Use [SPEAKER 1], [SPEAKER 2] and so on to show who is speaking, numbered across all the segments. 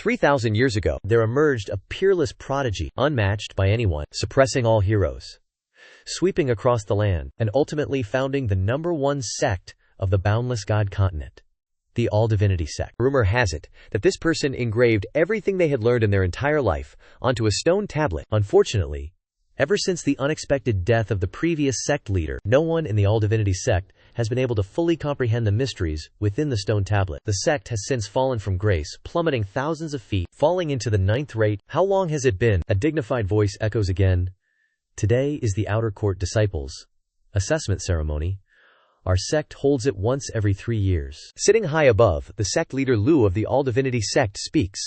[SPEAKER 1] 3,000 years ago, there emerged a peerless prodigy, unmatched by anyone, suppressing all heroes, sweeping across the land, and ultimately founding the #1 sect of the boundless God continent, the All-Divinity Sect. Rumor has it that this person engraved everything they had learned in their entire life onto a stone tablet. Unfortunately, ever since the unexpected death of the previous sect leader, no one in the All-Divinity Sect has been able to fully comprehend the mysteries within the stone tablet. The sect has since fallen from grace, plummeting thousands of feet, falling into the 9th rate. How long has it been? A dignified voice echoes again. Today is the Outer Court Disciples assessment ceremony. Our sect holds it once every 3 years. Sitting high above, the sect leader Lu of the All-Divinity Sect speaks.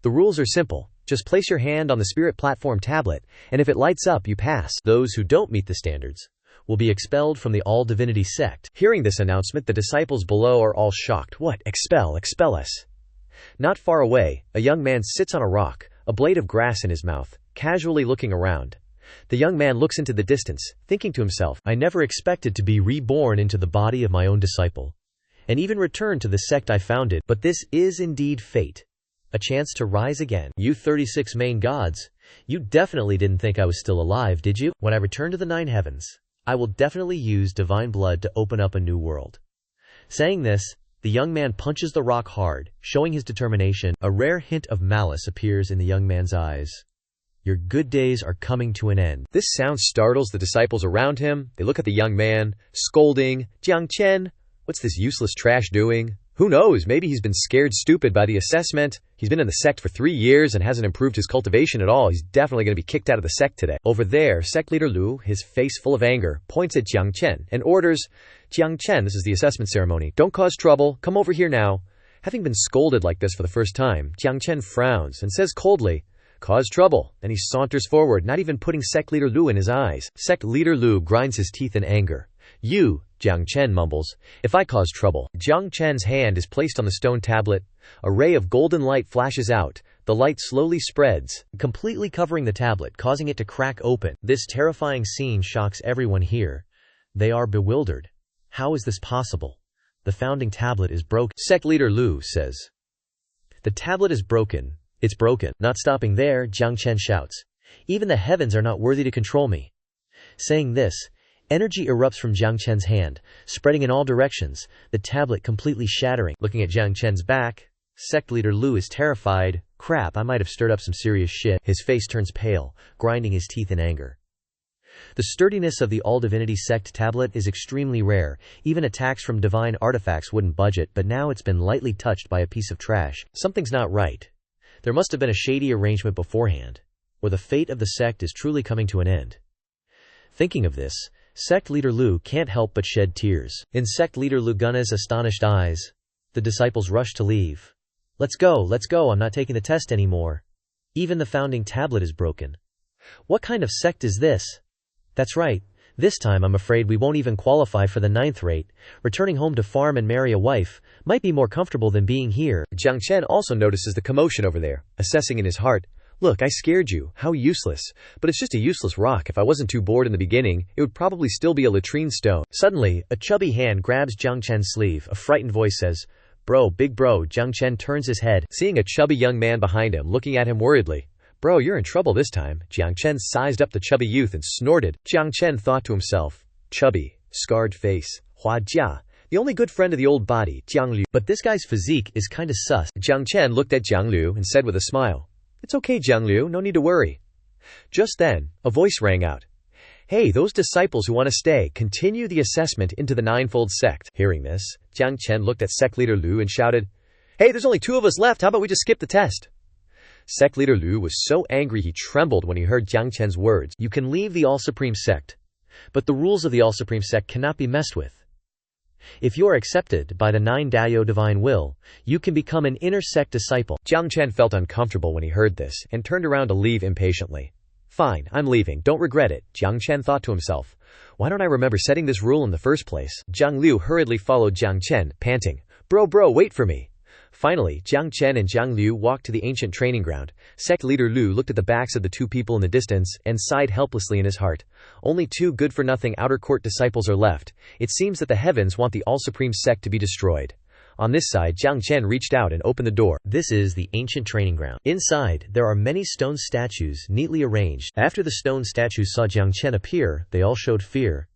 [SPEAKER 1] The rules are simple. Just place your hand on the spirit platform tablet, and if it lights up, you pass. Those who don't meet the standards will be expelled from the All-Divinity Sect. Hearing this announcement, the disciples below are all shocked. What? Expel us? Not far away, a young man sits on a rock, a blade of grass in his mouth, casually looking around. The young man looks into the distance, thinking to himself, I never expected to be reborn into the body of my own disciple, and even return to the sect I founded, but this is indeed fate. A chance to rise again. You 36 main gods, you definitely didn't think I was still alive, did you? When I return to the 9 heavens, I will definitely use divine blood to open up a new world. Saying this, the young man punches the rock hard, showing his determination. A rare hint of malice appears in the young man's eyes. Your good days are coming to an end. This sound startles the disciples around him. They look at the young man, scolding, Jiang Chen, what's this useless trash doing? Who knows, maybe he's been scared stupid by the assessment. He's been in the sect for 3 years and hasn't improved his cultivation at all. He's definitely going to be kicked out of the sect today. Over there, sect leader Lu, his face full of anger, points at Jiang Chen and orders, Jiang Chen, this is the assessment ceremony. Don't cause trouble. Come over here now. Having been scolded like this for the first time, Jiang Chen frowns and says coldly, cause trouble. Then he saunters forward, not even putting sect leader Lu in his eyes. Sect leader Lu grinds his teeth in anger. You, Jiang Chen mumbles, if I cause trouble. Jiang Chen's hand is placed on the stone tablet. A ray of golden light flashes out. The light slowly spreads, completely covering the tablet, causing it to crack open. This terrifying scene shocks everyone here. They are bewildered. How is this possible? The founding tablet is broken. Sect leader Lu says, the tablet is broken. It's broken. Not stopping there, Jiang Chen shouts, even the heavens are not worthy to control me. Saying this, energy erupts from Jiang Chen's hand, spreading in all directions, the tablet completely shattering. Looking at Jiang Chen's back, sect leader Lu is terrified. Crap, I might have stirred up some serious shit. His face turns pale, grinding his teeth in anger. The sturdiness of the All-Divinity Sect tablet is extremely rare. Even attacks from divine artifacts wouldn't budge it, but now it's been lightly touched by a piece of trash. Something's not right. There must have been a shady arrangement beforehand, or the fate of the sect is truly coming to an end. Thinking of this, sect leader Lu can't help but shed tears. In sect leader Lu Gunna's astonished eyes, the disciples rush to leave. Let's go, I'm not taking the test anymore. Even the founding tablet is broken. What kind of sect is this? That's right, this time I'm afraid we won't even qualify for the 9th rate. Returning home to farm and marry a wife might be more comfortable than being here. Jiang Chen also notices the commotion over there, assessing in his heart. Look, I scared you. How useless. But it's just a useless rock. If I wasn't too bored in the beginning, it would probably still be a latrine stone. Suddenly, a chubby hand grabs Jiang Chen's sleeve. A frightened voice says, Bro, big bro. Jiang Chen turns his head, seeing a chubby young man behind him, looking at him worriedly. Bro, you're in trouble this time. Jiang Chen sized up the chubby youth and snorted. Jiang Chen thought to himself, chubby, scarred face, Hua Jia, the only good friend of the old body, Jiang Liu. But this guy's physique is kinda sus. Jiang Chen looked at Jiang Liu and said with a smile, It's okay, Jiang Liu, no need to worry. Just then, a voice rang out. Hey, those disciples who want to stay, continue the assessment into the 9-fold sect. Hearing this, Jiang Chen looked at sect leader Lu and shouted, Hey, there's only 2 of us left, how about we just skip the test? Sect leader Lu was so angry he trembled when he heard Jiang Chen's words. You can leave the All-Supreme Sect, but the rules of the All-Supreme Sect cannot be messed with. If you are accepted by the 9 Dayo divine will, you can become an inner sect disciple. Jiang Chen felt uncomfortable when he heard this, and turned around to leave impatiently. Fine, I'm leaving, don't regret it, Jiang Chen thought to himself. Why don't I remember setting this rule in the first place? Jiang Liu hurriedly followed Jiang Chen, panting, Bro, wait for me. Finally, Jiang Chen and Jiang Liu walked to the ancient training ground. Sect leader Lu looked at the backs of the 2 people in the distance, and sighed helplessly in his heart. Only 2 good-for-nothing outer court disciples are left. It seems that the heavens want the All-Supreme Sect to be destroyed. On this side, Jiang Chen reached out and opened the door. This is the ancient training ground. Inside, there are many stone statues neatly arranged. After the stone statues saw Jiang Chen appear, they all showed fear.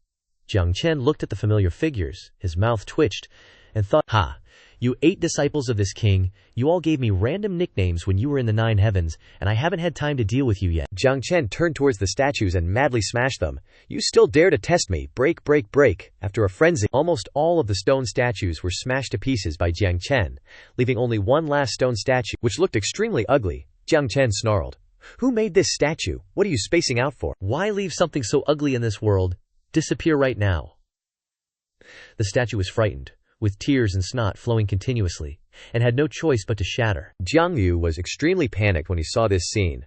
[SPEAKER 1] Jiang Chen looked at the familiar figures, his mouth twitched, and thought, "Ha! You 8 disciples of this king, you all gave me random nicknames when you were in the 9 heavens, and I haven't had time to deal with you yet." Jiang Chen turned towards the statues and madly smashed them. "You still dare to test me? Break, break, break." After a frenzy, almost all of the stone statues were smashed to pieces by Jiang Chen, leaving only one last stone statue, which looked extremely ugly. Jiang Chen snarled, "Who made this statue? What are you spacing out for? Why leave something so ugly in this world? Disappear right now." The statue was frightened, with tears and snot flowing continuously, and had no choice but to shatter. Jiang Yu was extremely panicked when he saw this scene.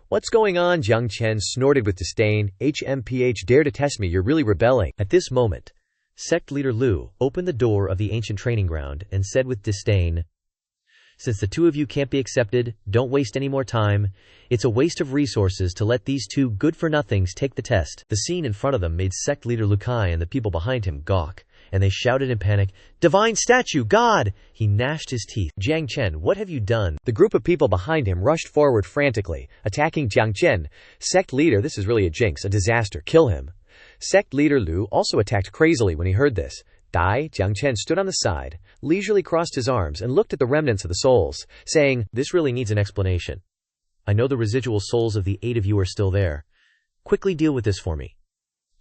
[SPEAKER 1] "What's going on?" Jiang Chen snorted with disdain. "HMPH, dare to test me, you're really rebelling." At this moment, Sect Leader Lu opened the door of the ancient training ground and said with disdain, "Since the 2 of you can't be accepted, don't waste any more time. It's a waste of resources to let these 2 good-for-nothings take the test." The scene in front of them made Sect Leader Lu Kai and the people behind him gawk, and they shouted in panic, "Divine statue, God!" He gnashed his teeth. "Jiang Chen, what have you done?" The group of people behind him rushed forward frantically, attacking Jiang Chen. "Sect Leader, this is really a jinx, a disaster. Kill him." Sect Leader Lu also attacked crazily when he heard this. Jiang Chen stood on the side, leisurely crossed his arms and looked at the remnants of the souls, saying, "This really needs an explanation. I know the residual souls of the 8 of you are still there. Quickly deal with this for me.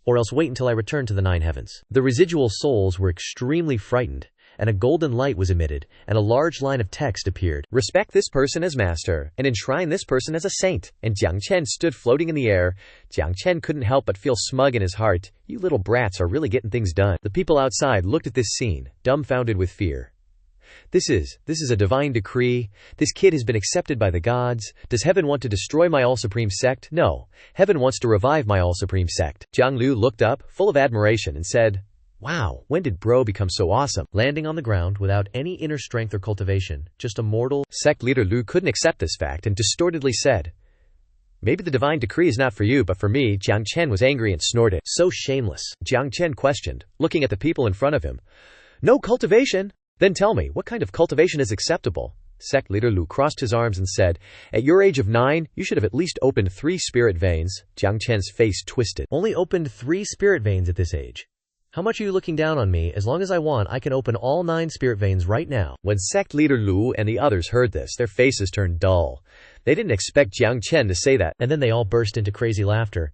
[SPEAKER 1] Or else wait until I return to the 9 heavens." The residual souls were extremely frightened, and a golden light was emitted, and a large line of text appeared. "Respect this person as master, and enshrine this person as a saint." And Jiang Chen stood floating in the air. Jiang Chen couldn't help but feel smug in his heart. "You little brats are really getting things done." The people outside looked at this scene, dumbfounded with fear. This is a divine decree. This kid has been accepted by the gods. Does heaven want to destroy my all-supreme sect? No. Heaven wants to revive my all-supreme sect. Jiang Lu looked up, full of admiration, and said, "Wow, when did bro become so awesome?" Landing on the ground without any inner strength or cultivation, just a mortal. Sect Leader Lu couldn't accept this fact and distortedly said, "Maybe the divine decree is not for you, but for me." Jiang Chen was angry and snorted. "So shameless." Jiang Chen questioned, looking at the people in front of him. "No cultivation? Then tell me, what kind of cultivation is acceptable?" Sect Leader Lu crossed his arms and said, "At your age of 9, you should have at least opened 3 spirit veins." Jiang Chen's face twisted. "Only opened 3 spirit veins at this age? How much are you looking down on me? As long as I want, I can open all 9 spirit veins right now." When Sect Leader Lu and the others heard this, their faces turned dull. They didn't expect Jiang Chen to say that. And then they all burst into crazy laughter.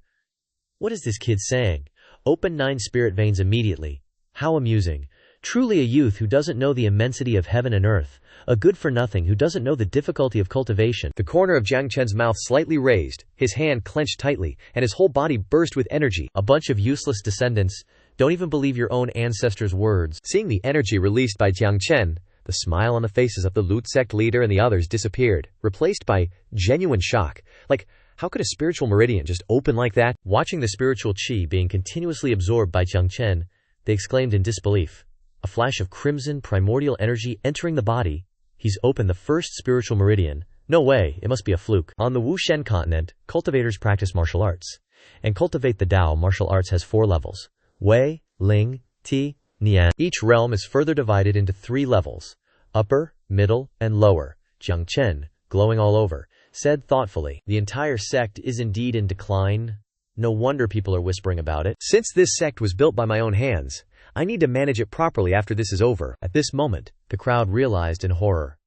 [SPEAKER 1] "What is this kid saying? Open 9 spirit veins immediately. How amusing. Truly a youth who doesn't know the immensity of heaven and earth, a good-for-nothing who doesn't know the difficulty of cultivation." The corner of Jiang Chen's mouth slightly raised, his hand clenched tightly, and his whole body burst with energy. "A bunch of useless descendants. Don't even believe your own ancestors' words." Seeing the energy released by Jiang Chen, the smile on the faces of the Loot Sect Leader and the others disappeared, replaced by genuine shock. Like, how could a spiritual meridian just open like that? Watching the spiritual chi being continuously absorbed by Jiang Chen, they exclaimed in disbelief. A flash of crimson primordial energy entering the body. He's opened the first spiritual meridian. No way, it must be a fluke. On the Wu-Shen continent, cultivators practice martial arts. And cultivate the Dao martial arts has 4 levels. Wei, Ling, Ti, Nian. Each realm is further divided into 3 levels. Upper, middle, and lower. Jiang Chen, glowing all over, said thoughtfully, "The entire sect is indeed in decline. No wonder people are whispering about it. Since this sect was built by my own hands, I need to manage it properly after this is over." At this moment, the crowd realized in horror.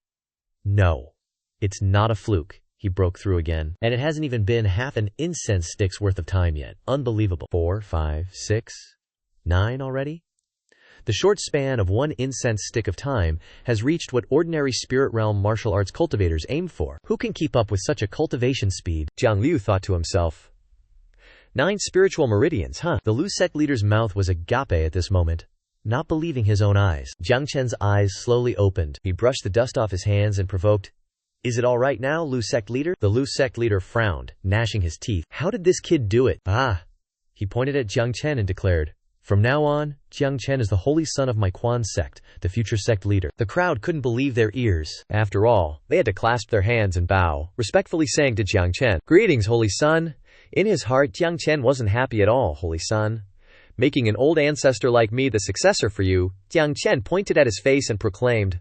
[SPEAKER 1] "No, it's not a fluke," he broke through again. "And it hasn't even been half an incense stick's worth of time yet. Unbelievable. 4, 5, 6, 9 already?" The short span of 1 incense stick of time has reached what ordinary spirit realm martial arts cultivators aim for. Who can keep up with such a cultivation speed? Jiang Liu thought to himself. 9 spiritual meridians, huh? The Lu Sect Leader's mouth was agape at this moment, not believing his own eyes. Jiang Chen's eyes slowly opened. He brushed the dust off his hands and provoked, "Is it all right now, Lu Sect Leader?" The Lu Sect Leader frowned, gnashing his teeth. "How did this kid do it?" He pointed at Jiang Chen and declared, "From now on, Jiang Chen is the holy son of my Quan sect, the future sect leader." The crowd couldn't believe their ears. After all, they had to clasp their hands and bow, respectfully saying to Jiang Chen, "Greetings, holy son." In his heart, Jiang Chen wasn't happy at all. "Holy son, making an old ancestor like me the successor for you." Jiang Chen pointed at his face and proclaimed,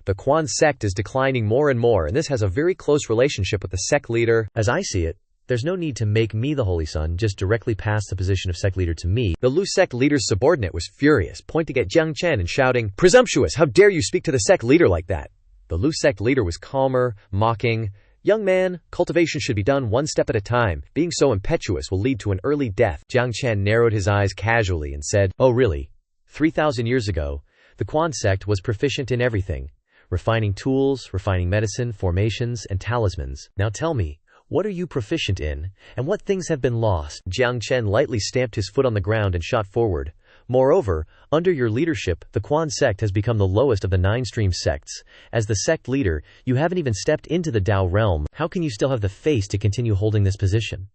[SPEAKER 1] "The Quan sect is declining more and more, and this has a very close relationship with the sect leader. As I see it, there's no need to make me the Holy Son, just directly pass the position of sect leader to me." The Lu sect leader's subordinate was furious, pointing at Jiang Chen and shouting, "Presumptuous! How dare you speak to the sect leader like that?" The Lu sect leader was calmer, mocking, "Young man, cultivation should be done one step at a time. Being so impetuous will lead to an early death." Jiang Chen narrowed his eyes casually and said, "Oh really? 3,000 years ago, the Quan sect was proficient in everything. Refining tools, refining medicine, formations, and talismans. Now tell me, what are you proficient in, and what things have been lost?" Jiang Chen lightly stamped his foot on the ground and shot forward. "Moreover, under your leadership, the Quan sect has become the lowest of the 9 stream sects. As the sect leader, you haven't even stepped into the Tao realm. How can you still have the face to continue holding this position?"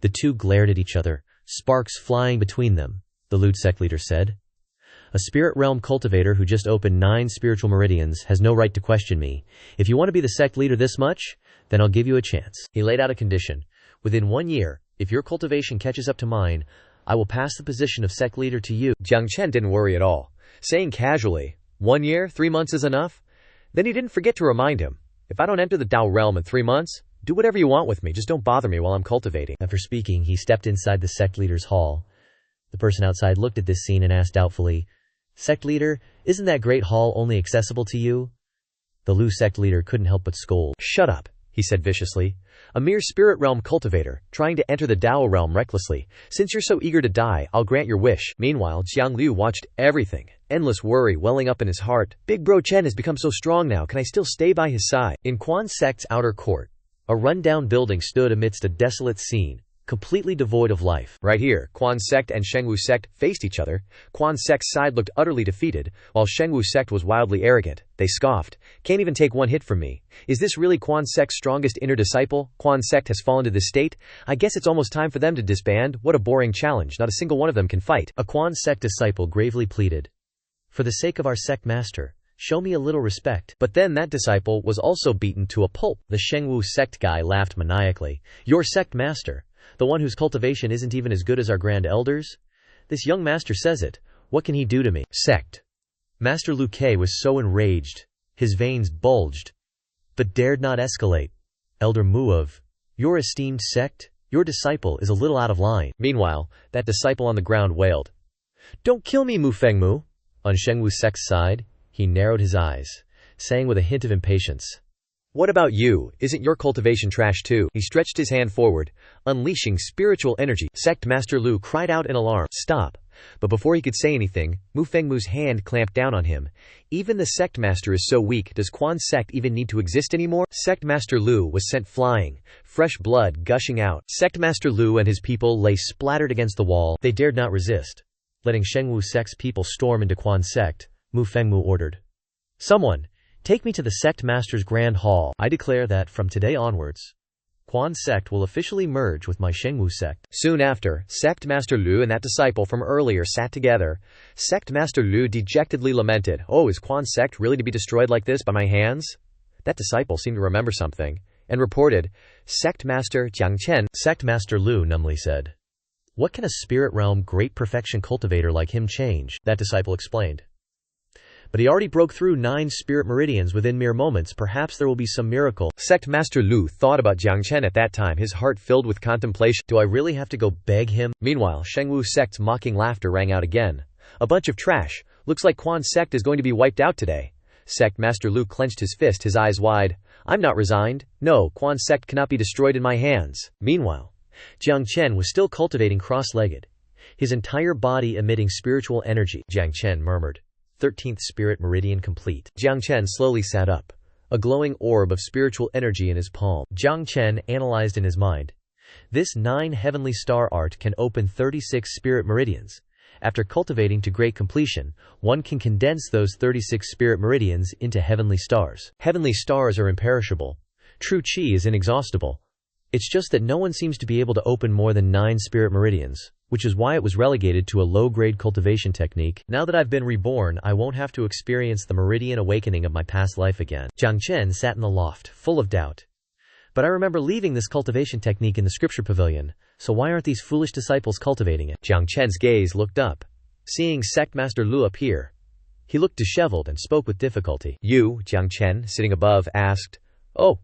[SPEAKER 1] The two glared at each other, sparks flying between them. The Lu sect leader said, "A spirit realm cultivator who just opened 9 spiritual meridians has no right to question me. If you want to be the sect leader this much, then I'll give you a chance." He laid out a condition. "Within 1 year, if your cultivation catches up to mine, I will pass the position of sect leader to you." Jiang Chen didn't worry at all, saying casually, 1 year, 3 months is enough? Then he didn't forget to remind him, "If I don't enter the Tao realm in 3 months, do whatever you want with me, just don't bother me while I'm cultivating." After speaking, he stepped inside the sect leader's hall. The person outside looked at this scene and asked doubtfully, "Sect leader, isn't that great hall only accessible to you?" The Lu sect leader couldn't help but scold. "Shut up," he said viciously. "A mere spirit realm cultivator, trying to enter the Tao realm recklessly. Since you're so eager to die, I'll grant your wish." Meanwhile, Jiang Liu watched everything, endless worry welling up in his heart. Big Bro Chen has become so strong now, can I still stay by his side? In Quan sect's outer court, a run-down building stood amidst a desolate scene, completely devoid of life. Right here, Quan sect and Shengwu sect faced each other. Quan sect's side looked utterly defeated, while Shengwu sect was wildly arrogant. They scoffed. "Can't even take one hit from me. Is this really Quan sect's strongest inner disciple? Quan sect has fallen to this state? I guess it's almost time for them to disband. What a boring challenge, not a single one of them can fight." A Quan sect disciple gravely pleaded, "For the sake of our sect master, show me a little respect." But then that disciple was also beaten to a pulp. The Shengwu sect guy laughed maniacally. "Your sect master? The one whose cultivation isn't even as good as our grand elders? This young master says it. What can he do to me?" Sect Master Lu Ke was so enraged, his veins bulged, but dared not escalate. "Elder Mu of your esteemed sect, your disciple is a little out of line." Meanwhile, that disciple on the ground wailed, "Don't kill me, Mu Fengmu." On Shengwu sect's side, he narrowed his eyes, saying with a hint of impatience, "What about you? Isn't your cultivation trash too?" He stretched his hand forward, unleashing spiritual energy. Sect Master Lu cried out in alarm, "Stop!" But before he could say anything, Mu Fengmu's hand clamped down on him. "Even the sect master is so weak, does Quan sect even need to exist anymore?" Sect Master Lu was sent flying, fresh blood gushing out. Sect Master Lu and his people lay splattered against the wall. They dared not resist. Letting Shengwu sect's people storm into Quan sect, Mu Fengmu ordered, "Someone, take me to the sect master's grand hall. I declare that from today onwards, Quan sect will officially merge with my Shengwu sect." Soon after, Sect Master Lu and that disciple from earlier sat together. Sect Master Lu dejectedly lamented, "Oh, is Quan sect really to be destroyed like this by my hands?" That disciple seemed to remember something, and reported, "Sect Master Jiang Chen." Sect Master Lu numbly said, "What can a spirit realm great perfection cultivator like him change?" That disciple explained, "But he already broke through 9 spirit meridians within mere moments. Perhaps there will be some miracle." Sect Master Lu thought about Jiang Chen at that time, his heart filled with contemplation. "Do I really have to go beg him?" Meanwhile, Shengwu sect's mocking laughter rang out again. "A bunch of trash. Looks like Quan sect is going to be wiped out today." Sect Master Lu clenched his fist, his eyes wide. "I'm not resigned. No, Quan sect cannot be destroyed in my hands." Meanwhile, Jiang Chen was still cultivating cross-legged, his entire body emitting spiritual energy. Jiang Chen murmured, 13th spirit meridian complete. Jiang Chen slowly sat up, a glowing orb of spiritual energy in his palm. Jiang Chen analyzed in his mind. This 9 heavenly star art can open 36 spirit meridians. After cultivating to great completion, one can condense those 36 spirit meridians into heavenly stars. Heavenly stars are imperishable. True Qi is inexhaustible. It's just that no one seems to be able to open more than 9 spirit meridians, which is why it was relegated to a low-grade cultivation technique. Now that I've been reborn, I won't have to experience the meridian awakening of my past life again. Jiang Chen sat in the loft, full of doubt. But I remember leaving this cultivation technique in the scripture pavilion, so why aren't these foolish disciples cultivating it? Jiang Chen's gaze looked up. Seeing Sect Master Lu appear, he looked disheveled and spoke with difficulty. You, Jiang Chen, sitting above, asked, "Oh,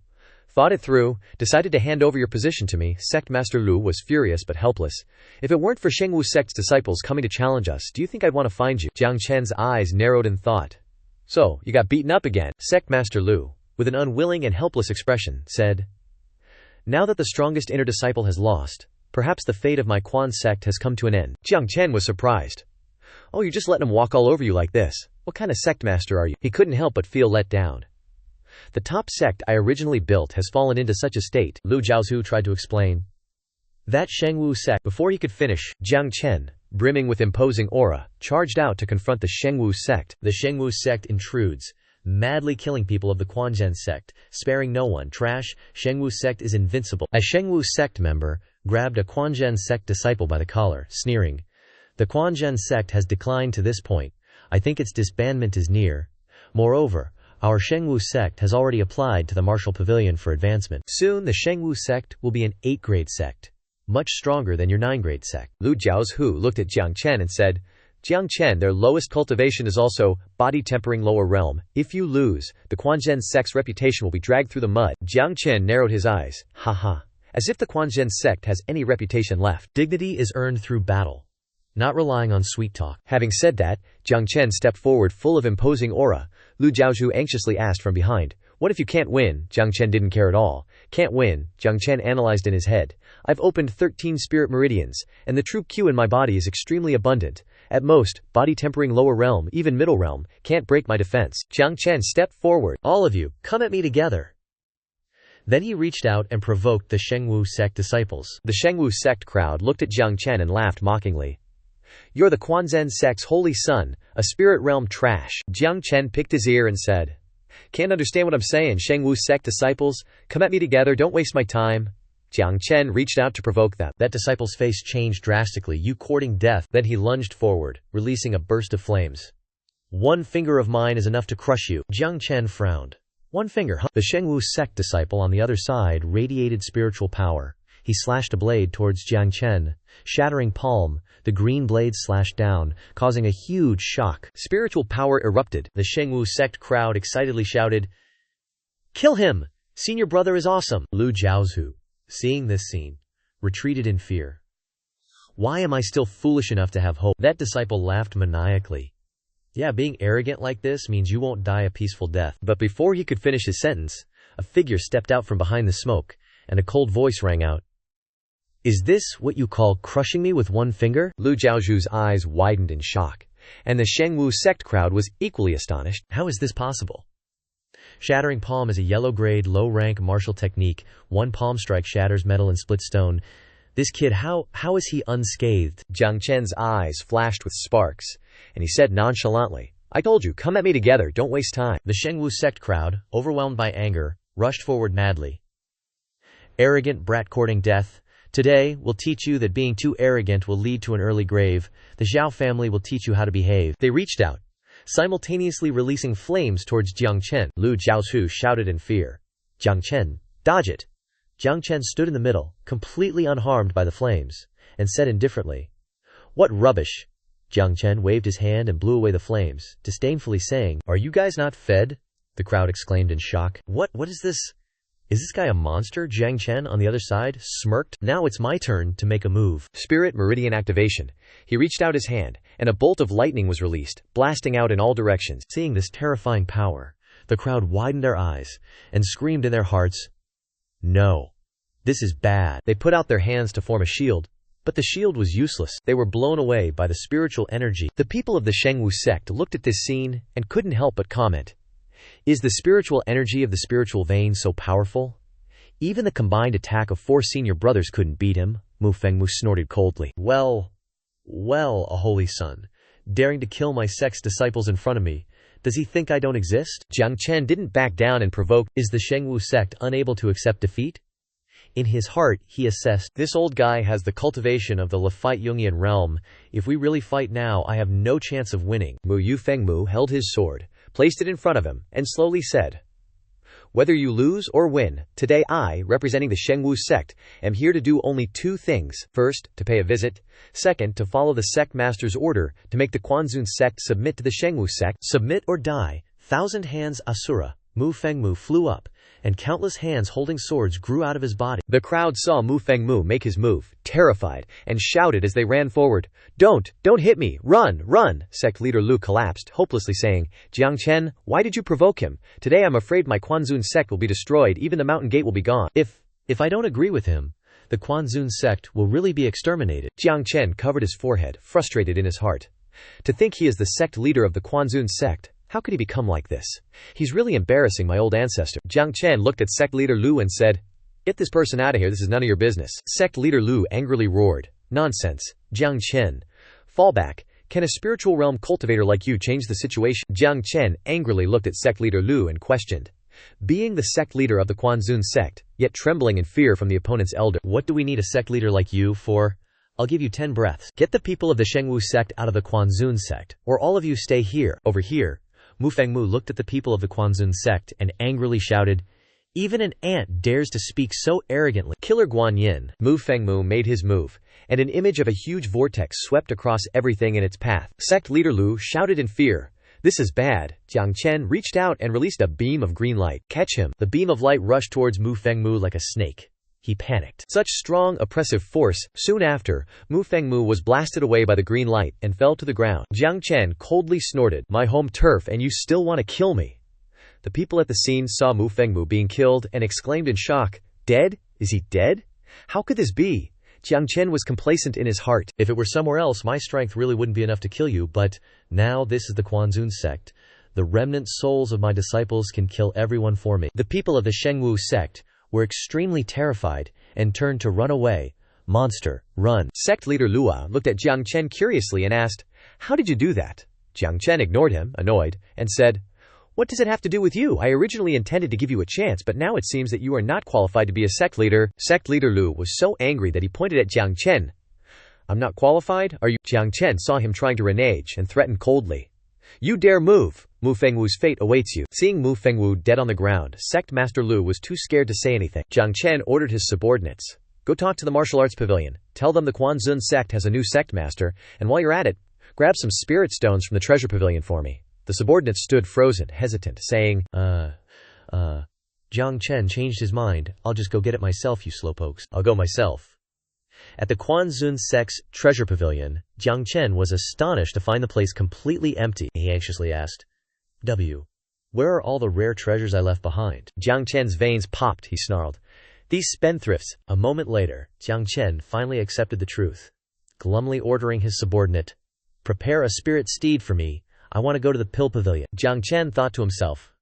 [SPEAKER 1] thought it through, decided to hand over your position to me." Sect Master Lu was furious but helpless. "If it weren't for Shengwu Sect's disciples coming to challenge us, do you think I'd want to find you?" Jiang Chen's eyes narrowed in thought. "So, you got beaten up again?" Sect Master Lu, with an unwilling and helpless expression, said, "Now that the strongest inner disciple has lost, perhaps the fate of my Quan sect has come to an end." Jiang Chen was surprised. "Oh, you're just letting him walk all over you like this? What kind of sect master are you?" He couldn't help but feel let down. "The top sect I originally built has fallen into such a state," Lu Jiaozhu tried to explain. "That Shengwu sect." Before he could finish, Jiang Chen, brimming with imposing aura, charged out to confront the Shengwu sect. The Shengwu sect intrudes, madly killing people of the Quanzhen sect, sparing no one. Trash, Shengwu sect is invincible. A Shengwu sect member grabbed a Quanzhen sect disciple by the collar, sneering, "The Quanzhen sect has declined to this point. I think its disbandment is near. Moreover, our Shengwu sect has already applied to the martial pavilion for advancement. Soon the Shengwu sect will be an 8th-grade sect, much stronger than your 9th-grade sect." Lu Jiaozhu looked at Jiang Chen and said, "Jiang Chen, their lowest cultivation is also body-tempering lower realm. If you lose, the Quanzhen sect's reputation will be dragged through the mud." Jiang Chen narrowed his eyes. "Haha. As if the Quanzhen sect has any reputation left. Dignity is earned through battle, not relying on sweet talk." Having said that, Jiang Chen stepped forward full of imposing aura. Lu Jiaozhu anxiously asked from behind, "What if you can't win?" Jiang Chen didn't care at all. "Can't win," Jiang Chen analyzed in his head. "I've opened 13 spirit meridians, and the true Q in my body is extremely abundant. At most, body tempering lower realm, even middle realm, can't break my defense." Jiang Chen stepped forward. "All of you, come at me together." Then he reached out and provoked the Shengwu sect disciples. The Shengwu sect crowd looked at Jiang Chen and laughed mockingly. "You're the Quanzhen sect's holy son, a spirit realm trash." Jiang Chen picked his ear and said, "Can't understand what I'm saying, Shengwu sect disciples? Come at me together, don't waste my time." Jiang Chen reached out to provoke them. That disciple's face changed drastically. "You courting death." Then he lunged forward, releasing a burst of flames. "One finger of mine is enough to crush you." Jiang Chen frowned. "One finger, huh?" The Shengwu sect disciple on the other side radiated spiritual power. He slashed a blade towards Jiang Chen. Shattering palm, the green blade slashed down, causing a huge shock. Spiritual power erupted. The Shengwu sect crowd excitedly shouted, "Kill him! Senior brother is awesome!" Lu Jiaozhu, seeing this scene, retreated in fear. "Why am I still foolish enough to have hope?" That disciple laughed maniacally. "Yeah, being arrogant like this means you won't die a peaceful death." But before he could finish his sentence, a figure stepped out from behind the smoke, and a cold voice rang out. "Is this what you call crushing me with one finger?" Lu Jiaozhu's eyes widened in shock, and the Shengwu sect crowd was equally astonished. How is this possible? Shattering palm is a yellow-grade, low-rank martial technique. One palm strike shatters metal and splits stone. This kid, how is he unscathed? Jiang Chen's eyes flashed with sparks, and he said nonchalantly, "I told you, come at me together, don't waste time." The Shengwu sect crowd, overwhelmed by anger, rushed forward madly. "Arrogant brat courting death. Today, we'll teach you that being too arrogant will lead to an early grave. The Zhao family will teach you how to behave." They reached out, simultaneously releasing flames towards Jiang Chen. Lu Jiaozhu shouted in fear, "Jiang Chen, dodge it!" Jiang Chen stood in the middle, completely unharmed by the flames, and said indifferently, "What rubbish!" Jiang Chen waved his hand and blew away the flames, disdainfully saying, "Are you guys not fed?" The crowd exclaimed in shock. What is this? Is this guy a monster?" Jiang Chen, on the other side, smirked. "Now it's my turn to make a move." Spirit Meridian activation. He reached out his hand, and a bolt of lightning was released, blasting out in all directions. Seeing this terrifying power, the crowd widened their eyes, and screamed in their hearts, "No. This is bad." They put out their hands to form a shield, but the shield was useless. They were blown away by the spiritual energy. The people of the Shengwu sect looked at this scene, and couldn't help but comment, "Is the spiritual energy of the spiritual vein so powerful? Even the combined attack of 4 senior brothers couldn't beat him." Mu Fengmu snorted coldly. Well, a holy son, daring to kill my sect's disciples in front of me. Does he think I don't exist?" Jiang Chen didn't back down and provoke, "Is the Shengwu sect unable to accept defeat?" In his heart, he assessed, "This old guy has the cultivation of the Lafite Jungian realm. If we really fight now, I have no chance of winning." Mu Fengmu held his sword, placed it in front of him, and slowly said, Whether you lose or win, today I, representing the Shengwu sect, am here to do only two things. First, to pay a visit. Second, to follow the sect master's order, to make the Quanzun sect submit to the Shengwu sect. Submit or die. Thousand hands Asura, Mu Fengmu flew up, and countless hands holding swords grew out of his body. The crowd saw Mu Fengmu make his move, terrified, and shouted as they ran forward, Don't hit me, run, run! Sect Leader Lu collapsed, hopelessly saying, Jiang Chen, why did you provoke him? Today I'm afraid my Quanzun sect will be destroyed, even the mountain gate will be gone. If I don't agree with him, the Quanzun sect will really be exterminated. Jiang Chen covered his forehead, frustrated in his heart. To think he is the sect leader of the Quanzun sect. How could he become like this? He's really embarrassing my old ancestor. Jiang Chen looked at Sect Leader Lu and said, Get this person out of here, this is none of your business. Sect Leader Lu angrily roared, Nonsense, Jiang Chen. Fall back. Can a spiritual realm cultivator like you change the situation? Jiang Chen angrily looked at Sect Leader Lu and questioned, Being the sect leader of the Quanzun sect, yet trembling in fear from the opponent's elder, what do we need a sect leader like you for? I'll give you 10 breaths. Get the people of the Shengwu sect out of the Quanzun sect, or all of you stay here, over here. Mu Fengmu looked at the people of the Quanzun sect and angrily shouted, Even an ant dares to speak so arrogantly. Killer Guanyin. Mu Fengmu made his move, and an image of a huge vortex swept across everything in its path. Sect Leader Lu shouted in fear, This is bad. Jiang Chen reached out and released a beam of green light. Catch him. The beam of light rushed towards Mu Fengmu like a snake. He panicked. Such strong, oppressive force. Soon after, Mu Fengmu was blasted away by the green light and fell to the ground. Jiang Chen coldly snorted, My home turf and you still want to kill me? The people at the scene saw Mu Fengmu being killed and exclaimed in shock, Dead? Is he dead? How could this be? Jiang Chen was complacent in his heart. If it were somewhere else, my strength really wouldn't be enough to kill you, but now this is the Quanzun sect. The remnant souls of my disciples can kill everyone for me. The people of the Shengwu sect were extremely terrified and turned to run away. Monster, run. Sect Leader Lua looked at Jiang Chen curiously and asked, How did you do that? Jiang Chen ignored him, annoyed, and said, What does it have to do with you? I originally intended to give you a chance, but now it seems that you are not qualified to be a sect leader. Sect Leader Lu was so angry that he pointed at Jiang Chen. I'm not qualified? Are you? Jiang Chen saw him trying to renege and threatened coldly. You dare move! Mu Fengwu's fate awaits you. Seeing Mu Fengwu dead on the ground, Sect Master Lu was too scared to say anything. Jiang Chen ordered his subordinates. Go talk to the martial arts pavilion. Tell them the Quanzun sect has a new sect master, and while you're at it, grab some spirit stones from the treasure pavilion for me. The subordinates stood frozen, hesitant, saying, Jiang Chen changed his mind. I'll just go get it myself, you slowpokes. I'll go myself. At the Quanzun sect's treasure pavilion, Jiang Chen was astonished to find the place completely empty. He anxiously asked, Where are all the rare treasures I left behind? Jiang Chen's veins popped, he snarled. These spendthrifts. A moment later, Jiang Chen finally accepted the truth. Glumly ordering his subordinate, Prepare a spirit steed for me. I want to go to the pill pavilion. Jiang Chen thought to himself,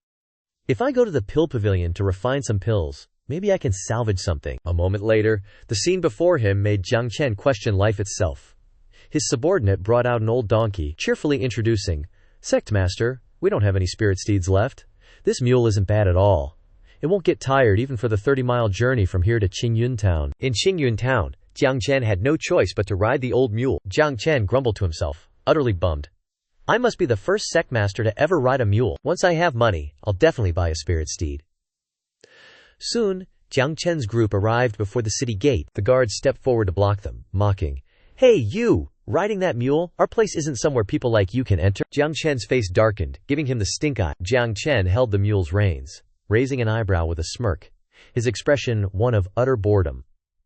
[SPEAKER 1] If I go to the pill pavilion to refine some pills, maybe I can salvage something. A moment later, the scene before him made Jiang Chen question life itself. His subordinate brought out an old donkey, cheerfully introducing, Sect Master, we don't have any spirit steeds left. This mule isn't bad at all. It won't get tired even for the 30-mile journey from here to Qingyun Town. In Qingyun Town, Jiang Chen had no choice but to ride the old mule. Jiang Chen grumbled to himself, utterly bummed. I must be the first sect master to ever ride a mule. Once I have money, I'll definitely buy a spirit steed. Soon, Jiang Chen's group arrived before the city gate. The guards stepped forward to block them, mocking, Hey, you! Riding that mule? Our place isn't somewhere people like you can enter. Jiang Chen's face darkened, giving him the stink eye. Jiang Chen held the mule's reins, raising an eyebrow with a smirk, his expression one of utter boredom.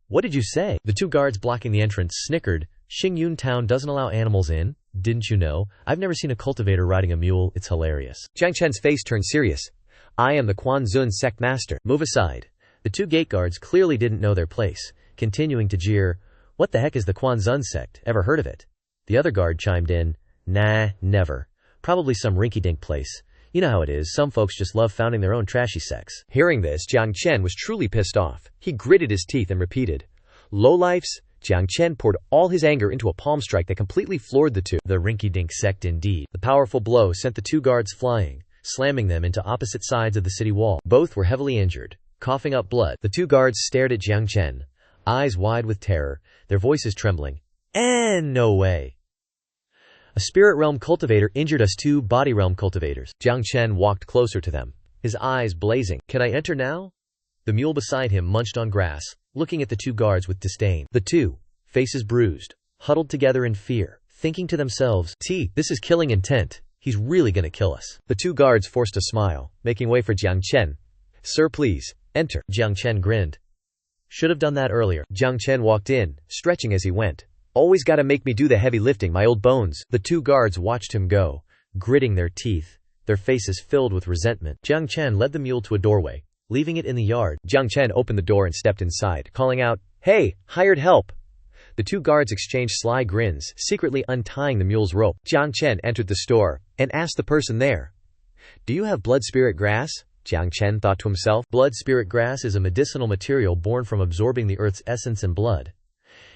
[SPEAKER 1] What did you say? The two guards blocking the entrance snickered. Qingyun Town doesn't allow animals in. Didn't you know? I've never seen a cultivator riding a mule. It's hilarious. Jiang Chen's face turned serious. I am the Quanzun sect master. Move aside. The two gate guards clearly didn't know their place, continuing to jeer, What the heck is the Quanzun sect? Ever heard of it? The other guard chimed in, Nah, never. Probably some rinky-dink place. You know how it is, some folks just love founding their own trashy sects. Hearing this, Jiang Chen was truly pissed off. He gritted his teeth and repeated, Lowlifes? Jiang Chen poured all his anger into a palm strike that completely floored the two. The rinky-dink sect indeed. The powerful blow sent the two guards flying, slamming them into opposite sides of the city wall. Both were heavily injured, coughing up blood. The two guards stared at Jiang Chen, eyes wide with terror, their voices trembling. No way. A spirit realm cultivator injured us two body realm cultivators. Jiang Chen walked closer to them. his eyes blazing. "Can I enter now?" The mule beside him munched on grass, looking at the two guards with disdain. The two, faces bruised, huddled together in fear, thinking to themselves, this is killing intent. He's really gonna kill us. The two guards forced a smile, making way for Jiang Chen. "Sir, please, enter." Jiang Chen grinned. "Should have done that earlier." Jiang Chen walked in, stretching as he went. "Always gotta make me do the heavy lifting, my old bones." The two guards watched him go, gritting their teeth, their faces filled with resentment. Jiang Chen led the mule to a doorway, leaving it in the yard. Jiang Chen opened the door and stepped inside, calling out, "Hey, hired help!" The two guards exchanged sly grins, secretly untying the mule's rope. Jiang Chen entered the store and asked the person there, "Do you have blood spirit grass?" Jiang Chen thought to himself. Blood spirit grass is a medicinal material born from absorbing the earth's essence and blood.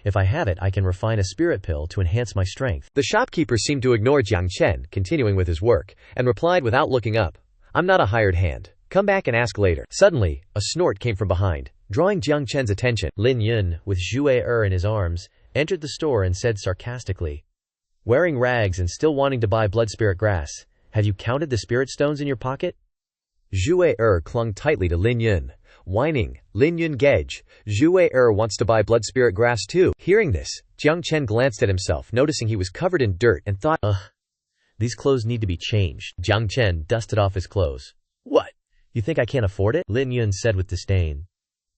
[SPEAKER 1] If I have it, I can refine a spirit pill to enhance my strength. The shopkeeper seemed to ignore Jiang Chen, continuing with his work, and replied without looking up, "I'm not a hired hand. Come back and ask later." Suddenly, a snort came from behind, drawing Jiang Chen's attention. Lin Yun, with Zhu in his arms, entered the store and said sarcastically, "Wearing rags and still wanting to buy blood spirit grass, have you counted the spirit stones in your pocket?" Zhu clung tightly to Lin Yun, whining, "Lin Yun gauge, Zhu wants to buy blood spirit grass too." Hearing this, Jiang Chen glanced at himself, noticing he was covered in dirt, and thought, these clothes need to be changed. Jiang Chen dusted off his clothes. "What? You think I can't afford it?" Lin Yun said with disdain.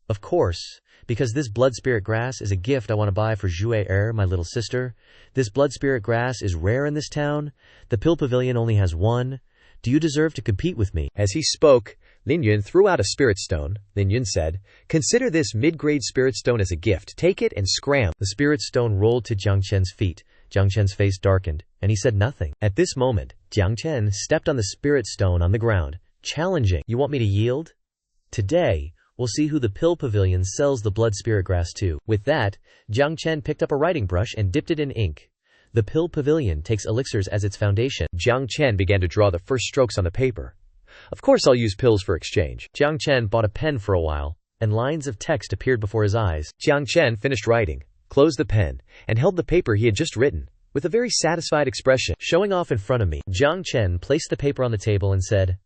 [SPEAKER 1] "Of course, because this blood spirit grass is a gift I want to buy for Zhu, my little sister. This blood spirit grass is rare in this town. The pill pavilion only has one. Do you deserve to compete with me?" As he spoke, Lin Yun threw out a spirit stone. Lin Yun said, "Consider this mid-grade spirit stone as a gift. Take it and scram." The spirit stone rolled to Jiang Chen's feet. Jiang Chen's face darkened, and he said nothing. At this moment, Jiang Chen stepped on the spirit stone on the ground, challenging, "You want me to yield? Today, we'll see who the pill pavilion sells the blood spirit grass to." With that, Jiang Chen picked up a writing brush and dipped it in ink. The pill pavilion takes elixirs as its foundation. Jiang Chen began to draw the first strokes on the paper. "Of course I'll use pills for exchange." Jiang Chen bought a pen for a while, and lines of text appeared before his eyes. Jiang Chen finished writing, closed the pen, and held the paper he had just written, with a very satisfied expression. "Showing off in front of me." Jiang Chen placed the paper on the table and said,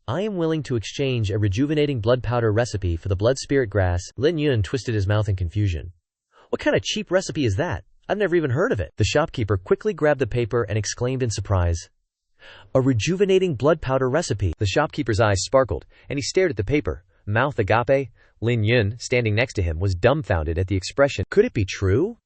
[SPEAKER 1] "I am willing to exchange a rejuvenating blood powder recipe for the blood spirit grass." Lin Yun twisted his mouth in confusion. "What kind of cheap recipe is that? I've never even heard of it." The shopkeeper quickly grabbed the paper and exclaimed in surprise, "A rejuvenating blood powder recipe." The shopkeeper's eyes sparkled, and he stared at the paper, mouth agape. Lin Yun, standing next to him, was dumbfounded at the expression. Could it be true?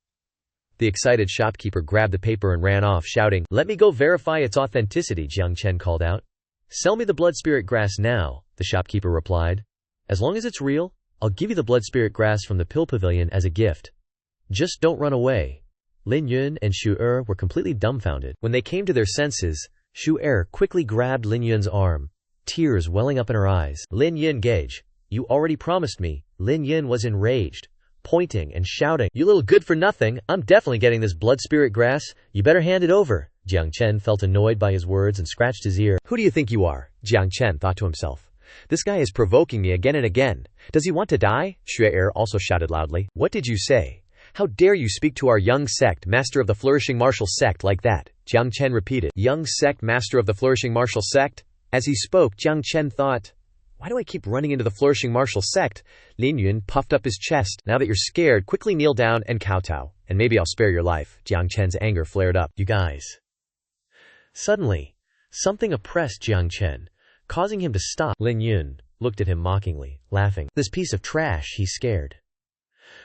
[SPEAKER 1] The excited shopkeeper grabbed the paper and ran off, shouting, "Let me go verify its authenticity," Jiang Chen called out. "Sell me the blood spirit grass now," the shopkeeper replied. "As long as it's real, I'll give you the blood spirit grass from the pill pavilion as a gift. Just don't run away." Lin Yun and Shu were completely dumbfounded. When they came to their senses, Shu quickly grabbed Lin Yun's arm, tears welling up in her eyes. "Lin Yun gauge, you already promised me." Lin Yun was enraged, pointing and shouting, "You little good-for-nothing, I'm definitely getting this blood spirit grass. You better hand it over." Jiang Chen felt annoyed by his words and scratched his ear. "Who do you think you are?" Jiang Chen thought to himself. "This guy is provoking me again and again. Does he want to die?" Shu also shouted loudly. "What did you say? How dare you speak to our young sect, master of the flourishing martial sect, like that?" Jiang Chen repeated, "Young sect, master of the flourishing martial sect?" As he spoke, Jiang Chen thought, "Why do I keep running into the flourishing martial sect?" Lin Yun puffed up his chest. "Now that you're scared, quickly kneel down and kowtow, and maybe I'll spare your life." Jiang Chen's anger flared up. "You guys." Suddenly, something oppressed Jiang Chen, causing him to stop. Lin Yun looked at him mockingly, laughing. "This piece of trash," he scared.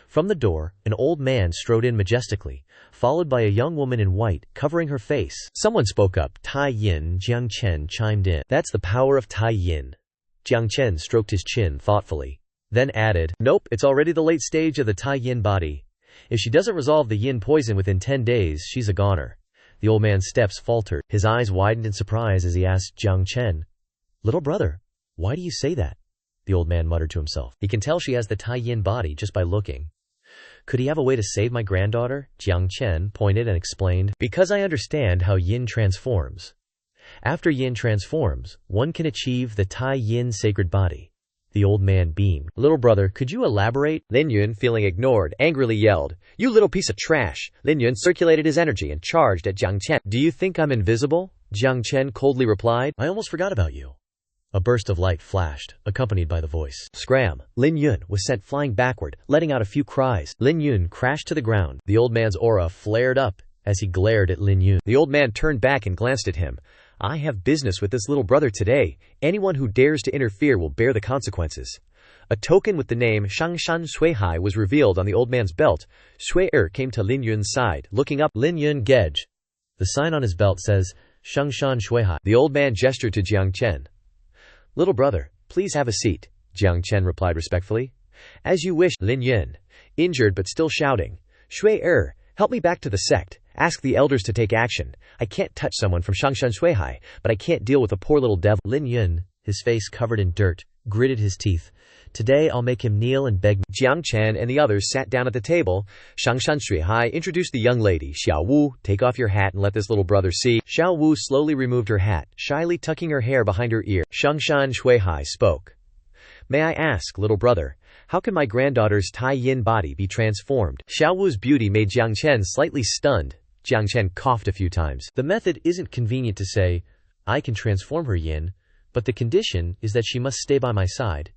[SPEAKER 1] From the door, an old man strode in majestically, followed by a young woman in white, covering her face. Someone spoke up. "Tai Yin." Jiang Chen chimed in. "That's the power of Tai Yin." Jiang Chen stroked his chin thoughtfully, then added, "Nope, it's already the late stage of the Tai Yin body. If she doesn't resolve the yin poison within 10 days, she's a goner." The old man's steps faltered. His eyes widened in surprise as he asked Jiang Chen, "Little brother, why do you say that?" The old man muttered to himself. "He can tell she has the Tai Yin body just by looking. Could he have a way to save my granddaughter?" Jiang Chen pointed and explained, "Because I understand how yin transforms. After yin transforms, one can achieve the Tai Yin sacred body." The old man beamed. "Little brother, could you elaborate?" Lin Yun, feeling ignored, angrily yelled, "You little piece of trash!" Lin Yun circulated his energy and charged at Jiang Chen. "Do you think I'm invisible?" Jiang Chen coldly replied, "I almost forgot about you. A burst of light flashed, accompanied by the voice. Scram! Lin Yun was sent flying backward, letting out a few cries. Lin Yun crashed to the ground. The old man's aura flared up as he glared at Lin Yun. The old man turned back and glanced at him. I have business with this little brother today. Anyone who dares to interfere will bear the consequences. A token with the name Shangshan Suihai was revealed on the old man's belt. Sui came to Lin Yun's side, looking up. Lin Yun Gej. The sign on his belt says, Shangshan Suihai. The old man gestured to Jiang Chen. Little brother, please have a seat, Jiang Chen replied respectfully. As you wish. Lin Yun, injured but still shouting. Shui help me back to the sect. Ask the elders to take action. I can't touch someone from Shangshan Suihai, but I can't deal with a poor little devil. Lin Yun, his face covered in dirt, gritted his teeth. Today I'll make him kneel and beg me. Jiang Chen and the others sat down at the table. Shangshan Suihai introduced the young lady. Xiao Wu, take off your hat and let this little brother see. Xiao Wu slowly removed her hat, shyly tucking her hair behind her ear. Shangshan Suihai spoke. May I ask, little brother, how can my granddaughter's Tai Yin body be transformed? Xiao Wu's beauty made Jiang Chen slightly stunned. Jiang Chen coughed a few times. The method isn't convenient to say, I can transform her yin, but the condition is that she must stay by my side.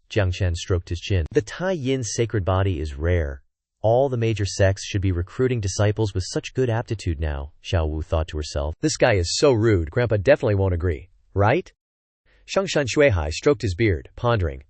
[SPEAKER 1] Jiang Chen stroked his chin. The Tai Yin sacred body is rare. All the major sects should be recruiting disciples with such good aptitude now, Xiao Wu thought to herself. This guy is so rude, Grandpa definitely won't agree, right? Shangshan Suihai stroked his beard, pondering.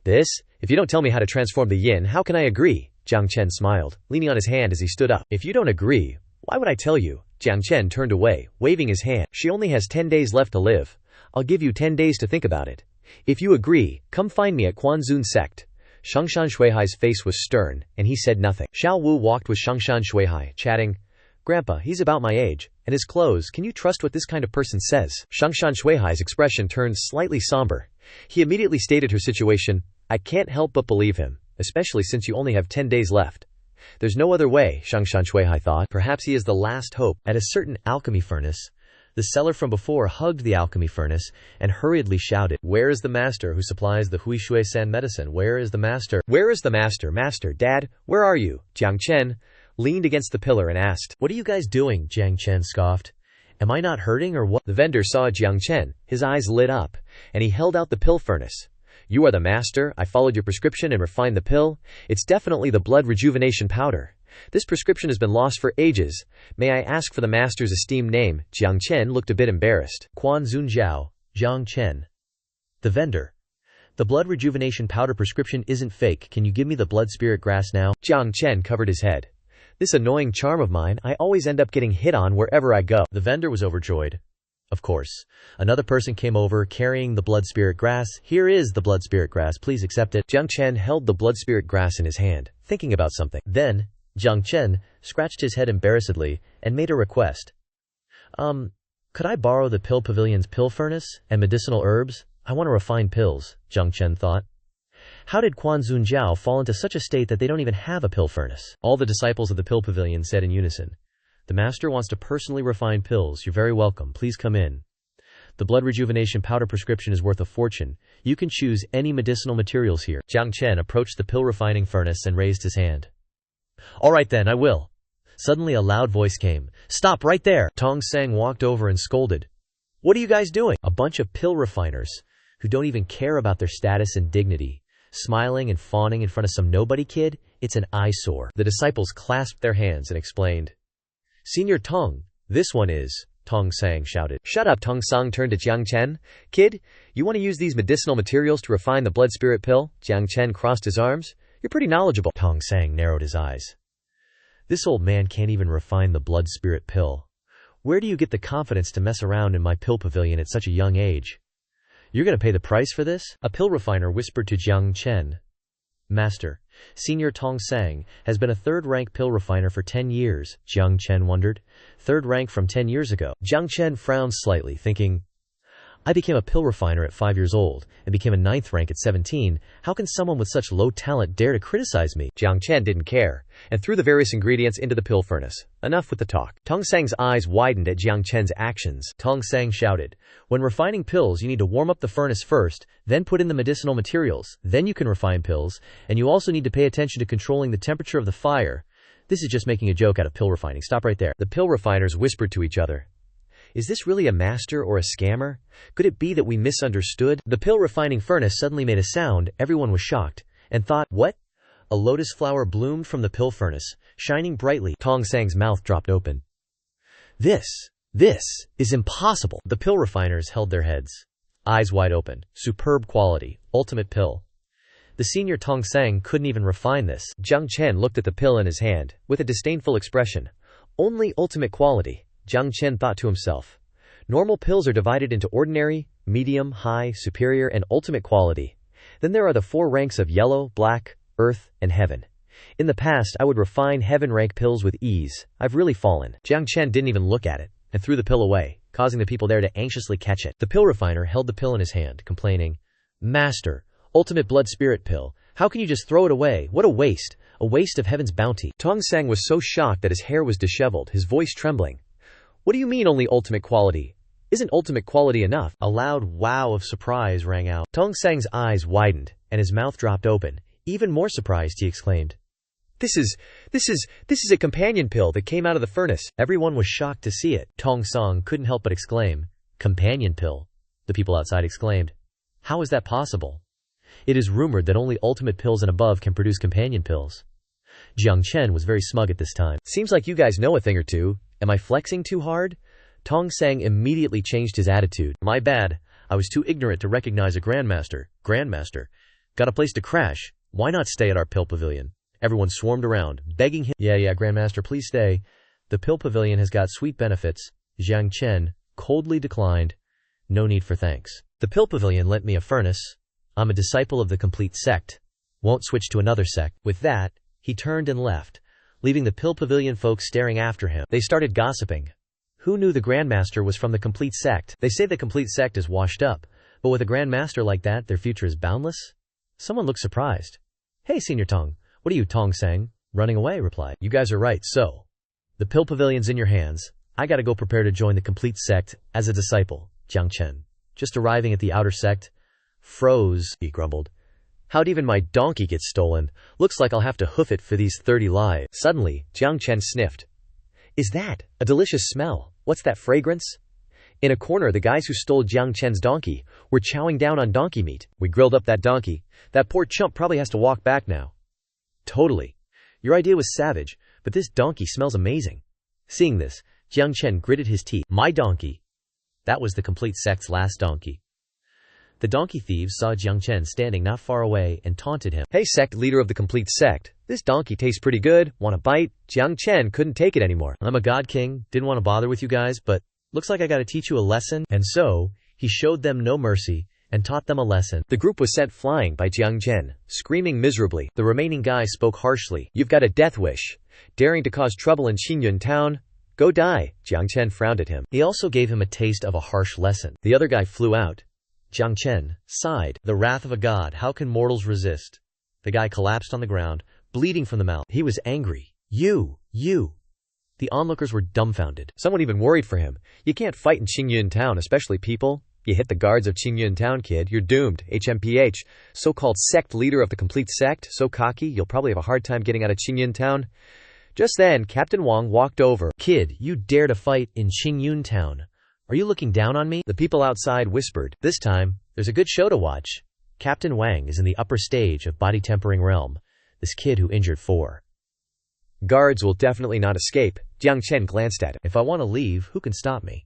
[SPEAKER 1] If you don't tell me how to transform the yin, how can I agree? Jiang Chen smiled, leaning on his hand as he stood up. If you don't agree, why would I tell you? Jiang Chen turned away, waving his hand. She only has 10 days left to live. I'll give you 10 days to think about it. If you agree, come find me at Quanzun Sect. Shangshan Suihai's face was stern, and he said nothing. Xiao Wu walked with Shangshan Suihai, chatting. Grandpa, he's about my age, and his clothes, can you trust what this kind of person says? Shangshan Suihai's expression turned slightly somber. He immediately stated her situation. I can't help but believe him, especially since you only have 10 days left. There's no other way, Shangshan Suihai thought. Perhaps he is the last hope. At a certain alchemy furnace, the seller from before hugged the alchemy furnace and hurriedly shouted, Where is the master who supplies the Huishui-san medicine? Where is the master? Where is the master? Master, Dad, where are you? Jiang Chen leaned against the pillar and asked, What are you guys doing? Jiang Chen scoffed. Am I not hurting or what? The vendor saw Jiang Chen, his eyes lit up, and he held out the pill furnace. You are the master. I followed your prescription and refined the pill. It's definitely the blood rejuvenation powder. This prescription has been lost for ages. May I ask for the master's esteemed name? Jiang Chen looked a bit embarrassed. Quan Zunjiao, Jiang Chen. The vendor. The blood rejuvenation powder prescription isn't fake. Can you give me the blood spirit grass now? Jiang Chen covered his head. This annoying charm of mine, I always end up getting hit on wherever I go. The vendor was overjoyed. Of course. Another person came over carrying the blood spirit grass. Here is the blood spirit grass, please accept it. Jiang Chen held the blood spirit grass in his hand, thinking about something. Then, Jiang Chen scratched his head embarrassedly and made a request. Could I borrow the pill pavilion's pill furnace and medicinal herbs? I want to refine pills, Jiang Chen thought. How did Quan Zunjiao fall into such a state that they don't even have a pill furnace? All the disciples of the pill pavilion said in unison. The master wants to personally refine pills. You're very welcome. Please come in. The blood rejuvenation powder prescription is worth a fortune. You can choose any medicinal materials here. Jiang Chen approached the pill refining furnace and raised his hand. All right then, I will. Suddenly a loud voice came. Stop right there! Tong Sang walked over and scolded. What are you guys doing? A bunch of pill refiners who don't even care about their status and dignity, smiling and fawning in front of some nobody kid. It's an eyesore. The disciples clasped their hands and explained. Senior Tong, this one is, Tong Sang shouted. Shut up, Tong Sang turned to Jiang Chen. Kid, you want to use these medicinal materials to refine the blood spirit pill? Jiang Chen crossed his arms. You're pretty knowledgeable. Tong Sang narrowed his eyes. This old man can't even refine the blood spirit pill. Where do you get the confidence to mess around in my pill pavilion at such a young age? You're going to pay the price for this? A pill refiner whispered to Jiang Chen. Master, Senior Tong Sang has been a third-rank pill refiner for 10 years, Jiang Chen wondered. Third rank from 10 years ago. Jiang Chen frowned slightly, thinking, I became a pill refiner at 5 years old and became a 9th rank at 17. How can someone with such low talent dare to criticize me? Jiang Chen didn't care and threw the various ingredients into the pill furnace. Enough with the talk. Tong Sang's eyes widened at Jiang Chen's actions. Tong Sang shouted, When refining pills, you need to warm up the furnace first, then put in the medicinal materials, then you can refine pills, and you also need to pay attention to controlling the temperature of the fire. This is just making a joke out of pill refining. Stop right there. The pill refiners whispered to each other. Is this really a master or a scammer? Could it be that we misunderstood? The pill refining furnace suddenly made a sound. Everyone was shocked and thought, what? A lotus flower bloomed from the pill furnace, shining brightly. Tong Sang's mouth dropped open. This is impossible. The pill refiners held their heads, eyes wide open. Superb quality, ultimate pill. The senior Tong Sang couldn't even refine this. Jiang Chen looked at the pill in his hand with a disdainful expression. Only ultimate quality, Jiang Chen thought to himself. Normal pills are divided into ordinary, medium, high, superior, and ultimate quality. Then there are the 4 ranks of yellow, black, earth, and heaven. In the past, I would refine heaven rank pills with ease. I've really fallen. Jiang Chen didn't even look at it and threw the pill away, causing the people there to anxiously catch it. The pill refiner held the pill in his hand, complaining, Master, ultimate blood spirit pill. How can you just throw it away? What a waste of heaven's bounty. Tong Sang was so shocked that his hair was disheveled, his voice trembling. What do you mean only ultimate quality? Isn't ultimate quality enough? A loud wow of surprise rang out. Tong Sang's eyes widened and his mouth dropped open. Even more surprised, he exclaimed, This is a companion pill that came out of the furnace. Everyone was shocked to see it. Tong Sang couldn't help but exclaim, Companion pill? The people outside exclaimed, How is that possible? It is rumored that only ultimate pills and above can produce companion pills. Jiang Chen was very smug at this time. Seems like you guys know a thing or two. Am I flexing too hard? Tong Sang immediately changed his attitude. My bad. I was too ignorant to recognize a grandmaster. Grandmaster. Got a place to crash. Why not stay at our pill pavilion? Everyone swarmed around, begging him. Yeah, Grandmaster, please stay. The pill pavilion has got sweet benefits. Jiang Chen coldly declined. No need for thanks. The pill pavilion lent me a furnace. I'm a disciple of the complete sect. Won't switch to another sect. With that, he turned and left, leaving the pill pavilion folks staring after him. They started gossiping. Who knew the Grandmaster was from the complete sect? They say the complete sect is washed up, but with a Grandmaster like that, their future is boundless? Someone looked surprised. Hey, Senior Tong, what are you, Tong Sang? Running away, replied. You guys are right, so. The pill pavilion's in your hands. I gotta go prepare to join the complete sect as a disciple. Jiang Chen, just arriving at the outer sect, froze, he grumbled. How'd even my donkey get stolen? Looks like I'll have to hoof it for these 30 lives. Suddenly, Jiang Chen sniffed. Is that a delicious smell? What's that fragrance? In a corner, the guys who stole Jiang Chen's donkey were chowing down on donkey meat. We grilled up that donkey. That poor chump probably has to walk back now. Totally. Your idea was savage, but this donkey smells amazing. Seeing this, Jiang Chen gritted his teeth. My donkey. That was the complete sect's last donkey. The donkey thieves saw Jiang Chen standing not far away and taunted him. Hey, sect leader of the complete sect. This donkey tastes pretty good. Want a bite? Jiang Chen couldn't take it anymore. I'm a god king. Didn't want to bother with you guys, but looks like I gotta teach you a lesson. And so, he showed them no mercy and taught them a lesson. The group was sent flying by Jiang Chen, screaming miserably. The remaining guy spoke harshly. You've got a death wish. Daring to cause trouble in Qingyun town? Go die. Jiang Chen frowned at him. He also gave him a taste of a harsh lesson. The other guy flew out. Jiang Chen sighed. The wrath of a god, how can mortals resist? The guy collapsed on the ground, bleeding from the mouth. He was angry. You. The onlookers were dumbfounded. Someone even worried for him. You can't fight in Qingyun town, especially people. You hit the guards of Qingyun town, kid. You're doomed. HMPH. So-called sect leader of the complete sect. So cocky, you'll probably have a hard time getting out of Qingyun town. Just then, Captain Wang walked over. Kid, you dare to fight in Qingyun town. Are you looking down on me? The people outside whispered. This time, there's a good show to watch. Captain Wang is in the upper stage of body tempering realm. This kid who injured 4 guards will definitely not escape. Jiang Chen glanced at him. If I want to leave, who can stop me?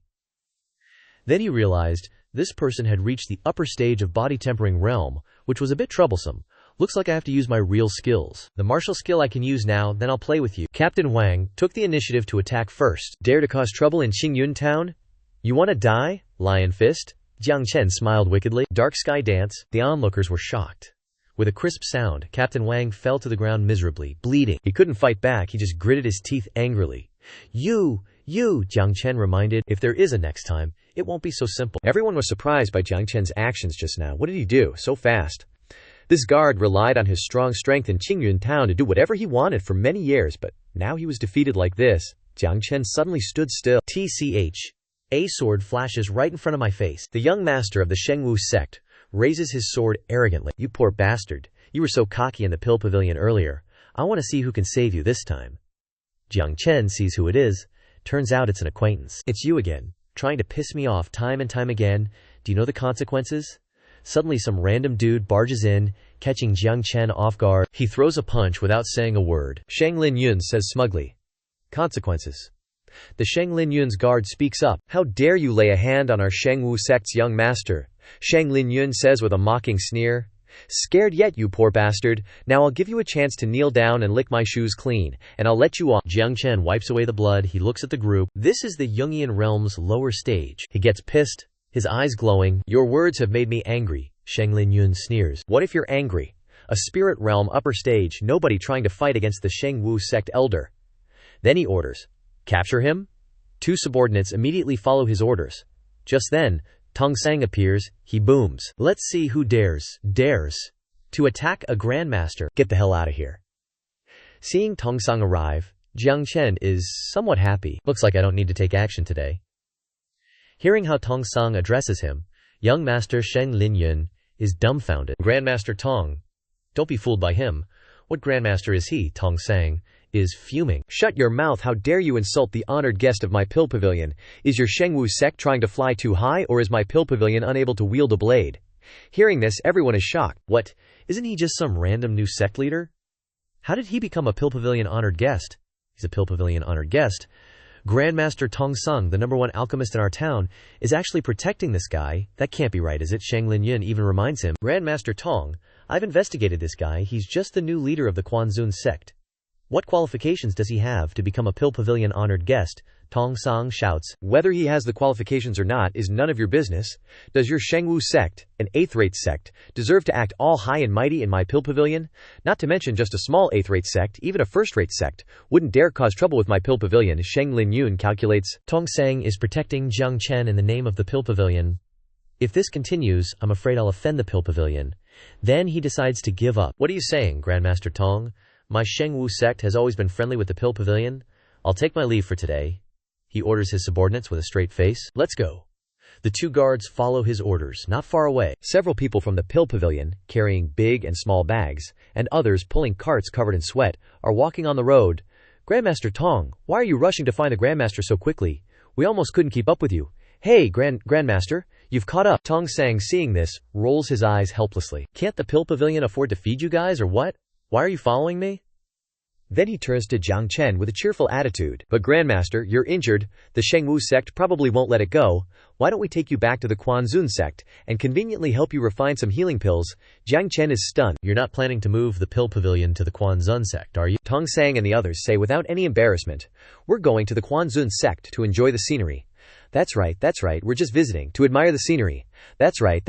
[SPEAKER 1] Then he realized this person had reached the upper stage of body tempering realm, which was a bit troublesome. Looks like I have to use my real skills. The martial skill I can use now, then I'll play with you. Captain Wang took the initiative to attack first. Dare to cause trouble in Qingyun town? You want to die? Lion fist? Jiang Chen smiled wickedly. Dark sky dance. The onlookers were shocked. With a crisp sound, Captain Wang fell to the ground miserably, bleeding. He couldn't fight back, he just gritted his teeth angrily. You, Jiang Chen reminded. If there is a next time, it won't be so simple. Everyone was surprised by Jiang Chen's actions just now. What did he do so fast? This guard relied on his strong strength in Qingyun town to do whatever he wanted for many years, but now he was defeated like this. Jiang Chen suddenly stood still. TCH. A sword flashes right in front of my face. The young master of the Shengwu sect raises his sword arrogantly. You poor bastard. You were so cocky in the pill pavilion earlier. I want to see who can save you this time. Jiang Chen sees who it is. Turns out it's an acquaintance. It's you again. trying to piss me off time and time again. Do you know the consequences? Suddenly some random dude barges in, catching Jiang Chen off guard. He throws a punch without saying a word. Shang Lin Yun says smugly, "Consequences." The Shang Lin Yun's guard speaks up. "How dare you lay a hand on our Shangwu sect's young master?" Shang Lin Yun says with a mocking sneer. "Scared yet, you poor bastard? Now I'll give you a chance to kneel down and lick my shoes clean, and I'll let you off." Jiang Chen wipes away the blood. He looks at the group. This is the Jungian realm's lower stage. He gets pissed, his eyes glowing. "Your words have made me angry," Shang Lin Yun sneers. "What if you're angry? A spirit realm upper stage, nobody trying to fight against the Shangwu sect elder." Then he orders, "Capture him." Two subordinates immediately follow his orders. Just then, Tong Sang appears. He booms, "Let's see who dares to attack a grandmaster. Get the hell out of here." Seeing Tong Sang arrive, Jiang Chen is somewhat happy. Looks like I don't need to take action today. Hearing how Tong Sang addresses him, young master Shang Lin Yun is dumbfounded. "Grandmaster Tong, don't be fooled by him. What grandmaster is he?" Tong Sang is fuming. "Shut your mouth. How dare you insult the honored guest of my pill pavilion? Is your Shangwu sect trying to fly too high, or is my pill pavilion unable to wield a blade?" Hearing this, everyone is shocked. What? Isn't he just some random new sect leader? How did he become a pill pavilion honored guest? He's a pill pavilion honored guest. Grandmaster Tong Sang, the #1 alchemist in our town, is actually protecting this guy. That can't be right, is it? Shang Lin Yun even reminds him, "Grandmaster Tong, I've investigated this guy. He's just the new leader of the Quanzun sect. What qualifications does he have to become a pill pavilion honored guest?" Tong Sang shouts, "Whether he has the qualifications or not is none of your business. Does your Shangwu sect, an 8th-rate sect, deserve to act all high and mighty in my pill pavilion? Not to mention just a small 8th-rate sect, even a 1st-rate sect, wouldn't dare cause trouble with my pill pavilion." Shang Lin Yun calculates. Tong Sang is protecting Jiang Chen in the name of the pill pavilion. If this continues, I'm afraid I'll offend the pill pavilion. Then he decides to give up. "What are you saying, Grandmaster Tong? My Shangwu sect has always been friendly with the pill pavilion. I'll take my leave for today." He orders his subordinates with a straight face. "Let's go." The two guards follow his orders. Not far away, several people from the pill pavilion, carrying big and small bags, and others pulling carts covered in sweat, are walking on the road. "Grandmaster Tong, why are you rushing to find the Grandmaster so quickly? We almost couldn't keep up with you." "Hey, Grandmaster, you've caught up." Tong Sang, seeing this, rolls his eyes helplessly. "Can't the pill pavilion afford to feed you guys, or what? Why are you following me?" Then he turns to Jiang Chen with a cheerful attitude. "But Grandmaster, you're injured. The Shangwu sect probably won't let it go. Why don't we take you back to the Quanzun sect and conveniently help you refine some healing pills?" Jiang Chen is stunned. "You're not planning to move the pill pavilion to the Quanzun sect, are you?" Tong Sang and the others say without any embarrassment, "We're going to the Quanzun sect to enjoy the scenery." That's right, we're just visiting, to admire the scenery." That's right,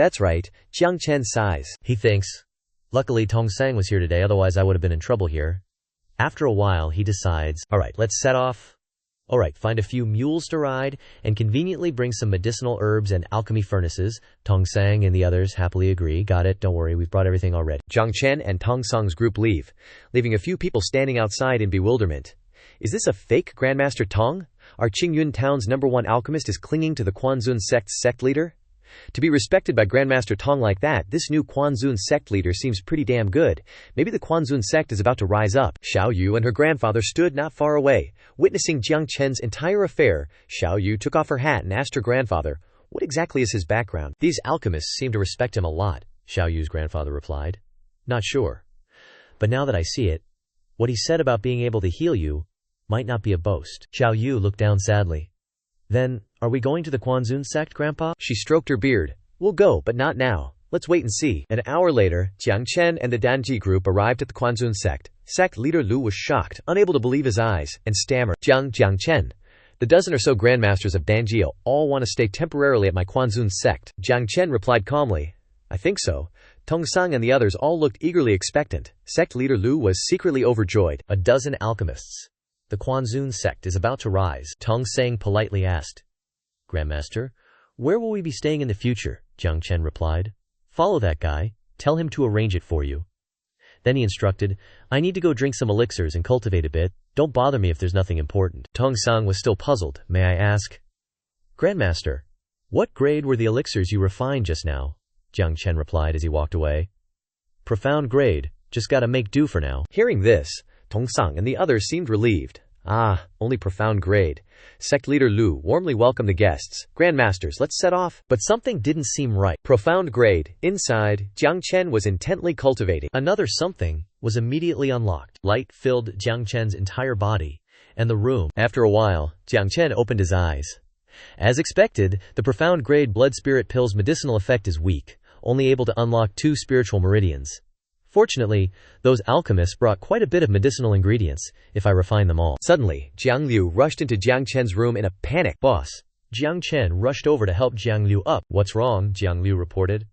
[SPEAKER 1] Jiang Chen sighs. He thinks, "Luckily Tong Sang was here today, otherwise I would have been in trouble here." After a while, he decides, "Alright, let's set off. Alright, find a few mules to ride, and conveniently bring some medicinal herbs and alchemy furnaces." Tong Sang and the others happily agree. "Got it, don't worry, we've brought everything already." Jiang Chen and Tong Sang's group leave, leaving a few people standing outside in bewilderment. Is this a fake Grandmaster Tong? Our Qingyun town's #1 alchemist is clinging to the Quanzun sect's sect leader? To be respected by Grandmaster Tong like that, this new Quanzun sect leader seems pretty damn good. Maybe the Quanzun sect is about to rise up. Xiao Yu and her grandfather stood not far away, witnessing Jiang Chen's entire affair. Xiao Yu took off her hat and asked her grandfather, "What exactly is his background?" "These alchemists seem to respect him a lot," Xiao Yu's grandfather replied. "Not sure. But now that I see it, what he said about being able to heal you might not be a boast." Xiao Yu looked down sadly. "Then, are we going to the Quanzun sect, Grandpa?" She stroked her beard. "We'll go, but not now. Let's wait and see." An hour later, Jiang Chen and the Danji group arrived at the Quanzun sect. Sect leader Lu was shocked, unable to believe his eyes, and stammered, Jiang Chen. The dozen or so grandmasters of Danji all want to stay temporarily at my Quanzun sect." Jiang Chen replied calmly, "I think so." Tong Sang and the others all looked eagerly expectant. Sect leader Lu was secretly overjoyed. A dozen alchemists. The Quanzun sect is about to rise. Tong Sang politely asked, "Grandmaster, where will we be staying in the future?" Jiang Chen replied, "Follow that guy. Tell him to arrange it for you." Then he instructed, "I need to go drink some elixirs and cultivate a bit. Don't bother me if there's nothing important." Tong Sang was still puzzled. "May I ask?" "Grandmaster, what grade were the elixirs you refined just now?" Jiang Chen replied as he walked away. "Profound grade. Just gotta make do for now." Hearing this, Tong Sang and the others seemed relieved. Ah, only profound grade. Sect Leader Lu warmly welcomed the guests. Grandmasters, let's set off. But something didn't seem right. Profound grade. Inside, Jiang Chen was intently cultivating. Another something was immediately unlocked. Light filled Jiang Chen's entire body and the room. After a while, Jiang Chen opened his eyes. As expected, the profound grade blood spirit pill's medicinal effect is weak, only able to unlock 2 spiritual meridians. Fortunately, those alchemists brought quite a bit of medicinal ingredients, if I refine them all. Suddenly, Jiang Liu rushed into Jiang Chen's room in a panic. Boss. Jiang Chen rushed over to help Jiang Liu up. What's wrong? Jiang Liu reported.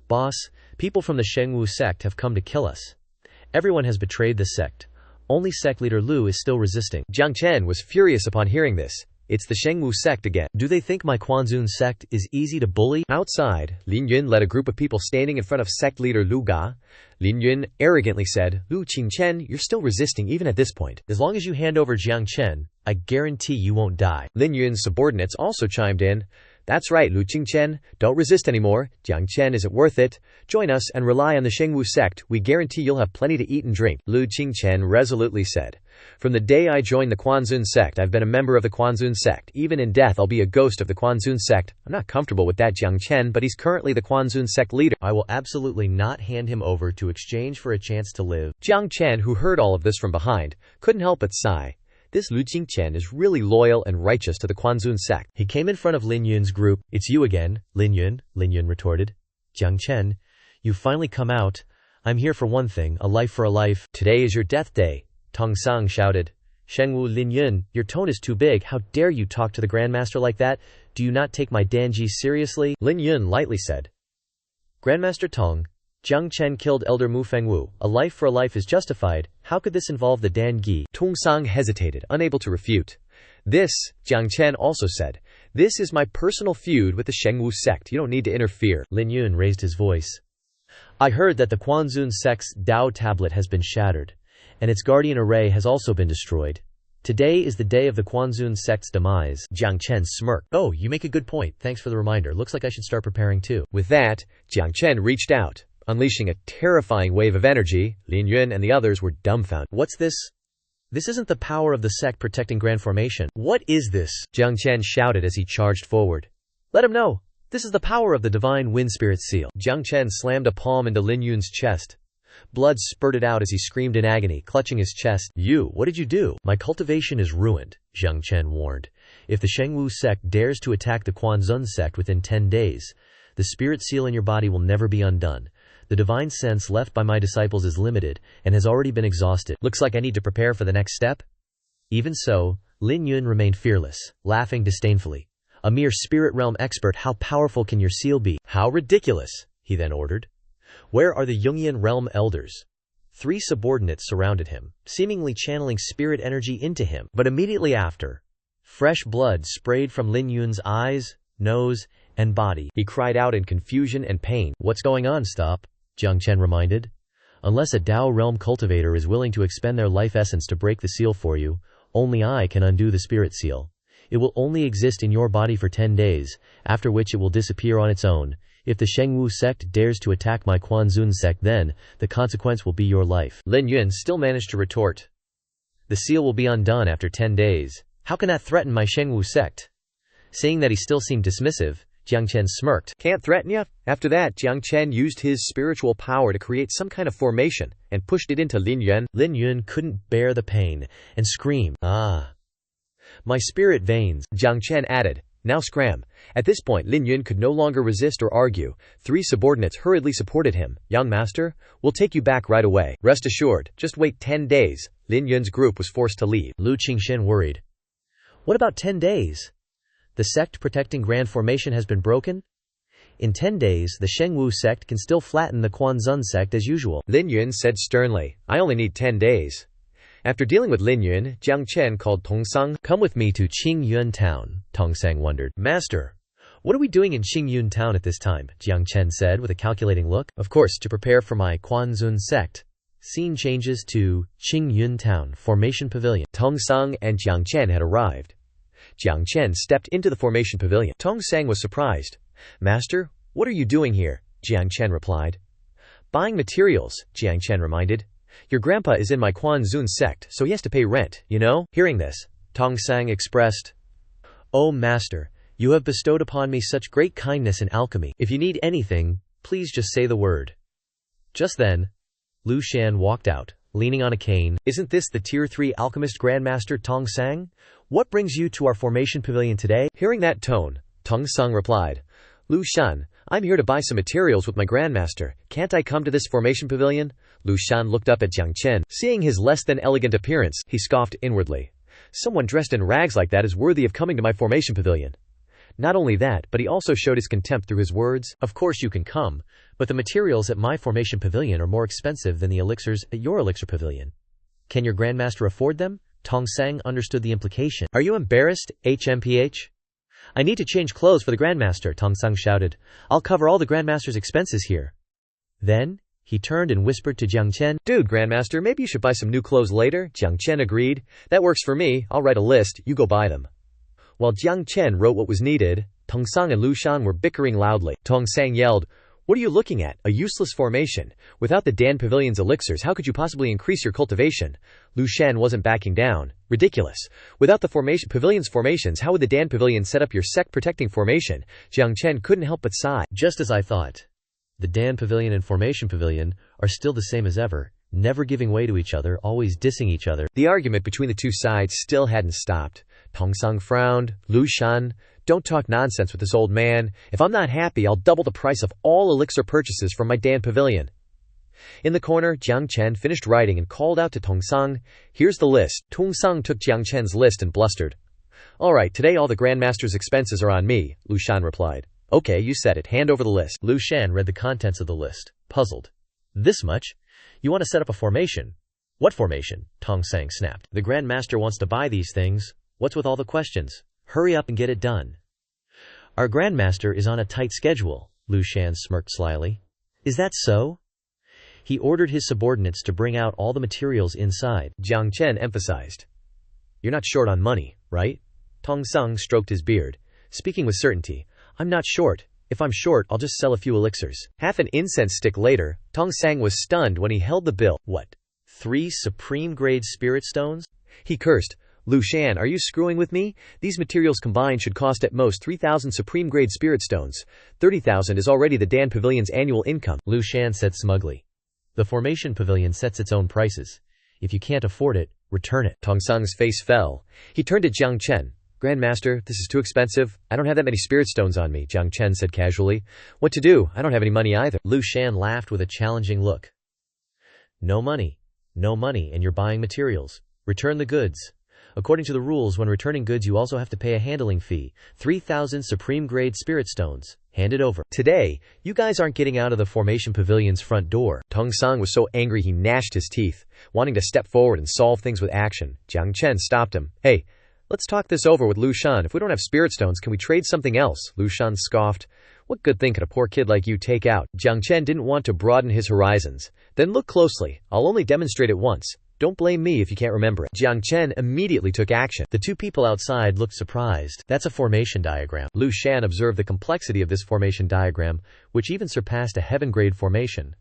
[SPEAKER 1] Boss, people from the Shengwu sect have come to kill us. Everyone has betrayed the sect. Only Sect Leader Lu is still resisting. Jiang Chen was furious upon hearing this. It's the Shengwu sect again. Do they think my Quanzun sect is easy to bully? Outside, Lin Yun led a group of people standing in front of Sect Leader Lu Ga. Lin Yun arrogantly said, Lu Qingchen, you're still resisting even at this point. As long as you hand over Jiang Chen, I guarantee you won't die. Lin Yun's subordinates also chimed in. That's right, Lu Qingchen, don't resist anymore. Jiang Chen isn't worth it. Join us and rely on the Shengwu sect. We guarantee you'll have plenty to eat and drink. Lu Qingchen resolutely said. From the day I joined the Quanzun sect, I've been a member of the Quanzun sect. Even in death, I'll be a ghost of the Quanzun sect. I'm not comfortable with that Jiang Chen, but he's currently the Quanzun sect leader. I will absolutely not hand him over to exchange for a chance to live. Jiang Chen, who heard all of this from behind, couldn't help but sigh. This Lu Qingchen is really loyal and righteous to the Quanzun sect. He came in front of Lin Yun's group. It's you again, Lin Yun, Lin Yun retorted. Jiang Chen, you've finally come out. I'm here for one thing, a life for a life. Today is your death day, Tong Sang shouted. Shengwu Lin Yun, your tone is too big. How dare you talk to the Grandmaster like that? Do you not take my Danji seriously? Lin Yun lightly said. Grandmaster Tong, Jiang Chen killed Elder Mu Fengwu. A life for a life is justified. How could this involve the Dan Gi? Tong Sang hesitated, unable to refute. This, Jiang Chen also said, this is my personal feud with the Shengwu sect. You don't need to interfere. Lin Yun raised his voice. I heard that the Quanzun sect's Dao tablet has been shattered, and its guardian array has also been destroyed. Today is the day of the Quanzun sect's demise. Jiang Chen smirked. Oh, you make a good point. Thanks for the reminder. Looks like I should start preparing too. With that, Jiang Chen reached out. Unleashing a terrifying wave of energy, Lin Yun and the others were dumbfounded. What's this? This isn't the power of the sect protecting grand formation. What is this? Jiang Chen shouted as he charged forward. Let him know. This is the power of the divine wind spirit seal. Jiang Chen slammed a palm into Lin Yun's chest. Blood spurted out as he screamed in agony, clutching his chest. You, what did you do? My cultivation is ruined, Jiang Chen warned. If the Shengwu sect dares to attack the Quanzun sect within 10 days, the spirit seal in your body will never be undone. The divine sense left by my disciples is limited and has already been exhausted. Looks like I need to prepare for the next step? Even so, Lin Yun remained fearless, laughing disdainfully. A mere spirit realm expert, how powerful can your seal be? How ridiculous, he then ordered. Where are the Jungian realm elders? 3 subordinates surrounded him, seemingly channeling spirit energy into him. But immediately after, fresh blood sprayed from Lin Yun's eyes, nose, and body. He cried out in confusion and pain. What's going on? Stop, Jiang Chen reminded. Unless a Dao realm cultivator is willing to expend their life essence to break the seal for you, only I can undo the spirit seal. It will only exist in your body for 10 days, after which it will disappear on its own. If the Shengwu sect dares to attack my Quanzun sect, then the consequence will be your life. Lin Yun still managed to retort. The seal will be undone after 10 days. How can that threaten my Shengwu sect? Seeing that he still seemed dismissive, Jiang Chen smirked. Can't threaten ya? After that, Jiang Chen used his spiritual power to create some kind of formation and pushed it into Lin Yun. Lin Yun couldn't bear the pain and screamed. Ah. My spirit veins, Jiang Chen added. Now scram. At this point, Lin Yun could no longer resist or argue. 3 subordinates hurriedly supported him. Young master, we'll take you back right away. Rest assured, just wait 10 days. Lin Yun's group was forced to leave. Lu Qingchen worried. What about 10 days? The sect protecting grand formation has been broken? In 10 days, the Shengwu sect can still flatten the Quanzun sect as usual. Lin Yun said sternly, I only need 10 days. After dealing with Lin Yun, Jiang Chen called Tong Sang. Come with me to Qingyun town, Tong Sang wondered. Master, what are we doing in Qingyun town at this time? Jiang Chen said with a calculating look. Of course, to prepare for my Quanzun sect. Scene changes to Qingyun town, formation pavilion. Tong Sang and Jiang Chen had arrived. Jiang Chen stepped into the formation pavilion. Tong Sang was surprised. Master, what are you doing here? Jiang Chen replied. Buying materials, Jiang Chen reminded. Your grandpa is in my Quan Zun sect, so he has to pay rent, you know? Hearing this, Tongsang expressed, "Oh master, you have bestowed upon me such great kindness in alchemy. If you need anything, please just say the word." Just then, Lu Shan walked out, leaning on a cane. "Isn't this the Tier 3 alchemist Grandmaster Tongsang? What brings you to our formation pavilion today?" Hearing that tone, Tongsang replied, "Lu Shan, I'm here to buy some materials with my Grandmaster. Can't I come to this formation pavilion?" Lu Shan looked up at Jiang Chen. Seeing his less than elegant appearance, he scoffed inwardly. Someone dressed in rags like that is worthy of coming to my formation pavilion. Not only that, but he also showed his contempt through his words. "Of course you can come, but the materials at my formation pavilion are more expensive than the elixirs at your elixir pavilion. Can your Grandmaster afford them?" Tongsang understood the implication. "Are you embarrassed, HMPH? I need to change clothes for the Grandmaster," Tongsang shouted. "I'll cover all the Grandmaster's expenses here." Then, he turned and whispered to Jiang Chen, "Dude, Grandmaster, maybe you should buy some new clothes later?" Jiang Chen agreed. "That works for me. I'll write a list, you go buy them." While Jiang Chen wrote what was needed, Tongsang and Lu Shan were bickering loudly. Tongsang yelled, "What are you looking at? A useless formation. Without the Dan Pavilion's elixirs, how could you possibly increase your cultivation?" Lu Shan wasn't backing down. "Ridiculous. Without the pavilion's formations, how would the Dan Pavilion set up your sect-protecting formation?" Jiang Chen couldn't help but sigh. "Just as I thought. The Dan Pavilion and Formation Pavilion are still the same as ever, never giving way to each other, always dissing each other." The argument between the two sides still hadn't stopped. Tongsang frowned. "Lu Shan, don't talk nonsense with this old man. If I'm not happy, I'll double the price of all elixir purchases from my Dan Pavilion." In the corner, Jiang Chen finished writing and called out to Tongsang, "Here's the list." Tongsang took Jiang Chen's list and blustered. "All right, today all the Grandmaster's expenses are on me," Lu Shan replied. "Okay, you said it. Hand over the list." Lu Shan read the contents of the list, puzzled. "This much? You want to set up a formation?" "What formation?" Tongsang snapped. "The Grandmaster wants to buy these things. What's with all the questions? Hurry up and get it done." "Our Grandmaster is on a tight schedule," Lu Shan smirked slyly. "Is that so?" "He ordered his subordinates to bring out all the materials inside," Jiang Chen emphasized. "You're not short on money, right?" Tongsang stroked his beard, speaking with certainty. "I'm not short. If I'm short, I'll just sell a few elixirs." Half an incense stick later, Tongsang was stunned when he held the bill. "What? 3 supreme-grade spirit stones?" He cursed. "Lu Shan, are you screwing with me? These materials combined should cost at most 3,000 supreme-grade spirit stones. 30,000 is already the Dan Pavilion's annual income." Lu Shan said smugly. "The Formation Pavilion sets its own prices. If you can't afford it, return it." Tongsang's face fell. He turned to Jiang Chen. "Grandmaster, this is too expensive. I don't have that many spirit stones on me," Jiang Chen said casually. "What to do? I don't have any money either." Lu Shan laughed with a challenging look. No money, and you're buying materials. Return the goods. According to the rules, when returning goods you also have to pay a handling fee, 3,000 supreme-grade spirit stones. Hand it over. Today, you guys aren't getting out of the Formation Pavilion's front door. Tongsang was so angry he gnashed his teeth, wanting to step forward and solve things with action. Jiang Chen stopped him. "Hey, let's talk this over with Lu Shan. If we don't have spirit stones, can we trade something else?" Lu Shan scoffed. "What good thing could a poor kid like you take out?" Jiang Chen didn't want to broaden his horizons. "Then look closely. I'll only demonstrate it once. Don't blame me if you can't remember it." Jiang Chen immediately took action. The two people outside looked surprised. "That's a formation diagram." Lu Shan observed the complexity of this formation diagram, which even surpassed a heaven-grade formation.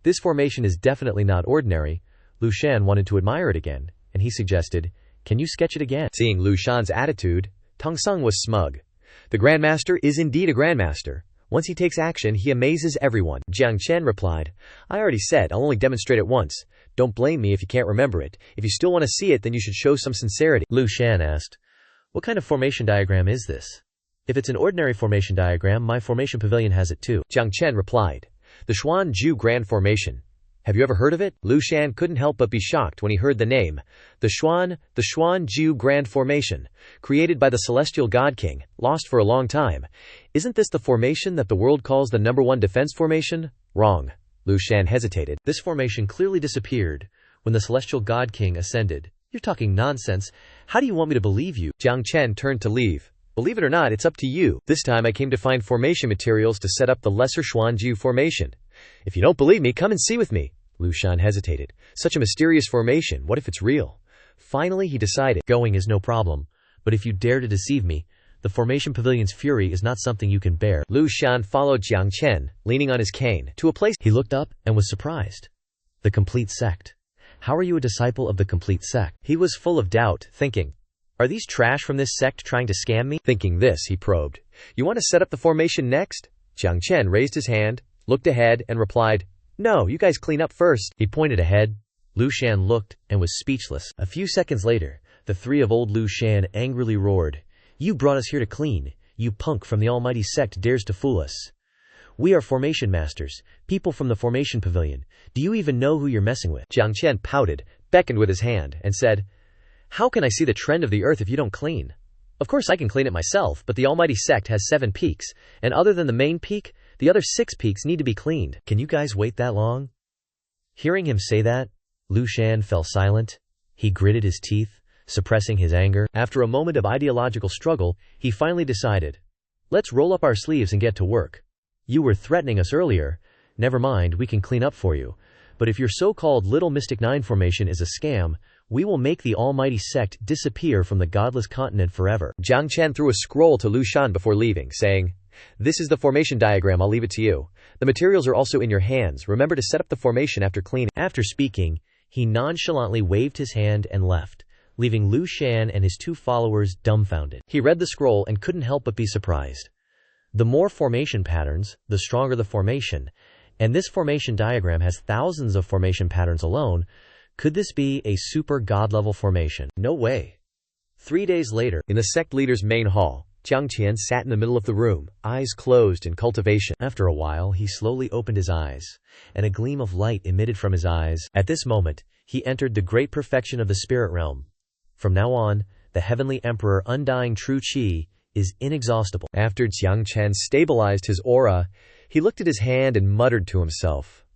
[SPEAKER 1] "This formation is definitely not ordinary." Lu Shan wanted to admire it again, and he suggested, "Can you sketch it again?" Seeing Lu Shan's attitude, Tongsang was smug. "The Grandmaster is indeed a Grandmaster. Once he takes action, he amazes everyone." Jiang Chen replied, "I already said I'll only demonstrate it once. Don't blame me if you can't remember it. If you still want to see it, then you should show some sincerity." Lu Shan asked, "What kind of formation diagram is this?" "If it's an ordinary formation diagram, my formation pavilion has it too." Jiang Chen replied, "The Xuanju Grand Formation. Have you ever heard of it?" Lu Shan couldn't help but be shocked when he heard the name. The Xuanju Grand Formation, created by the Celestial God King, lost for a long time. Isn't this the formation that the world calls the #1 defense formation? Wrong. Lu Shan hesitated. This formation clearly disappeared when the Celestial God King ascended. You're talking nonsense. How do you want me to believe you? Jiang Chen turned to leave. Believe it or not, it's up to you. This time I came to find formation materials to set up the lesser Xuanju formation. If you don't believe me, come and see with me. Lu Shan hesitated. Such a mysterious formation, what if it's real? Finally he decided, going is no problem, but if you dare to deceive me, the Formation Pavilion's fury is not something you can bear. Lu Shan followed Jiang Chen, leaning on his cane, to a place. He looked up and was surprised. The complete sect. How are you a disciple of the complete sect? He was full of doubt, thinking, are these trash from this sect trying to scam me? Thinking this, he probed, you want to set up the formation next? Jiang Chen raised his hand, looked ahead, and replied, no, you guys clean up first. He pointed ahead. Lu Shan looked and was speechless. A few seconds later, the three of old Lu Shan angrily roared, you brought us here to clean. You punk from the Almighty Sect dares to fool us. We are formation masters, people from the formation pavilion. Do you even know who you're messing with? Jiang Chen pouted, beckoned with his hand, and said, how can I see the trend of the earth if you don't clean? Of course I can clean it myself, but the Almighty Sect has 7 peaks, and other than the main peak, the other 6 peaks need to be cleaned. Can you guys wait that long? Hearing him say that, Lu Shan fell silent. He gritted his teeth, suppressing his anger. After a moment of ideological struggle, he finally decided, let's roll up our sleeves and get to work. You were threatening us earlier. Never mind, we can clean up for you. But if your so-called Little Mystic 9 formation is a scam, we will make the Almighty Sect disappear from the godless continent forever. Jiang Chen threw a scroll to Lu Shan before leaving, saying, this is the formation diagram, I'll leave it to you. The materials are also in your hands. Remember to set up the formation after cleaning. After speaking, he nonchalantly waved his hand and left, leaving Lu Shan and his 2 followers dumbfounded. He read the scroll and couldn't help but be surprised. The more formation patterns, the stronger the formation, and this formation diagram has thousands of formation patterns alone. Could this be a super god-level formation? No way. 3 days later, in the sect leader's main hall, Jiang Chen sat in the middle of the room, eyes closed in cultivation. After a while, he slowly opened his eyes, and a gleam of light emitted from his eyes. At this moment, he entered the great perfection of the spirit realm. From now on, the heavenly emperor undying true qi is inexhaustible. After Jiang Chen stabilized his aura, he looked at his hand and muttered to himself,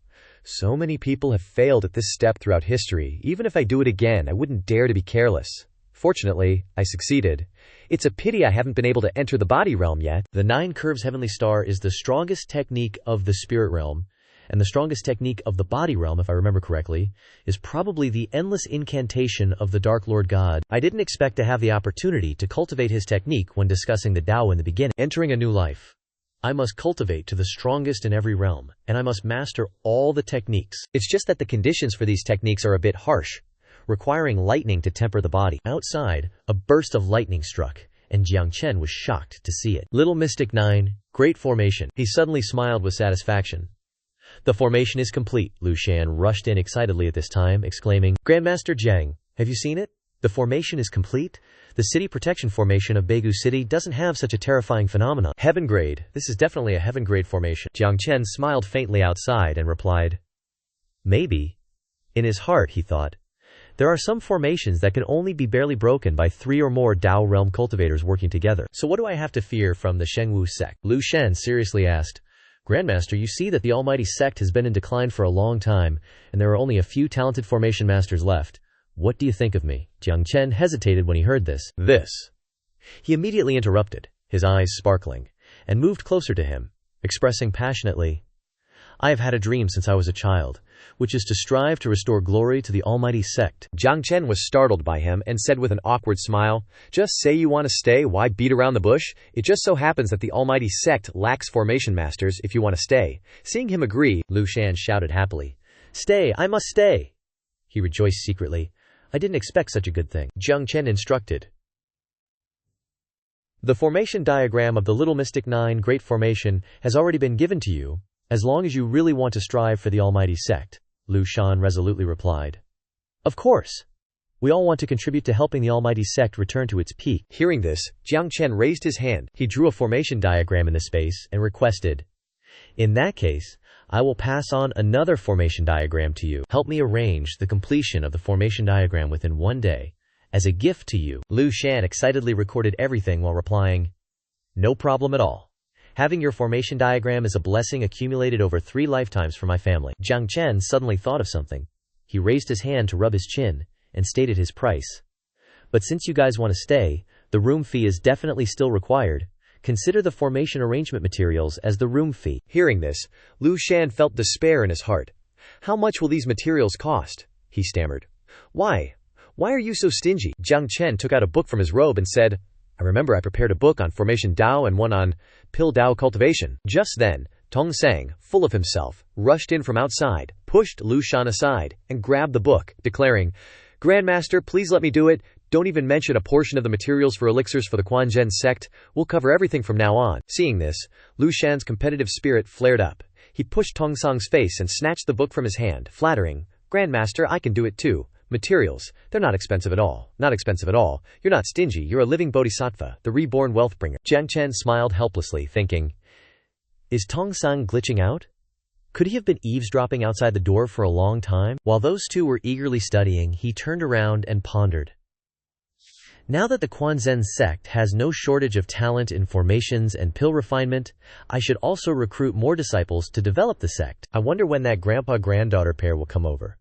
[SPEAKER 1] so many people have failed at this step throughout history. Even if I do it again, I wouldn't dare to be careless. Fortunately, I succeeded. It's a pity I haven't been able to enter the body realm yet. The 9 curves heavenly star is the strongest technique of the spirit realm, and the strongest technique of the body realm, if I remember correctly, is probably the endless incantation of the Dark Lord God. I didn't expect to have the opportunity to cultivate his technique when discussing the Tao in the beginning. Entering a new life, I must cultivate to the strongest in every realm, and I must master all the techniques. It's just that the conditions for these techniques are a bit harsh, requiring lightning to temper the body. Outside, a burst of lightning struck, and Jiang Chen was shocked to see it. Little Mystic 9, great formation. He suddenly smiled with satisfaction. The formation is complete. Lu Shan rushed in excitedly at this time, exclaiming, Grandmaster Jiang, have you seen it? The formation is complete? The city protection formation of Beigu City doesn't have such a terrifying phenomenon. Heaven grade. This is definitely a heaven grade formation. Jiang Chen smiled faintly outside and replied, maybe. In his heart, he thought, there are some formations that can only be barely broken by 3 or more Tao realm cultivators working together. So what do I have to fear from the Shengwu sect? Lu Shan seriously asked, Grandmaster, you see that the Almighty Sect has been in decline for a long time, and there are only a few talented formation masters left. What do you think of me? Jiang Chen hesitated when he heard this. He immediately interrupted, his eyes sparkling, and moved closer to him, expressing passionately, I have had a dream since I was a child, which is to strive to restore glory to the Almighty Sect. Jiang Chen was startled by him and said with an awkward smile, just say you want to stay, why beat around the bush? It just so happens that the Almighty Sect lacks formation masters if you want to stay. Seeing him agree, Lu Shan shouted happily, stay, I must stay. He rejoiced secretly. I didn't expect such a good thing. Jiang Chen instructed. The formation diagram of the Little Mystic 9 Great Formation has already been given to you, as long as you really want to strive for the Almighty Sect, Lu Shan resolutely replied. Of course. We all want to contribute to helping the Almighty Sect return to its peak. Hearing this, Jiang Chen raised his hand. He drew a formation diagram in the space and requested, in that case, I will pass on another formation diagram to you. Help me arrange the completion of the formation diagram within 1 day, as a gift to you. Lu Shan excitedly recorded everything while replying, no problem at all. Having your formation diagram is a blessing accumulated over 3 lifetimes for my family. Jiang Chen suddenly thought of something. He raised his hand to rub his chin, and stated his price. But since you guys want to stay, the room fee is definitely still required. Consider the formation arrangement materials as the room fee. Hearing this, Lu Shan felt despair in his heart. How much will these materials cost? He stammered. Why? Why are you so stingy? Jiang Chen took out a book from his robe and said, I remember I prepared a book on formation Dao and one on pill Dao cultivation. Just then, Tong Sang, full of himself, rushed in from outside, pushed Lu Shan aside, and grabbed the book, declaring, "Grandmaster, please let me do it. Don't even mention a portion of the materials for elixirs for the Quanzhen sect. We'll cover everything from now on." Seeing this, Lu Shan's competitive spirit flared up. He pushed Tong Sang's face and snatched the book from his hand, flattering, "Grandmaster, I can do it too. Materials, they're not expensive at all. Not expensive at all. You're not stingy. You're a living bodhisattva, the reborn wealth bringer." Jiang Chen smiled helplessly, thinking, is Tong Sang glitching out? Could he have been eavesdropping outside the door for a long time? While those two were eagerly studying, he turned around and pondered. Now that the Quanzhen sect has no shortage of talent in formations and pill refinement, I should also recruit more disciples to develop the sect. I wonder when that grandpa-granddaughter pair will come over.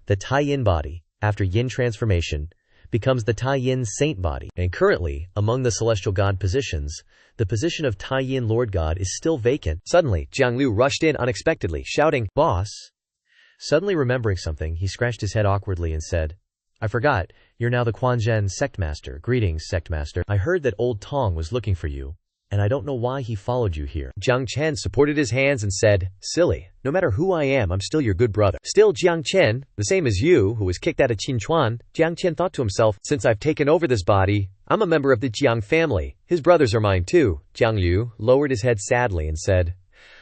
[SPEAKER 1] The Tai Yin body, after yin transformation, becomes the Tai Yin saint body, and currently, among the celestial god positions, the position of Tai Yin Lord God is still vacant. Suddenly, Jiang Liu rushed in unexpectedly, shouting, "Boss!" Suddenly remembering something, he scratched his head awkwardly and said, "I forgot, you're now the Quanzhen sect master. Greetings, sect master. I heard that old Tong was looking for you, and I don't know why he followed you here." Jiang Chen supported his hands and said, "Silly, no matter who I am, I'm still your good brother." Still Jiang Chen, the same as you, who was kicked out of Qinchuan. Jiang Chen thought to himself, since I've taken over this body, I'm a member of the Jiang family. His brothers are mine too. Jiang Liu lowered his head sadly and said,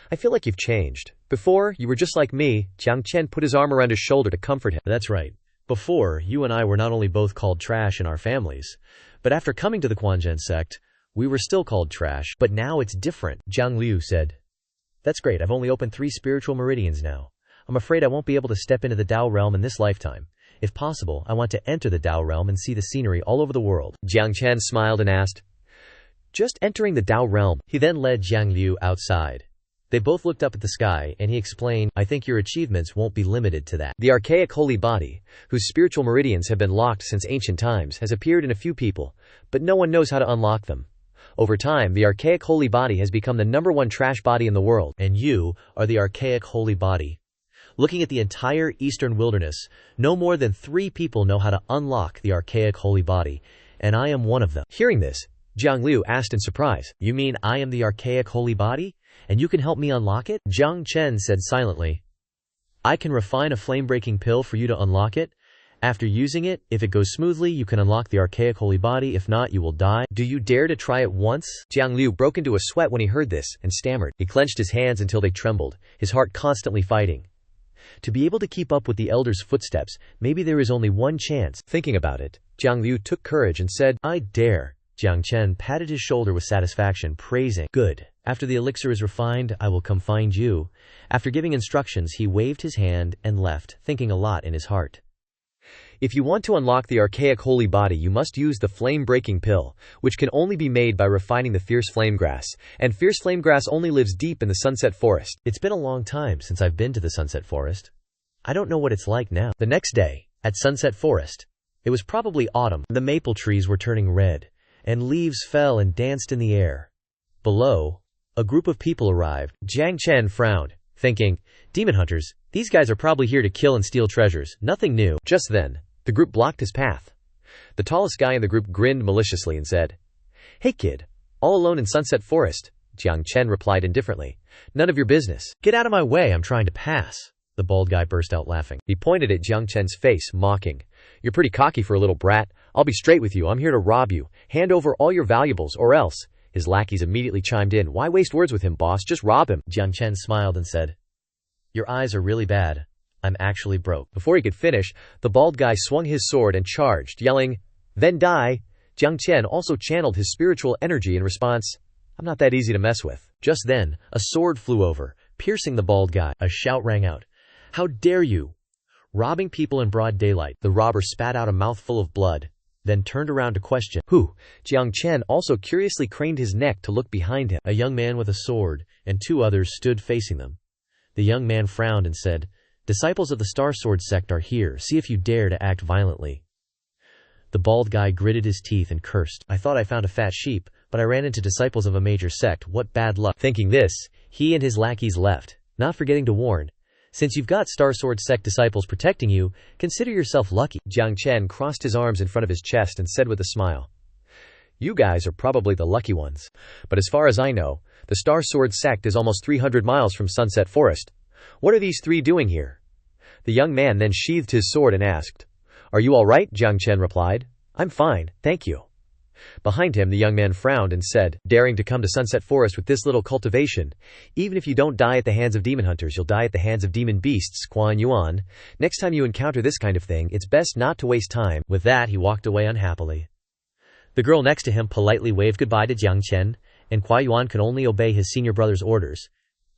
[SPEAKER 1] "I feel like you've changed. Before, you were just like me." Jiang Chen put his arm around his shoulder to comfort him. "That's right. Before, you and I were not only both called trash in our families, but after coming to the Quanzhen sect, we were still called trash. But now it's different," Jiang Liu said. "That's great. I've only opened 3 spiritual meridians now. I'm afraid I won't be able to step into the Tao realm in this lifetime. If possible, I want to enter the Tao realm and see the scenery all over the world." Jiang Chen smiled and asked, "Just entering the Tao realm?" He then led Jiang Liu outside. They both looked up at the sky, and he explained, "I think your achievements won't be limited to that. The archaic holy body, whose spiritual meridians have been locked since ancient times, has appeared in a few people, but no one knows how to unlock them. Over time, the archaic holy body has become the #1 trash body in the world, and you are the archaic holy body. Looking at the entire eastern wilderness, no more than 3 people know how to unlock the archaic holy body, and I am one of them." Hearing this, Jiang Liu asked in surprise, "You mean I am the archaic holy body? And you can help me unlock it?" Jiang Chen said silently, "I can refine a flame-breaking pill for you to unlock it. After using it, if it goes smoothly, you can unlock the archaic holy body. If not, you will die. Do you dare to try it once?" Jiang Liu broke into a sweat when he heard this, and stammered. He clenched his hands until they trembled, his heart constantly fighting. To be able to keep up with the elder's footsteps, maybe there is only one chance. Thinking about it, Jiang Liu took courage and said, "I dare." Jiang Chen patted his shoulder with satisfaction, praising, "Good. After the elixir is refined, I will come find you." After giving instructions, he waved his hand and left, thinking a lot in his heart. If you want to unlock the archaic holy body, you must use the flame-breaking pill, which can only be made by refining the fierce flame grass, and fierce flame grass only lives deep in the sunset forest. It's been a long time since I've been to the sunset forest. I don't know what it's like now. The next day, at Sunset Forest, it was probably autumn. The maple trees were turning red, and leaves fell and danced in the air. Below, a group of people arrived. Jiang Chen frowned, thinking, "Demon hunters, these guys are probably here to kill and steal treasures. Nothing new." Just then, the group blocked his path. The tallest guy in the group grinned maliciously and said, "Hey kid, all alone in Sunset Forest?" Jiang Chen replied indifferently, "None of your business. Get out of my way, I'm trying to pass." The bald guy burst out laughing. He pointed at Jiang Chen's face, mocking, "You're pretty cocky for a little brat. I'll be straight with you. I'm here to rob you. Hand over all your valuables, or else." His lackeys immediately chimed in, "Why waste words with him, boss? Just rob him." Jiang Chen smiled and said, "Your eyes are really bad. I'm actually broke." Before he could finish, the bald guy swung his sword and charged, yelling, "Then die." Jiang Chen also channeled his spiritual energy in response, "I'm not that easy to mess with." Just then, a sword flew over, piercing the bald guy. A shout rang out, "How dare you! Robbing people in broad daylight." The robber spat out a mouthful of blood, then turned around to question, "Who?" Jiang Chen also curiously craned his neck to look behind him. A young man with a sword, and 2 others stood facing them. The young man frowned and said, "Disciples of the Star Sword sect are here. See if you dare to act violently." The bald guy gritted his teeth and cursed, "I thought I found a fat sheep, but I ran into disciples of a major sect. What bad luck." Thinking this, he and his lackeys left, not forgetting to warn, "Since you've got Star Sword sect disciples protecting you, consider yourself lucky." Jiang Chen crossed his arms in front of his chest and said with a smile, "You guys are probably the lucky ones. But as far as I know, The Star Sword Sect is almost 300 miles from Sunset Forest. What are these three doing here? The young man then sheathed his sword and asked. Are you all right? Jiang Chen replied. I'm fine, thank you. Behind him, the young man frowned and said, daring to come to Sunset Forest with this little cultivation. Even if you don't die at the hands of demon hunters, you'll die at the hands of demon beasts, Kuan Yuan. Next time you encounter this kind of thing, it's best not to waste time. With that, he walked away unhappily. The girl next to him politely waved goodbye to Jiang Chen, and Kuan Yuan could only obey his senior brother's orders.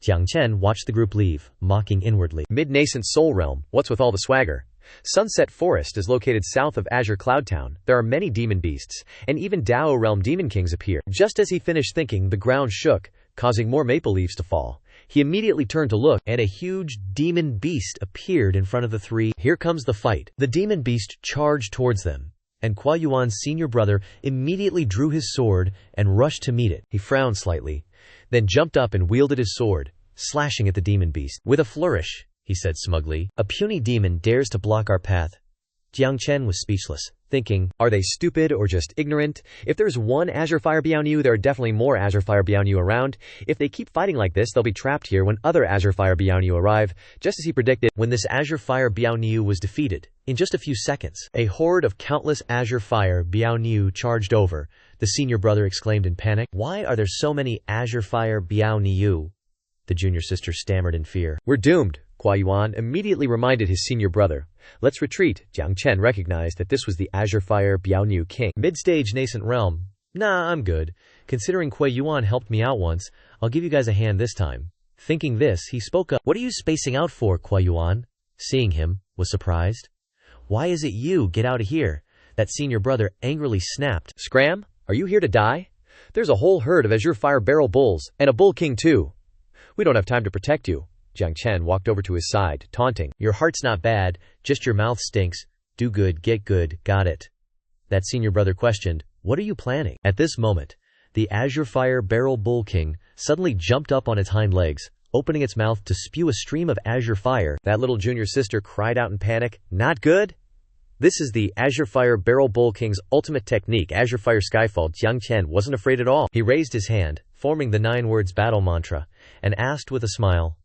[SPEAKER 1] Jiang Chen watched the group leave, mocking inwardly. Mid-nascent soul realm, what's with all the swagger? Sunset Forest is located south of Azure Cloud Town. There are many demon beasts, and even Dao Realm demon kings appear. Just as he finished thinking, the ground shook, causing more maple leaves to fall. He immediately turned to look, and a huge demon beast appeared in front of the three. Here comes the fight. The demon beast charged towards them, and Kuan Yuan's senior brother immediately drew his sword and rushed to meet it. He frowned slightly, then jumped up and wielded his sword, slashing at the demon beast. With a flourish, he said smugly, a puny demon dares to block our path. Jiang Chen was speechless, thinking, are they stupid or just ignorant? If there's one Azure Fire Biaoniu, there are definitely more Azure Fire Biaoniu around. If they keep fighting like this, they'll be trapped here when other Azure Fire Biaoniu arrive, just as he predicted. When this Azure Fire Biaoniu was defeated, in just a few seconds, a horde of countless Azure Fire Biaoniu charged over. The senior brother exclaimed in panic, why are there so many Azure Fire Biaoniu? The junior sister stammered in fear. We're doomed. Kuan Yuan immediately reminded his senior brother. Let's retreat. Jiang Chen recognized that this was the Azure Fire Biaoniu king. Mid-stage nascent realm. Nah, I'm good. Considering Kuan Yuan helped me out once, I'll give you guys a hand this time. Thinking this, he spoke up. What are you spacing out for, Kuan Yuan? Seeing him, was surprised. Why is it you? Get out of here. That senior brother angrily snapped. Scram? Are you here to die? There's a whole herd of Azure Fire Barrel Bulls, and a Bull King too. We don't have time to protect you. Jiang Chen walked over to his side, taunting. Your heart's not bad, just your mouth stinks. Do good, get good, got it. That senior brother questioned, what are you planning? At this moment, the Azure Fire Barrel Bull King suddenly jumped up on its hind legs, opening its mouth to spew a stream of azure fire. That little junior sister cried out in panic, not good? This is the Azure Fire Barrel Bull King's ultimate technique, Azure Fire Skyfall. Jiang Chen wasn't afraid at all. He raised his hand, forming the 9 words battle mantra, and asked with a smile,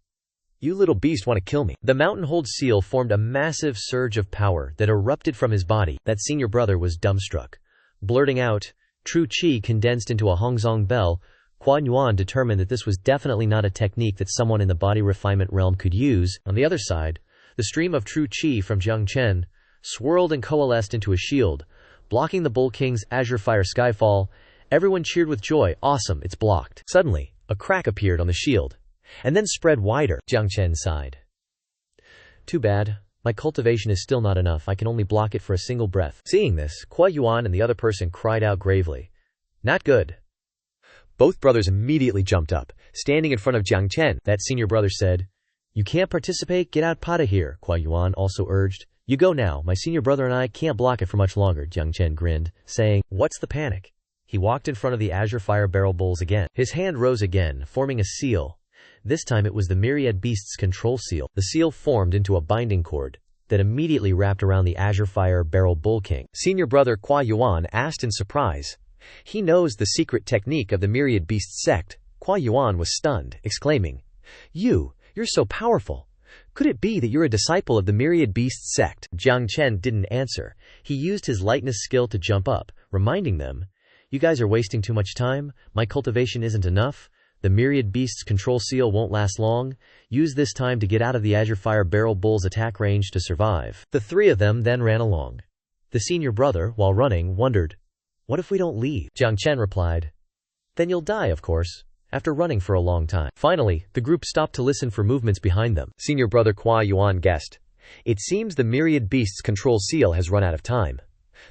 [SPEAKER 1] you little beast want to kill me. The mountain hold seal formed a massive surge of power that erupted from his body. That senior brother was dumbstruck. Blurting out, true chi condensed into a Hongzong bell, Kuan Yuan determined that this was definitely not a technique that someone in the body refinement realm could use. On the other side, the stream of true chi from Jiang Chen swirled and coalesced into a shield, blocking the Bull King's Azure Fire Skyfall. Everyone cheered with joy. Awesome, it's blocked. Suddenly, a crack appeared on the shield, and then spread wider. Jiang Chen sighed. Too bad. My cultivation is still not enough. I can only block it for a single breath. Seeing this, Kuan Yuan and the other person cried out gravely. Not good. Both brothers immediately jumped up, standing in front of Jiang Chen. That senior brother said, you can't participate? Get out of here. Kuan Yuan also urged. You go now. My senior brother and I can't block it for much longer. Jiang Chen grinned, saying, what's the panic? He walked in front of the Azure Fire Barrel Bulls again. His hand rose again, forming a seal. This time it was the Myriad Beasts control seal. The seal formed into a binding cord that immediately wrapped around the Azure Fire Barrel Bull King. Senior brother Kuan Yuan asked in surprise. He knows the secret technique of the Myriad Beasts sect. Kuan Yuan was stunned, exclaiming, you're so powerful. Could it be that you're a disciple of the Myriad Beasts sect? Jiang Chen didn't answer. He used his lightness skill to jump up, reminding them, you guys are wasting too much time. My cultivation isn't enough. The Myriad Beasts control seal won't last long. Use this time to get out of the Azure Fire Barrel Bull's attack range to survive. The three of them then ran along. The senior brother, while running, wondered, what if we don't leave? Jiang Chen replied, then you'll die, of course, after running for a long time. Finally, the group stopped to listen for movements behind them. Senior brother Kuan Yuan guessed, it seems the Myriad Beasts control seal has run out of time.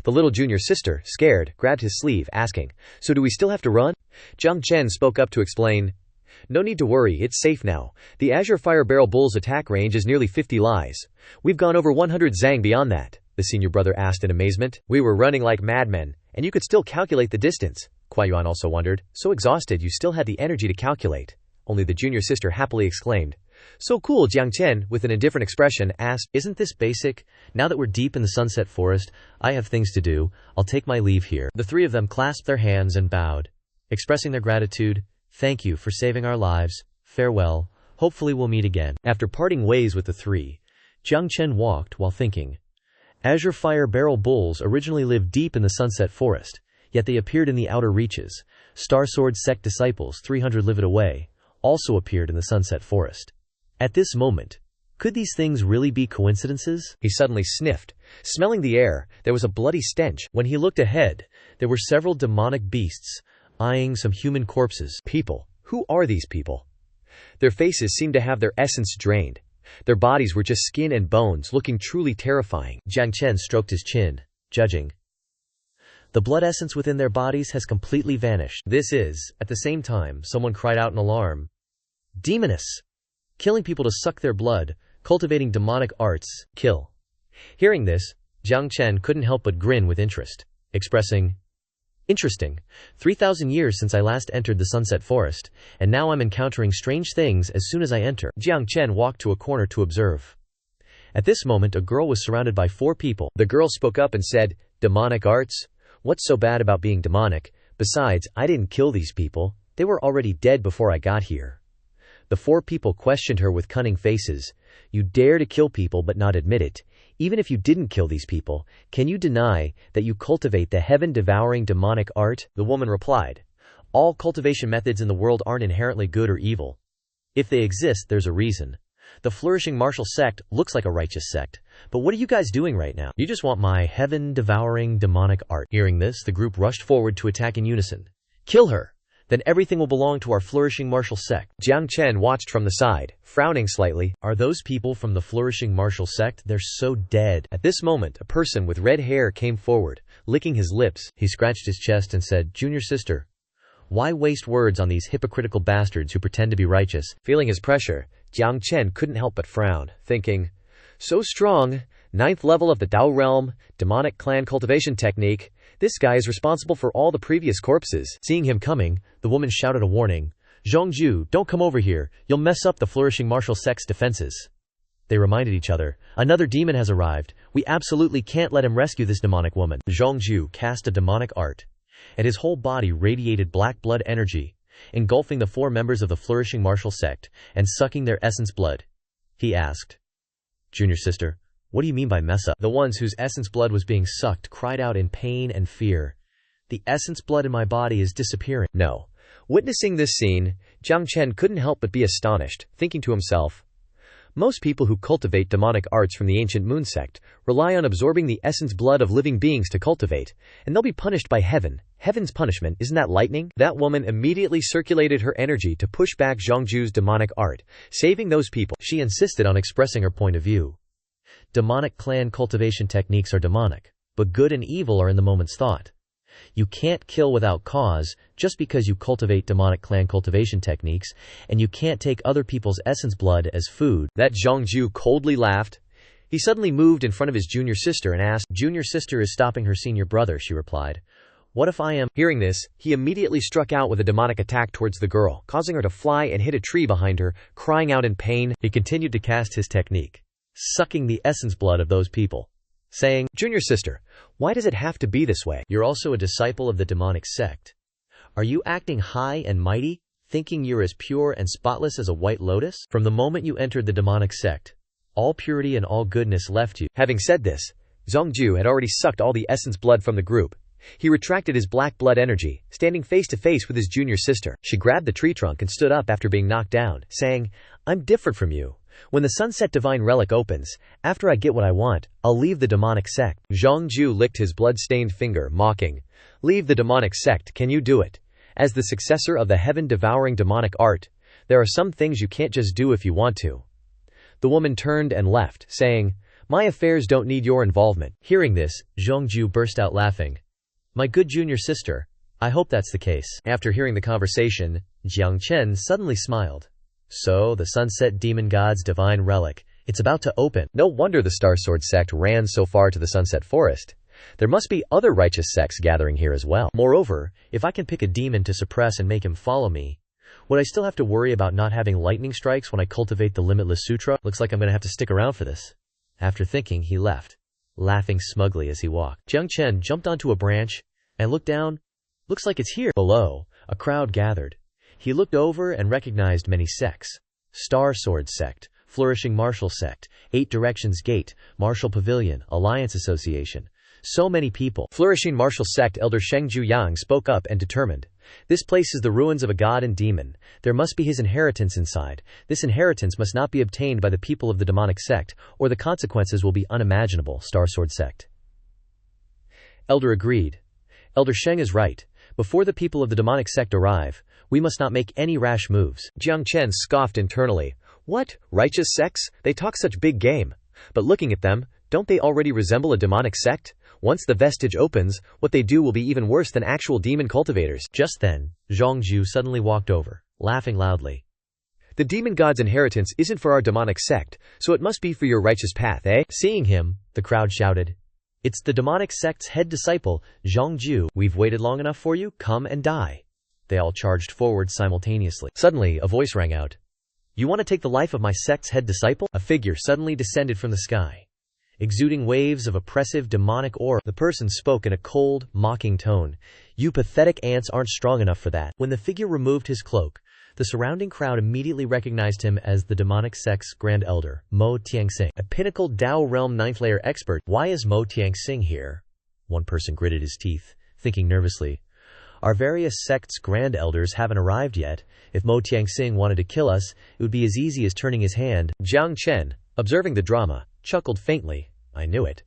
[SPEAKER 1] The little junior sister, scared, grabbed his sleeve, asking, so do we still have to run? Jiang Chen spoke up to explain, no need to worry, it's safe now. The Azure Fire Barrel Bull's attack range is nearly 50 lies. We've gone over 100 zang beyond that. The senior brother asked in amazement. We were running like madmen, and you could still calculate the distance. Kuan Yuan also wondered, so exhausted you still had the energy to calculate. Only the junior sister happily exclaimed, so cool. Jiang Chen, with an indifferent expression, asked, isn't this basic? Now that we're deep in the Sunset Forest, I have things to do. I'll take my leave here. The three of them clasped their hands and bowed. Expressing their gratitude, Thank you for saving our lives. Farewell. Hopefully we'll meet again. After parting ways with the three, Jiang Chen walked while thinking. Azure Fire Barrel Bulls originally lived deep in the Sunset Forest, yet they appeared in the outer reaches. Star Sword Sect disciples 300 livid away also appeared in the Sunset Forest. At this moment, could these things really be coincidences? He suddenly sniffed. Smelling the air, there was a bloody stench. When he looked ahead, there were several demonic beasts, eyeing some human corpses. People. Who are these people? Their faces seemed to have their essence drained. Their bodies were just skin and bones, looking truly terrifying. Jiang Chen stroked his chin, judging. The blood essence within their bodies has completely vanished. This is, at the same time, someone cried out in alarm. Demoness! Killing people to suck their blood, cultivating demonic arts, kill. Hearing this, Jiang Chen couldn't help but grin with interest, expressing, Interesting. 3,000 years since I last entered the Sunset Forest, and now I'm encountering strange things as soon as I enter. Jiang Chen walked to a corner to observe. At this moment, a girl was surrounded by 4 people. The girl spoke up and said, Demonic arts? What's so bad about being demonic? Besides, I didn't kill these people. They were already dead before I got here. The 4 people questioned her with cunning faces. You dare to kill people but not admit it. Even if you didn't kill these people, can you deny that you cultivate the heaven-devouring demonic art? The woman replied, All cultivation methods in the world aren't inherently good or evil. If they exist, there's a reason. The flourishing martial sect looks like a righteous sect. But what are you guys doing right now? You just want my heaven-devouring demonic art. Hearing this, the group rushed forward to attack in unison. Kill her! Then everything will belong to our flourishing martial sect. Jiang Chen watched from the side, frowning slightly. Are those people from the flourishing martial sect? They're so dead. At this moment, a person with red hair came forward, licking his lips. He scratched his chest and said, Junior sister, why waste words on these hypocritical bastards who pretend to be righteous? Feeling his pressure, Jiang Chen couldn't help but frown, thinking, so strong, 9th level of the Dao realm, demonic clan cultivation technique. This guy is responsible for all the previous corpses. Seeing him coming, the woman shouted a warning. Zhongju, don't come over here. You'll mess up the flourishing martial sect's defenses. They reminded each other. Another demon has arrived. We absolutely can't let him rescue this demonic woman. Zhongju cast a demonic art, and his whole body radiated black blood energy, engulfing the 4 members of the flourishing martial sect and sucking their essence blood. He asked, Junior sister, what do you mean by mess up? The ones whose essence blood was being sucked cried out in pain and fear. The essence blood in my body is disappearing. No. Witnessing this scene, Jiang Chen couldn't help but be astonished, thinking to himself, most people who cultivate demonic arts from the ancient moon sect rely on absorbing the essence blood of living beings to cultivate, and they'll be punished by heaven. Heaven's punishment, isn't that lightning? That woman immediately circulated her energy to push back Zhongju's demonic art, saving those people. She insisted on expressing her point of view. Demonic clan cultivation techniques are demonic, but good and evil are in the moment's thought. You can't kill without cause just because you cultivate demonic clan cultivation techniques, and you can't take other people's essence blood as food. That Zhongju coldly laughed. He suddenly moved in front of his junior sister and asked, Junior sister is stopping her senior brother, she replied. What if I am? Hearing this, he immediately struck out with a demonic attack towards the girl, causing her to fly and hit a tree behind her, crying out in pain. He continued to cast his technique, sucking the essence blood of those people, saying, Junior sister, why does it have to be this way? You're also a disciple of the demonic sect. Are you acting high and mighty, thinking you're as pure and spotless as a white lotus? From the moment you entered the demonic sect, all purity and all goodness left you. Having said this, Zhongju had already sucked all the essence blood from the group. He retracted his black blood energy, standing face to face with his junior sister. She grabbed the tree trunk and stood up after being knocked down, saying, I'm different from you. When the Sunset Divine Relic opens, after I get what I want, I'll leave the demonic sect. Zhongju licked his blood-stained finger, mocking. Leave the demonic sect, can you do it? As the successor of the heaven-devouring demonic art, there are some things you can't just do if you want to. The woman turned and left, saying, My affairs don't need your involvement. Hearing this, Zhongju burst out laughing. My good junior sister, I hope that's the case. After hearing the conversation, Jiang Chen suddenly smiled. So, the Sunset Demon God's divine relic, it's about to open. No wonder the Star Sword sect ran so far to the Sunset Forest. There must be other righteous sects gathering here as well. Moreover, if I can pick a demon to suppress and make him follow me, would I still have to worry about not having lightning strikes when I cultivate the Limitless Sutra? Looks like I'm going to have to stick around for this. After thinking, he left, laughing smugly as he walked. Jiang Chen jumped onto a branch and looked down. Looks like it's here. Below, a crowd gathered. He looked over and recognized many sects. Star Sword Sect, Flourishing Martial Sect, 8 Directions Gate, Martial Pavilion, Alliance Association. So many people. Flourishing Martial Sect Elder Sheng Zhuyang spoke up and determined. This place is the ruins of a god and demon. There must be his inheritance inside. This inheritance must not be obtained by the people of the demonic sect, or the consequences will be unimaginable. Star Sword Sect. Elder agreed. Elder Sheng is right. Before the people of the demonic sect arrive, we must not make any rash moves. Jiang Chen scoffed internally. What? Righteous sects? They talk such big game. But looking at them, don't they already resemble a demonic sect? Once the vestige opens, what they do will be even worse than actual demon cultivators. Just then, Zhongzhu suddenly walked over, laughing loudly. The demon god's inheritance isn't for our demonic sect, so it must be for your righteous path, eh? Seeing him, the crowd shouted. It's the demonic sect's head disciple, Zhongzhu. We've waited long enough for you, come and die. They all charged forward simultaneously. Suddenly, a voice rang out. You want to take the life of my sect's head disciple? A figure suddenly descended from the sky. Exuding waves of oppressive demonic aura, the person spoke in a cold, mocking tone. You pathetic ants aren't strong enough for that. When the figure removed his cloak, the surrounding crowd immediately recognized him as the demonic sect's Grand Elder, Mo Tianxing, a pinnacle Dao realm 9th layer expert. Why is Mo Tianxing here? One person gritted his teeth, thinking nervously. Our various sects' Grand Elders haven't arrived yet. If Mo Tianxing wanted to kill us, it would be as easy as turning his hand. Jiang Chen, observing the drama, chuckled faintly. I knew it.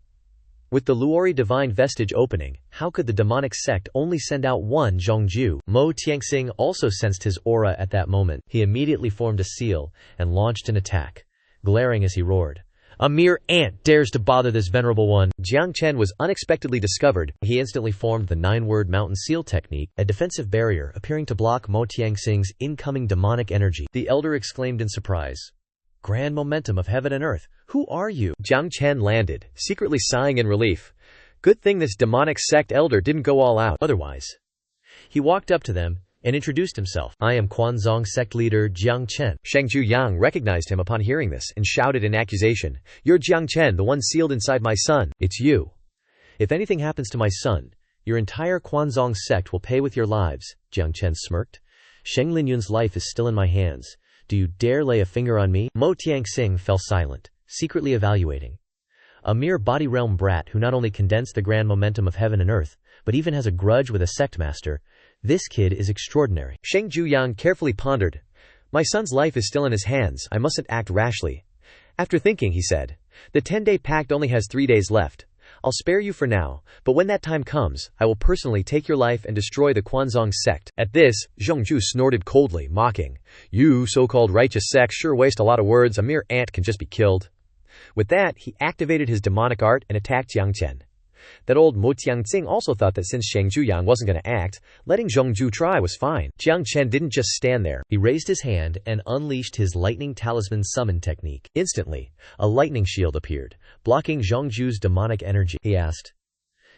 [SPEAKER 1] With the Luori divine vestige opening, how could the demonic sect only send out one Zhongzhu? Mo Tianxing also sensed his aura at that moment. He immediately formed a seal and launched an attack, glaring as he roared. A mere ant dares to bother this venerable one. Jiang Chen was unexpectedly discovered. He instantly formed the 9-word mountain seal technique, a defensive barrier appearing to block Mo Tianxing's incoming demonic energy. The elder exclaimed in surprise. Grand momentum of heaven and earth, who are you? Jiang Chen landed, secretly sighing in relief. Good thing this demonic sect elder didn't go all out, otherwise. He walked up to them and introduced himself. I am Quanzong Sect Leader Jiang Chen. Sheng Zhuyang recognized him upon hearing this and shouted in accusation. You're Jiang Chen, the one sealed inside my son. It's you. If anything happens to my son, your entire Quanzong sect will pay with your lives. Jiang Chen smirked. Sheng Linyun's life is still in my hands. Do you dare lay a finger on me? Mo Tianxing fell silent, secretly evaluating. A mere body realm brat who not only condensed the grand momentum of heaven and earth, but even has a grudge with a sect master. This kid is extraordinary. Sheng Zhuyang carefully pondered. My son's life is still in his hands. I mustn't act rashly. After thinking, he said, the 10-day pact only has 3 days left. I'll spare you for now, but when that time comes, I will personally take your life and destroy the Quanzong sect. At this, Zhongzhu snorted coldly, mocking. You so-called righteous sects sure waste a lot of words. A mere ant can just be killed. With that, he activated his demonic art and attacked Jiang Chen. That old Mo Tianxing also thought that since Sheng Zhuyang wasn't going to act, letting Zhongzhu try was fine. Jiang Chen didn't just stand there. He raised his hand and unleashed his lightning talisman summon technique. Instantly, a lightning shield appeared, blocking Zhongzhu's demonic energy. He asked,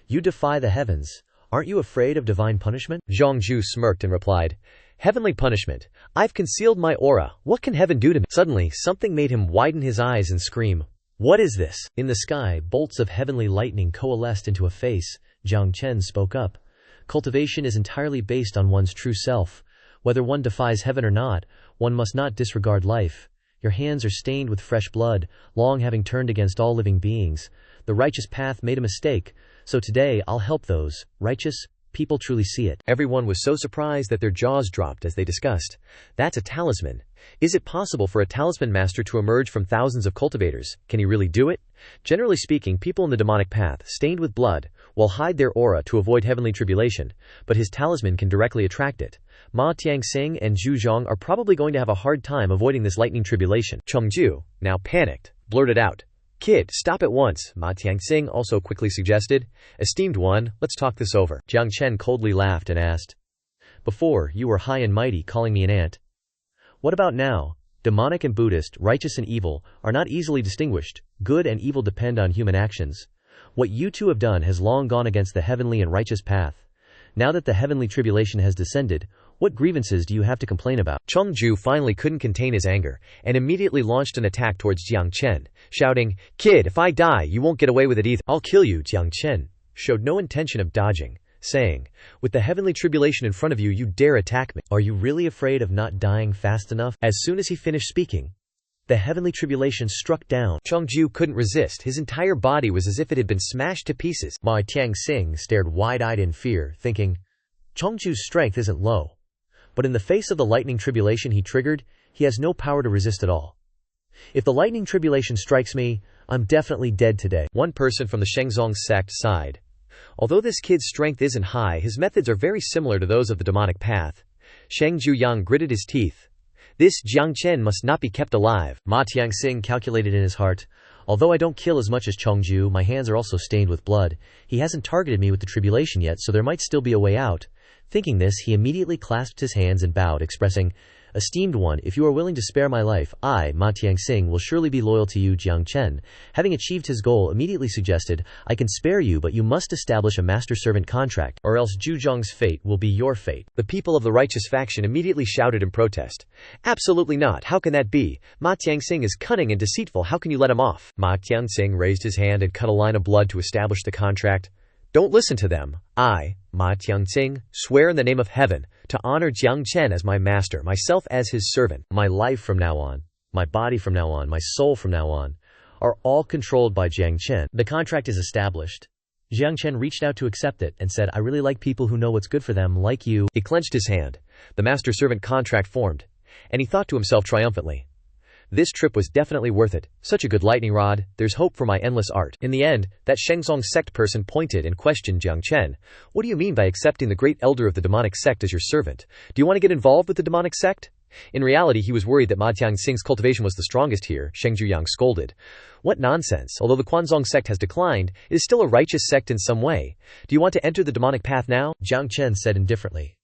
[SPEAKER 1] You defy the heavens. Aren't you afraid of divine punishment? Zhongzhu smirked and replied, Heavenly punishment. I've concealed my aura. What can heaven do to me? Suddenly, something made him widen his eyes and scream. What is this? In the sky, bolts of heavenly lightning coalesced into a face. Jiang Chen spoke up. Cultivation is entirely based on one's true self. Whether one defies heaven or not, one must not disregard life. Your hands are stained with fresh blood, long having turned against all living beings. The righteous path made a mistake, so today I'll help those righteous people truly see it. Everyone was so surprised that their jaws dropped as they discussed. That's a talisman. Is it possible for a talisman master to emerge from thousands of cultivators? Can he really do it? Generally speaking, people in the demonic path, stained with blood, will hide their aura to avoid heavenly tribulation, but his talisman can directly attract it. Ma Tianxing and Zhu Zhong are probably going to have a hard time avoiding this lightning tribulation. Chengju, now panicked, blurted out. Kid, stop at once, Ma Tianxing also quickly suggested. Esteemed one, let's talk this over. Jiang Chen coldly laughed and asked. Before, you were high and mighty calling me an ant. What about now? Demonic and Buddhist, righteous and evil, are not easily distinguished. Good and evil depend on human actions. What you two have done has long gone against the heavenly and righteous path. Now that the heavenly tribulation has descended, what grievances do you have to complain about? Chengju finally couldn't contain his anger, and immediately launched an attack towards Jiang Chen, shouting, Kid, if I die, you won't get away with it either. I'll kill you. Jiang Chen showed no intention of dodging. saying, "With the heavenly tribulation in front of you, you dare attack me. Are you really afraid of not dying fast enough?" As soon as he finished speaking, the heavenly tribulation struck down. Chengju couldn't resist. His entire body was as if it had been smashed to pieces. Ma Tianxing stared wide-eyed in fear, thinking, Chengju's strength isn't low. But in the face of the lightning tribulation he triggered, he has no power to resist at all. If the lightning tribulation strikes me, I'm definitely dead today. One person from the Shengzong sect sighed. Although this kid's strength isn't high, his methods are very similar to those of the demonic path. Sheng Zhuyang gritted his teeth. This Jiang Chen must not be kept alive. Ma Tianxing calculated in his heart. Although I don't kill as much as Chengju, my hands are also stained with blood. He hasn't targeted me with the tribulation yet, so there might still be a way out. Thinking this, he immediately clasped his hands and bowed, expressing, "Esteemed one, if you are willing to spare my life, I, Ma Tianxing, will surely be loyal to you." Jiang Chen, having achieved his goal, immediately suggested, "I can spare you, but you must establish a master-servant contract, or else Zhuzhong's fate will be your fate." The people of the righteous faction immediately shouted in protest. "Absolutely not. How can that be? Ma Tianxing is cunning and deceitful. How can you let him off?" Ma Tianxing raised his hand and cut a line of blood to establish the contract. "Don't listen to them. I, Ma Tianxing, swear in the name of heaven to honor Jiang Chen as my master, myself as his servant. My life from now on, my body from now on, my soul from now on, are all controlled by Jiang Chen. The contract is established." Jiang Chen reached out to accept it and said, "I really like people who know what's good for them, like you." He clenched his hand. The master-servant contract formed, and he thought to himself triumphantly, "This trip was definitely worth it. Such a good lightning rod. There's hope for my endless art." In the end, that Shengzong sect person pointed and questioned Jiang Chen. "What do you mean by accepting the great elder of the demonic sect as your servant? Do you want to get involved with the demonic sect?" In reality, he was worried that Ma Tianxing's cultivation was the strongest here. Sheng Zhuyang scolded. "What nonsense. Although the Quanzong sect has declined, it is still a righteous sect in some way. Do you want to enter the demonic path now?" Jiang Chen said indifferently.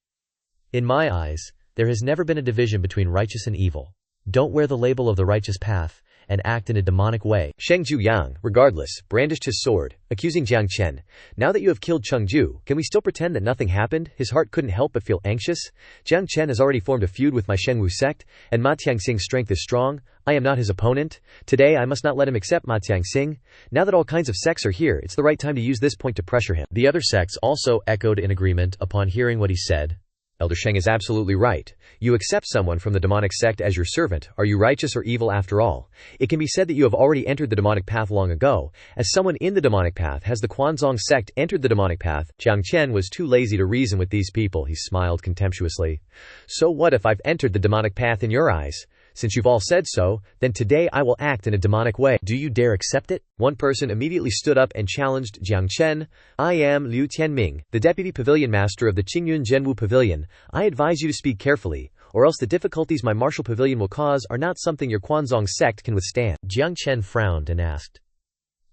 [SPEAKER 1] "In my eyes, there has never been a division between righteous and evil. Don't wear the label of the righteous path and act in a demonic way." Sheng Zhuyang, regardless, brandished his sword, accusing Jiang Chen. "Now that you have killed Chengju, can we still pretend that nothing happened?" His heart couldn't help but feel anxious. "Jiang Chen has already formed a feud with my Shengwu sect, and Ma Tianxing's strength is strong. I am not his opponent. Today I must not let him accept Ma Tianxing. Now that all kinds of sects are here, it's the right time to use this point to pressure him." The other sects also echoed in agreement upon hearing what he said. "Elder Sheng is absolutely right. You accept someone from the demonic sect as your servant. Are you righteous or evil after all? It can be said that you have already entered the demonic path long ago. As someone in the demonic path, has the Quanzong sect entered the demonic path?" Jiang Chen was too lazy to reason with these people. He smiled contemptuously. "So what if I've entered the demonic path in your eyes? Since you've all said so, then today I will act in a demonic way. Do you dare accept it?" One person immediately stood up and challenged Jiang Chen. "I am Liu Tianming, the deputy pavilion master of the Qingyun Zhenwu Pavilion. I advise you to speak carefully, or else the difficulties my martial pavilion will cause are not something your Quanzong sect can withstand." Jiang Chen frowned and asked,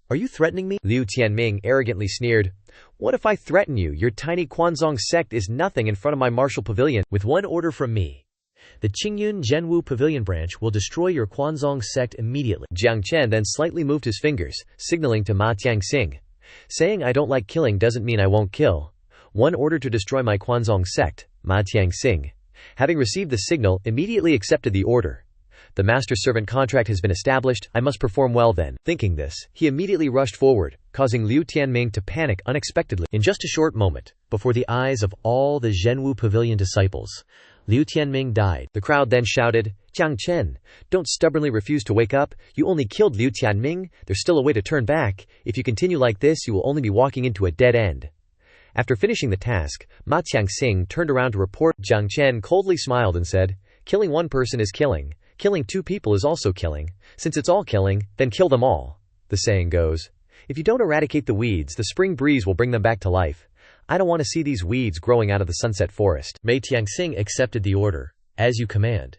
[SPEAKER 1] "Are you threatening me?" Liu Tianming arrogantly sneered. "What if I threaten you? Your tiny Quanzong sect is nothing in front of my martial pavilion. With one order from me, the Qingyun Zhenwu Pavilion branch will destroy your Quanzong sect immediately." Jiang Chen then slightly moved his fingers, signaling to Ma Tianxing. "Saying I don't like killing doesn't mean I won't kill. One order to destroy my Quanzong sect." Ma Tianxing, having received the signal, immediately accepted the order. "The master-servant contract has been established. I must perform well then." Thinking this, he immediately rushed forward, causing Liu Tianming to panic unexpectedly. In just a short moment, before the eyes of all the Zhenwu Pavilion disciples, Liu Tianming died. The crowd then shouted, "Jiang Chen, don't stubbornly refuse to wake up. You only killed Liu Tianming. There's still a way to turn back. If you continue like this, you will only be walking into a dead end." After finishing the task, Ma Tianxing turned around to report. Jiang Chen coldly smiled and said, "Killing one person is killing. Killing two people is also killing. Since it's all killing, then kill them all. The saying goes, if you don't eradicate the weeds, the spring breeze will bring them back to life. I don't want to see these weeds growing out of the sunset forest." Mei Tianxing accepted the order. "As you command."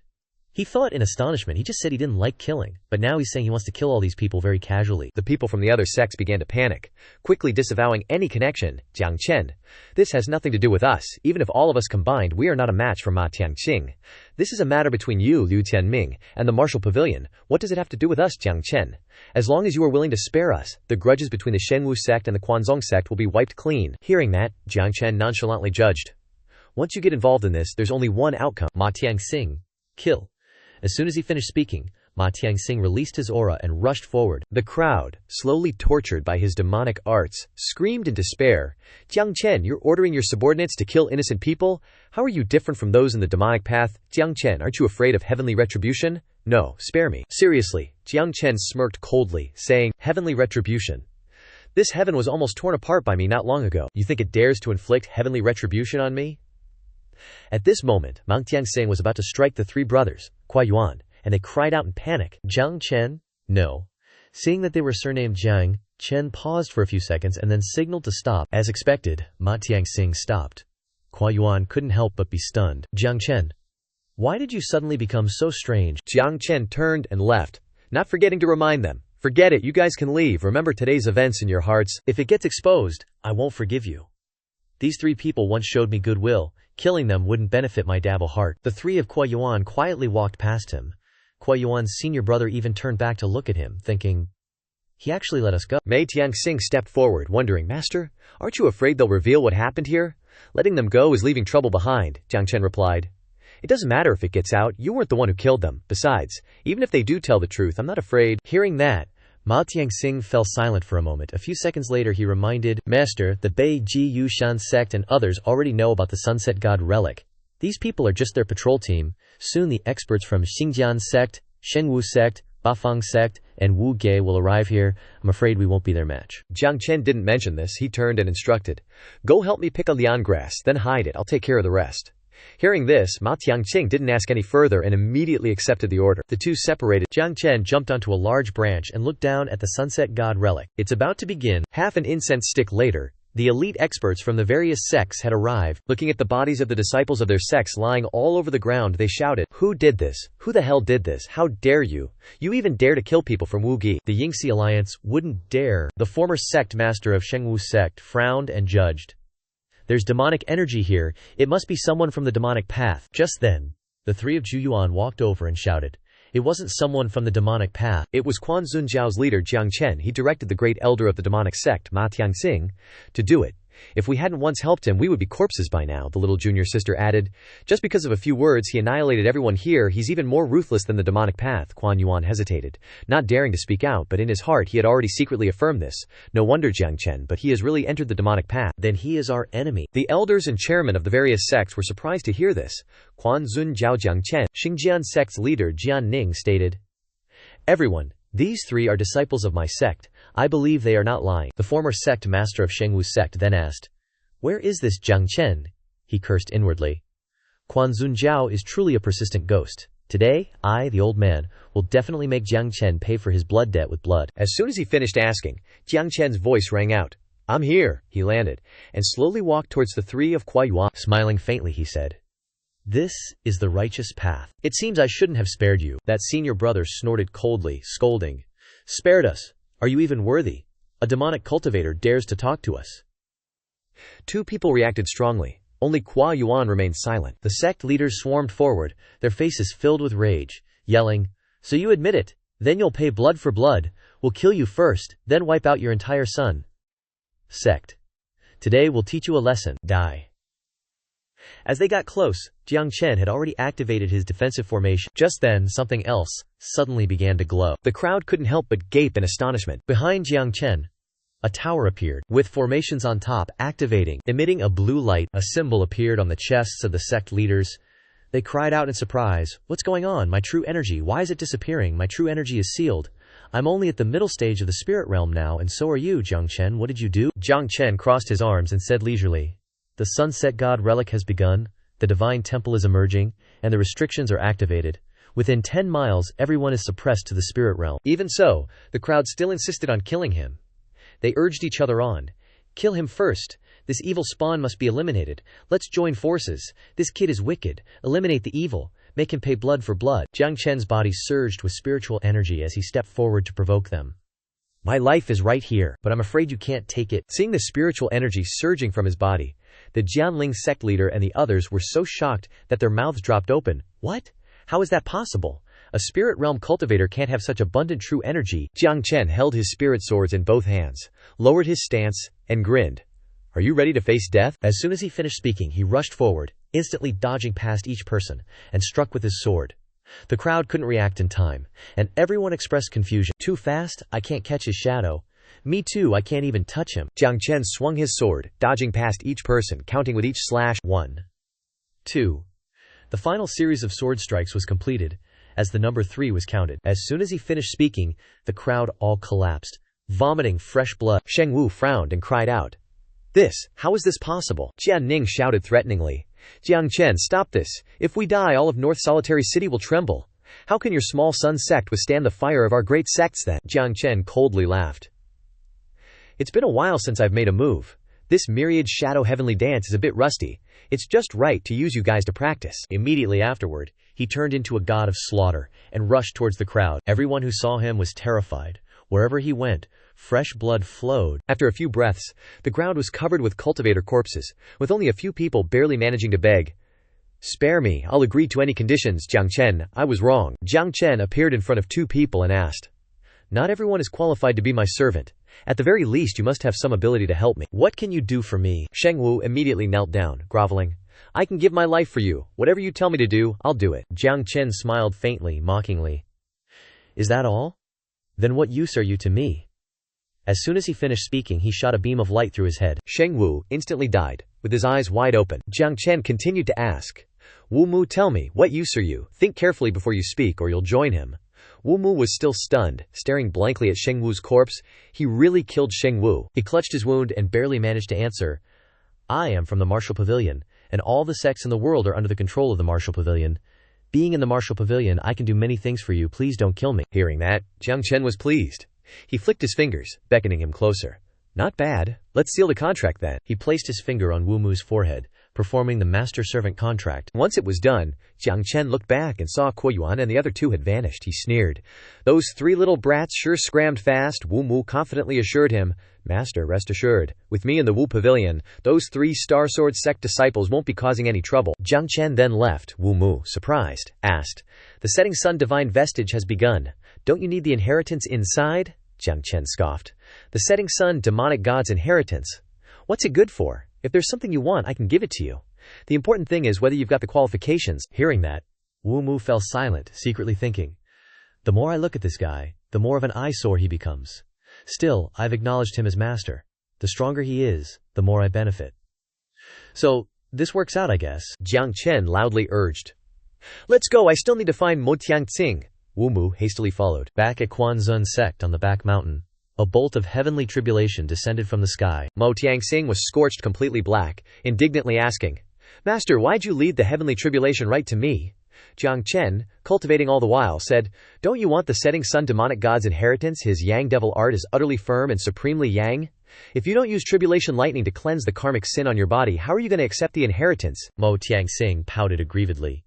[SPEAKER 1] He thought in astonishment. He just said he didn't like killing, but now he's saying he wants to kill all these people very casually. The people from the other sects began to panic, quickly disavowing any connection. "Jiang Chen, this has nothing to do with us. Even if all of us combined, we are not a match for Ma Tianxing. This is a matter between you, Liu Tianming, and the martial pavilion. What does it have to do with us, Jiang Chen? As long as you are willing to spare us, the grudges between the Shengwu sect and the Quanzong sect will be wiped clean." Hearing that, Jiang Chen nonchalantly judged, "Once you get involved in this, there's only one outcome. Ma Tianxing, kill." As soon as he finished speaking, Ma Tianxing released his aura and rushed forward. The crowd, slowly tortured by his demonic arts, screamed in despair. Jiang Chen, you're ordering your subordinates to kill innocent people? How are you different from those in the demonic path? Jiang Chen, aren't you afraid of heavenly retribution? No, spare me. Seriously, Jiang Chen smirked coldly, saying, heavenly retribution. This heaven was almost torn apart by me not long ago. You think it dares to inflict heavenly retribution on me? At this moment, Ma Tianxing was about to strike the three brothers, Kuai Yuan, and they cried out in panic. Jiang Chen? No. Seeing that they were surnamed Jiang, Chen paused for a few seconds and then signaled to stop. As expected, Ma Tianxing stopped. Kuai Yuan couldn't help but be stunned. Jiang Chen, why did you suddenly become so strange? Jiang Chen turned and left, not forgetting to remind them. Forget it, you guys can leave. Remember today's events in your hearts. If it gets exposed, I won't forgive you. These three people once showed me goodwill. Killing them wouldn't benefit my Dabo heart. The three of Kuai Yuan quietly walked past him. Kuai Yuan's senior brother even turned back to look at him, thinking, he actually let us go. Ma Tianxing stepped forward, wondering, Master, aren't you afraid they'll reveal what happened here? Letting them go is leaving trouble behind, Jiang Chen replied. It doesn't matter if it gets out, you weren't the one who killed them. Besides, even if they do tell the truth, I'm not afraid. Hearing that, Ma Tianxing fell silent for a moment. A few seconds later he reminded, Master, the Beiji Yushan sect and others already know about the Sunset God relic. These people are just their patrol team. Soon the experts from Xingjian sect, Shengwu sect, Bafang sect, and Wu Ge will arrive here. I'm afraid we won't be their match. Jiang Chen didn't mention this. He turned and instructed, go help me pick a lian grass, then hide it. I'll take care of the rest. Hearing this, Ma Tianxing didn't ask any further and immediately accepted the order. The two separated. Jiang Chen jumped onto a large branch and looked down at the Sunset God relic. It's about to begin. Half an incense stick later, the elite experts from the various sects had arrived. Looking at the bodies of the disciples of their sects lying all over the ground, they shouted, who did this? Who the hell did this? How dare you? You even dare to kill people from Wu Ge. The Yingxi Alliance wouldn't dare. The former sect master of Shengwu sect frowned and judged. There's demonic energy here. It must be someone from the demonic path. Just then, the three of Zhuyuan walked over and shouted. It wasn't someone from the demonic path. It was Quan Zunjiao's leader Jiang Chen. He directed the great elder of the demonic sect, Ma Tianxing, to do it. If we hadn't once helped him, we would be corpses by now, the little junior sister added. Just because of a few words, he annihilated everyone here. He's even more ruthless than the demonic path. Quan Yuan hesitated, not daring to speak out, but in his heart he had already secretly affirmed this. No wonder Jiang Chen, but he has really entered the demonic path. Then he is our enemy. The elders and chairmen of the various sects were surprised to hear this. Quan Zunjiao Jiang Chen, Xingjian sect's leader Jian Ning stated, everyone, these three are disciples of my sect. I believe they are not lying. The former sect master of Shengwu sect then asked, where is this Jiang Chen? He cursed inwardly. Quan Zunjiao is truly a persistent ghost. Today, I, the old man, will definitely make Jiang Chen pay for his blood debt with blood. As soon as he finished asking, Jiang Chen's voice rang out. I'm here. He landed, and slowly walked towards the three of Kuai Yuan. Smiling faintly, he said, this is the righteous path. It seems I shouldn't have spared you. That senior brother snorted coldly, scolding. Spared us? Are you even worthy? A demonic cultivator dares to talk to us. Two people reacted strongly. Only Kuai Yuan remained silent. The sect leaders swarmed forward, their faces filled with rage, yelling, so you admit it? Then you'll pay blood for blood. We'll kill you first, then wipe out your entire son. Sect. Today we'll teach you a lesson. Die. As they got close, Jiang Chen had already activated his defensive formation. Just then, something else suddenly began to glow. The crowd couldn't help but gape in astonishment. Behind Jiang Chen, a tower appeared, with formations on top activating, emitting a blue light. A symbol appeared on the chests of the sect leaders. They cried out in surprise, what's going on? My true energy, why is it disappearing? My true energy is sealed. I'm only at the middle stage of the spirit realm now, and so are you, Jiang Chen. What did you do? Jiang Chen crossed his arms and said leisurely, the Sunset God relic has begun, the divine temple is emerging, and the restrictions are activated. Within 10 miles, everyone is suppressed to the spirit realm. Even so, the crowd still insisted on killing him. They urged each other on. Kill him first. This evil spawn must be eliminated. Let's join forces. This kid is wicked. Eliminate the evil. Make him pay blood for blood. Jiang Chen's body surged with spiritual energy as he stepped forward to provoke them. My life is right here, but I'm afraid you can't take it. Seeing the spiritual energy surging from his body, the Jianling sect leader and the others were so shocked that their mouths dropped open. What? How is that possible? A spirit realm cultivator can't have such abundant true energy. Jiang Chen held his spirit swords in both hands, lowered his stance, and grinned. Are you ready to face death? As soon as he finished speaking, he rushed forward, instantly dodging past each person, and struck with his sword. The crowd couldn't react in time, and everyone expressed confusion. Too fast? I can't catch his shadow. Me too, I can't even touch him.
[SPEAKER 2] Jiang Chen swung his sword, dodging past each person, counting with each slash.
[SPEAKER 1] 1, 2. The final series of sword strikes was completed, as the number 3 was counted. As soon as he finished speaking, the crowd all collapsed, vomiting fresh blood.
[SPEAKER 2] Sheng Wu frowned and cried out. How is this possible? Jian Ning shouted threateningly. Jiang Chen, stop this. If we die, all of North Solitary City will tremble. How can your small son sect withstand the fire of our great sects then?
[SPEAKER 1] Jiang Chen coldly laughed.
[SPEAKER 2] It's been a while since I've made a move. This myriad shadow heavenly dance is a bit rusty. It's just right to use you guys to practice.
[SPEAKER 1] Immediately afterward, he turned into a god of slaughter and rushed towards the crowd. Everyone who saw him was terrified. Wherever he went, fresh blood flowed.
[SPEAKER 2] After a few breaths, the ground was covered with cultivator corpses, with only a few people barely managing to beg. Spare me, I'll agree to any conditions, Jiang Chen, I was wrong. Jiang Chen appeared in front of 2 people and asked. Not everyone is qualified to be my servant. At the very least you must have some ability to help me.
[SPEAKER 1] What can you do for me?
[SPEAKER 2] Sheng Wu immediately knelt down, groveling. I can give my life for you. Whatever you tell me to do, I'll do it.
[SPEAKER 1] Jiang Chen smiled faintly, mockingly. Is that all? Then what use are you to me? As soon as he finished speaking, he shot a beam of light through his head.
[SPEAKER 2] Sheng Wu instantly died, with his eyes wide open. Jiang Chen continued to ask. Wu Mu, tell me, what use are you? Think carefully before you speak or you'll join him. Wu Mu was still stunned, staring blankly at Sheng Wu's corpse. He really killed Sheng Wu.
[SPEAKER 1] He clutched his wound and barely managed to answer. I am from the Martial Pavilion, and all the sects in the world are under the control of the Martial Pavilion. Being in the Martial Pavilion, I can do many things for you. Please don't kill me.
[SPEAKER 2] Hearing that, Jiang Chen was pleased. He flicked his fingers, beckoning him closer. Not bad. Let's seal the contract then.
[SPEAKER 1] He placed his finger on Wu Mu's forehead, performing the master-servant contract.
[SPEAKER 2] Once it was done, Jiang Chen looked back and saw Kuo Yuan and the other 2 had vanished. He sneered. Those 3 little brats sure scrammed fast. Wu Mu confidently assured him. Master, rest assured, with me in the Wu Pavilion, those 3 Star Sword sect disciples won't be causing any trouble.
[SPEAKER 1] Jiang Chen then left. Wu Mu, surprised, asked,
[SPEAKER 2] The setting sun divine vestige has begun. Don't you need the inheritance inside? Jiang Chen scoffed. The setting sun demonic god's inheritance? What's it good for? If there's something you want, I can give it to you. The important thing is whether you've got the qualifications.
[SPEAKER 1] Hearing that, Wu Mu fell silent, secretly thinking, the more I look at this guy, the more of an eyesore he becomes. Still, I've acknowledged him as master. The stronger he is, the more I benefit. So, this works out, I guess.
[SPEAKER 2] Jiang Chen loudly urged. Let's go, I still need to find Mo Tiangxing. Wu Mu hastily followed.
[SPEAKER 1] Back at Quanzun sect on the back mountain, a bolt of heavenly tribulation descended from the sky.
[SPEAKER 2] Mo Tiangxing was scorched completely black, indignantly asking, Master, why'd you lead the heavenly tribulation right to me? Jiang Chen, cultivating all the while, said, Don't you want the setting sun demonic god's inheritance? His yang devil art is utterly firm and supremely yang. If you don't use tribulation lightning to cleanse the karmic sin on your body, how are you going to accept the inheritance?
[SPEAKER 1] Mo Tiangxing pouted aggrievedly.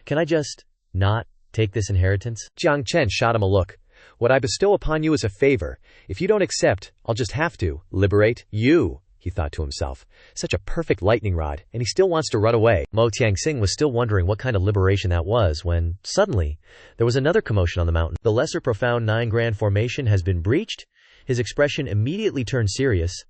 [SPEAKER 1] Can I just not take this inheritance?
[SPEAKER 2] Jiang Chen shot him a look. What I bestow upon you is a favor. If you don't accept, I'll just have to liberate you, he thought to himself. Such a perfect lightning rod, and he still wants to run away.
[SPEAKER 1] Mo Tiangxing was still wondering what kind of liberation that was when, suddenly, there was another commotion on the mountain. The lesser profound 9 grand formation has been breached? His expression immediately turned serious.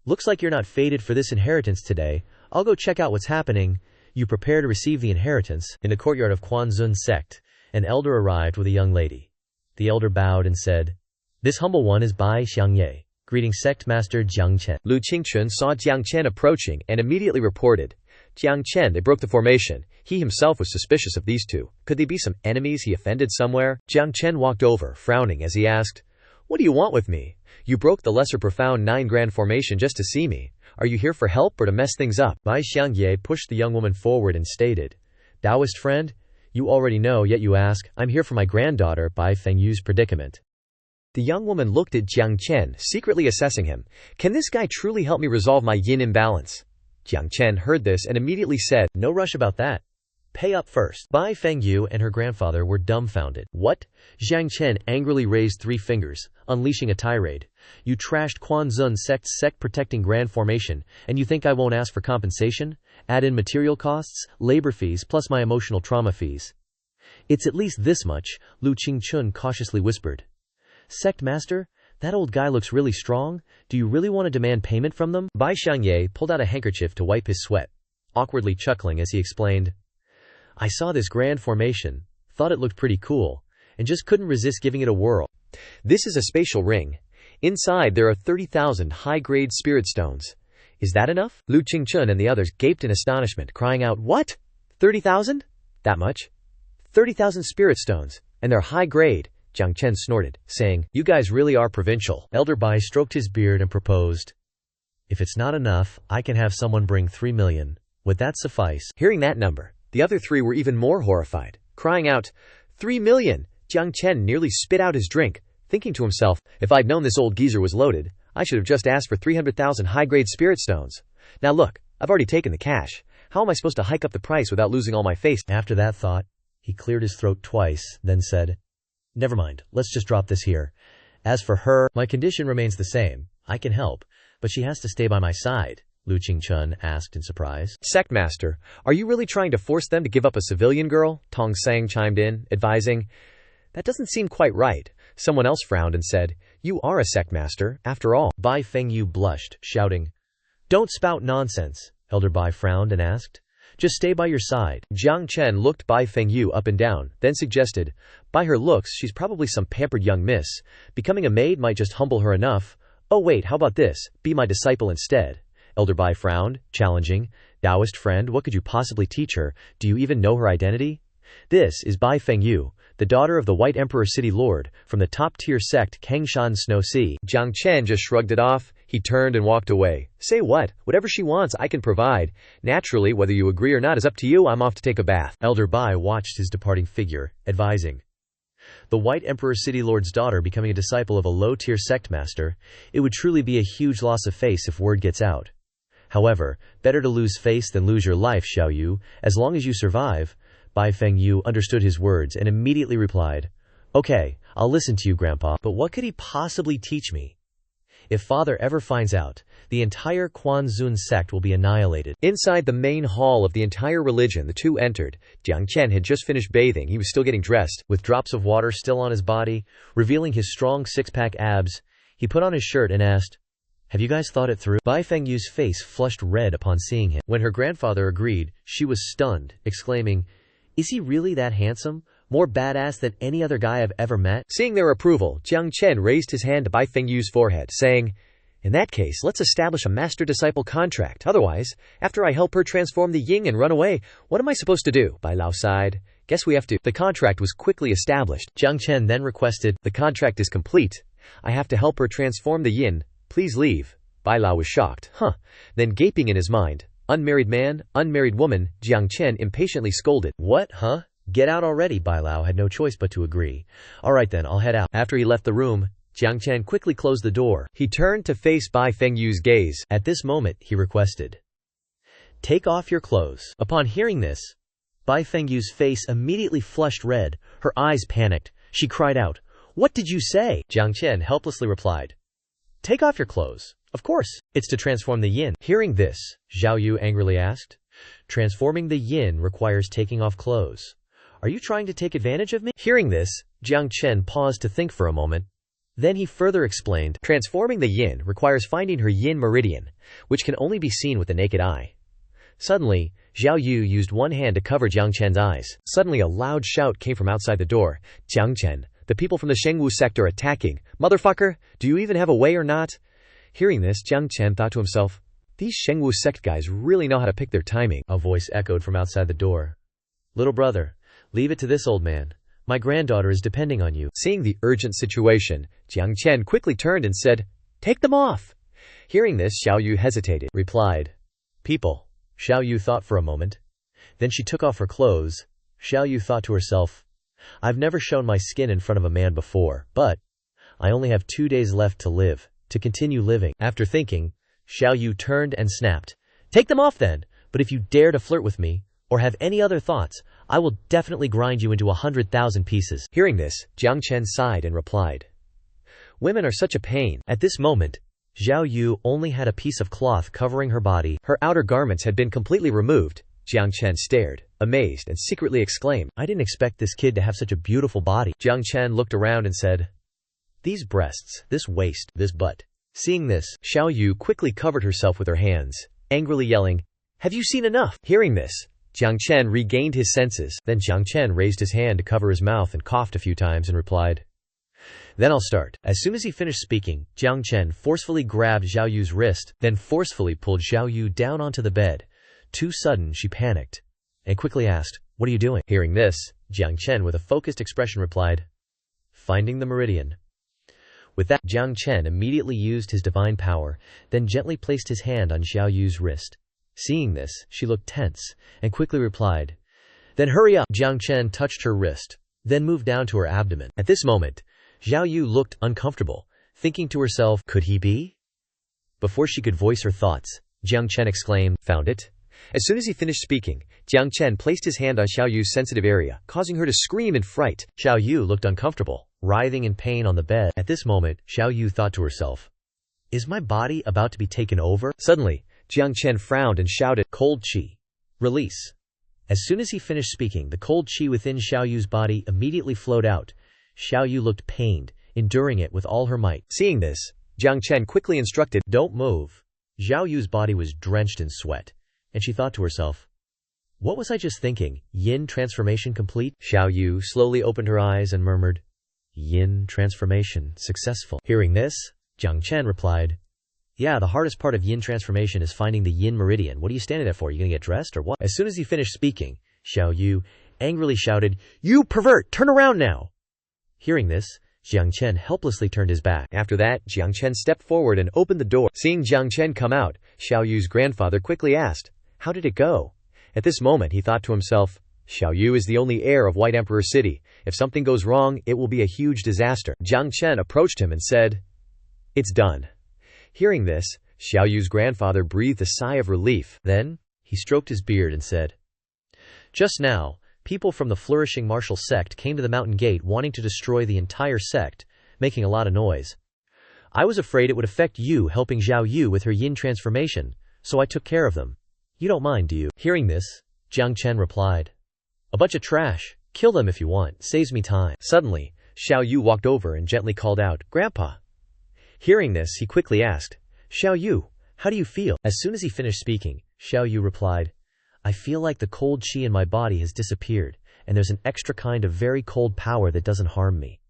[SPEAKER 1] Looks like you're not fated for this inheritance today. I'll go check out what's happening. You prepare to receive the inheritance. In the courtyard of Quanzun sect, an elder arrived with a young lady. The elder bowed and said, This humble one is Bai Xiangye, greeting sect master Jiang Chen.
[SPEAKER 2] Lu Qingchun saw Jiang Chen approaching and immediately reported, Jiang Chen, they broke the formation. He himself was suspicious of these 2. Could they be some enemies he offended somewhere? Jiang Chen walked over, frowning as he asked, What do you want with me? You broke the lesser profound 9 grand formation just to see me. Are you here for help or to mess things up?
[SPEAKER 1] Bai Xiangye pushed the young woman forward and stated, Taoist friend, you already know, yet you ask. I'm here for my granddaughter, Bai Fengyu's predicament.
[SPEAKER 2] The young woman looked at Jiang Chen, secretly assessing him. Can this guy truly help me resolve my yin imbalance? Jiang Chen heard this and immediately said,
[SPEAKER 1] No rush about that. Pay up first. Bai Fengyu and her grandfather were dumbfounded. What? Jiang Chen angrily raised 3 fingers, unleashing a tirade. You trashed Quanzun sect's sect-protecting grand formation, and you think I won't ask for compensation? Add in material costs, labor fees, plus my emotional trauma fees. It's at least this much, Lu Qingchun cautiously whispered. Sect master, that old guy looks really strong. Do you really want to demand payment from them? Bai Xiangye pulled out a handkerchief to wipe his sweat, awkwardly chuckling as he explained, I saw this grand formation, thought it looked pretty cool, and just couldn't resist giving it a whirl.
[SPEAKER 2] This is a spatial ring. Inside there are 30,000 high-grade spirit stones. Is that enough? Lu Qingchun and the others gaped in astonishment, crying out, "What? 30,000? That much? 30,000 spirit stones, and they're high-grade," Jiang Chen snorted, saying, "You guys really are provincial."
[SPEAKER 1] Elder Bai stroked his beard and proposed, "If it's not enough, I can have someone bring 3 million. Would that suffice?"
[SPEAKER 2] Hearing that number, the other three were even more horrified, crying out, 3 million! Jiang Chen nearly spit out his drink, thinking to himself, if I'd known this old geezer was loaded, I should have just asked for 300,000 high-grade spirit stones. Now look, I've already taken the cash. How am I supposed to hike up the price without losing all my face?
[SPEAKER 1] After that thought, he cleared his throat twice, then said, "Never mind, let's just drop this here. As for her, my condition remains the same. I can help, but she has to stay by my side," Lu Qingchun asked in surprise.
[SPEAKER 2] Sect Master, are you really trying to force them to give up a civilian girl? Tong Sang chimed in, advising. That doesn't seem quite right. Someone else frowned and said, you are a Sect Master, after all.
[SPEAKER 1] Bai Fengyu blushed, shouting, "Don't spout nonsense." Elder Bai frowned and asked, "Just stay by your side."
[SPEAKER 2] Jiang Chen looked Bai Fengyu up and down, then suggested, by her looks, she's probably some pampered young miss. Becoming a maid might just humble her enough. Oh wait, how about this? Be my disciple instead. Elder Bai frowned, challenging, "Taoist friend, what could you possibly teach her? Do you even know her identity?" This is Bai Fengyu, the daughter of the White Emperor City Lord, from the top-tier sect Kengshan Snow Sea. Jiang Chen just shrugged it off. He turned and walked away. Say what? Whatever she wants, I can provide. Naturally, whether you agree or not is up to you. I'm off to take a bath.
[SPEAKER 1] Elder Bai watched his departing figure, advising, "The White Emperor City Lord's daughter becoming a disciple of a low-tier sect master, it would truly be a huge loss of face if word gets out. However, better to lose face than lose your life, Xiao Yu, as long as you survive." Bai Fengyu understood his words and immediately replied, "Okay, I'll listen to you, Grandpa, but what could he possibly teach me? If father ever finds out, the entire Quanzun sect will be annihilated."
[SPEAKER 2] Inside the main hall of the entire religion, the two entered. Jiang Chen had just finished bathing. He was still getting dressed.
[SPEAKER 1] With drops of water still on his body, revealing his strong six-pack abs, he put on his shirt and asked, "Have you guys thought it through?" Bai Fengyu's face flushed red upon seeing him. When her grandfather agreed, she was stunned, exclaiming, "Is he really that handsome? More badass than any other guy I've ever met?"
[SPEAKER 2] Seeing their approval, Jiang Chen raised his hand to Bai Fengyu's forehead, saying, "In that case, let's establish a master-disciple contract. Otherwise, after I help her transform the yin and run away, what am I supposed to do?" Bai Lao sighed. "Guess we have to." The contract was quickly established. Jiang Chen then requested, "The contract is complete. I have to help her transform the yin. Please leave." Bai Lao was shocked. Then gaping in his mind, "Unmarried man, unmarried woman," Jiang Chen impatiently scolded.
[SPEAKER 1] "What, huh? Get out already." Bai Lao had no choice but to agree. "All right then, I'll head out." After he left the room, Jiang Chen quickly closed the door.
[SPEAKER 2] He turned to face Bai Fengyu's gaze.
[SPEAKER 1] At this moment, he requested, "Take off your clothes." Upon hearing this, Bai Fengyu's face immediately flushed red. Her eyes panicked. She cried out, "What did you say?" Jiang Chen helplessly replied, "Take off your clothes. Of course, it's to transform the yin." Hearing this, Xiao Yu angrily asked, "Transforming the yin requires taking off clothes. Are you trying to take advantage of me?" Hearing this, Jiang Chen paused to think for a moment. Then he further explained, "Transforming the yin requires finding her yin meridian, which can only be seen with the naked eye." Suddenly, Xiao Yu used one hand to cover Jiang Chen's eyes. Suddenly a loud shout came from outside the door. "Jiang Chen, the people from the Shengwu sect are attacking. Motherfucker, do you even have a way or not?" Hearing this, Jiang Chen thought to himself, "These Shengwu sect guys really know how to pick their timing." A voice echoed from outside the door. "Little brother, leave it to this old man. My granddaughter is depending on you." Seeing the urgent situation, Jiang Chen quickly turned and said, "Take them off." Hearing this, Xiao Yu hesitated, replied, "People." Xiao Yu thought for a moment. Then she took off her clothes. Xiao Yu thought to herself, "I've never shown my skin in front of a man before, but I only have 2 days left to live, to continue living." After thinking, Xiao Yu turned and snapped, "Take them off then, but if you dare to flirt with me, or have any other thoughts, I will definitely grind you into 100,000 pieces." Hearing this, Jiang Chen sighed and replied, "Women are such a pain." At this moment, Xiao Yu only had a piece of cloth covering her body. Her outer garments had been completely removed. Jiang Chen stared, amazed, and secretly exclaimed, "I didn't expect this kid to have such a beautiful body." Jiang Chen looked around and said, "These breasts, this waist, this butt." Seeing this, Xiao Yu quickly covered herself with her hands, angrily yelling, "Have you seen enough?" Hearing this,
[SPEAKER 2] Jiang Chen regained his senses. Then Jiang Chen raised his hand to cover his mouth and coughed a few times and replied, "Then I'll start." As soon as he finished speaking, Jiang Chen forcefully grabbed Xiao Yu's wrist, then forcefully pulled Xiao Yu down onto the bed. Too sudden, she panicked and quickly asked, "What are you doing?" Hearing this, Jiang Chen with a focused expression replied, "Finding the meridian." With that, Jiang Chen immediately used his divine power, then gently placed his hand on Xiao Yu's wrist. Seeing this, she looked tense and quickly replied, "Then hurry up." Jiang Chen touched her wrist, then moved down to her abdomen. At this moment, Xiao Yu looked uncomfortable, thinking to herself, could he be? Before she could voice her thoughts, Jiang Chen exclaimed, "Found it." As soon as he finished speaking, Jiang Chen placed his hand on Xiao Yu's sensitive area, causing her to scream in fright. Xiao Yu looked uncomfortable, writhing in pain on the bed. At this moment, Xiao Yu thought to herself, "Is my body about to be taken over?" Suddenly, Jiang Chen frowned and shouted, "Cold qi, release." As soon as he finished speaking, the cold qi within Xiao Yu's body immediately flowed out. Xiao Yu looked pained, enduring it with all her might. Seeing this, Jiang Chen quickly instructed, "Don't move." Xiao Yu's body was drenched in sweat, and she thought to herself, "What was I just thinking? Yin transformation complete?" Xiao Yu slowly opened her eyes and murmured, "Yin transformation successful." Hearing this, Jiang Chen replied, "Yeah, the hardest part of yin transformation is finding the yin meridian. What are you standing there for? You gonna get dressed or what?" As soon as he finished speaking, Xiao Yu angrily shouted, "You pervert! Turn around now!" Hearing this, Jiang Chen helplessly turned his back. After that, Jiang Chen stepped forward and opened the door. Seeing Jiang Chen come out, Xiao Yu's grandfather quickly asked, "How did it go?" At this moment, he thought to himself, Xiao Yu is the only heir of White Emperor City. If something goes wrong, it will be a huge disaster. Jiang Chen approached him and said, "It's done." Hearing this, Xiao Yu's grandfather breathed a sigh of relief. Then, he stroked his beard and said, "Just now, people from the flourishing martial sect came to the mountain gate wanting to destroy the entire sect, making a lot of noise. I was afraid it would affect you helping Xiao Yu with her yin transformation, so I took care of them. You don't mind, do you?" Hearing this, Jiang Chen replied, "A bunch of trash. Kill them if you want. Saves me time." Suddenly, Xiao Yu walked over and gently called out, "Grandpa." Hearing this, he quickly asked, "Xiao Yu, how do you feel?" As soon as he finished speaking, Xiao Yu replied, "I feel like the cold qi in my body has disappeared, and there's an extra kind of very cold power that doesn't harm me."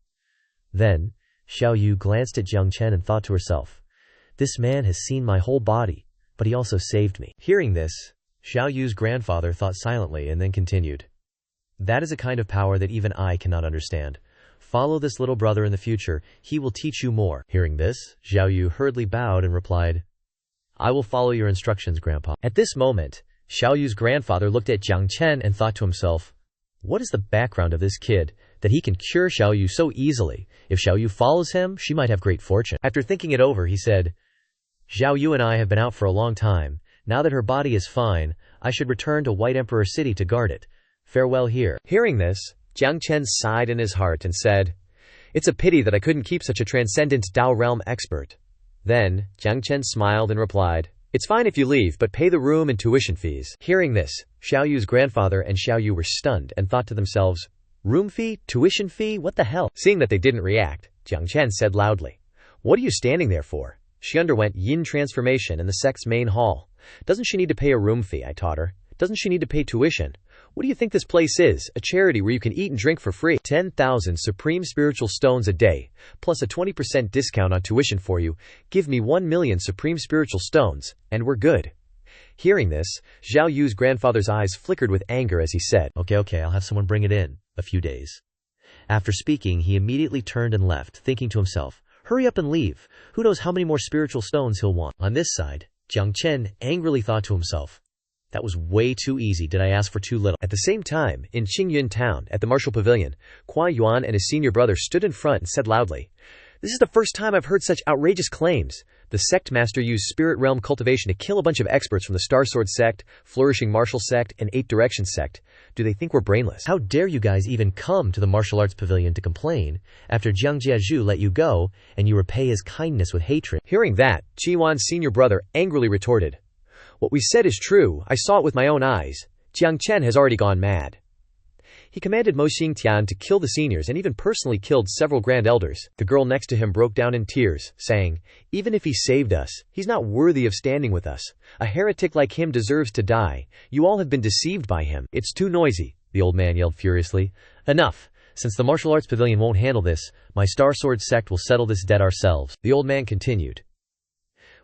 [SPEAKER 2] Then, Xiao Yu glanced at Jiang Chen and thought to herself, "This man has seen my whole body, but he also saved me." Hearing this, Xiao Yu's grandfather thought silently and then continued, "That is a kind of power that even I cannot understand. Follow this little brother in the future, he will teach you more." Hearing this, Xiao Yu hurriedly bowed and replied, "I will follow your instructions, Grandpa." At this moment, Xiao Yu's grandfather looked at Jiang Chen and thought to himself, "What is the background of this kid, that he can cure Xiao Yu so easily? If Xiao Yu follows him, she might have great fortune." After thinking it over, he said, "Xiao Yu and I have been out for a long time. Now that her body is fine, I should return to White Emperor City to guard it. Farewell here." Hearing this, Jiang Chen sighed in his heart and said, "It's a pity that I couldn't keep such a transcendent Dao realm expert." Then, Jiang Chen smiled and replied, "It's fine if you leave, but pay the room and tuition fees." Hearing this, Xiao Yu's grandfather and Xiao Yu were stunned and thought to themselves, "Room fee? Tuition fee? What the hell?" Seeing that they didn't react, Jiang Chen said loudly, "What are you standing there for? She underwent yin transformation in the sect's main hall. Doesn't she need to pay a room fee? I taught her. Doesn't she need to pay tuition? What do you think this place is? A charity where you can eat and drink for free. 10,000 supreme spiritual stones a day, plus a 20% discount on tuition for you. Give me 1 million supreme spiritual stones, and we're good." Hearing this, Xiao Yu's grandfather's eyes flickered with anger as he said, Okay, I'll have someone bring it in. A few days. After speaking, he immediately turned and left, thinking to himself, "Hurry up and leave. Who knows how many more spiritual stones he'll want." On this side, Jiang Chen angrily thought to himself, "That was way too easy. Did I ask for too little?" At the same time, in Qingyun town, at the martial pavilion, Kuai Yuan and his senior brother stood in front and said loudly, "This is the first time I've heard such outrageous claims. The sect master used spirit realm cultivation to kill a bunch of experts from the Star Sword Sect, Flourishing Martial Sect, and Eight Direction Sect. Do they think we're brainless? How dare you guys even come to the martial arts pavilion to complain after Jiang Jiazhu let you go and you repay his kindness with hatred?" Hearing that, Qi Yuan's senior brother angrily retorted, "What we said is true. I saw it with my own eyes. Jiang Chen has already gone mad." He commanded Mo Xingtian to kill the seniors and even personally killed several grand elders. The girl next to him broke down in tears, saying, "Even if he saved us, he's not worthy of standing with us. A heretic like him deserves to die. You all have been deceived by him." "It's too noisy," the old man yelled furiously. "Enough. Since the martial arts pavilion won't handle this, my Star Sword sect will settle this debt ourselves." The old man continued.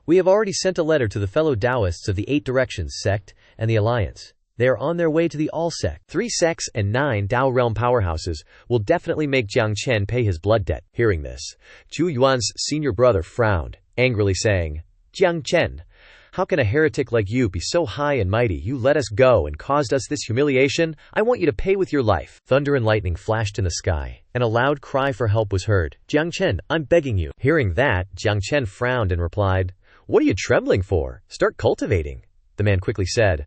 [SPEAKER 2] "We have already sent a letter to the fellow Taoists of the 8 Directions sect and the Alliance. They are on their way to the All sect. 3 sects and 9 Tao realm powerhouses will definitely make Jiang Chen pay his blood debt." Hearing this, Zhu Yuan's senior brother frowned, angrily saying, "Jiang Chen, how can a heretic like you be so high and mighty? You let us go and caused us this humiliation. I want you to pay with your life." Thunder and lightning flashed in the sky, and a loud cry for help was heard. "Jiang Chen, I'm begging you." Hearing that, Jiang Chen frowned and replied, "What are you trembling for? Start cultivating." The man quickly said,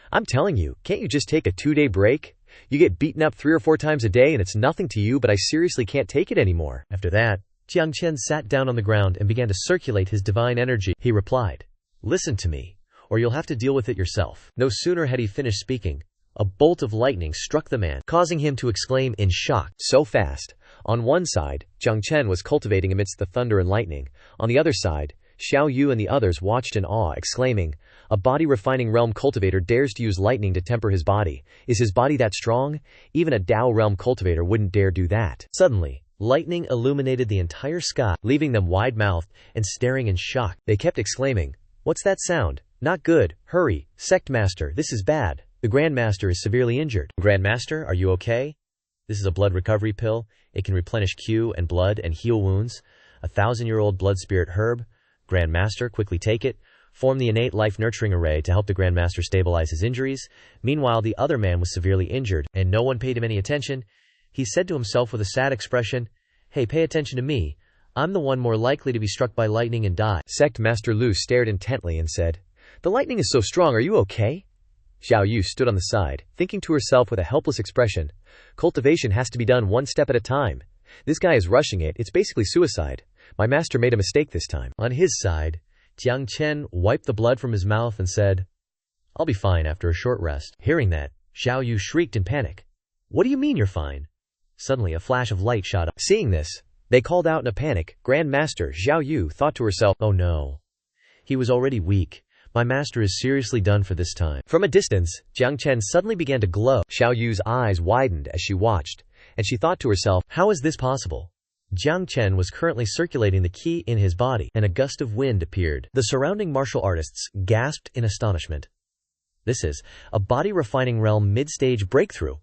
[SPEAKER 2] "I'm telling you, can't you just take a 2-day break? You get beaten up 3 or 4 times a day and it's nothing to you, but I seriously can't take it anymore." After that, Jiang Chen sat down on the ground and began to circulate his divine energy. He replied, "Listen to me, or you'll have to deal with it yourself." No sooner had he finished speaking, a bolt of lightning struck the man, causing him to exclaim in shock, "So fast." On one side, Jiang Chen was cultivating amidst the thunder and lightning. On the other side, Xiao Yu and the others watched in awe, exclaiming, "A body-refining realm cultivator dares to use lightning to temper his body. Is his body that strong? Even a Tao realm cultivator wouldn't dare do that." Suddenly, lightning illuminated the entire sky, leaving them wide-mouthed and staring in shock. They kept exclaiming, "What's that sound? Not good. Hurry, Sect Master, this is bad. The Grand Master is severely injured." "Grand Master, are you okay? This is a blood recovery pill. It can replenish Q and blood and heal wounds. A 1,000-year-old blood spirit herb. Grand Master, quickly take it. Form the innate life nurturing array to help the Grand Master stabilize his injuries." Meanwhile, the other man was severely injured, and no one paid him any attention. He said to himself with a sad expression, "Hey, pay attention to me. I'm the one more likely to be struck by lightning and die." Sect Master Lu stared intently and said, "The lightning is so strong, are you okay?" Xiao Yu stood on the side, thinking to herself with a helpless expression, "Cultivation has to be done one step at a time. This guy is rushing it, it's basically suicide. My master made a mistake this time." On his side, Jiang Chen wiped the blood from his mouth and said, "I'll be fine after a short rest." Hearing that, Xiao Yu shrieked in panic. "What do you mean you're fine?" Suddenly a flash of light shot up. Seeing this, they called out in a panic. Grand Master Xiao Yu thought to herself, "Oh no. He was already weak. My master is seriously done for this time." From a distance, Jiang Chen suddenly began to glow. Xiao Yu's eyes widened as she watched, and she thought to herself, "How is this possible?" Jiang Chen was currently circulating the qi in his body, and a gust of wind appeared. The surrounding martial artists gasped in astonishment. This is a body-refining realm mid-stage breakthrough.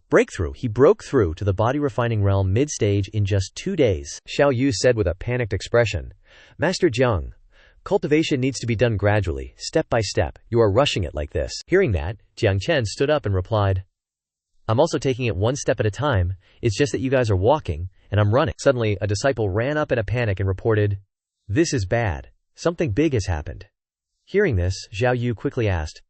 [SPEAKER 2] He broke through to the body-refining realm mid-stage in just 2 days. Xiao Yu said with a panicked expression, "Master Jiang, cultivation needs to be done gradually, step by step. You are rushing it like this." Hearing that, Jiang Chen stood up and replied, "I'm also taking it one step at a time. It's just that you guys are walking, and I'm running." Suddenly, a disciple ran up in a panic and reported, "This is bad. Something big has happened." Hearing this, Xiao Yu quickly asked,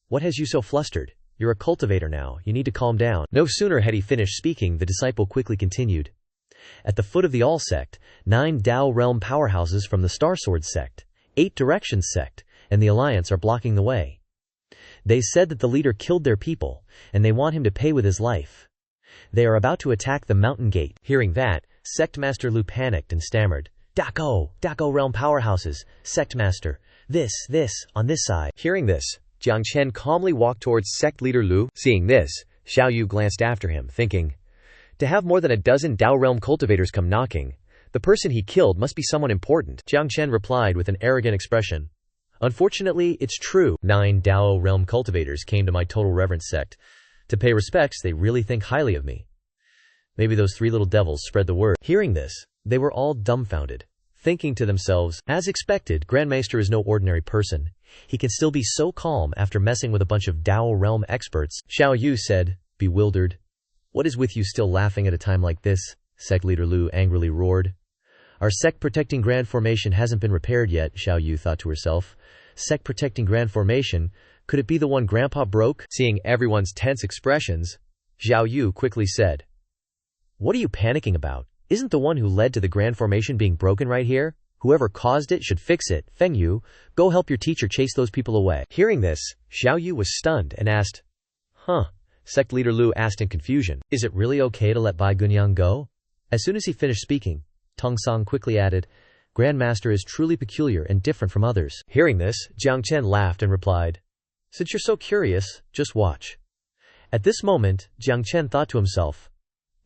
[SPEAKER 2] "What has you so flustered? You're a cultivator now. You need to calm down." No sooner had he finished speaking, the disciple quickly continued. "At the foot of the All Sect, 9 Tao realm powerhouses from the Star Sword Sect, 8 Directions Sect, and the Alliance are blocking the way. They said that the leader killed their people, and they want him to pay with his life. They are about to attack the mountain gate." Hearing that, Sect Master Lu panicked and stammered, Dako realm powerhouses, Sect Master, this, on this side." Hearing this, Jiang Chen calmly walked towards Sect Leader Lu. Seeing this, Xiao Yu glanced after him, thinking, to have more than a dozen Tao realm cultivators come knocking, the person he killed must be someone important. Jiang Chen replied with an arrogant expression, "Unfortunately, it's true. 9 Tao realm cultivators came to my total reverence sect. To pay respects, they really think highly of me. Maybe those 3 little devils spread the word." Hearing this, they were all dumbfounded, thinking to themselves, as expected, Grandmaster is no ordinary person. He can still be so calm after messing with a bunch of Tao realm experts. Xiao Yu said, bewildered, "What is with you still laughing at a time like this?" Sect Leader Lu angrily roared. "Our sect-protecting grand formation hasn't been repaired yet," Xiao Yu thought to herself. Sect-protecting grand formation? Could it be the one Grandpa broke? Seeing everyone's tense expressions, Xiao Yu quickly said, "What are you panicking about? Isn't the one who led to the grand formation being broken right here? Whoever caused it should fix it. Feng Yu, go help your teacher chase those people away." Hearing this, Xiao Yu was stunned and asked, Sect Leader Lu asked in confusion.
[SPEAKER 1] Is it really okay to let Bai Gunyang go? As soon as he finished speaking, Tong Song quickly added, Grandmaster is truly peculiar and different from others.
[SPEAKER 2] Hearing this, Jiang Chen laughed and replied,
[SPEAKER 1] Since you're so curious, just watch. At this moment, Jiang Chen thought to himself,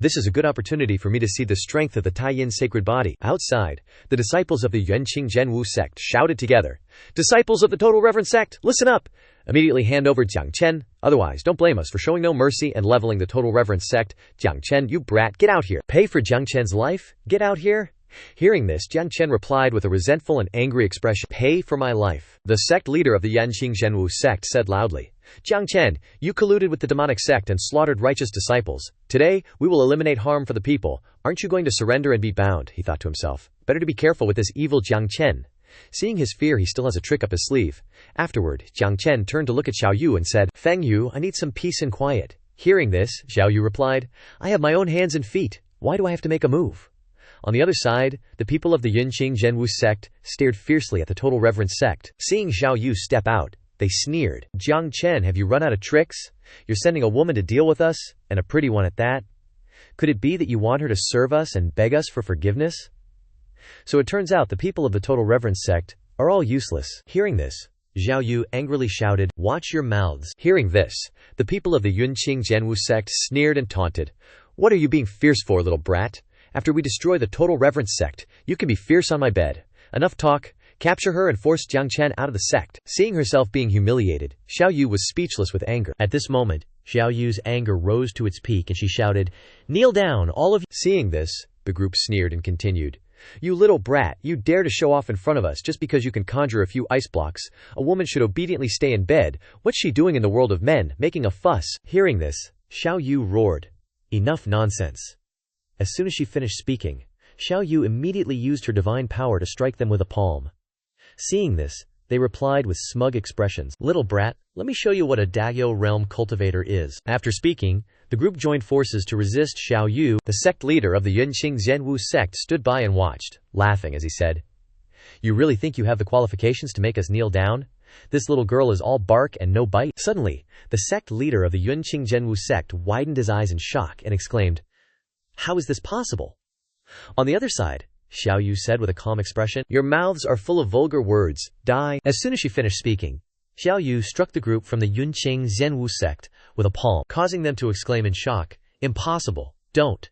[SPEAKER 2] This is a good opportunity for me to see the strength of the Taiyin sacred body. Outside, the disciples of the Yuanqing Zhenwu sect shouted together, Disciples of the Total Reverence sect, listen up! Immediately hand over Jiang Chen, otherwise don't blame us for showing no mercy and leveling the Total Reverence sect. Jiang Chen, you brat, get out here. Pay for Jiang Chen's life? Get out here? Hearing this, Jiang Chen replied with a resentful and angry expression, Pay for my life. The sect leader of the Yanqing Zhenwu sect said loudly, Jiang Chen, you colluded with the demonic sect and slaughtered righteous disciples. Today, we will eliminate harm for the people. Aren't you going to surrender and be bound? He thought to himself. Better to be careful with this evil Jiang Chen. Seeing his fear, he still has a trick up his sleeve. Afterward, Jiang Chen turned to look at Xiao Yu and said, Feng Yu, I need some peace and quiet. Hearing this, Xiao Yu replied, I have my own hands and feet. Why do I have to make a move? On the other side, the people of the Yunqing Zhenwu sect stared fiercely at the Total Reverence sect. Seeing Xiao Yu step out, they sneered. Jiang Chen, have you run out of tricks? You're sending a woman to deal with us, and a pretty one at that? Could it be that you want her to serve us and beg us for forgiveness? So it turns out the people of the Total Reverence sect are all useless. Hearing this, Xiao Yu angrily shouted, Watch your mouths. Hearing this, the people of the Yunqing Zhenwu sect sneered and taunted. What are you being fierce for, little brat? After we destroy the Total Reverence sect, you can be fierce on my bed. Enough talk. Capture her and force Jiang Chen out of the sect. Seeing herself being humiliated, Xiao Yu was speechless with anger.
[SPEAKER 1] At this moment, Xiao Yu's anger rose to its peak and she shouted, Kneel down, all of you.
[SPEAKER 2] Seeing this, the group sneered and continued. You little brat, you dare to show off in front of us just because you can conjure a few ice blocks. A woman should obediently stay in bed. What's she doing in the world of men, making a fuss? Hearing this, Xiao Yu roared.
[SPEAKER 1] Enough nonsense. As soon as she finished speaking, Xiao Yu immediately used her divine power to strike them with a palm. Seeing this, they replied with smug expressions, Little brat, let me show you what a Daigyo realm cultivator is. After speaking, the group joined forces to resist Xiao Yu. The sect leader of the Yunqing Zhenwu sect stood by and watched, laughing as he said, You really think you have the qualifications to make us kneel down? This little girl is all bark and no bite. Suddenly, the sect leader of the Yunqing Zhenwu sect widened his eyes in shock and exclaimed, How is this possible? On the other side, Xiao Yu said with a calm expression, Your mouths are full of vulgar words. Die. As soon as she finished speaking, Xiao Yu struck the group from the Yunqing Zhenwu sect with a palm, causing them to exclaim in shock, Impossible. Don't.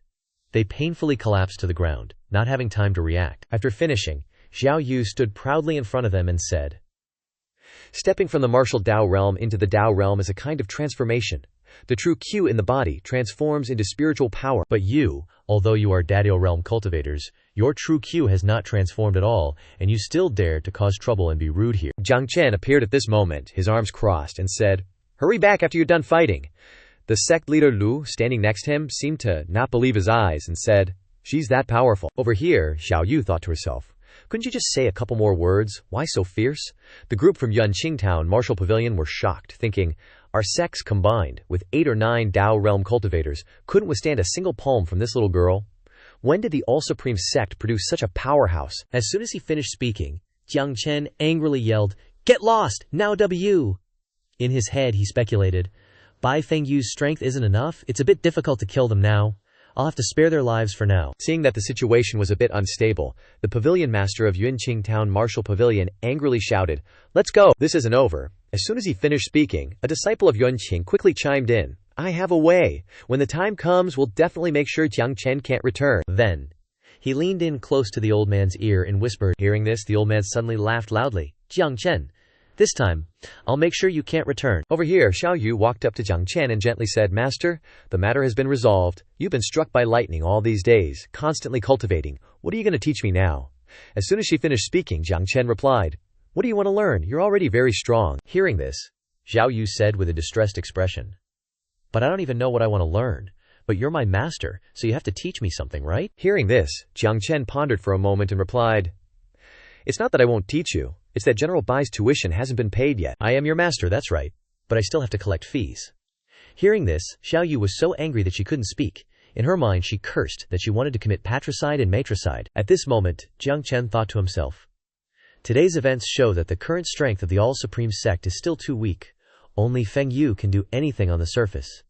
[SPEAKER 1] They painfully collapsed to the ground, not having time to react. After finishing, Xiao Yu stood proudly in front of them and said, Stepping from the martial Dao realm into the Dao realm is a kind of transformation. The true Q in the body transforms into spiritual power. But you, although you are Daigyo realm cultivators, your true Q has not transformed at all, and you still dare to cause trouble and be rude here. Jiang Chen appeared at this moment, his arms crossed, and said, Hurry back after you're done fighting. The sect leader Lu, standing next to him, seemed to not believe his eyes and said, She's that powerful. Over here, Xiao Yu thought to herself, Couldn't you just say a couple more words? Why so fierce? The group from Yunqing Town Martial Pavilion were shocked, thinking, Our sects combined, with 8 or 9 Dao realm cultivators, couldn't withstand a single palm from this little girl. When did the All-Supreme sect produce such a powerhouse? As soon as he finished speaking, Jiang Chen angrily yelled, Get lost! Now W! In his head, he speculated, Bai Feng Yu's strength isn't enough. It's a bit difficult to kill them now. I'll have to spare their lives for now. Seeing that the situation was a bit unstable, the pavilion master of Yunqing Town Martial Pavilion angrily shouted, Let's go! This isn't over. As soon as he finished speaking, a disciple of Yunqing quickly chimed in, I have a way. When the time comes, we'll definitely make sure Jiang Chen can't return. Then, he leaned in close to the old man's ear and whispered. Hearing this, the old man suddenly laughed loudly. Jiang Chen, this time, I'll make sure you can't return. Over here, Xiao Yu walked up to Jiang Chen and gently said, Master, the matter has been resolved. You've been struck by lightning all these days, constantly cultivating. What are you going to teach me now? As soon as she finished speaking, Jiang Chen replied, What do you want to learn? You're already very strong. Hearing this, Xiao Yu said with a distressed expression, But I don't even know what I want to learn. But you're my master, so you have to teach me something, right? Hearing this, Jiang Chen pondered for a moment and replied, It's not that I won't teach you. It's that General Bai's tuition hasn't been paid yet. I am your master, that's right. But I still have to collect fees. Hearing this, Xiao Yu was so angry that she couldn't speak. In her mind, she cursed that she wanted to commit patricide and matricide. At this moment, Jiang Chen thought to himself, Today's events show that the current strength of the All-Supreme sect is still too weak. Only Feng Yu can do anything on the surface.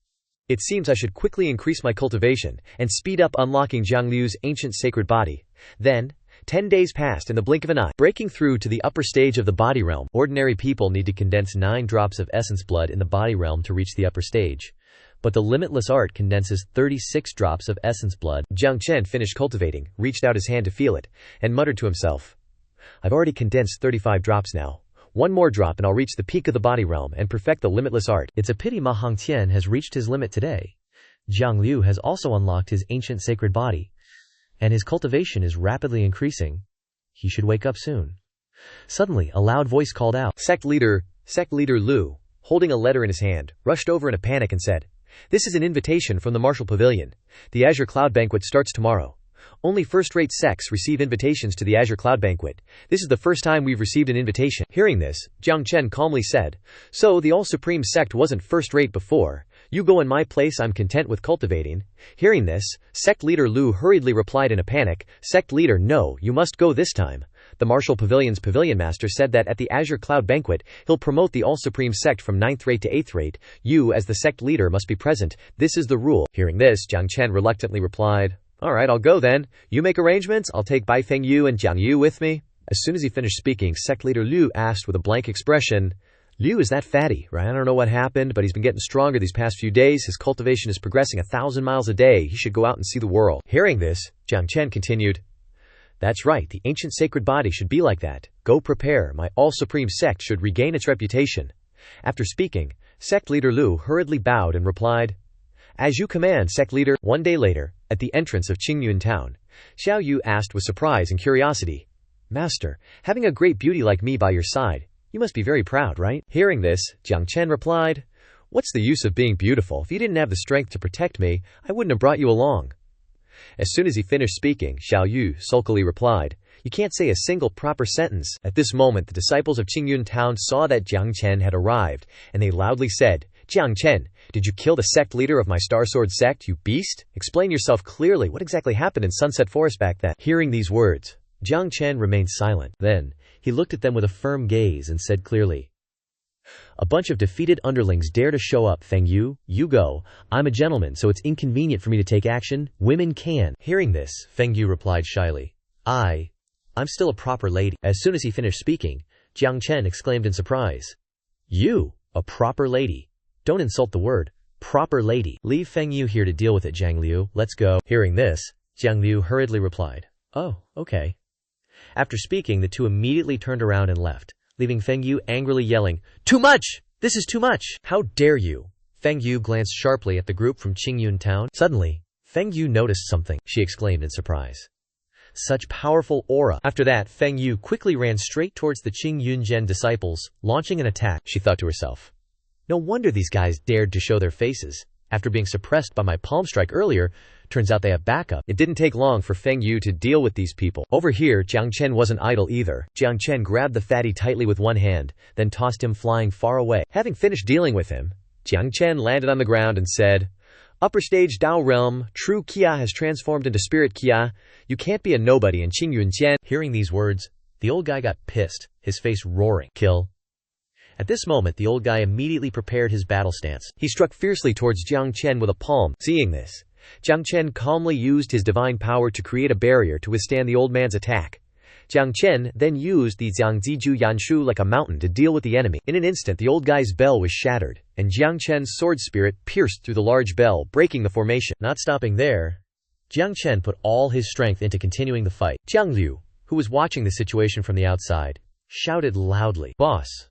[SPEAKER 2] It seems I should quickly increase my cultivation and speed up unlocking Jiang Liu's ancient sacred body. Then, 10 days passed in the blink of an eye. Breaking through to the upper stage of the body realm, ordinary people need to condense 9 drops of essence blood in the body realm to reach the upper stage. But the limitless art condenses 36 drops of essence blood. Jiang Chen finished cultivating, reached out his hand to feel it, and muttered to himself, I've already condensed 35 drops now. One more drop and I'll reach the peak of the body realm and perfect the limitless art.
[SPEAKER 1] It's a pity Ma Hongtian has reached his limit today. Jiang Liu has also unlocked his ancient sacred body, and his cultivation is rapidly increasing. He should wake up soon. Suddenly, a loud voice called out.
[SPEAKER 2] Sect Leader Lu, holding a letter in his hand, rushed over in a panic and said, This is an invitation from the Martial Pavilion. The Azure Cloud Banquet starts tomorrow. Only first-rate sects receive invitations to the Azure Cloud Banquet. This is the first time we've received an invitation. Hearing this, Jiang Chen calmly said, So the All-Supreme Sect wasn't first-rate before. You go in my place, I'm content with cultivating. Hearing this, Sect Leader Lu hurriedly replied in a panic, Sect Leader, no, you must go this time. The Martial Pavilion's Pavilion Master said that at the Azure Cloud Banquet, he'll promote the All-Supreme Sect from 9th rate to 8th rate. You, as the Sect Leader, must be present. This is the rule. Hearing this, Jiang Chen reluctantly replied, All right, I'll go then. You make arrangements, I'll take Bai Fengyu and Jiang Yu with me. As soon as he finished speaking, Sect Leader Lu asked with a blank expression, Liu is that fatty, right? I don't know what happened, but he's been getting stronger these past few days. His cultivation is progressing 1,000 miles a day. He should go out and see the world. Hearing this, Jiang Chen continued, That's right, the ancient sacred body should be like that. Go prepare, my all-supreme sect should regain its reputation. After speaking, Sect Leader Lu hurriedly bowed and replied, As you command, Sect Leader. One day later, at the entrance of Qingyun town, Xiao Yu asked with surprise and curiosity, Master, having a great beauty like me by your side, you must be very proud, right? Hearing this, Jiang Chen replied, What's the use of being beautiful? If you didn't have the strength to protect me, I wouldn't have brought you along. As soon as he finished speaking, Xiao Yu sulkily replied, You can't say a single proper sentence. At this moment, the disciples of Qingyun town saw that Jiang Chen had arrived, and they loudly said, Jiang Chen, did you kill the sect leader of my Star Sword sect, you beast? Explain yourself clearly. What exactly happened in Sunset Forest back then? Hearing these words, Jiang Chen remained silent. Then, he looked at them with a firm gaze and said clearly, A bunch of defeated underlings dare to show up. Fengyu, you go. I'm a gentleman, so it's inconvenient for me to take action. Women can. Hearing this, Fengyu replied shyly, I'm still a proper lady. As soon as he finished speaking, Jiang Chen exclaimed in surprise, You, a proper lady? Don't insult the word, proper lady. Leave Fengyu here to deal with it, Jiang Liu. Let's go. Hearing this, Jiang Liu hurriedly replied, Oh, okay. After speaking, the two immediately turned around and left, leaving Fengyu angrily yelling, Too much! This is too much! How dare you! Fengyu glanced sharply at the group from Qingyun town. Suddenly, Fengyu noticed something. She exclaimed in surprise. Such powerful aura. After that, Fengyu quickly ran straight towards the Qingyunzhen disciples, launching an attack. She thought to herself, No wonder these guys dared to show their faces. After being suppressed by my palm strike earlier, turns out they have backup. It didn't take long for Fengyu to deal with these people. Over here, Jiang Chen wasn't idle either. Jiang Chen grabbed the fatty tightly with one hand, then tossed him flying far away. Having finished dealing with him, Jiang Chen landed on the ground and said, Upper stage Dao realm, true Qia has transformed into spirit Qia. You can't be a nobody in Qingyunzhen. Hearing these words, the old guy got pissed, his face roaring. Kill. At this moment, the old guy immediately prepared his battle stance. He struck fiercely towards Jiang Chen with a palm. Seeing this, Jiang Chen calmly used his divine power to create a barrier to withstand the old man's attack. Jiang Chen then used the Zhangziju Yanshu like a mountain to deal with the enemy. In an instant, the old guy's bell was shattered, and Jiang Chen's sword spirit pierced through the large bell, breaking the formation. Not stopping there, Jiang Chen put all his strength into continuing the fight. Jiang Liu, who was watching the situation from the outside, shouted loudly, Boss!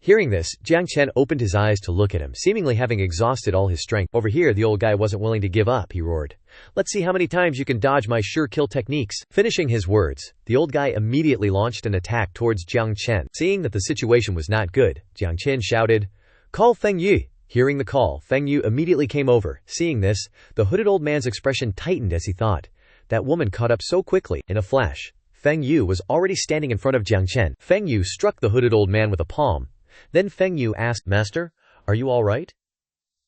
[SPEAKER 2] Hearing this, Jiang Chen opened his eyes to look at him, seemingly having exhausted all his strength. Over here, the old guy wasn't willing to give up. He roared, Let's see how many times you can dodge my sure kill techniques. Finishing his words, the old guy immediately launched an attack towards Jiang Chen. Seeing that the situation was not good, Jiang Chen shouted, Call Fengyu. Hearing the call, Fengyu immediately came over. Seeing this, the hooded old man's expression tightened as he thought, That woman caught up so quickly. In a flash, Fengyu was already standing in front of Jiang Chen. Fengyu struck the hooded old man with a palm. Then Fengyu asked, Master, are you all right?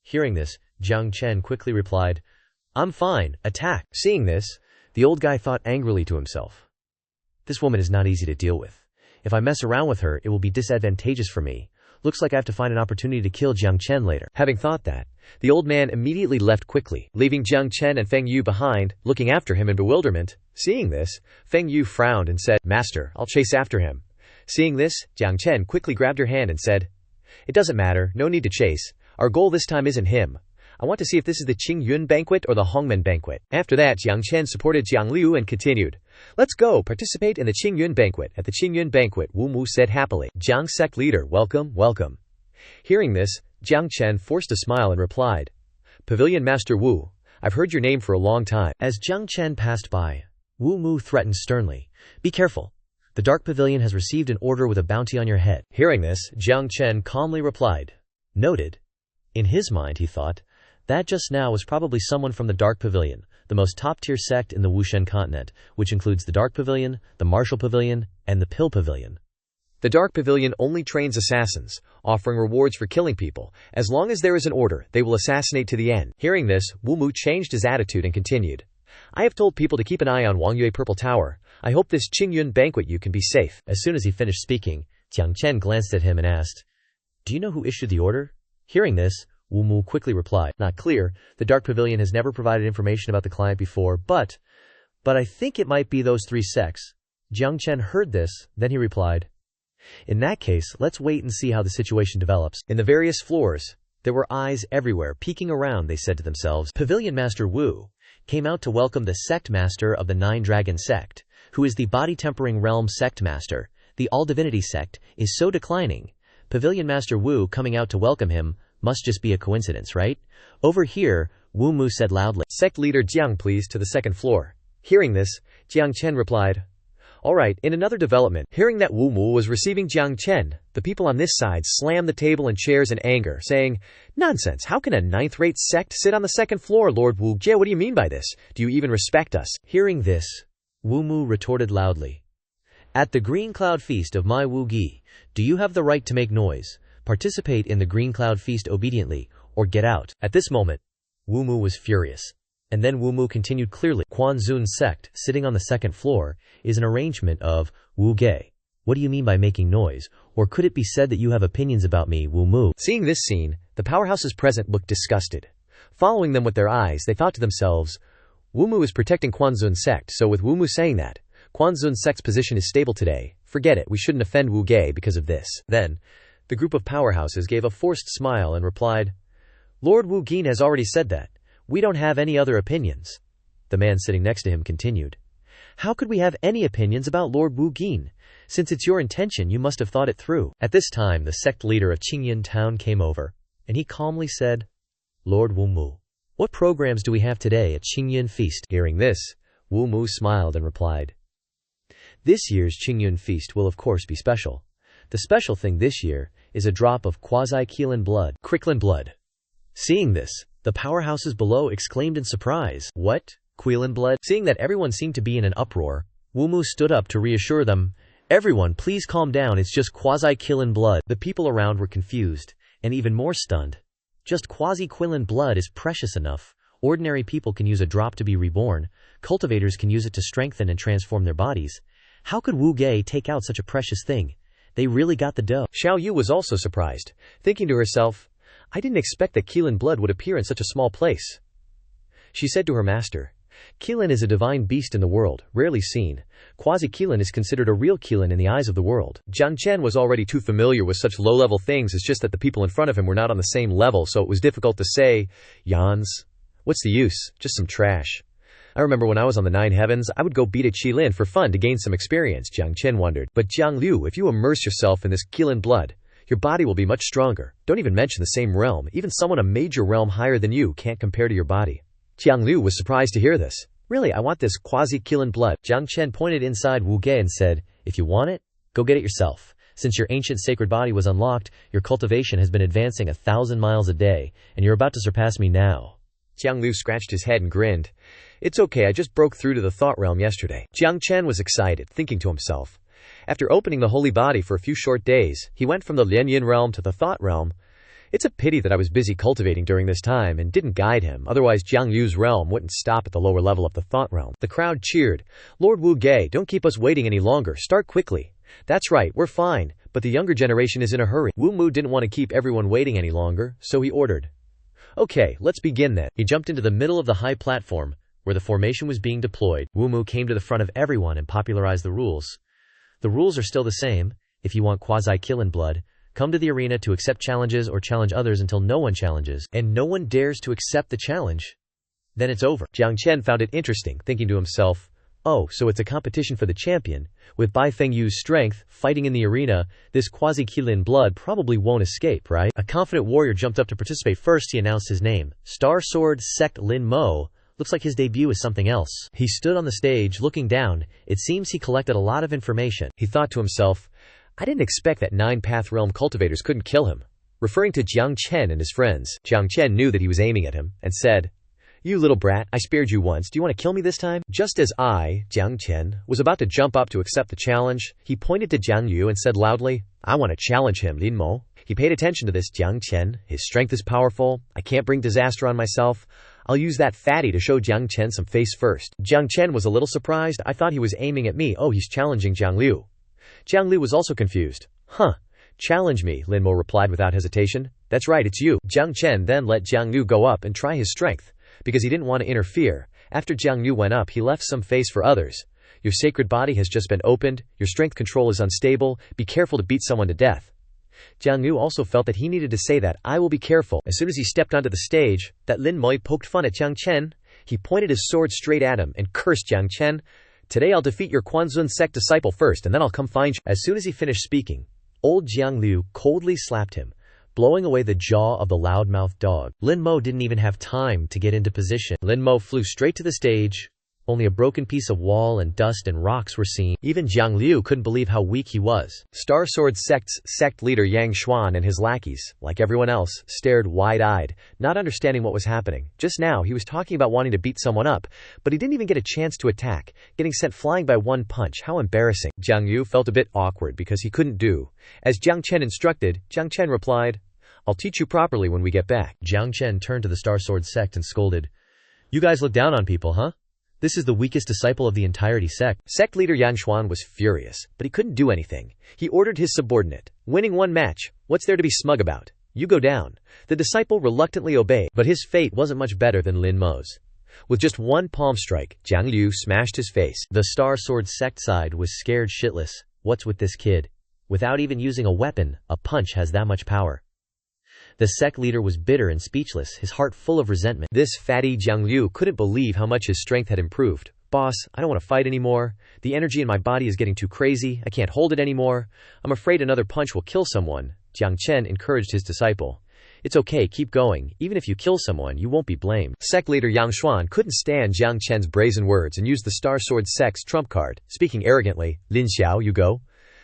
[SPEAKER 2] Hearing this, Jiang Chen quickly replied, I'm fine, attack. Seeing this, the old guy thought angrily to himself, This woman is not easy to deal with. If I mess around with her, it will be disadvantageous for me.
[SPEAKER 1] Looks like I have to find an opportunity to kill Jiang Chen later.
[SPEAKER 2] Having thought that, the old man immediately left quickly, leaving Jiang Chen and Feng Yu behind, looking after him in bewilderment. Seeing this, Feng Yu frowned and said, "Master, I'll chase after him." Seeing this, Jiang Chen quickly grabbed her hand and said, "It doesn't matter, no need to chase. Our goal this time isn't him. I want to see if this is the Qingyun banquet or the Hongmen banquet." After that, Jiang Chen supported Jiang Liu and continued, "Let's go, participate in the Qingyun banquet." At the Qingyun banquet, Wu Mu said happily, "Jiang Sect Leader, welcome, welcome." Hearing this, Jiang Chen forced a smile and replied, "Pavilion Master Wu, I've heard your name for a long time."
[SPEAKER 1] As Jiang Chen passed by, Wu Mu threatened sternly, "Be careful. The Dark Pavilion has received an order with a bounty on your head."
[SPEAKER 2] Hearing this, Jiang Chen calmly replied,
[SPEAKER 1] "Noted." In his mind, he thought, that just now was probably someone from the Dark Pavilion, the most top-tier sect in the Wushen continent, which includes the Dark Pavilion, the Martial Pavilion, and the Pill Pavilion.
[SPEAKER 2] The Dark Pavilion only trains assassins, offering rewards for killing people. As long as there is an order, they will assassinate to the end. Hearing this, Wu Mu changed his attitude and continued, "I have told people to keep an eye on Wangyue Purple Tower. I hope this Qingyun banquet you can be safe."
[SPEAKER 1] As soon as he finished speaking, Jiang Chen glanced at him and asked, "Do you know who issued the order?" Hearing this, Wu Mu quickly replied, "Not clear. The Dark Pavilion has never provided information about the client before, but I think it might be those three sects." Jiang Chen heard this, then he replied, "In that case, let's wait and see how the situation develops."
[SPEAKER 2] In the various floors, there were eyes everywhere peeking around. They said to themselves,
[SPEAKER 1] Pavilion Master Wu came out to welcome the Sect Master of the Nine Dragon Sect, who is the Body-Tempering Realm Sect Master. The All-Divinity Sect is so declining. Pavilion Master Wu coming out to welcome him must just be a coincidence, right? Over here, Wu Mu said loudly,
[SPEAKER 2] "Sect Leader Jiang, please, to the second floor." Hearing this, Jiang Chen replied, "All right." In another development, hearing that Wu Mu was receiving Jiang Chen, the people on this side slammed the table and chairs in anger, saying, "Nonsense, how can a ninth-rate sect sit on the second floor, Lord Wu Jie? What do you mean by this? Do you even respect us?"
[SPEAKER 1] Hearing this, Wu Mu retorted loudly, "At the Green Cloud Feast of my Wu Gi, do you have the right to make noise? Participate in the Green Cloud Feast obediently, or get out." At this moment, Wu Mu was furious. And then Wu Mu continued clearly, "Quanzun sect, sitting on the second floor, is an arrangement of Wu Ge. What do you mean by making noise? Or could it be said that you have opinions about me, Wu Mu?"
[SPEAKER 2] Seeing this scene, the powerhouses present looked disgusted. Following them with their eyes, they thought to themselves, Wu Mu is protecting Quanzun sect, so with Wu Mu saying that, Quanzun sect's position is stable today. Forget it, we shouldn't offend Wu Ge because of this. Then, the group of powerhouses gave a forced smile and replied, "Lord Wu Gin has already said that. We don't have any other opinions." The man sitting next to him continued, "How could we have any opinions about Lord Wu Gin? Since it's your intention, you must have thought it through." At this time, the sect leader of Qingyun town came over, and he calmly said, "Lord Wu Mu, what programs do we have today at Qingyun Feast?" Hearing this, Wu Mu smiled and replied, "This year's Qingyun Feast will of course be special. The special thing this year is a drop of quasi-Qilin blood." Cricklin blood. Seeing this, the powerhouses below exclaimed in surprise, "What? Qilin blood?" Seeing that everyone seemed to be in an uproar, Wu Mu stood up to reassure them, "Everyone, please calm down, it's just quasi-Qilin blood." The people around were confused, and even more stunned. Just quasi-Qilin blood is precious enough. Ordinary people can use a drop to be reborn. Cultivators can use it to strengthen and transform their bodies. How could Wu Ge take out such a precious thing? They really got the dough. Xiao Yu was also surprised, thinking to herself, "I didn't expect that Qilin blood would appear in such a small place." She said to her master, "Qilin is a divine beast in the world, rarely seen. Quasi-Qilin is considered a real Qilin in the eyes of the world." Jiang Chen was already too familiar with such low-level things. It's just that the people in front of him were not on the same level, so it was difficult to say, "Yans, what's the use? Just some trash." "I remember when I was on the Nine Heavens, I would go beat a Qilin for fun to gain some experience," Jiang Chen wondered. "But Jiang Liu, if you immerse yourself in this Qilin blood, your body will be much stronger. Don't even mention the same realm. Even someone a major realm higher than you can't compare to your body." Jiang Liu was surprised to hear this. "Really, I want this quasi-Qilin blood." Jiang Chen pointed inside Wu Ge and said, "If you want it, go get it yourself. Since your ancient sacred body was unlocked, your cultivation has been advancing 1,000 miles a day, and you're about to surpass me now." Jiang Liu scratched his head and grinned. "It's okay, I just broke through to the thought realm yesterday." Jiang Chen was excited, thinking to himself, after opening the holy body for a few short days, he went from the Lianyin realm to the thought realm. It's a pity that I was busy cultivating during this time and didn't guide him, otherwise Jiang Liu's realm wouldn't stop at the lower level of the thought realm. The crowd cheered, "Lord Wu Ge, don't keep us waiting any longer, start quickly." "That's right, we're fine, but the younger generation is in a hurry. Wu Mu didn't want to keep everyone waiting any longer, so he ordered, "Okay, let's begin then."
[SPEAKER 1] He jumped into the middle of the high platform, where the formation was being deployed. Wu Mu came to the front of everyone and popularized the rules. The rules are still the same. If you want quasi-killing blood, come to the arena to accept challenges or challenge others until no one challenges, and no one dares to accept the challenge. Then it's over.
[SPEAKER 2] Jiang Chen found it interesting, thinking to himself, "Oh, so it's a competition for the champion. With Bai Fengyu's strength, fighting in the arena, this quasi-Qilin blood probably won't escape, right?"
[SPEAKER 1] A confident warrior jumped up to participate. First, he announced his name. Star Sword Sect Lin Mo. Looks like his debut is something else. He stood on the stage, looking down. It seems he collected a lot of information.
[SPEAKER 2] He thought to himself, "I didn't expect that 9-path realm cultivators couldn't kill him." Referring to Jiang Chen and his friends, Jiang Chen knew that he was aiming at him, and said, "You little brat, I spared you once. Do you want to kill me this time?" Just as Jiang Chen, was about to jump up to accept the challenge, he pointed to Jiang Yu and said loudly, "I want to challenge him, Lin Mo." He paid attention to this. Jiang Chen, his strength is powerful. I can't bring disaster on myself. I'll use that fatty to show Jiang Chen some face first. Jiang Chen was a little surprised. I thought he was aiming at me. Oh, he's challenging Jiang Liu. Jiang Liu was also confused. "Huh. Challenge me," Lin Mo replied without hesitation. "That's right, it's you." Jiang Chen then let Jiang Liu go up and try his strength, because he didn't want to interfere. After Jiang Liu went up, he left some face for others. "Your sacred body has just been opened. Your strength control is unstable. Be careful to beat someone to death." Jiang Liu also felt that he needed to say that, "I will be careful." As soon as he stepped onto the stage, that Lin Mo poked fun at Jiang Chen. He pointed his sword straight at him and cursed Jiang Chen. "Today I'll defeat your Quanzun sect disciple first, and then I'll come find you." As soon as he finished speaking, old Jiang Liu coldly slapped him, blowing away the jaw of the loudmouthed dog. Lin Mo didn't even have time to get into position. Lin Mo flew straight to the stage. Only a broken piece of wall and dust and rocks were seen. Even Jiang Liu couldn't believe how weak he was. Star Sword Sect's sect leader Yang Xuan and his lackeys, like everyone else, stared wide-eyed, not understanding what was happening. Just now, he was talking about wanting to beat someone up, but he didn't even get a chance to attack, getting sent flying by one punch. How embarrassing. Jiang Liu felt a bit awkward because he couldn't do as Jiang Chen instructed. Jiang Chen replied, "I'll teach you properly when we get back."
[SPEAKER 1] Jiang Chen turned to the Star Sword sect and scolded, "You guys look down on people, huh? This is the weakest disciple of the entirety sect."
[SPEAKER 2] Sect leader Yang Xuan was furious, but he couldn't do anything. He ordered his subordinate, "Winning one match, what's there to be smug about? You go down." The disciple reluctantly obeyed, but his fate wasn't much better than Lin Mo's. With just one palm strike, Jiang Liu smashed his face.
[SPEAKER 1] The Star Sword sect side was scared shitless. What's with this kid? Without even using a weapon, a punch has that much power. The sect leader was bitter and speechless, his heart full of resentment.
[SPEAKER 2] This fatty Jiang Liu couldn't believe how much his strength had improved. "Boss, I don't want to fight anymore. The energy in my body is getting too crazy. I can't hold it anymore. I'm afraid another punch will kill someone." Jiang Chen encouraged his disciple. "It's okay, keep going. Even if you kill someone, you won't be blamed." Sect leader Yang Xuan couldn't stand Jiang Chen's brazen words and used the Star Sword Sect's trump card, speaking arrogantly, "Lin Xiao, you go."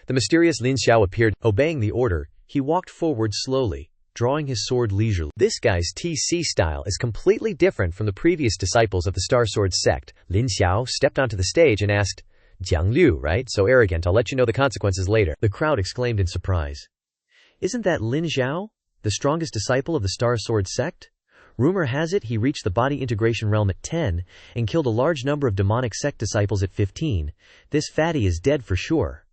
[SPEAKER 2] The mysterious Lin Xiao appeared. Obeying the order, he walked forward slowly, drawing his sword leisurely. This guy's TC style is completely different from the previous disciples of the Star Sword sect. Lin Xiao stepped onto the stage and asked, "Jiang Liu, right? So arrogant, I'll let you know the consequences later."
[SPEAKER 1] The crowd exclaimed in surprise. "Isn't that Lin Xiao, the strongest disciple of the Star Sword sect? Rumor has it he reached the body integration realm at 10 and killed a large number of demonic sect disciples at 15. This fatty is dead for sure."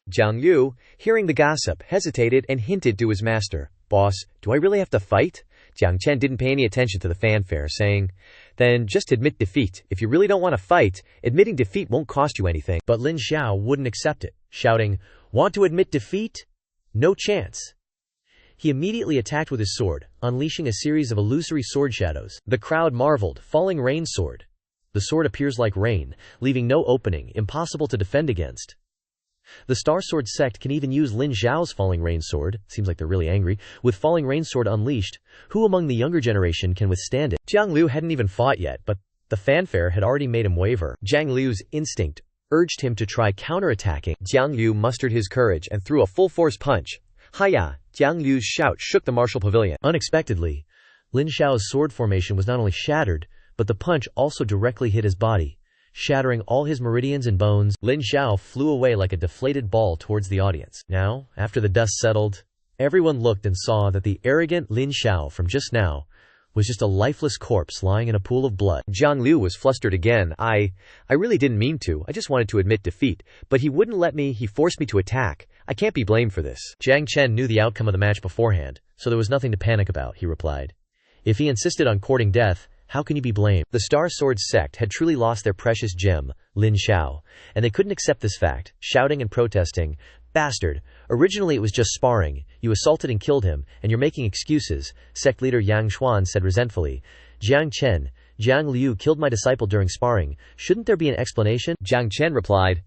[SPEAKER 2] Jiang Liu, hearing the gossip, hesitated and hinted to his master, "Boss, do I really have to fight?" Jiang Chen didn't pay any attention to the fanfare, saying, "Then just admit defeat. If you really don't want to fight, admitting defeat won't cost you anything."
[SPEAKER 1] But Lin Xiao wouldn't accept it, shouting, "Want to admit defeat? No chance." He immediately attacked with his sword, unleashing a series of illusory sword shadows. The crowd marveled. Falling rain sword. The sword appears like rain, leaving no opening, impossible to defend against. The Star Sword sect can even use Lin Xiao's Falling Rain Sword. Seems like they're really angry. With Falling Rain Sword unleashed, who among the younger generation can withstand it? Jiang Liu hadn't even fought yet, but the fanfare had already made him waver. Jiang Liu's instinct urged him to try counterattacking.
[SPEAKER 2] Jiang Liu mustered his courage and threw a full-force punch. "Hiya!" Jiang Liu's shout shook the martial pavilion.
[SPEAKER 1] Unexpectedly, Lin Xiao's sword formation was not only shattered, but the punch also directly hit his body, shattering all his meridians and bones. Lin Xiao flew away like a deflated ball towards the audience. Now, after the dust settled, everyone looked and saw that the arrogant Lin Xiao from just now was just a lifeless corpse lying in a pool of blood.
[SPEAKER 2] Jiang Liu was flustered again. I really didn't mean to. I just wanted to admit defeat. But he wouldn't let me. He forced me to attack. I can't be blamed for this.
[SPEAKER 1] Jiang Chen knew the outcome of the match beforehand, so there was nothing to panic about, he replied. If he insisted on courting death, how can you be blamed? The Star Sword Sect had truly lost their precious gem, Lin Xiao, and they couldn't accept this fact, shouting and protesting, "Bastard! Originally it was just sparring, you assaulted and killed him, and you're making excuses," Sect Leader Yang Xuan said resentfully. "Jiang Chen, Jiang Liu killed my disciple during sparring, shouldn't there be an explanation?"
[SPEAKER 2] Jiang Chen replied.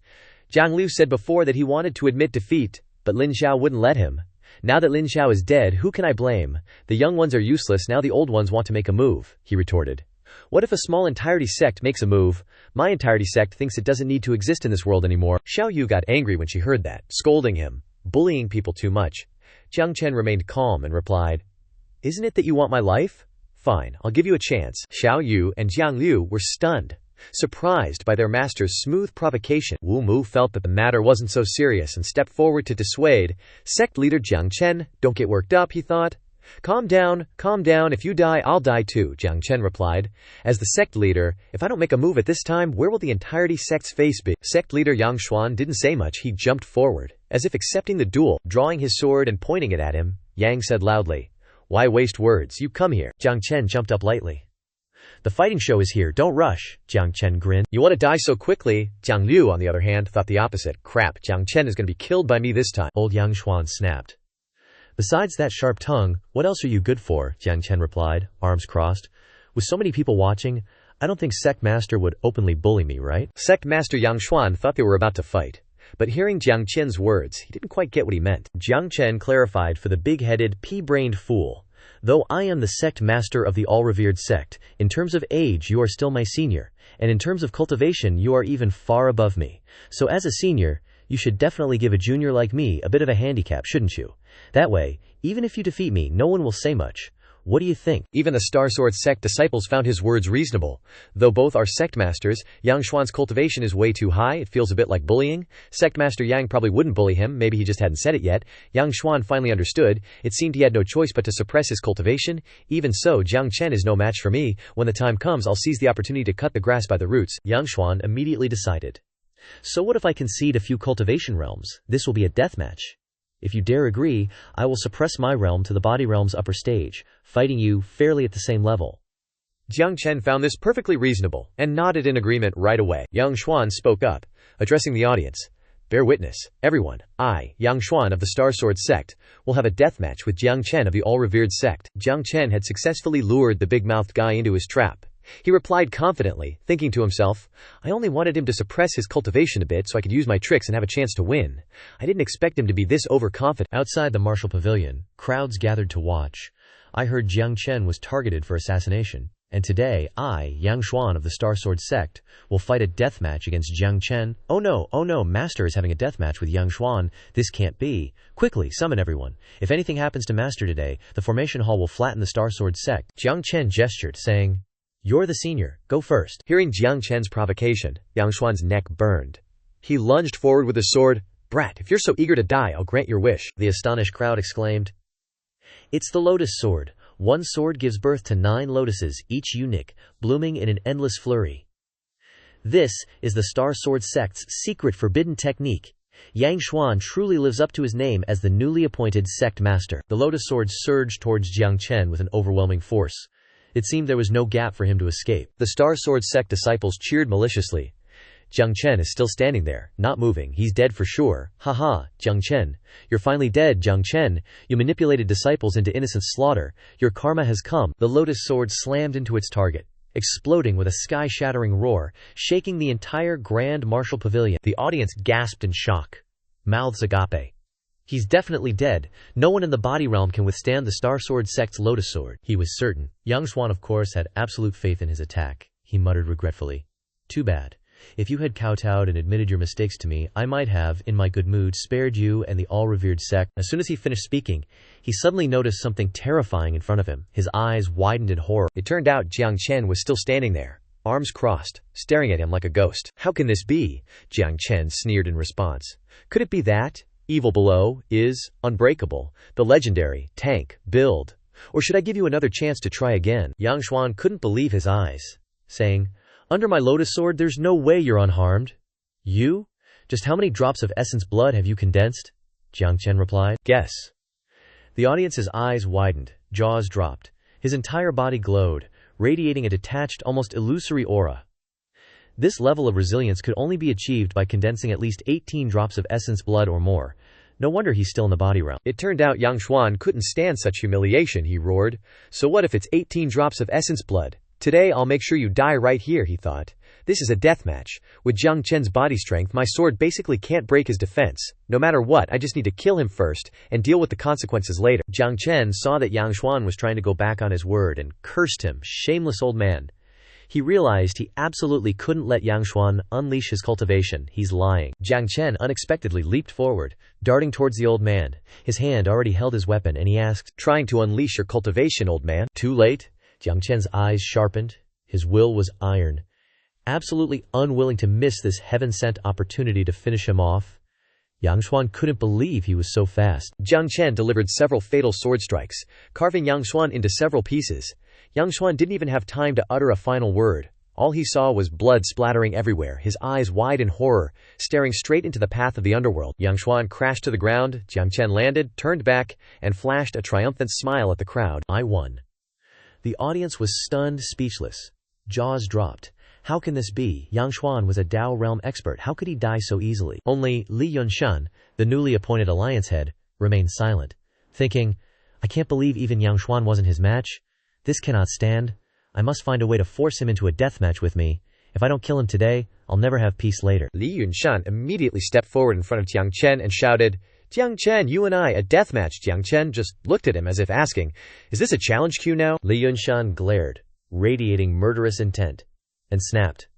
[SPEAKER 2] Jiang Liu said before that he wanted to admit defeat, but Lin Xiao wouldn't let him. Now that Lin Xiao is dead, who can I blame? The young ones are useless, now the old ones want to make a move, he retorted. What if a small entirety sect makes a move? My entirety sect thinks it doesn't need to exist in this world anymore. Xiao Yu got angry when she heard that, scolding him, bullying people too much. Jiang Chen remained calm and replied, "Isn't it that you want my life? Fine, I'll give you a chance." Xiao Yu and Jiang Liu were stunned, surprised by their master's smooth provocation. Wu Mu felt that the matter wasn't so serious and stepped forward to dissuade. Sect Leader Jiang Chen, don't get worked up, he thought. Calm down, if you die, I'll die too, Jiang Chen replied. As the sect leader, if I don't make a move at this time, where will the entirety sect's face be? Sect leader Yang Xuan didn't say much, he jumped forward, as if accepting the duel, drawing his sword and pointing it at him. Yang said loudly, "Why waste words, you come here."
[SPEAKER 1] Jiang Chen jumped up lightly. "The fighting show is here, don't rush," Jiang Chen grinned.
[SPEAKER 2] "You want to die so quickly?" Jiang Liu, on the other hand, thought the opposite. "Crap, Jiang Chen is going to be killed by me this time."
[SPEAKER 1] Old Yang Xuan snapped. "Besides that sharp tongue, what else are you good for?" Jiang Chen replied, arms crossed. "With so many people watching, I don't think Sect Master would openly bully me, right?"
[SPEAKER 2] Sect Master Yang Xuan thought they were about to fight. But hearing Jiang Chen's words, he didn't quite get what he meant.
[SPEAKER 1] Jiang Chen clarified for the big-headed, pea-brained fool. "Though I am the Sect Master of the all-revered sect, in terms of age you are still my senior, and in terms of cultivation you are even far above me. So as a senior, you should definitely give a junior like me a bit of a handicap, shouldn't you? That way, even if you defeat me, no one will say much. What do you think?"
[SPEAKER 2] Even the Star Sword Sect disciples found his words reasonable. Though both are sect masters, Yang Xuan's cultivation is way too high, it feels a bit like bullying. Sect Master Yang probably wouldn't bully him, maybe he just hadn't said it yet. Yang Xuan finally understood, it seemed he had no choice but to suppress his cultivation. Even so, Jiang Chen is no match for me, when the time comes I'll seize the opportunity to cut the grass by the roots.
[SPEAKER 1] Yang Xuan immediately decided. "So what if I concede a few cultivation realms? This will be a deathmatch. If you dare agree, I will suppress my realm to the body realm's upper stage, fighting you fairly at the same level."
[SPEAKER 2] Jiang Chen found this perfectly reasonable, and nodded in agreement right away. Yang Xuan spoke up, addressing the audience. "Bear witness, everyone, I, Yang Xuan of the Star Sword Sect, will have a deathmatch with Jiang Chen of the all-revered sect." Jiang Chen had successfully lured the big-mouthed guy into his trap. He replied confidently, thinking to himself, "I only wanted him to suppress his cultivation a bit so I could use my tricks and have a chance to win. I didn't expect him to be this overconfident."
[SPEAKER 1] Outside the martial pavilion, crowds gathered to watch. "I heard Jiang Chen was targeted for assassination, and today I, Yang Xuan of the Star Sword Sect, will fight a deathmatch against Jiang Chen. Oh no, Master is having a deathmatch with Yang Xuan. This can't be. Quickly, summon everyone. If anything happens to Master today, the formation hall will flatten the Star Sword Sect." Jiang Chen gestured, saying, "You're the senior, go first."
[SPEAKER 2] Hearing Jiang Chen's provocation, Yang Xuan's neck burned. He lunged forward with his sword. "Brat, if you're so eager to die, I'll grant your wish."
[SPEAKER 1] The astonished crowd exclaimed. "It's the Lotus Sword. One sword gives birth to 9 lotuses, each unique, blooming in an endless flurry. This is the Star Sword Sect's secret forbidden technique. Yang Xuan truly lives up to his name as the newly appointed Sect Master." The Lotus Sword surged towards Jiang Chen with an overwhelming force. It seemed there was no gap for him to escape. The Star Sword Sect disciples cheered maliciously. Jiang Chen is still standing there, not moving. "He's dead for sure. Haha, Jiang Chen. You're finally dead, Jiang Chen. You manipulated disciples into innocent slaughter. Your karma has come." The Lotus Sword slammed into its target, exploding with a sky-shattering roar, shaking the entire Grand Martial Pavilion. The audience gasped in shock. Mouths agape. "He's definitely dead. No one in the body realm can withstand the Star Sword Sect's Lotus Sword." He was certain. Yang Xuan, of course, had absolute faith in his attack. He muttered regretfully. "Too bad. If you had kowtowed and admitted your mistakes to me, I might have, in my good mood, spared you and the all-revered sect." As soon as he finished speaking, he suddenly noticed something terrifying in front of him. His eyes widened in horror.
[SPEAKER 2] It turned out Jiang Chen was still standing there, arms crossed, staring at him like a ghost. "How can this be?" Jiang Chen sneered in response. "Could it be that evil below is unbreakable, the legendary tank build? Or should I give you another chance to try again?" Yang Xuan couldn't believe his eyes, saying, "Under my Lotus Sword, there's no way you're unharmed. You? Just how many drops of essence blood have you condensed?"
[SPEAKER 1] Jiang Chen replied.
[SPEAKER 2] Guess.
[SPEAKER 1] The audience's eyes widened, jaws dropped. His entire body glowed, radiating a detached, almost illusory aura. This level of resilience could only be achieved by condensing at least 18 drops of essence blood or more. No wonder he's still in the body realm.
[SPEAKER 2] It turned out Yang Xuan couldn't stand such humiliation, he roared. So what if it's 18 drops of essence blood? Today I'll make sure you die right here, he thought. This is a deathmatch. With Jiang Chen's body strength, my sword basically can't break his defense. No matter what, I just need to kill him first, and deal with the consequences later.
[SPEAKER 1] Jiang Chen saw that Yang Xuan was trying to go back on his word and cursed him, shameless old man. He realized he absolutely couldn't let Yang Xuan unleash his cultivation. He's lying. Jiang Chen unexpectedly leaped forward, darting towards the old man. His hand already held his weapon, and he asked,
[SPEAKER 2] "Trying to unleash your cultivation, old man?"
[SPEAKER 1] "Too late." Jiang Chen's eyes sharpened. His will was iron. Absolutely unwilling to miss this heaven-sent opportunity to finish him off, Yang Xuan couldn't believe he was so fast.
[SPEAKER 2] Jiang Chen delivered several fatal sword strikes, carving Yang Xuan into several pieces. Yang Xuan didn't even have time to utter a final word. All he saw was blood splattering everywhere, his eyes wide in horror, staring straight into the path of the underworld. Yang Xuan crashed to the ground. Jiang Chen landed, turned back, and flashed a triumphant smile at the crowd.
[SPEAKER 1] "I won." The audience was stunned, speechless. Jaws dropped. How can this be? Yang Xuan was a Dao realm expert. How could he die so easily? Only Li Yunshan, the newly appointed alliance head, remained silent, thinking, I can't believe even Yang Xuan wasn't his match. This cannot stand. I must find a way to force him into a deathmatch with me. If I don't kill him today, I'll never have peace later.
[SPEAKER 2] Li Yunshan immediately stepped forward in front of Jiang Chen and shouted, "Jiang Chen, you and I, a deathmatch." Jiang Chen just looked at him as if asking, "Is this a challenge queue now?"
[SPEAKER 1] Li Yunshan glared, radiating murderous intent, and snapped,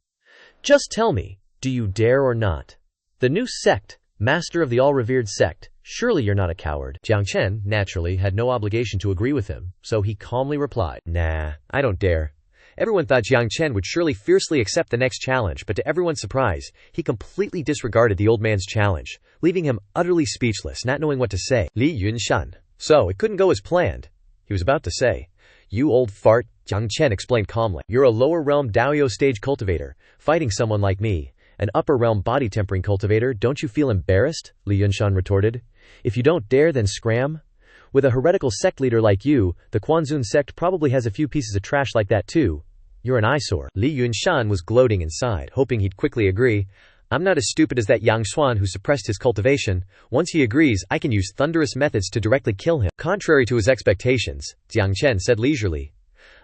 [SPEAKER 1] "Just tell me, do you dare or not? The new sect, master of the all-revered sect, surely you're not a coward." Jiang Chen, naturally, had no obligation to agree with him, so he calmly replied,
[SPEAKER 2] "Nah, I don't dare." Everyone thought Jiang Chen would surely fiercely accept the next challenge, but to everyone's surprise, he completely disregarded the old man's challenge, leaving him utterly speechless, not knowing what to say. Li Yunshan. So, it couldn't go as planned. He was about to say, "You old fart," Jiang Chen explained calmly. "You're a lower realm Daoyo stage cultivator, fighting someone like me, an upper realm body tempering cultivator. Don't you feel embarrassed?" Li Yunshan retorted. "If you don't dare, then scram. With a heretical sect leader like you, the Quanzun sect probably has a few pieces of trash like that too. You're an eyesore." Li Yunshan was gloating inside, hoping he'd quickly agree. "I'm not as stupid as that Yang Xuan who suppressed his cultivation. Once he agrees, I can use thunderous methods to directly kill him." Contrary to his expectations, Jiang Chen said leisurely,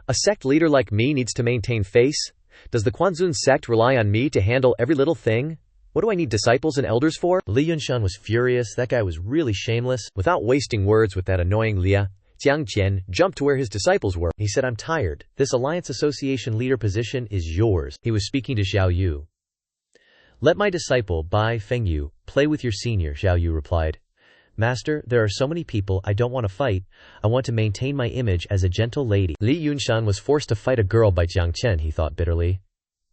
[SPEAKER 2] "A sect leader like me needs to maintain face? Does the Quanzun sect rely on me to handle every little thing? What do I need disciples and elders for?"
[SPEAKER 1] Li Yunshan was furious. That guy was really shameless.
[SPEAKER 2] Without wasting words with that annoying Lia, Jiang Chen jumped to where his disciples were.
[SPEAKER 1] He said, "I'm tired. This Alliance Association leader position is yours." He was speaking to Xiao Yu. "Let my disciple, Bai Fengyu, play with your senior," Xiao Yu replied. "Master, there are so many people, I don't want to fight. I want to maintain my image as a gentle lady." Li Yunshan was forced to fight a girl by Jiang Chen, he thought bitterly.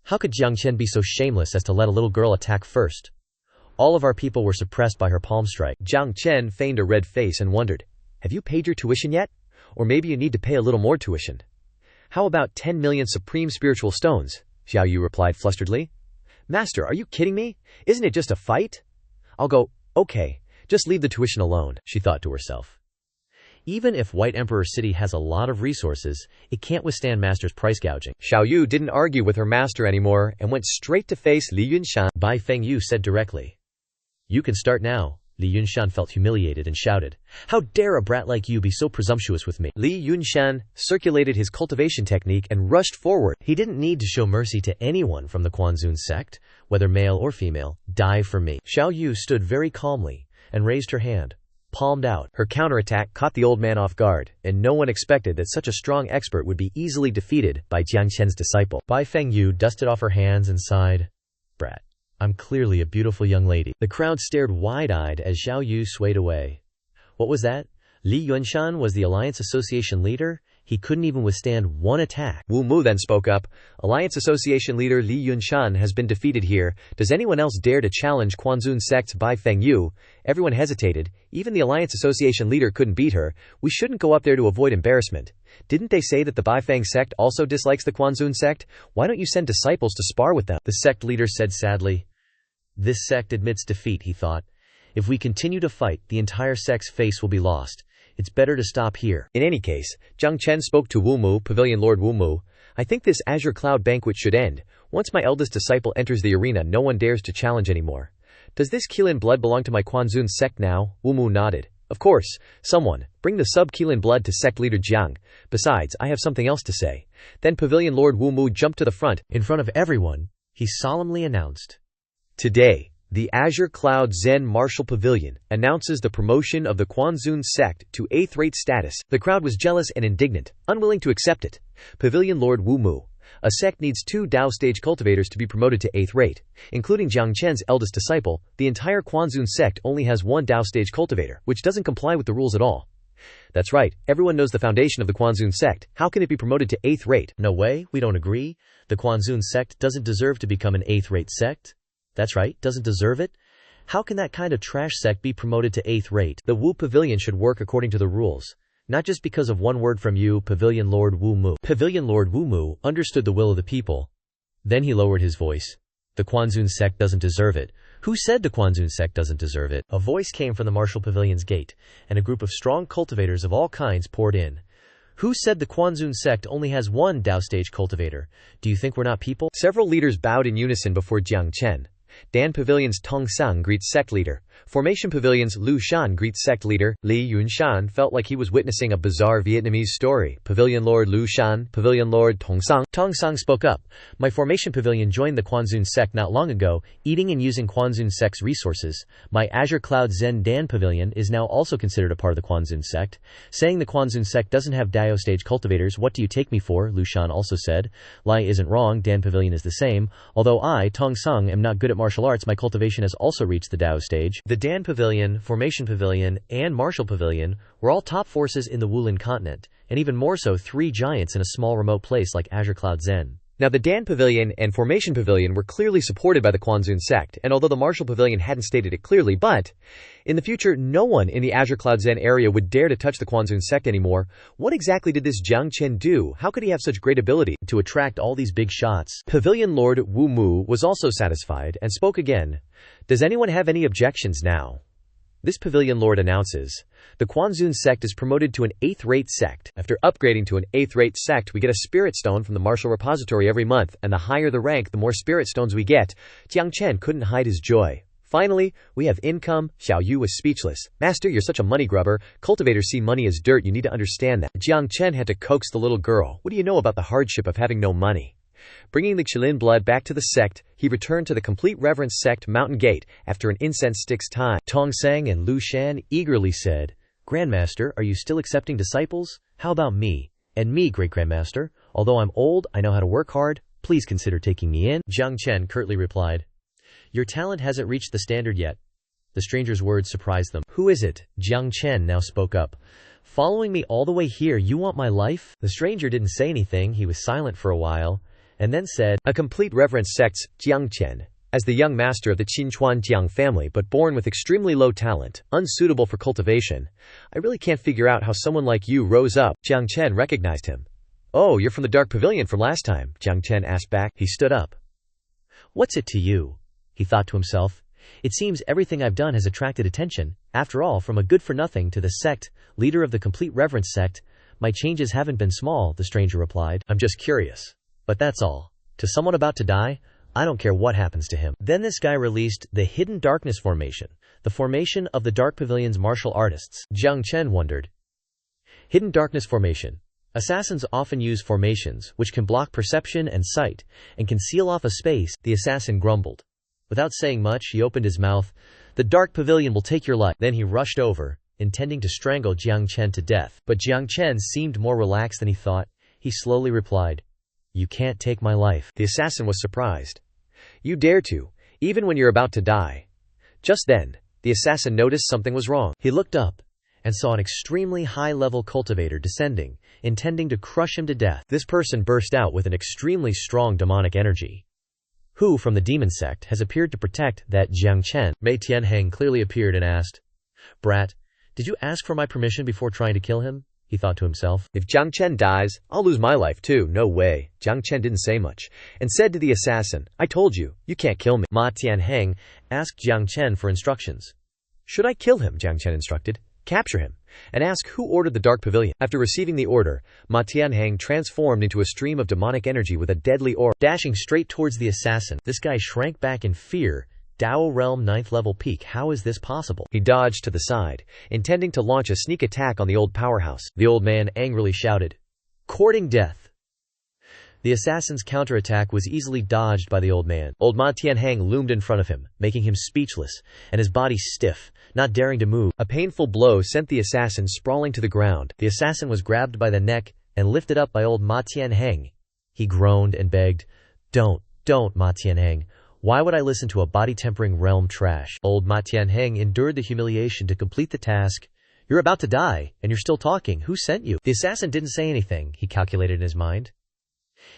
[SPEAKER 1] How could Jiang Chen be so shameless as to let a little girl attack first? All of our people were suppressed by her palm strike.
[SPEAKER 2] Jiang Chen feigned a red face and wondered, "Have you paid your tuition yet? Or maybe you need to pay a little more tuition." "How about 10 million supreme spiritual stones?" Xiao Yu replied flusteredly. "Master, are you kidding me? Isn't it just a fight? I'll go, okay, just leave the tuition alone," she thought to herself.
[SPEAKER 1] Even if White Emperor City has a lot of resources, it can't withstand Master's price gouging.
[SPEAKER 2] Xiao Yu didn't argue with her master anymore and went straight to face Li Yunshan.
[SPEAKER 1] Bai Fengyu said directly, "You can start now." Li Yunshan felt humiliated and shouted, "How dare a brat like you be so presumptuous with me?"
[SPEAKER 2] Li Yunshan circulated his cultivation technique and rushed forward.
[SPEAKER 1] He didn't need to show mercy to anyone from the Quanzun sect, whether male or female. "Die for me." Xiao Yu stood very calmly and raised her hand, palmed out.
[SPEAKER 2] Her counterattack caught the old man off guard, and no one expected that such a strong expert would be easily defeated by Jiang Chen's disciple.
[SPEAKER 1] Bai Fengyu dusted off her hands and sighed, "Brat. I'm clearly a beautiful young lady." The crowd stared wide-eyed as Xiao Yu swayed away. What was that? Li Yunshan was the Alliance Association leader? He couldn't even withstand one attack.
[SPEAKER 2] Wu Mu then spoke up, "Alliance Association leader Li Yunshan has been defeated here. Does anyone else dare to challenge Quanzun sect's Bai Fengyu?" Everyone hesitated. Even the Alliance Association leader couldn't beat her. "We shouldn't go up there to avoid embarrassment. Didn't they say that the Bai Feng sect also dislikes the Quanzun sect? Why don't you send disciples to spar with them?"
[SPEAKER 1] The sect leader said sadly. This sect admits defeat, he thought. If we continue to fight, the entire sect's face will be lost. It's better to stop here.
[SPEAKER 2] In any case, Jiang Chen spoke to Wumu, Pavilion Lord Wumu. I think this Azure Cloud banquet should end. Once my eldest disciple enters the arena, no one dares to challenge anymore. Does this Qilin blood belong to my Quanzun sect now? Wumu nodded. Of course. Someone, bring the sub-Qilin blood to Sect Leader Jiang. Besides, I have something else to say. Then Pavilion Lord Wumu jumped to the front.
[SPEAKER 1] In front of everyone, he solemnly announced,
[SPEAKER 2] Today, the Azure Cloud Zen Martial Pavilion announces the promotion of the Quanzun sect to 8th rate status. The crowd was jealous and indignant, unwilling to accept it. Pavilion Lord Wumu. A sect needs 2 Dao stage cultivators to be promoted to 8th rate. Including Jiang Chen's eldest disciple, the entire Quanzun sect only has 1 Dao stage cultivator, which doesn't comply with the rules at all. That's right, everyone knows the foundation of the Quanzun sect. How can it be promoted to 8th rate?
[SPEAKER 1] No way, we don't agree. The Quanzun sect doesn't deserve to become an 8th rate sect. That's right, doesn't deserve it. How can that kind of trash sect be promoted to 8th rate? The Wu Pavilion should work according to the rules. Not just because of one word from you, Pavilion Lord Wumu. Pavilion Lord Wumu understood the will of the people. Then he lowered his voice. The Quanzun sect doesn't deserve it. Who said the Quanzun sect doesn't deserve it? A voice came from the Martial Pavilion's gate, and a group of strong cultivators of all kinds poured in. Who said the Quanzun sect only has 1 Dao stage cultivator? Do you think we're not people?
[SPEAKER 2] Several leaders bowed in unison before Jiang Chen. Dan Pavilion's Tong Sang greets Sect Leader. Formation Pavilion's Lu Shan greets Sect Leader. Li Yunshan felt like he was witnessing a bizarre Vietnamese story. Pavilion Lord Lu Shan, Pavilion Lord Tong Sang.
[SPEAKER 1] Tong Sang spoke up. My Formation Pavilion joined the Quanzun sect not long ago, eating and using Quanzun sect's resources. My Azure Cloud Zen Dan Pavilion is now also considered a part of the Quanzun sect. Saying the Quanzun sect doesn't have Dao stage cultivators, what do you take me for? Lu Shan also said. Lai isn't wrong, Dan Pavilion is the same. Although I, Tong Sang, am not good at martial arts, my cultivation has also reached the Dao stage. The Dan Pavilion, Formation Pavilion, and Martial Pavilion were all top forces in the Wulin continent, and even more so 3 giants in a small remote place like Azure Cloud Zen.
[SPEAKER 2] Now the Dan Pavilion and Formation Pavilion were clearly supported by the Quanzun sect, and although the Martial Pavilion hadn't stated it clearly, but in the future no one in the Azure Cloud Zen area would dare to touch the Quanzun sect anymore. What exactly did this Jiang Chen do? How could he have such great ability
[SPEAKER 1] to attract all these big shots?
[SPEAKER 2] Pavilion Lord Wu Mu was also satisfied and spoke again. Does anyone have any objections now? This Pavilion Lord announces, the Quanzun sect is promoted to an 8th rate sect. After upgrading to an 8th rate sect, we get a spirit stone from the martial repository every month, and the higher the rank, the more spirit stones we get. Jiang Chen couldn't hide his joy. Finally, we have income. Xiao Yu was speechless. Master, you're such a money grubber. Cultivators see money as dirt, you need to understand that. Jiang Chen had to coax the little girl. What do you know about the hardship of having no money? Bringing the Qilin blood back to the sect, he returned to the Complete Reverence sect Mountain Gate after an incense stick's time.
[SPEAKER 1] Tong Sang and Lu Shan eagerly said, Grandmaster, are you still accepting disciples? How about me? And me, Great Grandmaster? Although I'm old, I know how to work hard. Please consider taking me in. Jiang Chen curtly replied, Your talent hasn't reached the standard yet. The stranger's words surprised them. Who is it? Jiang Chen now spoke up. Following me all the way here, you want my life? The stranger didn't say anything. He was silent for a while, and then said,
[SPEAKER 2] A Complete Reverence sect's Jiang Chen. As the young master of the Qinchuan Jiang family but born with extremely low talent, unsuitable for cultivation, I really can't figure out how someone like you rose up. Jiang Chen recognized him. Oh, you're from the Dark Pavilion from last time, Jiang Chen asked back.
[SPEAKER 1] He stood up. What's it to you? He thought to himself. It seems everything I've done has attracted attention. After all, from a good-for-nothing to the sect, leader of the Complete Reverence sect, my changes haven't been small, the stranger replied. I'm just curious. But that's all. To someone about to die, I don't care what happens to him. Then this guy released the Hidden Darkness Formation, the formation of the Dark Pavilion's martial artists. Jiang Chen wondered. Hidden Darkness Formation. Assassins often use formations which can block perception and sight, and can seal off a space, the assassin grumbled. Without saying much, he opened his mouth. The Dark Pavilion will take your life. Then he rushed over, intending to strangle Jiang Chen to death. But Jiang Chen seemed more relaxed than he thought. He slowly replied, You can't take my life.
[SPEAKER 2] The assassin was surprised. You dare to, even when you're about to die. Just then, the assassin noticed something was wrong.
[SPEAKER 1] He looked up and saw an extremely high-level cultivator descending, intending to crush him to death. This person burst out with an extremely strong demonic energy. Who from the demon sect has appeared to protect that Jiang Chen? Mei Tianheng clearly appeared and asked, Brat, did you ask for my permission before trying to kill him? He thought to himself.
[SPEAKER 2] If Jiang Chen dies, I'll lose my life too. No way. Jiang Chen didn't say much, and said to the assassin, I told you, you can't kill me.
[SPEAKER 1] Ma Tianheng asked Jiang Chen for instructions.
[SPEAKER 2] Should I kill him? Jiang Chen instructed. Capture him, and ask who ordered the Dark Pavilion. After receiving the order, Ma Tianheng transformed into a stream of demonic energy with a deadly aura,
[SPEAKER 1] dashing straight towards the assassin. This guy shrank back in fear. Dao Realm 9th level peak, how is this possible?
[SPEAKER 2] He dodged to the side, intending to launch a sneak attack on the old powerhouse.
[SPEAKER 1] The old man angrily shouted, "Courting death!" The assassin's counterattack was easily dodged by the old man. Old Ma Tianheng loomed in front of him, making him speechless, and his body stiff, not daring to move.
[SPEAKER 2] A painful blow sent the assassin sprawling to the ground.
[SPEAKER 1] The assassin was grabbed by the neck and lifted up by old Ma Tianheng. He groaned and begged, Don't, Ma Tianheng. Why would I listen to a body-tempering realm trash?" Old Ma Tianheng endured the humiliation to complete the task. "You're about to die, and you're still talking. Who sent you?" The assassin didn't say anything, he calculated in his mind.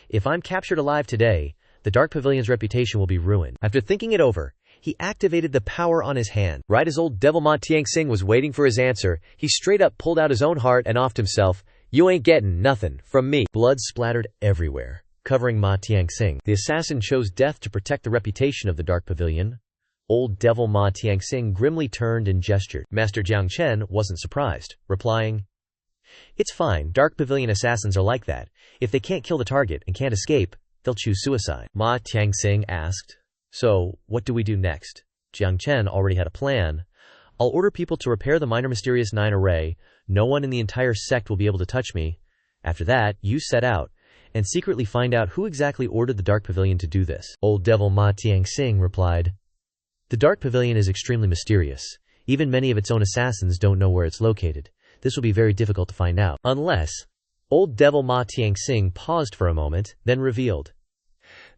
[SPEAKER 1] If I'm captured alive today, the Dark Pavilion's reputation will be ruined. After thinking it over, he activated the power on his hand.
[SPEAKER 2] Right as old Devil Ma Tianxing was waiting for his answer, he straight up pulled out his own heart and offed himself. "You ain't getting nothing from me."
[SPEAKER 1] Blood splattered everywhere, covering Ma Tianxing. The assassin chose death to protect the reputation of the Dark Pavilion. Old Devil Ma Tianxing grimly turned and gestured. Master Jiang Chen wasn't surprised, replying, "It's fine, Dark Pavilion assassins are like that. If they can't kill the target and can't escape, they'll choose suicide." Ma Tianxing asked, "So, what do we do next?" Jiang Chen already had a plan. "I'll order people to repair the Minor Mysterious 9 array. No one in the entire sect will be able to touch me. After that, you set out and secretly find out who exactly ordered the Dark Pavilion to do this." Old Devil Ma Tianxing replied, "The Dark Pavilion is extremely mysterious. Even many of its own assassins don't know where it's located. This will be very difficult to find out. Unless..." Old Devil Ma Tianxing paused for a moment, then revealed,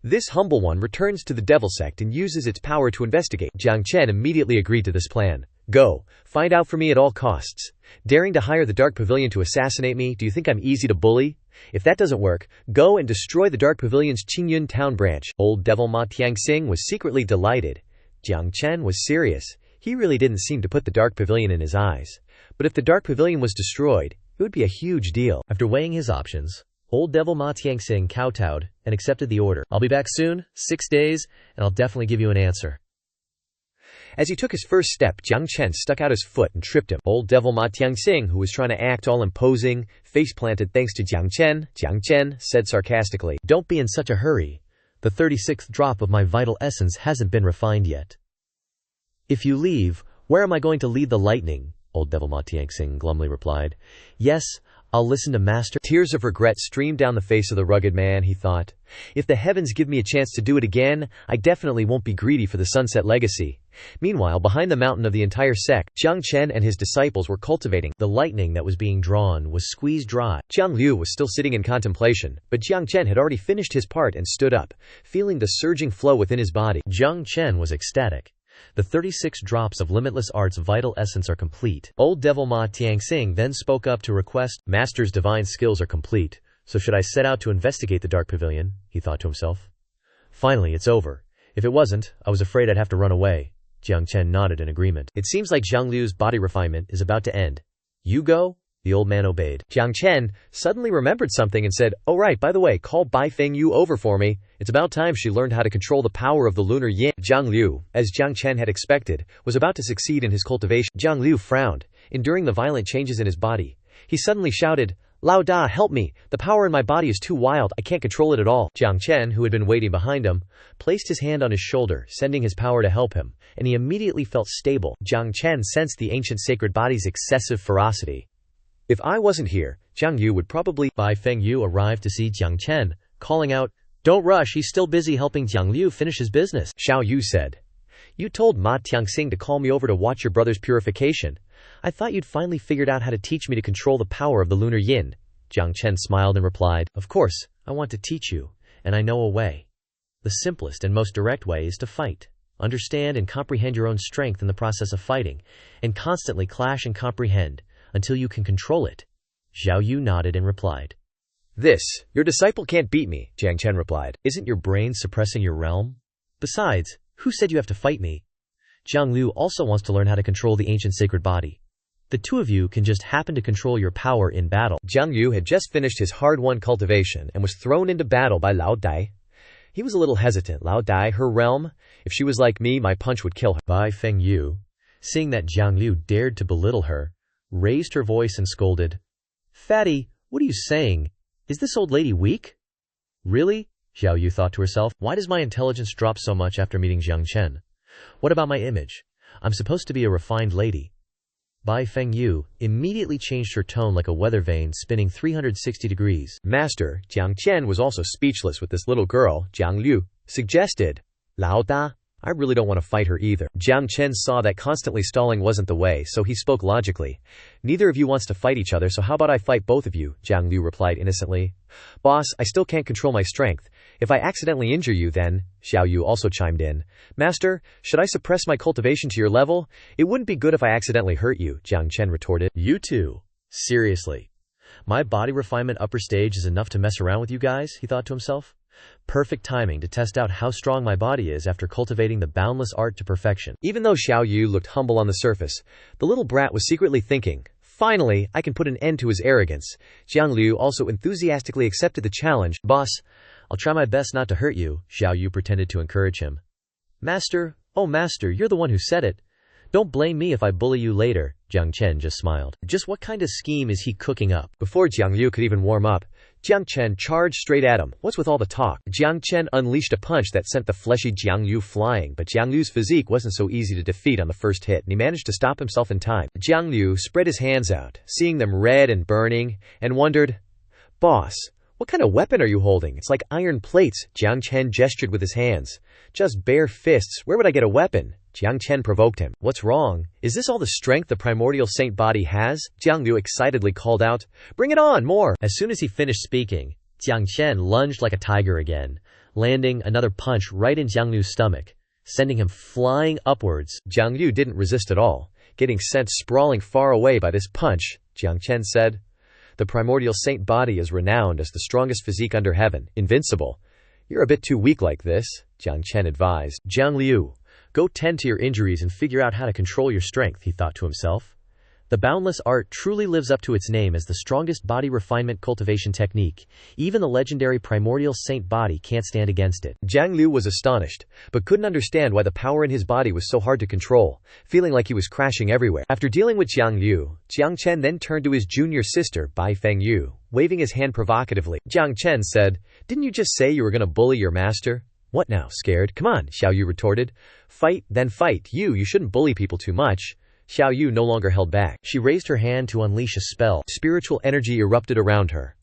[SPEAKER 2] "This humble one returns to the Devil Sect and uses its power to investigate." Jiang Chen immediately agreed to this plan. "Go, find out for me at all costs. Daring to hire the Dark Pavilion to assassinate me, do you think I'm easy to bully? If that doesn't work, go and destroy the Dark Pavilion's Qingyun town branch." Old Devil Ma Tianxing was secretly delighted. Jiang Chen was serious. He really didn't seem to put the Dark Pavilion in his eyes. But if the Dark Pavilion was destroyed, it would be a huge deal.
[SPEAKER 1] After weighing his options, Old Devil Ma Tianxing kowtowed and accepted the order. "I'll be back soon, 6 days, and I'll definitely give you an answer."
[SPEAKER 2] As he took his first step, Jiang Chen stuck out his foot and tripped him. Old Devil Ma Tianxing, who was trying to act all imposing, face-planted thanks to Jiang Chen. Jiang Chen said sarcastically,
[SPEAKER 1] "Don't be in such a hurry. The 36th drop of my vital essence hasn't been refined yet. If you leave, where am I going to lead the lightning?" Old Devil Ma Tianxing glumly replied. "Yes, I'll listen to Master." Tears of regret streamed down the face of the rugged man, he thought. "If the heavens give me a chance to do it again, I definitely won't be greedy for the Sunset Legacy." Meanwhile, behind the mountain of the entire sect, Jiang Chen and his disciples were cultivating. The lightning that was being drawn was squeezed dry. Jiang Liu was still sitting in contemplation, but Jiang Chen had already finished his part and stood up, feeling the surging flow within his body. Jiang Chen was ecstatic. The 36 drops of Limitless Art's vital essence are complete. Old Devil Ma Tianxing then spoke up to request, "Master's divine skills are complete, so should I set out to investigate the Dark Pavilion?" he thought to himself. "Finally, it's over. If it wasn't, I was afraid I'd have to run away." Jiang Chen nodded in agreement. It seems like Jiang Liu's body refinement is about to end. "You go?" The old man obeyed. Jiang Chen suddenly remembered something and said, "Oh right, by the way, call Bai Feng Yu over for me. It's about time she learned how to control the power of the lunar yin." Jiang Liu, as Jiang Chen had expected, was about to succeed in his cultivation. Jiang Liu frowned, enduring the violent changes in his body. He suddenly shouted, "Lao Da, help me! The power in my body is too wild, I can't control it at all." Jiang Chen, who had been waiting behind him, placed his hand on his shoulder, sending his power to help him, and he immediately felt stable. Jiang Chen sensed the ancient sacred body's excessive ferocity. "If I wasn't here, Jiang Yu would probably..." Bai Feng Yu arrived to see Jiang Chen, calling out, "Don't rush, he's still busy helping Jiang Liu finish his business." Xiao Yu said, "You told Ma Tianxing to call me over to watch your brother's purification. I thought you'd finally figured out how to teach me to control the power of the lunar yin." Jiang Chen smiled and replied, "Of course, I want to teach you, and I know a way. The simplest and most direct way is to fight. Understand and comprehend your own strength in the process of fighting, and constantly clash and comprehend, until you can control it." Xiao Yu nodded and replied, Your disciple can't beat me," Jiang Chen replied. "Isn't your brain suppressing your realm? Besides, who said you have to fight me? Jiang Liu also wants to learn how to control the ancient sacred body. The two of you can just happen to control your power in battle." Jiang Liu had just finished his hard-won cultivation and was thrown into battle by Lao Dai. He was a little hesitant. Lao Dai, her realm? If she was like me, my punch would kill her. Bai Feng Yu, seeing that Jiang Liu dared to belittle her, raised her voice and scolded, "Fatty, what are you saying? Is this old lady weak?" "Really?" Xiao Yu thought to herself. "Why does my intelligence drop so much after meeting Jiang Chen? What about my image? I'm supposed to be a refined lady." Bai Fengyu immediately changed her tone like a weather vane spinning 360 degrees.
[SPEAKER 2] Master, Jiang Chen was also speechless with this little girl. Jiang Liu suggested, "Lao Da, I really don't want to fight her either." Jiang Chen saw that constantly stalling wasn't the way, so he spoke logically. "Neither of you wants to fight each other, so how about I fight both of you?" Jiang Liu replied innocently. "Boss, I still can't control my strength. If I accidentally injure you then," Xiao Yu also chimed in. "Master, should I suppress my cultivation to your level? It wouldn't be good if I accidentally hurt you," Jiang Chen retorted.
[SPEAKER 1] "You too? Seriously? My body refinement upper stage is enough to mess around with you guys?" he thought to himself. Perfect timing to test out how strong my body is after cultivating the boundless art to perfection.
[SPEAKER 2] Even though Xiao Yu looked humble on the surface, the little brat was secretly thinking, "Finally, I can put an end to his arrogance." Jiang Liu also enthusiastically accepted the challenge.
[SPEAKER 1] "Boss, I'll try my best not to hurt you," Xiao Yu pretended to encourage him. "Master, oh master, you're the one who said it. Don't blame me if I bully you later," Jiang Chen just smiled. Just what kind of scheme is he cooking up?
[SPEAKER 2] Before Jiang Liu could even warm up, Jiang Chen charged straight at him. What's with all the talk? Jiang Chen unleashed a punch that sent the fleshy Jiang Liu flying, but Jiang Liu's physique wasn't so easy to defeat on the first hit, and he managed to stop himself in time. Jiang Liu spread his hands out, seeing them red and burning, and wondered, "Boss, what kind of weapon are you holding? It's like iron plates." Jiang Chen gestured with his hands. "Just bare fists. Where would I get a weapon?" Jiang Chen provoked him. "What's wrong? Is this all the strength the primordial saint body has?" Jiang Liu excitedly called out, "Bring it on, more!"
[SPEAKER 1] As soon as he finished speaking, Jiang Chen lunged like a tiger again, landing another punch right in Jiang Liu's stomach, sending him flying upwards.
[SPEAKER 2] Jiang Liu didn't resist at all, getting sent sprawling far away by this punch. Jiang Chen said, "The primordial saint body is renowned as the strongest physique under heaven, invincible. You're a bit too weak like this," Jiang Chen advised.
[SPEAKER 1] "Jiang Liu, go tend to your injuries and figure out how to control your strength," he thought to himself. The boundless art truly lives up to its name as the strongest body refinement cultivation technique. Even the legendary primordial saint body can't stand against it.
[SPEAKER 2] Jiang Liu was astonished, but couldn't understand why the power in his body was so hard to control, feeling like he was crashing everywhere. After dealing with Jiang Liu, Jiang Chen then turned to his junior sister, Bai Fengyu, waving his hand provocatively. Jiang Chen said, "Didn't you just say you were going to bully your master?" "What now, scared? Come on," Xiao Yu retorted. "Fight, then fight. You shouldn't bully people too much." Xiao Yu no longer held back.
[SPEAKER 1] She raised her hand to unleash a spell.
[SPEAKER 2] Spiritual energy erupted around her.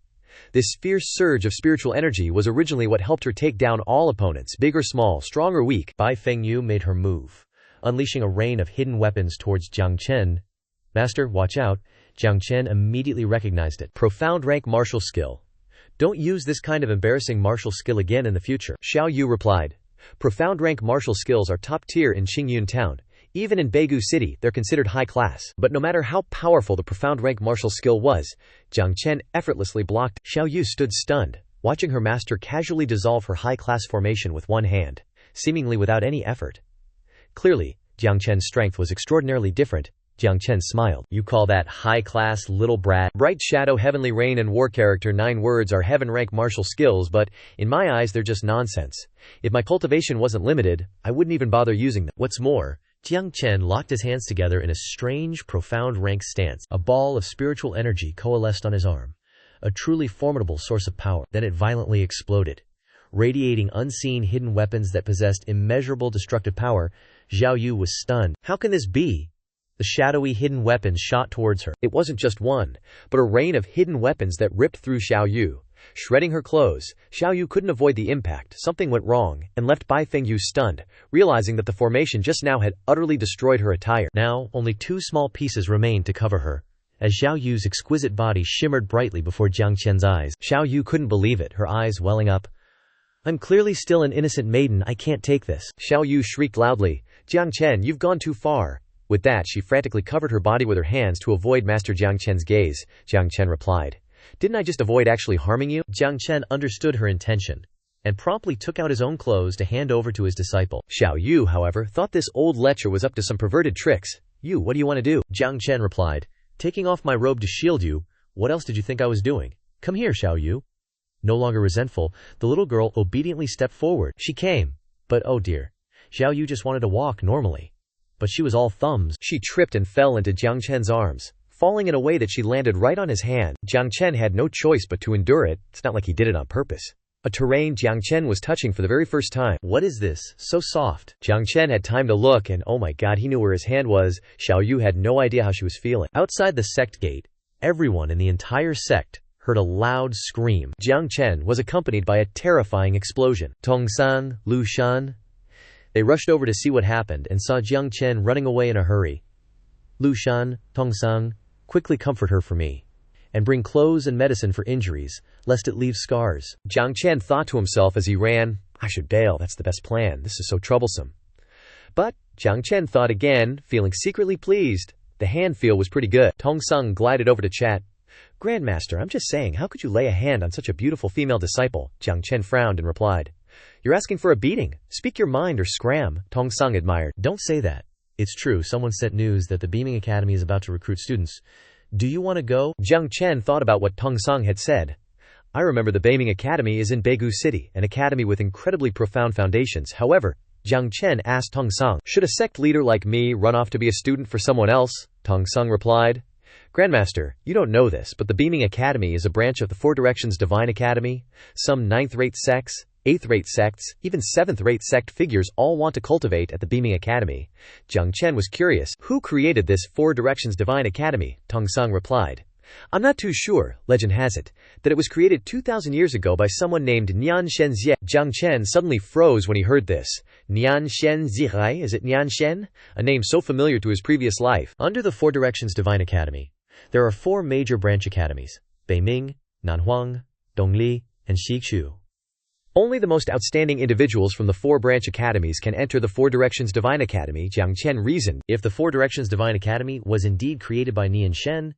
[SPEAKER 2] This fierce surge of spiritual energy was originally what helped her take down all opponents, big or small, strong or weak.
[SPEAKER 1] Bai Fengyu made her move, unleashing a rain of hidden weapons towards Jiang Chen. "Master, watch out." Jiang Chen immediately recognized it. "Profound rank martial skill. Don't use this kind of embarrassing martial skill again in the future."
[SPEAKER 2] Xiao Yu replied, "Profound rank martial skills are top tier in Qingyun town. Even in Beigu City, they're considered high class." But no matter how powerful the profound rank martial skill was, Jiang Chen effortlessly blocked. Xiao Yu stood stunned, watching her master casually dissolve her high-class formation with one hand, seemingly without any effort. Clearly, Jiang Chen's strength was extraordinarily different. Jiang Chen smiled.
[SPEAKER 1] "You call that high-class, little brat?"
[SPEAKER 2] "Bright Shadow, Heavenly Rain and War Character 9 words are heaven-rank martial skills, but in my eyes they're just nonsense. If my cultivation wasn't limited, I wouldn't even bother using them."
[SPEAKER 1] What's more, Jiang Chen locked his hands together in a strange, profound rank stance. A ball of spiritual energy coalesced on his arm, a truly formidable source of power. Then it violently exploded, radiating unseen hidden weapons that possessed immeasurable destructive power. Xiao Yu was stunned. How can this be? The shadowy hidden weapons shot towards her.
[SPEAKER 2] It wasn't just one, but a rain of hidden weapons that ripped through Xiao Yu, shredding her clothes. Xiao Yu couldn't avoid the impact. Something went wrong, and left Bai Fengyu stunned, realizing that the formation just now had utterly destroyed her attire.
[SPEAKER 1] Now, only 2 small pieces remained to cover her, as Xiao Yu's exquisite body shimmered brightly before Jiang Chen's eyes.
[SPEAKER 2] Xiao Yu couldn't believe it, her eyes welling up.
[SPEAKER 1] "I'm clearly still an innocent maiden. I can't take this."
[SPEAKER 2] Xiao Yu shrieked loudly, "Jiang Chen, you've gone too far." With that, she frantically covered her body with her hands to avoid Master Jiang Chen's gaze. Jiang Chen replied, "Didn't I just avoid actually harming you?"
[SPEAKER 1] Jiang Chen understood her intention, and promptly took out his own clothes to hand over to his disciple.
[SPEAKER 2] Xiao Yu, however, thought this old lecher was up to some perverted tricks. "You, what do you want to do?"
[SPEAKER 1] Jiang Chen replied, "Taking off my robe to shield you. What else did you think I was doing? Come here, Xiao Yu." No longer resentful, the little girl obediently stepped forward. She came, but oh dear, Xiao Yu just wanted to walk normally. but she was all thumbs.
[SPEAKER 2] She tripped and fell into Jiang Chen's arms, falling in a way that she landed right on his hand. Jiang Chen had no choice but to endure it. It's not like he did it on purpose. A terrain Jiang Chen was touching for the very first time.
[SPEAKER 1] What is this? So soft.
[SPEAKER 2] Jiang Chen had time to look, and oh my god, he knew where his hand was. Xiao Yu had no idea how she was feeling.
[SPEAKER 1] Outside the sect gate, everyone in the entire sect heard a loud scream.
[SPEAKER 2] Jiang Chen was accompanied by a terrifying explosion.
[SPEAKER 1] Tongsang, Lu Shan. They rushed over to see what happened and saw Jiang Chen running away in a hurry. Lu Shan, Tongsang, quickly comfort her for me, and bring clothes and medicine for injuries, lest it leave scars.
[SPEAKER 2] Jiang Chen thought to himself as he ran, I should bail, that's the best plan, this is so troublesome. But Jiang Chen thought again, feeling secretly pleased. The hand feel was pretty good. Tongsang glided over to chat. Grandmaster, I'm just saying, how could you lay a hand on such a beautiful female disciple? Jiang Chen frowned and replied, You're asking for a beating. Speak your mind or scram. Tongsang admired.
[SPEAKER 1] Don't say that. It's true, someone sent news that the Beaming Academy is about to recruit students. Do you want to go?
[SPEAKER 2] Jiang Chen thought about what Tongsang had said. I remember the Beaming Academy is in Beigu City, an academy with incredibly profound foundations. However, Jiang Chen asked Tongsang, Should a sect leader like me run off to be a student for someone else? Tongsang replied, Grandmaster, you don't know this, but the Beaming Academy is a branch of the Four Directions Divine Academy. Some 9th-rate sects, 8th-rate sects, even 7th-rate sect figures all want to cultivate at the Beaming Academy. Jiang Chen was curious. Who created this Four Directions Divine Academy? Tongsang replied, I'm not too sure, legend has it, that it was created 2,000 years ago by someone named Nian Shen Zhe. Jiang Chen suddenly froze when he heard this. Nian Shen Zihai, is it Nian Shen? A name so familiar to his previous life.
[SPEAKER 1] Under the Four Directions Divine Academy, there are 4 major branch academies: Beiming, Nanhuang, Dongli, and Xiqu.
[SPEAKER 2] Only the most outstanding individuals from the 4 branch academies can enter the Four Directions Divine Academy, Jiang Chen reasoned.
[SPEAKER 1] If the Four Directions Divine Academy was indeed created by Nian Shen,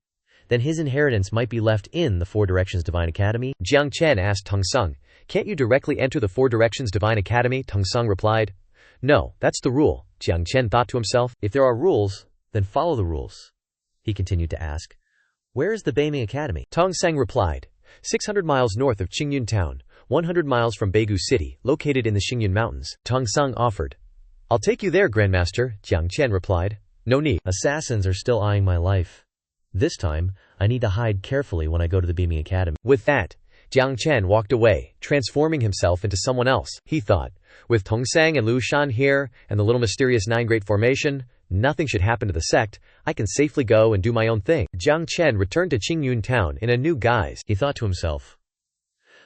[SPEAKER 1] then his inheritance might be left in the Four Directions Divine Academy.
[SPEAKER 2] Jiang Chen asked Tongsang, Can't you directly enter the Four Directions Divine Academy? Tongsang replied, No, that's the rule. Jiang Chen thought to himself,
[SPEAKER 1] If there are rules, then follow the rules. He continued to ask, Where is the Beiming Academy?
[SPEAKER 2] Tongsang replied, 600 miles north of Qingyun town, 100 miles from Beigu City, located in the Xingyun Mountains. Tongsang offered, I'll take you there, Grandmaster. Jiang Chen replied, No need.
[SPEAKER 1] Assassins are still eyeing my life. This time, I need to hide carefully when I go to the Beaming Academy.
[SPEAKER 2] With that, Jiang Chen walked away, transforming himself into someone else. He thought, with Tongsang and Lu Shan here, and the little mysterious 9-grade formation, nothing should happen to the sect. I can safely go and do my own thing. Jiang Chen returned to Qingyun town in a new guise.
[SPEAKER 1] He thought to himself,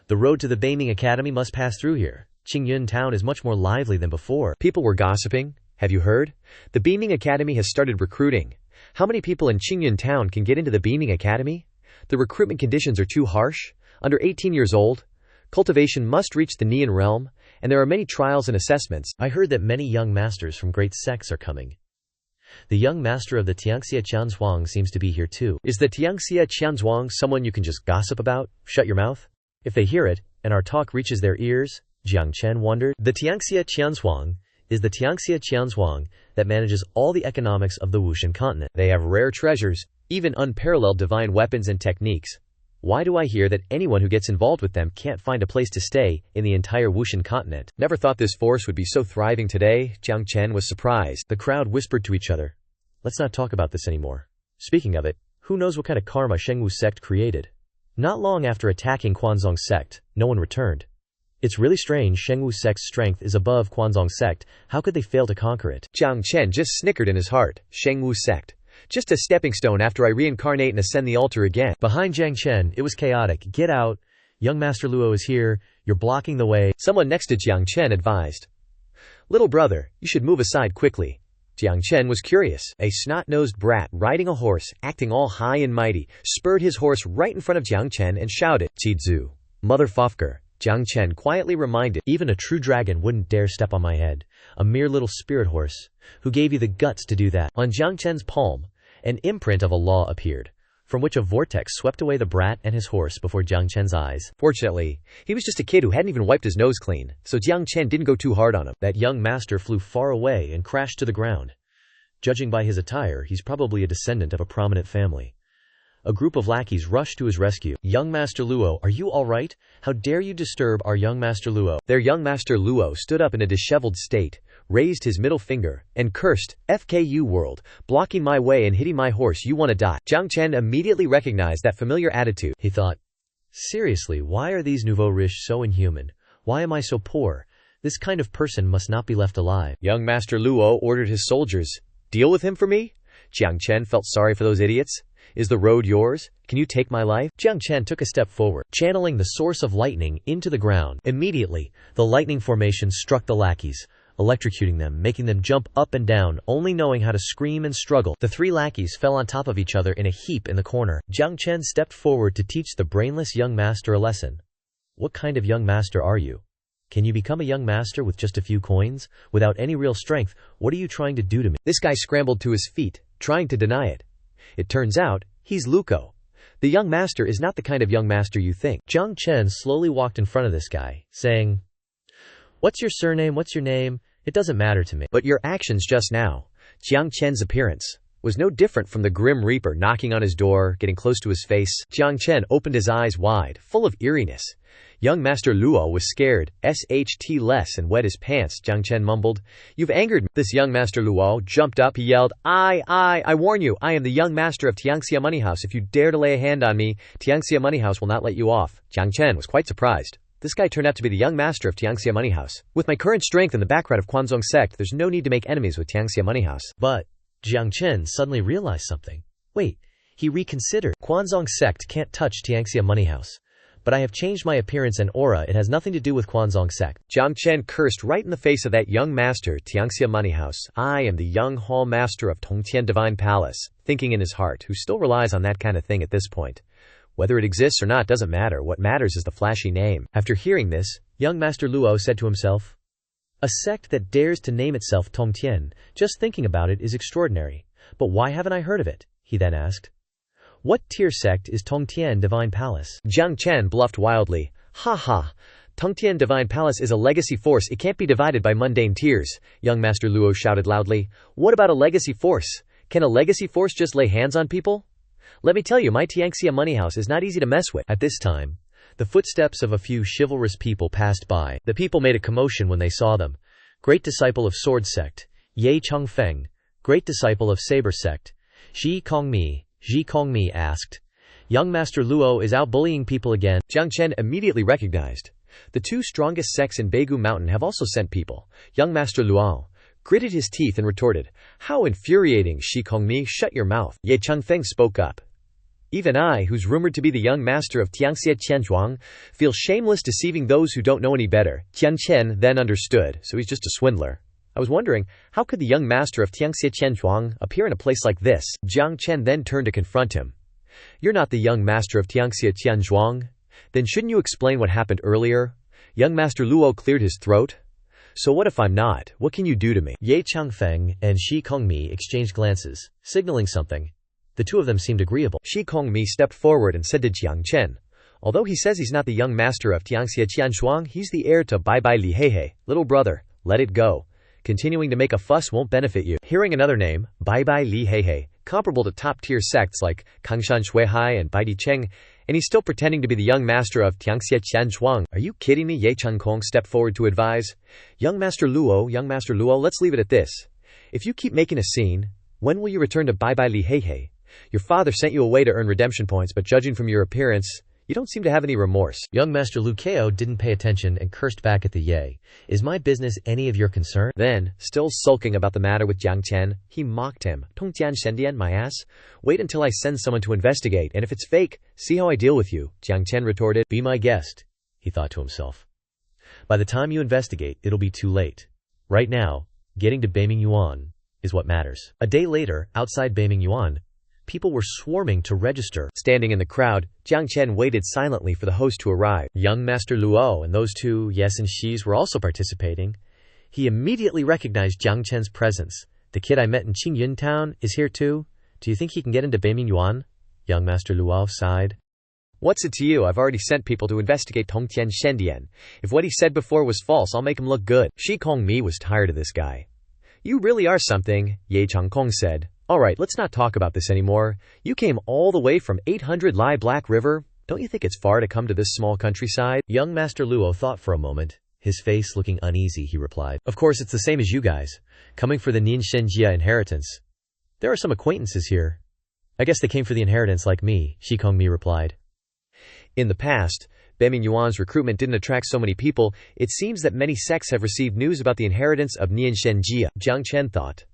[SPEAKER 1] The road to the Beaming Academy must pass through here. Qingyun town is much more lively than before.
[SPEAKER 2] People were gossiping. Have you heard? The Beaming Academy has started recruiting. How many people in Qingyun town can get into the Beaming Academy? The recruitment conditions are too harsh. Under 18 years old, cultivation must reach the Nian realm, and there are many trials and assessments.
[SPEAKER 1] I heard that many young masters from great sects are coming. The young master of the Tianxia Qianzhuang seems to be here too.
[SPEAKER 2] Is the Tianxia Qianzhuang someone you can just gossip about? Shut your mouth.
[SPEAKER 1] If they hear it, and our talk reaches their ears, Jiang Chen wondered. The Tianxia Qianzhuang is the Tianxia Qianzhuang that manages all the economics of the Wushan continent.
[SPEAKER 2] They have rare treasures, even unparalleled divine weapons and techniques. Why do I hear that anyone who gets involved with them can't find a place to stay in the entire Wushan continent? Never thought this force would be so thriving today. Jiang Chen was surprised.
[SPEAKER 1] The crowd whispered to each other, Let's not talk about this anymore. Speaking of it, who knows what kind of karma Shengwu sect created? Not long after attacking Quanzong sect, no one returned. It's really strange. Shengwu sect's strength is above Quanzong sect. How could they fail to conquer it?
[SPEAKER 2] Jiang Chen just snickered in his heart. Shengwu sect. Just a stepping stone after I reincarnate and ascend the altar again.
[SPEAKER 1] Behind Jiang Chen, it was chaotic. Get out. Young Master Luo is here. You're blocking the way.
[SPEAKER 2] Someone next to Jiang Chen advised. Little brother, you should move aside quickly. Jiang Chen was curious. A snot-nosed brat riding a horse, acting all high and mighty, spurred his horse right in front of Jiang Chen and shouted, Zizu, mother Fofker. Jiang Chen quietly reminded,
[SPEAKER 1] Even a true dragon wouldn't dare step on my head. A mere little spirit horse. Who gave you the guts to do that? On Jiang Chen's palm, an imprint of a law appeared, from which a vortex swept away the brat and his horse before Jiang Chen's eyes.
[SPEAKER 2] Fortunately, he was just a kid who hadn't even wiped his nose clean, so Jiang Chen didn't go too hard on him.
[SPEAKER 1] That young master flew far away and crashed to the ground. Judging by his attire, he's probably a descendant of a prominent family. A group of lackeys rushed to his rescue. Young Master Luo, are you all right? How dare you disturb our young Master Luo?
[SPEAKER 2] Their young Master Luo stood up in a disheveled state, raised his middle finger, and cursed, "FKU world, blocking my way and hitting my horse, you wanna die." Jiang Chen immediately recognized that familiar attitude.
[SPEAKER 1] He thought, seriously, why are these nouveau riche so inhuman? Why am I so poor? This kind of person must not be left alive.
[SPEAKER 2] Young Master Luo ordered his soldiers, "Deal with him for me?" Jiang Chen felt sorry for those idiots. "Is the road yours? Can you take my life?"
[SPEAKER 1] Jiang Chen took a step forward, channeling the source of lightning into the ground. Immediately, the lightning formation struck the lackeys, electrocuting them, making them jump up and down, only knowing how to scream and struggle. The three lackeys fell on top of each other in a heap in the corner. Jiang Chen stepped forward to teach the brainless young master a lesson. What kind of young master are you? Can you become a young master with just a few coins? Without any real strength, what are you trying to do to me?
[SPEAKER 2] This guy scrambled to his feet, trying to deny it. It turns out, he's Luko. The young master is not the kind of young master you think.
[SPEAKER 1] Jiang Chen slowly walked in front of this guy, saying, "What's your surname? What's your name? It doesn't matter to me."
[SPEAKER 2] But your actions just now. Jiang Chen's appearance was no different from the Grim Reaper knocking on his door, getting close to his face. Jiang Chen opened his eyes wide, full of eeriness. Young Master Luo was scared, less, and wet his pants. Jiang Chen mumbled, "You've angered me." This young Master Luo jumped up. He yelled, I warn you, I am the young master of Tianxia Money House. If you dare to lay a hand on me, Tianxia Money House will not let you off." Jiang Chen was quite surprised. This guy turned out to be the young master of Tianxia Money House. With my current strength and the background of Quanzong Sect, there's no need to make enemies with Tianxia Money House.
[SPEAKER 1] But Jiang Chen suddenly realized something. Wait, he reconsidered. Quanzong Sect can't touch Tianxia Money House. But I have changed my appearance and aura, it has nothing to do with Quanzong Sect.
[SPEAKER 2] Jiang Chen cursed right in the face of that young master, Tianxia Money House. "I am the young hall master of Tongtian Divine Palace," thinking in his heart, who still relies on that kind of thing at this point. Whether it exists or not doesn't matter, what matters is the flashy name. After hearing this, young Master Luo said to himself, "A sect that dares to name itself Tongtian, just thinking about it is extraordinary. But why haven't I heard of it?" he then asked. "What tier sect is Tongtian Divine Palace?" Jiang Chen bluffed wildly. "Ha ha! Tongtian Divine Palace is a legacy force, it can't be divided by mundane tiers." Young Master Luo shouted loudly, "What about a legacy force? Can a legacy force just lay hands on people? Let me tell you, my Tianxia Money House is not easy to mess with."
[SPEAKER 1] At this time, the footsteps of a few chivalrous people passed by. The people made a commotion when they saw them. Great disciple of Sword Sect, Ye Changfeng. Great disciple of Saber Sect, Ji Kongmi asked, "Young Master Luo is out bullying people again."
[SPEAKER 2] Jiang Chen immediately recognized. The two strongest sects in Beigu Mountain have also sent people. Young Master Luo gritted his teeth and retorted, "How infuriating, Shi Kongmi, shut your mouth." Ye Changfeng spoke up. "Even I, who's rumored to be the young master of Tianxia Qianzhuang, feel shameless deceiving those who don't know any better." Jiang Chen then understood, so he's just a swindler. I was wondering, how could the young master of Tianxia Qianzhuang appear in a place like this? Jiang Chen then turned to confront him. "You're not the young master of Tianxia Qianzhuang? Then shouldn't you explain what happened earlier?" Young Master Luo cleared his throat. "So what if I'm not? What can you do to me?"
[SPEAKER 1] Ye Changfeng and Shi Kongmi exchanged glances, signaling something. The two of them seemed agreeable.
[SPEAKER 2] Shi Kongmi stepped forward and said to Jiang Chen, "Although he says he's not the young master of Tianxia Qianzhuang, he's the heir to Bai Bai Li Heihei. Little brother, let it go. Continuing to make a fuss won't benefit you." Hearing another name, Bai Bai Li Heihei, comparable to top-tier sects like Kangshan Shuihai and Baidi Cheng, and he's still pretending to be the young master of Tianxia Qianzhuang. "Are you kidding me?" Ye Changkong stepped forward to advise. Young Master Luo, let's leave it at this. If you keep making a scene, when will you return to Bai Bai Li Heihei? Your father sent you away to earn redemption points, but judging from your appearance, you don't seem to have any remorse."
[SPEAKER 1] Young Master Lu Kao didn't pay attention and cursed back at the Ye. "Is my business any of your concern?"
[SPEAKER 2] Then, still sulking about the matter with Jiang Chen, he mocked him. "Tongtian Shendian, my ass? Wait until I send someone to investigate, and if it's fake, see how I deal with you." Jiang Chen retorted.
[SPEAKER 1] "Be my guest," he thought to himself. "By the time you investigate, it'll be too late. Right now, getting to Beiming Yuan is what matters." A day later, outside Beiming Yuan, people were swarming to register.
[SPEAKER 2] Standing in the crowd, Jiang Chen waited silently for the host to arrive.
[SPEAKER 1] Young Master Luo and those two Yes and Shis were also participating. He immediately recognized Jiang Chen's presence. "The kid I met in Qingyun town is here too? Do you think he can get into Beiming Yuan?" Young Master Luo sighed.
[SPEAKER 2] "What's it to you? I've already sent people to investigate Tongtian Shendian. If what he said before was false, I'll make him look good." Shi Kongmi was tired of this guy. "You really are something," Ye Changkong said. "Alright, let's not talk about this anymore. You came all the way from 800 Lai Black River. Don't you think it's far to come to this small countryside?" Young Master Luo thought for a moment.
[SPEAKER 1] His face looking uneasy, he replied, "Of course, it's the same as you guys, coming for the Nianshenjia inheritance. There are some acquaintances here. I guess they came for the inheritance like me," Shi Kongmi replied.
[SPEAKER 2] In the past, Beimin Yuan's recruitment didn't attract so many people. It seems that many sects have received news about the inheritance of Nianshenjia, Jiang Chen thought.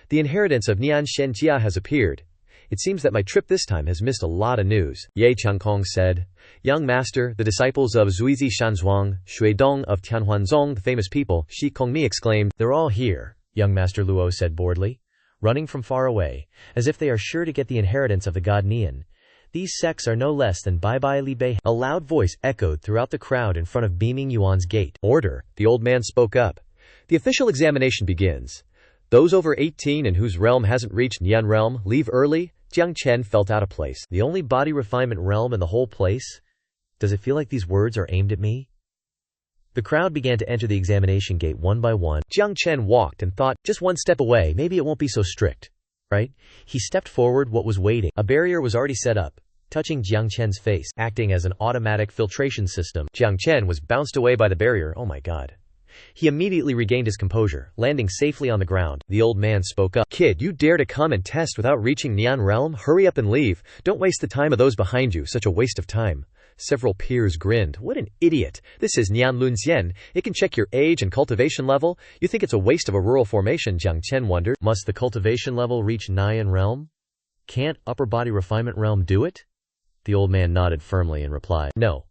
[SPEAKER 2] The inheritance of Nianshenjia has appeared. It seems that my trip this time has missed a lot of news, Ye Changkong said. Young master, the disciples of Zuizi Shanzhuang, Shuidong of Tianhuanzong, the famous people, Shi Kongmi exclaimed.
[SPEAKER 1] "They're all here," young master Luo said boredly, running from far away, as if they are sure to get the inheritance of the god Nian. "These sects are no less than Bai Bai Li Bei." A loud voice echoed throughout the crowd in front of Beaming Yuan's gate.
[SPEAKER 2] "Order," the old man spoke up. "The official examination begins. Those over 18 and whose realm hasn't reached Nian realm, leave early." Jiang Chen felt out of place.
[SPEAKER 1] The only body refinement realm in the whole place? Does it feel like these words are aimed at me? The crowd began to enter the examination gate one by one.
[SPEAKER 2] Jiang Chen walked and thought,
[SPEAKER 1] just one step away, maybe it won't be so strict, right? He stepped forward. What was waiting? A barrier was already set up, touching Jiang Chen's face, acting as an automatic filtration system.
[SPEAKER 2] Jiang Chen was bounced away by the barrier. Oh my god.
[SPEAKER 1] He immediately regained his composure, landing safely on the ground.
[SPEAKER 2] The old man spoke up. "Kid, you dare to come and test without reaching Nian realm? Hurry up and leave. Don't waste the time of those behind you. Such a waste of time." Several peers grinned. "What an idiot. This is Nian Lunxian. It can check your age and cultivation level. You think it's a waste of a rural formation?" Jiang Chen wondered.
[SPEAKER 1] Must the cultivation level reach Nian realm? Can't upper body refinement realm do it? The old man nodded firmly and replied, "No.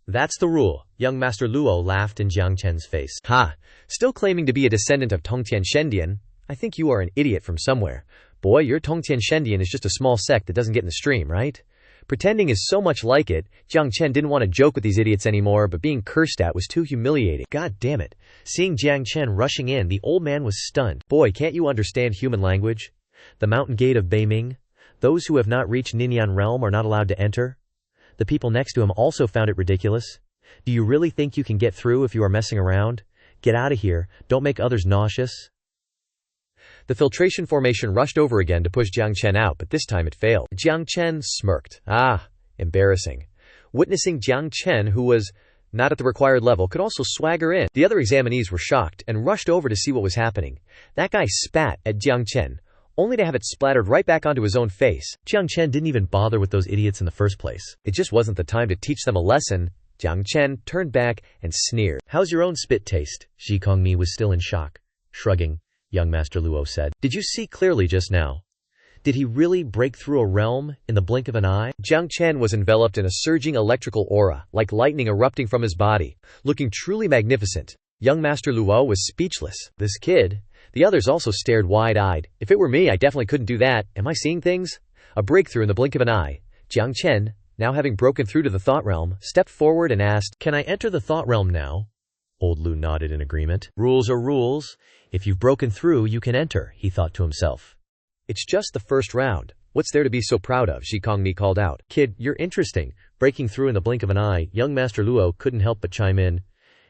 [SPEAKER 1] That's the rule." Young Master Luo laughed in Jiang Chen's face.
[SPEAKER 2] "Ha! Still claiming to be a descendant of Tongtian Shendian? I think you are an idiot from somewhere. Boy, your Tongtian Shendian is just a small sect that doesn't get in the stream, right?" Pretending is so much like it. Jiang Chen didn't want to joke with these idiots anymore, but being cursed at was too humiliating.
[SPEAKER 1] God damn it. Seeing Jiang Chen rushing in, the old man was stunned.
[SPEAKER 2] "Boy, can't you understand human language?
[SPEAKER 1] The mountain gate of Beiming? Those who have not reached Ninian realm are not allowed to enter?" The people next to him also found it ridiculous. "Do you really think you can get through if you are messing around? Get out of here, don't make others nauseous."
[SPEAKER 2] The filtration formation rushed over again to push Jiang Chen out, but this time it failed. Jiang Chen smirked. Embarrassing. Witnessing Jiang Chen, who was not at the required level, could also swagger in. The other examinees were shocked and rushed over to see what was happening. That guy spat at Jiang Chen, only to have it splattered right back onto his own face.
[SPEAKER 1] Jiang Chen didn't even bother with those idiots in the first place.
[SPEAKER 2] It just wasn't the time to teach them a lesson. Jiang Chen turned back and sneered.
[SPEAKER 1] "How's your own spit taste?" Shi Kongmi was still in shock. Shrugging, young Master Luo said, "Did you see clearly just now? Did he really break through a realm in the blink of an eye?"
[SPEAKER 2] Jiang Chen was enveloped in a surging electrical aura, like lightning erupting from his body, looking truly magnificent. Young Master Luo was speechless. This kid. The others also stared wide-eyed. If it were me, I definitely couldn't do that. Am I seeing things? A breakthrough in the blink of an eye. Jiang Chen, now having broken through to the thought realm, stepped forward and asked,
[SPEAKER 1] "Can I enter the thought realm now?" Old Lu nodded in agreement. "Rules are rules. If you've broken through, you can enter," he thought to himself.
[SPEAKER 2] "It's just the first round. What's there to be so proud of?" Shi Kongmi called out.
[SPEAKER 1] "Kid, you're interesting. Breaking through in the blink of an eye." Young Master Luo couldn't help but chime in.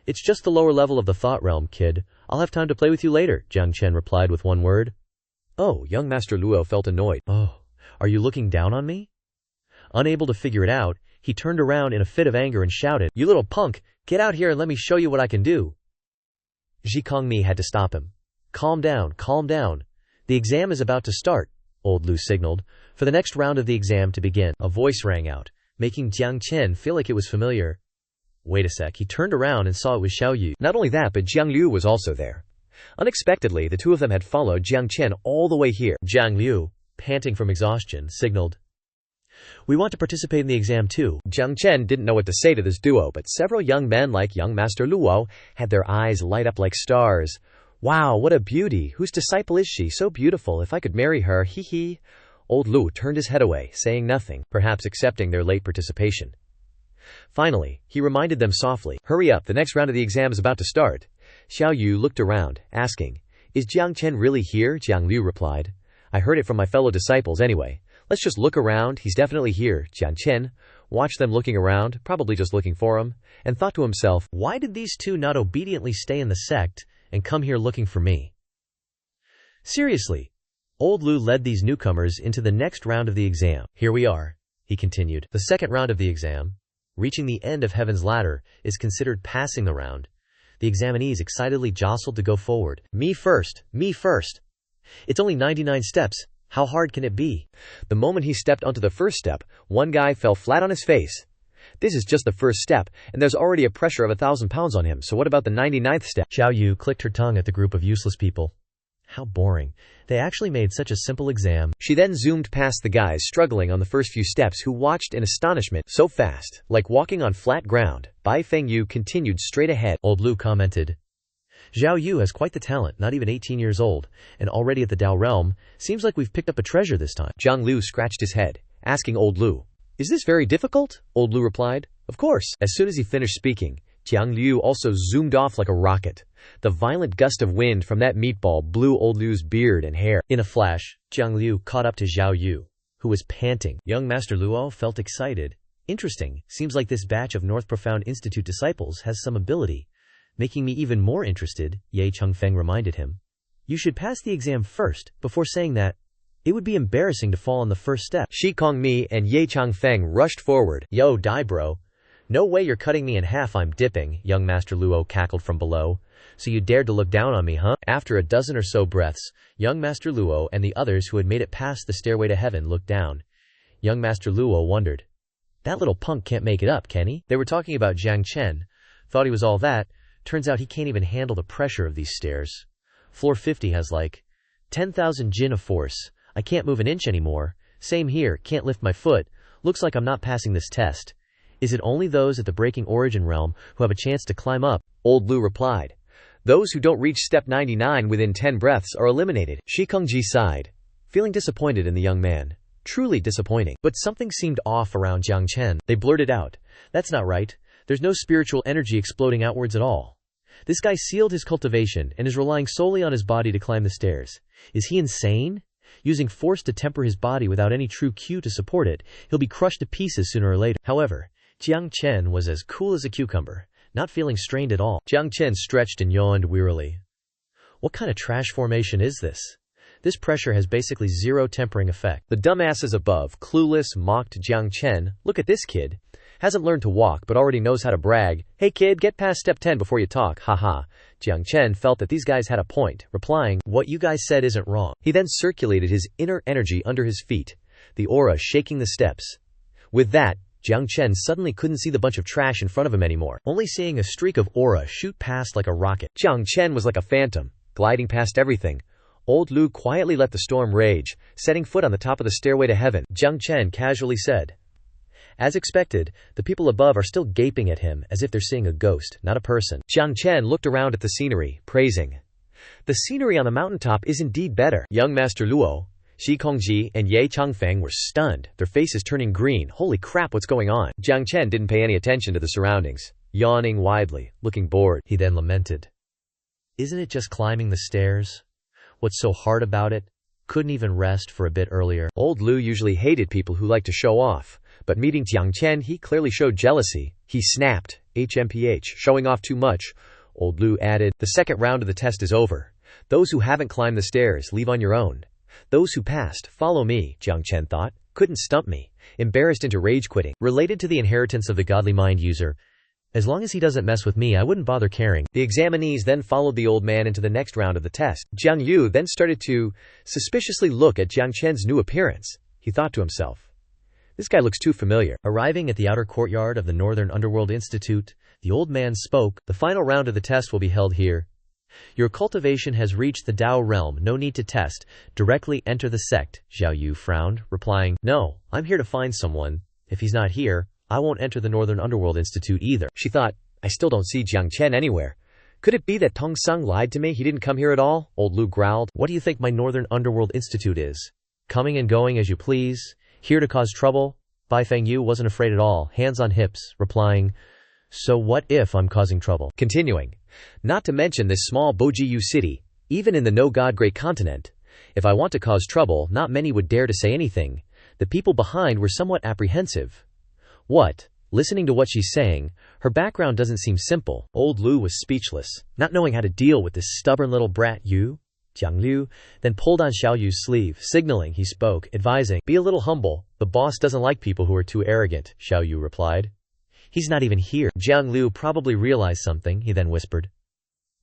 [SPEAKER 1] "It's just the lower level of the thought realm, kid. I'll have time to play with you later," Jiang Chen replied with one word.
[SPEAKER 2] Oh, young Master Luo felt annoyed.
[SPEAKER 1] "Oh, are you looking down on me?" Unable to figure it out, he turned around in a fit of anger and shouted, "You little punk, get out here and let me show you what I can do." Shi Kongmi had to stop him. Calm down, calm down. The exam is about to start," Old Lu signaled, for the next round of the exam to begin. A voice rang out, making Jiang Chen feel like it was familiar. Wait a sec, he turned around and saw it was Xiao Yu.
[SPEAKER 2] Not only that, but Jiang Liu was also there. Unexpectedly, the two of them had followed Jiang Chen all the way here.
[SPEAKER 1] Jiang Liu, panting from exhaustion, signaled, "We want to participate in the exam too."
[SPEAKER 2] Jiang Chen didn't know what to say to this duo, but several young men like young Master Luo had their eyes light up like stars. "Wow, what a beauty! Whose disciple is she? So beautiful. If I could marry her, hee hee." Old Lu turned his head away, saying nothing, perhaps accepting their late participation. Finally, he reminded them softly, "Hurry up, the next round of the exam is about to start." Xiao Yu looked around, asking, "Is Jiang Chen really here?" Jiang Liu replied, "I heard it from my fellow disciples anyway. Let's just look around, he's definitely here." Jiang Chen watched them looking around, probably just looking for him, and thought to himself,
[SPEAKER 1] "Why did these two not obediently stay in the sect and come here looking for me?" Seriously, Old Lu led these newcomers into the next round of the exam. "Here we are," he continued. "The second round of the exam. Reaching the end of Heaven's Ladder is considered passing the round. The examinees excitedly jostled to go forward. Me first! Me first! It's only 99 steps. How hard can it be?
[SPEAKER 2] The moment he stepped onto the first step, one guy fell flat on his face. This is just the first step, and there's already a pressure of 1,000 pounds on him, so what about the 99th step?
[SPEAKER 1] Xiao Yu clicked her tongue at the group of useless people. How boring. They actually made such a simple exam.
[SPEAKER 2] She then zoomed past the guys struggling on the first few steps who watched in astonishment. So fast, like walking on flat ground. Bai Fengyu continued straight ahead.
[SPEAKER 1] Old Lu commented. Xiao Yu has quite the talent, not even 18 years old, and already at the Dao realm. Seems like we've picked up a treasure this time.
[SPEAKER 2] Zhang Liu scratched his head, asking Old Lu, "Is this very difficult?" Old Lu replied, "Of course." As soon as he finished speaking, Jiang Liu also zoomed off like a rocket. The violent gust of wind from that meatball blew Old Liu's beard and hair.
[SPEAKER 1] In a flash, Jiang Liu caught up to Xiao Yu, who was panting. Young Master Luo felt excited. Interesting, seems like this batch of North Profound Institute disciples has some ability. Making me even more interested, Ye Chengfeng reminded him. You should pass the exam first, before saying that. It would be embarrassing to fall on the first step.
[SPEAKER 2] Shi Kongmi and Ye Chengfeng rushed forward.
[SPEAKER 1] Yo, die bro. No way you're cutting me in half, I'm dipping, young Master Luo cackled from below. So you dared to look down on me, huh? After a dozen or so breaths, young Master Luo and the others who had made it past the stairway to heaven looked down. Young Master Luo wondered. That little punk can't make it up, can he? They were talking about Jiang Chen. Thought he was all that. Turns out he can't even handle the pressure of these stairs. Floor 50 has like 10,000 jin of force. I can't move an inch anymore. Same here, can't lift my foot. Looks like I'm not passing this test. Is it only those at the breaking origin realm who have a chance to climb up?
[SPEAKER 2] Old Lu replied. Those who don't reach step 99 within 10 breaths are eliminated. Shi Kongji sighed, feeling disappointed in the young man. Truly disappointing.
[SPEAKER 1] But something seemed off around Jiang Chen. They blurted out. That's not right. There's no spiritual energy exploding outwards at all. This guy sealed his cultivation and is relying solely on his body to climb the stairs. Is he insane? Using force to temper his body without any true cue to support it, he'll be crushed to pieces sooner or later. However, Jiang Chen was as cool as a cucumber, not feeling strained at all.
[SPEAKER 2] Jiang Chen stretched and yawned wearily.
[SPEAKER 1] What kind of trash formation is this? This pressure has basically zero tempering effect.
[SPEAKER 2] The dumbasses above, clueless, mocked Jiang Chen. Look at this kid. Hasn't learned to walk but already knows how to brag. Hey kid, get past step 10 before you talk, haha. Jiang Chen felt that these guys had a point, replying,
[SPEAKER 1] what you guys said isn't wrong.
[SPEAKER 2] He then circulated his inner energy under his feet, the aura shaking the steps. With that, Jiang Chen suddenly couldn't see the bunch of trash in front of him anymore,
[SPEAKER 1] only seeing a streak of aura shoot past like a rocket.
[SPEAKER 2] Jiang Chen was like a phantom, gliding past everything. Old Lu quietly let the storm rage, setting foot on the top of the stairway to heaven.
[SPEAKER 1] Jiang Chen casually said. As expected, the people above are still gaping at him as if they're seeing a ghost, not a person.
[SPEAKER 2] Jiang Chen looked around at the scenery, praising. The scenery on the mountaintop is indeed better. Young Master Luo, Shi Kongji, and Ye Chengfeng were stunned, their faces turning green. Holy crap, what's going on? Jiang Chen didn't pay any attention to the surroundings, yawning widely, looking bored.
[SPEAKER 1] He then lamented. Isn't it just climbing the stairs? What's so hard about it? Couldn't even rest for a bit earlier.
[SPEAKER 2] Old Lu usually hated people who like to show off, but meeting Jiang Chen, he clearly showed jealousy. He snapped, HMPH, showing off too much. Old Lu added, the second round of the test is over. Those who haven't climbed the stairs, leave on your own. Those who passed, follow me, Jiang Chen thought. Couldn't stump me. Embarrassed into rage quitting.
[SPEAKER 1] Related to the inheritance of the godly mind user. As long as he doesn't mess with me, I wouldn't bother caring.
[SPEAKER 2] The examinees then followed the old man into the next round of the test. Jiang Yu then started to suspiciously look at Jiang Chen's new appearance. He thought to himself, this guy looks too familiar.
[SPEAKER 1] Arriving at the outer courtyard of the Northern Underworld Institute, the old man spoke. The final round of the test will be held here. Your cultivation has reached the Dao realm, no need to test. Directly enter the sect. Xiao Yu frowned, replying, no, I'm here to find someone. If he's not here, I won't enter the Northern Underworld Institute either.
[SPEAKER 2] She thought, I still don't see Jiang Chen anywhere. Could it be that Tong Sung lied to me? He didn't come here at all? Old Lu growled.
[SPEAKER 1] What do you think my Northern Underworld Institute is? Coming and going as you please? Here to cause trouble? Bai Fengyu wasn't afraid at all, hands on hips, replying, so what if I'm causing trouble?
[SPEAKER 2] Continuing, not to mention this small Bojiyu city, even in the no-god great continent. If I want to cause trouble, not many would dare to say anything. The people behind were somewhat apprehensive. What? Listening to what she's saying, her background doesn't seem simple. Old Lu was speechless, not knowing how to deal with this stubborn little brat. Yu? Jiang Liu then pulled on Xiao Yu's sleeve, signaling he spoke, advising, be a little humble, the boss doesn't like people who are too arrogant, Xiao Yu replied. He's not even here. Jiang Liu probably realized something, he then whispered.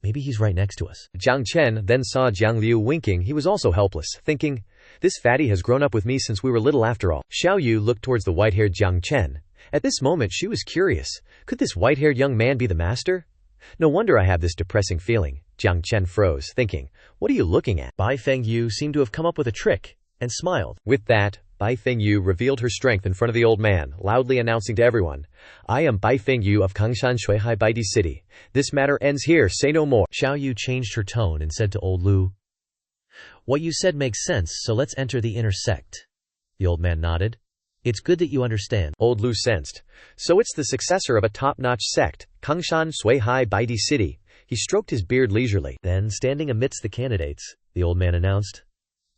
[SPEAKER 1] Maybe he's right next to us.
[SPEAKER 2] Jiang Chen then saw Jiang Liu winking. He was also helpless, thinking, this fatty has grown up with me since we were little after all. Xiao Yu looked towards the white-haired Jiang Chen. At this moment she was curious. Could this white-haired young man be the master? No wonder I have this depressing feeling. Jiang Chen froze, thinking, what are you looking at?
[SPEAKER 1] Bai Fengyu seemed to have come up with a trick, and smiled.
[SPEAKER 2] With that, Bai Fengyu revealed her strength in front of the old man, loudly announcing to everyone, I am Bai Fengyu of Kangshan Shuihai Baidi City. This matter ends here, say no more.
[SPEAKER 1] Xiao Yu changed her tone and said to old Lu, what you said makes sense, so let's enter the inner sect. The old man nodded. It's good that you understand.
[SPEAKER 2] Old Lu sensed. So it's the successor of a top-notch sect, Kangshan Shuihai Baidi City. He stroked his beard leisurely.
[SPEAKER 1] Then, standing amidst the candidates, the old man announced,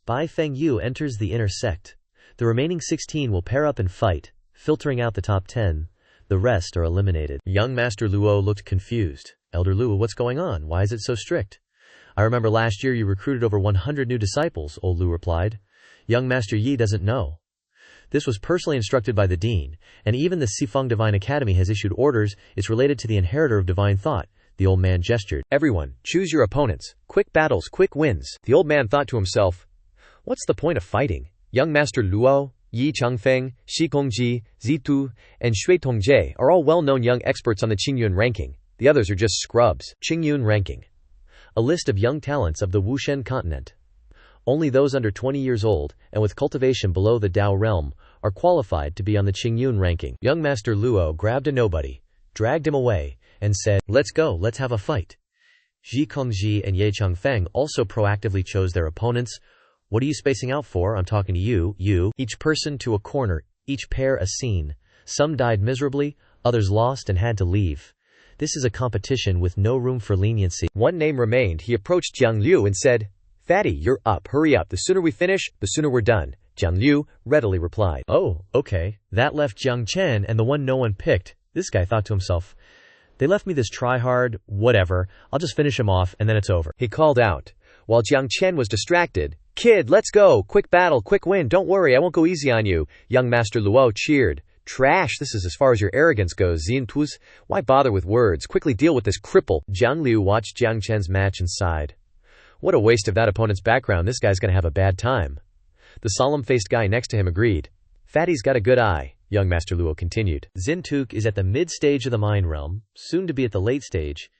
[SPEAKER 1] Bai Fengyu enters the inner sect. The remaining 16 will pair up and fight, filtering out the top 10. The rest are eliminated. Young Master Luo looked confused. Elder Luo, what's going on? Why is it so strict? I remember last year you recruited over 100 new disciples, old Lu replied. Young Master Yi doesn't know. This was personally instructed by the Dean, and even the Sifeng Divine Academy has issued orders. It's related to the inheritor of divine thought. The old man gestured.
[SPEAKER 2] Everyone, choose your opponents. Quick battles, quick wins. The old man thought to himself, what's the point of fighting? Young Master Luo, Yi Changfeng, Shi Kongji, Zitu, and Shui Tongje are all well-known young experts on the Qingyun ranking. The others are just scrubs. Qingyun ranking. A list of young talents of the Wushen continent. Only those under 20 years old, and with cultivation below the Dao realm, are qualified to be on the Qingyun ranking. Young Master Luo grabbed a nobody, dragged him away, and said, let's go, let's have a fight. Ji Kongji and Ye Changfeng also proactively chose their opponents. What are you spacing out for? I'm talking to you. Each person to a corner, each pair a scene. Some died miserably, others lost and had to leave. This is a competition with no room for leniency. One name remained. He approached Jiang Liu and said, Fatty, you're up, hurry up. The sooner we finish, the sooner we're done. Jiang Liu readily replied.
[SPEAKER 1] Oh, okay. That left Jiang Chen and the one no one picked. This guy thought to himself, they left me this try-hard, whatever, I'll just finish him off and then it's over.
[SPEAKER 2] He called out. While Jiang Chen was distracted, Kid, let's go, quick battle, quick win, don't worry, I won't go easy on you. Young Master Luo cheered. Trash, this is as far as your arrogance goes, Xiantuz. Why bother with words? Quickly deal with this cripple. Jiang Liu watched Jiang Chen's match and sighed. What a waste of that opponent's background, this guy's gonna have a bad time. The solemn-faced guy next to him agreed. Fatty's got a good eye, young Master Luo continued.
[SPEAKER 1] Zintuk is at the mid-stage of the mind realm, soon to be at the late stage.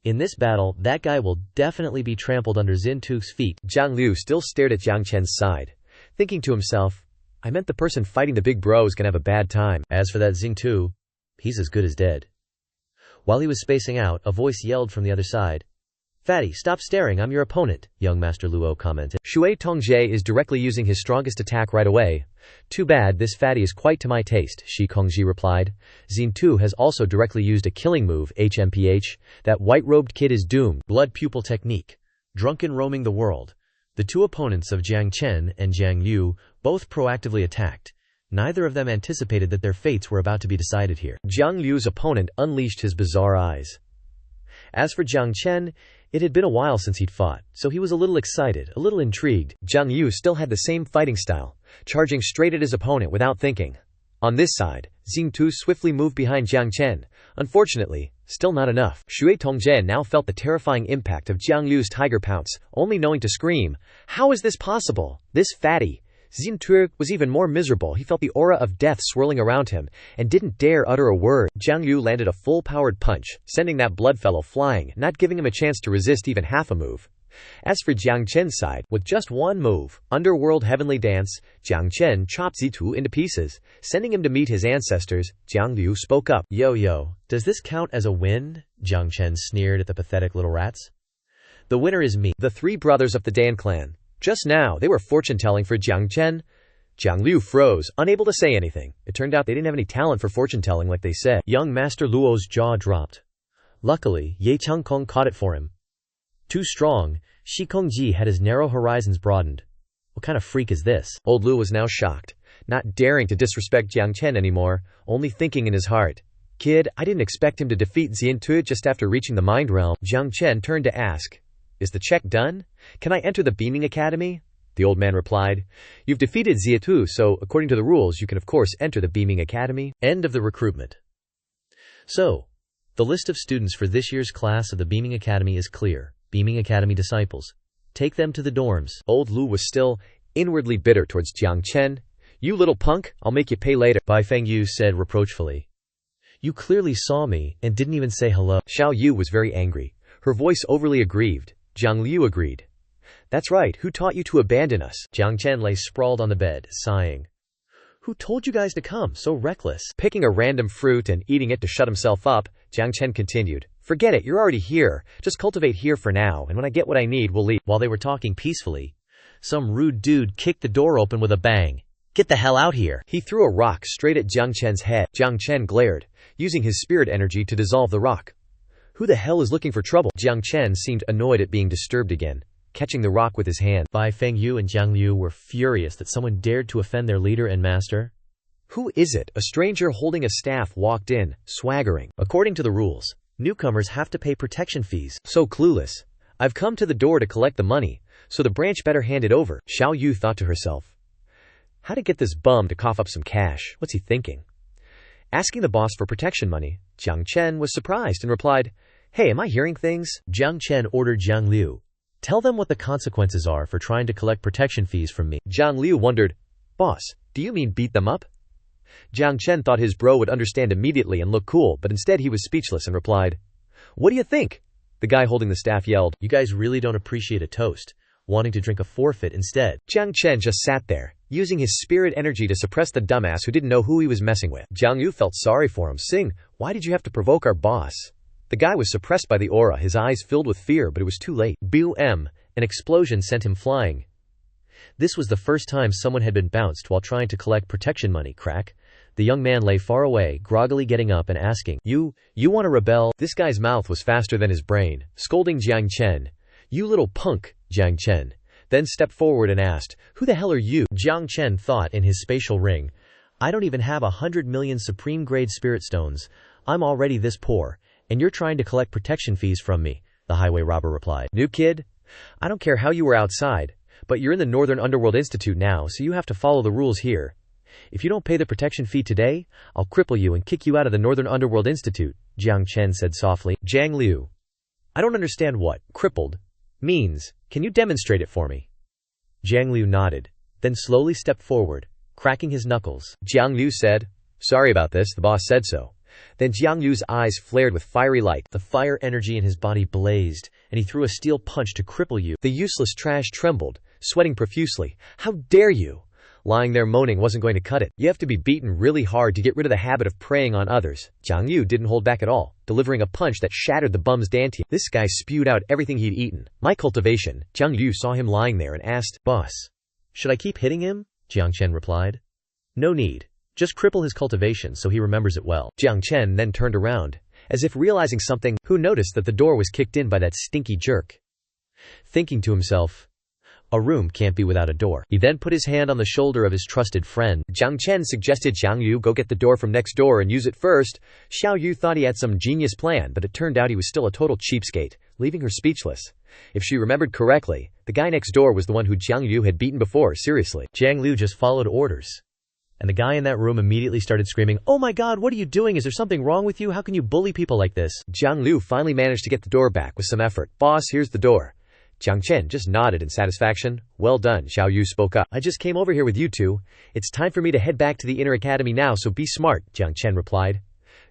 [SPEAKER 1] In this battle, that guy will definitely be trampled under Zintuk's feet.
[SPEAKER 2] Jiang Liu still stared at Jiang Chen's side, thinking to himself, I meant the person fighting the big bro is gonna have a bad time.
[SPEAKER 1] As for that Xingtu, he's as good as dead. While he was spacing out, a voice yelled from the other side. Fatty, stop staring, I'm your opponent, young Master Luo commented.
[SPEAKER 2] Shui Tongje is directly using his strongest attack right away. Too bad, this fatty is quite to my taste, Shi Kongji replied. Xingtu has also directly used a killing move, HMPH. That white-robed kid is doomed.
[SPEAKER 1] Blood pupil technique. Drunken roaming the world. The two opponents of Jiang Chen and Jiang Liu both proactively attacked. Neither of them anticipated that their fates were about to be decided here.
[SPEAKER 2] Jiang Liu's opponent unleashed his bizarre eyes. As for Jiang Chen, it had been a while since he'd fought, so he was a little excited, a little intrigued. Jiang Liu still had the same fighting style, charging straight at his opponent without thinking. On this side, Xingtu swiftly moved behind Jiang Chen. Unfortunately, still not enough. Shui Tongjian now felt the terrifying impact of Jiang Liu's tiger pounce, only knowing to scream, how is this possible? This fatty. Xingtu was even more miserable. He felt the aura of death swirling around him, and didn't dare utter a word. Jiang Liu landed a full-powered punch, sending that bloodfellow flying, not giving him a chance to resist even half a move. As for Jiang Chen's side, with just one move, Underworld Heavenly Dance, Jiang Chen chopped Zitu into pieces, sending him to meet his ancestors. Jiang Liu spoke up.
[SPEAKER 1] Yo, does this count as a win? Jiang Chen sneered at the pathetic little rats. The winner is me.
[SPEAKER 2] The three brothers of the Dan clan. Just now, they were fortune-telling for Jiang Chen. Jiang Liu froze, unable to say anything. It turned out they didn't have any talent for fortune-telling like they said.
[SPEAKER 1] Young Master Luo's jaw dropped. Luckily, Ye Changkong caught it for him. Too strong, Shi Kongji had his narrow horizons broadened. What kind of freak is this?
[SPEAKER 2] Old Lu was now shocked, not daring to disrespect Jiang Chen anymore, only thinking in his heart, Kid, I didn't expect him to defeat Xiantui just after reaching the mind realm. Jiang Chen turned to ask, is the check done? Can I enter the Beaming Academy? The old man replied, you've defeated Xiatu, so according to the rules, you can of course enter the Beaming Academy.
[SPEAKER 1] End of the recruitment. So, The list of students for this year's class of the Beaming Academy is clear. Beaming Academy disciples. Take them to the dorms.
[SPEAKER 2] Old Lu was still inwardly bitter towards Jiang Chen. You little punk, I'll make you pay later,
[SPEAKER 1] Bai Fengyu said reproachfully. You clearly saw me and didn't even say hello.
[SPEAKER 2] Xiao Yu was very angry, her voice overly aggrieved. Jiang Liu agreed. That's right, who taught you to abandon us?
[SPEAKER 1] Jiang Chen lay sprawled on the bed, sighing. Who told you guys to come? So reckless.
[SPEAKER 2] Picking a random fruit and eating it to shut himself up, Jiang Chen continued. Forget it, you're already here. Just cultivate here for now, and when I get what I need, we'll leave.
[SPEAKER 1] While they were talking peacefully, some rude dude kicked the door open with a bang. Get the hell out here.
[SPEAKER 2] He threw a rock straight at Jiang Chen's head. Jiang Chen glared, using his spirit energy to dissolve the rock. Who the hell is looking for trouble? Jiang Chen seemed annoyed at being disturbed again, catching the rock with his hand.
[SPEAKER 1] Bai Fengyu and Jiang Liu were furious that someone dared to offend their leader and master.
[SPEAKER 2] Who is it? A stranger holding a staff walked in, swaggering.
[SPEAKER 1] According to the rules, newcomers have to pay protection fees.
[SPEAKER 2] So clueless. I've come to the door to collect the money, so the branch better hand it over, Xiao Yu thought to herself. How to get this bum to cough up some cash? What's he thinking? Asking the boss for protection money, Jiang Chen was surprised and replied, Hey, am I hearing things?
[SPEAKER 1] Jiang Chen ordered Jiang Liu. Tell them what the consequences are for trying to collect protection fees from me.
[SPEAKER 2] Jiang Liu wondered, Boss, do you mean beat them up? Jiang Chen thought his bro would understand immediately and look cool, but instead he was speechless and replied, What do you think? The guy holding the staff yelled,
[SPEAKER 1] You guys really don't appreciate a toast, wanting to drink a forfeit instead.
[SPEAKER 2] Jiang Chen just sat there, using his spirit energy to suppress the dumbass who didn't know who he was messing with. Jiang Yu felt sorry for him, saying, Why did you have to provoke our boss? The guy was suppressed by the aura, his eyes filled with fear, but it was too late.
[SPEAKER 1] Boom! An explosion sent him flying. This was the first time someone had been bounced while trying to collect protection money. Crack. The young man lay far away, groggily getting up and asking, You want to rebel? This guy's mouth was faster than his brain, scolding Jiang Chen. You little punk, Jiang Chen. Then stepped forward and asked, Who the hell are you? Jiang Chen thought in his spatial ring. I don't even have 100 million supreme-grade spirit stones. I'm already this poor, and you're trying to collect protection fees from me, the highway robber replied.
[SPEAKER 2] New kid? I don't care how you were outside, but you're in the Northern Underworld Institute now, so you have to follow the rules here. If you don't pay the protection fee today, I'll cripple you and kick you out of the Northern Underworld Institute, Jiang Chen said softly.
[SPEAKER 1] Jiang Liu. I don't understand what crippled means. Can you demonstrate it for me? Jiang Liu nodded, then slowly stepped forward, cracking his knuckles.
[SPEAKER 2] Jiang Liu said, Sorry about this, the boss said so. Then Jiang Liu's eyes flared with fiery light.
[SPEAKER 1] The fire energy in his body blazed, and he threw a steel punch to cripple you.
[SPEAKER 2] The useless trash trembled, sweating profusely. How dare you? Lying there moaning wasn't going to cut it. You have to be beaten really hard to get rid of the habit of preying on others. Jiang Liu didn't hold back at all, delivering a punch that shattered the bum's dantian. This guy spewed out everything he'd eaten. My cultivation. Jiang Liu saw him lying there and asked,
[SPEAKER 1] Boss, should I keep hitting him? Jiang Chen replied. No need. Just cripple his cultivation so he remembers it well.
[SPEAKER 2] Jiang Chen then turned around, as if realizing something, who noticed that the door was kicked in by that stinky jerk.
[SPEAKER 1] Thinking to himself, a room can't be without a door. He then put his hand on the shoulder of his trusted friend.
[SPEAKER 2] Jiang Chen suggested Jiang Liu go get the door from next door and use it first. Xiao Yu thought he had some genius plan, but it turned out he was still a total cheapskate, leaving her speechless. If she remembered correctly, the guy next door was the one who Jiang Liu had beaten before, seriously.
[SPEAKER 1] Jiang Liu just followed orders. And the guy in that room immediately started screaming, Oh my god, what are you doing? Is there something wrong with you? How can you bully people like this?
[SPEAKER 2] Jiang Liu finally managed to get the door back with some effort. Boss, here's the door. Jiang Chen just nodded in satisfaction. Well done, Xiao Yu spoke up. I just came over here with you two. It's time for me to head back to the inner academy now, so be smart, Jiang Chen replied.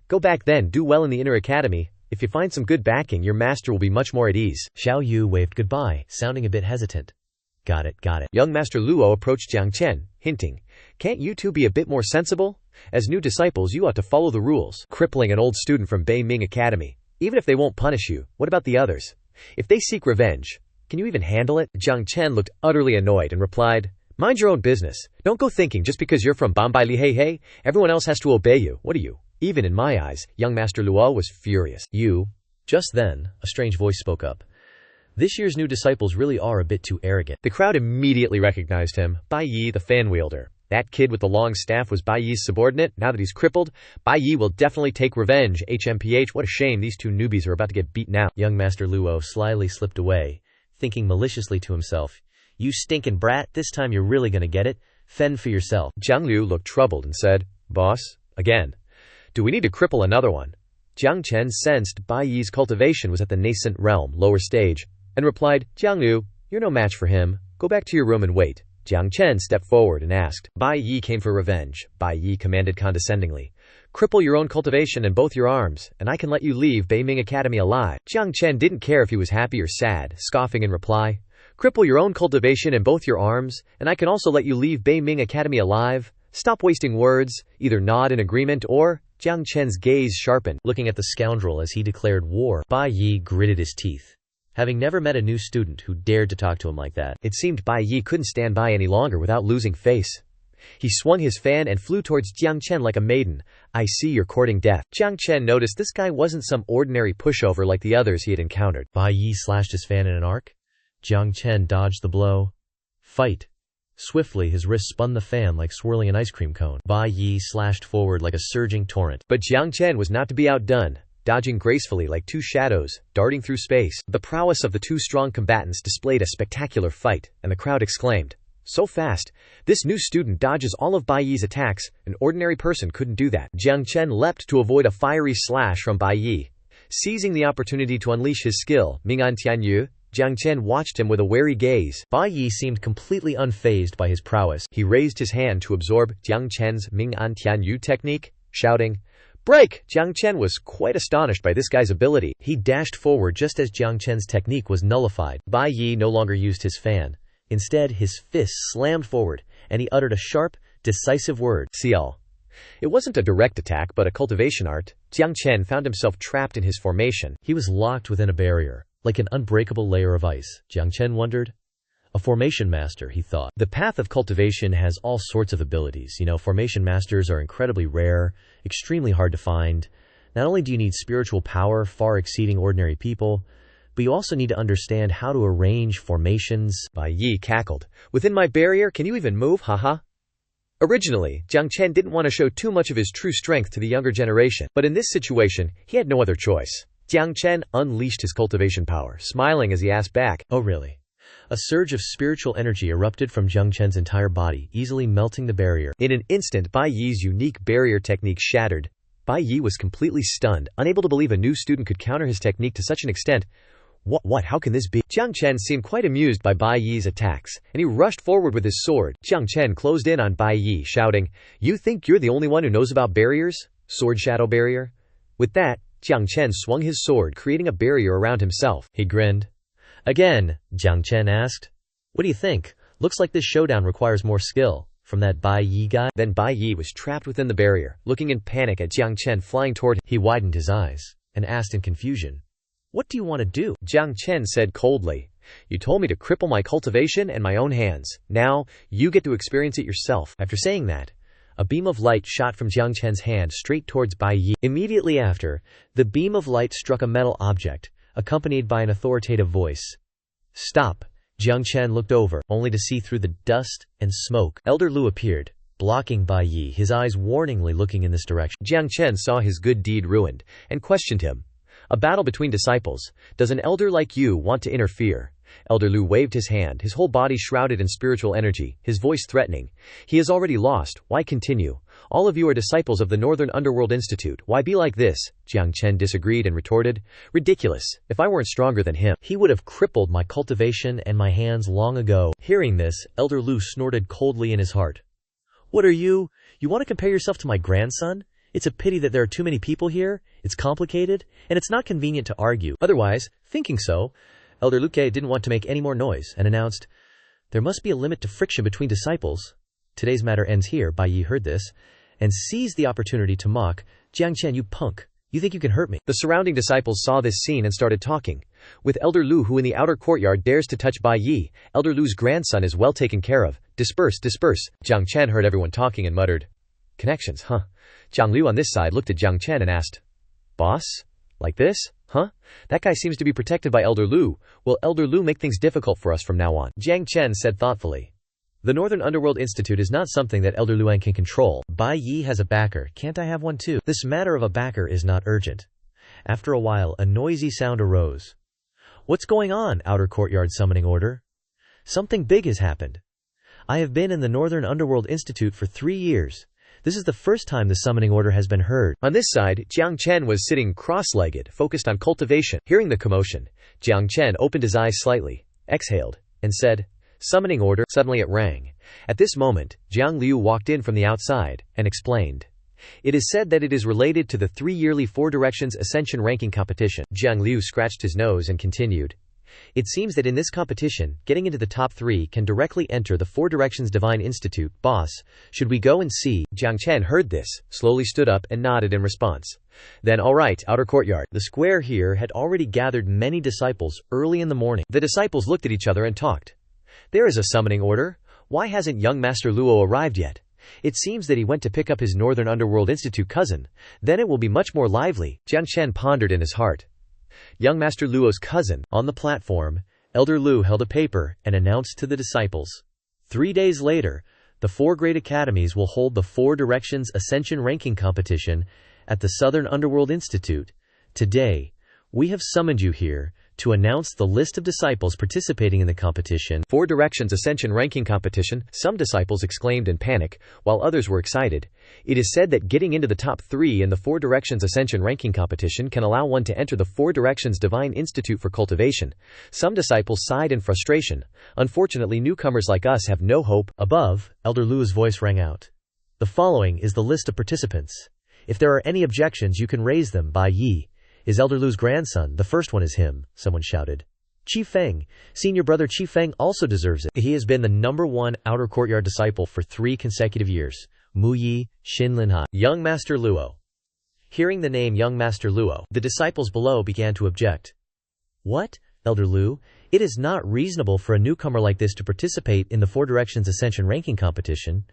[SPEAKER 2] Go back then, do well in the inner academy. If you find some good backing, your master will be much more at ease.
[SPEAKER 1] Xiao Yu waved goodbye, sounding a bit hesitant. Got it.
[SPEAKER 2] Young Master Luo approached Jiang Chen, hinting, Can't you two be a bit more sensible? As new disciples, you ought to follow the rules. Crippling an old student from Bei Ming Academy. Even if they won't punish you, what about the others? If they seek revenge, can you even handle it? Jiang Chen looked utterly annoyed and replied, Mind your own business. Don't go thinking just because you're from Bambai Li Hei, everyone else has to obey you. What are you? Even in my eyes, young Master Luo was furious. You.
[SPEAKER 1] Just then, a strange voice spoke up. This year's new disciples really are a bit too arrogant.
[SPEAKER 2] The crowd immediately recognized him. Bai Yi, the fan wielder. That kid with the long staff was Bai Yi's subordinate. Now that he's crippled, Bai Yi will definitely take revenge. HMPH, what a shame these two newbies are about to get beaten out.
[SPEAKER 1] Young Master Luo slyly slipped away, thinking maliciously to himself, You stinking brat, this time you're really gonna get it. Fend for yourself.
[SPEAKER 2] Jiang Liu looked troubled and said, Boss, again. Do we need to cripple another one? Jiang Chen sensed Bai Yi's cultivation was at the nascent realm, lower stage, and replied, "Jiang Liu, you're no match for him. Go back to your room and wait." Jiang Chen stepped forward and asked. Bai Yi came for revenge. Bai Yi commanded condescendingly. "Cripple your own cultivation in both your arms, and I can let you leave Beiming Academy alive." Jiang Chen didn't care if he was happy or sad, scoffing in reply. "Cripple your own cultivation in both your arms, and I can also let you leave Beiming Academy alive? Stop wasting words, either nod in agreement or..." Jiang Chen's gaze sharpened.
[SPEAKER 1] Looking at the scoundrel as he declared war, Bai Yi gritted his teeth. Having never met a new student who dared to talk to him like that,
[SPEAKER 2] it seemed Bai Yi couldn't stand by any longer without losing face. He swung his fan and flew towards Jiang Chen like a maiden. "I see you're courting death." Jiang Chen noticed this guy wasn't some ordinary pushover like the others he had encountered.
[SPEAKER 1] Bai Yi slashed his fan in an arc. Jiang Chen dodged the blow. Fight! Swiftly, his wrist spun the fan like swirling an ice cream cone. Bai Yi slashed forward like a surging torrent.
[SPEAKER 2] But Jiang Chen was not to be outdone, dodging gracefully like two shadows, darting through space. The prowess of the two strong combatants displayed a spectacular fight, and the crowd exclaimed, "So fast! This new student dodges all of Bai Yi's attacks. An ordinary person couldn't do that." Jiang Chen leapt to avoid a fiery slash from Bai Yi. Seizing the opportunity to unleash his skill, Ming'an Tianyu, Jiang Chen watched him with a wary gaze.
[SPEAKER 1] Bai Yi seemed completely unfazed by his prowess.
[SPEAKER 2] He raised his hand to absorb Jiang Chen's Ming'an Tianyu technique, shouting, "Break!" Jiang Chen was quite astonished by this guy's ability.
[SPEAKER 1] He dashed forward just as Jiang Chen's technique was nullified. Bai Yi no longer used his fan. Instead, his fist slammed forward, and he uttered a sharp, decisive word.
[SPEAKER 2] "Seal." It wasn't a direct attack, but a cultivation art. Jiang Chen found himself trapped in his formation.
[SPEAKER 1] He was locked within a barrier, like an unbreakable layer of ice. Jiang Chen wondered. A formation master, he thought. The path of cultivation has all sorts of abilities. Formation masters are incredibly rare, extremely hard to find. Not only do you need spiritual power far exceeding ordinary people, but you also need to understand how to arrange formations.
[SPEAKER 2] Bai Yi cackled. "Within my barrier, can you even move, haha?" Originally, Jiang Chen didn't want to show too much of his true strength to the younger generation, but in this situation, he had no other choice. Jiang Chen unleashed his cultivation power, smiling as he asked back,
[SPEAKER 1] "Oh really?" A surge of spiritual energy erupted from Jiang Chen's entire body, easily melting the barrier.
[SPEAKER 2] In an instant, Bai Yi's unique barrier technique shattered. Bai Yi was completely stunned, unable to believe a new student could counter his technique to such an extent. What? How can this be?" Jiang Chen seemed quite amused by Bai Yi's attacks, and he rushed forward with his sword. Jiang Chen closed in on Bai Yi, shouting, "You think you're the only one who knows about barriers? Sword shadow barrier?" With that, Jiang Chen swung his sword, creating a barrier around himself.
[SPEAKER 1] He grinned. "Again?" Jiang Chen asked. "What do you think? Looks like this showdown requires more skill from that Bai Yi guy."
[SPEAKER 2] Then Bai Yi was trapped within the barrier, looking in panic at Jiang Chen flying toward him.
[SPEAKER 1] He widened his eyes and asked in confusion, "What do you want to do?"
[SPEAKER 2] Jiang Chen said coldly, "You told me to cripple my cultivation and my own hands. Now, you get to experience it yourself."
[SPEAKER 1] After saying that, a beam of light shot from Jiang Chen's hand straight towards Bai Yi. Immediately after, the beam of light struck a metal object, accompanied by an authoritative voice. "Stop!" Jiang Chen looked over, only to see through the dust and smoke. Elder Lu appeared, blocking Bai Yi, his eyes warningly looking in this direction.
[SPEAKER 2] Jiang Chen saw his good deed ruined, and questioned him. "A battle between disciples. Does an elder like you want to interfere?" Elder Lu waved his hand, his whole body shrouded in spiritual energy, his voice threatening. "He has already lost. Why continue? All of you are disciples of the Northern Underworld Institute. Why be like this?" Jiang Chen disagreed and retorted, "Ridiculous. If I weren't stronger than him,
[SPEAKER 1] he would have crippled my cultivation and my hands long ago." Hearing this, Elder Lu snorted coldly in his heart. "What are you? You want to compare yourself to my grandson? It's a pity that there are too many people here. It's complicated, and it's not convenient to argue. Otherwise, thinking so, Elder Luke didn't want to make any more noise and announced, "There must be a limit to friction between disciples. Today's matter ends here." Bai Yi heard this and seized the opportunity to mock. "Jiang Chen, you punk. You think you can hurt me?" The surrounding disciples saw this scene and started talking. With Elder Lu, who in the outer courtyard dares to touch Bai Yi, Elder Lu's grandson is well taken care of. Disperse, disperse." Jiang Chen heard everyone talking and muttered, "Connections, huh?" Jiang Liu on this side looked at Jiang Chen and asked, "Boss? Like this? Huh? That guy seems to be protected by Elder Lu. Will Elder Lu make things difficult for us from now on?" Jiang Chen said thoughtfully, "The Northern Underworld Institute is not something that Elder Luan can control. Bai Yi has a backer. Can't I have one too? This matter of a backer is not urgent." After a while, a noisy sound arose. "What's going on, Outer Courtyard Summoning Order? Something big has happened. I have been in the Northern Underworld Institute for 3 years. This is the first time the summoning order has been heard.
[SPEAKER 2] On this side, Jiang Chen was sitting cross-legged, focused on cultivation. Hearing the commotion, Jiang Chen opened his eyes slightly, exhaled, and said, "Summoning order." Suddenly it rang. At this moment, Jiang Liu walked in from the outside, and explained. It is said that it is related to the 3-yearly Four Directions Ascension ranking competition. Jiang Liu scratched his nose and continued. It seems that in this competition, getting into the top 3 can directly enter the Four Directions Divine Institute. Boss, should we go and see? Jiang Chen heard this, slowly stood up and nodded in response. Then all right, outer courtyard. The square here had already gathered many disciples early in the morning. The disciples looked at each other and talked. There is a summoning order. Why hasn't young Master Luo arrived yet? It seems that he went to pick up his Northern Underworld Institute cousin. Then it will be much more lively. Jiang Chen pondered in his heart. Young Master Luo's cousin. On the platform, Elder Lu held a paper and announced to the disciples. 3 days later, the 4 great academies will hold the Four Directions Ascension ranking competition at the Southern Underworld Institute. Today, we have summoned you here to announce the list of disciples participating in the competition. Four Directions Ascension ranking competition, some disciples exclaimed in panic, while others were excited. It is said that getting into the top 3 in the Four Directions Ascension ranking competition can allow one to enter the Four Directions Divine Institute for cultivation. Some disciples sighed in frustration. Unfortunately, newcomers like us have no hope. Above, Elder Lu's voice rang out. The following is the list of participants. If there are any objections, you can raise them. Bai Yi is Elder Lu's grandson. The first one is him, someone shouted. Qi Feng, senior brother Qi Feng also deserves it. He has been the #1 outer courtyard disciple for 3 consecutive years. Mu Yi, Xin Linhai. Young Master Luo. Hearing the name Young Master Luo, the disciples below began to object. What, Elder Lu? It is not reasonable for a newcomer like this to participate in the Four Directions Ascension ranking competition.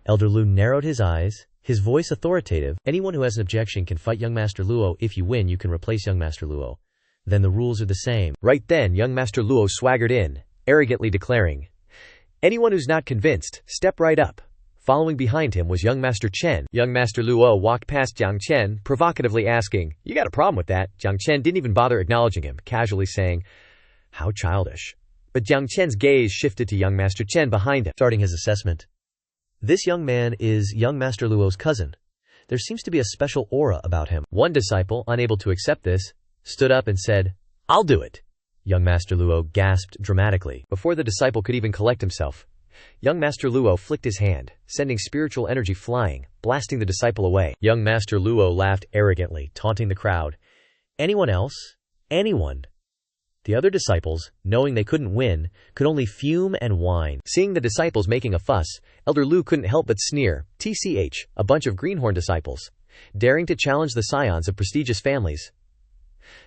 [SPEAKER 2] Elder Lu narrowed his eyes, his voice authoritative. Anyone who has an objection can fight young Master Luo. If you win, you can replace young Master Luo. Then the rules are the same. Right then, young Master Luo swaggered in, arrogantly declaring, "Anyone who's not convinced, step right up." Following behind him was young Master Chen. Young Master Luo walked past Jiang Chen, provocatively asking, "You got a problem with that?" Jiang Chen didn't even bother acknowledging him, casually saying, "How childish." But Jiang Chen's gaze shifted to young Master Chen behind him. Starting his assessment. This young man is young Master Luo's cousin. There seems to be a special aura about him. One disciple, unable to accept this, stood up and said, "I'll do it." Young Master Luo gasped dramatically. Before the disciple could even collect himself, young Master Luo flicked his hand, sending spiritual energy flying, blasting the disciple away. Young Master Luo laughed arrogantly, taunting the crowd. "Anyone else? Anyone?" The other disciples, knowing they couldn't win, could only fume and whine. Seeing the disciples making a fuss, Elder Lu couldn't help but sneer. TCH, a bunch of greenhorn disciples, daring to challenge the scions of prestigious families.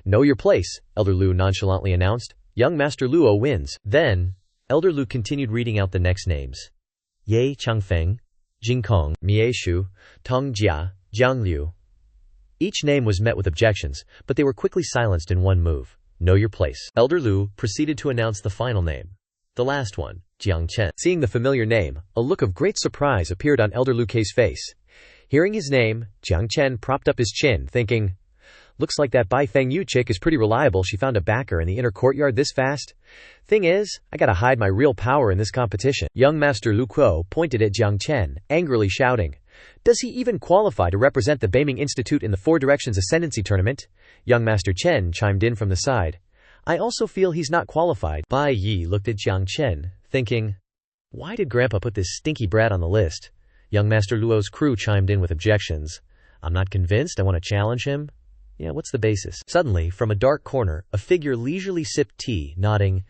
[SPEAKER 2] "Know your place," Elder Lu nonchalantly announced. Young Master Luo wins. Then, Elder Lu continued reading out the next names. Ye Changfeng, Jingkong, Mieshu, Tong Jia, Jiang Liu. Each name was met with objections, but they were quickly silenced in one move. Know your place. Elder Lu proceeded to announce the final name. The last one, Jiang Chen. Seeing the familiar name, a look of great surprise appeared on Elder Lu Kei's face. Hearing his name, Jiang Chen propped up his chin, thinking, "Looks like that Bai Feng Yu chick is pretty reliable. She found a backer in the inner courtyard this fast. Thing is, I gotta hide my real power in this competition." Young Master Lu Kuo pointed at Jiang Chen, angrily shouting, "Does he even qualify to represent the Beiming Institute in the Four Directions Ascendancy Tournament?" Young Master Chen chimed in from the side. "I also feel he's not qualified." Bai Yi looked at Jiang Chen, thinking, "Why did Grandpa put this stinky brat on the list?" Young Master Luo's crew chimed in with objections. "I'm not convinced. I want to challenge him." "Yeah, what's the basis?" Suddenly, from a dark corner, a figure leisurely sipped tea, nodding.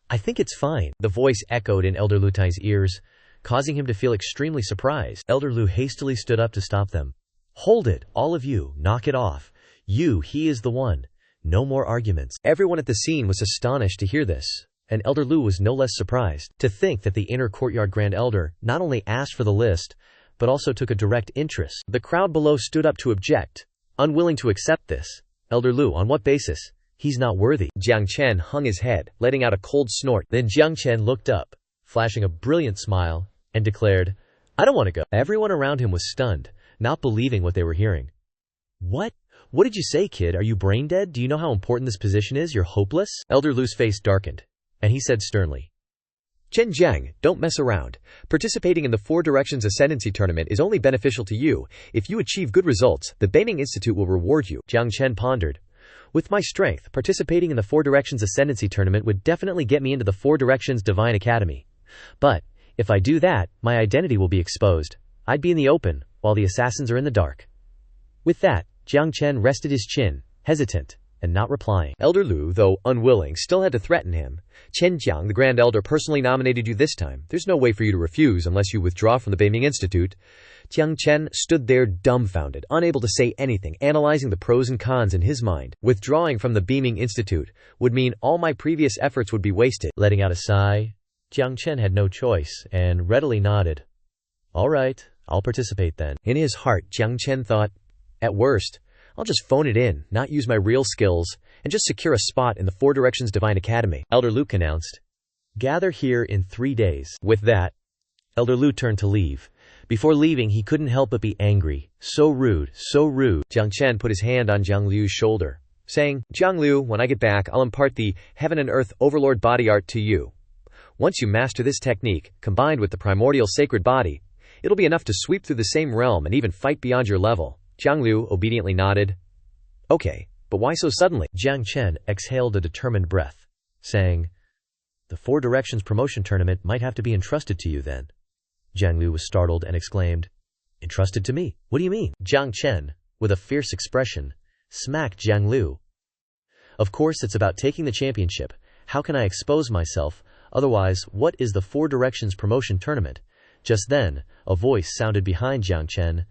[SPEAKER 2] "I think it's fine." The voice echoed in Elder Lu Tai's ears, causing him to feel extremely surprised. Elder Lu hastily stood up to stop them. "Hold it, all of you, knock it off. He is the one. No more arguments." Everyone at the scene was astonished to hear this, and Elder Lu was no less surprised. To think that the inner courtyard Grand Elder not only asked for the list, but also took a direct interest. The crowd below stood up to object, unwilling to accept this. "Elder Lu, on what basis? He's not worthy." Jiang Chen hung his head, letting out a cold snort. Then Jiang Chen looked up, flashing a brilliant smile, and declared, "I don't want to go." Everyone around him was stunned, not believing what they were hearing. "What? What did you say, kid? Are you brain dead? Do you know how important this position is? You're hopeless?" Elder Lu's face darkened, and he said sternly, Chen Jiang, don't mess around. Participating in the Four Directions Ascendancy Tournament is only beneficial to you. If you achieve good results, the Beiming Institute will reward you. Jiang Chen pondered. With my strength, participating in the Four Directions Ascendancy Tournament would definitely get me into the Four Directions Divine Academy. But, if I do that, my identity will be exposed. I'd be in the open, while the assassins are in the dark. With that, Jiang Chen rested his chin, hesitant, and not replying. Elder Lu, though unwilling, still had to threaten him. Chen Jiang, the Grand Elder, personally nominated you this time. There's no way for you to refuse unless you withdraw from the Beiming Institute. Jiang Chen stood there dumbfounded, unable to say anything, analyzing the pros and cons in his mind. Withdrawing from the Beiming Institute would mean all my previous efforts would be wasted.
[SPEAKER 1] Letting out a sigh, Jiang Chen had no choice and readily nodded. All right, I'll participate then.
[SPEAKER 2] In his heart, Jiang Chen thought, at worst, I'll just phone it in, not use my real skills, and just secure a spot in the Four Directions Divine Academy.
[SPEAKER 1] Elder Luke announced, "Gather here in 3 days." With that, Elder Lu turned to leave. Before leaving, he couldn't help but be angry. So rude, so rude.
[SPEAKER 2] Jiang Chen put his hand on Jiang Liu's shoulder, saying, Jiang Liu, when I get back, I'll impart the Heaven and Earth Overlord Body Art to you. Once you master this technique, combined with the primordial sacred body, it'll be enough to sweep through the same realm and even fight beyond your level. Jiang Liu obediently nodded. Okay, but why so suddenly?
[SPEAKER 1] Jiang Chen exhaled a determined breath, saying, "The Four Directions Promotion Tournament might have to be entrusted to you then." Jiang Liu was startled and exclaimed, "Entrusted to me? What do you mean?" Jiang Chen, with a fierce expression, smacked Jiang Liu. "Of course it's about taking the championship. How can I expose myself? Otherwise, what is the Four Directions Promotion Tournament?" Just then, a voice sounded behind Jiang Chen.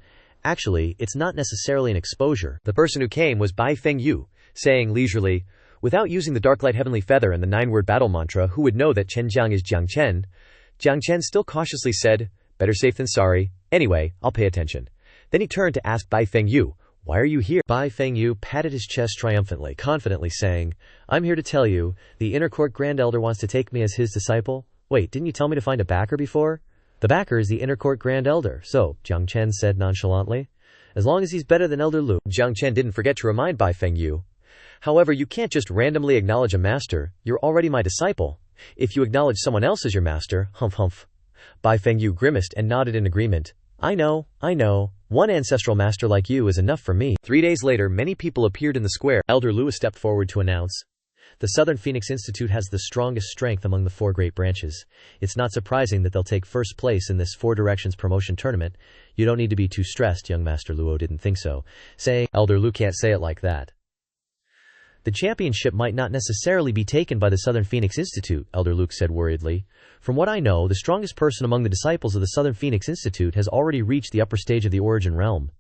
[SPEAKER 1] Actually, it's not necessarily an exposure.
[SPEAKER 2] The person who came was Bai Feng Yu, saying leisurely, without using the Darklight Heavenly Feather and the 9-word battle mantra, who would know that Chen Jiang is Jiang Chen? Jiang Chen still cautiously said, better safe than sorry. Anyway, I'll pay attention. Then he turned to ask Bai Feng Yu, why are you here?
[SPEAKER 1] Bai Feng Yu patted his chest triumphantly, confidently saying, I'm here to tell you, the Inner Court Grand Elder wants to take me as his disciple. Wait, didn't you tell me to find a backer before? The backer is the Inner Court Grand Elder, so, Jiang Chen said nonchalantly. As long as he's better than Elder Lu.
[SPEAKER 2] Jiang Chen didn't forget to remind Bai Feng Yu. However, you can't just randomly acknowledge a master. You're already my disciple. If you acknowledge someone else as your master, humph. Bai Feng Yu grimaced and nodded in agreement. I know. One ancestral master like you is enough for me. 3 days later, many people appeared in the square.
[SPEAKER 1] Elder Lu stepped forward to announce, the Southern Phoenix Institute has the strongest strength among the 4 great branches. It's not surprising that they'll take first place in this Four Directions promotion tournament. You don't need to be too stressed, young Master Luo didn't think so, saying, Elder Lu can't say it like that. The championship might not necessarily be taken by the Southern Phoenix Institute, Elder Luke said worriedly. From what I know, the strongest person among the disciples of the Southern Phoenix Institute has already reached the upper stage of the Origin Realm.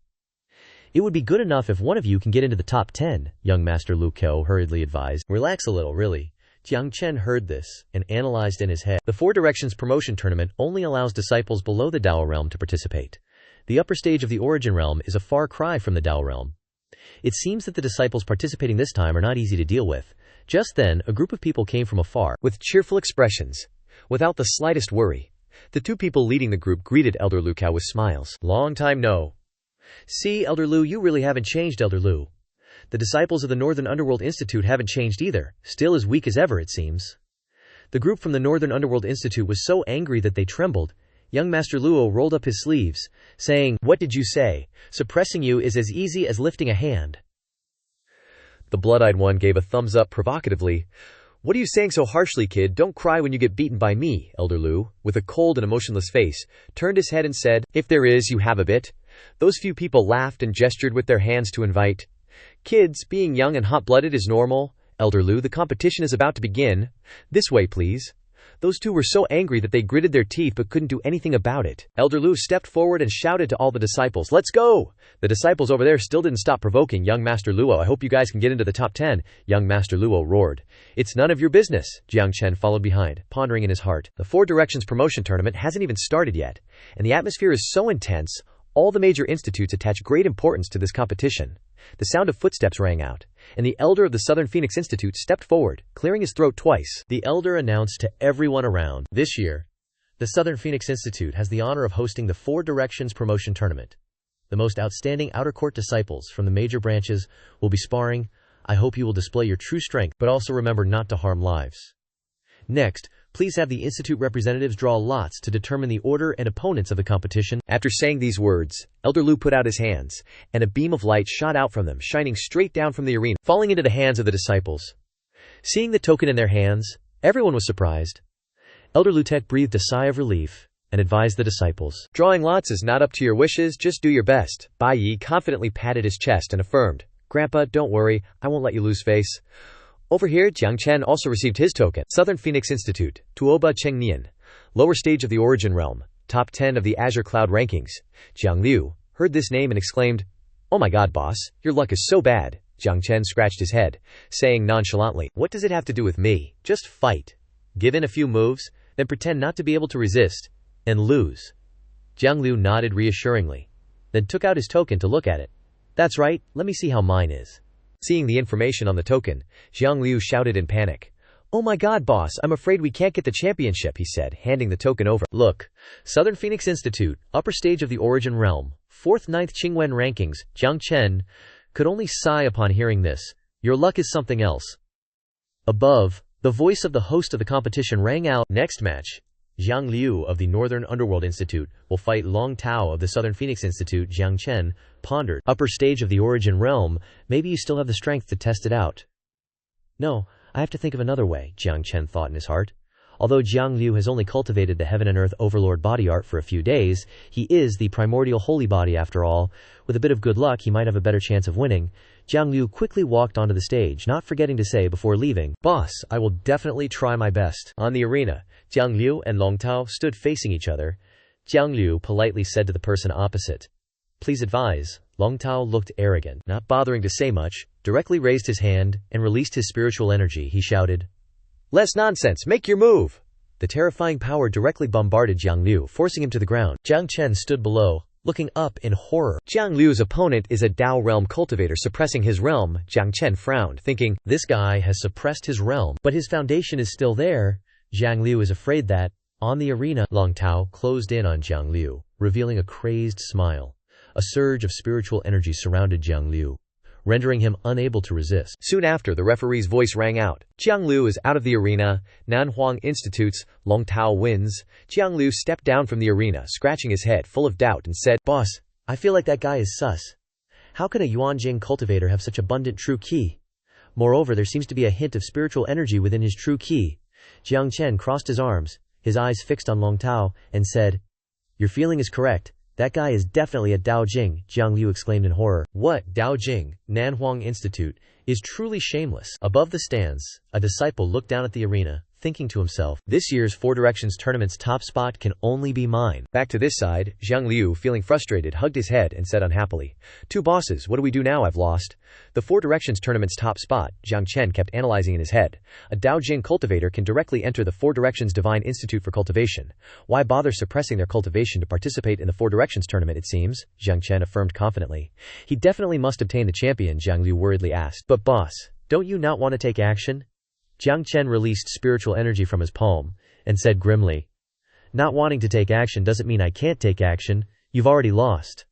[SPEAKER 1] It would be good enough if one of you can get into the top 10, young Master Lu Qiu hurriedly advised. Relax a little, really. Jiang Chen heard this and analyzed in his head. The Four Directions promotion tournament only allows disciples below the Dao realm to participate. The upper stage of the Origin Realm is a far cry from the Dao realm. It seems that the disciples participating this time are not easy to deal with. Just then, a group of people came from afar.
[SPEAKER 2] With cheerful expressions, without the slightest worry, the 2 people leading the group greeted Elder Lu Qiu with smiles.
[SPEAKER 1] Long time no. See, Elder Lu, you really haven't changed, Elder Lu. The disciples of the Northern Underworld Institute haven't changed either, still as weak as ever it seems. The group from the Northern Underworld Institute was so angry that they trembled. Young Master Luo rolled up his sleeves, saying, What did you say? Suppressing you is as easy as lifting a hand.
[SPEAKER 2] The blood-eyed one gave a thumbs up provocatively. What are you saying so harshly, kid? Don't cry when you get beaten by me, Elder Lu, with a cold and emotionless face, turned his head and said, If there is, you have a bit. Those few people laughed and gestured with their hands to invite. Kids, being young and hot-blooded is normal. Elder Lu, the competition is about to begin. This way, please. Those 2 were so angry that they gritted their teeth but couldn't do anything about it. Elder Lu stepped forward and shouted to all the disciples, Let's go! The disciples over there still didn't stop provoking young Master Luo. I hope you guys can get into the top 10, young Master Luo roared. It's none of your business, Jiang Chen followed behind, pondering in his heart. The Four Directions promotion tournament hasn't even started yet, and the atmosphere is so intense, all the major institutes attach great importance to this competition. The sound of footsteps rang out, and the elder of the Southern Phoenix Institute stepped forward, clearing his throat twice.
[SPEAKER 1] The elder announced to everyone around, This year, the Southern Phoenix Institute has the honor of hosting the Four Directions Promotion Tournament. The most outstanding outer court disciples from the major branches will be sparring. I hope you will display your true strength, but also remember not to harm lives. Next, please have the Institute representatives draw lots to determine the order and opponents of the competition.
[SPEAKER 2] After saying these words, Elder Lu put out his hands, and a beam of light shot out from them, shining straight down from the arena, falling into the hands of the disciples. Seeing the token in their hands, everyone was surprised. Elder Lutek breathed a sigh of relief and advised the disciples. Drawing lots is not up to your wishes, just do your best. Bai Yi confidently patted his chest and affirmed, Grandpa, don't worry, I won't let you lose face. Over here, Jiang Chen also received his token. Southern Phoenix Institute, Tuoba Chengnian, lower stage of the Origin Realm, top 10 of the Azure Cloud rankings. Jiang Liu heard this name and exclaimed, Oh my god, boss, your luck is so bad. Jiang Chen scratched his head, saying nonchalantly, What does it have to do with me? Just fight. Give in a few moves, then pretend not to be able to resist, and lose. Jiang Liu nodded reassuringly, then took out his token to look at it. That's right, let me see how mine is. Seeing the information on the token, Jiang Liu shouted in panic. Oh my god, boss, I'm afraid we can't get the championship, he said, handing the token over. Look, Southern Phoenix Institute, upper stage of the Origin Realm, 4th 9th Qingwen rankings, Jiang Chen could only sigh upon hearing this. Your luck is something else. Above, the voice of the host of the competition rang out. Next match, Jiang Liu of the Northern Underworld Institute will fight Long Tao of the Southern Phoenix Institute. Jiang Chen pondered. Upper stage of the Origin Realm, maybe you still have the strength to test it out. No, I have to think of another way, Jiang Chen thought in his heart. Although Jiang Liu has only cultivated the Heaven and Earth Overlord body art for a few days, he is the primordial holy body after all. With a bit of good luck, he might have a better chance of winning. Jiang Liu quickly walked onto the stage, not forgetting to say before leaving, Boss, I will definitely try my best. On the arena, Jiang Liu and Long Tao stood facing each other. Jiang Liu politely said to the person opposite, Please advise. Long Tao looked arrogant, not bothering to say much, directly raised his hand, and released his spiritual energy. He shouted, Less nonsense, make your move! The terrifying power directly bombarded Jiang Liu, forcing him to the ground. Jiang Chen stood below, looking up in horror. Jiang Liu's opponent is a Dao realm cultivator suppressing his realm. Jiang Chen frowned, thinking, This guy has suppressed his realm, but his foundation is still there. Jiang Liu is afraid that, on the arena, Long Tao closed in on Jiang Liu, revealing a crazed smile. A surge of spiritual energy surrounded Jiang Liu, rendering him unable to resist. Soon after, the referee's voice rang out. Jiang Liu is out of the arena. Nanhuang Institute's Long Tao wins. Jiang Liu stepped down from the arena, scratching his head full of doubt and said, Boss, I feel like that guy is sus. How could a Yuanjing cultivator have such abundant true qi? Moreover, there seems to be a hint of spiritual energy within his true qi. Jiang Chen crossed his arms, his eyes fixed on Long Tao, and said, Your feeling is correct. That guy is definitely a Dao Jing, Jiang Liu exclaimed in horror. What, Dao Jing, Nanhuang Institute, is truly shameless. Above the stands, a disciple looked down at the arena, thinking to himself, This year's Four Directions tournament's top spot can only be mine. Back to this side, Jiang Liu, feeling frustrated, hugged his head and said unhappily, Two bosses, what do we do now? I've lost. The Four Directions tournament's top spot, Jiang Chen kept analyzing in his head. A Dao Jing cultivator can directly enter the Four Directions Divine Institute for cultivation. Why bother suppressing their cultivation to participate in the Four Directions tournament, it seems, Jiang Chen affirmed confidently. He definitely must obtain the champion, Jiang Liu worriedly asked. But boss, don't you not want to take action? Jiang Chen released spiritual energy from his palm, and said grimly, Not wanting to take action doesn't mean I can't take action, you've already lost.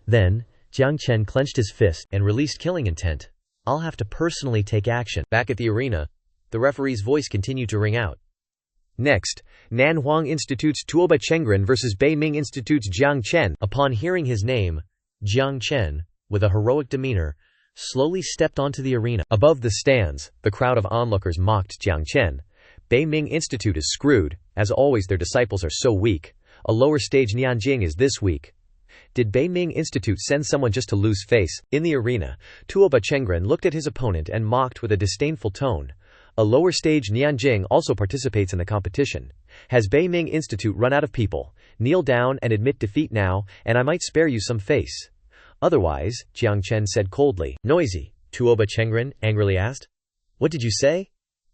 [SPEAKER 2] Then, Jiang Chen clenched his fist and released killing intent. I'll have to personally take action. Back at the arena, the referee's voice continued to ring out. Next, Nanhuang Institute's Tuoba Chengren versus Beiming Institute's Jiang Chen. Upon hearing his name, Jiang Chen, with a heroic demeanor, slowly stepped onto the arena. Above the stands, the crowd of onlookers mocked Jiang Chen. Beiming Institute is screwed. As always, their disciples are so weak. A lower stage Nianjing is this weak. Did Beiming Institute send someone just to lose face? In the arena, Tuoba Chengren looked at his opponent and mocked with a disdainful tone. A lower stage Nianjing also participates in the competition. Has Beiming Institute run out of people? Kneel down and admit defeat now, and I might spare you some face. Otherwise, Jiang Chen said coldly. Noisy, Tuoba Chengren angrily asked. What did you say?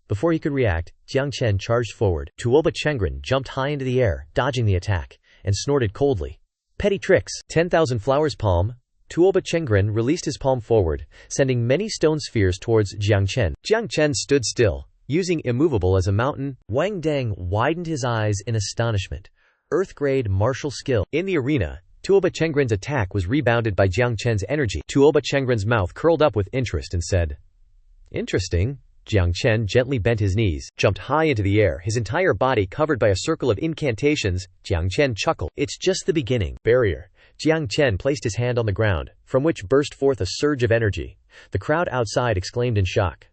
[SPEAKER 2] Before he could react, Jiang Chen charged forward. Tuoba Chengren jumped high into the air, dodging the attack, and snorted coldly. Petty tricks. 10,000 flowers palm. Tuoba Chengren released his palm forward, sending many stone spheres towards Jiang Chen. Jiang Chen stood still, using immovable as a mountain. Wang Deng widened his eyes in astonishment. Earth-grade martial skill. In the arena, Tuoba Chengren's attack was rebounded by Jiang Chen's energy. Tuoba Chengren's mouth curled up with interest and said, Interesting. Jiang Chen gently bent his knees, jumped high into the air, his entire body covered by a circle of incantations. Jiang Chen chuckled.
[SPEAKER 1] It's just the beginning.
[SPEAKER 2] Barrier. Jiang Chen placed his hand on the ground, from which burst forth a surge of energy.
[SPEAKER 1] The crowd outside exclaimed in shock.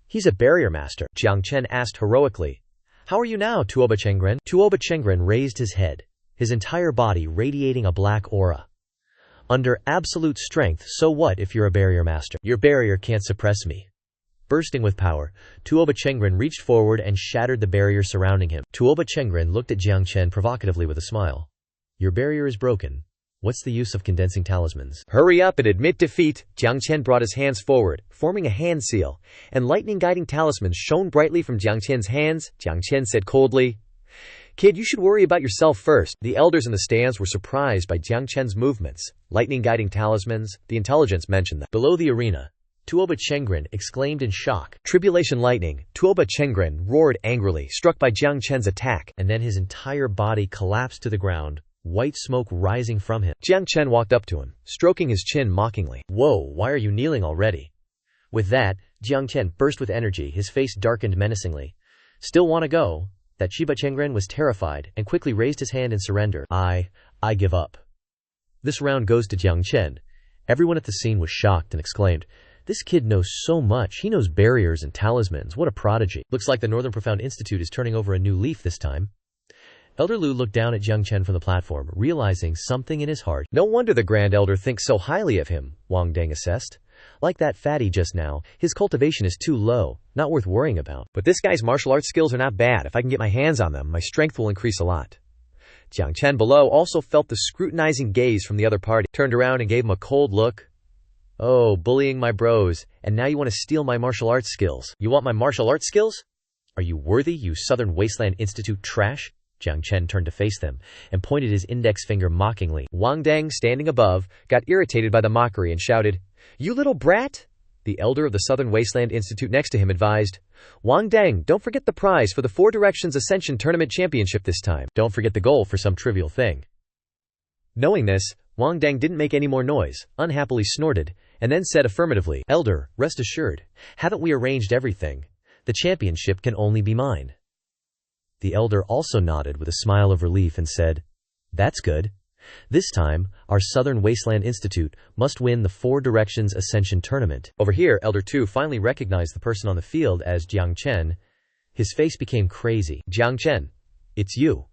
[SPEAKER 2] He's a barrier master, Jiang Chen asked heroically.
[SPEAKER 1] How are you now, Tuoba Chengren? Tuoba Chengren raised his head, his entire body radiating a black aura. Under absolute strength, so what if you're a barrier master? Your barrier can't suppress me. Bursting with power, Tuoba Chengren reached forward and shattered the barrier surrounding him. Tuoba Chengren looked at Jiang Chen provocatively with a smile. Your barrier is broken. What's the use of condensing talismans?
[SPEAKER 2] Hurry up and admit defeat. Jiang Chen brought his hands forward, forming a hand seal, and lightning guiding talismans shone brightly from Jiang Chen's hands. Jiang Chen said coldly, Kid, you should worry about yourself first. The elders in the stands were surprised by Jiang Chen's movements. Lightning guiding talismans, the intelligence mentioned them.
[SPEAKER 1] Below the arena, Tuoba Chengren exclaimed in shock.
[SPEAKER 2] Tribulation lightning. Tuoba Chengren roared angrily, struck by Jiang Chen's attack.
[SPEAKER 1] And then his entire body collapsed to the ground, white smoke rising from him.
[SPEAKER 2] Jiang Chen walked up to him, stroking his chin mockingly.
[SPEAKER 1] Whoa, why are you kneeling already? With that, Jiang Chen burst with energy, his face darkened menacingly. Still want to go? That Tuoba Chengren was terrified and quickly raised his hand in surrender. I give up. This round goes to Jiang Chen. Everyone at the scene was shocked and exclaimed, this kid knows so much. He knows barriers and talismans. What a prodigy. Looks like the Northern Profound Institute is turning over a new leaf this time. Elder Lu looked down at Jiang Chen from the platform, realizing something in his heart.
[SPEAKER 2] No wonder the Grand Elder thinks so highly of him, Wang Deng assessed.
[SPEAKER 1] Like that fatty just now, his cultivation is too low, not worth worrying about.
[SPEAKER 2] But this guy's martial arts skills are not bad. If I can get my hands on them, my strength will increase a lot. Jiang Chen below also felt the scrutinizing gaze from the other party, turned around and gave him a cold look.
[SPEAKER 1] Oh, bullying my bros, and now you want to steal my martial arts skills. You want my martial arts skills? Are you worthy, you Southern Wasteland Institute trash? Jiang Chen turned to face them and pointed his index finger mockingly.
[SPEAKER 2] Wang Deng, standing above, got irritated by the mockery and shouted, You little brat! The elder of the Southern Wasteland Institute next to him advised, Wang Deng, don't forget the prize for the Four Directions Ascension Tournament Championship this time.
[SPEAKER 1] Don't forget the goal for some trivial thing.
[SPEAKER 2] Knowing this, Wang Deng didn't make any more noise, unhappily snorted, and then said affirmatively,
[SPEAKER 1] Elder, rest assured, haven't we arranged everything? The championship can only be mine. The elder also nodded with a smile of relief and said, That's good. This time, our Southern Wasteland Institute must win the Four Directions Ascension Tournament.
[SPEAKER 2] Over here, Elder Tu finally recognized the person on the field as Jiang Chen.
[SPEAKER 1] His face became crazy.
[SPEAKER 2] Jiang Chen,
[SPEAKER 1] it's you.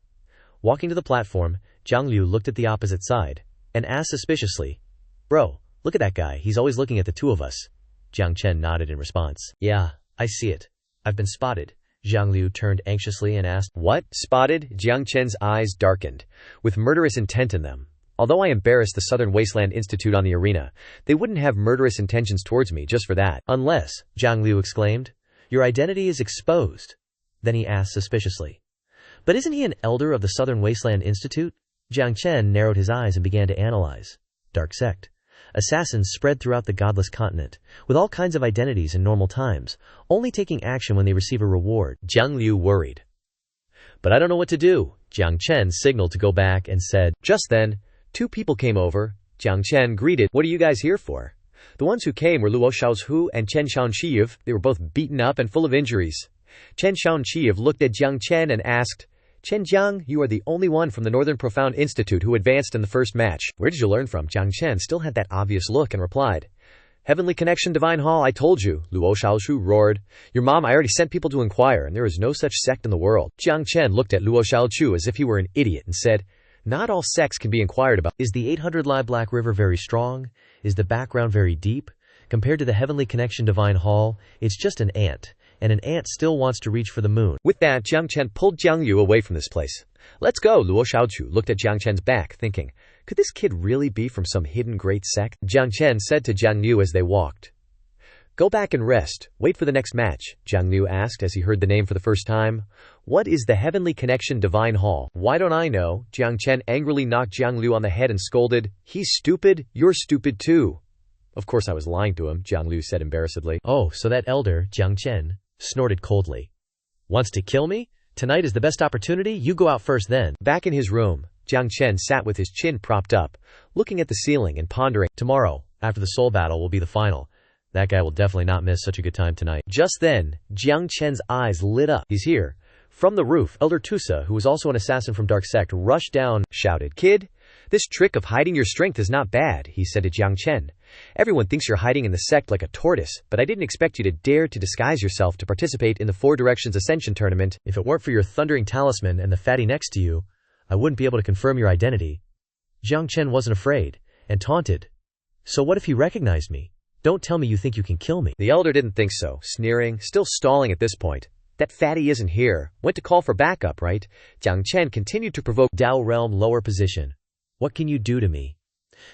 [SPEAKER 1] Walking to the platform, Jiang Liu looked at the opposite side and asked suspiciously, Bro, look at that guy. He's always looking at the two of us. Jiang Chen nodded in response. Yeah, I see it. I've been spotted. Jiang Liu turned anxiously and asked,
[SPEAKER 2] What? Spotted? Jiang Chen's eyes darkened, with murderous intent in them. Although I embarrassed the Southern Wasteland Institute on the arena, they wouldn't have murderous intentions towards me just for that.
[SPEAKER 1] Unless, Jiang Liu exclaimed, your identity is exposed. Then he asked suspiciously, But isn't he an elder of the Southern Wasteland Institute? Jiang Chen narrowed his eyes and began to analyze. Dark sect. Assassins spread throughout the godless continent, with all kinds of identities in normal times, only taking action when they receive a reward.
[SPEAKER 2] Jiang Liu worried.
[SPEAKER 1] But I don't know what to do. Jiang Chen signaled to go back and said,
[SPEAKER 2] Just then, two people came over. Jiang Chen greeted, What are you guys here for? The ones who came were Luo Xiaohu and Chen Shaoqiyev. They were both beaten up and full of injuries. Chen Shaoqiyev looked at Jiang Chen and asked, Chen Jiang, you are the only one from the Northern Profound Institute who advanced in the first match. Where did you learn from? Jiang Chen still had that obvious look and replied, Heavenly Connection Divine Hall, I told you. Luo Xiaoshu roared, Your mom, I already sent people to inquire, and there is no such sect in the world. Jiang Chen looked at Luo Xiaoshu as if he were an idiot and said, Not all sects can be inquired about.
[SPEAKER 1] Is the 800-li Black River very strong? Is the background very deep? Compared to the Heavenly Connection Divine Hall, it's just an ant. And an ant still wants to reach for the moon.
[SPEAKER 2] With that, Jiang Chen pulled Jiang Yu away from this place. Let's go. Luo Xiaochu looked at Jiang Chen's back, thinking, could this kid really be from some hidden great sect? Jiang Chen said to Jiang Yu as they walked. Go back and rest. Wait for the next match, Jiang Yu asked as he heard the name for the first time. What is the Heavenly Connection Divine Hall? Why don't I know? Jiang Chen angrily knocked Jiang Liu on the head and scolded, He's stupid. You're stupid too. Of course I was lying to him, Jiang Liu said embarrassedly.
[SPEAKER 1] Oh, so that elder, Jiang Chen, snorted coldly. Wants to kill me? Tonight is the best opportunity. You go out first then.
[SPEAKER 2] Back in his room, Jiang Chen sat with his chin propped up, looking at the ceiling and pondering.
[SPEAKER 1] Tomorrow, after the soul battle, will be the final. That guy will definitely not miss such a good time tonight.
[SPEAKER 2] Just then, Jiang Chen's eyes lit up. He's here. From the roof, Elder Tusa, who was also an assassin from Dark Sect, rushed down, shouted, "Kid, this trick of hiding your strength is not bad," he said to Jiang Chen. "Everyone thinks you're hiding in the sect like a tortoise, but I didn't expect you to dare to disguise yourself to participate in the Four Directions Ascension tournament.
[SPEAKER 1] If it weren't for your thundering talisman and the fatty next to you, I wouldn't be able to confirm your identity." Jiang Chen wasn't afraid, and taunted, "So what if he recognized me? Don't tell me you think you can kill me."
[SPEAKER 2] The elder didn't think so, sneering, still stalling at this point. "That fatty isn't here. Went to call for backup, right?" Jiang Chen continued to provoke.
[SPEAKER 1] Dao realm lower position. What can you do to me?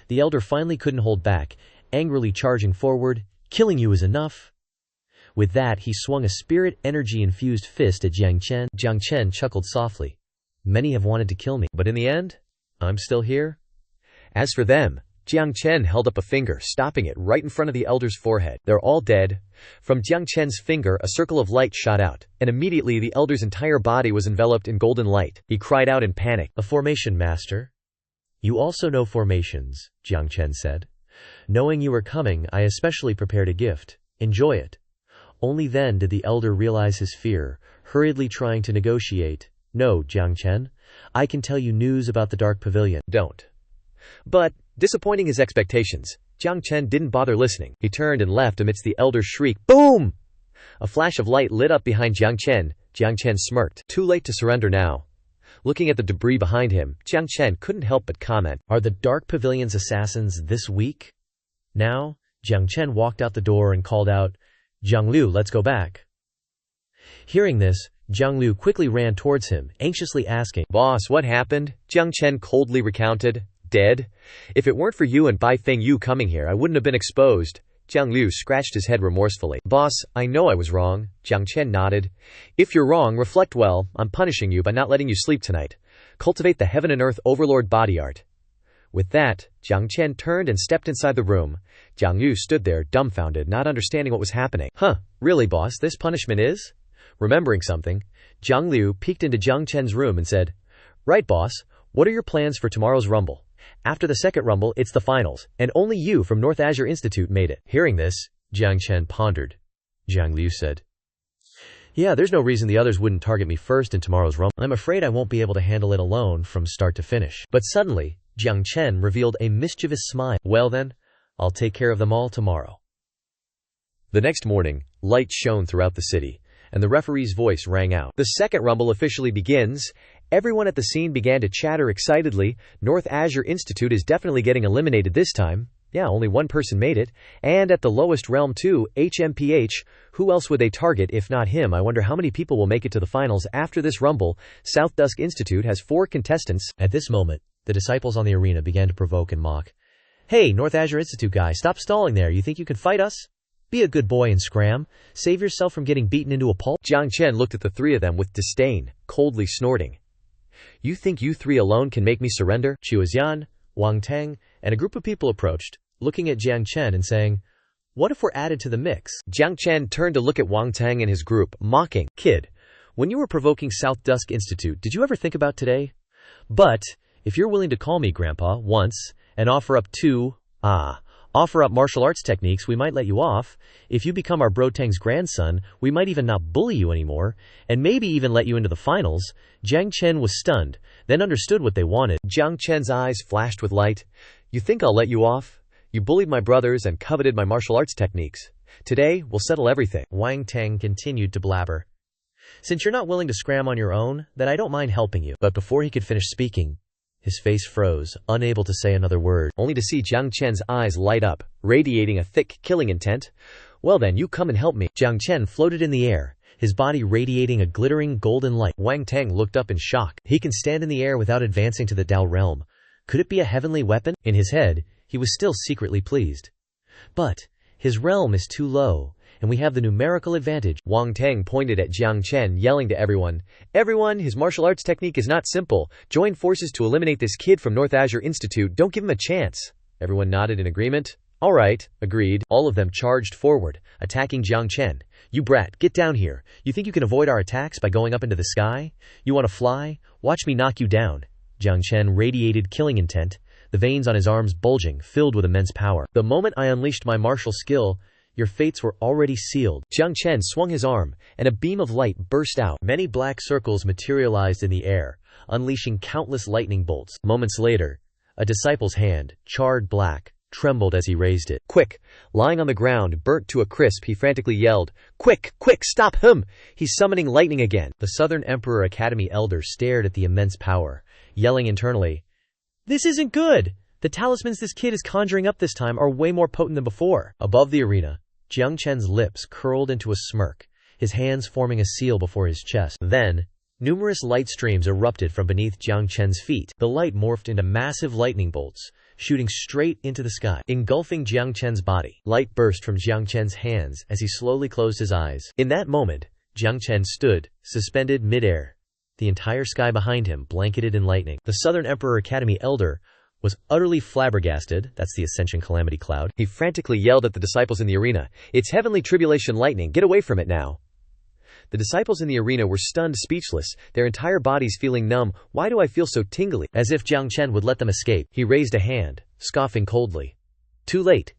[SPEAKER 1] The elder finally couldn't hold back, angrily charging forward. Killing you is enough. With that, he swung a spirit energy-infused fist at Jiang Chen. Jiang Chen chuckled softly. Many have wanted to kill me, but in the end, I'm still here.
[SPEAKER 2] As for them, Jiang Chen held up a finger, stopping it right in front of the elder's forehead. "They're all dead." From Jiang Chen's finger, a circle of light shot out, and immediately the elder's entire body was enveloped in golden light. He cried out in panic.
[SPEAKER 1] "A formation, master." "You also know formations," Jiang Chen said. "Knowing you were coming, I especially prepared a gift. Enjoy it." Only then did the elder realize his fear, hurriedly trying to negotiate. "No, Jiang Chen. I can tell you news about the Dark Pavilion."
[SPEAKER 2] "Don't." But, disappointing his expectations, Jiang Chen didn't bother listening. He turned and left amidst the elder's shriek. Boom! A flash of light lit up behind Jiang Chen. Jiang Chen smirked. Too late to surrender now. Looking at the debris behind him, Jiang Chen couldn't help but comment,
[SPEAKER 1] "Are the Dark Pavilion's assassins this weak?" Now, Jiang Chen walked out the door and called out, "Jiang Liu, let's go back." Hearing this, Jiang Liu quickly ran towards him, anxiously asking,
[SPEAKER 2] "Boss, what happened?" Jiang Chen coldly recounted. "Dead? If it weren't for you and Bai Feng Yu coming here, I wouldn't have been exposed." Jiang Liu scratched his head remorsefully. "Boss, I know I was wrong." Jiang Chen nodded. "If you're wrong, reflect well. I'm punishing you by not letting you sleep tonight. Cultivate the heaven and earth overlord body art." With that, Jiang Chen turned and stepped inside the room. Jiang Liu stood there, dumbfounded, not understanding what was happening. "Huh, really, boss, this punishment is?" Remembering something, Jiang Liu peeked into Jiang Chen's room and said, "Right, boss, what are your plans for tomorrow's rumble? After the second rumble, it's the finals, and only you from North Azure Institute made it." Hearing this, Jiang Chen pondered. Jiang Liu said, "Yeah, there's no reason the others wouldn't target me first in tomorrow's rumble. I'm afraid I won't be able to handle it alone from start to finish." But suddenly, Jiang Chen revealed a mischievous smile. "Well then, I'll take care of them all tomorrow." The next morning, light shone throughout the city, and the referee's voice rang out. "The second rumble officially begins." Everyone at the scene began to chatter excitedly. North Azure Institute is definitely getting eliminated this time. Yeah, only one person made it. And at the lowest realm too, HMPH. Who else would they target if not him? I wonder how many people will make it to the finals after this rumble. South Dusk Institute has 4 contestants. At this moment, the disciples on the arena began to provoke and mock. "Hey, North Azure Institute guy, stop stalling there. You think you can fight us? Be a good boy and scram. Save yourself from getting beaten into a pulp." Jiang Chen looked at the 3 of them with disdain, coldly snorting. "You think you 3 alone can make me surrender?"
[SPEAKER 1] Qiuzian, Wang Teng, and a group of people approached, looking at Jiang Chen and saying, "What if we're added to the mix?"
[SPEAKER 2] Jiang Chen turned to look at Wang Teng and his group, mocking.
[SPEAKER 1] "Kid, when you were provoking South Dusk Institute, did you ever think about today? But if you're willing to call me Grandpa once and offer up martial arts techniques, we might let you off. If you become our bro Teng's grandson, we might even not bully you anymore, and maybe even let you into the finals." Jiang Chen was stunned, then understood what they wanted.
[SPEAKER 2] Jiang Chen's eyes flashed with light. "You think I'll let you off? You bullied my brothers and coveted my martial arts techniques. Today, we'll settle everything."
[SPEAKER 1] Wang Teng continued to blabber. "Since you're not willing to scram on your own, then I don't mind helping you." But before he could finish speaking, his face froze, unable to say another word,
[SPEAKER 2] only to see Jiang Chen's eyes light up, radiating a thick killing intent. "Well then, you come and help me."
[SPEAKER 1] Jiang Chen floated in the air, his body radiating a glittering golden light.
[SPEAKER 2] Wang Teng looked up in shock.
[SPEAKER 1] He can stand in the air without advancing to the Dao realm. Could it be a heavenly weapon? In his head, he was still secretly pleased. But his realm is too low, and we have the numerical advantage.
[SPEAKER 2] Wang Teng pointed at Jiang Chen, yelling to everyone, "Everyone, his martial arts technique is not simple. Join forces to eliminate this kid from North Azure Institute. Don't give him a chance." Everyone nodded in agreement. "All right," agreed. All of them charged forward, attacking Jiang Chen. "You brat, get down here. You think you can avoid our attacks by going up into the sky? You want to fly? Watch me knock you down." Jiang Chen radiated killing intent, the veins on his arms bulging, filled with immense power. "The moment I unleashed my martial skill,
[SPEAKER 1] Your fates were already sealed.
[SPEAKER 2] Jiang Chen swung his arm, and a beam of light burst out.
[SPEAKER 1] Many black circles materialized in the air, unleashing countless lightning bolts. Moments later, a disciple's hand, charred black, trembled as he raised it.
[SPEAKER 2] Quick! Lying on the ground, burnt to a crisp, he frantically yelled, "Quick! Quick! Stop him! He's summoning lightning again!"
[SPEAKER 1] The Southern Emperor Academy elder stared at the immense power, yelling internally, "This isn't good! The talismans this kid is conjuring up this time are way more potent than before." Above the arena, Jiang Chen's lips curled into a smirk, his hands forming a seal before his chest. Then, numerous light streams erupted from beneath Jiang Chen's feet. The light morphed into massive lightning bolts, shooting straight into the sky, engulfing Jiang Chen's body. Light burst from Jiang Chen's hands as he slowly closed his eyes. In that moment, Jiang Chen stood, suspended mid-air, the entire sky behind him blanketed in lightning. The Southern Emperor Academy elder was utterly flabbergasted. That's the Ascension Calamity Cloud.
[SPEAKER 2] He frantically yelled at the disciples in the arena, "It's heavenly tribulation lightning, get away from it now!" The disciples in the arena were stunned speechless, their entire bodies feeling numb. "Why do I feel so tingly?"
[SPEAKER 1] As if Jiang Chen would let them escape, he raised a hand, scoffing coldly. Too late.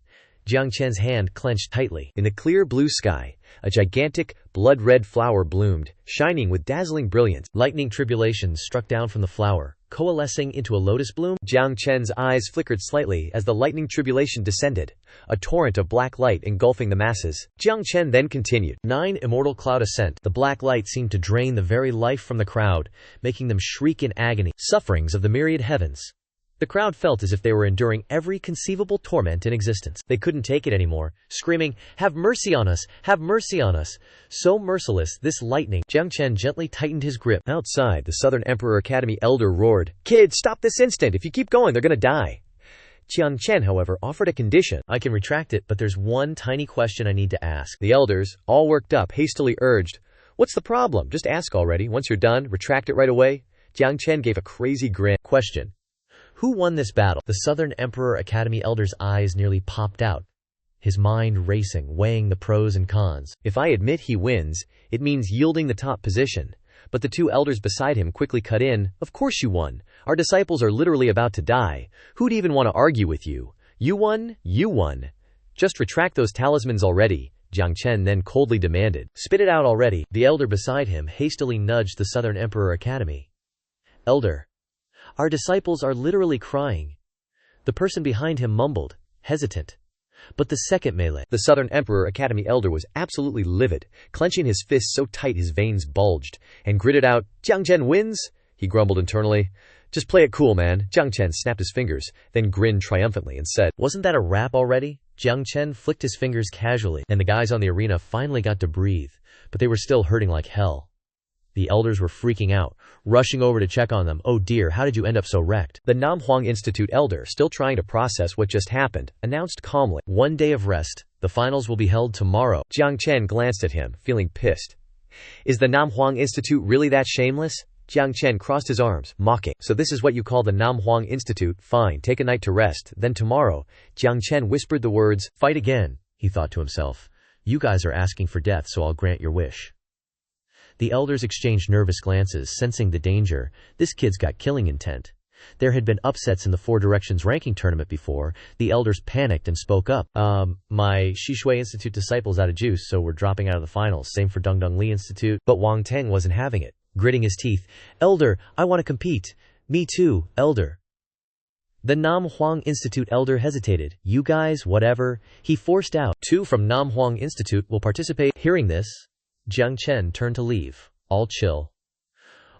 [SPEAKER 1] Jiang Chen's hand clenched tightly.
[SPEAKER 2] In the clear blue sky, a gigantic, blood-red flower bloomed, shining with dazzling brilliance.
[SPEAKER 1] Lightning tribulation struck down from the flower, coalescing into a lotus bloom.
[SPEAKER 2] Jiang Chen's eyes flickered slightly as the lightning tribulation descended, a torrent of black light engulfing the masses. Jiang Chen then continued,
[SPEAKER 1] 9 immortal cloud ascent. The black light seemed to drain the very life from the crowd, making them shriek in agony. Sufferings of the myriad heavens. The crowd felt as if they were enduring every conceivable torment in existence. They couldn't take it anymore, screaming, "Have mercy on us! Have mercy on us!" So merciless, this lightning. Jiang Chen gently tightened his grip.
[SPEAKER 2] Outside, the Southern Emperor Academy elder roared, "Kid, stop this instant! If you keep going, they're gonna die!" Jiang Chen, however, offered a condition.
[SPEAKER 1] "I can retract it, but there's one tiny question I need to ask."
[SPEAKER 2] The elders, all worked up, hastily urged, "What's the problem? Just ask already. Once you're done, retract it right away." Jiang Chen gave a crazy grin.
[SPEAKER 1] "Question. Who won this battle?" The Southern Emperor Academy elder's eyes nearly popped out, his mind racing, weighing the pros and cons.
[SPEAKER 2] "If I admit he wins, it means yielding the top position." But the two elders beside him quickly cut in, "Of course you won. Our disciples are literally about to die. Who'd even want to argue with you? You won, you won. Just retract those talismans already." Jiang Chen then coldly demanded.
[SPEAKER 1] "Spit it out already." The elder beside him hastily nudged the Southern Emperor Academy. "Elder, our disciples are literally crying." The person behind him mumbled, hesitant. "But the second melee."
[SPEAKER 2] The Southern Emperor Academy elder was absolutely livid, clenching his fists so tight his veins bulged, and gritted out, "Jiang Chen wins?" He grumbled internally. "Just play it cool, man." Jiang Chen snapped his fingers, then grinned triumphantly and said,
[SPEAKER 1] "Wasn't that a wrap already?" Jiang Chen flicked his fingers casually, and the guys on the arena finally got to breathe, but they were still hurting like hell. The elders were freaking out, rushing over to check on them. "Oh dear, how did you end up so wrecked?"
[SPEAKER 2] The Manhua Institute elder, still trying to process what just happened, announced calmly,
[SPEAKER 1] 1 day of rest. The finals will be held tomorrow."
[SPEAKER 2] Jiang Chen glanced at him, feeling pissed. Is the Manhua Institute really that shameless? Jiang Chen crossed his arms, mocking. "So this is what you call the Manhua Institute? Fine, take a night to rest, then tomorrow." Jiang Chen whispered the words,
[SPEAKER 1] "Fight again," he thought to himself. "You guys are asking for death, so I'll grant your wish." The elders exchanged nervous glances, sensing the danger. This kid's got killing intent. There had been upsets in the Four Directions ranking tournament before. The elders panicked and spoke up. My Shishui Institute disciple's out of juice, so we're dropping out of the finals. Same for Dongdong Li Institute." But Wang Teng wasn't having it. Gritting his teeth, "Elder, I want to compete." "Me too, elder." The Nam Huang Institute elder hesitated. "You guys, whatever." He forced out. 2 from Nam Huang Institute will participate. Hearing this, Jiang Chen turned to leave. All chill.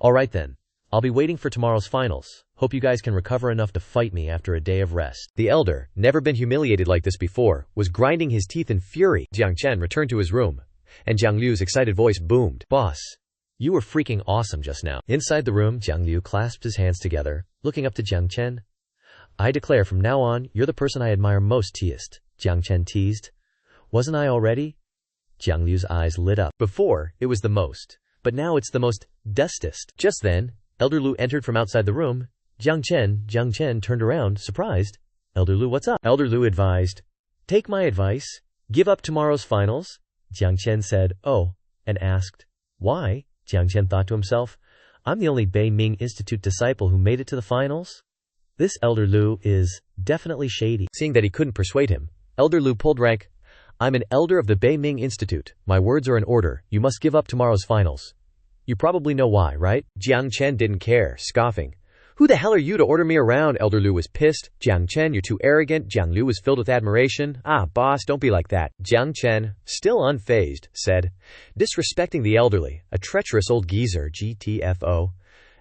[SPEAKER 1] "All right then. I'll be waiting for tomorrow's finals. Hope you guys can recover enough to fight me after a day of rest."
[SPEAKER 2] The elder, never been humiliated like this before, was grinding his teeth in fury. Jiang Chen returned to his room, and Jiang Liu's excited voice boomed.
[SPEAKER 1] "Boss, you were freaking awesome just now." Inside the room, Jiang Liu clasped his hands together, looking up to Jiang Chen. "I declare from now on, you're the person I admire most," Jiang Chen teased. "Wasn't I already?" Jiang Liu's eyes lit up. "Before, it was the most, but now it's the most bestest." Just then, Elder Lu entered from outside the room. Jiang Chen turned around, surprised. "Elder Lu, what's up?" Elder Lu advised. "Take my advice. Give up tomorrow's finals." Jiang Chen said, "Oh," and asked, "Why?" Jiang Chen thought to himself, "I'm the only Bei Ming Institute disciple who made it to the finals. This Elder Lu is definitely shady." Seeing that he couldn't persuade him, Elder Lu pulled rank.
[SPEAKER 2] I'm an elder of the Beiming Institute. My words are in order. You must give up tomorrow's finals. You probably know why, right? Jiang Chen didn't care, scoffing. Who the hell are you to order me around? Elder Lu was pissed. Jiang Chen, you're too arrogant. Jiang Lu was filled with admiration. Ah, boss, don't be like that. Jiang Chen, still unfazed, said, disrespecting the elderly, a treacherous old geezer, GTFO.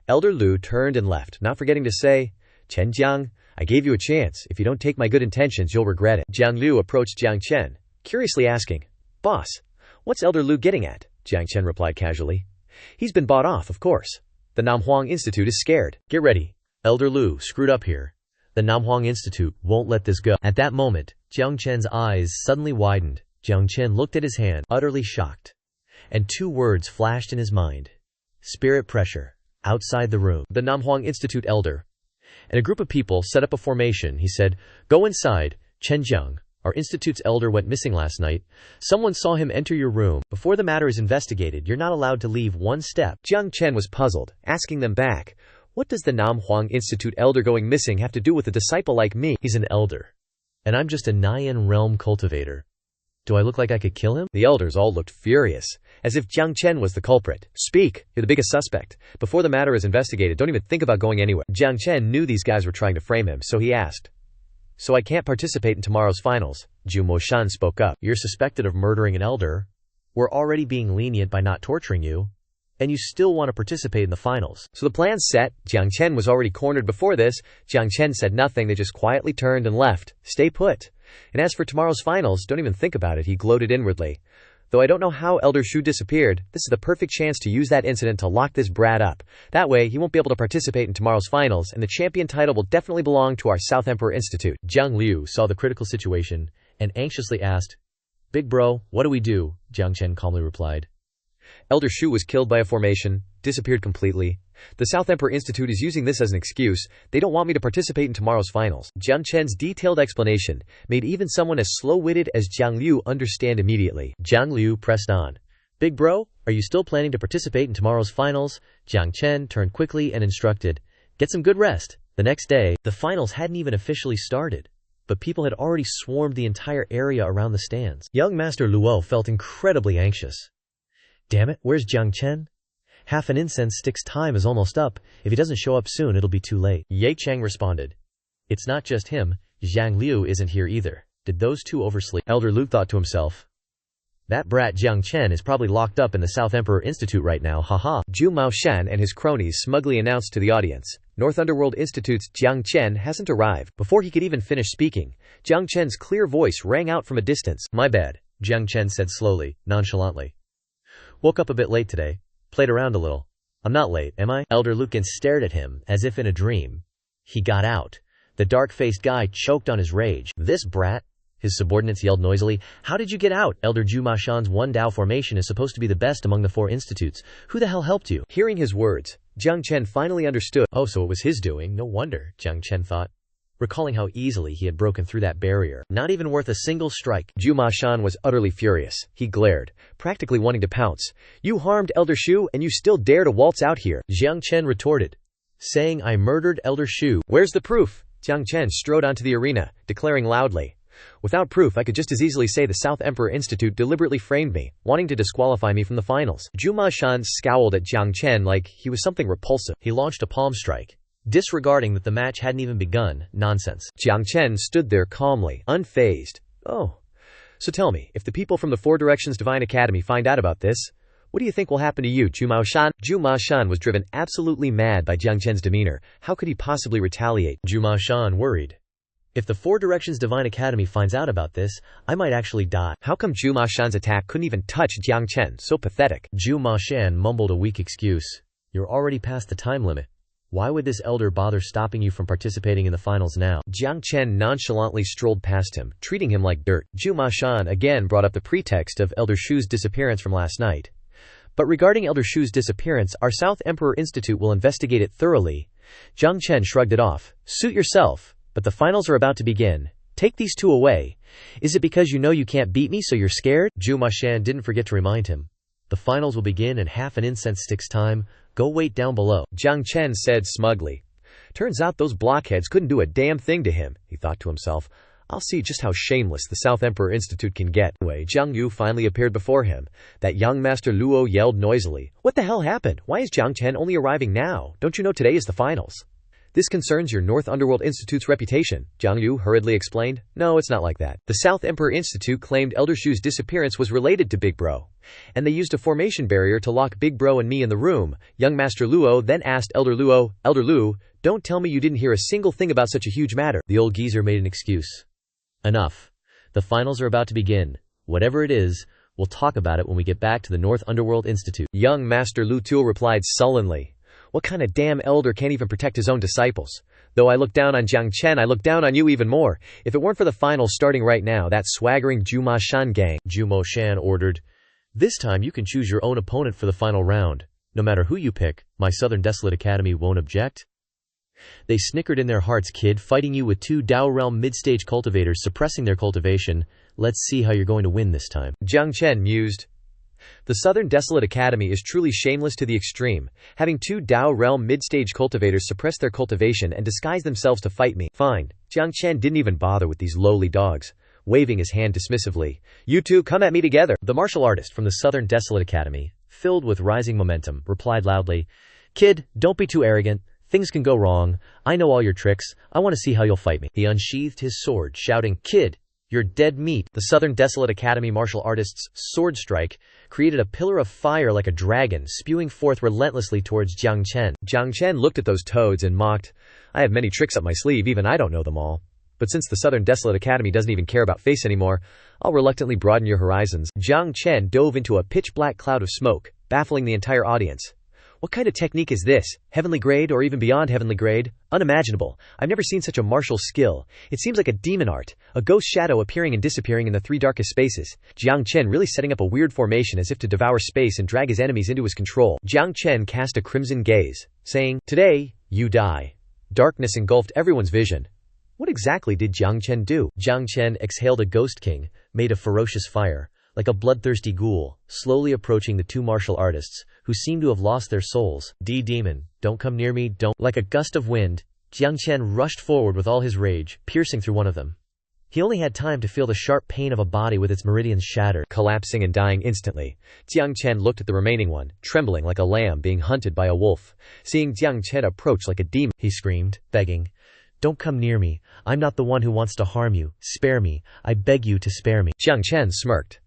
[SPEAKER 2] Elder Lu turned and left, not forgetting to say, Chen Jiang, I gave you a chance. If you don't take my good intentions, you'll regret it. Jiang Lu approached Jiang Chen, curiously asking, Boss, what's Elder Lu getting at? Jiang Chen replied casually. He's been bought off, of course. The Manhwa Institute is scared.
[SPEAKER 1] Get ready. Elder Lu screwed up here. The Manhwa Institute won't let this go. At that moment, Jiang Chen's eyes suddenly widened. Jiang Chen looked at his hand, utterly shocked. And two words flashed in his mind. Spirit pressure. Outside the room, the Manhwa Institute elder and a group of people set up a formation. He said, Go inside. Chen Jiang, our institute's elder went missing last night. Someone saw him enter your room. Before the matter is investigated, you're not allowed to leave one step.
[SPEAKER 2] Jiang Chen was puzzled, asking them back, what does the Namhuang Institute elder going missing have to do with a disciple like me?
[SPEAKER 1] He's an elder, and I'm just a Nyan realm cultivator. Do I look like I could kill him?
[SPEAKER 2] The elders all looked furious, as if Jiang Chen was the culprit. Speak, you're the biggest suspect. Before the matter is investigated, don't even think about going anywhere. Jiang Chen knew these guys were trying to frame him, so he asked, So I can't participate in tomorrow's finals? Zhu Moshan spoke up.
[SPEAKER 1] You're suspected of murdering an elder. We're already being lenient by not torturing you, and you still want to participate in the finals.
[SPEAKER 2] So the plan's set. Jiang Chen was already cornered before this. Jiang Chen said nothing. They just quietly turned and left. Stay put. And as for tomorrow's finals, don't even think about it, he gloated inwardly. Though I don't know how Elder Shu disappeared, this is the perfect chance to use that incident to lock this brat up. That way, he won't be able to participate in tomorrow's finals, and the champion title will definitely belong to our South Emperor Institute.
[SPEAKER 1] Jiang Liu saw the critical situation and anxiously asked, Big bro, what do we do? Jiang Chen calmly replied.
[SPEAKER 2] Elder Shu was killed by a formation, disappeared completely. The South Emperor Institute is using this as an excuse. They don't want me to participate in tomorrow's finals. Jiang Chen's detailed explanation made even someone as slow-witted as Jiang Liu understand immediately.
[SPEAKER 1] Jiang Liu pressed on. Big bro, are you still planning to participate in tomorrow's finals? Jiang Chen turned quickly and instructed, Get some good rest. The next day, the finals hadn't even officially started, but people had already swarmed the entire area around the stands. Young Master Luo felt incredibly anxious. Damn it, where's Jiang Chen? Half an incense stick's time is almost up. If he doesn't show up soon, it'll be too late. Ye Chang responded. It's not just him. Jiang Liu isn't here either. Did those two oversleep? Elder Lu thought to himself. That brat Jiang Chen is probably locked up in the South Emperor Institute right now, haha.
[SPEAKER 2] Zhu Maoshan and his cronies smugly announced to the audience, North Underworld Institute's Jiang Chen hasn't arrived. Before he could even finish speaking, Jiang Chen's clear voice rang out from a distance.
[SPEAKER 1] My bad, Jiang Chen said slowly, nonchalantly. Woke up a bit late today. Played around a little. I'm not late, am I? Elder Lucan stared at him, as if in a dream. He got out. The dark-faced guy choked on his rage. This brat? His subordinates yelled noisily. How did you get out? Elder Zhu Mashan's one Dao formation is supposed to be the best among the 4 institutes. Who the hell helped you?
[SPEAKER 2] Hearing his words, Jiang Chen finally understood.
[SPEAKER 1] Oh, so it was his doing. No wonder, Jiang Chen thought, recalling how easily he had broken through that barrier. Not even worth a single strike.
[SPEAKER 2] Zhu Mashan was utterly furious. He glared, practically wanting to pounce. You harmed Elder Shu, and you still dare to waltz out here?
[SPEAKER 1] Jiang Chen retorted, saying I murdered Elder Shu.
[SPEAKER 2] Where's the proof? Jiang Chen strode onto the arena, declaring loudly. Without proof, I could just as easily say the South Emperor Institute deliberately framed me, wanting to disqualify me from the finals. Zhu Mashan scowled at Jiang Chen like he was something repulsive.
[SPEAKER 1] He launched a palm strike, disregarding that the match hadn't even begun. Nonsense.
[SPEAKER 2] Jiang Chen stood there calmly, unfazed. Oh. So tell me, if the people from the Four Directions Divine Academy find out about this, what do you think will happen to you, Zhu Maoshan? Zhu Maoshan was driven absolutely mad by Jiang Chen's demeanor. How could he possibly retaliate?
[SPEAKER 1] Zhu Maoshan worried. If the Four Directions Divine Academy finds out about this, I might actually die.
[SPEAKER 2] How come Zhu Maoshan's attack couldn't even touch Jiang Chen? So pathetic.
[SPEAKER 1] Zhu Maoshan mumbled a weak excuse. You're already past the time limit. Why would this elder bother stopping you from participating in the finals now?
[SPEAKER 2] Jiang Chen nonchalantly strolled past him, treating him like dirt. Zhu Maoshan again brought up the pretext of Elder Shu's disappearance from last night. But regarding Elder Shu's disappearance, our South Emperor Institute will investigate it thoroughly. Jiang Chen shrugged it off. Suit yourself, but the finals are about to begin. Take these two away. Is it because you know you can't beat me, so you're scared?
[SPEAKER 1] Zhu Maoshan didn't forget to remind him. The finals will begin in half an incense stick's time. Go wait down below.
[SPEAKER 2] Jiang Chen said smugly. Turns out those blockheads couldn't do a damn thing to him, he thought to himself. I'll see just how shameless the South Emperor Institute can get. Anyway, Jiang Yu finally appeared before him. That young Master Luo yelled noisily. What the hell happened? Why is Jiang Chen only arriving now? Don't you know today is the finals? This concerns your North Underworld Institute's reputation, Jiang Yu hurriedly explained. No, it's not like that. The South Emperor Institute claimed Elder Shu's disappearance was related to Big Bro, and they used a formation barrier to lock Big Bro and me in the room. Young Master Luo then asked Elder Luo, Elder Lu, don't tell me you didn't hear a single thing about such a huge matter.
[SPEAKER 1] The old geezer made an excuse. Enough. The finals are about to begin. Whatever it is, we'll talk about it when we get back to the North Underworld Institute.
[SPEAKER 2] Young Master Lu Tuo replied sullenly. What kind of damn elder can't even protect his own disciples? Though I look down on Jiang Chen, I look down on you even more. If it weren't for the finals starting right now, that swaggering Jumo Shan gang.
[SPEAKER 1] Jumo Shan ordered. This time you can choose your own opponent for the final round. No matter who you pick, my Southern Desolate Academy won't object. They snickered in their hearts, kid, fighting you with 2 Dao Realm mid-stage cultivators suppressing their cultivation. Let's see how you're going to win this time.
[SPEAKER 2] Jiang Chen mused. The Southern Desolate Academy is truly shameless to the extreme, having 2 Dao Realm mid-stage cultivators suppress their cultivation and disguise themselves to fight me. Fine. Jiang Chen didn't even bother with these lowly dogs, waving his hand dismissively. You two come at me together.
[SPEAKER 1] The martial artist from the Southern Desolate Academy, filled with rising momentum, replied loudly, Kid, don't be too arrogant. Things can go wrong. I know all your tricks. I want to see how you'll fight me. He unsheathed his sword, shouting, Kid, you're dead meat. The Southern Desolate Academy martial artist's sword strike created a pillar of fire like a dragon, spewing forth relentlessly towards Jiang Chen.
[SPEAKER 2] Jiang Chen looked at those toads and mocked. I have many tricks up my sleeve, even I don't know them all. But since the Southern Desolate Academy doesn't even care about face anymore, I'll reluctantly broaden your horizons. Jiang Chen dove into a pitch-black cloud of smoke, baffling the entire audience. What kind of technique is this? Heavenly grade or even beyond heavenly grade? Unimaginable. I've never seen such a martial skill. It seems like a demon art, a ghost shadow appearing and disappearing in the 3 darkest spaces. Jiang Chen really setting up a weird formation as if to devour space and drag his enemies into his control. Jiang Chen cast a crimson gaze, saying, Today, you die. Darkness engulfed everyone's vision. What exactly did Jiang Chen do?
[SPEAKER 1] Jiang Chen exhaled a ghost king, made of ferocious fire, like a bloodthirsty ghoul, slowly approaching the 2 martial artists, who seemed to have lost their souls. Demon, don't come near me, don't. Like a gust of wind, Jiang Chen rushed forward with all his rage, piercing through one of them. He only had time to feel the sharp pain of a body with its meridians shattered,
[SPEAKER 2] collapsing and dying instantly. Jiang Chen looked at the remaining one, trembling like a lamb being hunted by a wolf. Seeing Jiang Chen approach like a demon,
[SPEAKER 1] he screamed, begging, Don't come near me. I'm not the one who wants to harm you. Spare me. I beg you to spare me.
[SPEAKER 2] Jiang Chen smirked.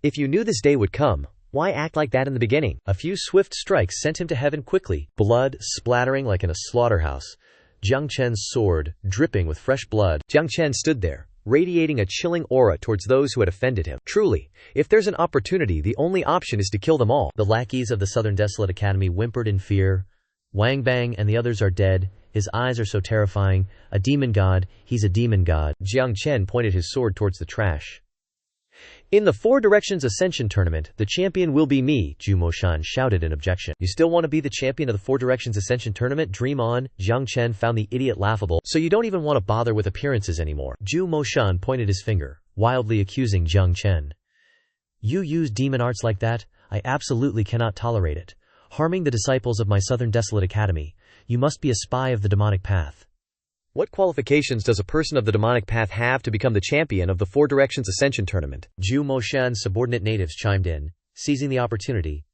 [SPEAKER 2] If you knew this day would come, why act like that in the beginning?
[SPEAKER 1] A few swift strikes sent him to heaven quickly, blood splattering like in a slaughterhouse. Jiang Chen's sword, dripping with fresh blood.
[SPEAKER 2] Jiang Chen stood there, radiating a chilling aura towards those who had offended him. Truly, if there's an opportunity, the only option is to kill them all.
[SPEAKER 1] The lackeys of the Southern Desolate Academy whimpered in fear. Wang Bang and the others are dead. His eyes are so terrifying. A demon god, he's a demon god.
[SPEAKER 2] Jiang Chen pointed his sword towards the trash.
[SPEAKER 1] In the 4 Directions Ascension Tournament, the champion will be me, Jumo Shan shouted in objection. You still want to be the champion of the 4 Directions Ascension Tournament? Dream on. Jiang Chen found the idiot laughable, so you don't even want to bother with appearances anymore. Jumo Shan pointed his finger, wildly accusing Jiang Chen. You use demon arts like that? I absolutely cannot tolerate it. Harming the disciples of my Southern Desolate Academy. You must be a spy of the demonic path.
[SPEAKER 2] What qualifications does a person of the demonic path have to become the champion of the 4 Directions Ascension Tournament?
[SPEAKER 1] Jumo Shan's subordinate natives chimed in, seizing the opportunity.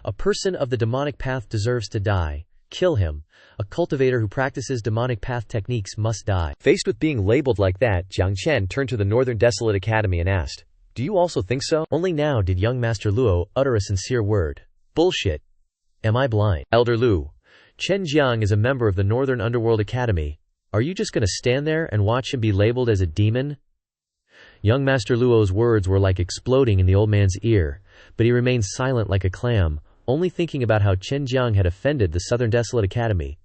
[SPEAKER 1] A person of the demonic path deserves to die. Kill him. A cultivator who practices demonic path techniques must die.
[SPEAKER 2] Faced with being labeled like that, Jiang Chen turned to the Northern Desolate Academy and asked, Do you also think so?
[SPEAKER 1] Only now did young Master Luo utter a sincere word. Bullshit. Am I blind?
[SPEAKER 2] Elder Lu.
[SPEAKER 1] Chen Jiang is a member of the Northern Underworld Academy. Are you just going to stand there and watch him be labeled as a demon? Young Master Luo's words were like exploding in the old man's ear, but he remained silent like a clam, only thinking about how Chen Jiang had offended the Southern Desolate Academy.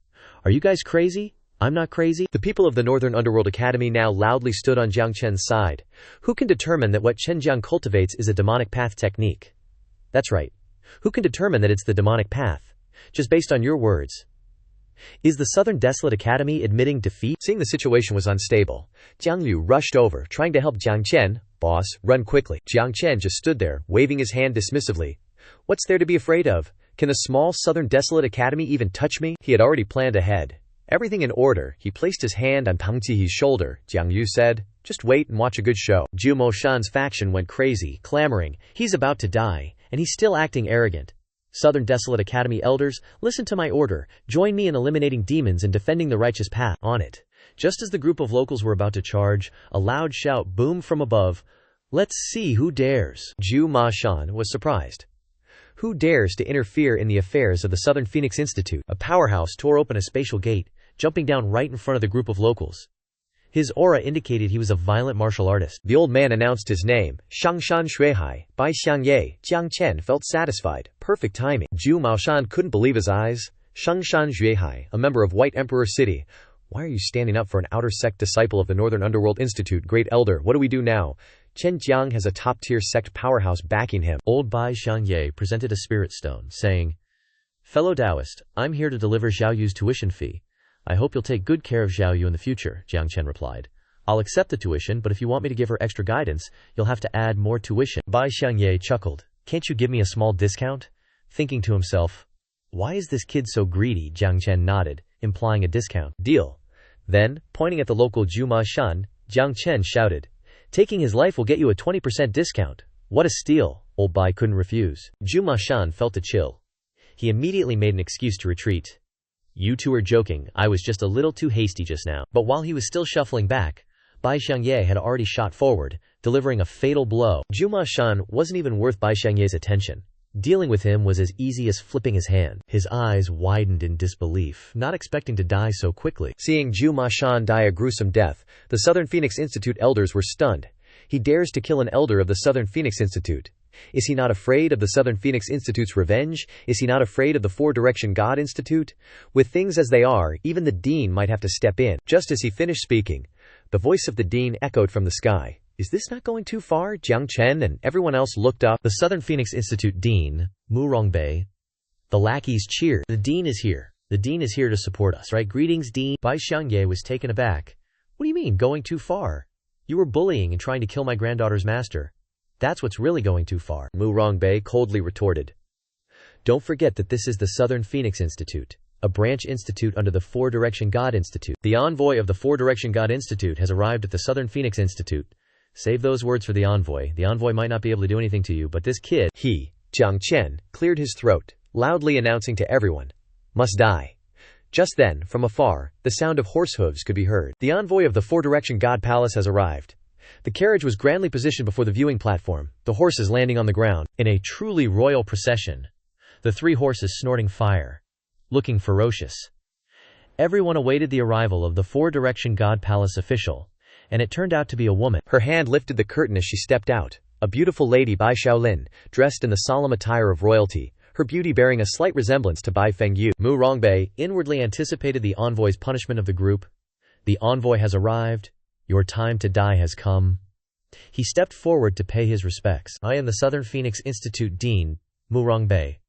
[SPEAKER 1] Are you guys crazy? I'm not crazy.
[SPEAKER 2] The people of the Northern Underworld Academy now loudly stood on Jiang Chen's side. Who can determine that what Chen Jiang cultivates is a demonic path technique?
[SPEAKER 1] That's right. Who can determine that it's the demonic path? Just based on your words. Is the Southern Desolate Academy admitting defeat?
[SPEAKER 2] Seeing the situation was unstable, Jiang Liu rushed over, trying to help Jiang Chen. Boss, run quickly. Jiang Chen just stood there, waving his hand dismissively. What's there to be afraid of? Can the small Southern Desolate Academy even touch me? He had already planned ahead. Everything in order, he placed his hand on Pang Zihe's shoulder. Jiang Yu said, Just wait and watch a good show. Zhu Moshan's faction went crazy, clamoring, he's about to die, and he's still acting arrogant. Southern Desolate Academy elders, listen to my order. Join me in eliminating demons and defending the righteous path. On it. Just as the group of locals were about to charge, a loud shout boomed from above. Let's see who dares. Zhu Moshan was surprised. Who dares to interfere in the affairs of the Southern Phoenix Institute? A powerhouse tore open a spatial gate, jumping down right in front of the group of locals. His aura indicated he was a violent martial artist. The old man announced his name, Shangshan Shuihai, Bai Xiangye. Jiang Chen felt satisfied. Perfect timing. Zhu Moshan couldn't believe his eyes. Shangshan Shuihai, a member of White Emperor City. Why are you standing up for an outer sect disciple of the Northern Underworld Institute? Great Elder, what do we do now? Chen Jiang has a top-tier sect powerhouse backing him.
[SPEAKER 1] Old Bai Xiangye presented a spirit stone, saying, Fellow Taoist, I'm here to deliver Xiao Yu's tuition fee. I hope you'll take good care of Xiao Yu in the future, Jiang Chen replied. I'll accept the tuition, but if you want me to give her extra guidance, you'll have to add more tuition. Bai Xiangye chuckled. Can't you give me a small discount? Thinking to himself, why is this kid so greedy? Jiang Chen nodded, implying a discount. Deal. Then, pointing at the local Zhu Moshan, Jiang Chen shouted, taking his life will get you a 20% discount. What a steal. Old Bai couldn't refuse. Zhu Moshan felt a chill. He immediately made an excuse to retreat. You two are joking, I was just a little too hasty just now. But while he was still shuffling back, Bai Xiangye had already shot forward, delivering a fatal blow. Zhu Moshan wasn't even worth Bai Xiangye's attention. Dealing with him was as easy as flipping his hand. His eyes widened in disbelief, not expecting to die so quickly. Seeing Zhu Moshan die a gruesome death, the Southern Phoenix Institute elders were stunned. He dares to kill an elder of the Southern Phoenix Institute. Is he not afraid of the Southern Phoenix Institute's revenge? Is he not afraid of the Four-Direction God Institute? With things as they are, even the Dean might have to step in. Just as he finished speaking, the voice of the Dean echoed from the sky. Is this not going too far? Jiang Chen and everyone else looked up. The Southern Phoenix Institute Dean, Mu Rongbei. The lackeys cheered. The Dean is here. The Dean is here to support us, right? Greetings, Dean. Bai Xiangye was taken aback. What do you mean, going too far? You were bullying and trying to kill my granddaughter's master. That's what's really going too far, Mu Rongbei coldly retorted. Don't forget that this is the Southern Phoenix Institute, a branch institute under the Four-Direction God Institute. The envoy of the Four-Direction God Institute has arrived at the Southern Phoenix Institute. Save those words for the envoy. The envoy might not be able to do anything to you, but this kid, Jiang Chen, cleared his throat, loudly announcing to everyone, must die. Just then, from afar, the sound of horse hooves could be heard. The envoy of the Four-Direction God Palace has arrived. The carriage was grandly positioned before the viewing platform, the horses landing on the ground. In a truly royal procession, the three horses snorting fire, looking ferocious. Everyone awaited the arrival of the Four-Direction God Palace official, and it turned out to be a woman. Her hand lifted the curtain as she stepped out, a beautiful lady Bai Shaolin, dressed in the solemn attire of royalty, her beauty bearing a slight resemblance to Bai Fengyu. Mu Rongbei inwardly anticipated the envoy's punishment of the group. The envoy has arrived. Your time to die has come. He stepped forward to pay his respects. I am the Southern Phoenix Institute Dean, Mu Rongbei.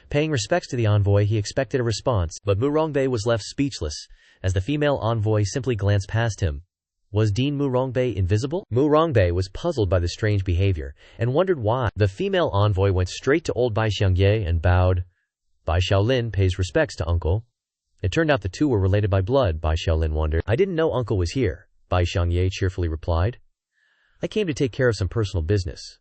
[SPEAKER 1] Paying respects to the envoy, he expected a response, but Mu Rongbei was left speechless, as the female envoy simply glanced past him. Was Dean Mu Rongbei invisible? Mu Rongbei was puzzled by the strange behavior, and wondered why. The female envoy went straight to old Bai Xiangye and bowed. Bai Shaolin pays respects to uncle. It turned out the two were related by blood, Bai Shaolin wondered. I didn't know uncle was here, Bai Xiangye cheerfully replied. I came to take care of some personal business.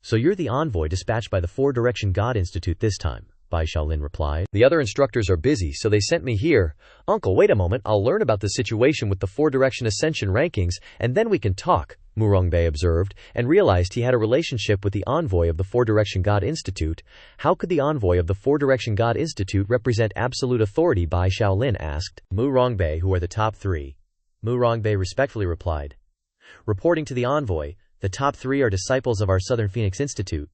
[SPEAKER 1] So you're the envoy dispatched by the Four-Direction God Institute this time, Bai Shaolin replied. The other instructors are busy, so they sent me here. Uncle, wait a moment, I'll learn about the situation with the Four-Direction Ascension rankings, and then we can talk, Mu Rongbei observed, and realized he had a relationship with the envoy of the Four-Direction God Institute. How could the envoy of the Four-Direction God Institute represent absolute authority? Bai Shaolin asked. Mu Rongbei, who are the top three? Mu Rongbei respectfully replied. Reporting to the envoy, the top three are disciples of our Southern Phoenix Institute.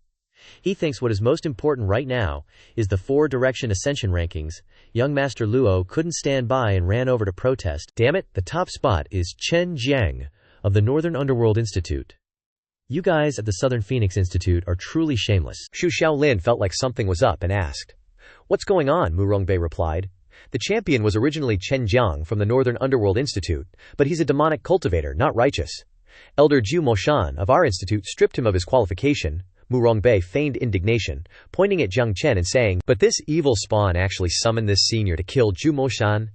[SPEAKER 1] He thinks what is most important right now is the Four-Direction Ascension rankings. Young Master Luo couldn't stand by and ran over to protest. Damn it, the top spot is Chen Jiang of the Northern Underworld Institute. You guys at the Southern Phoenix Institute are truly shameless. Xu Xiaolin felt like something was up and asked. What's going on? Mu Rongbei replied. The champion was originally Chen Jiang from the Northern Underworld Institute, but he's a demonic cultivator, not righteous. Elder Zhu Moshan of our institute stripped him of his qualification. Mu Rongbei feigned indignation, pointing at Jiang Chen and saying, but this evil spawn actually summoned this senior to kill Zhu Moshan.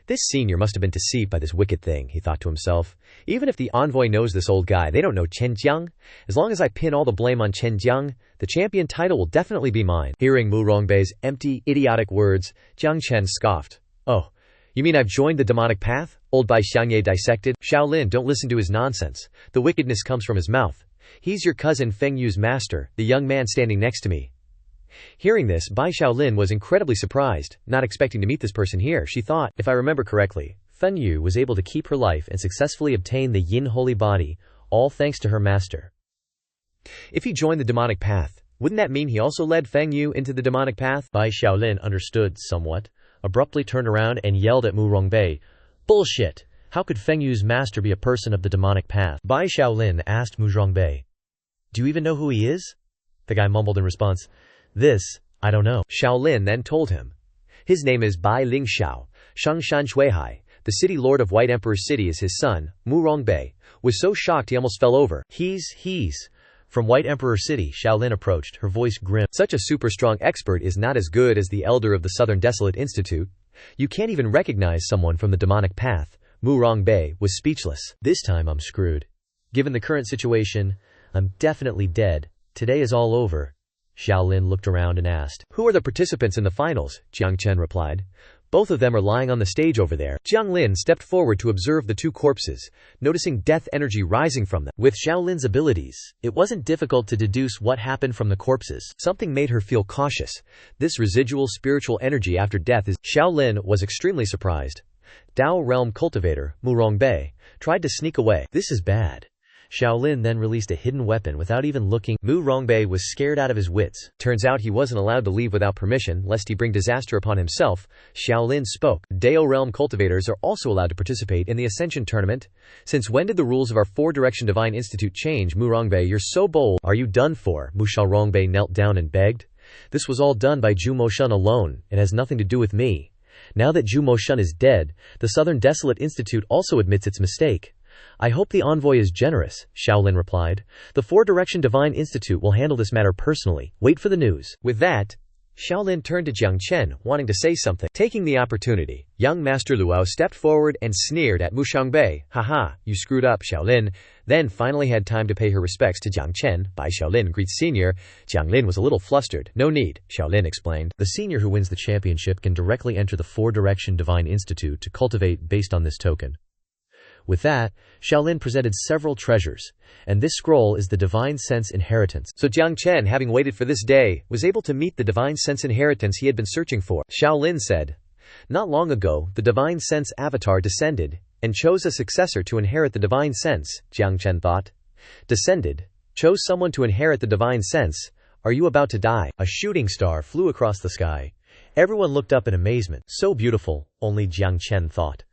[SPEAKER 2] This senior must have been deceived by this wicked thing, he thought to himself. Even if the envoy knows this old guy, they don't know Chen Jiang. As long as I pin all the blame on Chen Jiang, the champion title will definitely be mine. Hearing Mu Rongbei's empty, idiotic words, Jiang Chen scoffed. Oh, you mean I've joined the demonic path? Old Bai Xiangye dissected. Shaolin, don't listen to his nonsense. The wickedness comes from his mouth. He's your cousin Feng Yu's master, the young man standing next to me. Hearing this, Bai Xiaolin was incredibly surprised, not expecting to meet this person here. She thought, if I remember correctly, Feng Yu was able to keep her life and successfully obtain the Yin Holy Body, all thanks to her master. If he joined the demonic path, wouldn't that mean he also led Feng Yu into the demonic path? Bai Xiaolin understood somewhat, abruptly turned around and yelled at Mu Rongbei, "Bullshit! How could Feng Yu's master be a person of the demonic path?" Bai Xiaolin asked Mu Rongbei, "Do you even know who he is?" The guy mumbled in response, "This, I don't know." Shaolin then told him. His name is Bai Ling Xiao, Shangshan Shuihai. The city lord of White Emperor City is his son. Mu Rongbei was so shocked he almost fell over. He's from White Emperor City. Shaolin approached, her voice grim. Such a super strong expert is not as good as the elder of the Southern Desolate Institute. You can't even recognize someone from the demonic path. Mu Rongbei was speechless. This time I'm screwed. Given the current situation, I'm definitely dead. Today is all over. Shaolin looked around and asked, "Who are the participants in the finals?" Jiang Chen replied. "Both of them are lying on the stage over there." Jiang Lin stepped forward to observe the two corpses, noticing death energy rising from them. With Shaolin's abilities, it wasn't difficult to deduce what happened from the corpses. Something made her feel cautious. This residual spiritual energy after death is... Shaolin was extremely surprised. Dao Realm cultivator, Mu Rongbei, tried to sneak away. This is bad. Shaolin then released a hidden weapon without even looking. Mu Rongbei was scared out of his wits. Turns out he wasn't allowed to leave without permission, lest he bring disaster upon himself. Shaolin spoke. Dao Realm cultivators are also allowed to participate in the Ascension tournament. Since when did the rules of our Four-Direction Divine Institute change? Mu Rongbei, you're so bold. Are you done for? Mu Rongbei knelt down and begged. This was all done by Zhu Moshun alone. It has nothing to do with me. Now that Zhu Moshun is dead, the Southern Desolate Institute also admits its mistake. I hope the envoy is generous, Shaolin replied. The Four-Direction Divine Institute will handle this matter personally. Wait for the news. With that, Shaolin turned to Jiang Chen, wanting to say something. Taking the opportunity, young Master Luo stepped forward and sneered at Mu Rongbei. Haha, you screwed up, Shaolin. Then finally had time to pay her respects to Jiang Chen. By Shaolin greets senior. Jiang Lin was a little flustered. No need, Shaolin explained. The senior who wins the championship can directly enter the Four-Direction Divine Institute to cultivate based on this token. With that, Shaolin presented several treasures, and this scroll is the Divine Sense Inheritance. So Jiang Chen, having waited for this day, was able to meet the Divine Sense Inheritance he had been searching for. Shaolin said, "Not long ago, the Divine Sense Avatar descended, and chose a successor to inherit the Divine Sense." Jiang Chen thought. Descended, chose someone to inherit the Divine Sense. Are you about to die? A shooting star flew across the sky. Everyone looked up in amazement. So beautiful, only Jiang Chen thought.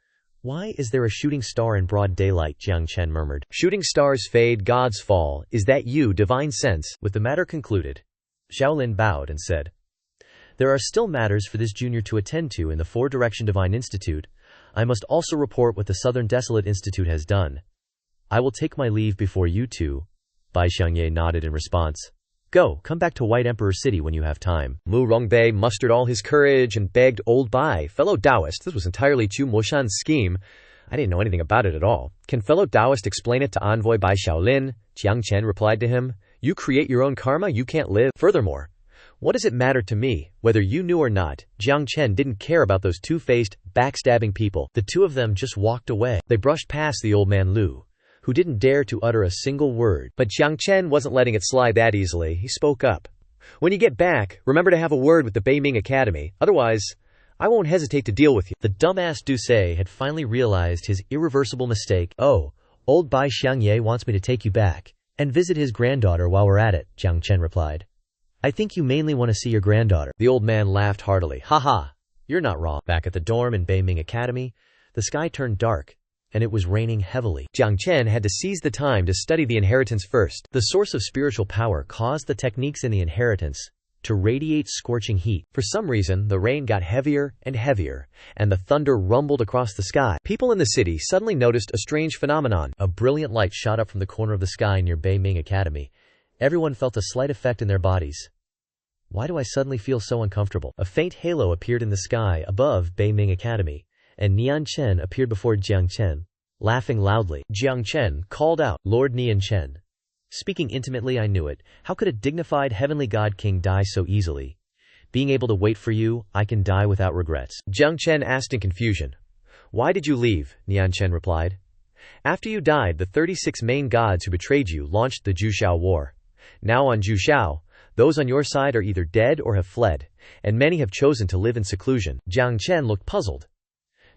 [SPEAKER 2] Why is there a shooting star in broad daylight? Jiang Chen murmured. Shooting stars fade, gods fall. Is that you, Divine Sense? With the matter concluded, Shaolin bowed and said, "There are still matters for this junior to attend to in the Four-Direction Divine Institute. I must also report what the Southern Desolate Institute has done. I will take my leave before you two." Bai Xiangye nodded in response. "Go, come back to White Emperor City when you have time." Mu Rongbei mustered all his courage and begged old Bai, "Fellow Taoist, this was entirely Zhu Moshun's scheme. I didn't know anything about it at all. Can fellow Taoist explain it to envoy Bai Shaolin?" Jiang Chen replied to him, "You create your own karma, you can't live. Furthermore, what does it matter to me, whether you knew or not?" Jiang Chen didn't care about those two-faced, backstabbing people. The two of them just walked away. They brushed past the old man Lu, who didn't dare to utter a single word. But Jiang Chen wasn't letting it slide that easily. He spoke up. "When you get back, remember to have a word with the Beiming Academy. Otherwise, I won't hesitate to deal with you." The dumbass Dusei had finally realized his irreversible mistake. "Oh, old Bai Xiangye wants me to take you back and visit his granddaughter while we're at it," Jiang Chen replied. "I think you mainly want to see your granddaughter." The old man laughed heartily. "Haha, you're not wrong." Back at the dorm in Beiming Academy, the sky turned dark, and it was raining heavily. Jiang Chen had to seize the time to study the inheritance first. The source of spiritual power caused the techniques in the inheritance to radiate scorching heat. For some reason, the rain got heavier and heavier, and the thunder rumbled across the sky. People in the city suddenly noticed a strange phenomenon. A brilliant light shot up from the corner of the sky near Beiming Academy. Everyone felt a slight effect in their bodies. Why do I suddenly feel so uncomfortable? A faint halo appeared in the sky above Beiming Academy,
[SPEAKER 1] and Jiang Chen appeared before Jiang Chen, laughing loudly. Jiang Chen called out, "Lord Jiang Chen. Speaking intimately, I knew it. How could a dignified heavenly god king die so easily? Being able to wait for you, I can die without regrets."
[SPEAKER 2] Jiang Chen asked in confusion. "Why did you leave?" Jiang Chen replied. "After you died, the 36 main gods who betrayed you launched the Jushao War. Now on Jushao, those on your side are either dead or have fled, and many have chosen to live in seclusion."
[SPEAKER 1] Jiang Chen looked puzzled.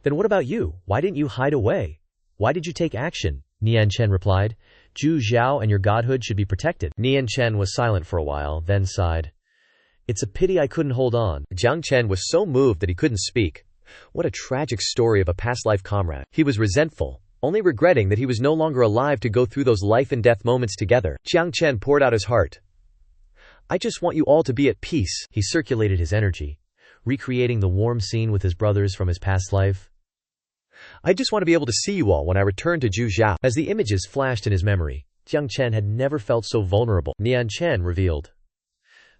[SPEAKER 1] "Then what about you? Why didn't you hide away? Why did you take action?" Jiang Chen replied. "Zhu Zhao and your godhood should be protected." Jiang Chen was silent for a while, then sighed. "It's a pity I couldn't hold on."
[SPEAKER 2] Jiang Chen was so moved that he couldn't speak. What a tragic story of a past life comrade. He was resentful, only regretting that he was no longer alive to go through those life and death moments together. Jiang Chen poured out his heart. "I just want you all to be at peace."
[SPEAKER 1] He circulated his energy, recreating the warm scene with his brothers from his past life.
[SPEAKER 2] "I just want to be able to see you all when I return to Zhujiao."
[SPEAKER 1] As the images flashed in his memory, Jiang Chen had never felt so vulnerable. Jiang Chen revealed,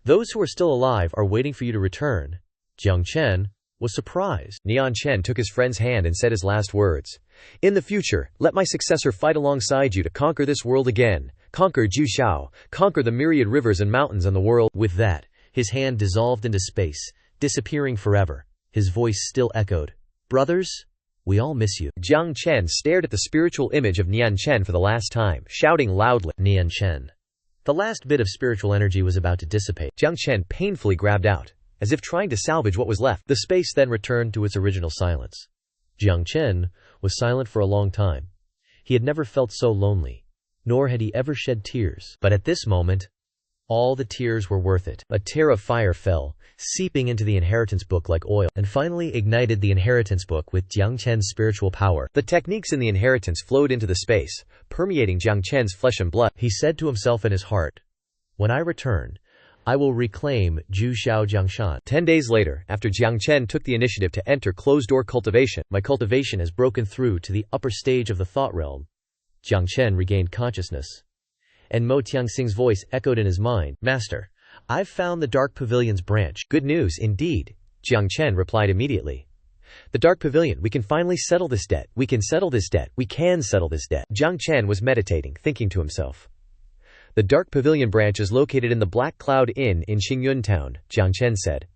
[SPEAKER 1] "Those who are still alive are waiting for you to return." Jiang Chen was surprised.
[SPEAKER 2] Jiang Chen took his friend's hand and said his last words. "In the future, let my successor fight alongside you to conquer this world again. Conquer Jushao, conquer the myriad rivers and mountains in the world."
[SPEAKER 1] With that, his hand dissolved into space, disappearing forever. His voice still echoed, "Brothers, we all miss you."
[SPEAKER 2] Jiang Chen stared at the spiritual image of Jiang Chen for the last time, shouting loudly,
[SPEAKER 1] "Jiang Chen." The last bit of spiritual energy was about to dissipate.
[SPEAKER 2] Jiang Chen painfully grabbed out, as if trying to salvage what was left.
[SPEAKER 1] The space then returned to its original silence. Jiang Chen was silent for a long time. He had never felt so lonely, nor had he ever shed tears. But at this moment, all the tears were worth it. A tear of fire fell, seeping into the inheritance book like oil, and finally ignited the inheritance book with Jiang Chen's spiritual power.
[SPEAKER 2] The techniques in the inheritance flowed into the space, permeating Jiang Chen's flesh and blood.
[SPEAKER 1] He said to himself in his heart, "When I return, I will reclaim Jushao Jiangshan."
[SPEAKER 2] 10 days later, after Jiang Chen took the initiative to enter closed-door cultivation,
[SPEAKER 1] "My cultivation has broken through to the upper stage of the thought realm." Jiang Chen regained consciousness, and Mo Tianxing's voice echoed in his mind, "Master, I've found the Dark Pavilion's branch."
[SPEAKER 2] "Good news, indeed," Jiang Chen replied immediately. "The Dark Pavilion, we can finally settle this debt. We can settle this debt. We can settle this debt." Jiang Chen was meditating, thinking to himself. "The Dark Pavilion branch is located in the Black Cloud Inn in Xingyun Town," Jiang Chen said.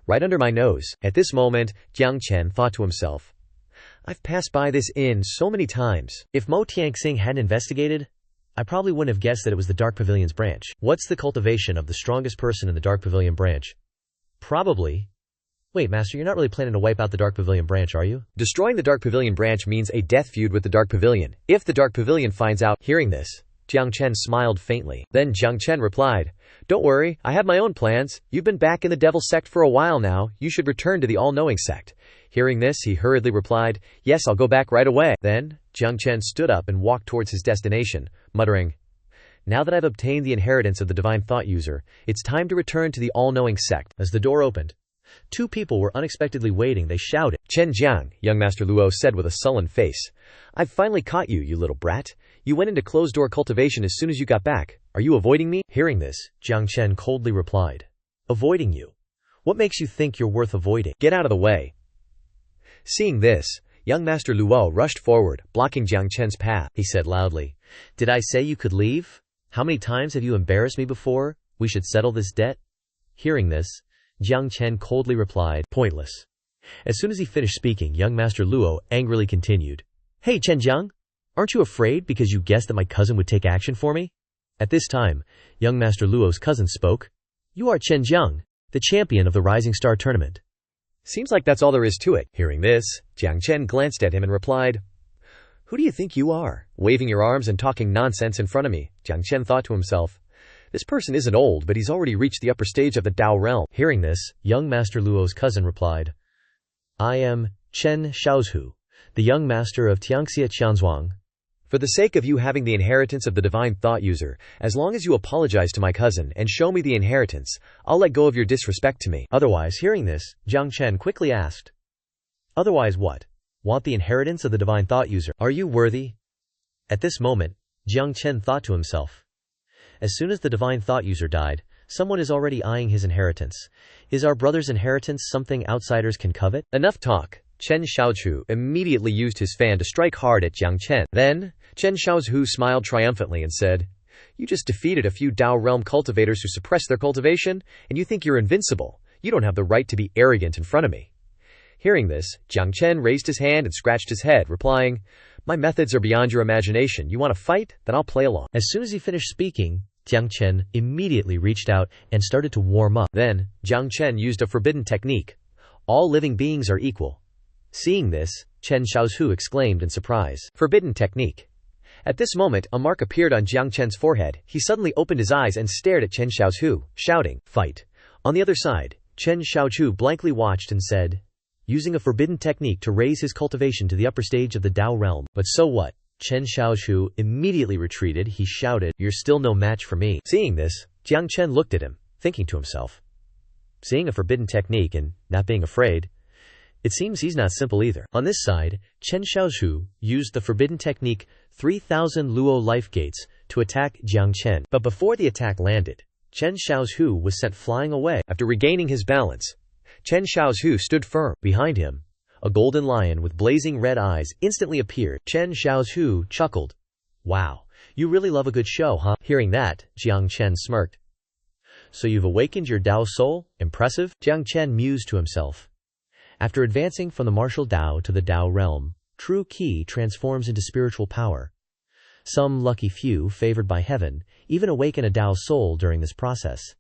[SPEAKER 2] "Right under my nose." At this moment, Jiang Chen thought to himself, "I've passed by this inn so many times.
[SPEAKER 1] If Mo Tianxing hadn't investigated, I probably wouldn't have guessed that it was the Dark Pavilion's branch. What's the cultivation of the strongest person in the Dark Pavilion branch? Probably... Wait, Master, you're not really planning to wipe out the Dark Pavilion branch, are you?"
[SPEAKER 2] Destroying the Dark Pavilion branch means a death feud with the Dark Pavilion. If the Dark Pavilion finds out. Hearing this, Jiang Chen smiled faintly. Then Jiang Chen replied, "Don't worry, I have my own plans. You've been back in the Devil Sect for a while now. You should return to the All-Knowing Sect." Hearing this, he hurriedly replied, "Yes, I'll go back right away." Then, Jiang Chen stood up and walked towards his destination, muttering, "Now that I've obtained the inheritance of the Divine Thought User, it's time to return to the All-Knowing Sect." As the door opened, two people were unexpectedly waiting. They shouted.
[SPEAKER 1] "Chen Jiang," young Master Luo said with a sullen face. "I've finally caught you, you little brat. You went into closed-door cultivation as soon as you got back. Are you avoiding me?" Hearing this, Jiang Chen coldly replied, "Avoiding you? What makes you think you're worth avoiding? Get out of the way." Seeing this, young Master Luo rushed forward, blocking Jiang Chen's path. He said loudly, "Did I say you could leave? How many times have you embarrassed me before? We should settle this debt." Hearing this, Jiang Chen coldly replied, "Pointless." As soon as he finished speaking, young Master Luo angrily continued, "Hey Chen Jiang, aren't you afraid because you guessed that my cousin would take action for me?" At this time, young Master Luo's cousin spoke. "You are Chen Jiang, the champion of the Rising Star Tournament. Seems like that's all there is to it." Hearing this, Jiang Chen glanced at him and replied, "Who do you think you are, waving your arms and talking nonsense in front of me?" Jiang Chen thought to himself, "This person isn't old, but he's already reached the upper stage of the Dao realm." Hearing this, young Master Luo's cousin replied, "I am Chen Shaozhu, the young master of Tiangxia Qianzhuang. For the sake of you having the inheritance of the Divine Thought User, as long as you apologize to my cousin and show me the inheritance, I'll let go of your disrespect to me. Otherwise," hearing this, Jiang Chen quickly asked, "Otherwise what? Want the inheritance of the Divine Thought User? Are you worthy?" At this moment, Jiang Chen thought to himself, as soon as the Divine Thought User died, someone is already eyeing his inheritance. Is our brother's inheritance something outsiders can covet? Enough talk.
[SPEAKER 2] Chen Xiaozhu immediately used his fan to strike hard at Jiang Chen. Then, Chen Xiaozhu smiled triumphantly and said, "You just defeated a few Dao realm cultivators who suppress their cultivation, and you think you're invincible. You don't have the right to be arrogant in front of me." Hearing this, Jiang Chen raised his hand and scratched his head, replying, "My methods are beyond your imagination. You want to fight? Then I'll play along."
[SPEAKER 1] As soon as he finished speaking, Jiang Chen immediately reached out and started to warm up.
[SPEAKER 2] Then, Jiang Chen used a forbidden technique. All living beings are equal. Seeing this, Chen Xiaozhu exclaimed in surprise. Forbidden technique. At this moment, a mark appeared on Jiang Chen's forehead. He suddenly opened his eyes and stared at Chen Xiaozhu, shouting, "Fight." On the other side, Chen Xiaozhu blankly watched and said, "Using a forbidden technique to raise his cultivation to the upper stage of the Dao realm. But so what?" Chen Xiaozhu immediately retreated. He shouted, "You're still no match for me." Seeing this, Jiang Chen looked at him, thinking to himself, seeing a forbidden technique and not being afraid, it seems he's not simple either. On this side, Chen Xiaozhu used the forbidden technique 3,000 Luo life gates to attack Jiang Chen. But before the attack landed, Chen Xiaozhu was sent flying away. After regaining his balance, Chen Xiaozhu stood firm. Behind him, a golden lion with blazing red eyes instantly appeared. Chen Xiaozhu chuckled. "Wow, you really love a good show, huh?" Hearing that, Jiang Chen smirked. "So you've awakened your Dao soul? Impressive." Jiang Chen mused to himself. After advancing from the martial Dao to the Dao realm, true Qi transforms into spiritual power. Some lucky few, favored by heaven, even awaken a Dao soul during this process.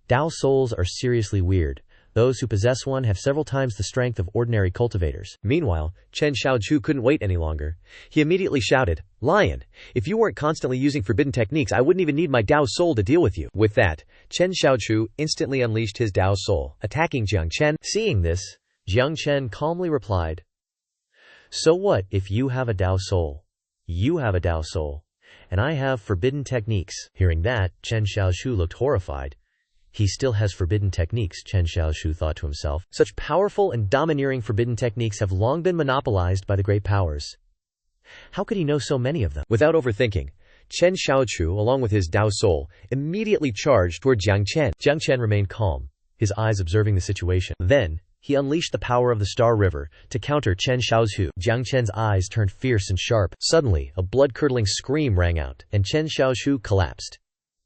[SPEAKER 2] Dao souls are seriously weird. Those who possess one have several times the strength of ordinary cultivators. Meanwhile, Chen Xiaozhu couldn't wait any longer. He immediately shouted, "Lion, if you weren't constantly using forbidden techniques, I wouldn't even need my Dao soul to deal with you." With that, Chen Xiaozhu instantly unleashed his Dao soul, attacking Jiang Chen. Seeing this, Jiang Chen calmly replied, "So what if you have a Dao soul? You have a Dao soul, and I have forbidden techniques." Hearing that, Chen Xiaozhu looked horrified. He still has forbidden techniques, Chen Xiaozhu thought to himself. Such powerful and domineering forbidden techniques have long been monopolized by the great powers. How could he know so many of them? Without overthinking, Chen Xiaozhu, along with his Dao soul, immediately charged toward Jiang Chen. Jiang Chen remained calm, his eyes observing the situation. Then, he unleashed the power of the Star River to counter Chen Xiaozhu. Jiang Chen's eyes turned fierce and sharp. Suddenly, a blood-curdling scream rang out, and Chen Xiaozhu collapsed.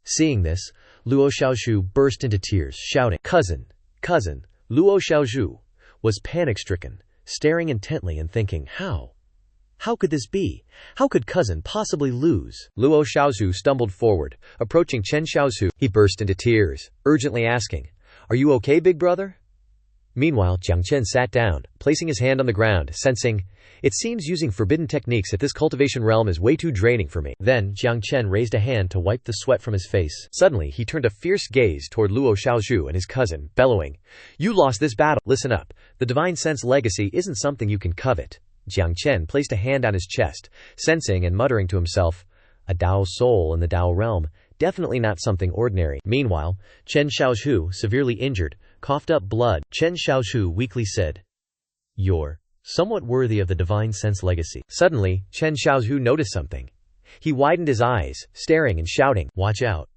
[SPEAKER 2] Seeing this, Luo Xiaozhu burst into tears, shouting, Cousin! Luo Xiaozhu was panic-stricken, staring intently and thinking, How could this be? How could cousin possibly lose? Luo Xiaozhu stumbled forward, approaching Chen Xiaozhu. He burst into tears, urgently asking, "Are you okay, big brother?" Meanwhile, Jiang Chen sat down, placing his hand on the ground, sensing, "It seems using forbidden techniques at this cultivation realm is way too draining for me." Then, Jiang Chen raised a hand to wipe the sweat from his face. Suddenly, he turned a fierce gaze toward Luo Xiaozhu and his cousin, bellowing, "You lost this battle. Listen up. The Divine Sense legacy isn't something you can covet." Jiang Chen placed a hand on his chest, sensing and muttering to himself, "A Dao soul in the Dao realm, definitely not something ordinary." Meanwhile, Chen Xiaozhu, severely injured, coughed up blood. Chen Xiaozhu weakly said, "You're somewhat worthy of the Divine Sense legacy." Suddenly, Chen Xiaozhu noticed something. He widened his eyes, staring and shouting, "Watch out."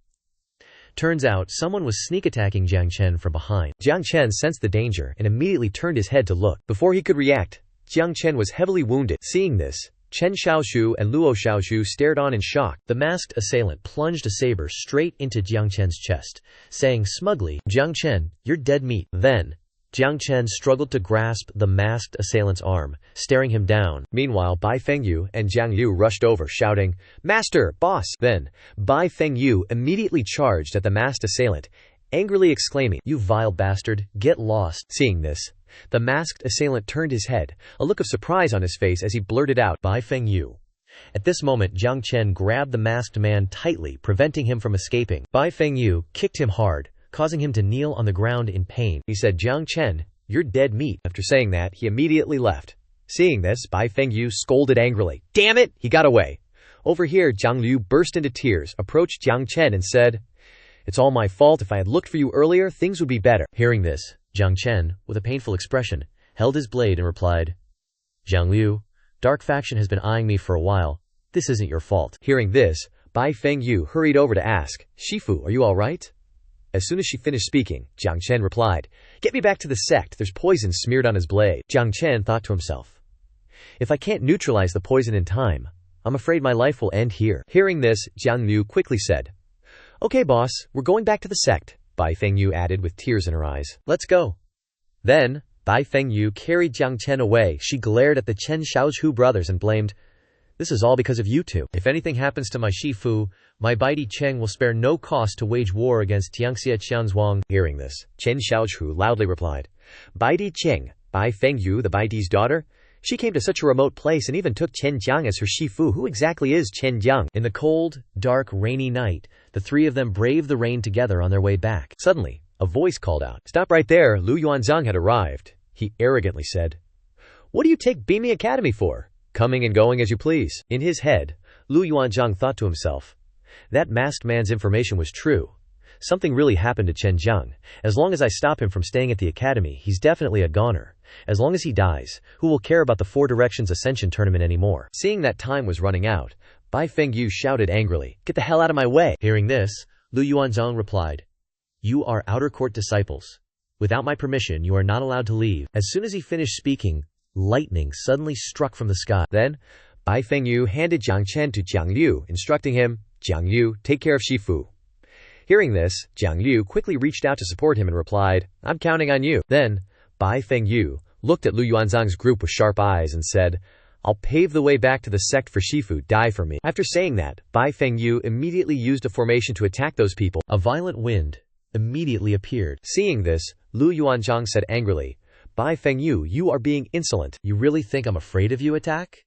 [SPEAKER 2] Turns out, someone was sneak attacking Jiang Chen from behind. Jiang Chen sensed the danger and immediately turned his head to look. Before he could react, Jiang Chen was heavily wounded. Seeing this, Chen Xiaozhu and Luo Xiaozhu stared on in shock. The masked assailant plunged a saber straight into Jiang Chen's chest, saying smugly, "Jiang Chen, you're dead meat." Then, Jiang Chen struggled to grasp the masked assailant's arm, staring him down. Meanwhile, Bai Fengyu and Jiang Liu rushed over, shouting, "Master! Boss!" Then, Bai Fengyu immediately charged at the masked assailant, angrily exclaiming, "You vile bastard, get lost." Seeing this, the masked assailant turned his head, a look of surprise on his face as he blurted out, "Bai Fengyu." At this moment, Jiang Chen grabbed the masked man tightly, preventing him from escaping. Bai Fengyu kicked him hard, causing him to kneel on the ground in pain. He said, "Jiang Chen, you're dead meat." After saying that, he immediately left. Seeing this, Bai Fengyu scolded angrily, "Damn it, he got away." Over here, Jiang Liu burst into tears, approached Jiang Chen and said, "It's all my fault. If I had looked for you earlier, things would be better." Hearing this, Jiang Chen, with a painful expression, held his blade and replied, "Jiang Liu, Dark Faction has been eyeing me for a while. This isn't your fault." Hearing this, Bai Fengyu hurried over to ask, "Shifu, are you all right?" As soon as she finished speaking, Jiang Chen replied, "Get me back to the sect, there's poison smeared on his blade." Jiang Chen thought to himself, "If I can't neutralize the poison in time, I'm afraid my life will end here." Hearing this, Jiang Liu quickly said, "Okay boss, we're going back to the sect," Bai Fengyu added with tears in her eyes. "Let's go." Then, Bai Fengyu carried Jiang Chen away. She glared at the Chen Xiaozhu brothers and blamed, "This is all because of you two. If anything happens to my Shifu, my Baidi Cheng will spare no cost to wage war against Tianxia Qianzhuang." Hearing this, Chen Xiaozhu loudly replied, "Baidi Cheng, Bai Fengyu, the Baidi's daughter? She came to such a remote place and even took Chen Jiang as her Shifu. Who exactly is Chen Jiang?" In the cold, dark, rainy night, the three of them braved the rain together on their way back. Suddenly, a voice called out, "Stop right there, Lu Yuanzhang had arrived." He arrogantly said, "What do you take Beaming Academy for? Coming and going as you please." In his head, Lu Yuanzhang thought to himself, that masked man's information was true. Something really happened to Chen Jiang. As long as I stop him from staying at the academy, he's definitely a goner. As long as he dies, who will care about the Four Directions Ascension tournament anymore? Seeing that time was running out, Bai Fengyu shouted angrily, "Get the hell out of my way!" Hearing this, Lu Yuanzhang replied, "You are outer court disciples. Without my permission, you are not allowed to leave." As soon as he finished speaking, lightning suddenly struck from the sky. Then, Bai Fengyu handed Jiang Chen to Jiang Liu, instructing him, "Jiang Liu, take care of Shifu." Hearing this, Jiang Liu quickly reached out to support him and replied, "I'm counting on you." Then, Bai Fengyu looked at Lu Yuanzhang's group with sharp eyes and said, "I'll pave the way back to the sect for Shifu, die for me." After saying that, Bai Fengyu immediately used a formation to attack those people. A violent wind immediately appeared. Seeing this, Lu Yuanzhang said angrily, "Bai Fengyu, you are being insolent. You really think I'm afraid of you?" Attack?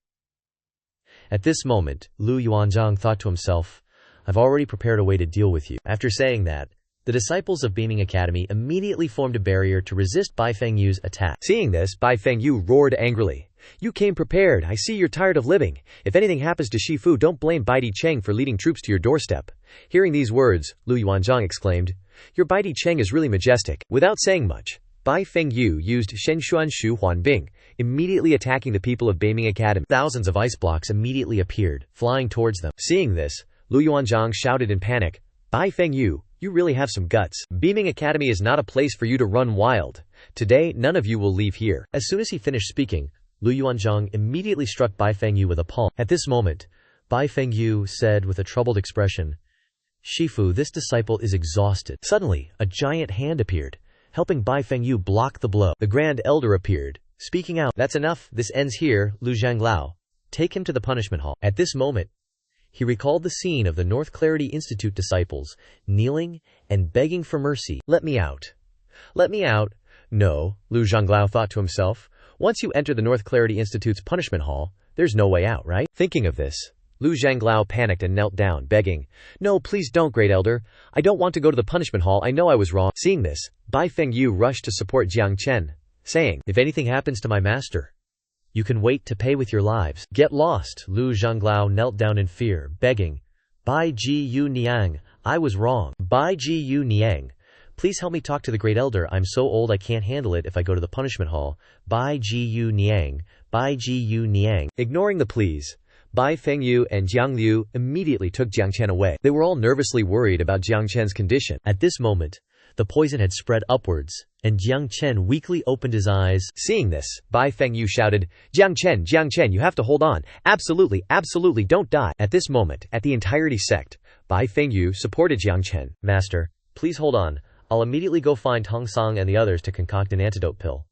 [SPEAKER 2] At this moment, Lu Yuanzhang thought to himself, "I've already prepared a way to deal with you." After saying that, the disciples of Beaming Academy immediately formed a barrier to resist Bai Fengyu's attack. Seeing this, Bai Fengyu roared angrily, "You came prepared. I see you're tired of living. If anything happens to Shifu, don't blame Baidi Cheng for leading troops to your doorstep." Hearing these words, Lu Yuanzhang exclaimed, "Your Baidi Cheng is really majestic." Without saying much, Bai Fengyu used Shenshuan Shu Huanbing, immediately attacking the people of Beaming Academy. Thousands of ice blocks immediately appeared, flying towards them. Seeing this, Lu Yuanzhang shouted in panic, "Bai Fengyu, you really have some guts. Beaming Academy is not a place for you to run wild. Today, none of you will leave here." As soon as he finished speaking, Lu Yuanzhang immediately struck Bai Fengyu with a palm. At this moment, Bai Fengyu said with a troubled expression, "Shifu, this disciple is exhausted." Suddenly, a giant hand appeared, helping Bai Fengyu block the blow. The Grand Elder appeared, speaking out, "That's enough, this ends here, Lu Zhanglao. Take him to the punishment hall." At this moment, he recalled the scene of the North Clarity Institute disciples, kneeling and begging for mercy. "Let me out. Let me out." No, Lu Zhanglao thought to himself, once you enter the North Clarity Institute's punishment hall, there's no way out, right? Thinking of this, Lu Zhanglao panicked and knelt down, begging, "No, please don't, Great Elder. I don't want to go to the punishment hall. I know I was wrong." Seeing this, Bai Fengyu rushed to support Jiang Chen, saying, "If anything happens to my master, you can wait to pay with your lives." "Get lost." Lu Zhanglao knelt down in fear, begging, "Bai Ji Yu Niang, I was wrong. Bai Ji Yu Niang, please help me talk to the Great Elder. I'm so old I can't handle it if I go to the punishment hall. Bai Ji Yu Niang, Bai Ji Yu Niang." Ignoring the pleas, Bai Fengyu and Jiang Liu immediately took Jiang Chen away. They were all nervously worried about Jiang Chen's condition. At this moment, the poison had spread upwards, and Jiang Chen weakly opened his eyes. Seeing this, Bai Fengyu shouted, Jiang Chen, you have to hold on. Absolutely, absolutely, don't die." At this moment, at the entirety sect, Bai Fengyu supported Jiang Chen. "Master, please hold on. I'll immediately go find Hong Sang and the others to concoct an antidote pill."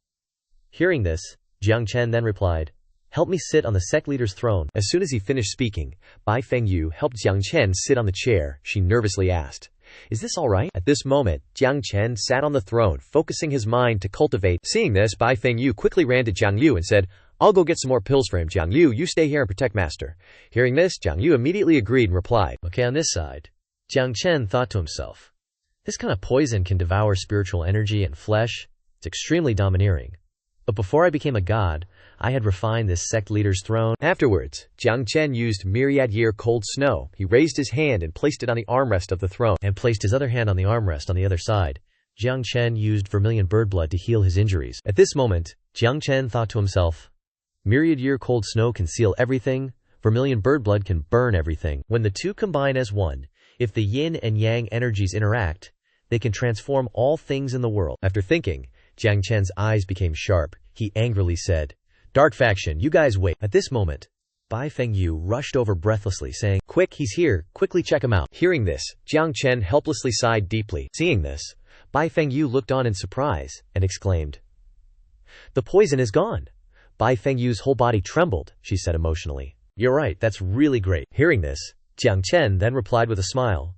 [SPEAKER 2] Hearing this, Jiang Chen then replied, "Help me sit on the sect leader's throne." As soon as he finished speaking, Bai Fengyu helped Jiang Chen sit on the chair. She nervously asked, "Is this all right?" At this moment, Jiang Chen sat on the throne, focusing his mind to cultivate. Seeing this, Bai Fengyu quickly ran to Jiang Liu and said, "I'll go get some more pills for him. Jiang Liu, you stay here and protect Master." Hearing this, Jiang Liu immediately agreed and replied, "Okay, on this side." Jiang Chen thought to himself, "This kind of poison can devour spiritual energy and flesh. It's extremely domineering. But before I became a god, I had refined this sect leader's throne." Afterwards, Jiang Chen used myriad year cold snow. He raised his hand and placed it on the armrest of the throne, and placed his other hand on the armrest on the other side. Jiang Chen used vermilion bird blood to heal his injuries. At this moment, Jiang Chen thought to himself, "Myriad year cold snow can seal everything. Vermilion bird blood can burn everything. When the two combine as one, if the yin and yang energies interact,
[SPEAKER 1] They can transform all things in the world.
[SPEAKER 2] After thinking, Jiang Chen's eyes became sharp. He angrily said, "Dark faction, you guys wait."
[SPEAKER 1] At this moment, Bai Fengyu rushed over breathlessly, saying, "Quick, he's here. Quickly check him out."
[SPEAKER 2] Hearing this, Jiang Chen helplessly sighed deeply. Seeing this,
[SPEAKER 1] Bai Fengyu looked on in surprise and exclaimed, "The poison is gone." Bai Fengyu's whole body trembled. She said emotionally, "You're right, that's really great."
[SPEAKER 2] Hearing this,
[SPEAKER 1] Jiang Chen then replied with a smile,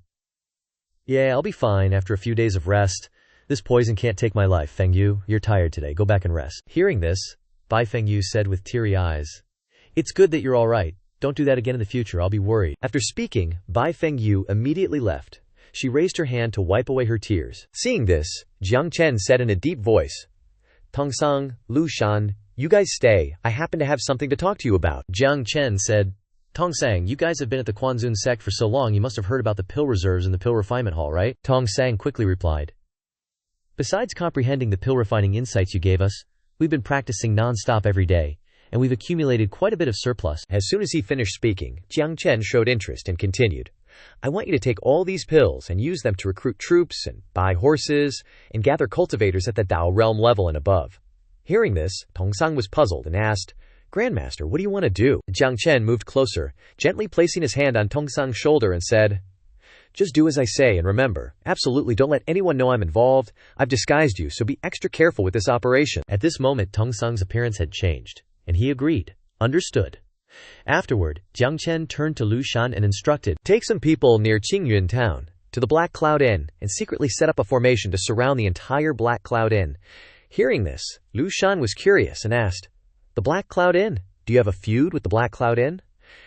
[SPEAKER 1] "Yeah, I'll be fine after a few days of rest. This poison can't take my life. Fengyu, you're tired today. Go back and rest."
[SPEAKER 2] Hearing this,
[SPEAKER 1] Bai Fengyu said with teary eyes, "It's good that you're all right. Don't do that again in the future. I'll be worried."
[SPEAKER 2] After speaking, Bai Fengyu immediately left. She raised her hand to wipe away her tears. Seeing this, Jiang Chen said in a deep voice, "Tongsang, Lu Shan, you guys stay. I happen to have something to talk to you about."
[SPEAKER 1] Jiang Chen said, "Tongsang, you guys have been at the Quanzun sect for so long, you must have heard about the pill reserves in the pill refinement hall, right?"
[SPEAKER 2] Tongsang quickly replied,
[SPEAKER 1] "Besides comprehending the pill refining insights you gave us, we've been practicing non-stop every day, and we've accumulated quite a bit of surplus."
[SPEAKER 2] As soon as he finished speaking, Jiang Chen showed interest and continued, "I want you to take all these pills and use them to recruit troops and buy horses and gather cultivators at the Dao realm level and above." Hearing this, Tongsang was puzzled and asked, "Grandmaster, what do you want to do?" Jiang Chen moved closer, gently placing his hand on Tongsang's shoulder and said, "Just do as I say, and remember, absolutely don't let anyone know I'm involved. I've disguised you, so be extra careful with this operation."
[SPEAKER 1] At this moment, Tongsang's appearance had changed, and he agreed. Understood. Afterward, Jiang Chen turned to Lu Shan and instructed,
[SPEAKER 2] "Take some people near Qingyun town, to the Black Cloud Inn, and secretly set up a formation to surround the entire Black Cloud Inn." Hearing this, Lu Shan was curious and asked, "The Black Cloud Inn? Do you have a feud with the Black Cloud Inn?"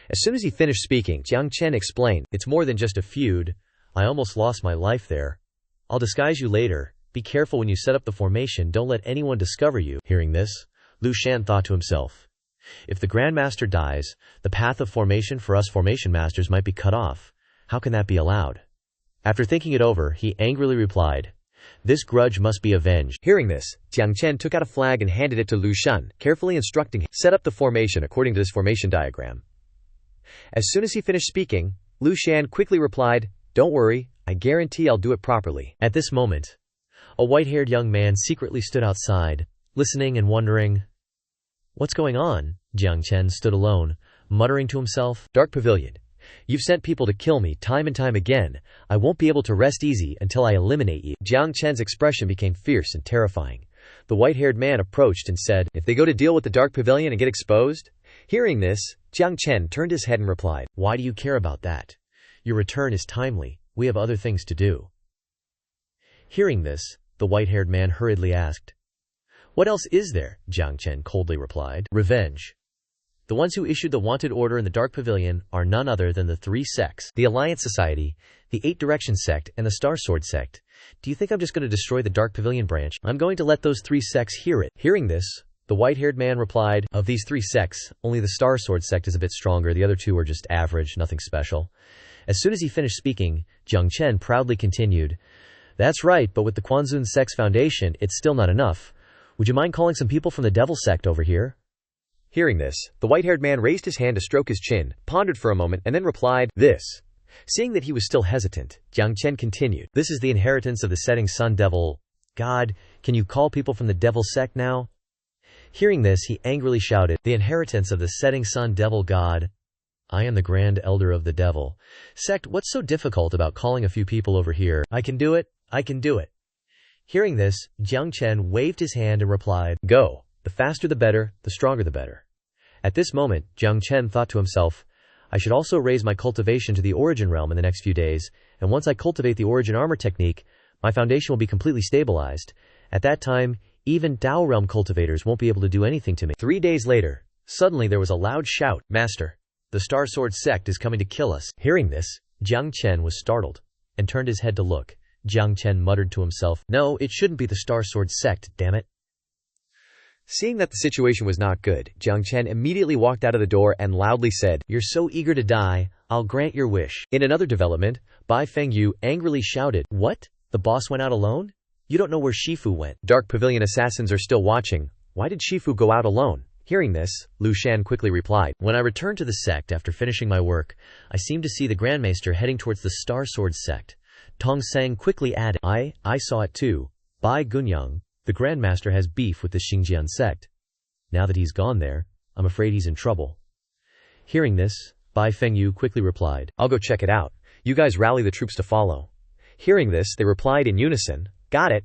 [SPEAKER 2] As soon as he finished speaking, Jiang Chen explained,
[SPEAKER 1] "It's more than just a feud. I almost lost my life there. I'll disguise you later. Be careful when you set up the formation. Don't let anyone discover you." Hearing this, Lu Shan thought to himself, "If the Grandmaster dies, the path of formation for us formation masters might be cut off. How can that be allowed?" After thinking it over, he angrily replied, "This grudge must be avenged."
[SPEAKER 2] Hearing this, Jiang Chen took out a flag and handed it to Lu Shan, carefully instructing him, "Set up the formation according to this formation diagram." As soon as he finished speaking, Lu Shan quickly replied, "Don't worry, I guarantee I'll do it properly."
[SPEAKER 1] At this moment, a white-haired young man secretly stood outside, listening and wondering, "What's going on?" Jiang Chen stood alone, muttering to himself,
[SPEAKER 2] "Dark Pavilion, you've sent people to kill me time and time again. I won't be able to rest easy until I eliminate you." Jiang Chen's expression became fierce and terrifying. The white-haired man approached and said, "If they go to deal with the Dark Pavilion and get exposed?" Hearing this, Jiang Chen turned his head and replied,
[SPEAKER 1] "Why do you care about that? Your return is timely. We have other things to do." Hearing this, the white-haired man hurriedly asked, "What else is there?" Jiang Chen coldly replied, "Revenge. The ones who issued the wanted order in the Dark Pavilion are none other than the three sects, the Alliance Society, the Eight Direction Sect, and the Star Sword Sect. Do you think I'm just going to destroy the Dark Pavilion branch? I'm going to let those three sects hear it." Hearing this, the white-haired man replied, "Of these three sects, only the Star Sword Sect is a bit stronger. The other two are just average, nothing special." As soon as he finished speaking, Jiang Chen proudly continued, "That's right, but with the Quanzun Sect's foundation, it's still not enough. Would you mind calling some people from the Devil Sect over here?"
[SPEAKER 2] Hearing this, the white-haired man raised his hand to stroke his chin, pondered for a moment, and then replied, "This." Seeing that he was still hesitant, Jiang Chen continued,
[SPEAKER 1] "This is the inheritance of the setting sun devil god. Can you call people from the Devil Sect now?" Hearing this, he angrily shouted, "The inheritance of the setting sun devil god. I am the Grand Elder of the Devil Sect. What's so difficult about calling a few people over here? I can do it. I can do it." Hearing this, Jiang Chen waved his hand and replied, "Go. The faster the better, the stronger the better." At this moment, Jiang Chen thought to himself, "I should also raise my cultivation to the origin realm in the next few days, and once I cultivate the origin armor technique, my foundation will be completely stabilized. At that time, even Dao realm cultivators won't be able to do anything to me." 3 days later, suddenly there was a loud shout, "Master, the Star Sword Sect is coming to kill us." Hearing this, Jiang Chen was startled and turned his head to look. Jiang Chen muttered to himself, "No, it shouldn't be the Star Sword Sect, damn it."
[SPEAKER 2] Seeing that the situation was not good, Jiang Chen immediately walked out of the door and loudly said,
[SPEAKER 1] "You're so eager to die, I'll grant your wish."
[SPEAKER 2] In another development, Bai Fengyu angrily shouted,
[SPEAKER 1] "What? The boss went out alone? You don't know where Shifu went."
[SPEAKER 2] "Dark Pavilion assassins are still watching. Why did Shifu go out alone?" Hearing this, Lu Shan quickly replied,
[SPEAKER 1] "When I returned to the sect after finishing my work, I seemed to see the Grandmaster heading towards the Star Sword Sect. Tong Sang quickly added, I saw it too. Bai Gunyang, the Grandmaster has beef with the Xingjian sect. Now that he's gone there, I'm afraid he's in trouble. Hearing this, Bai Fengyu quickly replied,
[SPEAKER 2] I'll go check it out. You guys rally the troops to follow. Hearing this, they replied in unison, got it.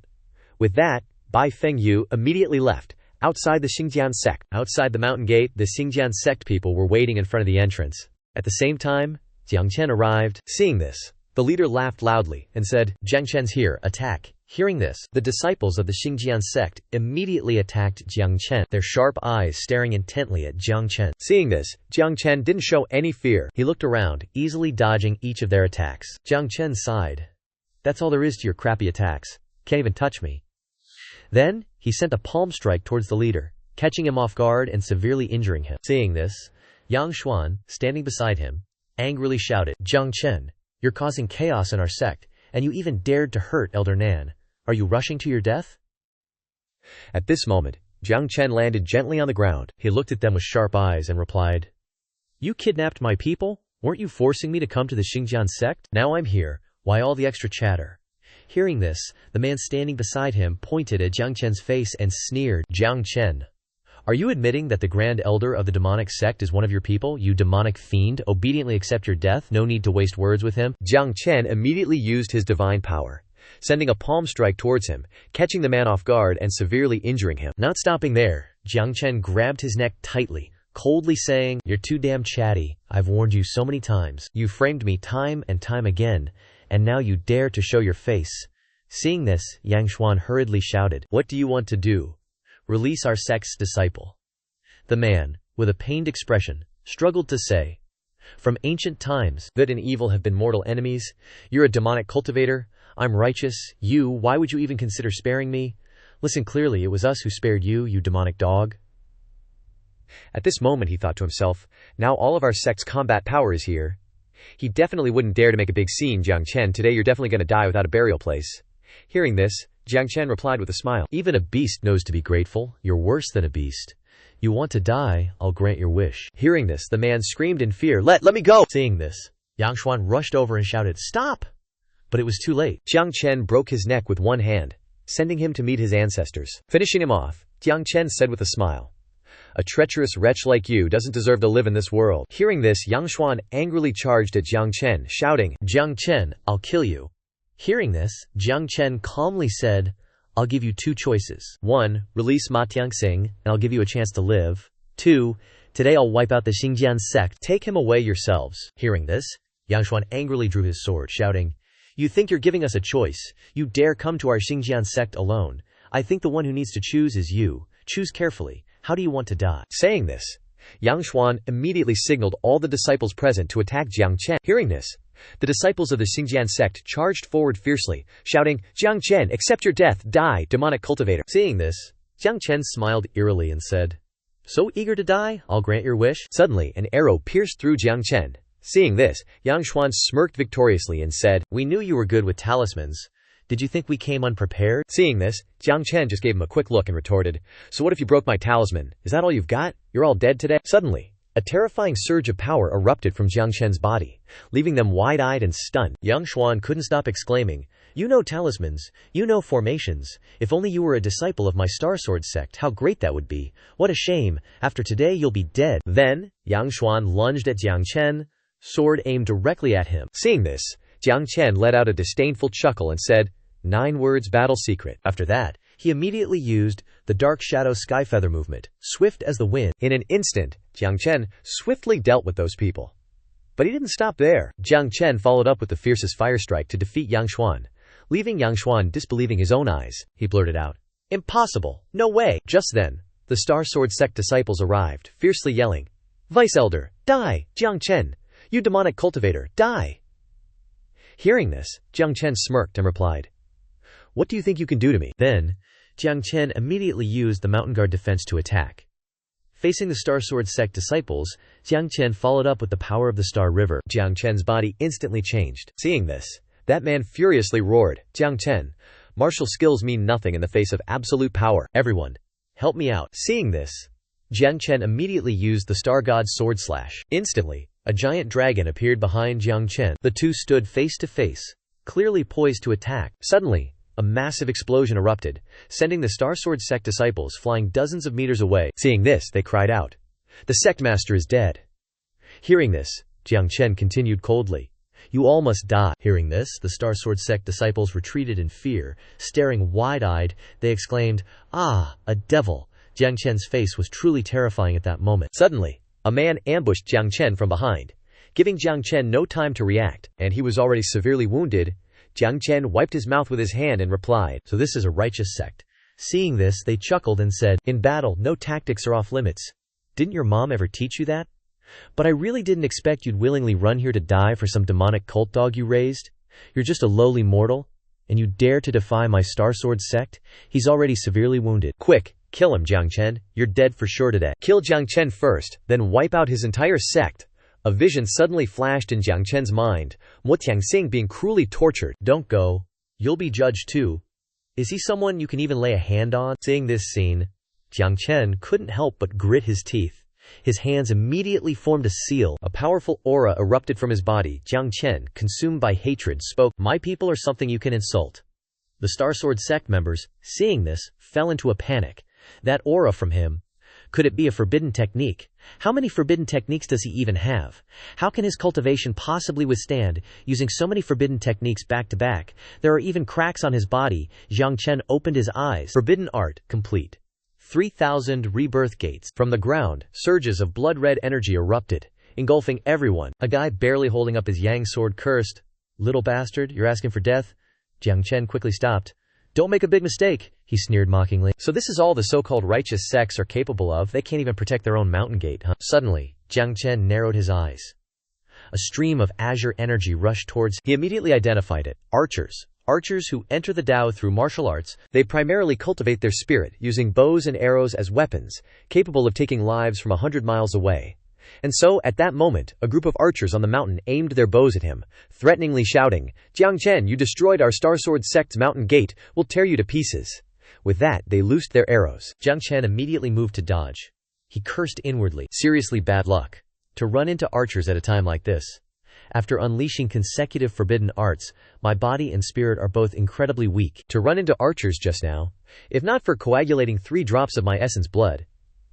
[SPEAKER 2] With that, Bai Fengyu immediately left, outside the Xingjian sect. Outside the mountain gate, the Xingjian sect people were waiting in front of the entrance. At the same time, Jiang Chen arrived. Seeing this, the leader laughed loudly and said, Jiang Chen's here, attack. Hearing this, the disciples of the Xingjian sect immediately attacked Jiang Chen, their sharp eyes staring intently at Jiang Chen. Seeing this, Jiang Chen didn't show any fear. He looked around, easily dodging each of their attacks. Jiang Chen sighed. That's all there is to your crappy attacks. Can't even touch me. Then, he sent a palm strike towards the leader, catching him off guard and severely injuring him. Seeing this, Yang Xuan, standing beside him, angrily shouted, Jiang Chen, you're causing chaos in our sect, and you even dared to hurt Elder Nan. Are you rushing to your death? At this moment, Jiang Chen landed gently on the ground. He looked at them with sharp eyes and replied, You kidnapped my people? Weren't you forcing me to come to the Xingjian sect? Now I'm here. Why all the extra chatter? Hearing this, the man standing beside him pointed at Jiang Chen's face and sneered, Jiang Chen, are you admitting that the Grand Elder of the demonic sect is one of your people, you demonic fiend? Obediently accept your death, no need to waste words with him. Jiang Chen immediately used his divine power, sending a palm strike towards him, catching the man off guard and severely injuring him. Not stopping there, Jiang Chen grabbed his neck tightly, coldly saying, You're too damn chatty. I've warned you so many times. You framed me time and time again, and now you dare to show your face. Seeing this, Yang Xuan hurriedly shouted, What do you want to do? Release our sect's disciple. The man, with a pained expression, struggled to say, From ancient times, good and evil have been mortal enemies. You're a demonic cultivator. I'm righteous. Why would you even consider sparing me? Listen clearly, it was us who spared you, you demonic dog. At this moment he thought to himself, now all of our sect's combat power is here. He definitely wouldn't dare to make a big scene, Jiang Chen. Today you're definitely going to die without a burial place. Hearing this, Jiang Chen replied with a smile, Even a beast knows to be grateful. You're worse than a beast. You want to die, I'll grant your wish. Hearing this, the man screamed in fear, Let me go! Seeing this, Yang Xuan rushed over and shouted, Stop! But it was too late. Jiang Chen broke his neck with one hand, sending him to meet his ancestors. Finishing him off, Jiang Chen said with a smile, A treacherous wretch like you doesn't deserve to live in this world. Hearing this, Yang Xuan angrily charged at Jiang Chen, shouting, Jiang Chen, I'll kill you. Hearing this, Jiang Chen calmly said, I'll give you two choices. 1. Release Ma Tianxing, and I'll give you a chance to live. 2. Today I'll wipe out the Xingjian sect. Take him away yourselves. Hearing this, Yang Xuan angrily drew his sword, shouting, You think you're giving us a choice? You dare come to our Xingjian sect alone? I think the one who needs to choose is you. Choose carefully. How do you want to die? Saying this, Yang Xuan immediately signaled all the disciples present to attack Jiang Chen. Hearing this, the disciples of the Xingjian sect charged forward fiercely, shouting, Jiang Chen, accept your death, die, demonic cultivator. Seeing this, Jiang Chen smiled eerily and said, So eager to die, I'll grant your wish. Suddenly, an arrow pierced through Jiang Chen. Seeing this, Yang Xuan smirked victoriously and said, We knew you were good with talismans. Did you think we came unprepared? Seeing this, Jiang Chen just gave him a quick look and retorted, So what if you broke my talisman? Is that all you've got? You're all dead today? Suddenly, a terrifying surge of power erupted from Jiang Chen's body, leaving them wide-eyed and stunned. Yang Xuan couldn't stop exclaiming, You know talismans, you know formations. If only you were a disciple of my Star Sword sect, how great that would be. What a shame, after today you'll be dead. Then, Yang Xuan lunged at Jiang Chen, sword aimed directly at him. Seeing this, Jiang Chen let out a disdainful chuckle and said, 9 words battle secret. After that, he immediately used the Dark Shadow Skyfeather movement, swift as the wind. In an instant, Jiang Chen swiftly dealt with those people. But he didn't stop there. Jiang Chen followed up with the fiercest fire strike to defeat Yang Xuan. Leaving Yang Xuan disbelieving his own eyes, he blurted out, Impossible! No way! Just then, the Star Sword sect disciples arrived, fiercely yelling, Vice Elder, die! Jiang Chen! You demonic cultivator, die! Hearing this, Jiang Chen smirked and replied, What do you think you can do to me? Then, Jiang Chen immediately used the Mountain Guard defense to attack. Facing the Star Sword sect disciples, Jiang Chen followed up with the power of the Star River. Jiang Chen's body instantly changed. Seeing this, that man furiously roared, Jiang Chen, martial skills mean nothing in the face of absolute power. Everyone, help me out. Seeing this, Jiang Chen immediately used the Star God's sword slash. Instantly, a giant dragon appeared behind Jiang Chen. The two stood face to face,
[SPEAKER 1] clearly poised to attack.
[SPEAKER 2] Suddenly, a massive explosion erupted, sending the Star Sword Sect disciples flying dozens of meters away. Seeing this, they cried out, "The Sect Master is dead." Hearing this, Jiang Chen continued coldly, "You all must die."
[SPEAKER 1] Hearing this, the Star Sword Sect disciples retreated in fear. Staring wide-eyed, they exclaimed, "Ah, a devil!" Jiang Chen's face was truly terrifying at that moment.
[SPEAKER 2] Suddenly, a man ambushed Jiang Chen from behind, giving Jiang Chen no time to react, and he was already severely wounded. Jiang Chen wiped his mouth with his hand and replied,
[SPEAKER 1] "So this is a righteous sect." Seeing this, they chuckled and said, "In battle, no tactics are off limits. Didn't your mom ever teach you that? But I really didn't expect you'd willingly run here to die for some demonic cult dog you raised. You're just a lowly mortal, and you dare to defy my Star Sword Sect? He's already severely wounded.
[SPEAKER 2] Quick, kill him, Jiang Chen. You're dead for sure today. Kill Jiang Chen first, then wipe out his entire sect." A vision suddenly flashed in Jiang Chen's mind, Mo Tianxing being cruelly tortured.
[SPEAKER 1] "Don't go. You'll be judged too. Is he someone you can even lay a hand on?" Seeing this scene, Jiang Chen couldn't help but grit his teeth. His hands immediately formed a seal.
[SPEAKER 2] A powerful aura erupted from his body.
[SPEAKER 1] Jiang Chen, consumed by hatred, spoke, "My people are something you can insult." The Star Sword Sect members, seeing this, fell into a panic. That aura from him. Could it be a forbidden technique? How many forbidden techniques does he even have? How can his cultivation possibly withstand using so many forbidden techniques back to back? There are even cracks on his body. Jiang Chen opened his eyes.
[SPEAKER 2] Forbidden art, complete.
[SPEAKER 1] 3,000 rebirth gates.
[SPEAKER 2] From the ground, surges of blood-red energy erupted, engulfing everyone.
[SPEAKER 1] A guy barely holding up his yang sword cursed, "Little bastard, you're asking for death?" Jiang Chen quickly stopped. "Don't make a big mistake," he sneered mockingly.
[SPEAKER 2] "So this is all the so-called righteous sects are capable of? They can't even protect their own mountain gate, huh?"
[SPEAKER 1] Suddenly, Jiang Chen narrowed his eyes. A stream of azure energy rushed towards him.
[SPEAKER 2] He immediately identified it. Archers. Archers who enter the Tao through martial arts. They primarily cultivate their spirit, using bows and arrows as weapons, capable of taking lives from 100 miles away. And so, at that moment, a group of archers on the mountain aimed their bows at him, threateningly shouting, "Jiang Chen, you destroyed our Star Sword Sect's mountain gate. We'll tear you to pieces." With that, they loosed their arrows.
[SPEAKER 1] Jiang Chen immediately moved to dodge. He cursed inwardly.
[SPEAKER 2] Seriously bad luck.
[SPEAKER 1] To run into archers at a time like this. After unleashing consecutive forbidden arts, my body and spirit are both incredibly weak.
[SPEAKER 2] To run into archers just now, if not for coagulating 3 drops of my essence blood,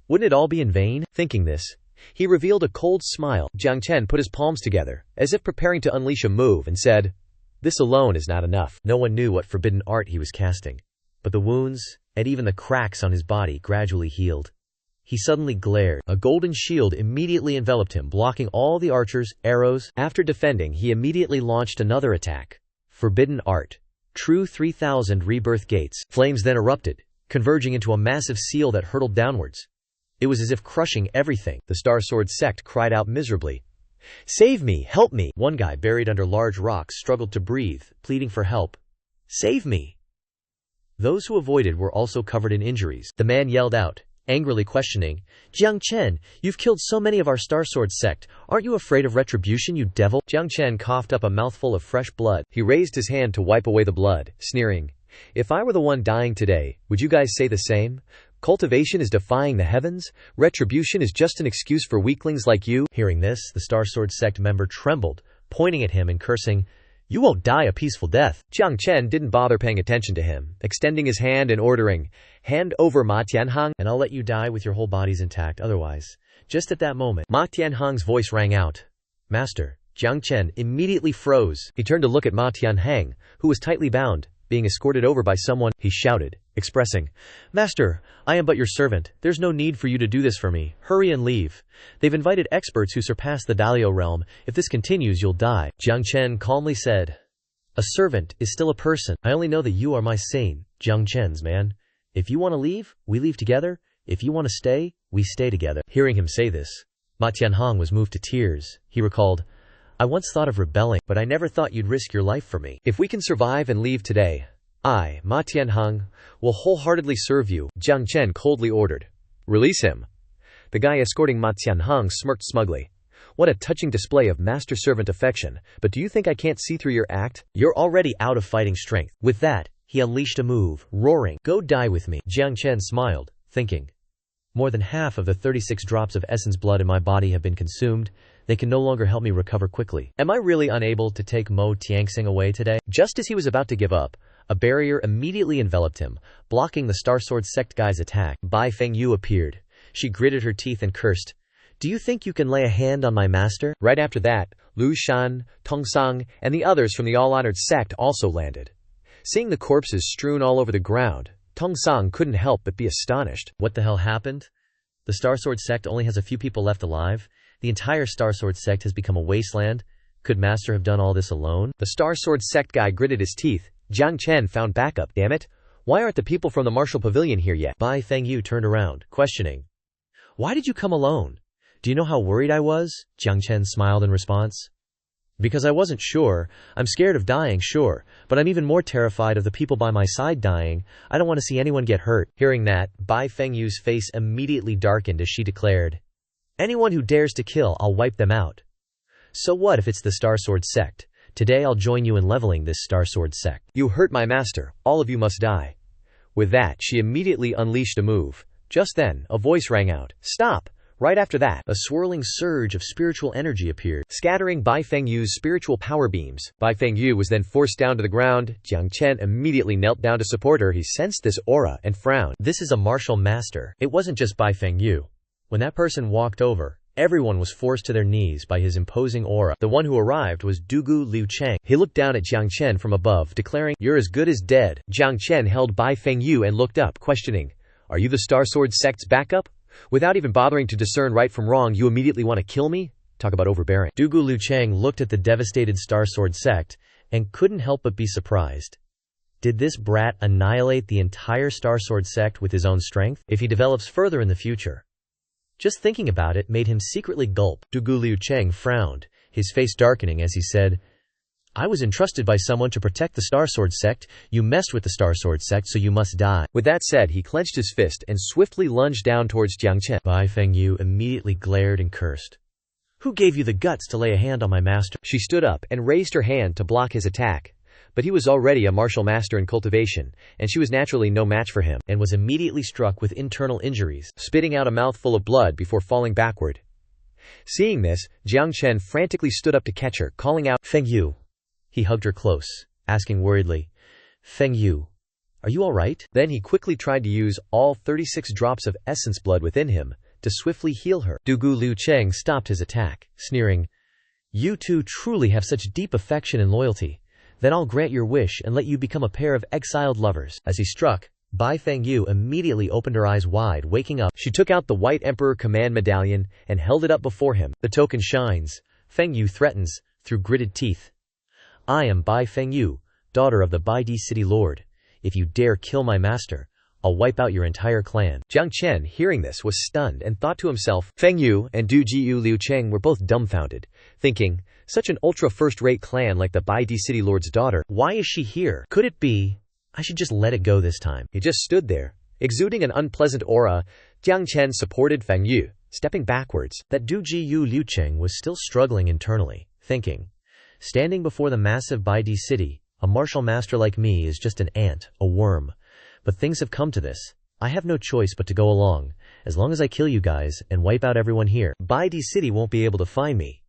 [SPEAKER 2] wouldn't it all be in vain? Thinking this, he revealed a cold smile. Jiang Chen put his palms together, as if preparing to unleash a move, and said, "This alone is not enough."
[SPEAKER 1] No one knew what forbidden art he was casting, but the wounds, and even the cracks on his body gradually healed. He suddenly glared. A golden shield immediately enveloped him, blocking all the archers' arrows.
[SPEAKER 2] After defending, he immediately launched another attack.
[SPEAKER 1] Forbidden art. True 3,000 rebirth gates.
[SPEAKER 2] Flames then erupted,
[SPEAKER 1] converging into a massive seal that hurtled downwards. It was as if crushing everything.
[SPEAKER 2] The Star Sword Sect cried out miserably, "Save me! Help me!"
[SPEAKER 1] One guy buried under large rocks struggled to breathe, pleading for help. "Save me!" Those who avoided were also covered in injuries. The man yelled out, angrily questioning, "Jiang Chen, you've killed so many of our Star Sword Sect. Aren't you afraid of retribution, you devil?"
[SPEAKER 2] Jiang Chen coughed up a mouthful of fresh blood. He raised his hand to wipe away the blood, sneering, "If I were the one dying today, would you guys say the same? Cultivation is defying the heavens. Retribution is just an excuse for weaklings like you."
[SPEAKER 1] Hearing this, the Star Sword Sect member trembled, pointing at him and cursing, "You won't die a peaceful death."
[SPEAKER 2] Jiang Chen didn't bother paying attention to him, extending his hand and ordering, "Hand over Ma Tianhang,
[SPEAKER 1] and I'll let you die with your whole bodies intact otherwise." Just at that moment,
[SPEAKER 2] Ma Tianhang's voice rang out.
[SPEAKER 1] "Master." Jiang Chen immediately froze.
[SPEAKER 2] He turned to look at Ma Tianhang, who was tightly bound, being escorted over by someone. He shouted, expressing,
[SPEAKER 1] "Master, I am but your servant. There's no need for you to do this for me. Hurry and leave. They've invited experts who surpass the Dalio realm. If this continues, you'll die."
[SPEAKER 2] Jiang Chen calmly said,
[SPEAKER 1] "A servant is still a person. I only know that you are my sane, Jiang Chen's man. If you want to leave, we leave together. If you want to stay, we stay together."
[SPEAKER 2] Hearing him say this,
[SPEAKER 1] Ma Tianhang was moved to tears. He recalled, "I once thought of rebelling, but I never thought you'd risk your life for me.
[SPEAKER 2] If we can survive and leave today, I, Ma Tianhang, will wholeheartedly serve you," Jiang Chen coldly ordered. "Release him." The guy escorting Ma Tianhang smirked smugly. "What a touching display of master-servant affection, but do you think I can't see through your act?
[SPEAKER 1] You're already out of fighting strength." With that, he unleashed a move, roaring, "Go die with me." Jiang Chen smiled, thinking, More than half of the 36 drops of essence blood in my body have been consumed. They can no longer help me recover quickly. Am I really unable to take Mo Tianxing away today? Just as he was about to give up, a barrier immediately enveloped him, blocking the Star Sword Sect guy's attack. Bai Fengyu appeared. She gritted her teeth and cursed. Do you think you can lay a hand on my master? Right after that, Lu Shan, Tongsang, and the others from the all-honored sect also landed. Seeing the corpses strewn all over the ground, Tongsang couldn't help but be astonished. What the hell happened? The Star Sword Sect only has a few people left alive. The entire Star Sword Sect has become a wasteland. Could Master have done all this alone? The Star Sword Sect guy gritted his teeth. Jiang Chen found backup. Damn it! Why aren't the people from the Martial Pavilion here yet? Bai Fengyu turned around, questioning. Why did you come alone? Do you know how worried I was? Jiang Chen smiled in response. Because I wasn't sure. I'm scared of dying, sure, but I'm even more terrified of the people by my side dying. I don't want to see anyone get hurt. Hearing that, Bai Fengyu's face immediately darkened as she declared, anyone who dares to kill, I'll wipe them out. So what if it's the Star Sword Sect? Today I'll join you in leveling this Star Sword Sect. You hurt my master. All of you must die. With that, she immediately unleashed a move. Just then, a voice rang out. Stop! Right after that, a swirling surge of spiritual energy appeared, scattering Bai Fengyu's spiritual power beams. Bai Fengyu was then forced down to the ground. Jiang Chen immediately knelt down to support her. He sensed this aura and frowned. This is a martial master. It wasn't just Bai Fengyu. When that person walked over, everyone was forced to their knees by his imposing aura. The one who arrived was Dugu Liu Cheng. He looked down at Jiang Chen from above, declaring, "You're as good as dead." Jiang Chen held Bai Fengyu and looked up, questioning, "Are you the Star Sword Sect's backup? Without even bothering to discern right from wrong, you immediately want to kill me? Talk about overbearing." Dugu Liu Cheng looked at the devastated Star Sword Sect and couldn't help but be surprised. Did this brat annihilate the entire Star Sword Sect with his own strength? If he develops further in the future? Just thinking about it made him secretly gulp. Dugu Liu Cheng frowned, his face darkening as he said, "I was entrusted by someone to protect the Star Sword Sect. You messed with the Star Sword Sect, so you must die." With that said, he clenched his fist and swiftly lunged down towards Jiang Chen. Bai Fengyu immediately glared and cursed. "Who gave you the guts to lay a hand on my master?" She stood up and raised her hand to block his attack. But he was already a martial master in cultivation, and she was naturally no match for him, and was immediately struck with internal injuries, spitting out a mouthful of blood before falling backward. Seeing this, Jiang Chen frantically stood up to catch her, calling out, "Fengyu." He hugged her close, asking worriedly, "Fengyu, are you all right?" Then he quickly tried to use all 36 drops of essence blood within him to swiftly heal her. Dugu Liu Cheng stopped his attack, sneering, "You two truly have such deep affection and loyalty. Then I'll grant your wish and let you become a pair of exiled lovers." As he struck, Bai Fengyu immediately opened her eyes wide, waking up. She took out the White Emperor Command Medallion and held it up before him. The token shines. Fengyu threatens, through gritted teeth. "I am Bai Fengyu, daughter of the Baidi City Lord. If you dare kill my master, I'll wipe out your entire clan." Jiang Chen, hearing this, was stunned and thought to himself. Fengyu and Dugu Liu Cheng were both dumbfounded, thinking, such an ultra first-rate clan like the Baidi City Lord's daughter. Why is she here? Could it be I should just let it go this time? He just stood there, exuding an unpleasant aura. Jiang Chen supported Fengyu, stepping backwards. That Dugu Liu Cheng was still struggling internally, thinking, standing before the massive Baidi city, a martial master like me is just an ant, a worm. But things have come to this. I have no choice but to go along. As long as I kill you guys and wipe out everyone here, Baidi city won't be able to find me.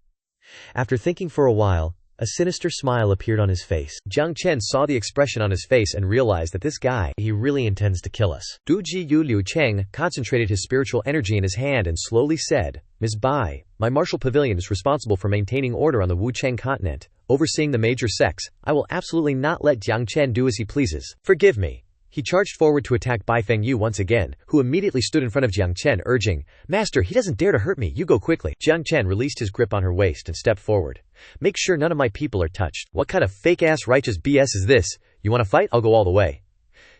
[SPEAKER 1] After thinking for a while, a sinister smile appeared on his face. Jiang Chen saw the expression on his face and realized that this guy, he really intends to kill us. Dugu Liu Cheng concentrated his spiritual energy in his hand and slowly said, "Ms. Bai, my martial pavilion is responsible for maintaining order on the Wucheng continent, overseeing the major sects. I will absolutely not let Jiang Chen do as he pleases. Forgive me." He charged forward to attack Bai Fengyu once again, who immediately stood in front of Jiang Chen, urging, "Master, he doesn't dare to hurt me, you go quickly." Jiang Chen released his grip on her waist and stepped forward. "Make sure none of my people are touched." "What kind of fake-ass righteous BS is this? You want to fight? I'll go all the way."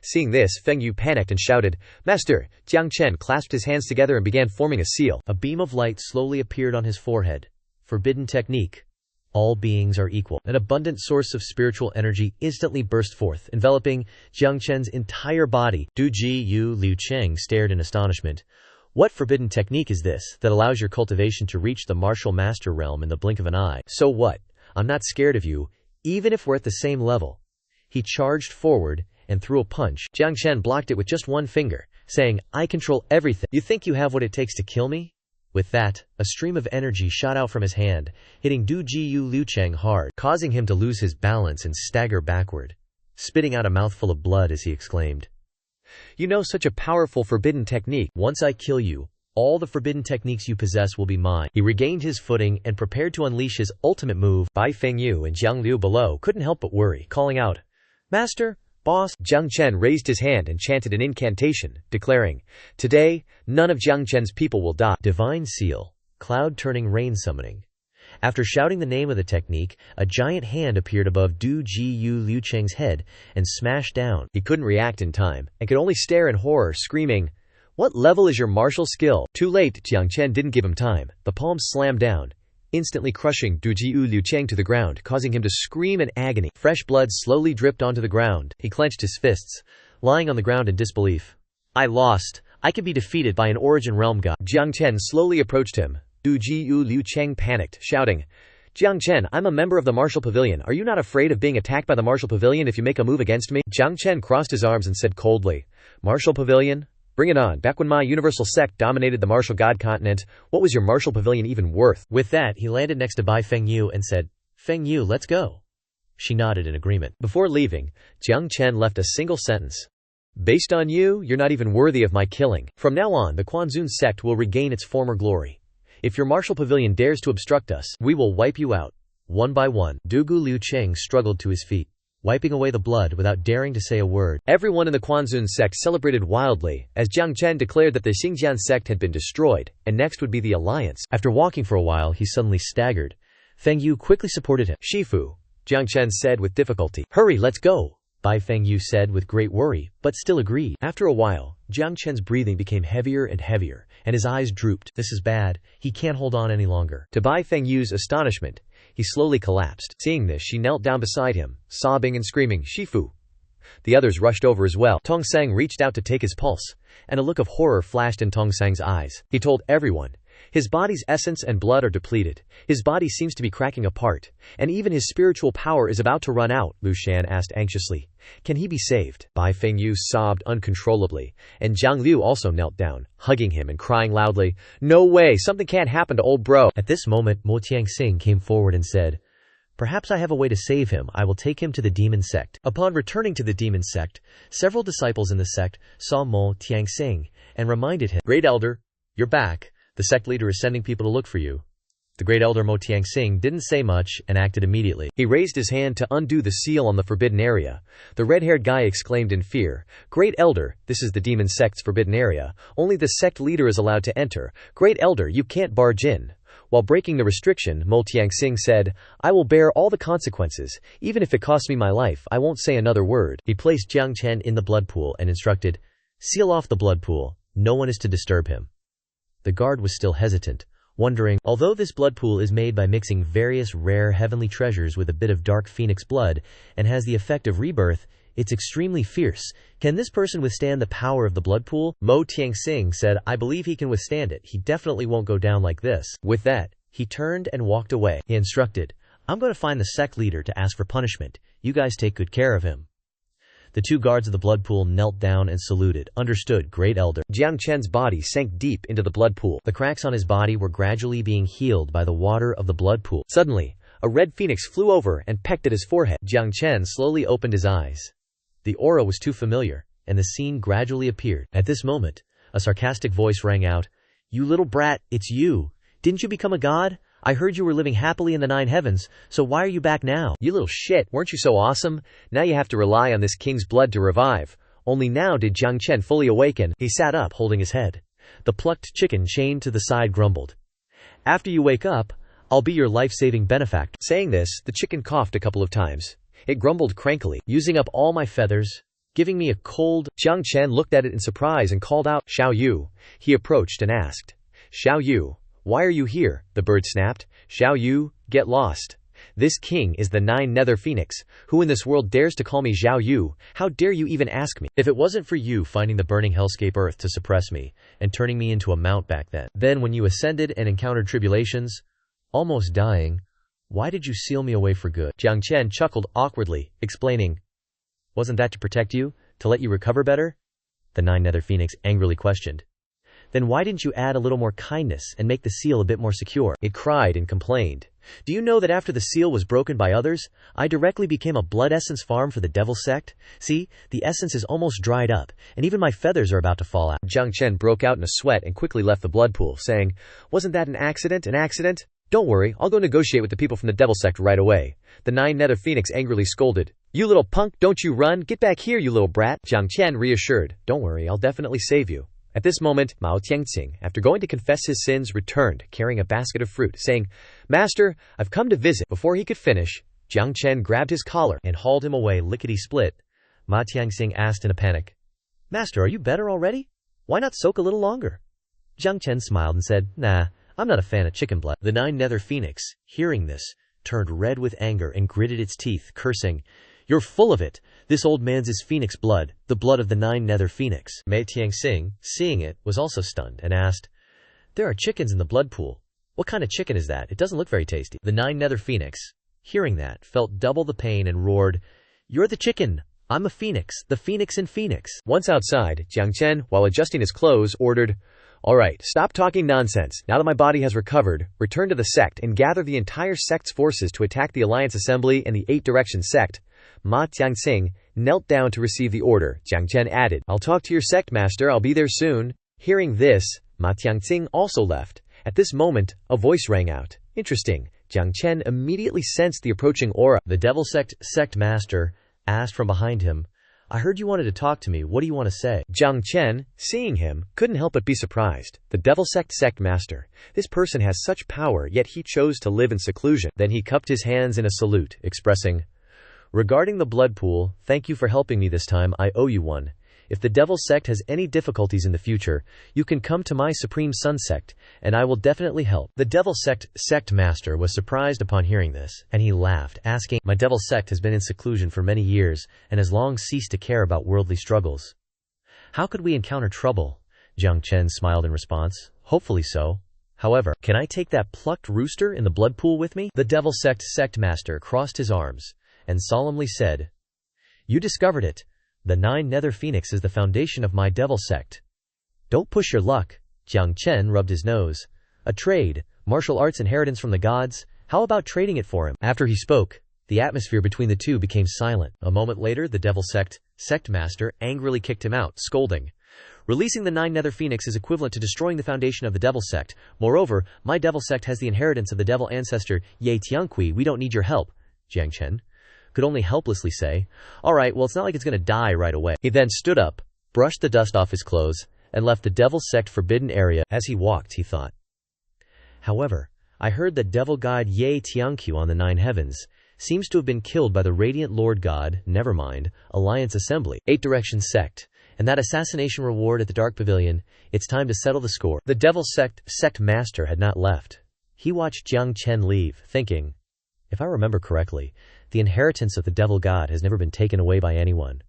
[SPEAKER 1] Seeing this, Fengyu panicked and shouted, "Master!" Jiang Chen clasped his hands together and began forming a seal. A beam of light slowly appeared on his forehead. Forbidden technique. All beings are equal. An abundant source of spiritual energy instantly burst forth, enveloping Jiang Chen's entire body. Dugu Liu Cheng stared in astonishment. What forbidden technique is this that allows your cultivation to reach the martial master realm in the blink of an eye? So what? I'm not scared of you, even if we're at the same level. He charged forward and threw a punch. Jiang Chen blocked it with just one finger, saying, "I control everything. You think you have what it takes to kill me?" With that, a stream of energy shot out from his hand, hitting Du Jiu Liucheng hard, causing him to lose his balance and stagger backward, spitting out a mouthful of blood as he exclaimed,
[SPEAKER 2] "You know such a powerful forbidden technique.
[SPEAKER 1] Once I kill you, all the forbidden techniques you possess will be mine." He regained his footing and prepared to unleash his ultimate move.
[SPEAKER 2] Bai Fengyu and Jiang Liu below couldn't help but worry, calling out,
[SPEAKER 1] "Master, boss."
[SPEAKER 2] Jiang Chen raised his hand and chanted an incantation, declaring, "Today, none of Jiang Chen's people will die."
[SPEAKER 1] Divine Seal, Cloud Turning Rain Summoning. After shouting the name of the technique, a giant hand appeared above Du Jiu Liucheng's head and smashed down.
[SPEAKER 2] He couldn't react in time, and could only stare in horror, screaming, "What level is your martial skill?" Too late, Jiang Chen didn't give him time. The palm slammed down, instantly crushing Du Jiu Liucheng to the ground, causing him to scream in agony. Fresh blood slowly dripped onto the ground. He clenched his fists, lying on the ground in disbelief.
[SPEAKER 1] "I lost. I could be defeated by an Origin Realm god."
[SPEAKER 2] Jiang Chen slowly approached him. Du Jiu Liucheng panicked, shouting, "Jiang Chen, I'm a member of the Martial Pavilion. Are you not afraid of being attacked by the Martial Pavilion if you make a move against me?" Jiang Chen crossed his arms and said coldly, "Martial Pavilion? Bring it on. Back when my universal sect dominated the martial god continent, what was your Martial Pavilion even worth?"
[SPEAKER 1] With that, he landed next to Bai Fengyu and said, "Fengyu, let's go." She nodded in agreement.
[SPEAKER 2] Before leaving, Jiang Chen left a single sentence. "Based on you, you're not even worthy of my killing. From now on, the Quanzun sect will regain its former glory. If your Martial Pavilion dares to obstruct us, we will wipe you out, one by one." Dugu Liucheng struggled to his feet, wiping away the blood without daring to say a word. Everyone in the Quanzun sect celebrated wildly, as Jiang Chen declared that the Xingjian sect had been destroyed, and next would be the alliance.
[SPEAKER 1] After walking for a while, he suddenly staggered. Fengyu quickly supported him.
[SPEAKER 2] "Shifu," Jiang Chen said with difficulty.
[SPEAKER 1] "Hurry, let's go," Bai Fengyu said with great worry, but still agreed. After a while, Jiang Chen's breathing became heavier and heavier, and his eyes drooped. This is bad. He can't hold on any longer.
[SPEAKER 2] To Bai Fengyu's astonishment, he slowly collapsed. Seeing this, she knelt down beside him, sobbing and screaming, "Shifu." The others rushed over as well. Tong Sang reached out to take his pulse, and a look of horror flashed in Tong Sang's eyes. He told everyone, "His body's essence and blood are depleted. His body seems to be cracking apart, and even his spiritual power is about to run out." Lu Shan asked anxiously, "Can he be saved?" Bai Fengyu sobbed uncontrollably, and Jiang Liu also knelt down, hugging him and crying loudly, "No way, something can't happen to old bro."
[SPEAKER 1] At this moment, Mo Tianxing came forward and said, "Perhaps I have a way to save him. I will take him to the demon sect." Upon returning to the demon sect, several disciples in the sect saw Mo Tianxing and reminded him, "Great Elder, you're back. The sect leader is sending people to look for you." The great elder Mo Tianxing didn't say much and acted immediately. He raised his hand to undo the seal on the forbidden area. The red-haired guy exclaimed in fear, "Great elder, this is the demon sect's forbidden area. Only the sect leader is allowed to enter. Great elder, you can't barge in." While breaking the restriction, Mo Tianxing said, "I will bear all the consequences. Even if it costs me my life, I won't say another word." He placed Jiang Chen in the blood pool and instructed, "Seal off the blood pool. No one is to disturb him." The guard was still hesitant, wondering, although this blood pool is made by mixing various rare heavenly treasures with a bit of dark phoenix blood and has the effect of rebirth, it's extremely fierce. Can this person withstand the power of the blood pool? Mo Tianxing said, "I believe he can withstand it. He definitely won't go down like this." With that, he turned and walked away. He instructed, "I'm going to find the sect leader to ask for punishment. You guys take good care of him." The two guards of the blood pool knelt down and saluted. "Understood, Great Elder." Jiang Chen's body sank deep into the blood pool. The cracks on his body were gradually being healed by the water of the blood pool. Suddenly, a red phoenix flew over and pecked at his forehead. Jiang Chen slowly opened his eyes. The aura was too familiar, and the scene gradually appeared. At this moment, a sarcastic voice rang out, "You little brat, it's you. Didn't you become a god? I heard you were living happily in the 9 heavens, so why are you back now? You little shit, weren't you so awesome? Now you have to rely on this king's blood to revive." Only now did Jiang Chen fully awaken. He sat up, holding his head. The plucked chicken chained to the side grumbled, "After you wake up, I'll be your life-saving benefactor." Saying this, the chicken coughed a couple of times. It grumbled crankily, "Using up all my feathers, giving me a cold." Jiang Chen looked at it in surprise and called out, "Xiao Yu." He approached and asked, "Xiao Yu, why are you here?" The bird snapped, "Xiao Yu, get lost. This king is the 9 nether phoenix. Who in this world dares to call me Xiao Yu? How dare you even ask me? If it wasn't for you finding the burning hellscape earth to suppress me, and turning me into a mount back then when you ascended and encountered tribulations, almost dying, why did you seal me away for good?" Jiang Chen chuckled awkwardly, explaining, "Wasn't that to protect you? To let you recover better?" the Nine Nether Phoenix angrily questioned. Then why didn't you add a little more kindness and make the seal a bit more secure? It cried and complained. Do you know that after the seal was broken by others, I directly became a blood essence farm for the devil sect? See, the essence is almost dried up, and even my feathers are about to fall out.
[SPEAKER 2] Jiang Chen broke out in a sweat and quickly left the blood pool, saying, Wasn't that an accident? An accident? Don't worry, I'll go negotiate with the people from the devil sect right away. The Nine Nether Phoenix angrily scolded. You little punk, don't you run! Get back here, you little brat! Jiang Chen reassured. Don't worry, I'll definitely save you. At this moment, Mao Tianxing, after going to confess his sins, returned, carrying a basket of fruit, saying, Master, I've come to visit. Before he could finish, Jiang Chen grabbed his collar and hauled him away lickety-split. Ma Tianxing asked in a panic, Master, are you better already? Why not soak a little longer? Jiang Chen smiled and said, Nah, I'm not a fan of chicken blood. The Nine Nether Phoenix, hearing this, turned red with anger and gritted its teeth, cursing, You're full of it. This old man's is phoenix blood, the blood of the Nine Nether Phoenix. Mei Tianxing, seeing it, was also stunned and asked, There are chickens in the blood pool. What kind of chicken is that? It doesn't look very tasty. The Nine Nether Phoenix, hearing that, felt double the pain and roared, You're the chicken. I'm a phoenix, the phoenix in Phoenix. Once outside, Jiang Chen, while adjusting his clothes, ordered, All right, stop talking nonsense. Now that my body has recovered, return to the sect and gather the entire sect's forces to attack the Alliance Assembly and the Eight Direction Sect. Ma Tianxing knelt down to receive the order. Jiang Chen added, I'll talk to your sect master, I'll be there soon. Hearing this, Ma Tianxing also left. At this moment, a voice rang out. Interesting. Jiang Chen immediately sensed the approaching aura. The devil sect master asked from behind him, I heard you wanted to talk to me, what do you want to say? Jiang Chen, seeing him, couldn't help but be surprised. The devil sect master. This person has such power, yet he chose to live in seclusion. Then he cupped his hands in a salute, expressing, Regarding the blood pool, thank you for helping me this time, I owe you one. If the devil sect has any difficulties in the future, you can come to my Supreme Sun sect, and I will definitely help. The devil sect master was surprised upon hearing this, and he laughed, asking, My devil sect has been in seclusion for many years, and has long ceased to care about worldly struggles. How could we encounter trouble? Jiang Chen smiled in response. Hopefully so. However, can I take that plucked rooster in the blood pool with me? The devil sect master crossed his arms and solemnly said, You discovered it. The Nine Nether Phoenix is the foundation of my devil sect. Don't push your luck. Jiang Chen rubbed his nose. A trade, martial arts inheritance from the gods, how about trading it for him? After he spoke, the atmosphere between the two became silent. A moment later, the devil sect master angrily kicked him out, scolding, Releasing the Nine Nether Phoenix is equivalent to destroying the foundation of the devil sect. Moreover, my devil sect has the inheritance of the devil ancestor Ye Tianqi. We don't need your help. Jiang Chen could only helplessly say, All right, well, it's not like it's going to die right away. He then stood up, brushed the dust off his clothes, and left the devil sect forbidden area. As he walked, he thought, However, I heard that devil god Ye Tianqiu on the Nine Heavens seems to have been killed by the radiant Lord God, nevermind, Alliance Assembly, Eight Direction Sect, and that assassination reward at the Dark Pavilion. It's time to settle the score. The devil sect master had not left. He watched Jiang Chen leave, thinking, If I remember correctly, the inheritance of the devil god has never been taken away by anyone.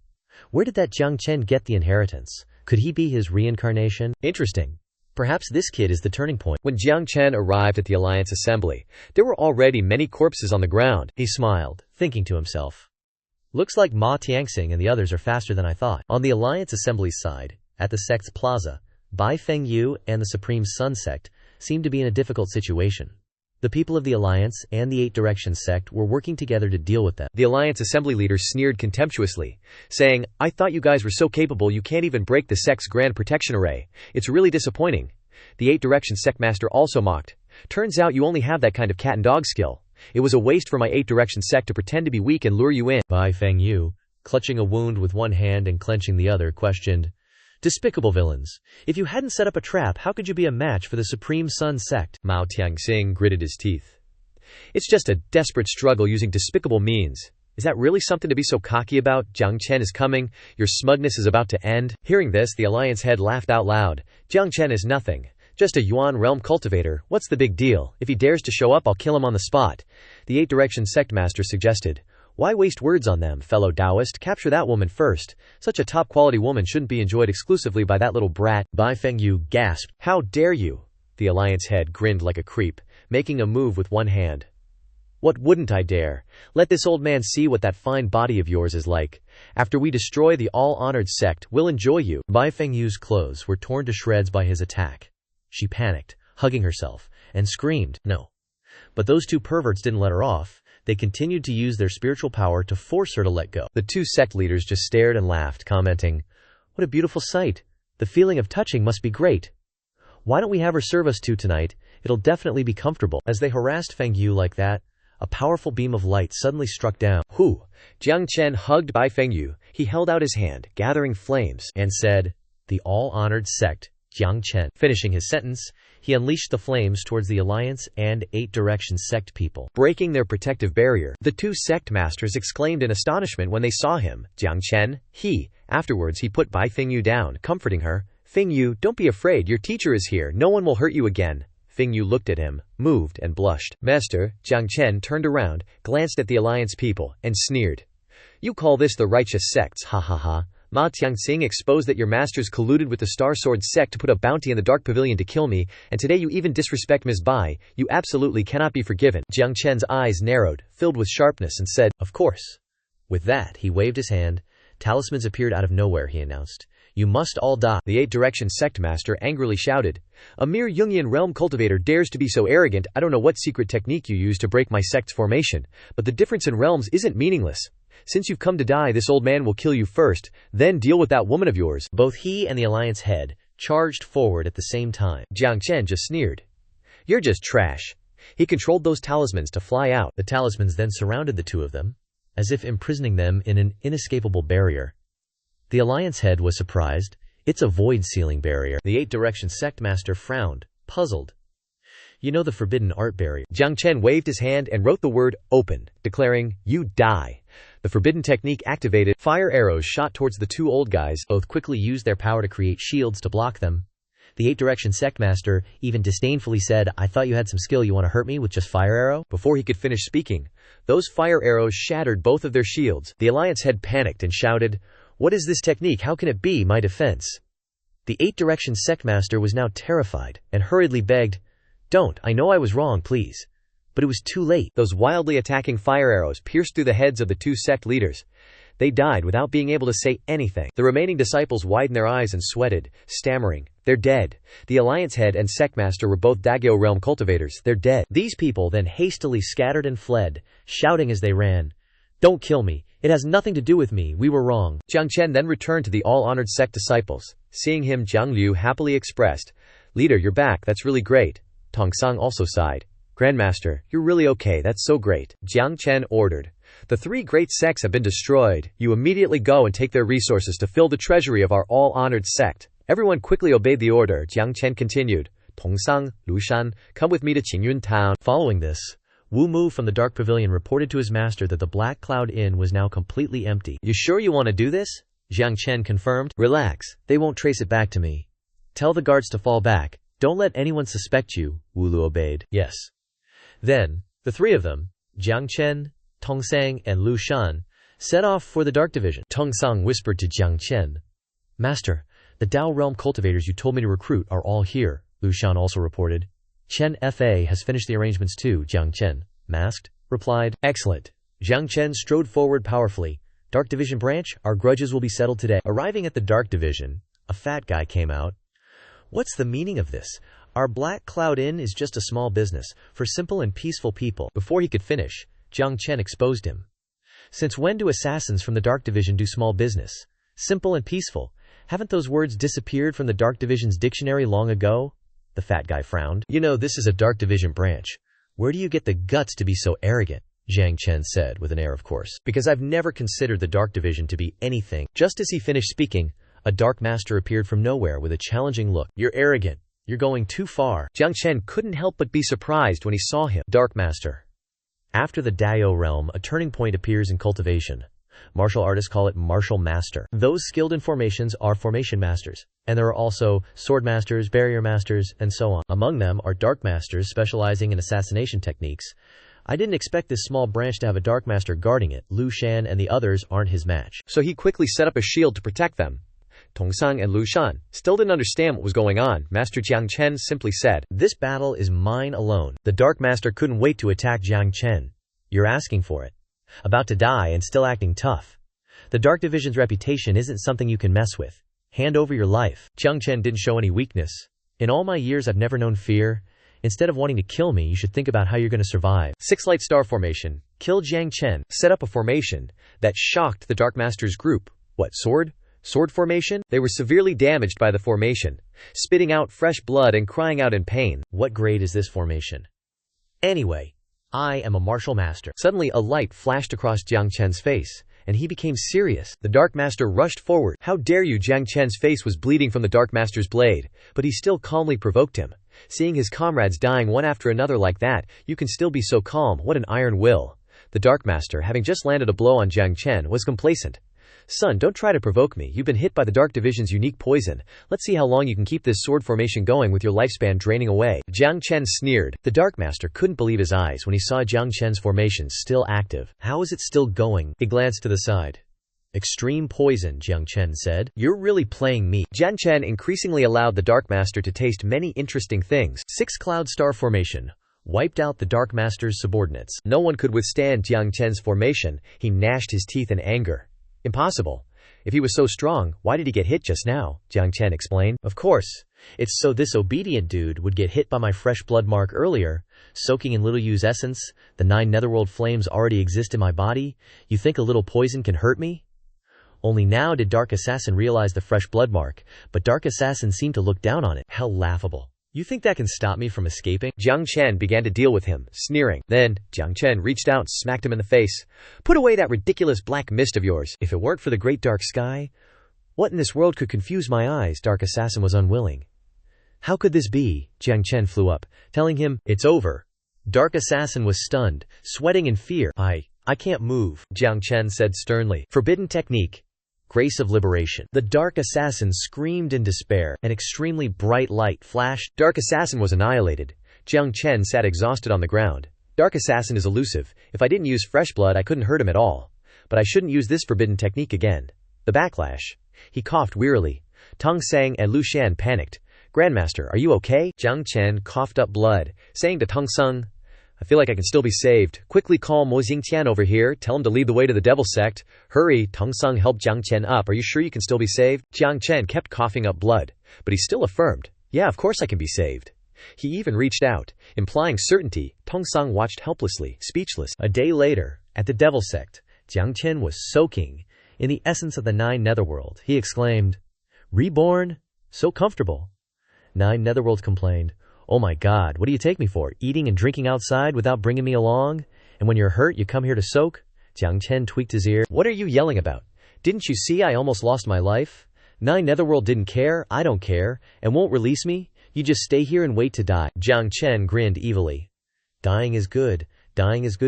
[SPEAKER 2] Where did that Jiang Chen get the inheritance? Could he be his reincarnation? Interesting. Perhaps this kid is the turning point. When Jiang Chen arrived at the Alliance Assembly, there were already many corpses on the ground. He smiled, thinking to himself, Looks like Ma Tianxing and the others are faster than I thought. On the Alliance Assembly's side, at the sect's plaza, Bai Fengyu and the Supreme Sun sect seemed to be in a difficult situation. The people of the Alliance and the Eight Direction Sect were working together to deal with them. The Alliance Assembly leader sneered contemptuously, saying, I thought you guys were so capable you can't even break the sect's grand protection array. It's really disappointing. The Eight Direction Sect master also mocked. Turns out you only have that kind of cat and dog skill. It was a waste for my Eight Direction Sect to pretend to be weak and lure you in. Bai Fengyu, clutching a wound with one hand and clenching the other, questioned, Despicable villains. If you hadn't set up a trap, how could you be a match for the Supreme Sun sect? Mao Tianxing gritted his teeth. It's just a desperate struggle using despicable means. Is that really something to be so cocky about? Jiang Chen is coming. Your smugness is about to end. Hearing this, the Alliance head laughed out loud. Jiang Chen is nothing. Just a Yuan realm cultivator. What's the big deal? If he dares to show up, I'll kill him on the spot. The Eight Direction Sect master suggested. Why waste words on them, fellow Taoist? Capture that woman first. Such a top-quality woman shouldn't be enjoyed exclusively by that little brat. Bai Fengyu gasped. How dare you? The Alliance head grinned like a creep, making a move with one hand. What wouldn't I dare? Let this old man see what that fine body of yours is like. After we destroy the all-honored sect, we'll enjoy you.
[SPEAKER 1] Bai Fengyu's clothes were torn to shreds by his attack. She panicked, hugging herself, and screamed, no. But those two perverts didn't let her off. They continued to use their spiritual power to force her to let go.
[SPEAKER 2] The two sect leaders just stared and laughed, commenting, "What a beautiful sight. The feeling of touching must be great. Why don't we have her serve us too tonight? It'll definitely be comfortable."
[SPEAKER 1] As they harassed Fengyu like that, a powerful beam of light suddenly struck down.
[SPEAKER 2] "Who?" Jiang Chen hugged Bai Fengyu. He held out his hand, gathering flames,
[SPEAKER 1] and said, "The all-honored sect, Jiang Chen." Finishing his sentence, he unleashed the flames towards the Alliance and 8-Direction sect people,
[SPEAKER 2] breaking their protective barrier. The two sect masters exclaimed in astonishment when they saw him. Jiang Chen, Afterwards he put Bai Fengyu down, comforting her. "Fengyu, don't be afraid, your teacher is here, no one will hurt you again." Fengyu looked at him, moved, and blushed. "Master," Jiang Chen turned around, glanced at the Alliance people, and sneered. "You call this the righteous sects, ha ha ha. Ma Tianxing exposed that your masters colluded with the Star Sword sect to put a bounty in the Dark Pavilion to kill me, and today you even disrespect Ms. Bai. You absolutely cannot be forgiven." Jiang Chen's eyes narrowed, filled with sharpness, and said,
[SPEAKER 1] "Of course." With that, he waved his hand. Talismans appeared out of nowhere, he announced. "You must all die."
[SPEAKER 2] The 8-Direction sect master angrily shouted, "A mere Jungian realm cultivator dares to be so arrogant. I don't know what secret technique you use to break my sect's formation, but the difference in realms isn't meaningless. Since you've come to die, this old man will kill you first, then deal with that woman of yours."
[SPEAKER 1] Both he and the Alliance head charged forward at the same time.
[SPEAKER 2] Jiang Chen just sneered. "You're just trash." He controlled those talismans to fly out.
[SPEAKER 1] The talismans then surrounded the two of them, as if imprisoning them in an inescapable barrier. The Alliance head was surprised. "It's a void-sealing barrier." The 8-Direction sect master frowned, puzzled. "You know the forbidden art barrier."
[SPEAKER 2] Jiang Chen waved his hand and wrote the word open, declaring, "You die." The forbidden technique activated. Fire arrows shot towards the two old guys.
[SPEAKER 1] Both quickly used their power to create shields to block them. The 8-Direction sect master even disdainfully said, "I thought you had some skill. You want to hurt me with just fire arrow?"
[SPEAKER 2] Before he could finish speaking, those fire arrows shattered both of their shields. The Alliance head panicked and shouted, "What is this technique? How can it be my defense?"
[SPEAKER 1] The 8-Direction sect master was now terrified and hurriedly begged, "Don't, I know I was wrong, please." But it was too late.
[SPEAKER 2] Those wildly attacking fire arrows pierced through the heads of the two sect leaders. They died without being able to say anything. The remaining disciples widened their eyes and sweated, stammering, "They're dead." The Alliance head and sect master were both Daigyo realm cultivators. "They're dead."
[SPEAKER 1] These people then hastily scattered and fled, shouting as they ran, "Don't kill me. It has nothing to do with me. We were wrong."
[SPEAKER 2] Jiang Chen then returned to the all-honored sect disciples. Seeing him, Jiang Liu happily expressed, "Leader, you're back. That's really great." Tongsang also sighed. "Grandmaster, you're really okay. That's so great." Jiang Chen ordered, "The 3 great sects have been destroyed. You immediately go and take their resources to fill the treasury of our all-honored sect." Everyone quickly obeyed the order. Jiang Chen continued, "Tongsang, Lushan, come with me to Qingyun town."
[SPEAKER 1] Following this, Wu Mu from the Dark Pavilion reported to his master that the Black Cloud Inn was now completely empty.
[SPEAKER 2] "You sure you want to do this?"
[SPEAKER 1] Jiang Chen confirmed. "Relax, they won't trace it back to me. Tell the guards to fall back. Don't let anyone suspect you." Wu Lu obeyed. "Yes." Then, the 3 of them, Jiang Chen, Tongsang, and Lu Shan, set off for the Dark Division. Tongsang whispered to Jiang Chen, "Master, the Dao realm cultivators you told me to recruit are all here," Lu Shan also reported. "Chen Fa has finished the arrangements too," Jiang Chen, masked, replied. "Excellent." Jiang Chen strode forward powerfully. "Dark Division branch, our grudges will be settled today." Arriving at the Dark Division, a fat guy came out. "What's the meaning of this? Our Black Cloud Inn is just a small business, for simple and peaceful people." Before he could finish, Jiang Chen exposed him. "Since when do assassins from the Dark Division do small business? Simple and peaceful. Haven't those words disappeared from the Dark Division's dictionary long ago?" The fat guy frowned. "You know, this is a Dark Division branch. Where do you get the guts to be so arrogant?" Jiang Chen said with an air of course. "Because I've never considered the Dark Division to be anything." Just as he finished speaking, a Dark Master appeared from nowhere with a challenging look. "You're arrogant. You're going too far."
[SPEAKER 2] Jiang Chen couldn't help but be surprised when he saw him.
[SPEAKER 1] Dark Master. After the Daio realm, a turning point appears in cultivation. Martial artists call it Martial Master. Those skilled in formations are Formation Masters. And there are also Sword Masters, Barrier Masters, and so on. Among them are Dark Masters specializing in assassination techniques. I didn't expect this small branch to have a Dark Master guarding it. Lu Shan and the others aren't his match.
[SPEAKER 2] So he quickly set up a shield to protect them. Tongsang and Lu Shan still didn't understand what was going on. Master Jiang Chen simply said,
[SPEAKER 1] "This battle is mine alone." The Dark Master couldn't wait to attack Jiang Chen. You're asking for it. About to die and still acting tough. The Dark Division's reputation isn't something you can mess with. Hand over your life. Jiang Chen didn't show any weakness. In all my years I've never known fear. Instead of wanting to kill me, you should think about how you're going to survive.
[SPEAKER 2] 6 Light Star Formation. Kill Jiang Chen. Set up a formation that shocked the Dark Master's group. What, sword? Sword formation? They were severely damaged by the formation, spitting out fresh blood and crying out in pain.
[SPEAKER 1] What grade is this formation? Anyway, I am a martial master.
[SPEAKER 2] Suddenly a light flashed across Jiang Chen's face, and he became serious. The Dark Master rushed forward. How dare you! Jiang Chen's face was bleeding from the Dark Master's blade, but he still calmly provoked him. Seeing his comrades dying one after another like that, you can still be so calm. What an iron will. The Dark Master, having just landed a blow on Jiang Chen, was complacent. Son, don't try to provoke me. You've been hit by the Dark Division's unique poison. Let's see how long you can keep this sword formation going with your lifespan draining away. Jiang Chen sneered. The Dark Master couldn't believe his eyes when he saw Jiang Chen's formation still active.
[SPEAKER 1] How is it still going? He glanced to the side. Extreme poison, Jiang Chen said. You're really playing me.
[SPEAKER 2] Jiang Chen increasingly allowed the Dark Master to taste many interesting things.
[SPEAKER 1] 6 Cloud Star Formation. Wiped out the Dark Master's subordinates.
[SPEAKER 2] No one could withstand Jiang Chen's formation. He gnashed his teeth in anger. Impossible. If he was so strong, why did he get hit just now? Jiang Chen explained.
[SPEAKER 1] Of course. It's so this obedient dude would get hit by my fresh blood mark earlier, soaking in Little Yu's essence. The 9 netherworld flames already exist in my body. You think a little poison can hurt me? Only now did Dark Assassin realize the fresh blood mark, but Dark Assassin seemed to look down on it. How laughable. You think that can stop me from escaping?
[SPEAKER 2] Jiang Chen began to deal with him, sneering. Then, Jiang Chen reached out and smacked him in the face. Put away that ridiculous black mist of yours.
[SPEAKER 1] If it weren't for the great dark sky, what in this world could confuse my eyes? Dark Assassin was unwilling. How could this be? Jiang Chen flew up, telling him, it's over. Dark Assassin was stunned, sweating in fear. I can't move,
[SPEAKER 2] Jiang Chen said sternly.
[SPEAKER 1] Forbidden technique. Grace of liberation. The Dark Assassin screamed in despair. An extremely bright light flashed.
[SPEAKER 2] Dark Assassin was annihilated. Jiang Chen sat exhausted on the ground. Dark Assassin is elusive. If I didn't use fresh blood, I couldn't hurt him at all. But I shouldn't use this forbidden technique again. The backlash. He coughed wearily. Tong Sang and Lu Shan panicked. Grandmaster, are you okay? Jiang Chen coughed up blood, saying to Tong Sang, I feel like I can still be saved. Quickly call Mo Xingtian over here. Tell him to lead the way to the Devil Sect. Hurry. Tong Sang helped Jiang Chen up. Are you sure you can still be saved? Jiang Chen kept coughing up blood, but he still affirmed, yeah, of course I can be saved. He even reached out, implying certainty. Tong Sang watched helplessly, speechless.
[SPEAKER 1] A day later, at the Devil Sect, Jiang Chen was soaking in the essence of the 9 netherworld. He exclaimed, Reborn? So comfortable. 9 netherworld complained, oh my God, what do you take me for? Eating and drinking outside without bringing me along? And when you're hurt, you come here to soak? Jiang Chen tweaked his ear. What are you yelling about? Didn't you see I almost lost my life? 9 netherworld didn't care, I don't care, and won't release me? You just stay here and wait to die. Jiang Chen grinned evilly. Dying is good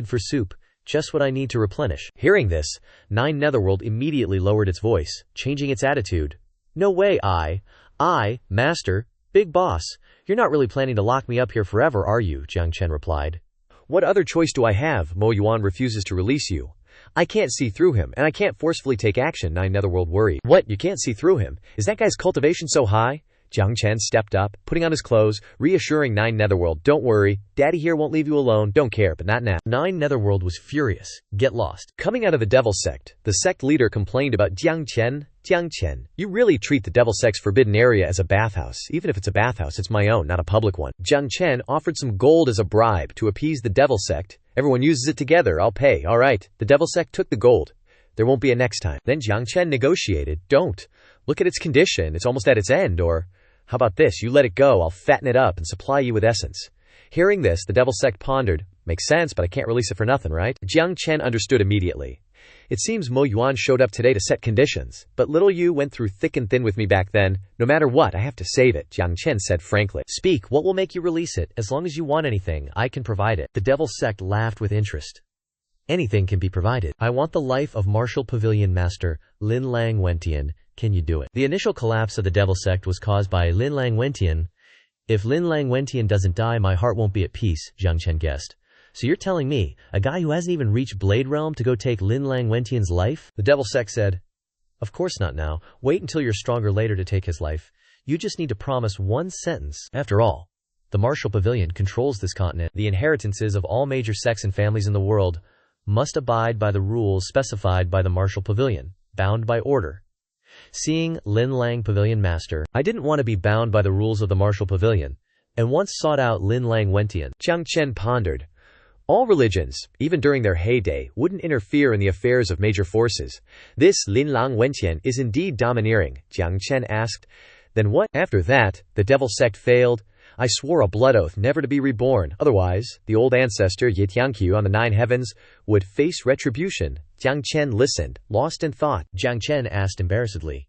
[SPEAKER 1] for soup. Just what I need to replenish. Hearing this, 9 netherworld immediately lowered its voice, changing its attitude. No way, Master, Big Boss. You're not really planning to lock me up here forever, are you? Jiang Chen replied.
[SPEAKER 2] What other choice do I have? Mo Yuan refuses to release you. I can't see through him, and I can't forcefully take action. 9 netherworld worried. What, you can't see through him? Is that guy's cultivation so high? Jiang Chen stepped up, putting on his clothes, reassuring 9 netherworld. Don't worry, Daddy here won't leave you alone. Don't care, but not now.
[SPEAKER 1] 9 netherworld was furious. Get lost.
[SPEAKER 2] Coming out of the Devil Sect, the Sect Leader complained about Jiang Chen. Jiang Chen, you really treat the Devil Sect's forbidden area as a bathhouse. Even if it's a bathhouse, it's my own, not a public one. Jiang Chen offered some gold as a bribe to appease the Devil Sect. Everyone uses it together, I'll pay. All right. The Devil Sect took the gold. There won't be a next time. Then Jiang Chen negotiated. Don't. Look at its condition. It's almost at its end. Or, how about this? You let it go. I'll fatten it up and supply you with essence. Hearing this, the Devil Sect pondered. Makes sense, but I can't release it for nothing, right? Jiang Chen understood immediately. It seems Mo Yuan showed up today to set conditions, but little Yu went through thick and thin with me back then. No matter what, I have to save it, Jiang Chen said frankly.
[SPEAKER 1] Speak, what will make you release it? As long as you want anything, I can provide it. The Devil Sect laughed with interest. Anything can be provided. I want the life of Martial Pavilion Master Lin Lang Wentian. Can you do it? The initial collapse of the Devil Sect was caused by Lin Lang Wentian. If Lin Lang Wentian doesn't die, my heart won't be at peace, Jiang Chen guessed. So you're telling me, a guy who hasn't even reached Blade Realm to go take Lin Lang Wentian's life? The Devil Sect said, of course not now. Wait until you're stronger later to take his life. You just need to promise one sentence. After all, The Martial Pavilion controls this continent. The inheritances of all major sects and families in the world must abide by the rules specified by the Martial Pavilion, bound by order. Seeing Lin Lang Pavilion Master, I didn't want to be bound by the rules of the Martial Pavilion, and once sought out Lin Lang Wentian.
[SPEAKER 2] Jiang Chen pondered. All religions, even during their heyday, wouldn't interfere in the affairs of major forces. This Lin Lang Wentian is indeed domineering, Jiang Chen asked. Then what? After that, the devil sect failed. I swore a blood oath never to be reborn. Otherwise, the old ancestor Yityangqiu on the 9 heavens would face retribution. Jiang Chen listened, lost in thought.
[SPEAKER 1] Jiang Chen asked embarrassedly.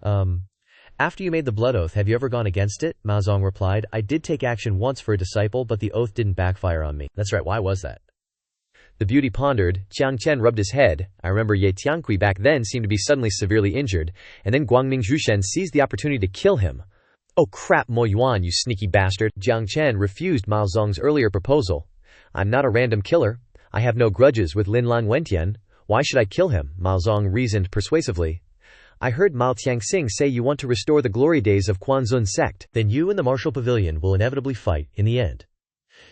[SPEAKER 1] After you made the blood oath, have you ever gone against it? Ma Zong replied, I did take action once for a disciple, but the oath didn't backfire on me. That's right, why was that?
[SPEAKER 2] The beauty pondered. Jiang Chen rubbed his head. I remember Ye Tianqi back then seemed to be suddenly severely injured, and then Guangming Zhushen seized the opportunity to kill him. Oh crap, Mo Yuan, you sneaky bastard. Jiang Chen refused Mao Zong's earlier proposal. I'm not a random killer. I have no grudges with Lin Lang Wentian. Why should I kill him? Mao Zong reasoned persuasively. I heard Mao Tianxing say you want to restore the glory days of Quanzun sect.
[SPEAKER 1] Then you and the Martial Pavilion will inevitably fight in the end.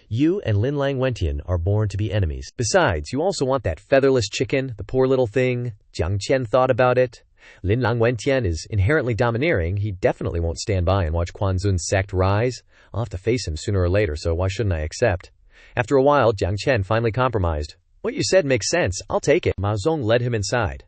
[SPEAKER 1] You and Lin Lang Wentian are born to be enemies.
[SPEAKER 2] Besides, you also want that featherless chicken, the poor little thing. Jiang Chen thought about it. Lin Lang Wentian is inherently domineering. He definitely won't stand by and watch Quanzun sect rise. I'll have to face him sooner or later, so why shouldn't I accept? After a while, Jiang Chen finally compromised. What you said makes sense. I'll take it. Mao Zong led him inside.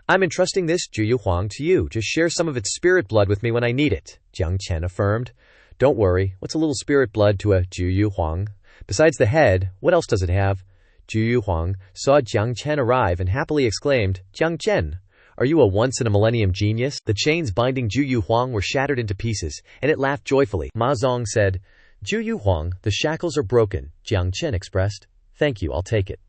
[SPEAKER 2] I'm entrusting this Juyu Huang to you. Just share some of its spirit blood with me when I need it, Jiang Chen affirmed. Don't worry, what's a little spirit blood to a Juyu Huang? Besides the head, what else does it have? Juyu Huang saw Jiang Chen arrive and happily exclaimed, Jiang Chen, are you a once-in-a-millennium genius? The chains binding Juyu Huang were shattered into pieces, and it laughed joyfully. Ma Zong said, Juyu Huang, the shackles are broken, Jiang Chen expressed. Thank you, I'll take it.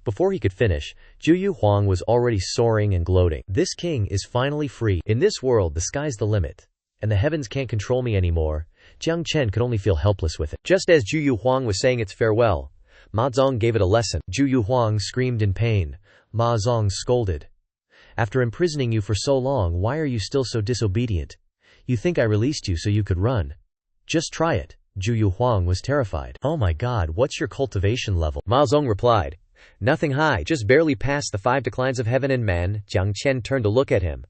[SPEAKER 2] Before he could finish, Juyu Huang was already soaring and gloating. This king is finally free. In this world, the sky's the limit, and the heavens can't control me anymore. Jiang Chen could only feel helpless with it. Just as Juyu Huang was saying its farewell, Ma Zong gave it a lesson. Juyu Huang screamed in pain. Ma Zong scolded. After imprisoning you for so long, why are you still so disobedient? You think I released you so you could run? Just try it. Juyu Huang was terrified. Oh my god, what's your cultivation level? Ma Zong replied. Nothing high, just barely past the 5 declines of heaven and man. Jiang Chen turned to look at him.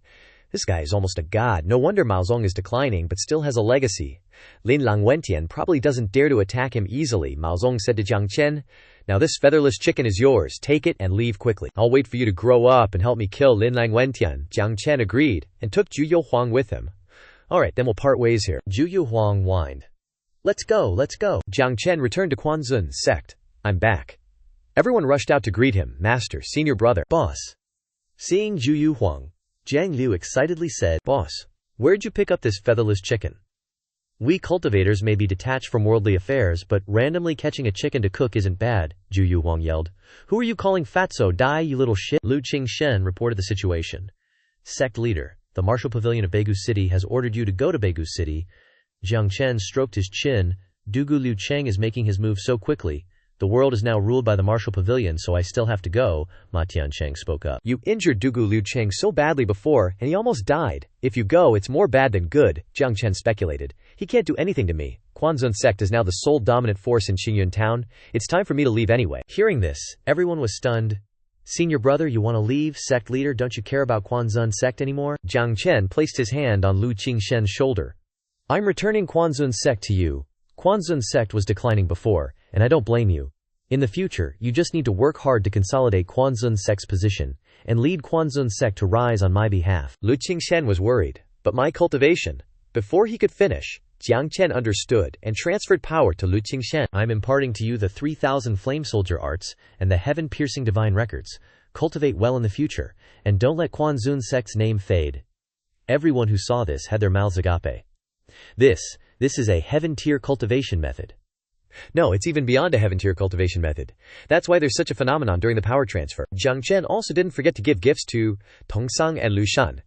[SPEAKER 2] This guy is almost a god. No wonder Mao Zong is declining, but still has a legacy. Lin Lang Wentian probably doesn't dare to attack him easily, Mao Zong said to Jiang Chen. Now this featherless chicken is yours. Take it and leave quickly. I'll wait for you to grow up and help me kill Lin Lang Wentian. Jiang Chen agreed, and took Juyu Huang with him. Alright, then we'll part ways here.
[SPEAKER 1] Juyu Huang whined. Let's go, let's go.
[SPEAKER 2] Jiang Chen returned to Quanzun sect. I'm back. Everyone rushed out to greet him. Master, senior brother.
[SPEAKER 1] Boss. Seeing Juyu Huang, Jiang Liu excitedly said, Boss, where'd you pick up this featherless chicken? We cultivators may be detached from worldly affairs, but randomly catching a chicken to cook isn't bad, Juyu Huang yelled. Who are you calling fatso? Die, you little shit. Lu Qingxen reported the situation. Sect Leader, the Martial Pavilion of Beigu City has ordered you to go to Beigu City. Jiang Chen stroked his chin. Dugu Liu Cheng is making his move so quickly. The world is now ruled by the Martial Pavilion, so I still have to go, Ma Tiancheng spoke up.
[SPEAKER 2] You injured Dugu Liu Cheng so badly before, and he almost died. If you go, it's more bad than good, Jiang Chen speculated. He can't do anything to me. Quanzun sect is now the sole dominant force in Qingyun town. It's time for me to leave anyway.
[SPEAKER 1] Hearing this, everyone was stunned. Senior brother, you want to leave? Sect leader, don't you care about Quanzun sect anymore?
[SPEAKER 2] Jiang Chen placed his hand on Lu Qingxen's shoulder. I'm returning Quanzun sect to you. Quanzun sect was declining before, and I don't blame you. In the future, you just need to work hard to consolidate Quanzun sect's position, and lead Quanzun sect to rise on my behalf. Lu Qingxen was worried, but my cultivation. Before he could finish, Jiang Chen understood and transferred power to Lu Qingxen.
[SPEAKER 1] I'm imparting to you the 3,000 flame soldier arts and the heaven-piercing divine records. Cultivate well in the future, and don't let Quanzun sect's name fade. Everyone who saw this had their mouths agape. This is a heaven-tier cultivation method.
[SPEAKER 2] No, it's even beyond a heaven-tier cultivation method. That's why there's such a phenomenon during the power transfer. Jiang Chen also didn't forget to give gifts to Tongsang and Lu Shan.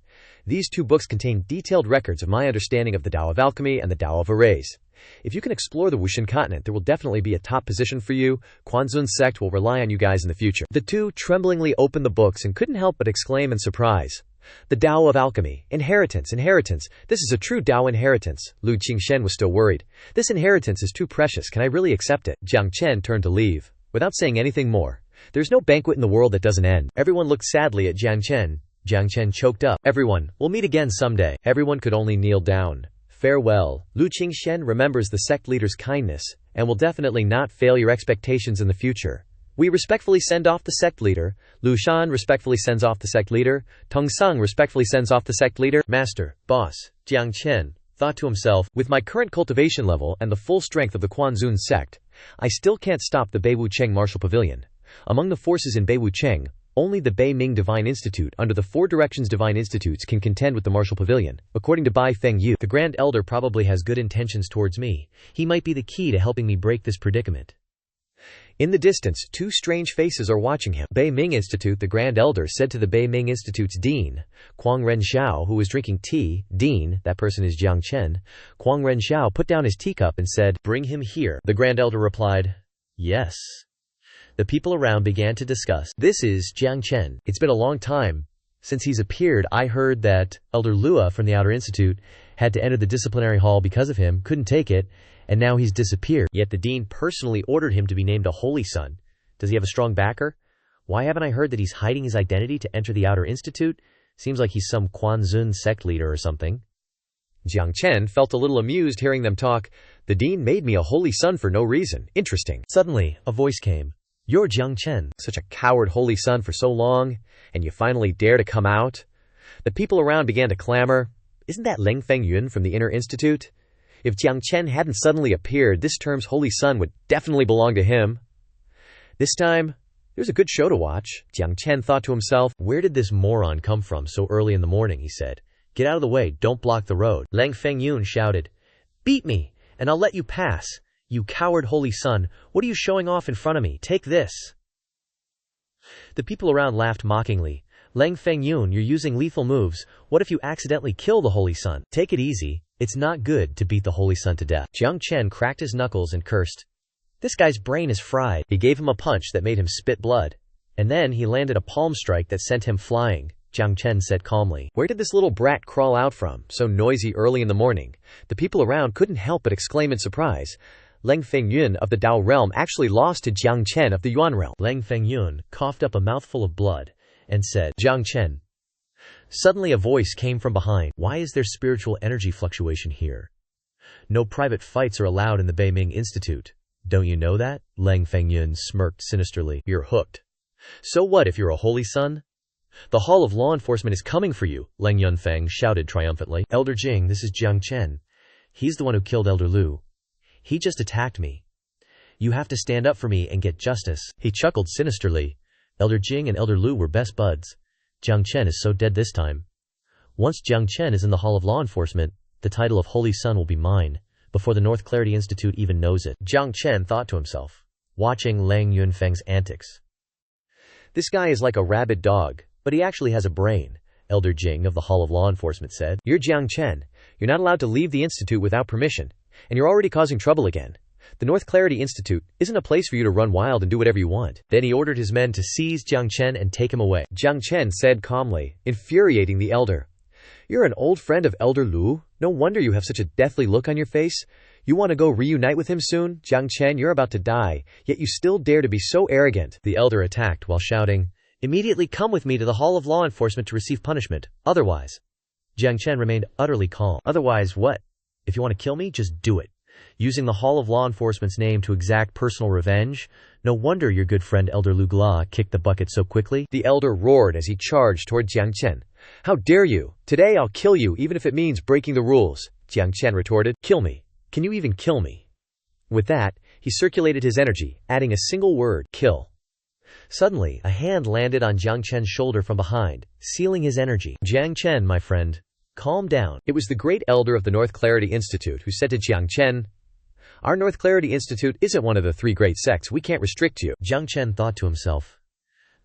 [SPEAKER 2] These 2 books contain detailed records of my understanding of the Tao of Alchemy and the Tao of Arrays. If you can explore the Wushan continent, there will definitely be a top position for you. Quanzun sect will rely on you guys in the future. The 2 tremblingly opened the books and couldn't help but exclaim in surprise. The Tao of Alchemy. Inheritance. This is a true Tao inheritance. Lu Qingshen was still worried. This inheritance is too precious. Can I really accept it? Jiang Chen turned to leave, without saying anything more. There's no banquet in the world that doesn't end. Everyone looked sadly at Jiang Chen. Jiang Chen choked up. Everyone, we'll meet again someday. Everyone could only kneel down. Farewell. Lu Qingshen remembers the sect leader's kindness, and will definitely not fail your expectations in the future. We respectfully send off the sect leader. Lu Shan respectfully sends off the sect leader. Tong Sung respectfully sends off the sect leader. Master, boss, Jiang Chen thought to himself, with my current cultivation level and the full strength of the Quanzun sect, I still can't stop the Beiwu Cheng Martial Pavilion. Among the forces in Beiwu Cheng, only the Bei Ming Divine Institute under the Four Directions Divine Institutes can contend with the Martial Pavilion. According to Bai Feng Yu, the Grand Elder probably has good intentions towards me. He might be the key to helping me break this predicament. In the distance, two strange faces are watching him. Bei Ming Institute. The Grand Elder said to the Bei Ming Institute's dean, Kuang Renxiao, who was drinking tea. Dean, that person is Jiang Chen. Kuang Renxiao put down his teacup and said, "Bring him here." The Grand Elder replied, "Yes." The people around began to discuss. This is Jiang Chen. It's been a long time since he's appeared. I heard that Elder Lua from the Outer Institute had to enter the disciplinary hall because of him, couldn't take it, and now he's disappeared. Yet the dean personally ordered him to be named a holy son. Does he have a strong backer? Why haven't I heard that he's hiding his identity to enter the Outer Institute? Seems like he's some Quanzun sect leader or something. Jiang Chen felt a little amused hearing them talk. The dean made me a holy son for no reason. Interesting. Suddenly, a voice came. You're Jiang Chen. Such a coward holy son for so long, and you finally dare to come out? The people around began to clamor. Isn't that Leng Fengyun from the Inner Institute? If Jiang Chen hadn't suddenly appeared, this term's holy son would definitely belong to him. This time, there's a good show to watch. Jiang Chen thought to himself, where did this moron come from so early in the morning, he said. Get out of the way, don't block the road. Leng Fengyun shouted, beat me, and I'll let you pass. You coward holy son, what are you showing off in front of me? Take this. The people around laughed mockingly. Leng Fengyun, you're using lethal moves. What if you accidentally kill the holy son? Take it easy. It's not good to beat the holy son to death. Jiang Chen cracked his knuckles and cursed. This guy's brain is fried. He gave him a punch that made him spit blood. And then he landed a palm strike that sent him flying. Jiang Chen said calmly, where did this little brat crawl out from, so noisy early in the morning? The people around couldn't help but exclaim in surprise. Leng Fengyun of the Dao realm actually lost to Jiang Chen of the Yuan realm. Leng Fengyun coughed up a mouthful of blood and said, Jiang Chen. Suddenly a voice came from behind. Why is there spiritual energy fluctuation here? No private fights are allowed in the Bei Ming Institute. Don't you know that? Leng Fengyun smirked sinisterly. You're hooked. So what if you're a holy son? The Hall of Law Enforcement is coming for you, Leng Yunfeng shouted triumphantly. Elder Jing, this is Jiang Chen. He's the one who killed Elder Lu. He just attacked me. You have to stand up for me and get justice. He chuckled sinisterly. Elder Jing and Elder Lu were best buds. Jiang Chen is so dead this time. Once Jiang Chen is in the Hall of Law Enforcement, the title of Holy Son will be mine, before the North Clarity Institute even knows it. Jiang Chen thought to himself, watching Leng Yunfeng's antics. This guy is like a rabid dog, but he actually has a brain, Elder Jing of the Hall of Law Enforcement said. You're Jiang Chen. You're not allowed to leave the institute without permission, and you're already causing trouble again. The North Clarity Institute isn't a place for you to run wild and do whatever you want. Then he ordered his men to seize Jiang Chen and take him away. Jiang Chen said calmly, infuriating the elder. You're an old friend of Elder Lu? No wonder you have such a deathly look on your face. You want to go reunite with him soon? Jiang Chen, you're about to die, yet you still dare to be so arrogant. The elder attacked while shouting, immediately come with me to the Hall of Law Enforcement to receive punishment. Otherwise. Jiang Chen remained utterly calm. Otherwise what? If you want to kill me, just do it. Using the Hall of Law Enforcement's name to exact personal revenge? No wonder your good friend Elder Lu Gla kicked the bucket so quickly. The elder roared as he charged toward Jiang Chen. How dare you? Today I'll kill you even if it means breaking the rules. Jiang Chen retorted. Kill me. Can you even kill me? With that, he circulated his energy, adding a single word, kill. Suddenly, a hand landed on Jiang Chen's shoulder from behind, sealing his energy. Jiang Chen, my friend. Calm down. It was the great elder of the North Clarity Institute who said to Jiang Chen, our North Clarity Institute isn't one of the three great sects. We can't restrict you. Jiang Chen thought to himself,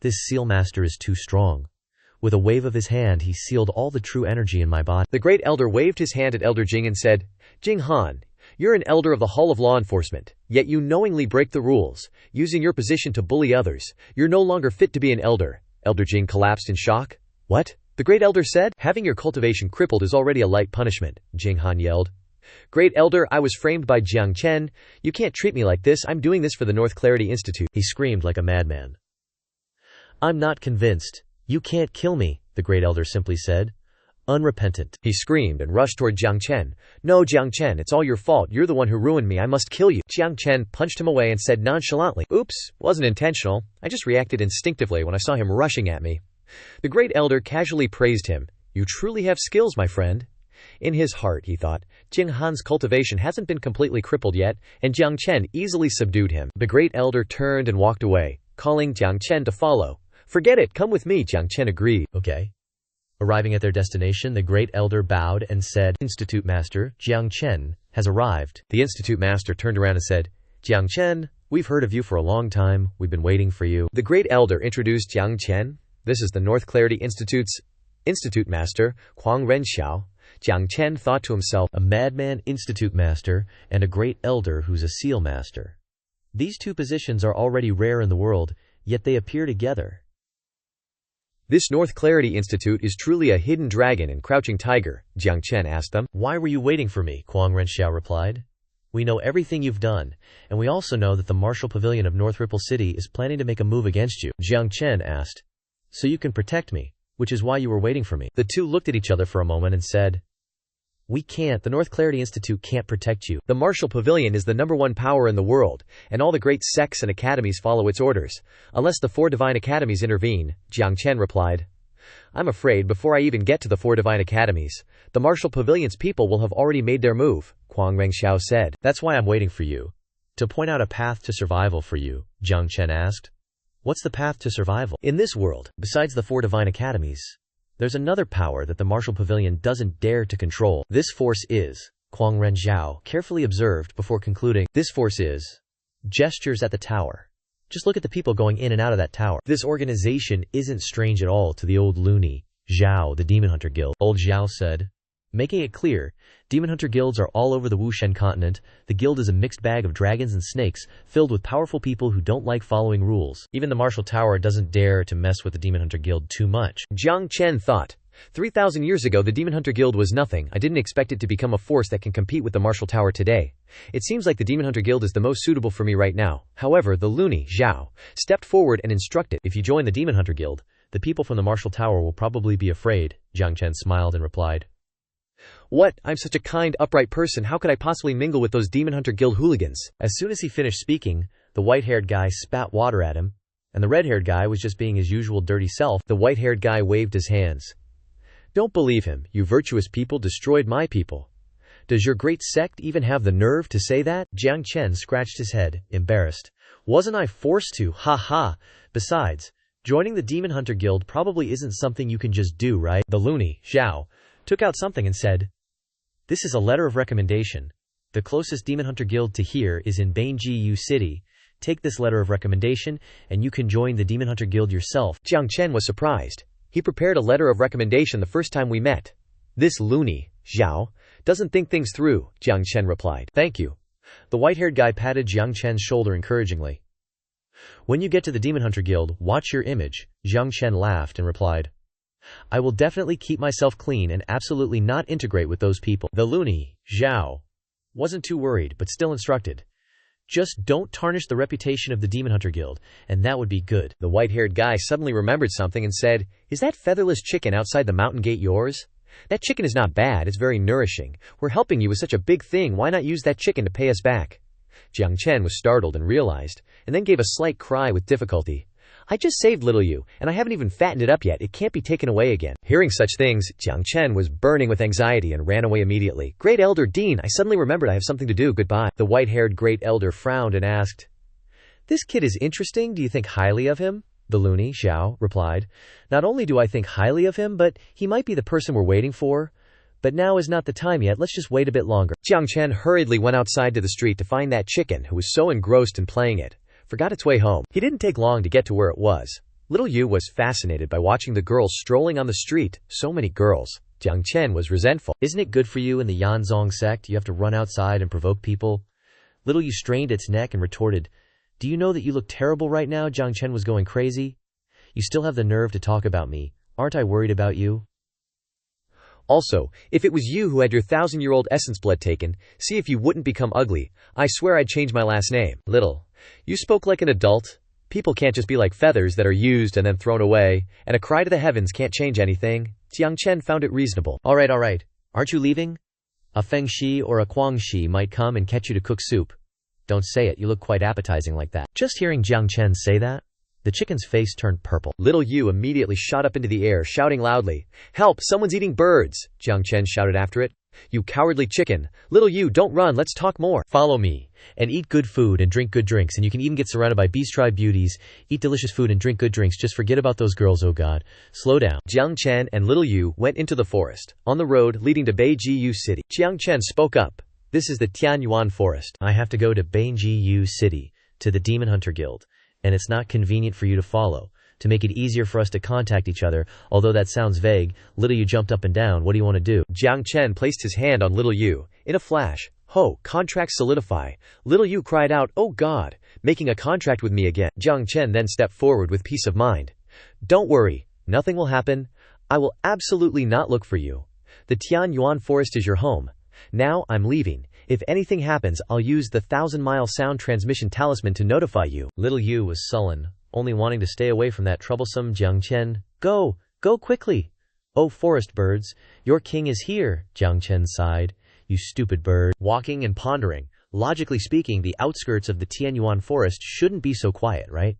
[SPEAKER 2] this seal master is too strong. With a wave of his hand, he sealed all the true energy in my body. The great elder waved his hand at Elder Jing and said, Jing Han, you're an elder of the Hall of Law Enforcement, yet you knowingly break the rules, using your position to bully others. You're no longer fit to be an elder. Elder Jing collapsed in shock. What? the Great Elder said. Having your cultivation crippled is already a light punishment, Jing Han yelled. Great Elder, I was framed by Jiang Chen. You can't treat me like this. I'm doing this for the North Clarity Institute, he screamed like a madman. I'm not convinced. You can't kill me, the Great Elder simply said. Unrepentant, he screamed and rushed toward Jiang Chen. No, Jiang Chen, it's all your fault. You're the one who ruined me. I must kill you. Jiang Chen punched him away and said nonchalantly, Oops, wasn't intentional. I just reacted instinctively when I saw him rushing at me. The Great Elder casually praised him. You truly have skills, my friend. In his heart, he thought, Jing Han's cultivation hasn't been completely crippled yet, and Jiang Chen easily subdued him. The Great Elder turned and walked away, calling Jiang Chen to follow. Forget it, come with me, Jiang Chen agreed.
[SPEAKER 1] Okay. Arriving at their destination, the Great Elder bowed and said, Institute Master, Jiang Chen, has arrived.
[SPEAKER 2] The Institute Master turned around and said, Jiang Chen, we've heard of you for a long time. We've been waiting for you. The Great Elder introduced Jiang Chen. This is the North Clarity Institute's Institute Master, Huang Renxiao. Jiang Chen thought to himself,
[SPEAKER 1] a madman Institute Master and a Great Elder who's a Seal Master. These two positions are already rare in the world, yet they appear together.
[SPEAKER 2] This North Clarity Institute is truly a hidden dragon and crouching tiger, Jiang Chen asked them.
[SPEAKER 1] Why were you waiting for me? Huang Renxiao replied. We know everything you've done, and we also know that the Martial Pavilion of North Ripple City is planning to make a move against you, Jiang Chen asked. So you can protect me, which is why you were waiting for me. The two looked at each other for a moment and said, We can't. The North Clarity Institute can't protect you.
[SPEAKER 2] The Martial Pavilion is the #1 power in the world, and all the great sects and academies follow its orders. Unless the 4 divine academies intervene, Jiang Chen replied. I'm afraid before I even get to the 4 divine academies, the Martial Pavilion's people will have already made their move, Huang Renxiao said.
[SPEAKER 1] That's why I'm waiting for you. To point out a path to survival for you, Jiang Chen asked. What's the path to survival? In this world, besides the 4 divine academies, there's another power that the Martial Pavilion doesn't dare to control. This force is, Huang Renxiao carefully observed before concluding, this force is gestures at the tower. Just look at the people going in and out of that tower. This organization isn't strange at all to the old loony, Zhao, the Demon Hunter Guild, old Zhao said. Making it clear, Demon Hunter guilds are all over the Wushen continent. The guild is a mixed bag of dragons and snakes, filled with powerful people who don't like following rules. Even the Martial Tower doesn't dare to mess with the Demon Hunter Guild too much.
[SPEAKER 2] Jiang Chen thought. 3,000 years ago the Demon Hunter Guild was nothing. I didn't expect it to become a force that can compete with the Martial Tower today. It seems like the Demon Hunter Guild is the most suitable for me right now. However, the loony, Zhao, stepped forward and instructed, if you join the Demon Hunter Guild, the people from the Martial Tower will probably be afraid. Jiang Chen smiled and replied. What? I'm such a kind, upright person. How could I possibly mingle with those Demon Hunter Guild hooligans?
[SPEAKER 1] As soon as he finished speaking, the white-haired guy spat water at him, and the red-haired guy was just being his usual dirty self.
[SPEAKER 2] The white-haired guy waved his hands. Don't believe him. You virtuous people destroyed my people. Does your great sect even have the nerve to say that?
[SPEAKER 1] Jiang Chen scratched his head, embarrassed. Wasn't I forced to? Ha ha. Besides, joining the Demon Hunter Guild probably isn't something you can just do, right? The loony, Zhao, took out something and said, This is a letter of recommendation. The closest Demon Hunter Guild to here is in Banji City. Take this letter of recommendation, and you can join the Demon Hunter Guild yourself.
[SPEAKER 2] Jiang Chen was surprised. He prepared a letter of recommendation the first time we met. This loony, Zhao, doesn't think things through, Jiang Chen replied.
[SPEAKER 1] Thank you. The white-haired guy patted Jiang Chen's shoulder encouragingly. When you get to the Demon Hunter Guild, watch your image, Jiang Chen laughed and replied. I will definitely keep myself clean and absolutely not integrate with those people. The loony, Zhao, wasn't too worried but still instructed. Just don't tarnish the reputation of the Demon Hunter Guild, and that would be good.
[SPEAKER 2] The white-haired guy suddenly remembered something and said, Is that featherless chicken outside the mountain gate yours? That chicken is not bad, it's very nourishing. We're helping you with such a big thing, why not use that chicken to pay us back? Jiang Chen was startled and realized, and then gave a slight cry with difficulty. I just saved little you, and I haven't even fattened it up yet. It can't be taken away again. Hearing such things, Jiang Chen was burning with anxiety and ran away immediately. Great Elder Dean, I suddenly remembered I have something to do. Goodbye. The white-haired Great Elder frowned and asked, This kid is interesting. Do you think highly of him? The loony, Zhao, replied. Not only do I think highly of him, but he might be the person we're waiting for. But now is not the time yet. Let's just wait a bit longer. Jiang Chen hurriedly went outside to the street to find that chicken, who was so engrossed in playing it, forgot its way home. He didn't take long to get to where it was. Little Yu was fascinated by watching the girls strolling on the street. So many girls. Jiang Chen was resentful. Isn't it good for you in the Yanzong sect? You have to run outside and provoke people. Little Yu strained its neck and retorted, Do you know that you look terrible right now? Jiang Chen was going crazy. You still have the nerve to talk about me. Aren't I worried about you? Also, if it was you who had your 1,000-year-old essence blood taken, see if you wouldn't become ugly. I swear I'd change my last name. Little. You spoke like an adult. People can't just be like feathers that are used and then thrown away, and a cry to the heavens can't change anything. Jiang Chen found it reasonable.
[SPEAKER 1] All right. Aren't you leaving? A Feng Shi or a Kuang Shi might come and catch you to cook soup. Don't say it, you look quite appetizing like that. Just hearing Jiang Chen say that, the chicken's face turned purple.
[SPEAKER 2] Little Yu immediately shot up into the air, shouting loudly, "Help! Someone's eating birds!" Jiang Chen shouted after it. "You cowardly chicken! Little Yu, don't run, let's talk more!
[SPEAKER 1] Follow me, and eat good food and drink good drinks, and you can even get surrounded by beast tribe beauties. Eat delicious food and drink good drinks, just forget about those girls, oh god. Slow down."
[SPEAKER 2] Jiang Chen and Little Yu went into the forest, on the road leading to Beijiu City. Jiang Chen spoke up. "This is the Tianyuan Forest.
[SPEAKER 1] I have to go to Beijiu City, to the Demon Hunter Guild, and it's not convenient for you to follow. To make it easier for us to contact each other, although that sounds vague." Little Yu jumped up and down. "What do you want to do?"
[SPEAKER 2] Jiang Chen placed his hand on Little Yu. In a flash, contract solidify. Little Yu cried out, "Oh God, making a contract with me again." Jiang Chen then stepped forward with peace of mind. "Don't worry, nothing will happen. I will absolutely not look for you. The Tianyuan Forest is your home. Now I'm leaving. If anything happens, I'll use the 1,000-mile sound transmission talisman to notify you."
[SPEAKER 1] Little Yu was sullen, only wanting to stay away from that troublesome Jiang Chen. Go quickly. "Oh, forest birds, your king is here," Jiang Chen sighed. "You stupid bird." Walking and pondering, logically speaking, the outskirts of the Tianyuan forest shouldn't be so quiet, right?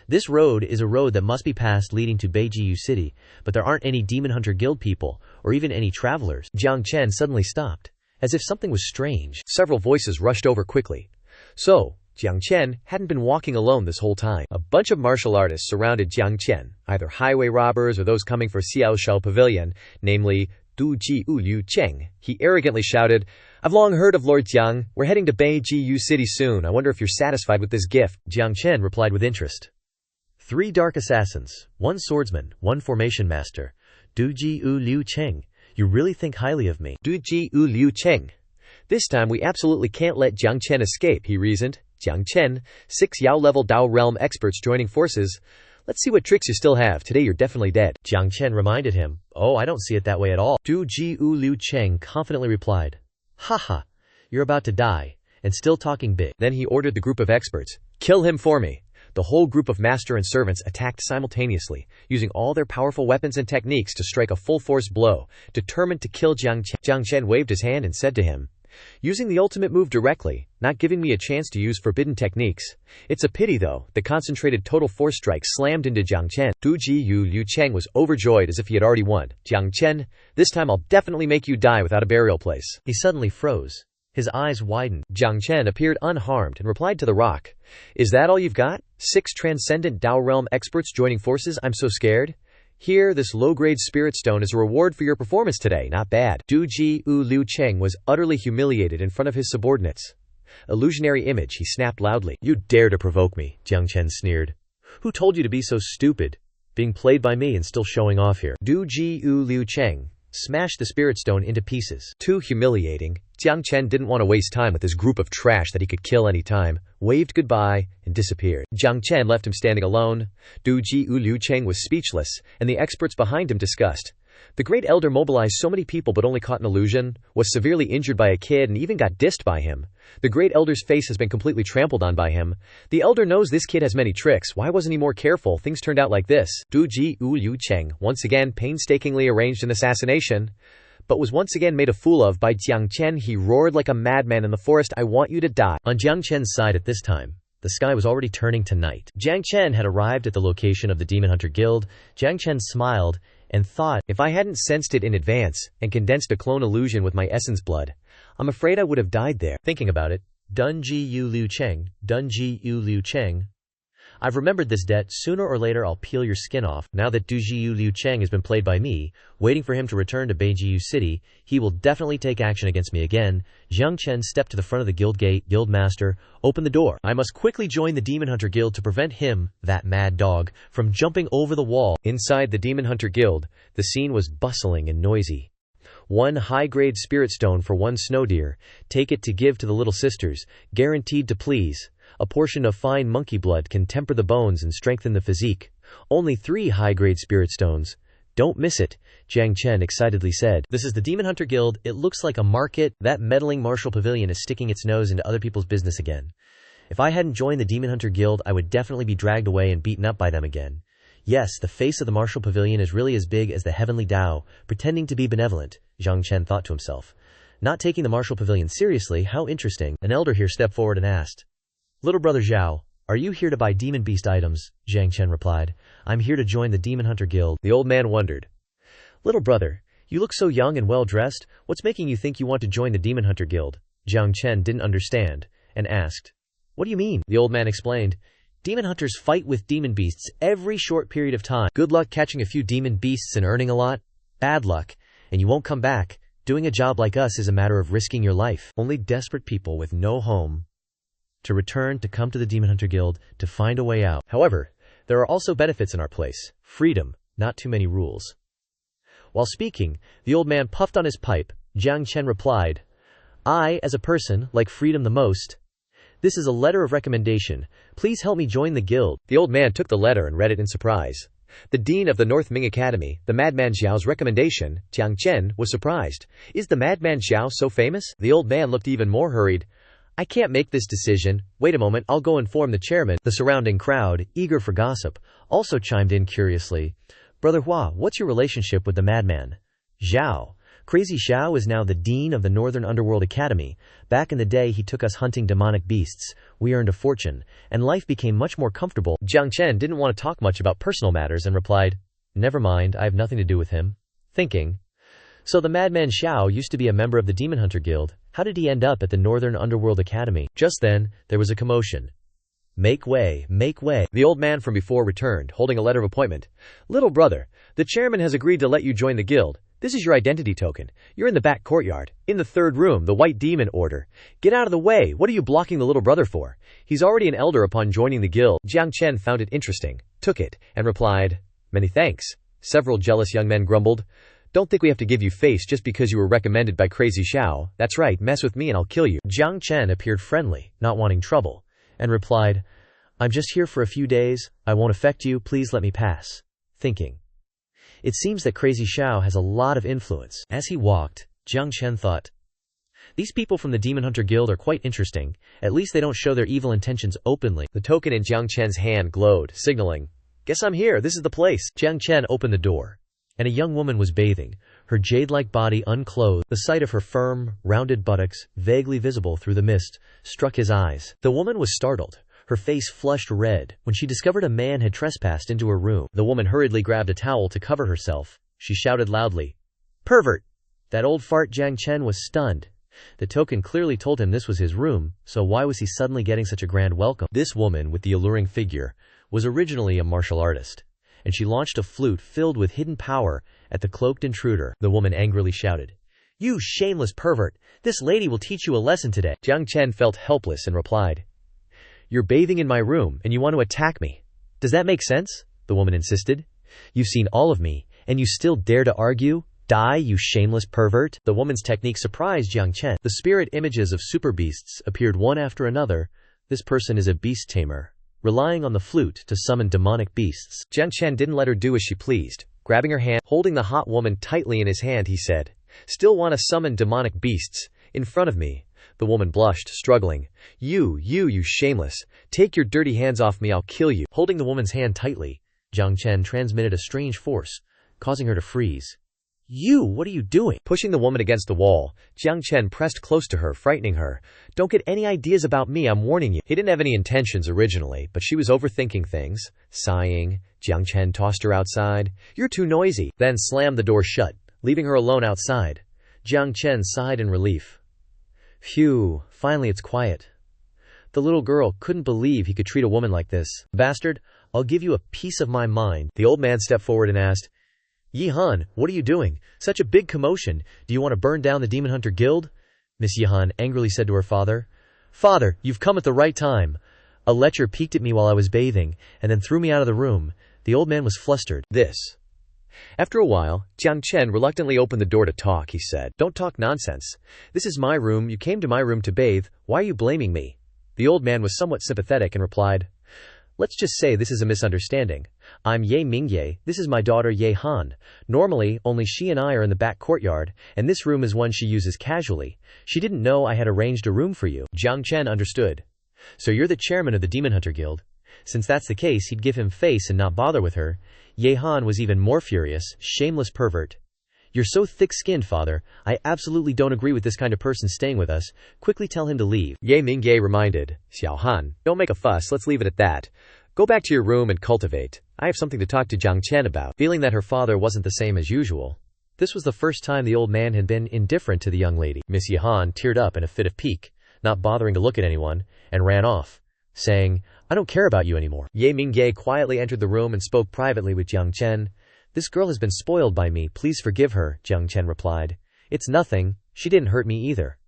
[SPEAKER 1] This road is a road that must be passed leading to Beijiu City, but there aren't any Demon Hunter Guild people, or even any travelers. Jiang Chen suddenly stopped, as if something was strange.
[SPEAKER 2] Several voices rushed over quickly. So, Jiang Chen hadn't been walking alone this whole time. A bunch of martial artists surrounded Jiang Chen, either highway robbers or those coming for Xiao Shao Pavilion, namely Du Ji U Liu Cheng. He arrogantly shouted, "I've long heard of Lord Jiang. We're heading to Beijiu City soon. I wonder if you're satisfied with this gift."
[SPEAKER 1] Jiang Chen replied with interest. 3 dark assassins, 1 swordsman, 1 formation master. Du Ji U Liu Cheng. You really think highly of me.
[SPEAKER 2] Du Ji U Liu Cheng. This time we absolutely can't let Jiang Chen escape, he reasoned. Jiang Chen, 6 Yao-level Dao realm experts joining forces. Let's see what tricks you still have. Today you're definitely dead.
[SPEAKER 1] Jiang Chen reminded him. "Oh, I don't see it that way at all." Du Ji U Liu Cheng confidently replied. "Haha, you're about to die, and still talking big."
[SPEAKER 2] Then he ordered the group of experts, "Kill him for me." The whole group of master and servants attacked simultaneously, using all their powerful weapons and techniques to strike a full-force blow, determined to kill Jiang Chen. Jiang Chen waved his hand and said to him, "Using the ultimate move directly, not giving me a chance to use forbidden techniques. It's a pity though." The concentrated total force strike slammed into Jiang Chen. Du Ji Yu Liu Cheng was overjoyed as if he had already won. "Jiang Chen, this time I'll definitely make you die without a burial place."
[SPEAKER 1] He suddenly froze. His eyes widened.
[SPEAKER 2] Jiang Chen appeared unharmed and replied to the rock, "Is that all you've got? 6 transcendent Dao realm experts joining forces? I'm so scared. Here, this low-grade spirit stone is a reward for your performance today. Not bad." Du Ji U Liu Cheng was utterly humiliated in front of his subordinates. Illusionary image, he snapped loudly.
[SPEAKER 1] "You dare to provoke me," Jiang Chen sneered. "Who told you to be so stupid? Being played by me and still showing off here."
[SPEAKER 2] Du Ji U Liu Cheng smashed the spirit stone into pieces. Too humiliating. Jiang Chen didn't want to waste time with this group of trash that he could kill any time, waved goodbye, and disappeared. Jiang Chen left him standing alone. Du Ji U Liu Cheng was speechless, and the experts behind him discussed. The Great Elder mobilized so many people but only caught an illusion, was severely injured by a kid and even got dissed by him. The Great Elder's face has been completely trampled on by him. The Elder knows this kid has many tricks. Why wasn't he more careful? Things turned out like this. Du Ji U Liu Cheng once again painstakingly arranged an assassination, but was once again made a fool of by Jiang Chen. He roared like a madman in the forest, "I want you to die."
[SPEAKER 1] On Jiang Chen's side at this time, the sky was already turning to night. Jiang Chen had arrived at the location of the Demon Hunter Guild. Jiang Chen smiled and thought,
[SPEAKER 2] "If I hadn't sensed it in advance and condensed a clone illusion with my essence blood, I'm afraid I would have died there."
[SPEAKER 1] Thinking about it, Dun Ji Yu Liu Cheng, Dun Ji Yu Liu Cheng. I've remembered this debt. Sooner or later I'll peel your skin off. Now that Du Ji Yu Liu Cheng has been played by me, waiting for him to return to Beijiu City, he will definitely take action against me again. Jiang Chen stepped to the front of the guild gate. "Guild master, open the door. I must quickly join the Demon Hunter Guild to prevent him, that mad dog, from jumping over the wall."
[SPEAKER 2] Inside the Demon Hunter Guild, the scene was bustling and noisy. 1 high-grade spirit stone for 1 snow deer. Take it to give to the little sisters. Guaranteed to please. A portion of fine monkey blood can temper the bones and strengthen the physique. Only 3 high-grade spirit stones.
[SPEAKER 1] Don't miss it, Jiang Chen excitedly said. This is the Demon Hunter Guild. It looks like a market. That meddling martial pavilion is sticking its nose into other people's business again. If I hadn't joined the Demon Hunter Guild, I would definitely be dragged away and beaten up by them again. Yes, the face of the martial pavilion is really as big as the heavenly Tao, pretending to be benevolent, Jiang Chen thought to himself. Not taking the martial pavilion seriously, how interesting. An elder here stepped forward and asked. Little brother Zhao, are you here to buy demon beast items? Jiang Chen replied. I'm here to join the Demon Hunter Guild. The old man wondered. Little brother, you look so young and well-dressed. What's making you think you want to join the Demon Hunter Guild? Jiang Chen didn't understand, and asked. What do you mean? The old man explained. Demon hunters fight with demon beasts every short period of time. Good luck catching a few demon beasts and earning a lot. Bad luck, and you won't come back. Doing a job like us is a matter of risking your life. Only desperate people with no home to return to come to the Demon Hunter Guild to find a way out. However, there are also benefits in our place. Freedom, not too many rules. While speaking, the old man puffed on his pipe. Jiang Chen replied, I, as a person, like freedom the most. This is a letter of recommendation. Please help me join the guild. The old man took the letter and read it in surprise. The dean of the North Ming Academy, the Madman Zhao's recommendation, Jiang Chen, was surprised. Is the Madman Zhao so famous? The old man looked even more hurried. I can't make this decision. Wait a moment, I'll go inform the chairman. The surrounding crowd, eager for gossip, also chimed in curiously. Brother Hua, what's your relationship with the madman? Zhao. Crazy Zhao is now the dean of the Northern Underworld Academy. Back in the day he took us hunting demonic beasts. We earned a fortune, and life became much more comfortable. Jiang Chen didn't want to talk much about personal matters and replied, Never mind, I have nothing to do with him. Thinking. So the madman Zhao used to be a member of the Demon Hunter Guild. How did he end up at the Northern Underworld Academy? Just then, there was a commotion. Make way, make way. The old man from before returned, holding a letter of appointment. Little brother, the chairman has agreed to let you join the guild. This is your identity token. You're in the back courtyard. In the third room, the White Demon Order. Get out of the way. What are you blocking the little brother for? He's already an elder upon joining the guild. Jiang Chen found it interesting, took it, and replied, Many thanks. Several jealous young men grumbled. Don't think we have to give you face just because you were recommended by Crazy Zhao. That's right, mess with me and I'll kill you. Jiang Chen appeared friendly, not wanting trouble, and replied, I'm just here for a few days. I won't affect you. Please let me pass. Thinking. It seems that Crazy Zhao has a lot of influence. As he walked, Jiang Chen thought, these people from the Demon Hunter Guild are quite interesting. At least they don't show their evil intentions openly. The token in Jiang Chen's hand glowed, signaling, Guess I'm here. This is the place. Jiang Chen opened the door, and a young woman was bathing, her jade-like body unclothed. The sight of her firm, rounded buttocks, vaguely visible through the mist, struck his eyes. The woman was startled, her face flushed red, when she discovered a man had trespassed into her room. The woman hurriedly grabbed a towel to cover herself. She shouted loudly, Pervert! That old fart. Jiang Chen was stunned. The token clearly told him this was his room, so why was he suddenly getting such a grand welcome? This woman with the alluring figure was originally a martial artist, and she launched a flute filled with hidden power at the cloaked intruder. The woman angrily shouted, You shameless pervert! This lady will teach you a lesson today. Jiang Chen felt helpless and replied, You're bathing in my room, and you want to attack me. Does that make sense? The woman insisted. You've seen all of me, and you still dare to argue? Die, you shameless pervert! The woman's technique surprised Jiang Chen. The spirit images of super beasts appeared one after another. This person is a beast tamer, relying on the flute to summon demonic beasts. Jiang Chen didn't let her do as she pleased. Grabbing her hand, holding the hot woman tightly in his hand, he said, Still want to summon demonic beasts? In front of me. The woman blushed, struggling. You shameless. Take your dirty hands off me, I'll kill you. Holding the woman's hand tightly, Jiang Chen transmitted a strange force, causing her to freeze. What are you doing? Pushing the woman against the wall, Jiang Chen pressed close to her, frightening her. Don't get any ideas about me, I'm warning you. He didn't have any intentions originally, but she was overthinking things. Sighing, Jiang Chen tossed her outside. You're too noisy. Then slammed the door shut, leaving her alone outside. Jiang Chen sighed in relief. Phew, finally it's quiet. The little girl couldn't believe he could treat a woman like this. Bastard, I'll give you a piece of my mind. The old man stepped forward and asked, Yihan, what are you doing? Such a big commotion. Do you want to burn down the Demon Hunter Guild? Miss Yihan angrily said to her father. Father, you've come at the right time. A lecher peeked at me while I was bathing, and then threw me out of the room. The old man was flustered. After a while, Jiang Chen reluctantly opened the door to talk. He said, Don't talk nonsense. This is my room. You came to my room to bathe. Why are you blaming me? The old man was somewhat sympathetic and replied,
[SPEAKER 2] Let's just say this is a misunderstanding. I'm Ye Mingye, this is my daughter Ye Han. Normally, only she and I are in the back courtyard, and this room is one she uses casually. She didn't know I had arranged a room for you." Jiang Chen understood. "So you're the chairman of the Demon Hunter Guild?" Since that's the case, he'd give him face and not bother with her. Ye Han was even more furious. "Shameless pervert. You're so thick-skinned, father. I absolutely don't agree with this kind of person staying with us. Quickly tell him to leave." Ye Mingye reminded. "Xiao Han, don't make a fuss, let's leave it at that. Go back to your room and cultivate. I have something to talk to Jiang Chen about." Feeling that her father wasn't the same as usual. This was the first time the old man had been indifferent to the young lady. Miss Ye Han teared up in a fit of pique, not bothering to look at anyone, and ran off, saying, "I don't care about you anymore." Ye Mingye quietly entered the room and spoke privately with Jiang Chen. "This girl has been spoiled by me, please forgive her," Jiang Chen replied. "It's nothing, she didn't hurt me either."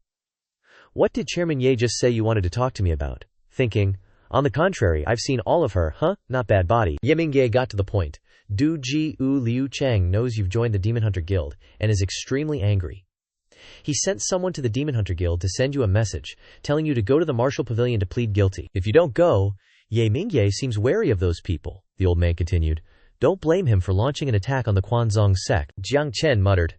[SPEAKER 2] "What did Chairman Ye just say you wanted to talk to me about?" Thinking, "On the contrary, I've seen all of her, not bad body." Ye Mingye got to the point. "Du Ji U Liu Cheng knows you've joined the Demon Hunter Guild, and is extremely angry. He sent someone to the Demon Hunter Guild to send you a message, telling you to go to the Martial Pavilion to plead guilty. If you don't go, Ye Mingye seems wary of those people," the old man continued. "Don't blame him for launching an attack on the Quanzong sect." Jiang Chen muttered.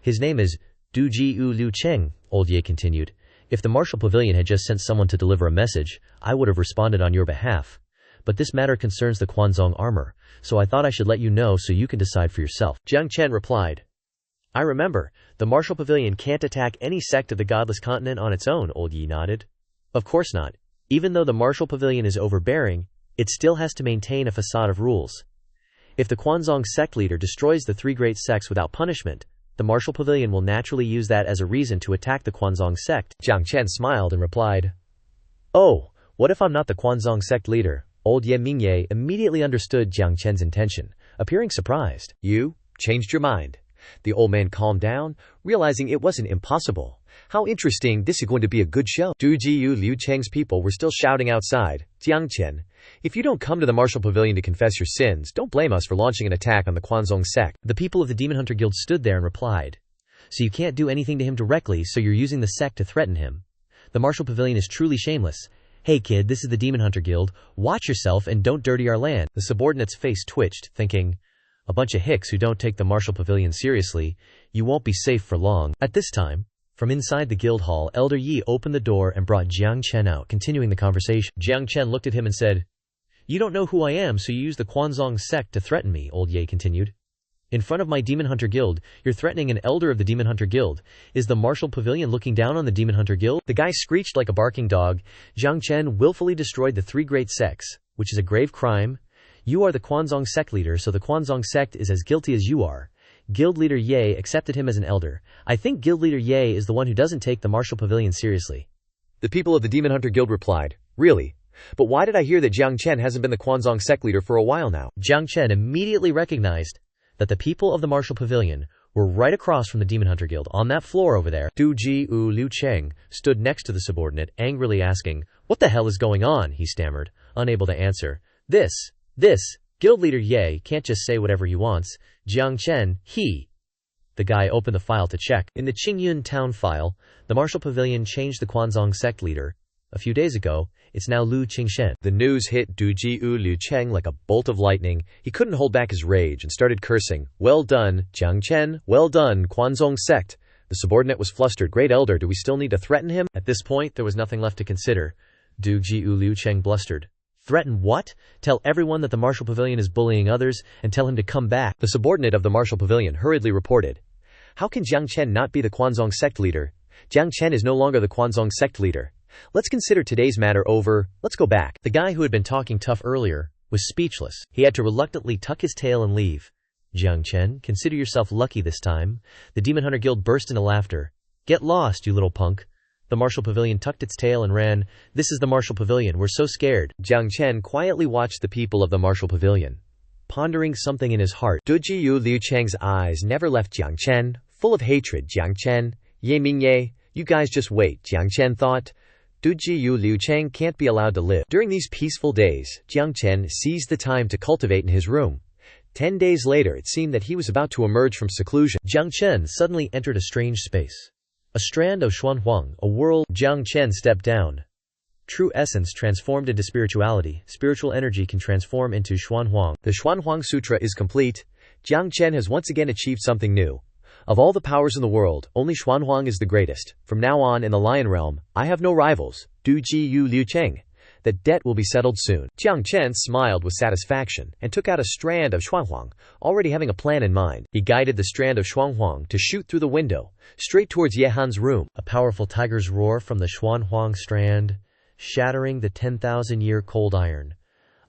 [SPEAKER 2] "His name is Du Ji U Liu Cheng," old Ye continued. "If the Martial Pavilion had just sent someone to deliver a message, I would have responded on your behalf. But this matter concerns the Quanzong armor, so I thought I should let you know so you can decide for yourself." Jiang Chen replied. "I remember, the Martial Pavilion can't attack any sect of the Godless Continent on its own," old Ye nodded. "Of course not. Even though the Martial Pavilion is overbearing, it still has to maintain a facade of rules. If the Quanzong Sect Leader destroys the three great sects without punishment, the Martial Pavilion will naturally use that as a reason to attack the Quanzong Sect." Jiang Chen smiled and replied, "Oh, what if I'm not the Quanzong Sect Leader?" Old Ye Mingye immediately understood Jiang Chen's intention, appearing surprised. "You changed your mind?" The old man calmed down, realizing it wasn't impossible. How interesting, this is going to be a good show. Du Jiu Liu Cheng's people were still shouting outside. "Jiang Chen, if you don't come to the Martial Pavilion to confess your sins, don't blame us for launching an attack on the Quanzong sect." The people of the Demon Hunter Guild stood there and replied, "So you can't do anything to him directly, so you're using the sect to threaten him. The Martial Pavilion is truly shameless. Hey kid, this is the Demon Hunter Guild. Watch yourself and don't dirty our land." The subordinate's face twitched, thinking, "A bunch of hicks who don't take the Martial Pavilion seriously. You won't be safe for long." At this time, from inside the guild hall, Elder Yi opened the door and brought Jiang Chen out, continuing the conversation. Jiang Chen looked at him and said, "You don't know who I am, so you use the Quanzong sect to threaten me," old Ye continued. "In front of my Demon Hunter Guild, you're threatening an elder of the Demon Hunter Guild. Is the Martial Pavilion looking down on the Demon Hunter Guild?" The guy screeched like a barking dog. "Jiang Chen willfully destroyed the three great sects, which is a grave crime. You are the Quanzong sect leader, so the Quanzong sect is as guilty as you are. Guild leader Ye accepted him as an elder. I think guild leader Ye is the one who doesn't take the Martial Pavilion seriously." The people of the Demon Hunter Guild replied, "Really? But why did I hear that Jiang Chen hasn't been the Quanzong sect leader for a while now?" Jiang Chen immediately recognized that the people of the Martial Pavilion were right across from the Demon Hunter Guild. On that floor over there, Du Ji U Liu Cheng stood next to the subordinate, angrily asking, "What the hell is going on?" he stammered, unable to answer. This, Guild leader Ye can't just say whatever he wants. Jiang Chen, The guy opened the file to check. In the Qingyun town file, the Martial Pavilion changed the Quanzong sect leader. A few days ago, it's now Lu Qingshen. The news hit Du Jiu Liu Cheng like a bolt of lightning. He couldn't hold back his rage and started cursing. "Well done, Jiang Chen, well done, Quanzong sect." The subordinate was flustered. "Great elder, do we still need to threaten him?" At this point, there was nothing left to consider. Du Jiu Liu Cheng blustered. "Threaten what? Tell everyone that the Martial Pavilion is bullying others, and tell him to come back." The subordinate of the Martial Pavilion hurriedly reported. "How can Jiang Chen not be the Quanzong sect leader? Jiang Chen is no longer the Quanzong sect leader. Let's consider today's matter over. Let's go back." The guy who had been talking tough earlier was speechless. He had to reluctantly tuck his tail and leave. "Jiang Chen, consider yourself lucky this time." The Demon Hunter Guild burst into laughter. "Get lost, you little punk." The Martial Pavilion tucked its tail and ran. "This is the Martial Pavilion, we're so scared." Jiang Chen quietly watched the people of the Martial Pavilion, pondering something in his heart. Du Jiu Liu Cheng's eyes never left Jiang Chen, full of hatred. "Jiang Chen, Ye Mingye, you guys just wait," Jiang Chen thought. Du Jiu Liu Cheng can't be allowed to live. During these peaceful days, Jiang Chen seized the time to cultivate in his room. 10 days later, it seemed that he was about to emerge from seclusion. Jiang Chen suddenly entered a strange space. A strand of Xuanhuang, a world. Jiang Chen stepped down.
[SPEAKER 1] True essence transformed into spirituality. Spiritual energy can transform into Xuanhuang.
[SPEAKER 2] The Xuanhuang Sutra is complete. Jiang Chen has once again achieved something new. Of all the powers in the world, only Xuanhuang is the greatest. From now on in the Lion Realm, I have no rivals. Du Ji Yu Liu Cheng. The debt will be settled soon. Jiang Chen smiled with satisfaction and took out a strand of Xuanhuang, already having a plan in mind. He guided the strand of Xuanhuang to shoot through the window, straight towards Ye Han's room.
[SPEAKER 1] A powerful tiger's roar from the Xuanhuang strand, shattering the 10,000-year cold iron.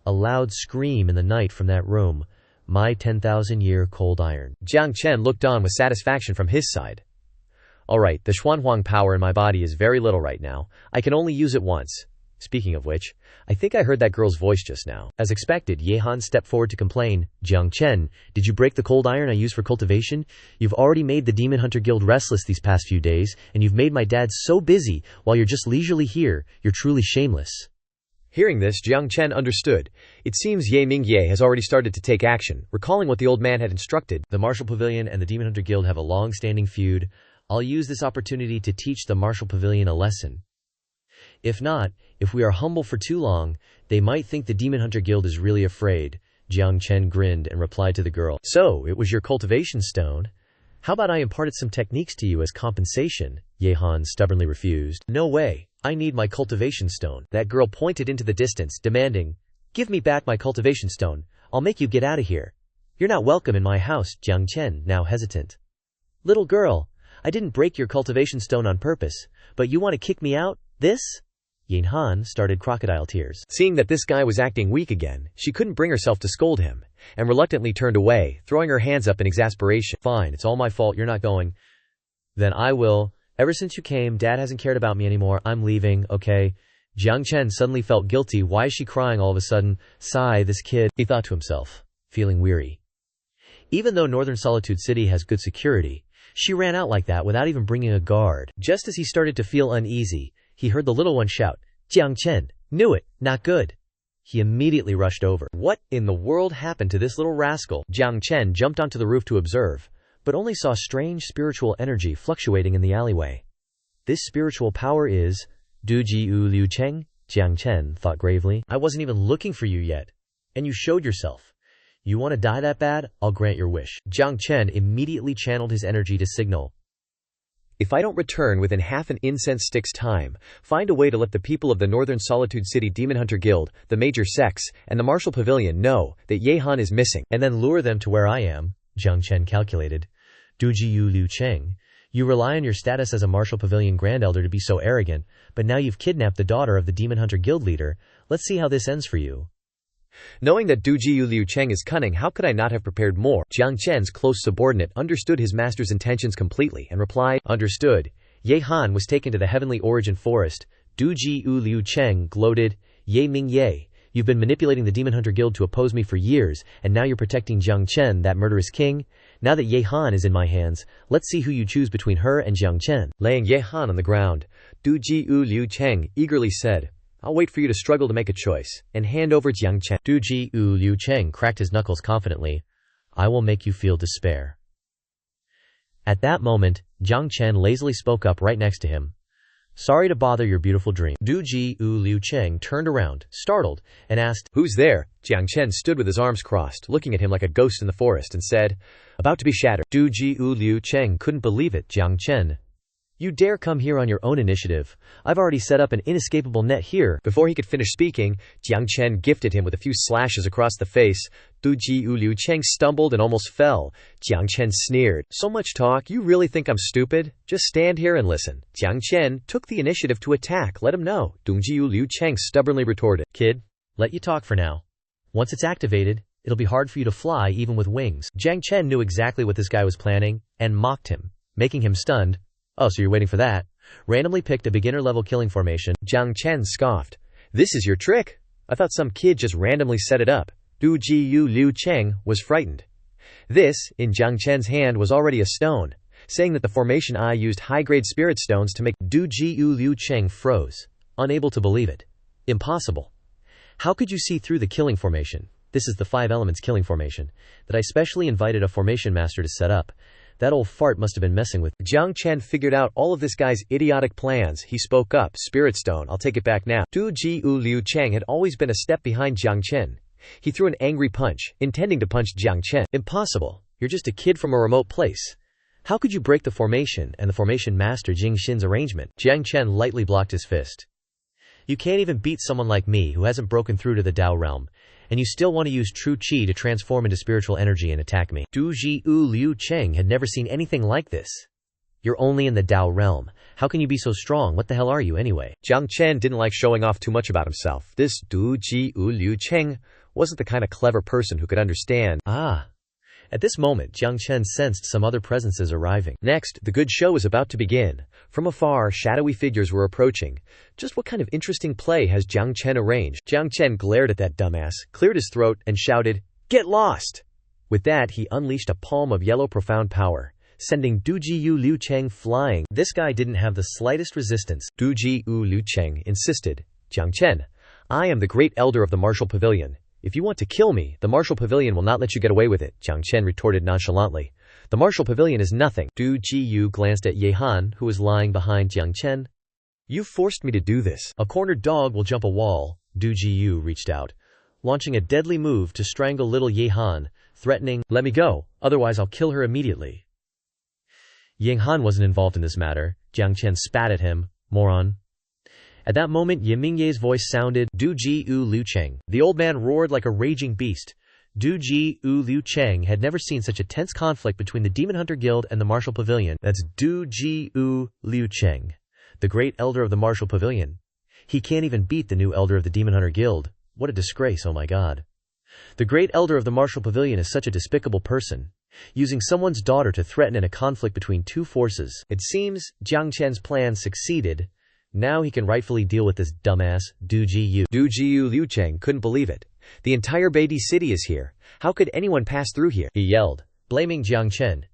[SPEAKER 1] A loud scream in the night from that room. My 10,000-year cold iron.
[SPEAKER 2] Jiang Chen looked on with satisfaction from his side. Alright, the Xuanhuang power in my body is very little right now. I can only use it once. Speaking of which, I think I heard that girl's voice just now.
[SPEAKER 1] As expected, Ye Han stepped forward to complain. Jiang Chen, did you break the cold iron I used for cultivation? You've already made the Demon Hunter Guild restless these past few days, and you've made my dad so busy while you're just leisurely here. You're truly shameless.
[SPEAKER 2] Hearing this, Jiang Chen understood. It seems Ye Mingye has already started to take action, recalling what the old man had instructed.
[SPEAKER 1] The Martial Pavilion and the Demon Hunter Guild have a long-standing feud. I'll use this opportunity to teach the Martial Pavilion a lesson. If not, if we are humble for too long, they might think the Demon Hunter Guild is really afraid. Jiang Chen grinned and replied to the girl. So, it was your cultivation stone? How about I imparted some techniques to you as compensation? Ye Han stubbornly refused. No way, I need my cultivation stone. That girl pointed into the distance, demanding, give me back my cultivation stone. I'll make you get out of here. You're not welcome in my house. Jiang Chen, now hesitant. Little girl, I didn't break your cultivation stone on purpose, but you want to kick me out? This? Ye Han started crocodile tears.
[SPEAKER 2] Seeing that this guy was acting weak again, she couldn't bring herself to scold him, and reluctantly turned away, throwing her hands up in exasperation.
[SPEAKER 1] Fine, it's all my fault, you're not going. Then I will. Ever since you came, Dad hasn't cared about me anymore. I'm leaving, okay? Jiang Chen suddenly felt guilty. Why is she crying all of a sudden? Sigh, this kid, he thought to himself, feeling weary. Even though Northern Solitude City has good security, she ran out like that without even bringing a guard. Just as he started to feel uneasy, he heard the little one shout, Jiang Chen, knew it, not good. He immediately rushed over. What in the world happened to this little rascal? Jiang Chen jumped onto the roof to observe, but only saw strange spiritual energy fluctuating in the alleyway. This spiritual power is Du Ji U Liu Cheng, Jiang Chen thought gravely. I wasn't even looking for you yet, and you showed yourself. You want to die that bad? I'll grant your wish. Jiang Chen immediately channeled his energy to signal.
[SPEAKER 2] If I don't return within half an incense stick's time, find a way to let the people of the Northern Solitude City Demon Hunter Guild, the major sects, and the Martial Pavilion know that Ye Han is missing,
[SPEAKER 1] and then lure them to where I am, Jiang Chen calculated. Du Ji Yu Liu Cheng, you rely on your status as a Martial Pavilion Grand Elder to be so arrogant, but now you've kidnapped the daughter of the Demon Hunter Guild leader. Let's see how this ends for you.
[SPEAKER 2] Knowing that Du Ji Yu Liu Cheng is cunning, how could I not have prepared more? Jiang Chen's close subordinate understood his master's intentions completely and replied, understood. Ye Han was taken to the Heavenly Origin Forest. Du Ji Yu Liu Cheng gloated, Ye Ming Ye, you've been manipulating the Demon Hunter Guild to oppose me for years, and now you're protecting Jiang Chen, that murderous king? Now that Ye Han is in my hands, let's see who you choose between her and Jiang Chen. Laying Ye Han on the ground, Du Ji Yu Liu Cheng eagerly said, I'll wait for you to struggle to make a choice, and hand over Jiang Chen.
[SPEAKER 1] Du Ji Yu Liu Cheng cracked his knuckles confidently. I will make you feel despair. At that moment, Jiang Chen lazily spoke up right next to him. Sorry to bother your beautiful dream. Du Ji Yu Liu Cheng turned around, startled, and asked,
[SPEAKER 2] Who's there? Jiang Chen stood with his arms crossed, looking at him like a ghost in the forest, and said, About to be shattered. Du Ji Yu Liu Cheng couldn't believe it. Jiang Chen, you dare come here on your own initiative? I've already set up an inescapable net here. Before he could finish speaking, Jiang Chen gifted him with a few slashes across the face. Du Ji Yu Liu Cheng stumbled and almost fell. Jiang Chen sneered. So much talk, you really think I'm stupid? Just stand here and listen. Jiang Chen took the initiative to attack. Let him know. Du Ji Yu Liu Cheng stubbornly retorted.
[SPEAKER 1] Kid, let you talk for now. Once it's activated, it'll be hard for you to fly even with wings. Jiang Chen knew exactly what this guy was planning, and mocked him, making him stunned. Oh, so you're waiting for that? Randomly picked a beginner-level killing formation.
[SPEAKER 2] Jiang Chen scoffed. This is your trick? I thought some kid just randomly set it up. Du Ji Yu Liu Cheng was frightened. This, in Jiang Chen's hand, was already a stone, saying that the formation I used high-grade spirit stones to make.
[SPEAKER 1] Du Ji Yu Liu Cheng froze, unable to believe it. Impossible. How could you see through the killing formation? This is the 5 elements killing formation that I specially invited a formation master to set up. That old fart must have been messing with.
[SPEAKER 2] Jiang Chen figured out all of this guy's idiotic plans. He spoke up. Spirit Stone, I'll take it back now. Du Ji U Liu Cheng had always been a step behind Jiang Chen. He threw an angry punch, intending to punch Jiang Chen.
[SPEAKER 1] Impossible. You're just a kid from a remote place. How could you break the formation and the formation master Jing Xin's arrangement? Jiang Chen lightly blocked his fist. You can't even beat someone like me who hasn't broken through to the Tao realm, and you still want to use true qi to transform into spiritual energy and attack me. Du Ji U Liu Cheng had never seen anything like this. You're only in the Tao realm. How can you be so strong? What the hell are you anyway?
[SPEAKER 2] Jiang Chen didn't like showing off too much about himself. This Du Ji U Liu Cheng wasn't the kind of clever person who could understand.
[SPEAKER 1] At this moment, Jiang Chen sensed some other presences arriving.
[SPEAKER 2] Next, the good show was about to begin. From afar, shadowy figures were approaching. Just what kind of interesting play has Jiang Chen arranged? Jiang Chen glared at that dumbass, cleared his throat, and shouted, "Get lost!" With that, he unleashed a palm of yellow profound power, sending Du Ji U Liu Cheng flying.
[SPEAKER 1] This guy didn't have the slightest resistance.
[SPEAKER 2] Du Ji U Liu Cheng insisted, "Jiang Chen, I am the great elder of the martial pavilion. If you want to kill me, the martial pavilion will not let you get away with it," Jiang Chen retorted nonchalantly. "The martial pavilion is nothing." Du Ji Yu glanced at Ye Han, who was lying behind Jiang Chen. "You forced me to do this."
[SPEAKER 1] "A cornered dog will jump a wall." Du Ji Yu reached out, launching a deadly move to strangle little Ye Han, threatening, "Let me go, otherwise I'll kill her immediately." Ye Han wasn't involved in this matter. Jiang Chen spat at him. "Moron." At that moment, Ye Mingye's voice sounded, "Du Ji U Liu Cheng." The old man roared like a raging beast. Du Ji U Liu Cheng had never seen such a tense conflict between the Demon Hunter Guild and the Martial Pavilion. That's Du Ji U Liu Cheng, the great elder of the Martial Pavilion. He can't even beat the new elder of the Demon Hunter Guild. What a disgrace, oh my god. The great elder of the Martial Pavilion is such a despicable person, using someone's daughter to threaten in a conflict between two forces. It seems Jiang Chen's plan succeeded. Now he can rightfully deal with this dumbass, Du Ji Yu.
[SPEAKER 2] Du Ji Yu Liu Cheng couldn't believe it. The entire Beidi city is here. How could anyone pass through here?
[SPEAKER 1] He yelled, blaming Jiang Chen.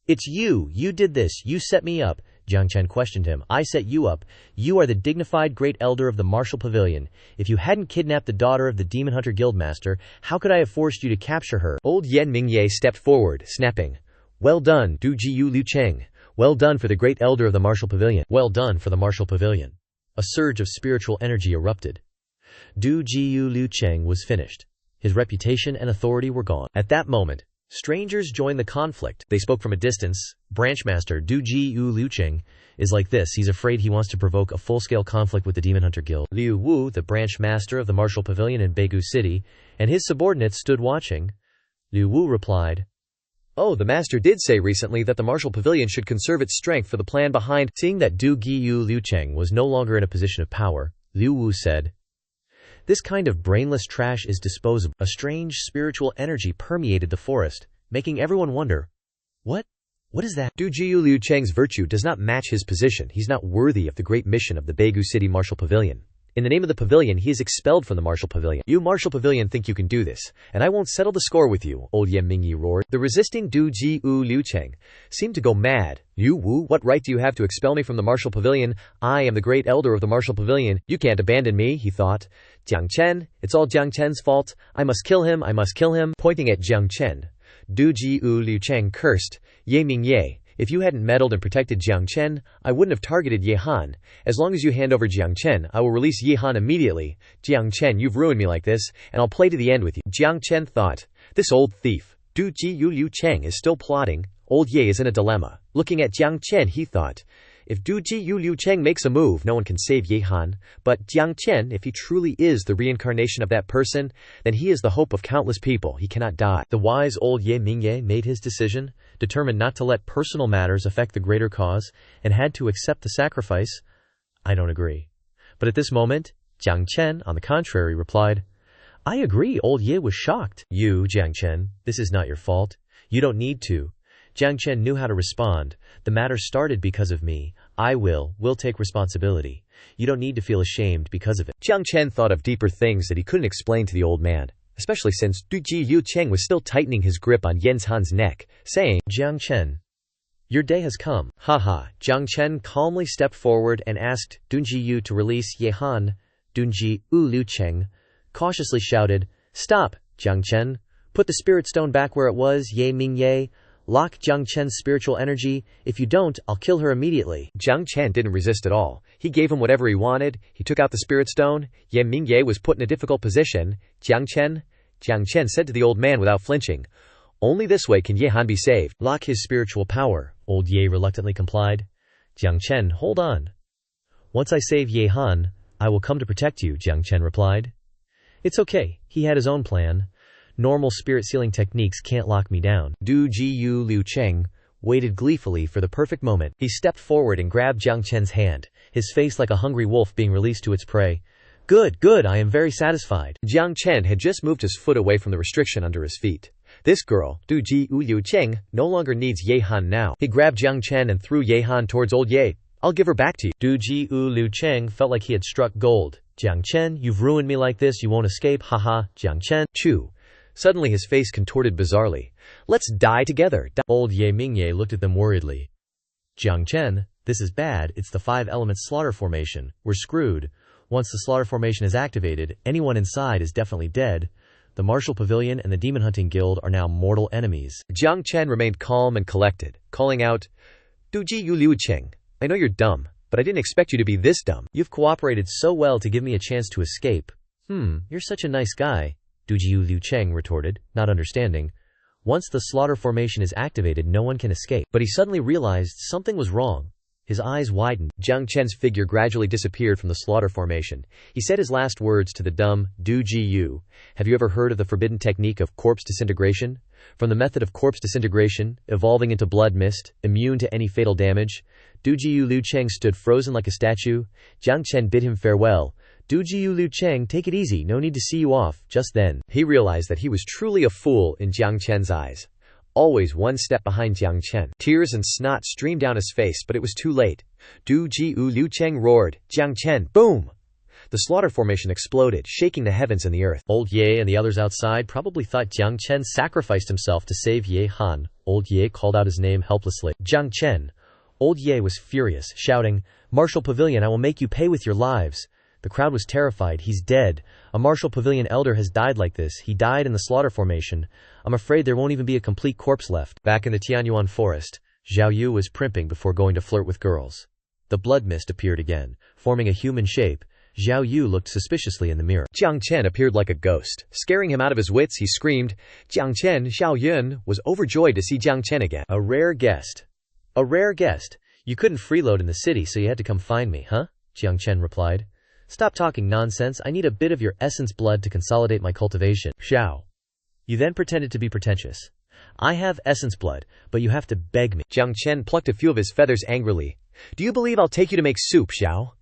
[SPEAKER 1] "It's you! You did this! You set me up!" Jiang Chen questioned him. "I set you up. You are the dignified great elder of the Martial Pavilion. If you hadn't kidnapped the daughter of the Demon Hunter Guildmaster, how could I have forced you to capture her?"
[SPEAKER 2] Old Yan Mingye stepped forward, snapping, "Well done, Du Ji Yu Liu Cheng. Well done for the great elder of the Martial Pavilion."
[SPEAKER 1] Well done for the Martial Pavilion. A surge of spiritual energy erupted. Du Ji Yu Liu Cheng was finished. His reputation and authority were gone. At that moment, strangers joined the conflict. They spoke from a distance. "Branchmaster Du Ji Yu Liu Cheng is like this. He's afraid he wants to provoke a full-scale conflict with the Demon Hunter Guild." Liu Wu, the branch master of the Martial Pavilion in Beigu City, and his subordinates stood watching. Liu Wu replied,
[SPEAKER 2] "Oh, the master did say recently that the Martial Pavilion should conserve its strength for the plan behind."
[SPEAKER 1] Seeing that Du Ji Yu Liu Cheng was no longer in a position of power, Liu Wu said, "This kind of brainless trash is disposable." A strange spiritual energy permeated the forest, making everyone wonder, What is that?
[SPEAKER 2] Du Ji Yu Liu Cheng's virtue does not match his position. He's not worthy of the great mission of the Beigu City Martial Pavilion. In the name of the pavilion, he is expelled from the Martial Pavilion. "You Martial Pavilion think you can do this, and I won't settle the score with you," old Yan Mingyi roared. The resisting Du Ji Yu Liu Cheng seemed to go mad. "You Wu, what right do you have to expel me from the Martial Pavilion? I am the great elder of the Martial Pavilion. You can't abandon me," he thought. "Jiang Chen, it's all Jiang Chen's fault. I must kill him, I must kill him." Pointing at Jiang Chen, Du Ji Yu Liu Cheng cursed, "Ye Mingye, if you hadn't meddled and protected Jiang Chen, I wouldn't have targeted Ye Han. As long as you hand over Jiang Chen, I will release Ye Han immediately. Jiang Chen, you've ruined me like this, and I'll play to the end with you." Jiang Chen thought, "This old thief, Du Ji Yu Liu Cheng, is still plotting. Old Ye is in a dilemma." Looking at Jiang Chen, he thought, "If Du Ji Yu Liu Cheng makes a move, no one can save Ye Han. But Jiang Chen, if he truly is the reincarnation of that person, then he is the hope of countless people. He cannot die."
[SPEAKER 1] The wise old Ye Mingye made his decision, determined not to let personal matters affect the greater cause, and had to accept the sacrifice. "I don't agree." But at this moment, Jiang Chen, on the contrary, replied, "I agree." Old Ye was shocked. "You, Jiang Chen, this is not your fault. You don't need to." Jiang Chen knew how to respond. "The matter started because of me. I will take responsibility. You don't need to feel ashamed because of it."
[SPEAKER 2] Jiang Chen thought of deeper things that he couldn't explain to the old man, especially since Du Ji Yu Cheng was still tightening his grip on Yen Han's neck, saying,
[SPEAKER 1] "Jiang Chen, your day has come."
[SPEAKER 2] Haha.
[SPEAKER 1] Jiang Chen calmly stepped forward and asked Du Ji Yu to release Ye Han. Du Ji Yu Liu Cheng cautiously shouted, "Stop, Jiang Chen. Put the spirit stone back where it was." Ye Mingye Lock Jiang Chen's spiritual energy. If you don't, I'll kill her immediately.
[SPEAKER 2] Jiang Chen didn't resist at all. He gave him whatever he wanted. He took out the spirit stone. Ye Mingye was put in a difficult position. Jiang Chen said to the old man without flinching, "Only this way can Ye Han be saved."
[SPEAKER 1] Lock his spiritual power. Old Ye reluctantly complied. Jiang Chen, hold on. Once I save Ye Han, I will come to protect you, Jiang Chen replied. It's okay, he had his own plan. Normal spirit sealing techniques can't lock me down. Du Jiyu Liu Cheng waited gleefully for the perfect moment. He stepped forward and grabbed Jiang Chen's hand, his face like a hungry wolf being released to its prey. Good, I am very satisfied.
[SPEAKER 2] Jiang Chen had just moved his foot away from the restriction under his feet. This girl, Du Jiyu Liu Cheng, no longer needs Ye Han now. He grabbed Jiang Chen and threw Ye Han towards old Ye. I'll give her back to you.
[SPEAKER 1] Du Jiyu Liu Cheng felt like he had struck gold. Jiang Chen, you've ruined me like this, you won't escape, haha. Jiang Chen,
[SPEAKER 2] chew. Suddenly his face contorted bizarrely. Let's die together.
[SPEAKER 1] Old Ye Mingye looked at them worriedly. Jiang Chen, this is bad, it's the 5-element slaughter formation. We're screwed. Once the slaughter formation is activated, anyone inside is definitely dead. The Martial Pavilion and the Demon Hunting Guild are now mortal enemies.
[SPEAKER 2] Jiang Chen remained calm and collected, calling out, Du Jiyu Liu Cheng, I know you're dumb, but I didn't expect you to be this dumb.
[SPEAKER 1] You've cooperated so well to give me a chance to escape. You're such a nice guy. Du Jiyu Liu Cheng retorted, not understanding. Once the slaughter formation is activated, no one can escape. But he suddenly realized something was wrong. His eyes widened.
[SPEAKER 2] Jiang Chen's figure gradually disappeared from the slaughter formation. He said his last words to the dumb Du Jiyu. Have you ever heard of the forbidden technique of corpse disintegration? From the method of corpse disintegration, evolving into blood mist, immune to any fatal damage, Du Jiyu Liu Cheng stood frozen like a statue. Jiang Chen bid him farewell. Du Jiyu Liu Cheng, take it easy, no need to see you off. Just then, he realized that he was truly a fool in Jiang Chen's eyes. Always one step behind Jiang Chen. Tears and snot streamed down his face, but it was too late. Du Jiyu Liu Cheng roared, Jiang Chen, boom! The slaughter formation exploded, shaking the heavens and the earth.
[SPEAKER 1] Old Ye and the others outside probably thought Jiang Chen sacrificed himself to save Ye Han. Old Ye called out his name helplessly. Jiang Chen. Old Ye was furious, shouting, Martial Pavilion, I will make you pay with your lives. The crowd was terrified. He's dead. A Martial Pavilion elder has died like this. He died in the slaughter formation. I'm afraid there won't even be a complete corpse left. Back in the Tianyuan forest, Zhao Yu was primping before going to flirt with girls. The blood mist appeared again, forming a human shape. Zhao Yu looked suspiciously in the mirror.
[SPEAKER 2] Jiang Chen appeared like a ghost. Scaring him out of his wits, he screamed. Jiang Chen, Xiao Yun, was overjoyed to see Jiang Chen again.
[SPEAKER 1] A rare guest. A rare guest. You couldn't freeload in the city, so you had to come find me, huh? Jiang Chen replied. Stop talking nonsense, I need a bit of your essence blood to consolidate my cultivation. Xiao. You then pretended to be pretentious. I have essence blood, but you have to beg me.
[SPEAKER 2] Jiang Chen plucked a few of his feathers angrily. Do you believe I'll take you to make soup, Xiao?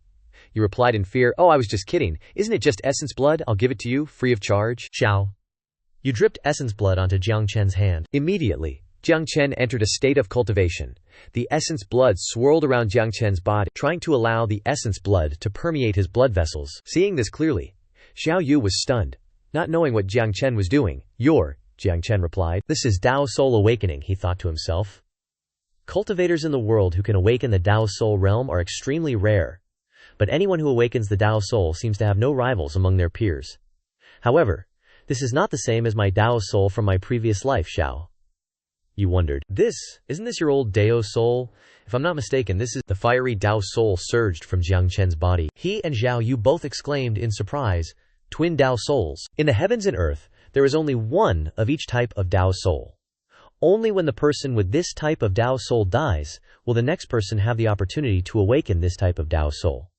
[SPEAKER 2] You replied in fear, oh, I was just kidding. Isn't it just essence blood? I'll give it to you, free of charge.
[SPEAKER 1] Xiao. You dripped essence blood onto Jiang Chen's hand.
[SPEAKER 2] Immediately, Jiang Chen entered a state of cultivation. The essence blood swirled around Jiang Chen's body, trying to allow the essence blood to permeate his blood vessels. Seeing this clearly, Xiao Yu was stunned, not knowing what Jiang Chen was doing. Jiang Chen replied.
[SPEAKER 1] This is Dao Soul awakening, he thought to himself. Cultivators in the world who can awaken the Dao Soul realm are extremely rare. But anyone who awakens the Dao Soul seems to have no rivals among their peers. However, this is not the same as my Dao Soul from my previous life, Xiao. You wondered, isn't this your old Dao Soul? If I'm not mistaken, this is the fiery Dao Soul surged from Jiang Chen's body. He and Zhao Yu both exclaimed in surprise, twin Dao Souls. In the heavens and earth, there is only one of each type of Dao Soul. Only when the person with this type of Dao Soul dies, will the next person have the opportunity to awaken this type of Dao Soul.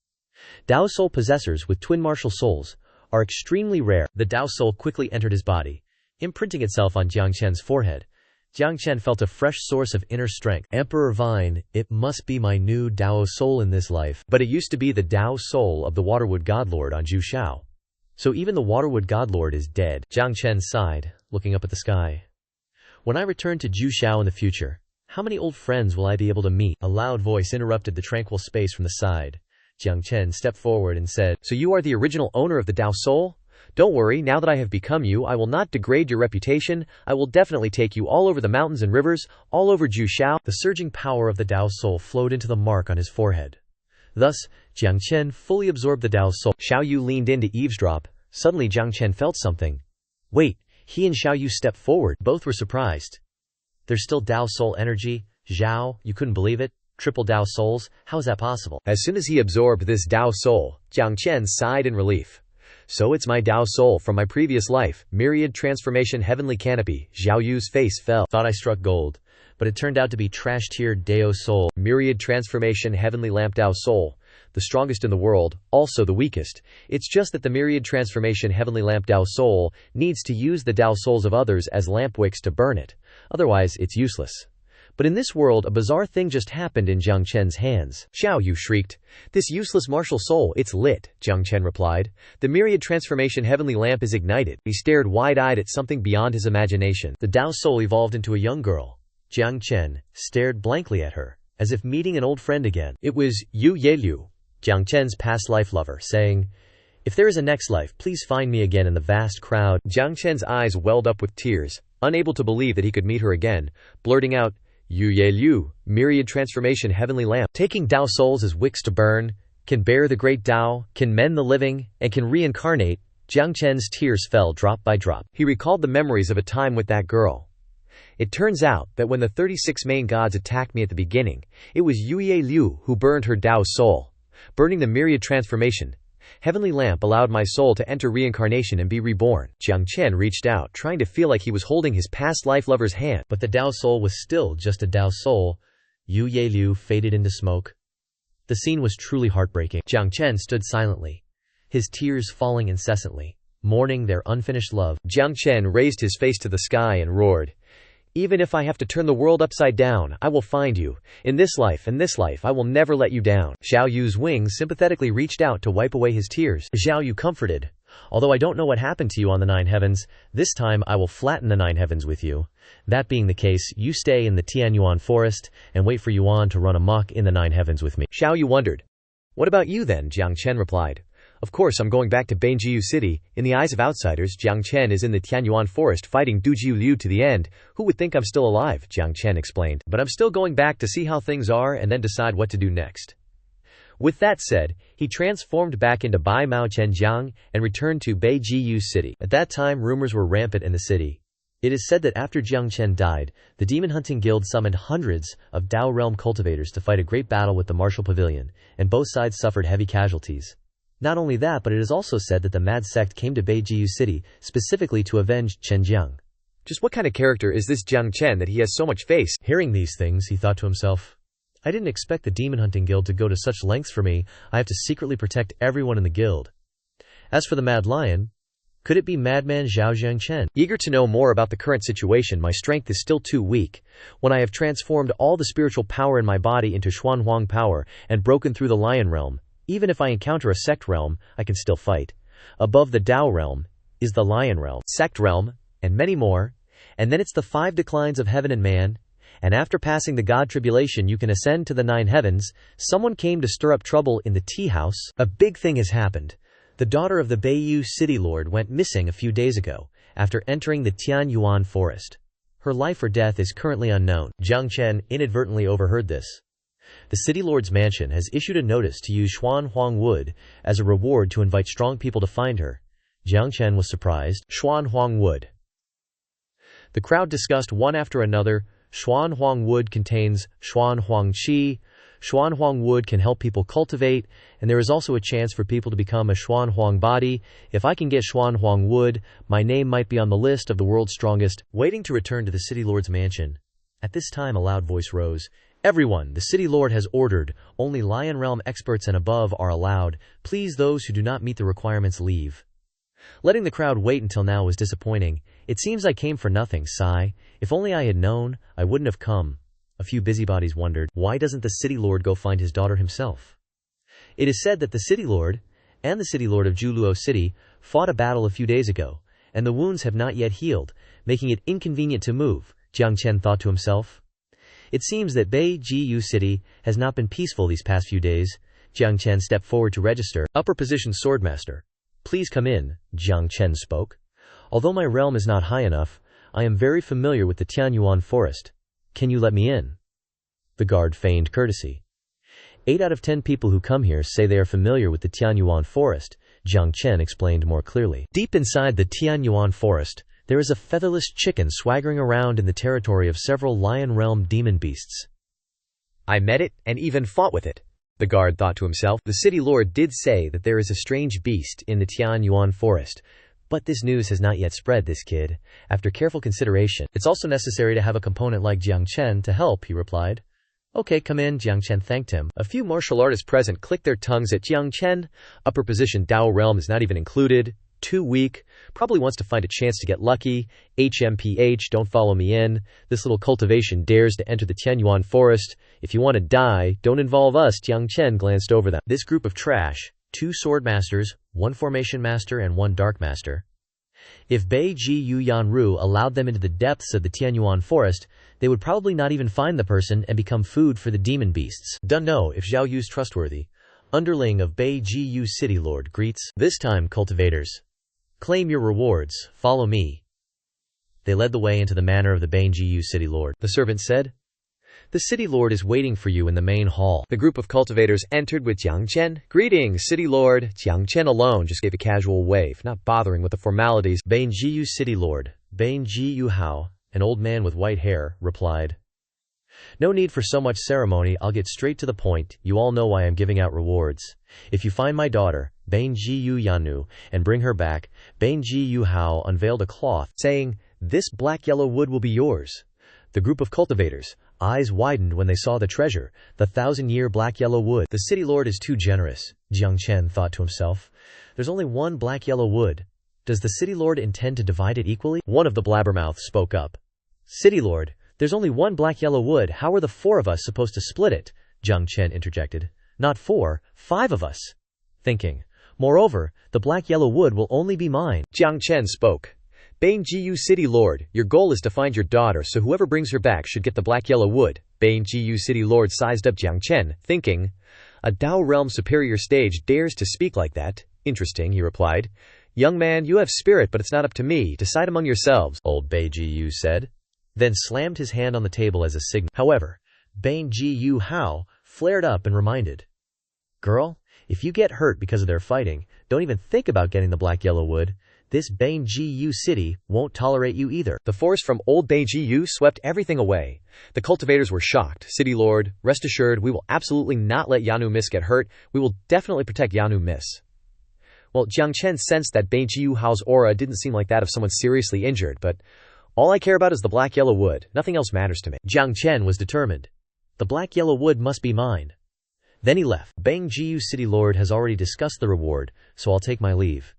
[SPEAKER 1] Dao Soul possessors with twin martial souls are extremely rare. The Dao Soul quickly entered his body, imprinting itself on Jiang Chen's forehead. Jiang Chen felt a fresh source of inner strength. Emperor Vine, it must be my new Dao Soul in this life. But it used to be the Dao Soul of the Waterwood Godlord on Zhu Shao. So even the Waterwood Godlord is dead. Jiang Chen sighed, looking up at the sky. When I return to Zhu Shao in the future, how many old friends will I be able to meet? A loud voice interrupted the tranquil space from the side. Jiang Chen stepped forward and said, So you are the original owner of the Dao Soul? Don't worry, now that I have become you, I will not degrade your reputation. I will definitely take you all over the mountains and rivers, all over Zhu Shao. The surging power of the Dao Soul flowed into the mark on his forehead. Thus, Jiang Chen fully absorbed the Dao Soul. Xiao Yu leaned in to eavesdrop. Suddenly Jiang Chen felt something. Wait, he and Xiao Yu stepped forward. Both were surprised. There's still Dao soul energy. Zhao, you couldn't believe it? Triple Dao souls? How is that possible?
[SPEAKER 2] As soon as he absorbed this Dao soul, Jiang Chen sighed in relief. So it's my Dao soul from my previous life, myriad transformation heavenly canopy. Zhao Yu's face fell.
[SPEAKER 1] Thought I struck gold, but it turned out to be trash-tiered Dao soul.
[SPEAKER 2] Myriad transformation heavenly lamp Dao soul. The strongest in the world, also the weakest. It's just that the myriad transformation heavenly lamp Dao soul needs to use the Dao souls of others as lamp wicks to burn it. Otherwise, it's useless. But in this world, a bizarre thing just happened in Jiang Chen's hands. Xiao Yu shrieked. This useless martial soul, it's lit, Jiang Chen replied. The myriad transformation heavenly lamp is ignited. He stared wide-eyed at something beyond his imagination.
[SPEAKER 1] The Dao soul evolved into a young girl. Jiang Chen stared blankly at her, as if meeting an old friend again.
[SPEAKER 2] It was Yu Yelu,
[SPEAKER 1] Jiang Chen's past life lover, saying, "If there is a next life, please find me again." In the vast crowd,
[SPEAKER 2] Jiang Chen's eyes welled up with tears, unable to believe that he could meet her again, blurting out, Yu Ye Liu, myriad transformation heavenly lamp,
[SPEAKER 1] taking Dao souls as wicks to burn, can bear the great Dao, can mend the living, and can reincarnate. Jiang Chen's tears fell drop by drop.
[SPEAKER 2] He recalled the memories of a time with that girl. It turns out that when the 36 main gods attacked me at the beginning, it was Yu Ye Liu who burned her Dao soul. Burning the myriad transformation heavenly lamp allowed my soul to enter reincarnation and be reborn. Jiang Chen reached out, trying to feel like he was holding his past life lover's hand.
[SPEAKER 1] But the Dao soul was still just a Dao soul. Yu Ye Liu faded into smoke. The scene was truly heartbreaking. Jiang Chen stood silently, his tears falling incessantly, mourning their unfinished love.
[SPEAKER 2] Jiang Chen raised his face to the sky and roared, "Even if I have to turn the world upside down, I will find you. In this life, I will never let you down."
[SPEAKER 1] Xiao Yu's wings sympathetically reached out to wipe away his tears. Xiao Yu comforted, "Although I don't know what happened to you on the 9 heavens, this time I will flatten the 9 heavens with you. That being the case, you stay in the Tianyuan forest and wait for Yuan to run amok in the 9 heavens with me."
[SPEAKER 2] Xiao Yu wondered. "What about you then?" Jiang Chen replied. "Of course I'm going back to Beijiu City. In the eyes of outsiders, Jiang Chen is in the Tianyuan forest fighting Dujiu Liu to the end. Who would think I'm still alive?" Jiang Chen explained. "But I'm still going back to see how things are and then decide what to do next." With that said, he transformed back into Bai Mao Chenjiang and returned to Beijiu City. At that time, rumors were rampant in the city. It is said that after Jiang Chen died, the Demon Hunting Guild summoned hundreds of Dao realm cultivators to fight a great battle with the Martial Pavilion, and both sides suffered heavy casualties. Not only that, but it is also said that the Mad Sect came to Beijiu City specifically to avenge Chenjiang. Just what kind of character is this Jiang Chen that he has so much face?
[SPEAKER 1] Hearing these things, he thought to himself, "I didn't expect the Demon Hunting Guild to go to such lengths for me. I have to secretly protect everyone in the guild." As for the Mad Lion, could it be Madman Zhao Jiangchen?
[SPEAKER 2] Eager to know more about the current situation, my strength is still too weak. When I have transformed all the spiritual power in my body into Xuanhuang power and broken through the Lion realm, even if I encounter a sect realm, I can still fight. Above the Dao realm is the Lion realm, sect realm, and many more. And then it's the 5 declines of heaven and man. And after passing the God tribulation, you can ascend to the 9 heavens. Someone came to stir up trouble in the tea house.
[SPEAKER 1] A big thing has happened. The daughter of the Beiyu city lord went missing a few days ago, after entering the Tianyuan forest. Her life or death is currently unknown. Jiang Chen inadvertently overheard this. The city lord's mansion has issued a notice to use Xuanhuang wood as a reward to invite strong people to find her. Jiang Chen was surprised. Xuanhuang wood. The crowd discussed one after another. Xuanhuang wood contains Xuanhuang qi. Xuanhuang wood can help people cultivate, and there is also a chance for people to become a Xuanhuang body. If I can get Xuanhuang wood, my name might be on the list of the world's strongest. Waiting to return to the city lord's mansion. At this time a loud voice rose. "Everyone, the city lord has ordered. Only Lion Realm experts and above are allowed. Please, those who do not meet the requirements, leave." Letting the crowd wait until now was disappointing. "It seems I came for nothing, sigh. If only I had known, I wouldn't have come." A few busybodies wondered, why doesn't the city lord go find his daughter himself? It is said that the city lord and the city lord of Juluo City fought a battle a few days ago, and the wounds have not yet healed, making it inconvenient to move, Jiang Chen thought to himself. It seems that Beijiu City has not been peaceful these past few days. Jiang Chen stepped forward to register. "Upper position swordmaster. Please come in," Jiang Chen spoke. "Although my realm is not high enough, I am very familiar with the Tianyuan forest. Can you let me in?" The guard feigned courtesy. 8 out of 10 people who come here say they are familiar with the Tianyuan forest, Jiang Chen explained more clearly. Deep inside the Tianyuan forest, There is a featherless chicken swaggering around in the territory of several Lion Realm demon beasts.
[SPEAKER 2] I met it, and even fought with it. The guard thought to himself. The city lord did say that there is a strange beast in the Tianyuan forest, but this news has not yet spread, this kid. After careful consideration, it's also necessary to have a component like Jiang Chen to help, he replied. Okay, come in, Jiang Chen thanked him. A few martial artists present clicked their tongues at Jiang Chen. Upper position Dao realm is not even included. Too weak. Probably wants to find a chance to get lucky. HMPH, don't follow me in. This little cultivation dares to enter the Tianyuan forest. If you want to die, don't involve us. Jiang Chen glanced over them. This group of trash, 2 sword masters, 1 formation master, and 1 dark master. If Bei Ji Yu Yanru allowed them into the depths of the Tianyuan forest, they would probably not even find the person and become food for the demon beasts. Don't know if Xiao Yu's trustworthy. Underling of Bei Ji Yu City Lord greets. This time, cultivators. Claim your rewards, follow me. They led the way into the manor of the Bei Ji Yu City Lord. The servant said, The city lord is waiting for you in the main hall. The group of cultivators entered with Jiang Chen. Greetings, city lord. Jiang Chen alone just gave a casual wave, not bothering with the formalities. Bei Ji Yu City Lord, Bei Ji Yu Hao, an old man with white hair, replied. No need for so much ceremony, I'll get straight to the point. You all know why I'm giving out rewards. If you find my daughter, Bei Ji Yu Yanu, and bring her back, Bei Ji Yu Hao unveiled a cloth, saying, This black-yellow wood will be yours. The group of cultivators, eyes widened when they saw the treasure, the 1,000-year black-yellow wood. The city lord is too generous, Jiang Chen thought to himself. There's only 1 black-yellow wood. Does the city lord intend to divide it equally? One of the blabbermouths spoke up. City lord, there's only 1 black-yellow wood. How are the 4 of us supposed to split it? Jiang Chen interjected. Not 4, 5 of us. Thinking. Moreover, the black-yellow wood will only be mine. Jiang Chen spoke. Bei Ji Yu City Lord, your goal is to find your daughter, so whoever brings her back should get the black-yellow wood. Bei Ji Yu City Lord sized up Jiang Chen, thinking. A Dao Realm superior stage dares to speak like that. Interesting, he replied. Young man, you have spirit, but it's not up to me. Decide among yourselves, old Bei Ji Yu said. Then slammed his hand on the table as a signal. However, Bei Ji Yu Hao flared up and reminded. Girl, if you get hurt because of their fighting, don't even think about getting the black-yellow wood. This Bei Ji Yu city won't tolerate you either. The force from old Bei Ji Yu swept everything away. The cultivators were shocked. City Lord, rest assured, we will absolutely not let Yanu Miss get hurt. We will definitely protect Yanu Miss. Well, Jiang Chen sensed that Bei Ji Yu Hao's aura didn't seem like that of someone seriously injured, but all I care about is the black-yellow wood. Nothing else matters to me. Jiang Chen was determined. The black-yellow wood must be mine. Then he left. Bei Ji Yu City Lord has already discussed the reward, so I'll take my leave.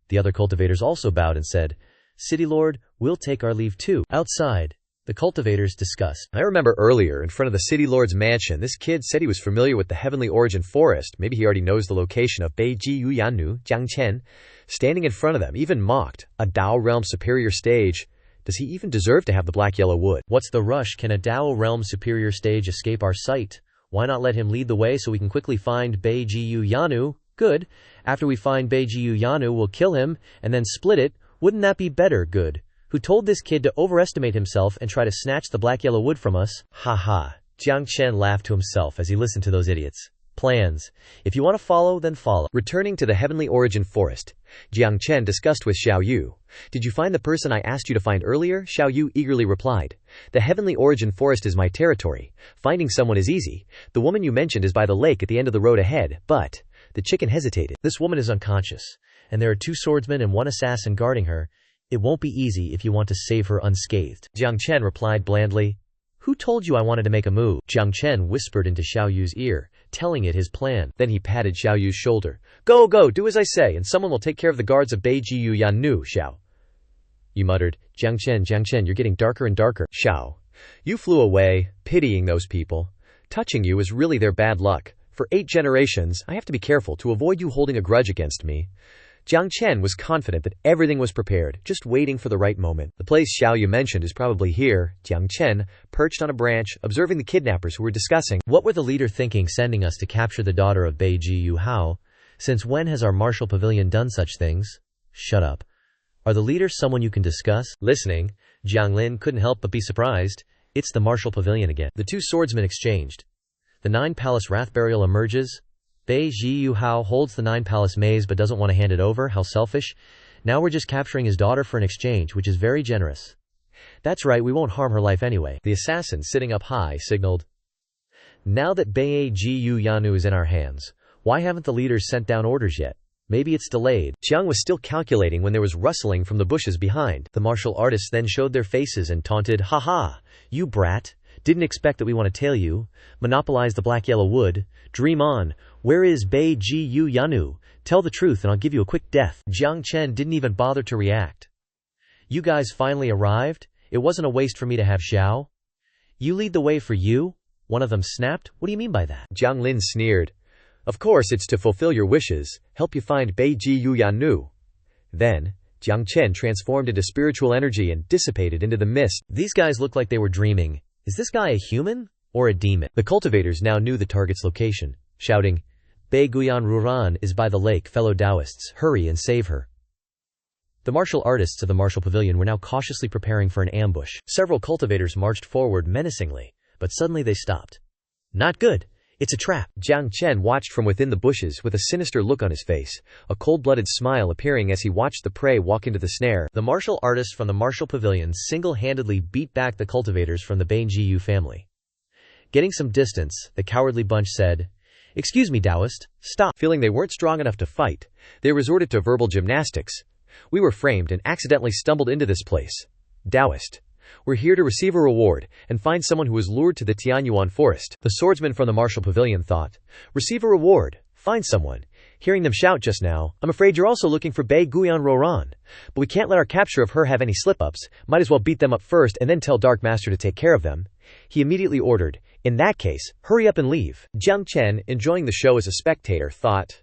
[SPEAKER 2] The other cultivators also bowed and said, City Lord, we'll take our leave too. Outside, the cultivators discussed. I remember earlier, in front of the City Lord's mansion, this kid said he was familiar with the Heavenly Origin Forest. Maybe he already knows the location of Bei Ji Yu Yanu, Jiang Chen. Standing in front of them, even mocked. A Dao Realm superior stage. Does he even deserve to have the black-yellow wood? What's the rush? Can a Dao Realm superior stage escape our sight? Why not let him lead the way so we can quickly find Bei Ji Yu Yanu? Good. After we find Bei Ji Yu Yanu, we'll kill him, and then split it. Wouldn't that be better? Good. Who told this kid to overestimate himself and try to snatch the black-yellow wood from us? Ha ha. Jiang Chen laughed to himself as he listened to those idiots. Plans. If you want to follow, then follow. Returning to the Heavenly Origin Forest, Jiang Chen discussed with Xiao Yu. Did you find the person I asked you to find earlier? Xiao Yu eagerly replied. The Heavenly Origin Forest is my territory. Finding someone is easy. The woman you mentioned is by the lake at the end of the road ahead, but... The chicken hesitated. This woman is unconscious, and there are 2 swordsmen and 1 assassin guarding her. It won't be easy if you want to save her unscathed. Jiang Chen replied blandly. Who told you I wanted to make a move? Jiang Chen whispered into Xiao Yu's ear, telling it his plan. Then he patted Xiao Yu's shoulder. Go, go, do as I say, and someone will take care of the guards of Bei Ji Yu Yanu, Xiao. You muttered. Jiang Chen, you're getting darker and darker. Xiao. You flew away, pitying those people. Touching you is really their bad luck. For 8 generations, I have to be careful to avoid you holding a grudge against me. Jiang Chen was confident that everything was prepared, just waiting for the right moment. The place Xiao Yu mentioned is probably here. Jiang Chen, perched on a branch, observing the kidnappers who were discussing. What were the leader thinking sending us to capture the daughter of Bei Ji Yu Hao? Since when has our martial pavilion done such things? Shut up. Are the leaders someone you can discuss? Listening, Jiang Lin couldn't help but be surprised. It's the martial pavilion again. The 2 swordsmen exchanged. The 9 Palace Wrath Burial emerges. Bei Ji Yu Hao holds the 9 Palace maze but doesn't want to hand it over. How selfish.
[SPEAKER 1] Now we're just capturing his daughter for an exchange, which is very generous. That's right, we won't harm her life anyway. The assassin, sitting up high, signaled. Now that Gu Yanu is in our hands, why haven't the leaders sent down orders yet? Maybe it's delayed. Jiang was still calculating when there was rustling from the bushes behind. The martial artists then showed their faces and taunted, "Ha ha! You brat! Didn't expect that we want to tail you. Monopolize the black-yellow wood. Dream on. Where is Gu Yanu? Tell the truth and I'll give you a quick death." Jiang Chen didn't even bother to react. "You guys finally arrived? It wasn't a waste for me to have Xiao. You lead the way for you?" One of them snapped. "What do you mean by that?"
[SPEAKER 2] Jiang Lin sneered. "Of course it's to fulfill your wishes, help you find Gu Yanu." Then, Jiang Chen transformed into spiritual energy and dissipated into the mist.
[SPEAKER 1] These guys look like they were dreaming. Is this guy a human or a demon?
[SPEAKER 2] The cultivators now knew the target's location, shouting,
[SPEAKER 1] "Bei Guyan Ruran is by the lake, fellow Taoists, hurry and save her." The martial artists of the martial pavilion were now cautiously preparing for an ambush. Several cultivators marched forward menacingly, but suddenly they stopped. "Not good. It's a trap."
[SPEAKER 2] Jiang Chen watched from within the bushes with a sinister look on his face, a cold-blooded smile appearing as he watched the prey walk into the snare.
[SPEAKER 1] The martial artists from the martial pavilion single-handedly beat back the cultivators from the Banjiu family. Getting some distance, the cowardly bunch said, "Excuse me, Taoist, stop."
[SPEAKER 2] Feeling they weren't strong enough to fight, they resorted to verbal gymnastics. "We were framed and accidentally stumbled into this place. Taoist, we're here to receive a reward and find someone who was lured to the Tianyuan forest." The swordsman from the martial pavilion thought, "Receive a reward? Find someone." Hearing them shout just now, "I'm afraid you're also looking for Bei Guyan Roran. But we can't let our capture of her have any slip-ups. Might as well beat them up first and then tell Dark Master to take care of them." He immediately ordered, "In that case, hurry up and leave." Jiang Chen, enjoying the show as a spectator, thought,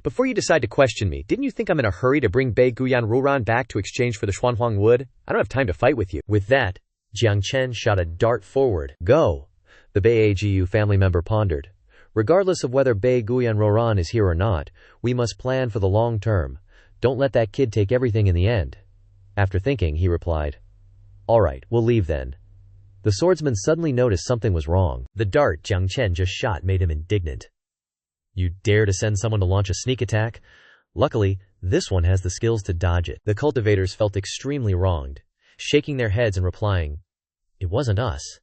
[SPEAKER 2] "Before you decide to question me, didn't you think I'm in a hurry to bring Bei Guyan Ruran back to exchange for the Xuanhuang wood? I don't have time to fight with you."
[SPEAKER 1] With that, Jiang Chen shot a dart forward.
[SPEAKER 2] "Go," the Gu family member pondered.
[SPEAKER 1] "Regardless of whether Bei Guyan Roran is here or not, we must plan for the long term. Don't let that kid take everything in the end." After thinking, he replied, "All right, we'll leave then." The swordsman suddenly noticed something was wrong. The dart Jiang Chen just shot made him indignant. "You dare to send someone to launch a sneak attack? Luckily, this one has the skills to dodge it." The cultivators felt extremely wronged, shaking their heads and replying, "It wasn't us."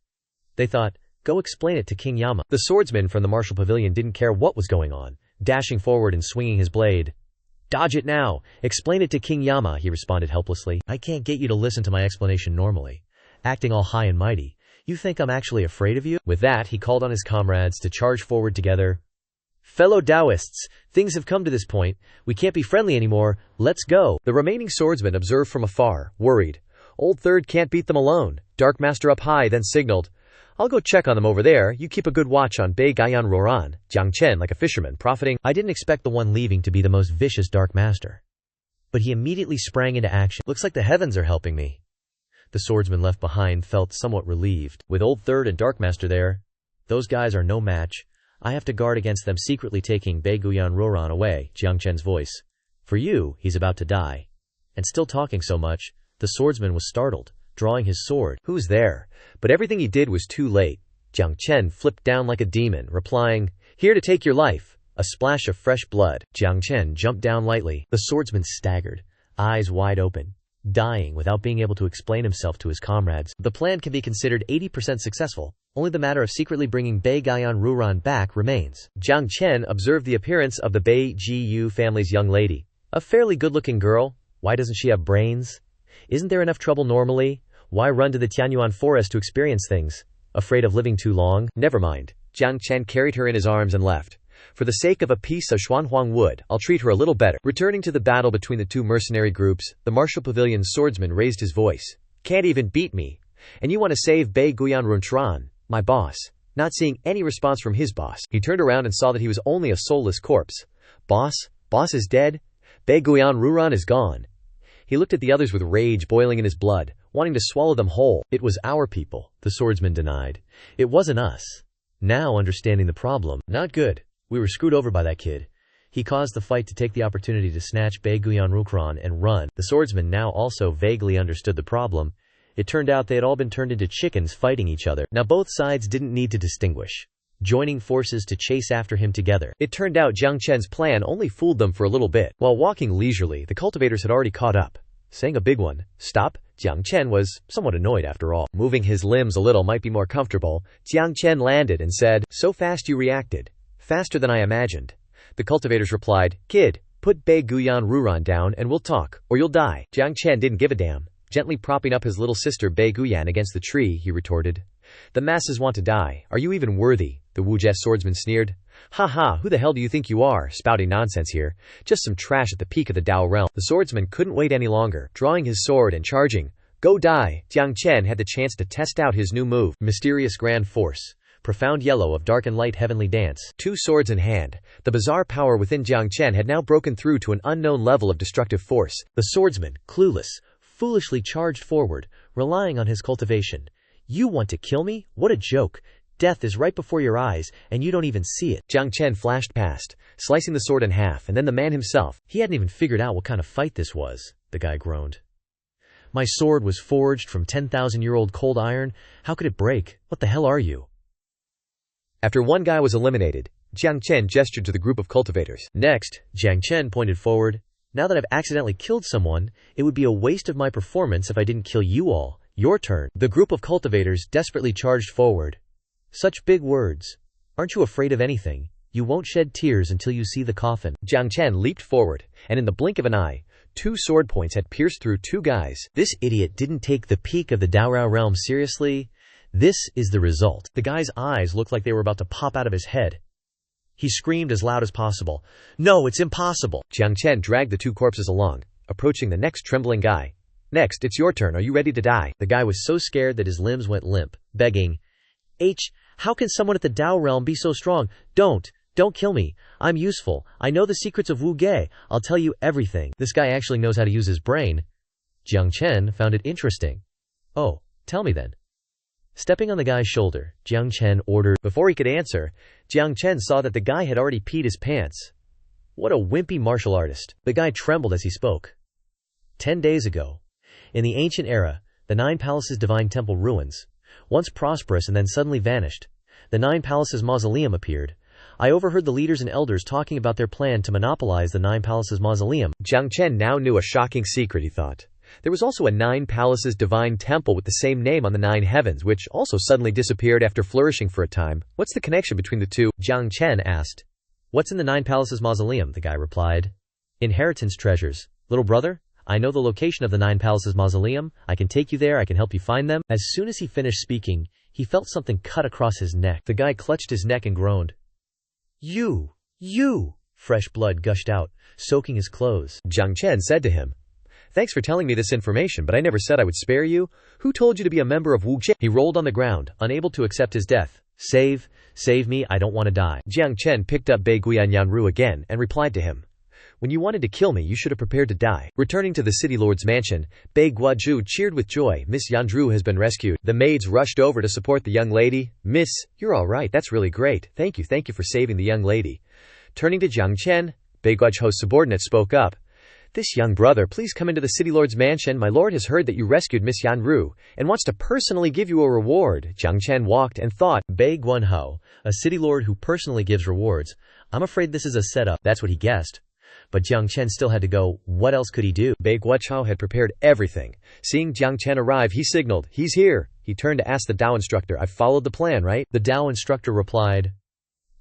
[SPEAKER 1] They thought, "Go explain it to King Yama." The swordsman from the martial pavilion didn't care what was going on, dashing forward and swinging his blade. "Dodge it now! Explain it to King Yama," he responded helplessly. "I can't get you to listen to my explanation normally. Acting all high and mighty. You think I'm actually afraid of you?" With that, he called on his comrades to charge forward together. "Fellow Taoists, things have come to this point. We can't be friendly anymore. Let's go."
[SPEAKER 2] The remaining swordsmen observed from afar, worried. Old Third can't beat them alone. Dark Master up high then signaled, "I'll go check on them over there. You keep a good watch on Bei Guyan Roran." Jiang Chen, like a fisherman, profiting.
[SPEAKER 1] I didn't expect the one leaving to be the most vicious Dark Master. But he immediately sprang into action. "Looks like the heavens are helping me." The swordsman left behind felt somewhat relieved. With Old Third and Dark Master there, those guys are no match. I have to guard against them secretly taking Bei Guyan Roran away. Jiang Chen's voice. "For you, he's about to die." And still talking so much, the swordsman was startled, drawing his sword.
[SPEAKER 2] "Who's there?" But everything he did was too late. Jiang Chen flipped down like a demon, replying, "Here to take your life." A splash of fresh blood. Jiang Chen jumped down lightly.
[SPEAKER 1] The swordsman staggered, eyes wide open, dying without being able to explain himself to his comrades. The plan can be considered 80% successful. Only the matter of secretly bringing Bei Guyan Ruran back remains.
[SPEAKER 2] Jiang Chen observed the appearance of the Gu family's young lady.
[SPEAKER 1] A fairly good-looking girl. Why doesn't she have brains? Isn't there enough trouble normally? Why run to the Tianyuan forest to experience things? Afraid of living too long?
[SPEAKER 2] Never mind. Jiang Chen carried her in his arms and left. For the sake of a piece of Xuanhuang wood, I'll treat her a little better. Returning to the battle between the two mercenary groups, the martial pavilion's swordsman raised his voice. "Can't even beat me. And you want to save Bei Guyan Runtran, my boss." Not seeing any response from his boss, he turned around and saw that he was only a soulless corpse. "Boss? Boss is dead? Bei Guyan Ruran is gone." He looked at the others with rage boiling in his blood, wanting to swallow them whole.
[SPEAKER 1] "It was our people," the swordsman denied. "It wasn't us." Now understanding the problem. "Not good. We were screwed over by that kid. He caused the fight to take the opportunity to snatch Bei Guyan Ruran and run." The swordsman now also vaguely understood the problem. It turned out they had all been turned into chickens fighting each other. Now both sides didn't need to distinguish. joining forces to chase after him together.
[SPEAKER 2] It turned out Jiang Chen's plan only fooled them for a little bit. While walking leisurely, the cultivators had already caught up. Saying a big one, "Stop," Jiang Chen was somewhat annoyed after all. Moving his limbs a little might be more comfortable. Jiang Chen landed and said, "So fast you reacted. Faster than I imagined." The cultivators replied, "Kid, put Bei Guyan Ruran down and we'll talk, or you'll die." Jiang Chen didn't give a damn. Gently propping up his little sister Bei Guyan against the tree, he retorted, "The masses want to die. Are you even worthy?" The Wujian swordsman sneered. "Ha ha, who the hell do you think you are, spouting nonsense here? Just some trash at the peak of the Dao realm." The swordsman couldn't wait any longer, drawing his sword and charging. "Go die!" Jiang Chen had the chance to test out his new move, Mysterious Grand Force. Profound yellow of dark and light heavenly dance. Two swords in hand, the bizarre power within Jiang Chen had now broken through to an unknown level of destructive force.
[SPEAKER 1] The swordsman, clueless, foolishly charged forward, relying on his cultivation. "You want to kill me? What a joke. Death is right before your eyes, and you don't even see it."
[SPEAKER 2] Jiang Chen flashed past, slicing the sword in half, and then the man himself.
[SPEAKER 1] He hadn't even figured out what kind of fight this was, the guy groaned. "My sword was forged from 10,000-year-old cold iron. How could it break? What the hell are you?"
[SPEAKER 2] After one guy was eliminated, Jiang Chen gestured to the group of cultivators.
[SPEAKER 1] "Next," Jiang Chen pointed forward. "Now that I've accidentally killed someone, it would be a waste of my performance if I didn't kill you all. Your turn." The group of cultivators desperately charged forward. "Such big words. Aren't you afraid of anything? You won't shed tears until you see the coffin."
[SPEAKER 2] Jiang Chen leaped forward, and in the blink of an eye, 2 sword points had pierced through 2 guys.
[SPEAKER 1] This idiot didn't take the peak of the Daorao realm seriously. This is the result. The guy's eyes looked like they were about to pop out of his head. He screamed as loud as possible, "No, it's impossible."
[SPEAKER 2] Jiang Chen dragged the 2 corpses along, approaching the next trembling guy. "Next, it's your turn. Are you ready to die?"
[SPEAKER 1] The guy was so scared that his limbs went limp, begging, How can someone at the Dao realm be so strong? Don't kill me. I'm useful. I know the secrets of Wu Ge. I'll tell you everything." This guy actually knows how to use his brain. Jiang Chen found it interesting. "Oh, tell me then." Stepping on the guy's shoulder, Jiang Chen ordered. Before he could answer, Jiang Chen saw that the guy had already peed his pants. What a wimpy martial artist. The guy trembled as he spoke. 10 days ago, in the ancient era, the 9 palaces' divine temple ruins, once prosperous and then suddenly vanished. The 9 palaces' mausoleum appeared. I overheard the leaders and elders talking about their plan to monopolize the 9 palaces' mausoleum.
[SPEAKER 2] Jiang Chen now knew a shocking secret, he thought. There was also a 9 palaces divine temple with the same name on the 9 heavens, which also suddenly disappeared after flourishing for a time. What's the connection between the two?
[SPEAKER 1] Jiang Chen asked. "What's in the 9 palaces' mausoleum?" the guy replied. "Inheritance treasures. Little brother, I know the location of the 9 palaces' mausoleum. I can take you there. I can help you find them." As soon as he finished speaking, he felt something cut across his neck. The guy clutched his neck and groaned. You! Fresh blood gushed out, soaking his clothes.
[SPEAKER 2] Jiang Chen said to him, "Thanks for telling me this information, but I never said I would spare you. Who told you to be a member of Wu Ge?"
[SPEAKER 1] He rolled on the ground, unable to accept his death. Save me, I don't want to die."
[SPEAKER 2] Jiang Chen picked up Bei Guyan Yanru again and replied to him, "When you wanted to kill me, you should have prepared to die." Returning to the city lord's mansion, Bei Guazhu cheered with joy. "Miss Yanru has been rescued." The maids rushed over to support the young lady. "Miss, you're all right. That's really great. Thank you for saving the young lady." Turning to Jiang Chen, Bei Guazhu's subordinate spoke up. "This young brother, please come into the city lord's mansion. My lord has heard that you rescued Miss Yanru and wants to personally give you a reward." Jiang Chen walked and thought,
[SPEAKER 1] Bei Guanhao, a city lord who personally gives rewards. I'm afraid this is a setup. That's what he guessed. But Jiang Chen still had to go. What else could he do?
[SPEAKER 2] Bei Guazhao had prepared everything. Seeing Jiang Chen arrive, he signaled, "He's here." He turned to ask the Dao instructor, "I've followed the plan, right?"
[SPEAKER 1] The Dao instructor replied,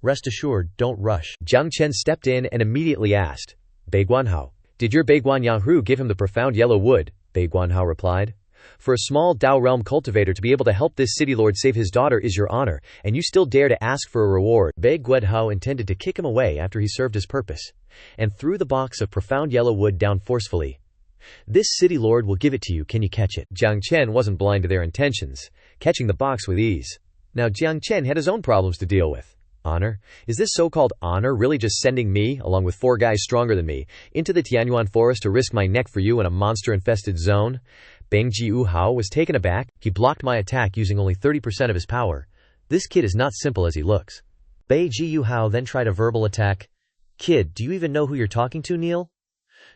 [SPEAKER 1] "Rest assured, don't rush."
[SPEAKER 2] Jiang Chen stepped in and immediately asked, "Bei Guanhao, did your Bei Guan Yanru give him the profound yellow wood?" Bei Guanhao replied, "For a small Dao realm cultivator to be able to help this city lord save his daughter is your honor, and you still dare to ask for a reward." Bei Guanhao intended to kick him away after he served his purpose, and threw the box of profound yellow wood down forcefully. "This city lord will give it to you. Can you catch it?" Jiang Chen wasn't blind to their intentions, catching the box with ease. Now Jiang Chen had his own problems to deal with. Honor? Is this so-called honor really just sending me, along with 4 guys stronger than me, into the Tianyuan forest to risk my neck for you in a monster-infested zone? Bang Jiu Hao was taken aback. He blocked my attack using only 30% of his power. This kid is not simple as he looks. Bei Jiu Hao then tried a verbal attack. "Kid, do you even know who you're talking to, Neil?"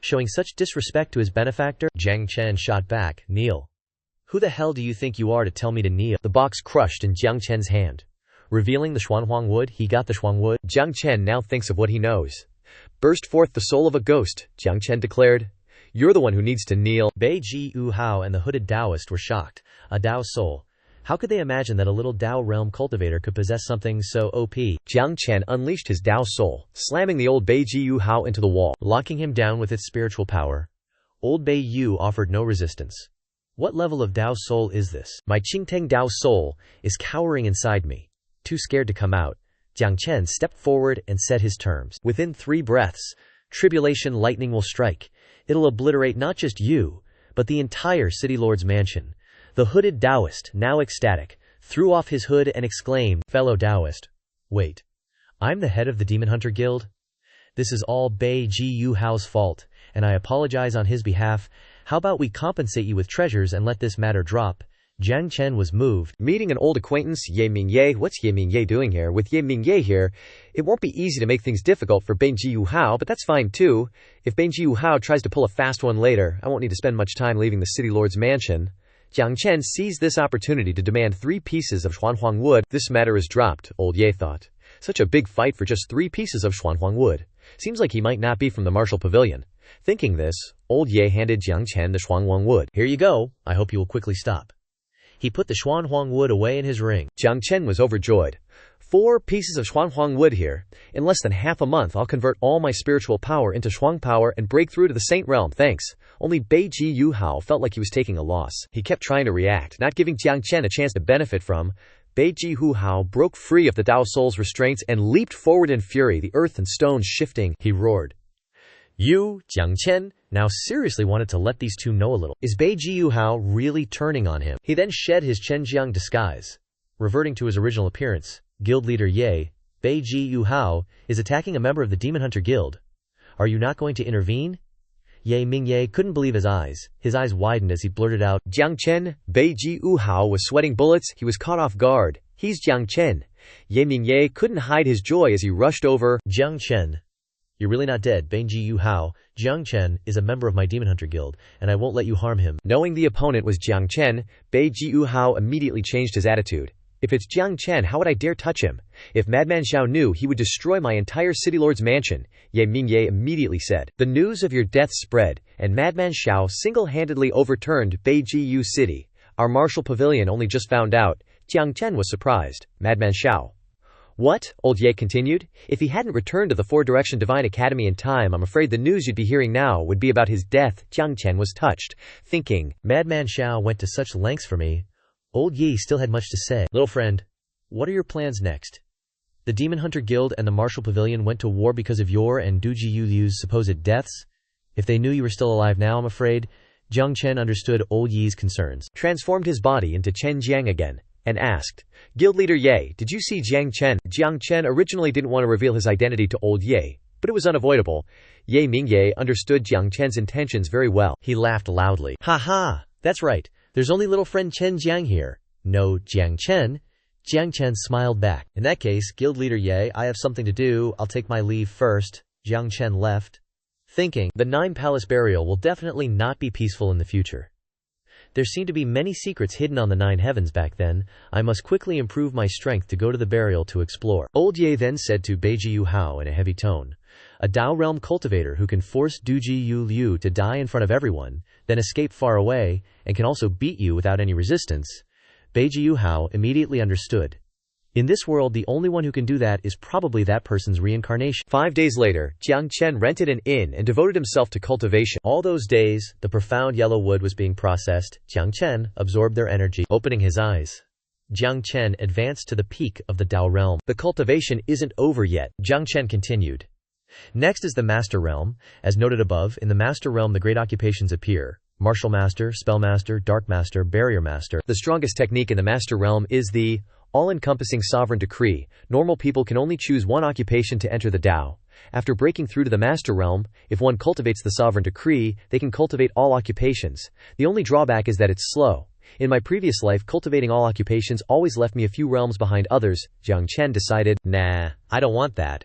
[SPEAKER 2] Showing such disrespect to his benefactor, Jiang Chen shot back, "Neil? Who the hell do you think you are to tell me to kneel?" The box crushed in Jiang Chen's hand.
[SPEAKER 1] Revealing the Xuanhuang wood, he got the Xuang wood.
[SPEAKER 2] Jiang Chen now thinks of what he knows. Burst forth the soul of a ghost, Jiang Chen declared. You're the one who needs to kneel.
[SPEAKER 1] Bei Ji Yu Hao and the hooded Taoist were shocked. A Tao soul. How could they imagine that a little Tao realm cultivator could possess something so OP?
[SPEAKER 2] Jiang Chen unleashed his Tao soul, slamming the old Bei Ji Yu Hao into the wall,
[SPEAKER 1] locking him down with its spiritual power. Old Bei Yu offered no resistance. What level of Tao soul is this? My Qingteng Tao soul is cowering inside me. Too scared to come out, Jiang Chen stepped forward and set his terms. Within 3 breaths, tribulation lightning will strike. It'll obliterate not just you, but the entire City Lord's mansion. The hooded Taoist, now ecstatic, threw off his hood and exclaimed, Fellow Taoist, wait, I'm the head of the Demon Hunter Guild? This is all Bei Ji Yu Hao's fault, and I apologize on his behalf. How about we compensate you with treasures and let this matter drop? Jiang Chen was moved.
[SPEAKER 2] Meeting an old acquaintance, Ye Mingye. What's Ye Mingye doing here? With Ye Mingye here, it won't be easy to make things difficult for Bei Ji Yu Hao, but that's fine too. If Bei Ji Yu Hao tries to pull a fast one later, I won't need to spend much time leaving the City Lord's mansion. Jiang Chen seized this opportunity to demand 3 pieces of Xuanhuang wood. This matter is dropped, old Ye thought. Such a big fight for just 3 pieces of Xuanhuang wood. Seems like he might not be from the martial pavilion. Thinking this, old Ye handed Jiang Chen the Xuanhuang wood.
[SPEAKER 1] Here you go. I hope you will quickly stop. He put the Xuanhuang wood away in his ring.
[SPEAKER 2] Jiang Chen was overjoyed. 4 pieces of Xuanhuang wood here. In less than half a month, I'll convert all my spiritual power into Xuang power and break through to the Saint Realm, thanks. Only Bei Ji Yu Hao felt like he was taking a loss. He kept trying to react, not giving Jiang Chen a chance to benefit from. Bei Ji Yu Hao broke free of the Tao Soul's restraints and leaped forward in fury, the earth and stones shifting.
[SPEAKER 1] He roared. You, Jiang Chen, now seriously wanted to let these two know a little. Is Bei Ji Yu Hao really turning on him? He then shed his Chenjiang disguise. Reverting to his original appearance, Guild Leader Ye, Bei Ji Yu Hao, is attacking a member of the Demon Hunter Guild. Are you not going to intervene? Ye Mingye couldn't believe his eyes. His eyes widened as he blurted out,
[SPEAKER 2] Jiang Chen. Bei Ji Yu Hao was sweating bullets. He was caught off guard. He's Jiang Chen. Ye Mingye couldn't hide his joy as he rushed over.
[SPEAKER 1] Jiang Chen. You're really not dead, Bei Ji Yu Hao. Jiang Chen is a member of my Demon Hunter Guild, and I won't let you harm him.
[SPEAKER 2] Knowing the opponent was Jiang Chen, Bei Ji Yu Hao immediately changed his attitude. If it's Jiang Chen, how would I dare touch him? If Madman Xiao knew, he would destroy my entire City Lord's mansion, Ye Mingye immediately said. The news of your death spread, and Madman Xiao single-handedly overturned Bei Ji Yu City. Our martial pavilion only just found out. Jiang Chen was surprised. Madman Xiao. What? Old Ye continued. If he hadn't returned to the Four-Direction Divine Academy in time, I'm afraid the news you'd be hearing now would be about his death. Jiang Chen was touched, thinking,
[SPEAKER 1] Madman Xiao went to such lengths for me. Old Ye still had much to say. Little friend, what are your plans next? The Demon Hunter Guild and the Martial Pavilion went to war because of your and Duji Yu's supposed deaths? If they knew you were still alive now, I'm afraid. Jiang Chen understood Old Ye's concerns,
[SPEAKER 2] transformed his body into Chen Jiang again, and asked, Guild Leader Ye, did you see Jiang Chen? Jiang Chen originally didn't want to reveal his identity to Old Ye, but it was unavoidable. Ye Mingye understood Jiang Chen's intentions very well.
[SPEAKER 1] He laughed loudly. Ha ha, that's right. There's only little friend Chen Jiang here. No, Jiang Chen. Jiang Chen smiled back. In that case, Guild Leader Ye, I have something to do. I'll take my leave first. Jiang Chen left, thinking, the 9-palace burial will definitely not be peaceful in the future. There seemed to be many secrets hidden on the 9 heavens back then. I must quickly improve my strength to go to the burial to explore. Old Ye then said to Bei Ji Yu Hao in a heavy tone, a Tao realm cultivator who can force Duji Yu Liu to die in front of everyone, then escape far away, and can also beat you without any resistance. Bei Ji Yu Hao immediately understood. In this world, the only one who can do that is probably that person's reincarnation.
[SPEAKER 2] 5 days later, Jiang Chen rented an inn and devoted himself to cultivation.
[SPEAKER 1] All those days, the profound yellow wood was being processed. Jiang Chen absorbed their energy, opening his eyes. Jiang Chen advanced to the peak of the Tao realm. The cultivation isn't over yet, Jiang Chen continued. Next is the Master Realm. As noted above, in the Master Realm the great occupations appear. Martial Master, Spell Master, Dark Master, Barrier Master.
[SPEAKER 2] The strongest technique in the Master Realm is the all-encompassing sovereign decree. Normal people can only choose one occupation to enter the Tao. After breaking through to the Master Realm, if one cultivates the sovereign decree, they can cultivate all occupations. The only drawback is that it's slow. In my previous life, cultivating all occupations always left me a few realms behind others. Jiang Chen decided, nah, I don't want that.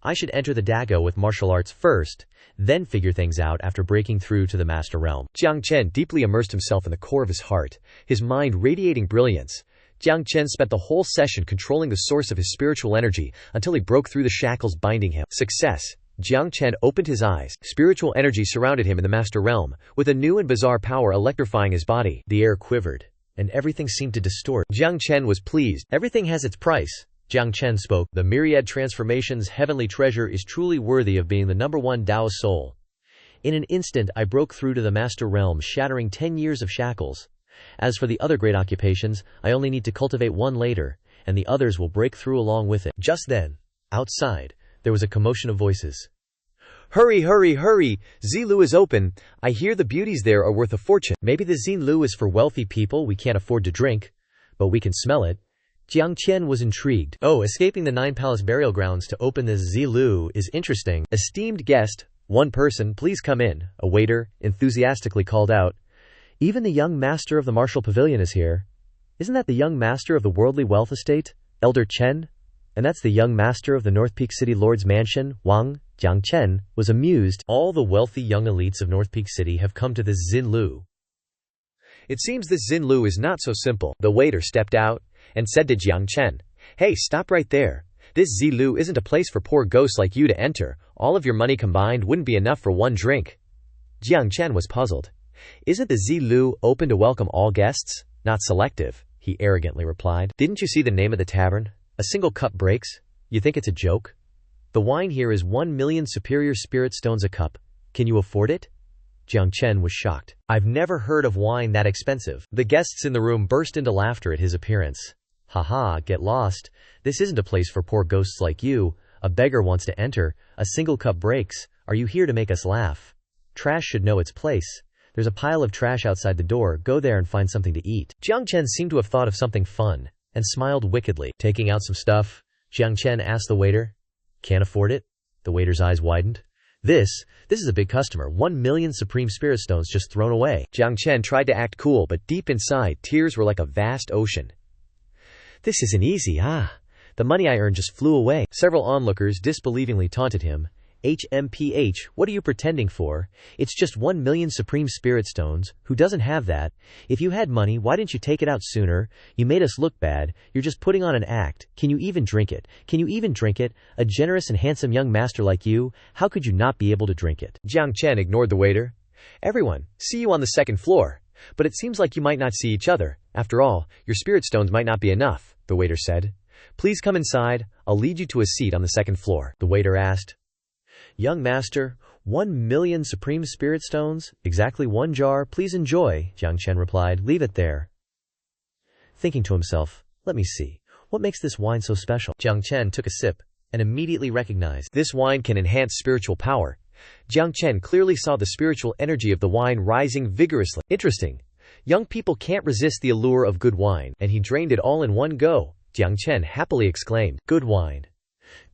[SPEAKER 2] I should enter the Dago with martial arts first, then figure things out after breaking through to the Master Realm. Jiang Chen deeply immersed himself in the core of his heart, his mind radiating brilliance. Jiang Chen spent the whole session controlling the source of his spiritual energy until he broke through the shackles binding him. Success. Jiang Chen opened his eyes. Spiritual energy surrounded him in the master realm, with a new and bizarre power electrifying his body.
[SPEAKER 1] The air quivered, and everything seemed to distort.
[SPEAKER 2] Jiang Chen was pleased.
[SPEAKER 1] Everything has its price. Jiang Chen spoke. The myriad transformations heavenly treasure is truly worthy of being the #1 Dao soul. In an instant I broke through to the master realm, shattering 10 years of shackles. As for the other great occupations, I only need to cultivate one later, and the others will break through along with it. Just then, outside, there was a commotion of voices.
[SPEAKER 2] Hurry, hurry, hurry! Zilu is open. I hear the beauties there are worth a fortune.
[SPEAKER 1] Maybe the Zilu is for wealthy people we can't afford to drink, but we can smell it. Jiang Chen was intrigued. Oh, escaping the 9 palace burial grounds to open this Zilu is interesting.
[SPEAKER 2] Esteemed guest, one person, please come in, a waiter enthusiastically called out.
[SPEAKER 1] Even the young master of the martial pavilion is here. Isn't that the young master of the worldly wealth estate, Elder Chen? And that's the young master of the North Peak City Lord's mansion, Wang. Jiang Chen was amused.
[SPEAKER 2] All the wealthy young elites of North Peak City have come to this Xinlu. It seems this Xinlu is not so simple. The waiter stepped out and said to Jiang Chen, Hey, stop right there. This Zilu isn't a place for poor ghosts like you to enter. All of your money combined wouldn't be enough for one drink. Jiang Chen was puzzled. Isn't the Zilu open to welcome all guests? Not selective, he arrogantly replied. Didn't you see the name of the tavern? A single cup breaks? You think it's a joke? The wine here is 1 million superior spirit stones a cup. Can you afford it?
[SPEAKER 1] Jiang Chen was shocked. I've never heard of wine that expensive.
[SPEAKER 2] The guests in the room burst into laughter at his appearance.
[SPEAKER 1] Haha, get lost. This isn't a place for poor ghosts like you. A beggar wants to enter. A single cup breaks. Are you here to make us laugh? Trash should know its place. There's a pile of trash outside the door. Go there and find something to eat.
[SPEAKER 2] Jiang Chen seemed to have thought of something fun and smiled wickedly.
[SPEAKER 1] Taking out some stuff, Jiang Chen asked the waiter. Can't afford it? The waiter's eyes widened. This is a big customer. 1 million supreme spirit stones just thrown away.
[SPEAKER 2] Jiang Chen tried to act cool, but deep inside, tears were like a vast ocean.
[SPEAKER 1] This isn't easy, The money I earned just flew away.
[SPEAKER 2] Several onlookers disbelievingly taunted him.
[SPEAKER 1] HMPH, what are you pretending for? It's just 1 million supreme spirit stones. Who doesn't have that? If you had money, why didn't you take it out sooner? You made us look bad. You're just putting on an act. Can you even drink it? Can you even drink it? A generous and handsome young master like you, how could you not be able to drink it?
[SPEAKER 2] Jiang Chen ignored the waiter. Everyone, see you on the 2nd floor. But it seems like you might not see each other. After all, your spirit stones might not be enough, the waiter said. Please come inside. I'll lead you to a seat on the 2nd floor.
[SPEAKER 1] The waiter asked. Young master, 1 million supreme spirit stones, exactly 1 jar, please enjoy, Jiang Chen replied. Leave it there. Thinking to himself, let me see, what makes this wine so special?
[SPEAKER 2] Jiang Chen took a sip and immediately recognized this wine can enhance spiritual power. Jiang Chen clearly saw the spiritual energy of the wine rising vigorously. Interesting. Young people can't resist the allure of good wine, and he drained it all in one go. Jiang Chen happily exclaimed, Good wine.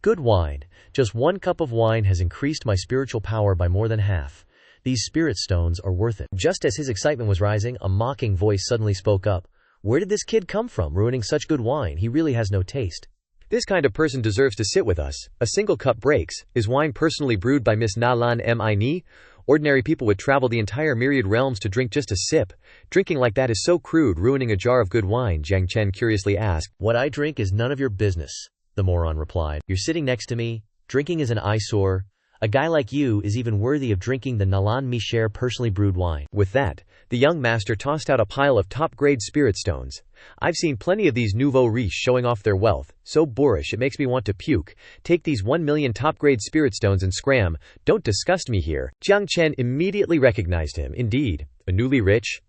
[SPEAKER 2] Good wine. Just 1 cup of wine has increased my spiritual power by more than half. These spirit stones are worth it. Just as his excitement was rising, a mocking voice suddenly spoke up. Where did this kid come from, ruining such good wine? He really has no taste. This kind of person deserves to sit with us. A single cup breaks. Is wine personally brewed by Miss Na Lan Mi? Ordinary people would travel the entire myriad realms to drink just a sip. Drinking like that is so crude, ruining a jar of good wine, Jiang Chen curiously asked.
[SPEAKER 1] What I drink is none of your business, the moron replied. You're sitting next to me. Drinking is an eyesore. A guy like you is even worthy of drinking the Nalan Mi share personally brewed wine.
[SPEAKER 2] With that, the young master tossed out a pile of top-grade spirit stones. I've seen plenty of these nouveau riches showing off their wealth. So boorish it makes me want to puke. Take these 1 million top-grade spirit stones and scram. Don't disgust me here. Jiang Chen immediately recognized him. Indeed, a newly rich.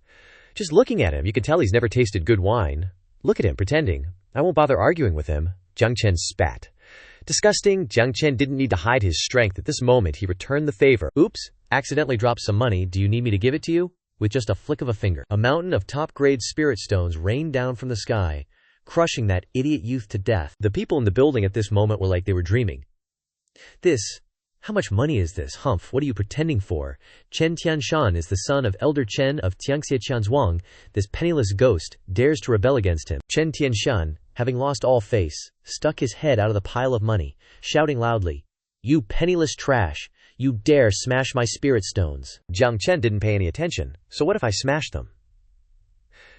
[SPEAKER 2] Just looking at him, you can tell he's never tasted good wine. Look at him pretending. I won't bother arguing with him. Jiang Chen spat. Disgusting. Jiang Chen didn't need to hide his strength at this moment. He returned the favor. Oops, accidentally dropped some money. Do you need me to give it to you? With just a flick of a finger, a mountain of top-grade spirit stones rained down from the sky, crushing that idiot youth to death. The people in the building at this moment were like they were dreaming. How much money is this? Humph, what are you pretending for? Chen Tianshan is the son of Elder Chen of Tiangxia Qianzhuang. This penniless ghost dares to rebel against him. Chen Tianshan, having lost all face, stuck his head out of the pile of money, shouting loudly, You penniless trash! You dare smash my spirit stones! Jiang Chen didn't pay any attention. So what if I smashed them?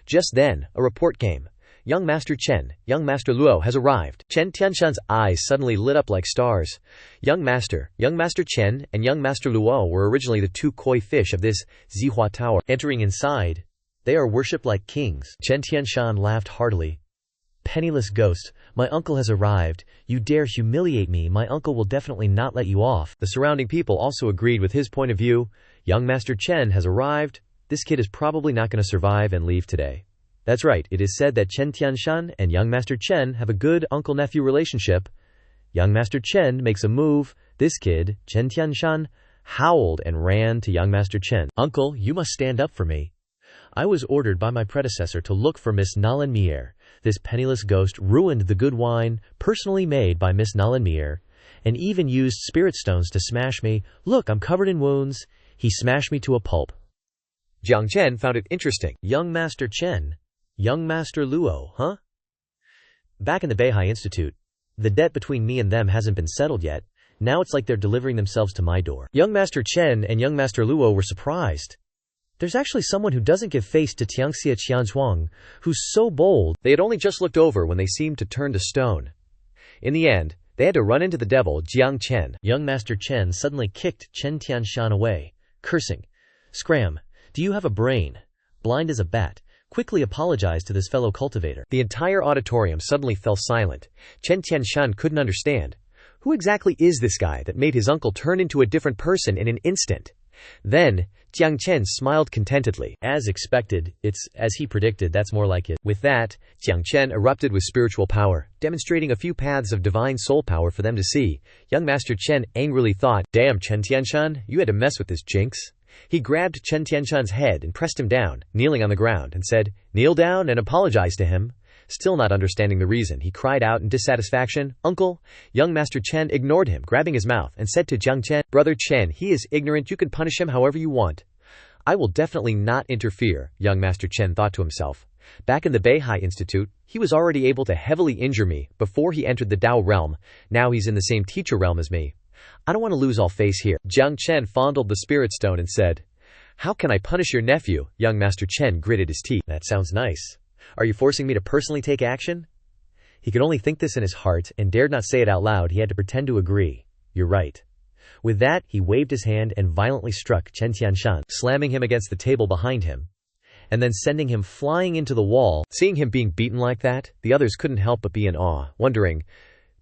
[SPEAKER 2] Just then, a report came. Young Master Chen, Young Master Luo has arrived. Chen Tianshan's eyes suddenly lit up like stars. Young Master Chen, and Young Master Luo were originally the two koi fish of this Zihua Tower.
[SPEAKER 1] Entering inside, they are worshipped like kings. Chen Tianshan laughed heartily. Penniless ghost, my uncle has arrived. You dare humiliate me, my uncle will definitely not let you off.
[SPEAKER 2] The surrounding people also agreed with his point of view. Young Master Chen has arrived. This kid is probably not going to survive and leave today. That's right, it is said that Chen Tianshan and Young Master Chen have a good uncle-nephew relationship. Young Master Chen makes a move. This kid, Chen Tianshan, howled and ran to Young Master Chen.
[SPEAKER 1] Uncle, you must stand up for me. I was ordered by my predecessor to look for Miss Nalanmier. This penniless ghost ruined the good wine personally made by Miss Nalanmier, and even used spirit stones to smash me. Look, I'm covered in wounds. He smashed me to a pulp.
[SPEAKER 2] Jiang Chen found it interesting.
[SPEAKER 1] Young Master Chen, Young Master Luo, huh? Back in the Beihai Institute, the debt between me and them hasn't been settled yet. Now it's like they're delivering themselves to my door. Young Master Chen and Young Master Luo were surprised. There's actually someone who doesn't give face to Tiangxia Qianzhuang, who's so bold.
[SPEAKER 2] They had only just looked over when they seemed to turn to stone. In the end, they had to run into the devil, Jiang Chen.
[SPEAKER 1] Young Master Chen suddenly kicked Chen Tianshan away, cursing. Scram, do you have a brain? Blind as a bat. Quickly apologized to this fellow cultivator.
[SPEAKER 2] The entire auditorium suddenly fell silent. Chen Tianshan couldn't understand. Who exactly is this guy that made his uncle turn into a different person in an instant? Then, Jiang Chen smiled contentedly.
[SPEAKER 1] As expected, it's as he predicted, that's more like it.
[SPEAKER 2] With that, Jiang Chen erupted with spiritual power, demonstrating a few paths of divine soul power for them to see. Young Master Chen angrily thought, damn Chen Tianshan, you had to mess with this jinx. He grabbed Chen Tianshan's head and pressed him down, kneeling on the ground, and said, kneel down and apologize to him. Still not understanding the reason, he cried out in dissatisfaction, Uncle. Young Master Chen ignored him, grabbing his mouth, and said to Jiang Chen, Brother Chen, he is ignorant, you can punish him however you want. I will definitely not interfere, Young Master Chen thought to himself. Back in the Beihai Institute, he was already able to heavily injure me before he entered the Dao realm. Now he's in the same teacher realm as me. I don't want to lose all face here. Jiang Chen fondled the spirit stone and said, How can I punish your nephew? Young Master Chen gritted his teeth.
[SPEAKER 1] That sounds nice. Are you forcing me to personally take action? He could only think this in his heart and dared not say it out loud. He had to pretend to agree. You're right. With that, he waved his hand and violently struck Chen Tianshan, slamming him against the table behind him, and then sending him flying into the wall.
[SPEAKER 2] Seeing him being beaten like that, the others couldn't help but be in awe, wondering,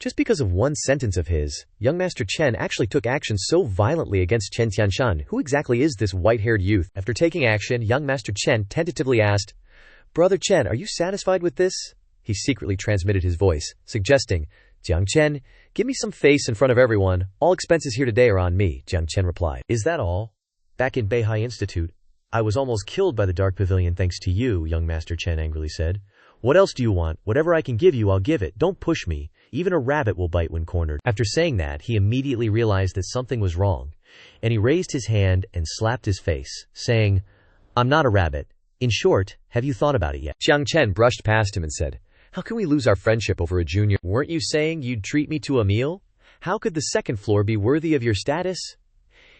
[SPEAKER 2] just because of one sentence of his, Young Master Chen actually took action so violently against Chen Tianshan. Who exactly is this white-haired youth? After taking action, Young Master Chen tentatively asked, Brother Chen, are you satisfied with this? He secretly transmitted his voice, suggesting, Jiang Chen, give me some face in front of everyone. All expenses here today are on me, Jiang Chen replied.
[SPEAKER 1] Is that all? Back in Beihai Institute, I was almost killed by the Dark Pavilion thanks to you, Young Master Chen angrily said. What else do you want? Whatever I can give you, I'll give it. Don't push me. Even a rabbit will bite when cornered. After saying that, he immediately realized that something was wrong, and he raised his hand and slapped his face, saying, I'm not a rabbit. In short, have you thought about it yet?
[SPEAKER 2] Jiang Chen brushed past him and said, How can we lose our friendship over a junior? Weren't you saying you'd treat me to a meal? How could the second floor be worthy of your status?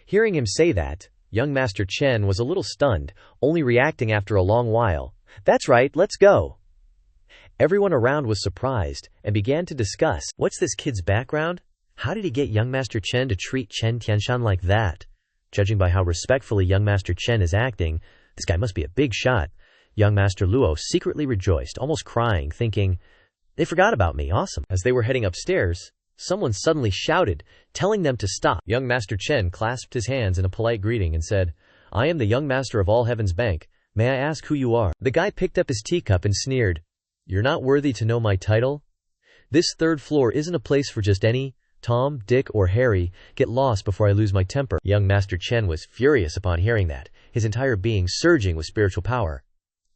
[SPEAKER 2] Hearing him say that, Young Master Chen was a little stunned, only reacting after a long while. That's right, let's go. Everyone around was surprised and began to discuss,
[SPEAKER 1] what's this kid's background? How did he get Young Master Chen to treat Chen Tianshan like that? Judging by how respectfully Young Master Chen is acting, this guy must be a big shot. Young Master Luo secretly rejoiced, almost crying, thinking, they forgot about me, awesome. As they were heading upstairs, someone suddenly shouted, telling them to stop. Young Master Chen clasped his hands in a polite greeting and said, I am the Young Master of All Heaven's Bank. May I ask who you are? The guy picked up his teacup and sneered, You're not worthy to know my title? This third floor isn't a place for just any Tom, Dick, or Harry. Get lost before I lose my temper. Young Master Chen was furious upon hearing that, his entire being surging with spiritual power.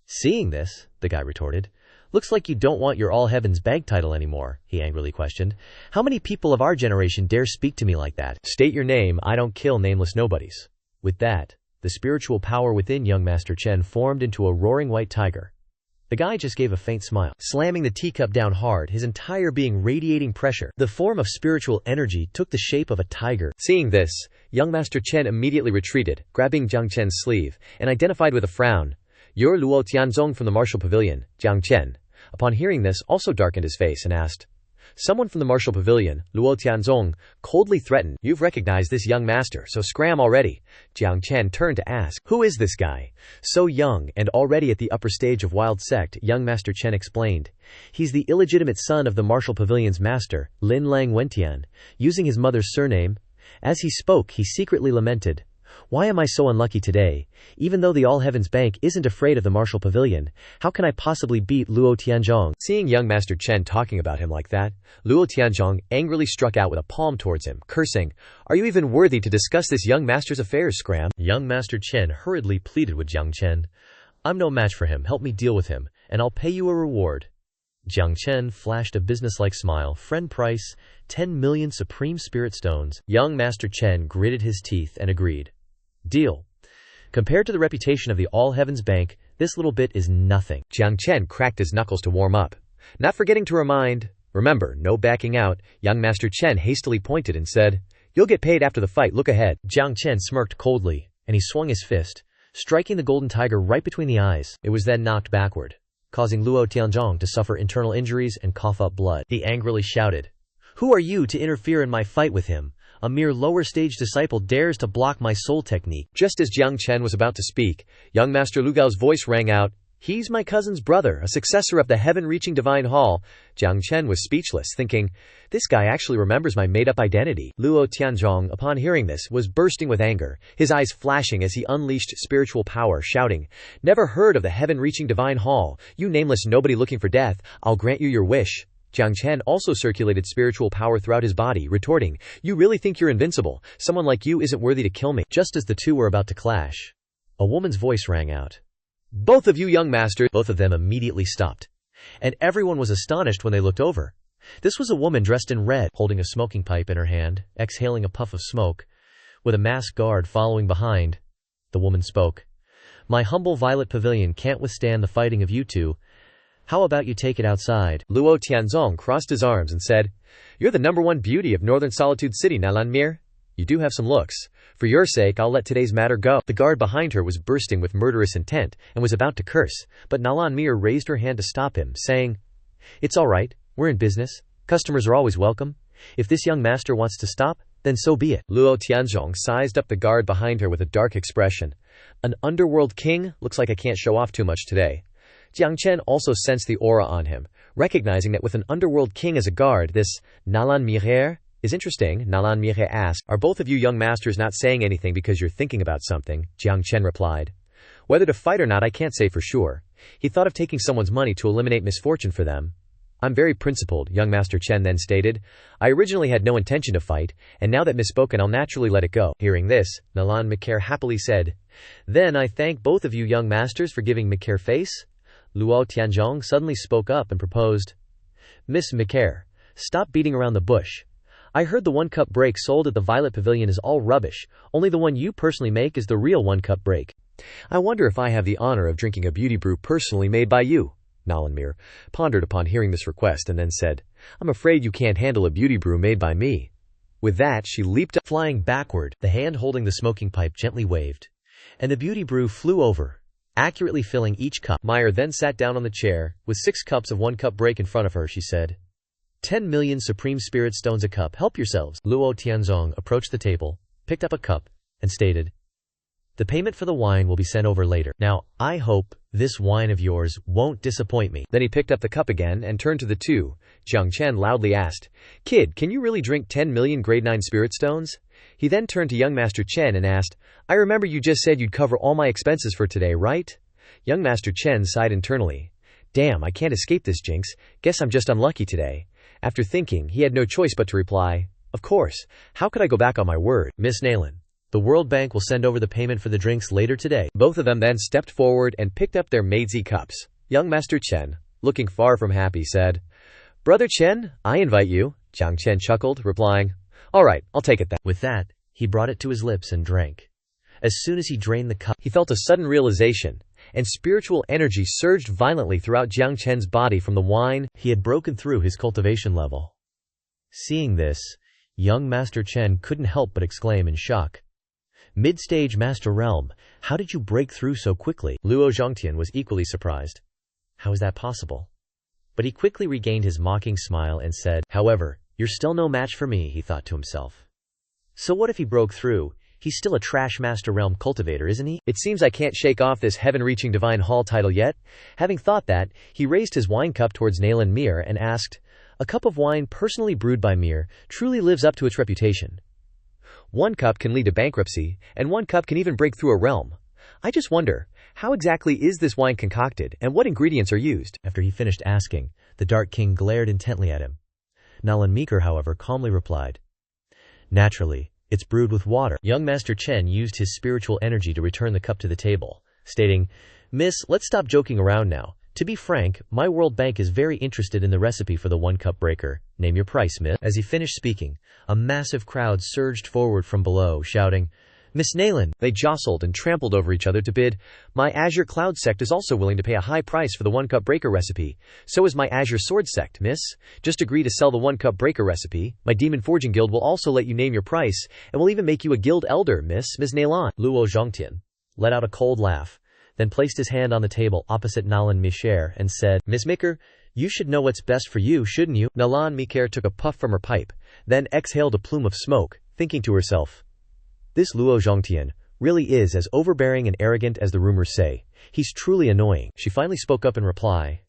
[SPEAKER 1] Seeing this, the guy retorted, looks like you don't want your All Heaven's Bank title anymore, he angrily questioned. How many people of our generation dare speak to me like that? State your name, I don't kill nameless nobodies. With that, the spiritual power within Young Master Chen formed into a roaring white tiger. The guy just gave a faint smile, slamming the teacup down hard, his entire being radiating pressure. The form of spiritual energy took the shape of a tiger. Seeing this, Young Master Chen immediately retreated, grabbing Jiang Chen's sleeve, and identified with a frown. You're Luo Tianzong from the Martial Pavilion, Jiang Chen.
[SPEAKER 2] upon hearing this, also darkened his face and asked, "Someone from the martial pavilion," Luo Tianzong coldly threatened. "You've recognized this young master, so scram already." Jiang Chen turned to ask, "Who is this guy?" "So young, and already at the upper stage of Wild Sect," young Master Chen explained. "He's the illegitimate son of the martial pavilion's master, Lin Lang Wentian, using his mother's surname." As he spoke, he secretly lamented, "Why am I so unlucky today? Even though the All Heavens Bank isn't afraid of the martial pavilion, how can I possibly beat Luo Tianzong?" Seeing young Master Chen talking about him like that, Luo Tianzong angrily struck out with a palm towards him, cursing, "Are you even worthy to discuss this young master's affairs, scram?"
[SPEAKER 1] Young Master Chen hurriedly pleaded with Jiang Chen. "I'm no match for him, help me deal with him, and I'll pay you a reward." Jiang Chen flashed a businesslike smile. "Friend price, 10 million Supreme Spirit Stones." Young Master Chen gritted his teeth and agreed. "Deal. Compared to the reputation of the All Heavens Bank, this little bit is nothing."
[SPEAKER 2] Jiang Chen cracked his knuckles to warm up. Not forgetting to remember, no backing out, young Master Chen hastily pointed and said, "You'll get paid after the fight, look ahead."
[SPEAKER 1] Jiang Chen smirked coldly, and he swung his fist, striking the golden tiger right between the eyes. It was then knocked backward, causing Luo Tianzong to suffer internal injuries and cough up blood. He angrily shouted, "Who are you to interfere in my fight with him? A mere lower-stage disciple dares to block my soul technique."
[SPEAKER 2] Just as Jiang Chen was about to speak, young Master Lu Gao's voice rang out, "He's my cousin's brother, a successor of the heaven-reaching divine hall." Jiang Chen was speechless, thinking, "This guy actually remembers my made-up identity." Luo Tianzong, upon hearing this, was bursting with anger, his eyes flashing as he unleashed spiritual power, shouting, "Never heard of the heaven-reaching divine hall? You nameless nobody looking for death, I'll grant you your wish." Jiang Chen also circulated spiritual power throughout his body, retorting, "You really think you're invincible? Someone like you isn't worthy to kill me."
[SPEAKER 1] Just as the two were about to clash, a woman's voice rang out,
[SPEAKER 2] "Both of you young masters!"
[SPEAKER 1] Both of them immediately stopped, and everyone was astonished when they looked over. This was a woman dressed in red, holding a smoking pipe in her hand, exhaling a puff of smoke, with a masked guard following behind. The woman spoke, "My humble violet pavilion can't withstand the fighting of you two. How about you take it outside?"
[SPEAKER 2] Luo Tianzong crossed his arms and said, "You're the #1 beauty of Northern Solitude City, Nalanmir. You do have some looks. For your sake, I'll let today's matter go." The guard behind her was bursting with murderous intent and was about to curse, but Nalanmir raised her hand to stop him, saying, "It's all right, we're in business. Customers are always welcome. If this young master wants to stop, then so be it." Luo Tianzong sized up the guard behind her with a dark expression. "An underworld king? Looks like I can't show off too much today." Jiang Chen also sensed the aura on him, recognizing that with an underworld king as a guard, this Nalanmir is interesting. Nalanmir asked, "Are both of you young masters not saying anything because you're thinking about something?" Jiang Chen replied, "Whether to fight or not I can't say for sure." He thought of taking someone's money to eliminate misfortune for them. "I'm very principled," young Master Chen then stated. "I originally had no intention to fight, and now that misspoken I'll naturally let it go." Hearing this, Nalanmir happily said, "Then I thank both of you young masters for giving Mikhail face." Luo Tianzong suddenly spoke up and proposed, "Miss Mikhail, stop beating around the bush. I heard the one-cup break sold at the Violet Pavilion is all rubbish, only the one you personally make is the real one-cup break. I wonder if I have the honor of drinking a beauty brew personally made by you." Nalanmir pondered upon hearing this request and then said, "I'm afraid you can't handle a beauty brew made by me." With that, she leaped up,
[SPEAKER 1] flying backward. The hand holding the smoking pipe gently waved, and the beauty brew flew over, accurately filling each cup. Meyer then sat down on the chair. With 6 cups of one-cup break in front of her, she said, 10 million Supreme Spirit Stones a cup, help yourselves." Luo Tianzong approached the table, picked up a cup, and stated, "The payment for the wine will be sent over later. Now, I hope this wine of yours won't disappoint me." Then he picked up the cup again and turned to the two. Jiang Chen loudly asked, "Kid, can you really drink 10 million grade 9 spirit stones?" He then turned to young Master Chen and asked, "I remember you just said you'd cover all my expenses for today, right?" Young Master Chen sighed internally. "Damn, I can't escape this jinx. Guess I'm just unlucky today." After thinking, he had no choice but to reply, "Of course. How could I go back on my word?" "Miss Nayland, the World Bank will send over the payment for the drinks later today." Both of them then stepped forward and picked up their Meiji cups. Young Master Chen, looking far from happy, said, "Brother Chen, I invite you." Jiang Chen chuckled, replying, "All right, I'll take it then." With that, he brought it to his lips and drank. As soon as he drained the cup, he felt a sudden realization, and spiritual energy surged violently throughout Jiang Chen's body from the wine. He had broken through his cultivation level. Seeing this, young Master Chen couldn't help but exclaim in shock, "Mid-stage Master Realm, how did you break through so quickly?" Luo Zhongtian was equally surprised. "How is that possible?" But he quickly regained his mocking smile and said, "However, you're still no match for me," he thought to himself. So what if he broke through? He's still a trash master realm cultivator, isn't he? It seems I can't shake off this heaven-reaching divine hall title yet. Having thought that, he raised his wine cup towards Nalan Mir and asked, "A cup of wine personally brewed by Mir truly lives up to its reputation. One cup can lead to bankruptcy, and one cup can even break through a realm. I just wonder, how exactly is this wine concocted, and what ingredients are used?" After he finished asking, the Dark King glared intently at him. Nalan Meeker, however, calmly replied, "Naturally, it's brewed with water." Young Master Chen used his spiritual energy to return the cup to the table, stating, "Miss, let's stop joking around now. To be frank, my World Bank is very interested in the recipe for the one-cup breaker. Name your price, miss." As he finished speaking, a massive crowd surged forward from below, shouting, "Miss Nalan!" They jostled and trampled over each other to bid. "My Azure Cloud Sect is also willing to pay a high price for the one-cup breaker recipe. So is my Azure Sword Sect, miss. Just agree to sell the one-cup breaker recipe. My Demon Forging Guild will also let you name your price, and will even make you a guild elder, Miss Nalan." Luo Zhongtian let out a cold laugh, then placed his hand on the table opposite Nalan Micher and said, "Miss Meeker, you should know what's best for you, shouldn't you?" Nalan Micher took a puff from her pipe, then exhaled a plume of smoke, thinking to herself, "This Luo Zhongtian really is as overbearing and arrogant as the rumors say. He's truly annoying." She finally spoke up in reply.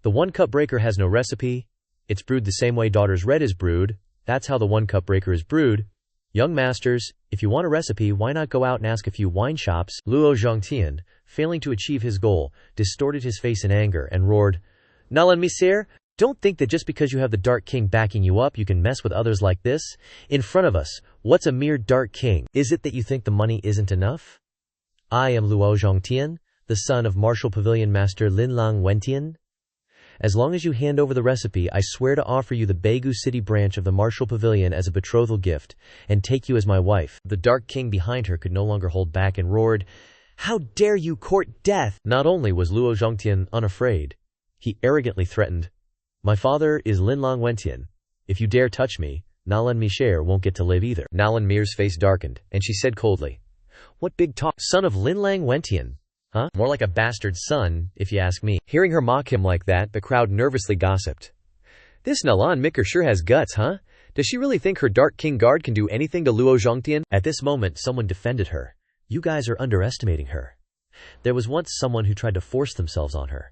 [SPEAKER 1] "The one-cup breaker has no recipe. It's brewed the same way Daughter's Red is brewed. That's how the one-cup breaker is brewed. Young masters, if you want a recipe, why not go out and ask a few wine shops?" Luo Zhongtian, failing to achieve his goal, distorted his face in anger and roared, "Nalan Miser, don't think that just because you have the Dark King backing you up you can mess with others like this. In front of us, what's a mere Dark King? Is it that you think the money isn't enough? I am Luo Zhongtian, the son of Martial Pavilion Master Linlang Wentian. As long as you hand over the recipe, I swear to offer you the Beigu City branch of the Martial Pavilion as a betrothal gift, and take you as my wife." The Dark King behind her could no longer hold back and roared, "How dare you court death!" Not only was Luo Zhongtian unafraid, he arrogantly threatened, "My father is Linlang Wentian. If you dare touch me, Nalan Micher won't get to live either." Nalan Mir's face darkened, and she said coldly, "What big talk, son of Linlang Wentian? Huh? More like a bastard son, if you ask me." Hearing her mock him like that, the crowd nervously gossiped. "This Nalan Micker sure has guts, huh? Does she really think her Dark King guard can do anything to Luo Zhongtian?" At this moment, someone defended her. "You guys are underestimating her. There was once someone who tried to force themselves on her."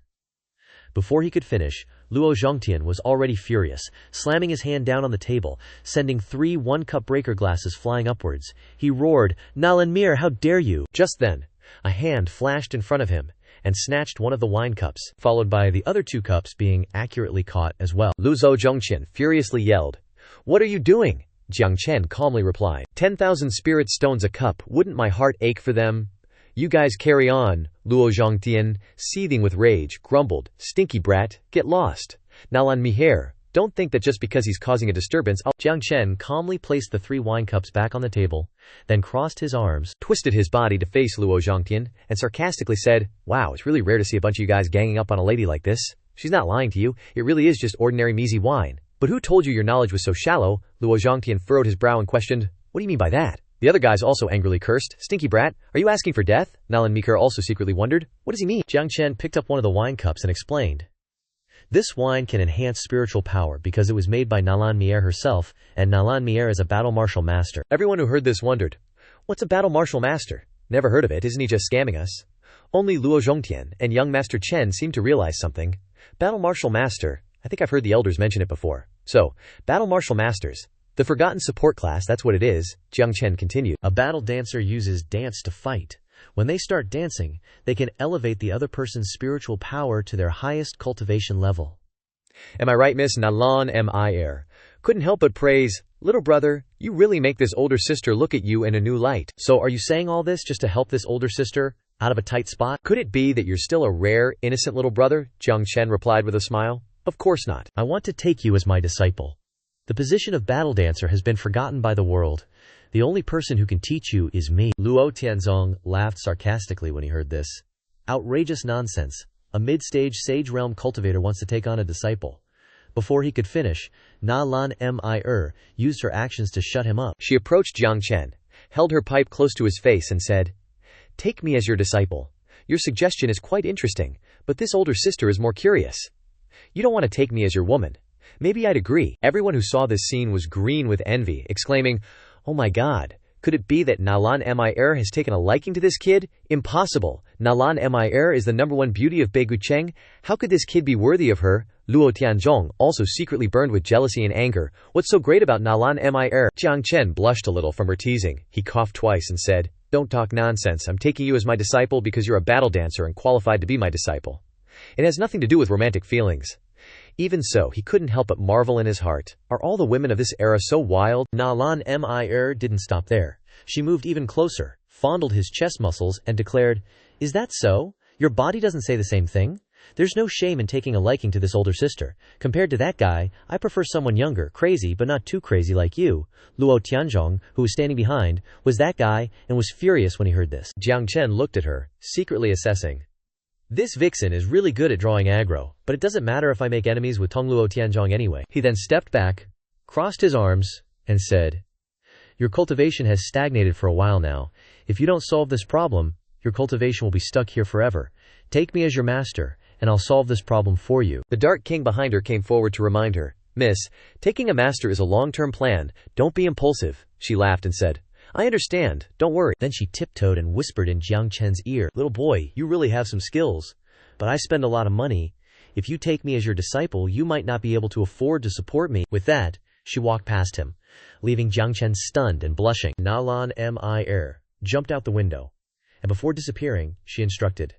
[SPEAKER 1] Before he could finish, Luo Zhongtian was already furious, slamming his hand down on the table, sending 3 one-cup breaker glasses flying upwards. He roared, "Nalan Mir, how dare you!" Just then, a hand flashed in front of him and snatched one of the wine cups, followed by the other 2 cups being accurately caught as well. Luo Zhongtian furiously yelled, "What are you doing?" Jiang Chen calmly replied, 10,000 spirit stones a cup, wouldn't my heart ache for them? "You guys carry on," Luo Zhongtian, seething with rage, grumbled, "Stinky brat, get lost. Nalan Miher, don't think that just because he's causing a disturbance I'll—" Jiang Chen calmly placed the 3 wine cups back on the table, then crossed his arms, twisted his body to face Luo Zhongtian, and sarcastically said, "Wow, it's really rare to see a bunch of you guys ganging up on a lady like this. She's not lying to you, it really is just ordinary measy wine. But who told you your knowledge was so shallow?" Luo Zhongtian furrowed his brow and questioned, "What do you mean by that?" The other guys also angrily cursed, "Stinky brat, are you asking for death?" Nalan Meeker also secretly wondered, "What does he mean?" Jiang Chen picked up one of the wine cups and explained, "This wine can enhance spiritual power because it was made by Nalan Mier herself, and Nalan Mier is a battle martial master." Everyone who heard this wondered, "What's a battle martial master? Never heard of it, isn't he just scamming us?" Only Luo Zhongtian and young Master Chen seemed to realize something. Battle martial master, I think I've heard the elders mention it before. So, battle martial masters. The forgotten support class, that's what it is, Jiang Chen continued. A battle dancer uses dance to fight. When they start dancing, they can elevate the other person's spiritual power to their highest cultivation level. Am I right, Miss Nalan Mir? Couldn't help but praise, "Little brother, you really make this older sister look at you in a new light." So are you saying all this just to help this older sister out of a tight spot? Could it be that you're still a rare, innocent little brother? Jiang Chen replied with a smile. Of course not. I want to take you as my disciple. The position of battle dancer has been forgotten by the world. The only person who can teach you is me. Luo Tianzong laughed sarcastically when he heard this. Outrageous nonsense. A mid-stage sage realm cultivator wants to take on a disciple. Before he could finish, Na Lan Mir used her actions to shut him up. She approached Jiang Chen, held her pipe close to his face and said, "Take me as your disciple. Your suggestion is quite interesting, but this older sister is more curious.
[SPEAKER 2] You don't want to take me as your woman. Maybe I'd agree. Everyone who saw this scene was green with envy, exclaiming, "Oh my god. Could it be that Nalan Mir has taken a liking to this kid? Impossible. Nalan Mir is the #1 beauty of Beigucheng. How could this kid be worthy of her?" Luo Tianzhong, also secretly burned with jealousy and anger. "What's so great about Nalan Mir?" Jiang Chen blushed a little from her teasing. He coughed twice and said, "Don't talk nonsense. I'm taking you as my disciple because you're a battle dancer and qualified to be my disciple. It has nothing to do with romantic feelings." Even so, he couldn't help but marvel in his heart. Are all the women of this era so wild?
[SPEAKER 1] Nalan Mir didn't stop there. She moved even closer, fondled his chest muscles, and declared, "Is that so? Your body doesn't say the same thing? There's no shame in taking a liking to this older sister. Compared to that guy, I prefer someone younger, crazy but not too crazy like you." Luo Tianzhong, who was standing behind, was that guy, and was furious when he heard this. Jiang Chen looked at her, secretly assessing. This vixen is really good at drawing aggro, but it doesn't matter if I make enemies with Tongluo Tianzhong anyway. He then stepped back, crossed his arms, and said, "Your cultivation has stagnated for a while now. If you don't solve this problem, your cultivation will be stuck here forever. Take me as your master, and I'll solve this problem for you." The Dark King behind her came forward to remind her, "Miss, taking a master is a long-term plan. Don't be impulsive." She laughed and said, "I understand, don't worry." Then she tiptoed and whispered in Jiang Chen's ear, "Little boy, you really have some skills, but I spend a lot of money. If you take me as your disciple, you might not be able to afford to support me." With that, she walked past him, leaving Jiang Chen stunned and blushing. Nalan Mir jumped out the window, and before disappearing, she instructed,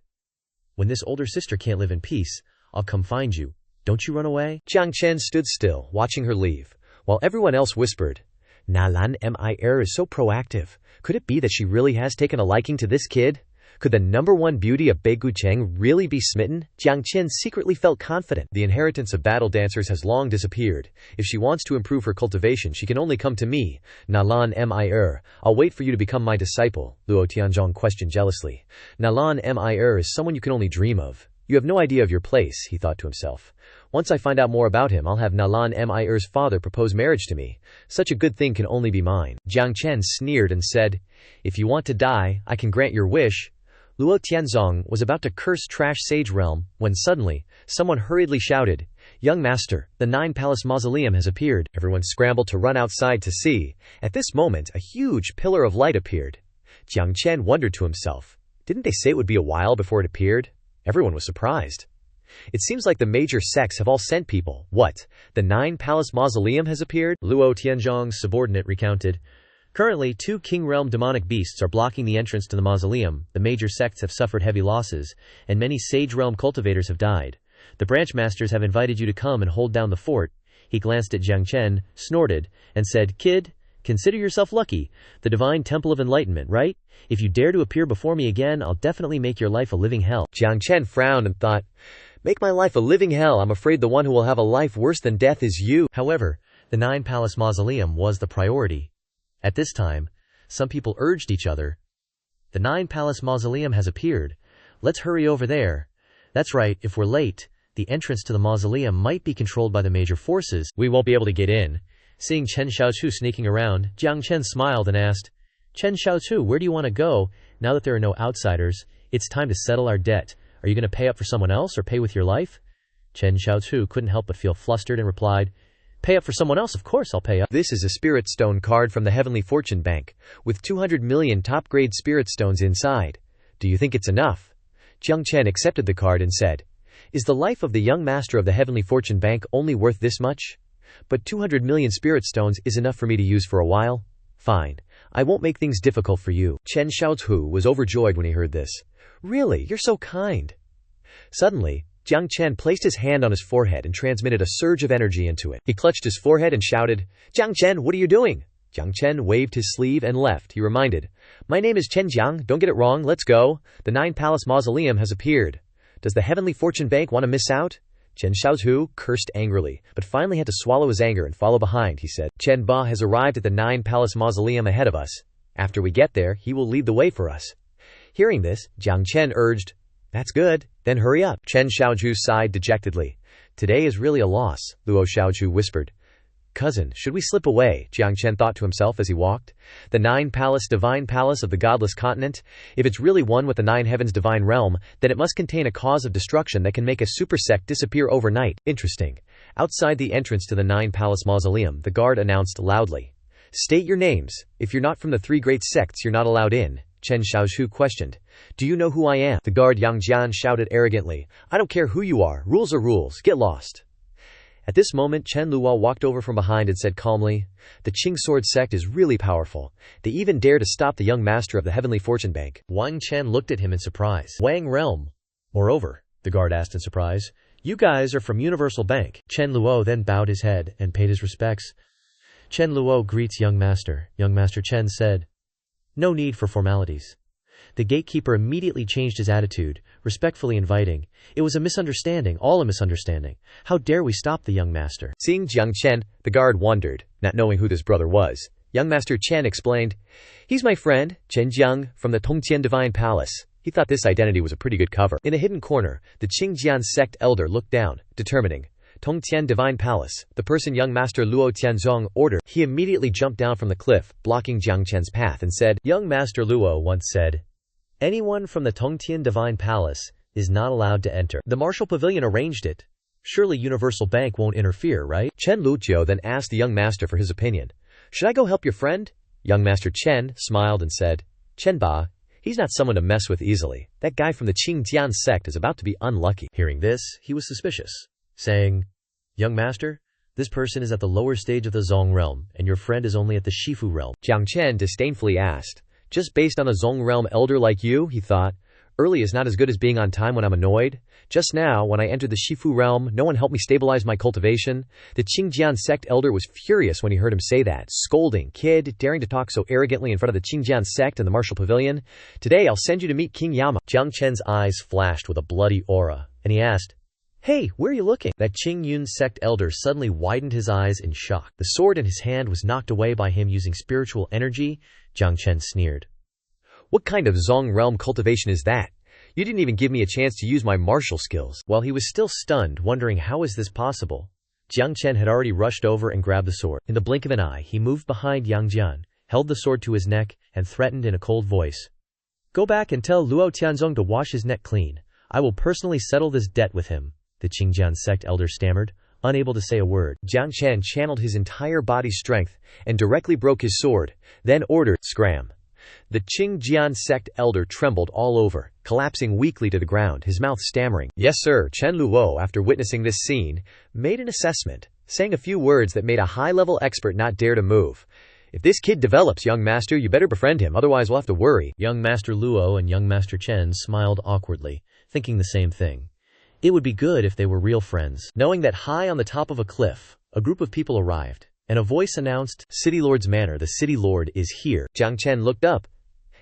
[SPEAKER 1] "When this older sister can't live in peace, I'll come find you. Don't you run away." Jiang Chen stood still, watching her leave, while everyone else whispered, "Nalan Mir is so proactive. Could it be that she really has taken a liking to this kid? Could the #1 beauty of Beigucheng really be smitten?" Jiang Chen secretly felt confident. The inheritance of battle dancers has long disappeared. If she wants to improve her cultivation, she can only come to me, Nalan Mir. I'll wait for you to become my disciple, Luo Tianzhong questioned jealously. Nalan Mir is someone you can only dream of. You have no idea of your place, he thought to himself. Once I find out more about him, I'll have Nalan Mir's father propose marriage to me. Such a good thing can only be mine. Jiang Chen sneered and said, "If you want to die, I can grant your wish." Luo Tianzhong was about to curse Trash Sage Realm, when suddenly, someone hurriedly shouted, "Young master, the 9-palace mausoleum has appeared." Everyone scrambled to run outside to see. At this moment, a huge pillar of light appeared. Jiang Chen wondered to himself, didn't they say it would be a while before it appeared? Everyone was surprised. It seems like the major sects have all sent people. What? The 9-palace mausoleum has appeared? Luo Tianzhong's subordinate recounted. Currently, 2 King Realm demonic beasts are blocking the entrance to the mausoleum. The major sects have suffered heavy losses, and many Sage Realm cultivators have died. The branch masters have invited you to come and hold down the fort. He glanced at Jiang Chen, snorted, and said, "Kid, consider yourself lucky. The divine temple of enlightenment, right? If you dare to appear before me again, I'll definitely make your life a living hell." Jiang Chen frowned and thought, "Make my life a living hell. I'm afraid the one who will have a life worse than death is you." However, the 9-palace mausoleum was the priority. At this time, some people urged each other, "The 9-palace mausoleum has appeared. Let's hurry over there. That's right, if we're late, the entrance to the mausoleum might be controlled by the major forces. We won't be able to get in." Seeing Chen Xiaochu sneaking around, Jiang Chen smiled and asked, "Chen Xiaochu, where do you want to go? Now that there are no outsiders, it's time to settle our debt. Are you going to pay up for someone else or pay with your life?" Chen Xiaochu couldn't help but feel flustered and replied, "Pay up for someone else, of course I'll pay up." This is a Spirit Stone card from the Heavenly Fortune Bank, with 200 million top-grade Spirit Stones inside. Do you think it's enough? Jiang Chen accepted the card and said, "Is the life of the young master of the Heavenly Fortune Bank only worth this much? But 200 million Spirit Stones is enough for me to use for a while. Fine. I won't make things difficult for you." Chen Xiaochu was overjoyed when he heard this. "Really, you're so kind." Suddenly, Jiang Chen placed his hand on his forehead and transmitted a surge of energy into it. He clutched his forehead and shouted, "Jiang Chen, what are you doing?" Jiang Chen waved his sleeve and left. He reminded, "My name is Chen Jiang, don't get it wrong, let's go. The 9-palace mausoleum has appeared. Does the Heavenly Fortune Bank want to miss out?" Chen Xiaohu cursed angrily, but finally had to swallow his anger and follow behind. He said, "Chen Ba has arrived at the 9-palace mausoleum ahead of us. After we get there, he will lead the way for us." Hearing this, Jiang Chen urged, "That's good, then hurry up." Chen Xiaoju sighed dejectedly. "Today is really a loss," Luo Xiaoju whispered.
[SPEAKER 2] Cousin, should we slip away? Jiang Chen thought to himself as he walked. The nine-palace divine palace of the godless continent? If it's really one with the nine heavens divine realm, then it must contain a cause of destruction that can make a super sect disappear overnight. Interesting. Outside the entrance to the nine-palace mausoleum, the guard announced loudly. State your names. If you're not from the three great sects, you're not allowed in. Chen Xiaoshu questioned. Do you know who I am? The guard Yang Jian shouted arrogantly. I don't care who you are. Rules are rules. Get lost. At this moment, Chen Luo walked over from behind and said calmly, the Qing Sword sect is really powerful. They even dare to stop the young master of the Heavenly Fortune Bank.
[SPEAKER 1] Wang Chen looked at him in surprise. Wang Realm. Moreover, the guard asked in surprise, you guys are from Universal Bank. Chen Luo then bowed his head and paid his respects. Chen Luo greets young master. Young master Chen said, no need for formalities. The gatekeeper immediately changed his attitude, respectfully inviting. It was a misunderstanding, all a misunderstanding. How dare we stop the young master?
[SPEAKER 2] Seeing Jiang Chen, the guard wondered, not knowing who this brother was. Young master Chen explained, he's my friend, Chen Jiang, from the Tongtian Divine Palace. He thought this identity was a pretty good cover. In a hidden corner, the Qingjian sect elder looked down, determining. Tongtian Divine Palace, the person young master Luo Tianzong ordered. He immediately jumped down from the cliff, blocking Jiang Chen's path, and said, young master Luo once said, anyone from the Tongtian Divine Palace is not allowed to enter. The Martial Pavilion arranged it. Surely Universal Bank won't interfere, right? Chen Luqiu then asked the young master for his opinion. Should I go help your friend? Young master Chen smiled and said, Chen Ba, he's not someone to mess with easily. That guy from the Qingjian sect is about to be unlucky.
[SPEAKER 1] Hearing this, he was suspicious, saying, young master, this person is at the lower stage of the Zong realm, and your friend is only at the Shifu realm.
[SPEAKER 2] Jiang Chen disdainfully asked, just based on a Zong realm elder like you, he thought, early is not as good as being on time when I'm annoyed. Just now, when I entered the Shifu realm, no one helped me stabilize my cultivation. The Qingjian sect elder was furious when he heard him say that, scolding, kid, daring to talk so arrogantly in front of the Qingjian sect in the Martial Pavilion. Today I'll send you to meet King Yama.
[SPEAKER 1] Jiang Chen's eyes flashed with a bloody aura, and he asked, hey, where are you looking? That Qingyun sect elder suddenly widened his eyes in shock. The sword in his hand was knocked away by him using spiritual energy. Jiang Chen sneered.
[SPEAKER 2] What kind of Zong realm cultivation is that? You didn't even give me a chance to use my martial skills.
[SPEAKER 1] While he was still stunned, wondering how is this possible, Jiang Chen had already rushed over and grabbed the sword. In the blink of an eye, he moved behind Yang Jian, held the sword to his neck, and threatened in a cold voice. Go back and tell Luo Tianzong to wash his neck clean. I will personally settle this debt with him. The Qingjian sect elder stammered, unable to say a word.
[SPEAKER 2] Jiang Chen channeled his entire body's strength and directly broke his sword, then ordered, scram. The Qingjian sect elder trembled all over, collapsing weakly to the ground, his mouth stammering. Yes sir. Chen Luo, after witnessing this scene, made an assessment, saying a few words that made a high-level expert not dare to move. If this kid develops, young master, you better befriend him, otherwise we'll have to worry.
[SPEAKER 1] Young master Luo and young master Chen smiled awkwardly, thinking the same thing. It would be good if they were real friends. Knowing that high on the top of a cliff, a group of people arrived, and a voice announced, City Lord's Manor, the City Lord is here.
[SPEAKER 2] Jiang Chen looked up,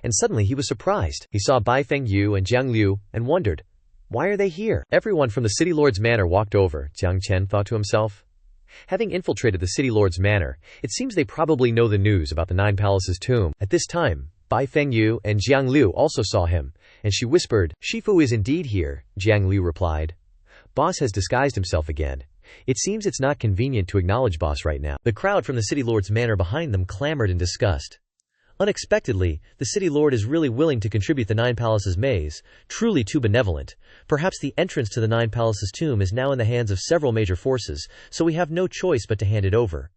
[SPEAKER 2] and suddenly he was surprised. He saw Bai Fengyu and Jiang Liu, and wondered, why are they here? Everyone from the City Lord's Manor walked over, Jiang Chen thought to himself. Having infiltrated the City Lord's Manor, it seems they probably know the news about the Nine Palaces tomb. At this time, Bai Fengyu and Jiang Liu also saw him, and she whispered, Shifu is indeed here, Jiang Liu replied. Boss has disguised himself again. It seems it's not convenient to acknowledge boss right now.
[SPEAKER 1] The crowd from the City Lord's Manor behind them clamored in disgust. Unexpectedly, the City Lord is really willing to contribute the Nine Palaces maze, truly too benevolent. Perhaps the entrance to the Nine Palaces tomb is now in the hands of several major forces, so we have no choice but to hand it over.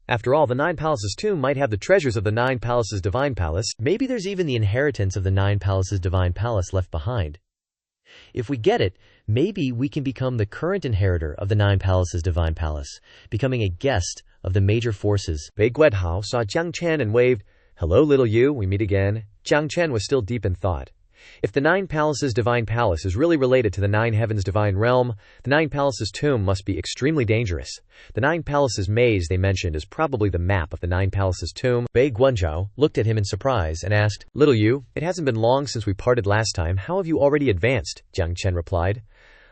[SPEAKER 2] After all, the Nine Palaces tomb might have the treasures of the Nine Palaces Divine Palace.
[SPEAKER 1] Maybe there's even the inheritance of the Nine Palaces Divine Palace left behind. If we get it, maybe we can become the current inheritor of the Nine Palaces Divine Palace, becoming a guest of the major forces.
[SPEAKER 2] Bei Guedhao saw Jiang Chen and waved, Hello, little you, we meet again. Jiang Chen was still deep in thought. If the Nine Palaces Divine Palace is really related to the Nine Heavens Divine Realm, the Nine Palaces tomb must be extremely dangerous. The Nine Palaces maze they mentioned is probably the map of the Nine Palaces tomb.
[SPEAKER 1] Bei Guanzhao looked at him in surprise and asked,
[SPEAKER 2] Little you, it hasn't been long since we parted last time. How have you already advanced? Jiang Chen replied.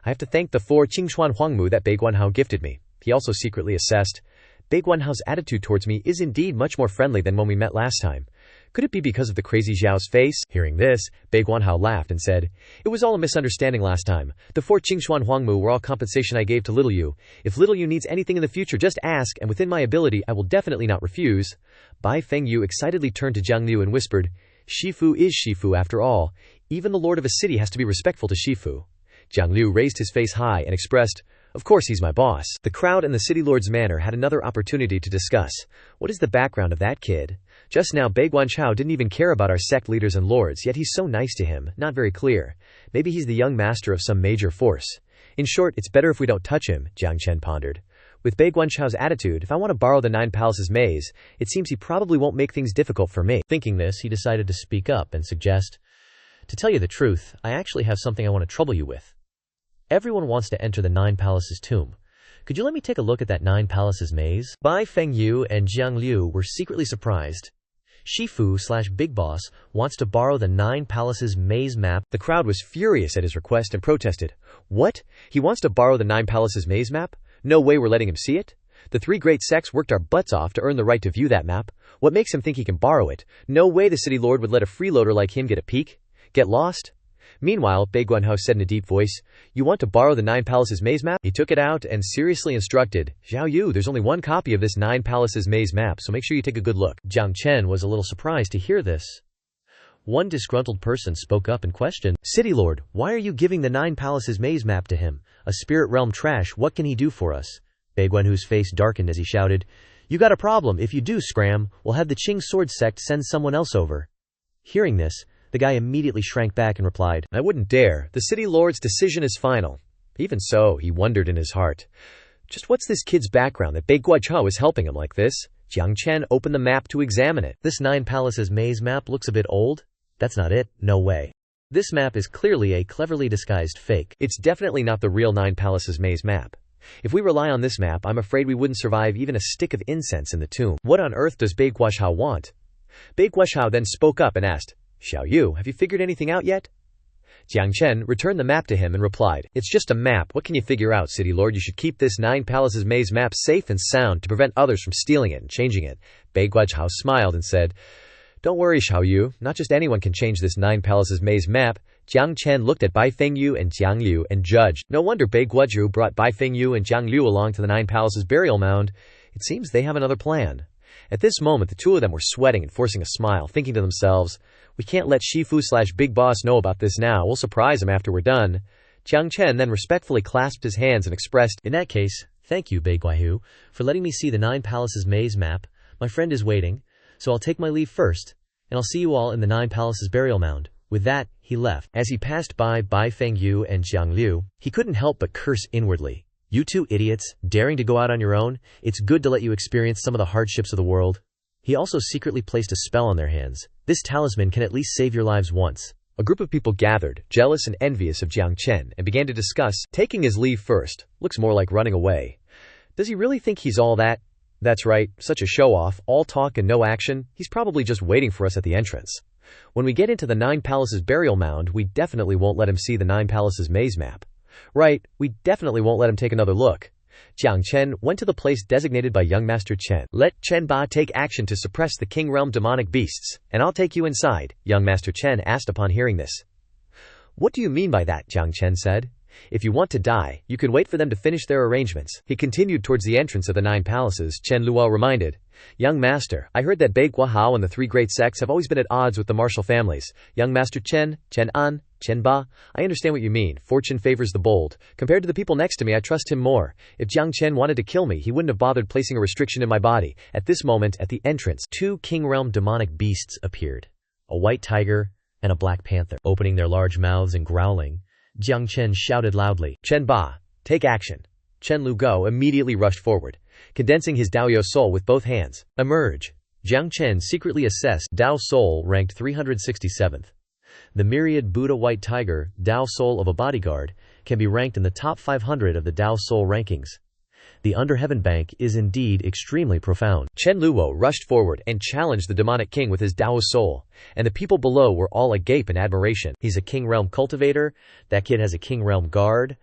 [SPEAKER 2] I have to thank the 4 Qingchuan Huangmu that Bei Guanhao gifted me. He also secretly assessed. Bei Guanhao's attitude towards me is indeed much more friendly than when we met last time. Could it be because of the crazy Zhao's face? Hearing this, Bei Guanhao laughed and said, "It was all a misunderstanding last time. The 4 Qingxuan Huangmu were all compensation I gave to Little Yu. If Little Yu needs anything in the future, just ask, and within my ability, I will definitely not refuse." Bai Fengyu excitedly turned to Jiang Liu and whispered, "Shifu is Shifu after all. Even the lord of a city has to be respectful to Shifu." Jiang Liu raised his face high and expressed, "Of course he's my boss." The crowd in the city lord's manor had another opportunity to discuss. What is the background of that kid? Just now Bei Guanchao didn't even care about our sect leaders and lords, yet he's so nice to him. Not very clear. Maybe he's the young master of some major force. In short, it's better if we don't touch him, Jiang Chen pondered. With Bei Guanchao's attitude, if I want to borrow the 9 Palaces maze, it seems he probably won't make things difficult for me.
[SPEAKER 1] Thinking this, he decided to speak up and suggest, "To tell you the truth, I actually have something I want to trouble you with. Everyone wants to enter the 9 Palaces tomb. Could you let me take a look at that 9 Palaces maze?" Bai Fengyu and Jiang Liu were secretly surprised. Shifu/Big Boss wants to borrow the 9 Palaces maze map.
[SPEAKER 2] The crowd was furious at his request and protested. What? He wants to borrow the 9 Palaces maze map? No way we're letting him see it? The 3 great sects worked our butts off to earn the right to view that map. What makes him think he can borrow it? No way the city lord would let a freeloader like him get a peek. Get lost? Meanwhile, Bei Guanhao said in a deep voice, "You want to borrow the 9 Palaces maze map?" He took it out and seriously instructed, "Zhao Yu, there's only one copy of this 9 Palaces maze map, so make sure you take a good look."
[SPEAKER 1] Jiang Chen was a little surprised to hear this. One disgruntled person spoke up and questioned, "City Lord, why are you giving the 9 Palaces maze map to him? A spirit realm trash, what can he do for us?" Bei Guanhu's face darkened as he shouted, "You got a problem. If you do scram, we'll have the Qing Sword Sect send someone else over." Hearing this, the guy immediately shrank back and replied,
[SPEAKER 2] "I wouldn't dare. The city lord's decision is final." Even so, he wondered in his heart, just what's this kid's background that Bei Guanchao is helping him like this? Jiang Chen opened the map to examine it.
[SPEAKER 1] "This 9 Palaces maze map looks a bit old. That's not it. No way. This map is clearly a cleverly disguised fake.
[SPEAKER 2] It's definitely not the real 9 Palaces maze map. If we rely on this map, I'm afraid we wouldn't survive even a stick of incense in the tomb. What on earth does Bei Guanchao want?" Bei Guanchao then spoke up and asked, "Xiao Yu, have you figured anything out yet?" Jiang Chen returned the map to him and replied, "It's just a map. What can you figure out, City Lord? You should keep this 9 Palaces maze map safe and sound to prevent others from stealing it and changing it." Bei Guanchao smiled and said, "Don't worry, Xiao Yu. Not just anyone can change this 9 Palaces maze map." Jiang Chen looked at Bai Fengyu and Jiang Liu and judged. No wonder Bei Guanchao brought Bai Fengyu and Jiang Liu along to the 9 Palaces burial mound. It seems they have another plan. At this moment, the two of them were sweating and forcing a smile, thinking to themselves, "We can't let Shifu/Big Boss know about this now. We'll surprise him after we're done." Jiang Chen then respectfully clasped his hands and expressed,
[SPEAKER 1] "In that case, thank you, Bei Guanhu, for letting me see the 9 Palaces maze map. My friend is waiting, so I'll take my leave first, and I'll see you all in the 9 Palaces burial mound." With that, he left. As he passed by Bai Fengyu and Jiang Liu, he couldn't help but curse inwardly. "You two idiots, daring to go out on your own? It's good to let you experience some of the hardships of the world." He also secretly placed a spell on their hands. "This talisman can at least save your lives once."
[SPEAKER 2] A group of people gathered, jealous and envious of Jiang Chen, and began to discuss taking his leave first. Looks more like running away. Does he really think he's all that? That's right, such a show-off, all talk and no action. He's probably just waiting for us at the entrance. When we get into the 9 Palaces burial mound, we definitely won't let him see the 9 Palaces maze map. Right, we definitely won't let him take another look. Jiang Chen went to the place designated by young Master Chen. "Let Chen Ba take action to suppress the King Realm demonic beasts, and I'll take you inside," young Master Chen asked upon hearing this. "What do you mean by that?" Jiang Chen said. "If you want to die, you can wait for them to finish their arrangements." He continued towards the entrance of the 9 Palaces. Chen Luo reminded, "Young Master, I heard that Bei Guahao and the 3 great sects have always been at odds with the martial families. Young Master Chen, Chen An, Chen Ba, I understand what you mean. Fortune favors the bold. Compared to the people next to me, I trust him more. If Jiang Chen wanted to kill me, he wouldn't have bothered placing a restriction in my body." At this moment, at the entrance, 2 King Realm demonic beasts appeared. A white tiger and a black panther. Opening their large mouths and growling, Jiang Chen shouted loudly, "Chen Ba, take action." Chen Lu Go immediately rushed forward, condensing his Daoyo soul with both hands. Emerge. Jiang Chen secretly assessed Dao Soul ranked 367th. The myriad Buddha white tiger, Dao Soul of a bodyguard, can be ranked in the top 500 of the Dao Soul rankings. The Underheaven Bank is indeed extremely profound. Chen Luo rushed forward and challenged the demonic king with his Dao Soul, and the people below were all agape in admiration. He's a King Realm cultivator, that kid has a King Realm guard,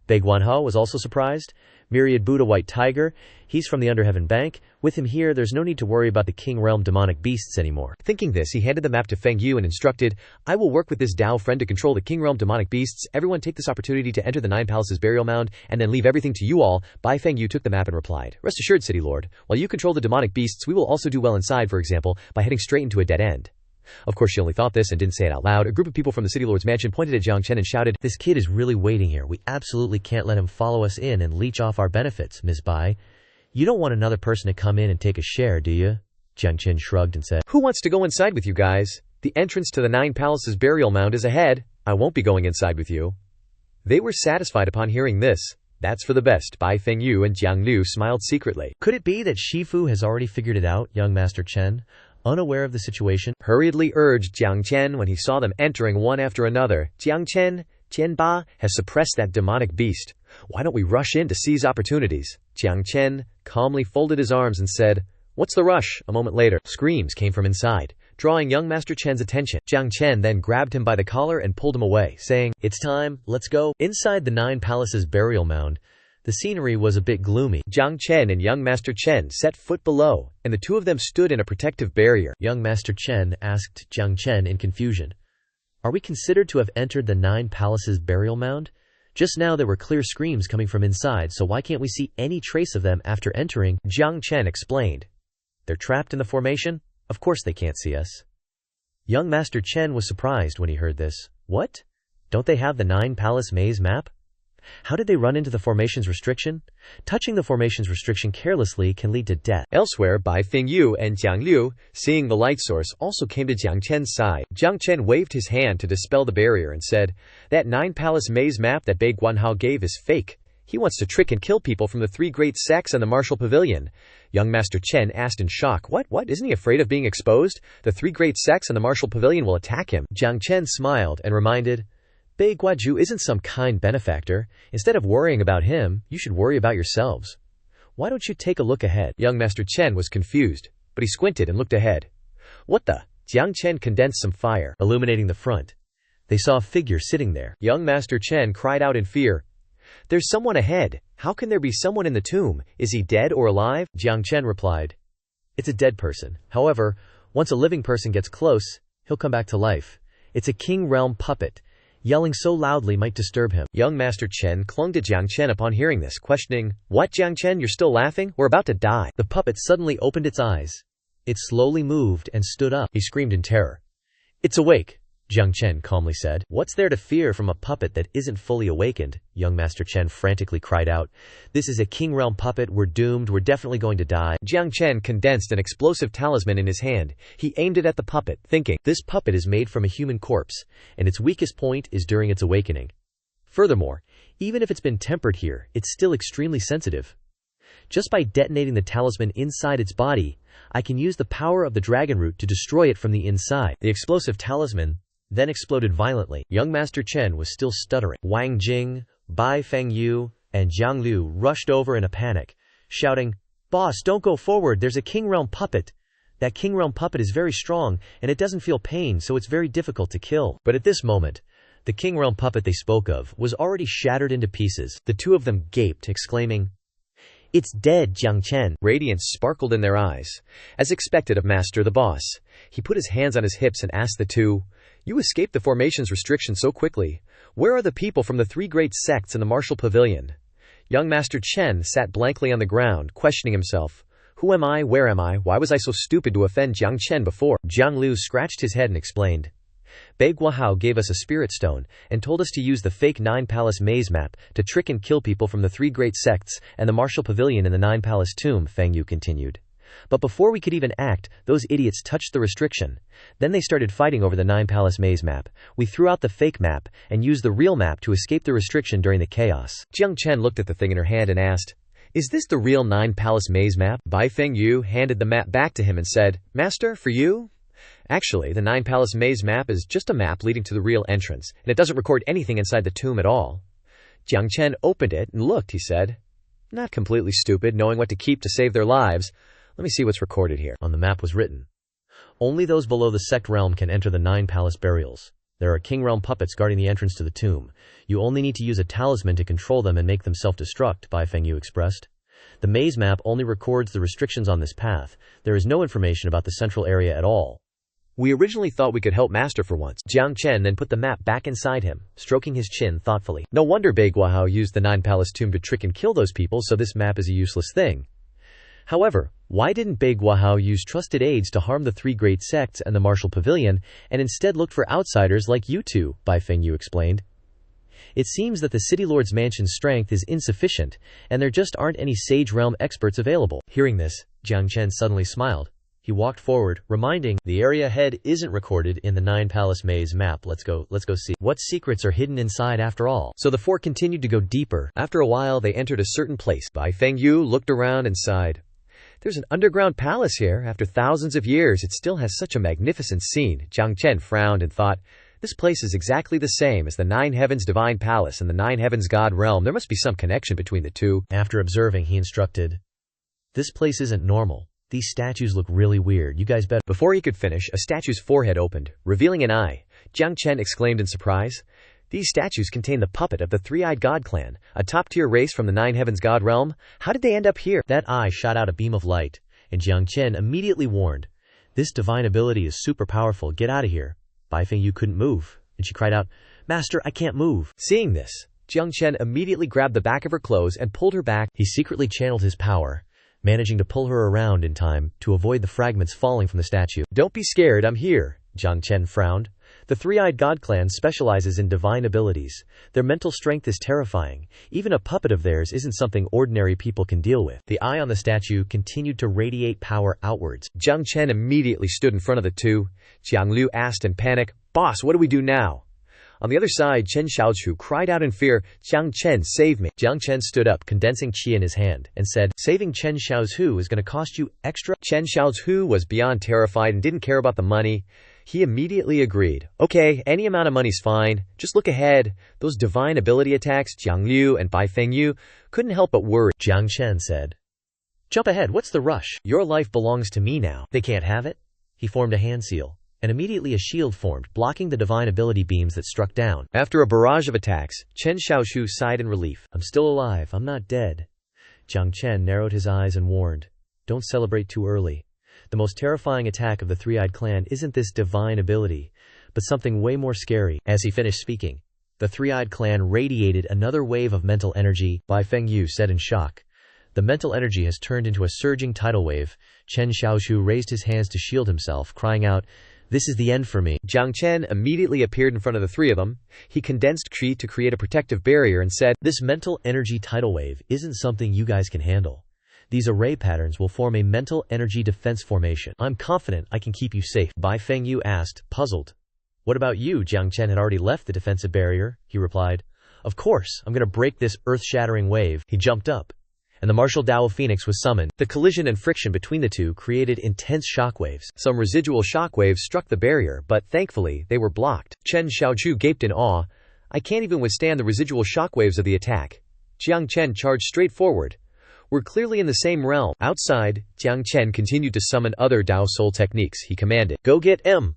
[SPEAKER 1] Baiguanhao was also surprised. Myriad Buddha White Tiger, he's from the Underheaven Bank. With him here, there's no need to worry about the King Realm demonic beasts anymore.
[SPEAKER 2] Thinking this, he handed the map to Feng Yu and instructed, I will work with this Dao friend to control the King Realm demonic beasts. Everyone take this opportunity to enter the Nine Palaces burial mound, and then leave everything to you all. Bai Feng Yu took the map and replied, Rest assured, City Lord, while you control the demonic beasts, we will also do well inside, for example, by heading straight into a dead end. Of course, she only thought this and didn't say it out loud. A group of people from the City Lord's mansion pointed at Jiang Chen and shouted,
[SPEAKER 1] This kid is really waiting here. We absolutely can't let him follow us in and leech off our benefits, Ms. Bai. You don't want another person to come in and take a share, do you? Jiang Chen shrugged and said,
[SPEAKER 2] Who wants to go inside with you guys? The entrance to the Nine Palaces burial mound is ahead. I won't be going inside with you. They were satisfied upon hearing this. That's for the best. Bai Feng Yu and Jiang Liu smiled secretly.
[SPEAKER 1] Could it be that Shifu has already figured it out, young Master Chen? Unaware of the situation,
[SPEAKER 2] hurriedly urged Jiang Chen when he saw them entering one after another. Jiang Chen, Chen Ba has suppressed that demonic beast. Why don't we rush in to seize opportunities? Jiang Chen calmly folded his arms and said, What's the rush? A moment later, screams came from inside, drawing young Master Chen's attention. Jiang Chen then grabbed him by the collar and pulled him away, saying,
[SPEAKER 1] It's time, let's go. Inside the Nine Palaces burial mound, the scenery was a bit gloomy.
[SPEAKER 2] Jiang Chen and young Master Chen set foot below, and the two of them stood in a protective barrier.
[SPEAKER 1] Young Master Chen asked Jiang Chen in confusion, Are we considered to have entered the Nine Palaces burial mound? Just now there were clear screams coming from inside, so why can't we see any trace of them after entering?
[SPEAKER 2] Jiang Chen explained.
[SPEAKER 1] They're trapped in the formation? Of course they can't see us. Young Master Chen was surprised when he heard this. What? Don't they have the Nine Palace maze map? How did they run into the formation's restriction? Touching the formation's restriction carelessly can lead to death.
[SPEAKER 2] Elsewhere, Bai Feng Yu and Jiang Liu, seeing the light source, also came to Jiang Chen's side. Jiang Chen waved his hand to dispel the barrier and said, That Nine Palace maze map that Bai Guanhao gave is fake. He wants to trick and kill people from the three great sects and the martial pavilion. Young Master Chen asked in shock, What? Isn't he afraid of being exposed? The three great sects and the martial pavilion will attack him.
[SPEAKER 1] Jiang Chen smiled and reminded, Bei Guaju isn't some kind benefactor. Instead of worrying about him, you should worry about yourselves. Why don't you take a look ahead?
[SPEAKER 2] Young Master Chen was confused, but he squinted and looked ahead. What the? Jiang Chen condensed some fire,
[SPEAKER 1] illuminating the front. They saw a figure sitting there.
[SPEAKER 2] Young Master Chen cried out in fear. There's someone ahead. How can there be someone in the tomb? Is he dead or alive?
[SPEAKER 1] Jiang Chen replied, It's a dead person. However, once a living person gets close, he'll come back to life. It's a King Realm puppet. Yelling so loudly might disturb him.
[SPEAKER 2] Young Master Chen clung to Jiang Chen upon hearing this, questioning, What, Jiang Chen, you're still laughing? We're about to die.
[SPEAKER 1] The puppet suddenly opened its eyes. It slowly moved and stood up. He screamed in terror. It's awake, Jiang Chen calmly said. What's there to fear from a puppet that isn't fully awakened? Young Master Chen frantically cried out. This is a King Realm puppet. We're doomed. We're definitely going to die.
[SPEAKER 2] Jiang Chen condensed an explosive talisman in his hand. He aimed it at the puppet, thinking,
[SPEAKER 1] This puppet is made from a human corpse, and its weakest point is during its awakening. Furthermore, even if it's been tempered here, it's still extremely sensitive. Just by detonating the talisman inside its body, I can use the power of the dragon root to destroy it from the inside. The explosive talisman then exploded violently. Young Master Chen was still stuttering. Wang Jing, Bai Feng Yu, and Jiang Liu rushed over in a panic, shouting, Boss, don't go forward, there's a King Realm puppet. That King Realm puppet is very strong, and it doesn't feel pain, so it's very difficult to kill. But at this moment, the King Realm puppet they spoke of was already shattered into pieces. The two of them gaped, exclaiming, It's dead, Jiang Chen.
[SPEAKER 2] Radiance sparkled in their eyes. As expected of Master the Boss, he put his hands on his hips and asked the two, You escaped the formation's restriction so quickly. Where are the people from the three great sects in the martial pavilion? Young Master Chen sat blankly on the ground, questioning himself. Who am I? Where am I? Why was I so stupid to offend Jiang Chen before?
[SPEAKER 1] Jiang Liu scratched his head and explained. Bei Guahao gave us a spirit stone and told us to use the fake Nine Palace maze map to trick and kill people from the three great sects and the martial pavilion in the Nine Palace tomb, Feng Yu continued. But before we could even act, those idiots touched the restriction. Then they started fighting over the Nine Palace maze map. We threw out the fake map and used the real map to escape the restriction during the chaos.
[SPEAKER 2] Jiang Chen looked at the thing in her hand and asked, Is this the real Nine Palace maze map? Bai Feng Yu handed the map back to him and said, Master, for you? Actually, the Nine Palace maze map is just a map leading to the real entrance, and it doesn't record anything inside the tomb at all. Jiang Chen opened it and looked, he said. Not completely stupid, knowing what to keep to save their lives. Let me see what's recorded here.
[SPEAKER 1] On the map was written, Only those below the sect realm can enter the Nine Palace burials. There are King Realm puppets guarding the entrance to the tomb. You only need to use a talisman to control them and make them self-destruct, Bai Fengyu expressed. The maze map only records the restrictions on this path. There is no information about the central area at all.
[SPEAKER 2] We originally thought we could help Master for once. Jiang Chen then put the map back inside him, stroking his chin thoughtfully. No wonder Bai Guahao used the Nine Palace tomb to trick and kill those people, so this map is a useless thing. However, why didn't Bai Guahao use trusted aides to harm the three great sects and the martial pavilion, and instead looked for outsiders like you two, Bai Fengyu explained. It seems that the City Lord's mansion's strength is insufficient, and there just aren't any Sage Realm experts available. Hearing this, Jiang Chen suddenly smiled. He walked forward, reminding, the area ahead isn't recorded in the Nine Palace maze map. Let's go see what secrets are hidden inside after all. So the four continued to go deeper. After a while, they entered a certain place. Bai Fengyu looked around and sighed. There's an underground palace here. After thousands of years, it still has such a magnificent scene. Jiang Chen frowned and thought, this place is exactly the same as the Nine Heavens Divine Palace and the Nine Heavens God Realm. There must be some connection between the two.
[SPEAKER 1] After observing, he instructed, this place isn't normal. These statues look really weird. You guys better.
[SPEAKER 2] Before he could finish, a statue's forehead opened, revealing an eye. Jiang Chen exclaimed in surprise. These statues contain the puppet of the Three-Eyed God clan, a top-tier race from the Nine Heavens God Realm. How did they end up here?
[SPEAKER 1] That eye shot out a beam of light, and Jiang Chen immediately warned, this divine ability is super powerful. Get out of here. Bai Fengyu couldn't move, and she cried out, Master, I can't move.
[SPEAKER 2] Seeing this, Jiang Chen immediately grabbed the back of her clothes and pulled her back.
[SPEAKER 1] He secretly channeled his power, managing to pull her around in time to avoid the fragments falling from the statue.
[SPEAKER 2] Don't be scared, I'm here.
[SPEAKER 1] Jiang Chen frowned. The Three-Eyed God clan specializes in divine abilities. Their mental strength is terrifying. Even a puppet of theirs isn't something ordinary people can deal with. The eye on the statue continued to radiate power outwards.
[SPEAKER 2] Jiang Chen immediately stood in front of the two. Jiang Liu asked in panic, Boss, what do we do now? On the other side, Chen Xiaozhu cried out in fear, Jiang Chen, save me.
[SPEAKER 1] Jiang Chen stood up, condensing qi in his hand, and said, saving Chen Xiaozhu is going to cost you extra.
[SPEAKER 2] Chen Xiaozhu was beyond terrified and didn't care about the money. He immediately agreed. Okay, any amount of money's fine. Just look ahead. Those divine ability attacks, Jiang Liu and Bai Fengyu couldn't help but worry.
[SPEAKER 1] Jiang Chen said, jump ahead, what's the rush? Your life belongs to me now. They can't have it? He formed a hand seal, and immediately a shield formed, blocking the divine ability beams that struck down.
[SPEAKER 2] After a barrage of attacks, Chen Xiaozhu sighed in relief.
[SPEAKER 1] I'm still alive, I'm not dead. Jiang Chen narrowed his eyes and warned, don't celebrate too early. The most terrifying attack of the Three-Eyed Clan isn't this divine ability, but something way more scary. As he finished speaking, the Three-Eyed Clan radiated another wave of mental energy. Bai Fengyu said in shock, the mental energy has turned into a surging tidal wave. Chen Xiaozhu raised his hands to shield himself, crying out, this is the end for me.
[SPEAKER 2] Jiang Chen immediately appeared in front of the three of them. He condensed qi to create a protective barrier and said,
[SPEAKER 1] this mental energy tidal wave isn't something you guys can handle. These array patterns will form a mental energy defense formation. I'm confident I can keep you safe. Bai Fengyu asked, puzzled. What about you? Jiang Chen had already left the defensive barrier. He replied, of course, I'm going to break this earth-shattering wave. He jumped up, and the martial Dao Phoenix was summoned. The collision and friction between the two created intense shockwaves.
[SPEAKER 2] Some residual shockwaves struck the barrier, but thankfully, they were blocked. Chen Xiaozhu gaped in awe. I can't even withstand the residual shockwaves of the attack. Jiang Chen charged straight forward. We're clearly in the same realm. Outside, Jiang Chen continued to summon other Dao Soul techniques. He commanded, go get M.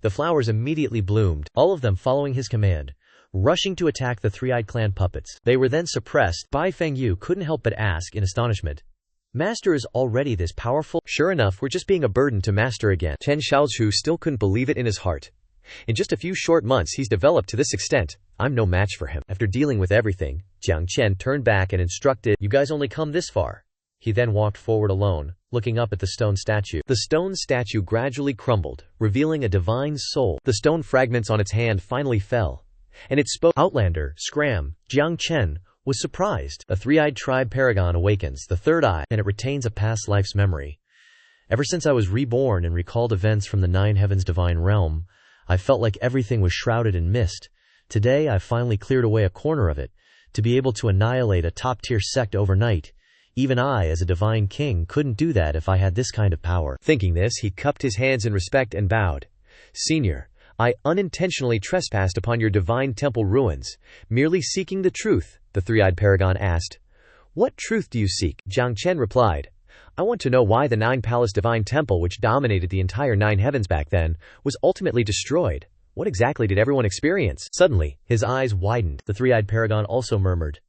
[SPEAKER 1] The flowers immediately bloomed, all of them following his command, rushing to attack the Three-Eyed Clan puppets. They were then suppressed. Bai Fengyu couldn't help but ask in astonishment, Master is already this powerful?
[SPEAKER 2] Sure enough, we're just being a burden to Master again. Chen Xiaozhu still couldn't believe it in his heart. In just a few short months he's developed to this extent. I'm no match for him. After dealing with everything, Jiang Chen turned back and instructed, you guys only come this far. He then walked forward alone, looking up at the stone statue. The stone statue gradually crumbled, revealing a divine soul. The stone fragments on its hand finally fell, and it spoke. Outlander, Scram, Jiang Chen was surprised. A three-eyed tribe paragon awakens, the third eye, and it retains a past life's memory. Ever since I was reborn and recalled events from the Nine Heavens Divine Realm, I felt like everything was shrouded in mist. Today I finally cleared away a corner of it, to be able to annihilate a top-tier sect overnight. Even I, as a divine king, couldn't do that if I had this kind of power. Thinking this, he cupped his hands in respect and bowed. Senior, I unintentionally trespassed upon your divine temple ruins, merely seeking the truth, the three-eyed paragon asked. What truth do you seek? Jiang Chen replied. I want to know why the Nine Palace Divine Temple, which dominated the entire Nine Heavens back then, was ultimately destroyed. What exactly did everyone experience? Suddenly, his eyes widened.
[SPEAKER 1] The three-eyed paragon also murmured,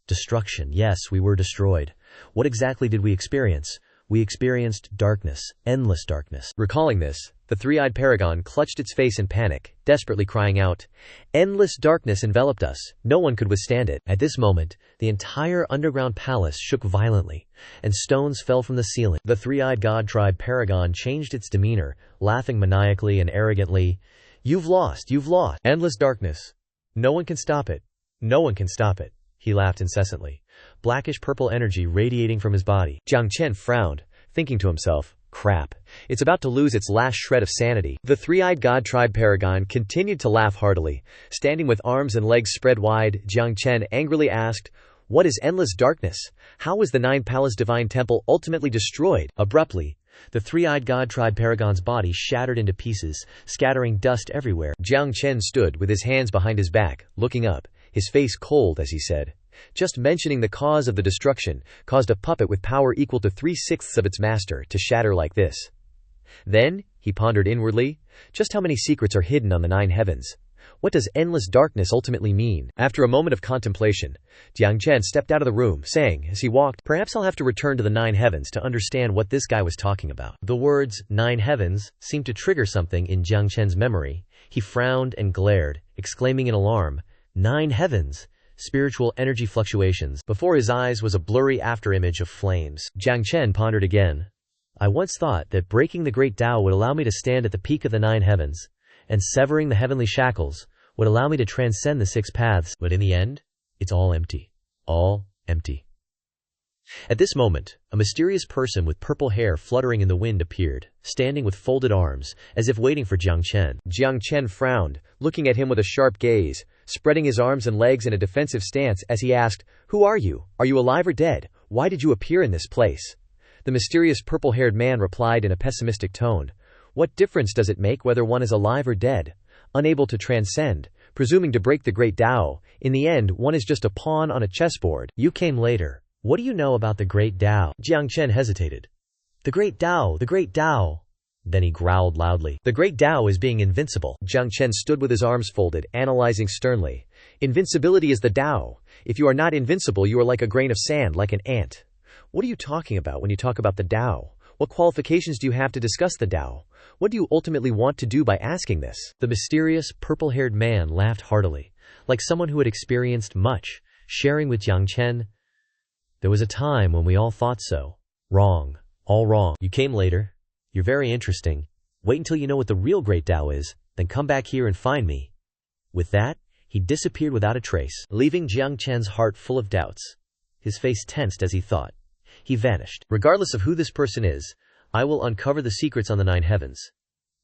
[SPEAKER 1] "Destruction. Yes, we were destroyed. What exactly did we experience? We experienced darkness, endless darkness."
[SPEAKER 2] Recalling this, the three-eyed paragon clutched its face in panic, desperately crying out, "Endless darkness enveloped us. No one could withstand it."
[SPEAKER 1] At this moment, the entire underground palace shook violently, and stones fell from the ceiling. The three-eyed god tribe paragon changed its demeanor, laughing maniacally and arrogantly. You've lost. Endless darkness. No one can stop it. No one can stop it." He laughed incessantly, blackish purple energy radiating from his body.
[SPEAKER 2] Jiang Chen frowned, thinking to himself, crap, it's about to lose its last shred of sanity. The three-eyed god tribe paragon continued to laugh heartily. Standing with arms and legs spread wide, Jiang Chen angrily asked, "What is endless darkness? How was the nine-palace divine temple ultimately destroyed?"
[SPEAKER 1] Abruptly, the three-eyed god tribe paragon's body shattered into pieces, scattering dust everywhere.
[SPEAKER 2] Jiang Chen stood with his hands behind his back, looking up, his face cold as he said, "Just mentioning the cause of the destruction caused a puppet with power equal to 3/6 of its master to shatter like this." Then, he pondered inwardly, just how many secrets are hidden on the nine heavens? What does endless darkness ultimately mean? After a moment of contemplation, Jiang Chen stepped out of the room, saying, as he walked, "Perhaps I'll have to return to the nine heavens to understand what this guy was talking about."
[SPEAKER 1] The words, nine heavens, seemed to trigger something in Jiang Chen's memory. He frowned and glared, exclaiming in alarm, "Nine heavens! Spiritual energy fluctuations." Before his eyes was a blurry afterimage of flames. Jiang Chen pondered again. I once thought that breaking the great Tao would allow me to stand at the peak of the nine heavens, and severing the heavenly shackles would allow me to transcend the six paths. But in the end, it's all empty. All empty. At this moment, a mysterious person with purple hair fluttering in the wind appeared, standing with folded arms, as if waiting for Jiang Chen.
[SPEAKER 2] Jiang Chen frowned, looking at him with a sharp gaze, spreading his arms and legs in a defensive stance as he asked, "Who are you? Are you alive or dead? Why did you appear in this place?" The mysterious purple-haired man replied in a pessimistic tone, "What difference does it make whether one is alive or dead? Unable to transcend, presuming to break the great Tao, in the end one is just a pawn on a chessboard."
[SPEAKER 1] You came later. What do you know about the great Tao? Jiang Chen hesitated. The great Tao, the great Tao. Then he growled loudly. The great Tao is being invincible.
[SPEAKER 2] Jiang Chen stood with his arms folded, analyzing sternly. Invincibility is the Tao. If you are not invincible, you are like a grain of sand, like an ant. What are you talking about when you talk about the Tao? What qualifications do you have to discuss the Tao? What do you ultimately want to do by asking this?
[SPEAKER 1] The mysterious, purple-haired man laughed heartily, like someone who had experienced much, sharing with Jiang Chen. There was a time when we all thought so. Wrong. All wrong. You came later. You're very interesting. Wait until you know what the real great Tao is, then come back here and find me. With that, he disappeared without a trace, leaving Jiang Chen's heart full of doubts. His face tensed as he thought. He vanished. Regardless of who this person is, I will uncover the secrets on the nine heavens.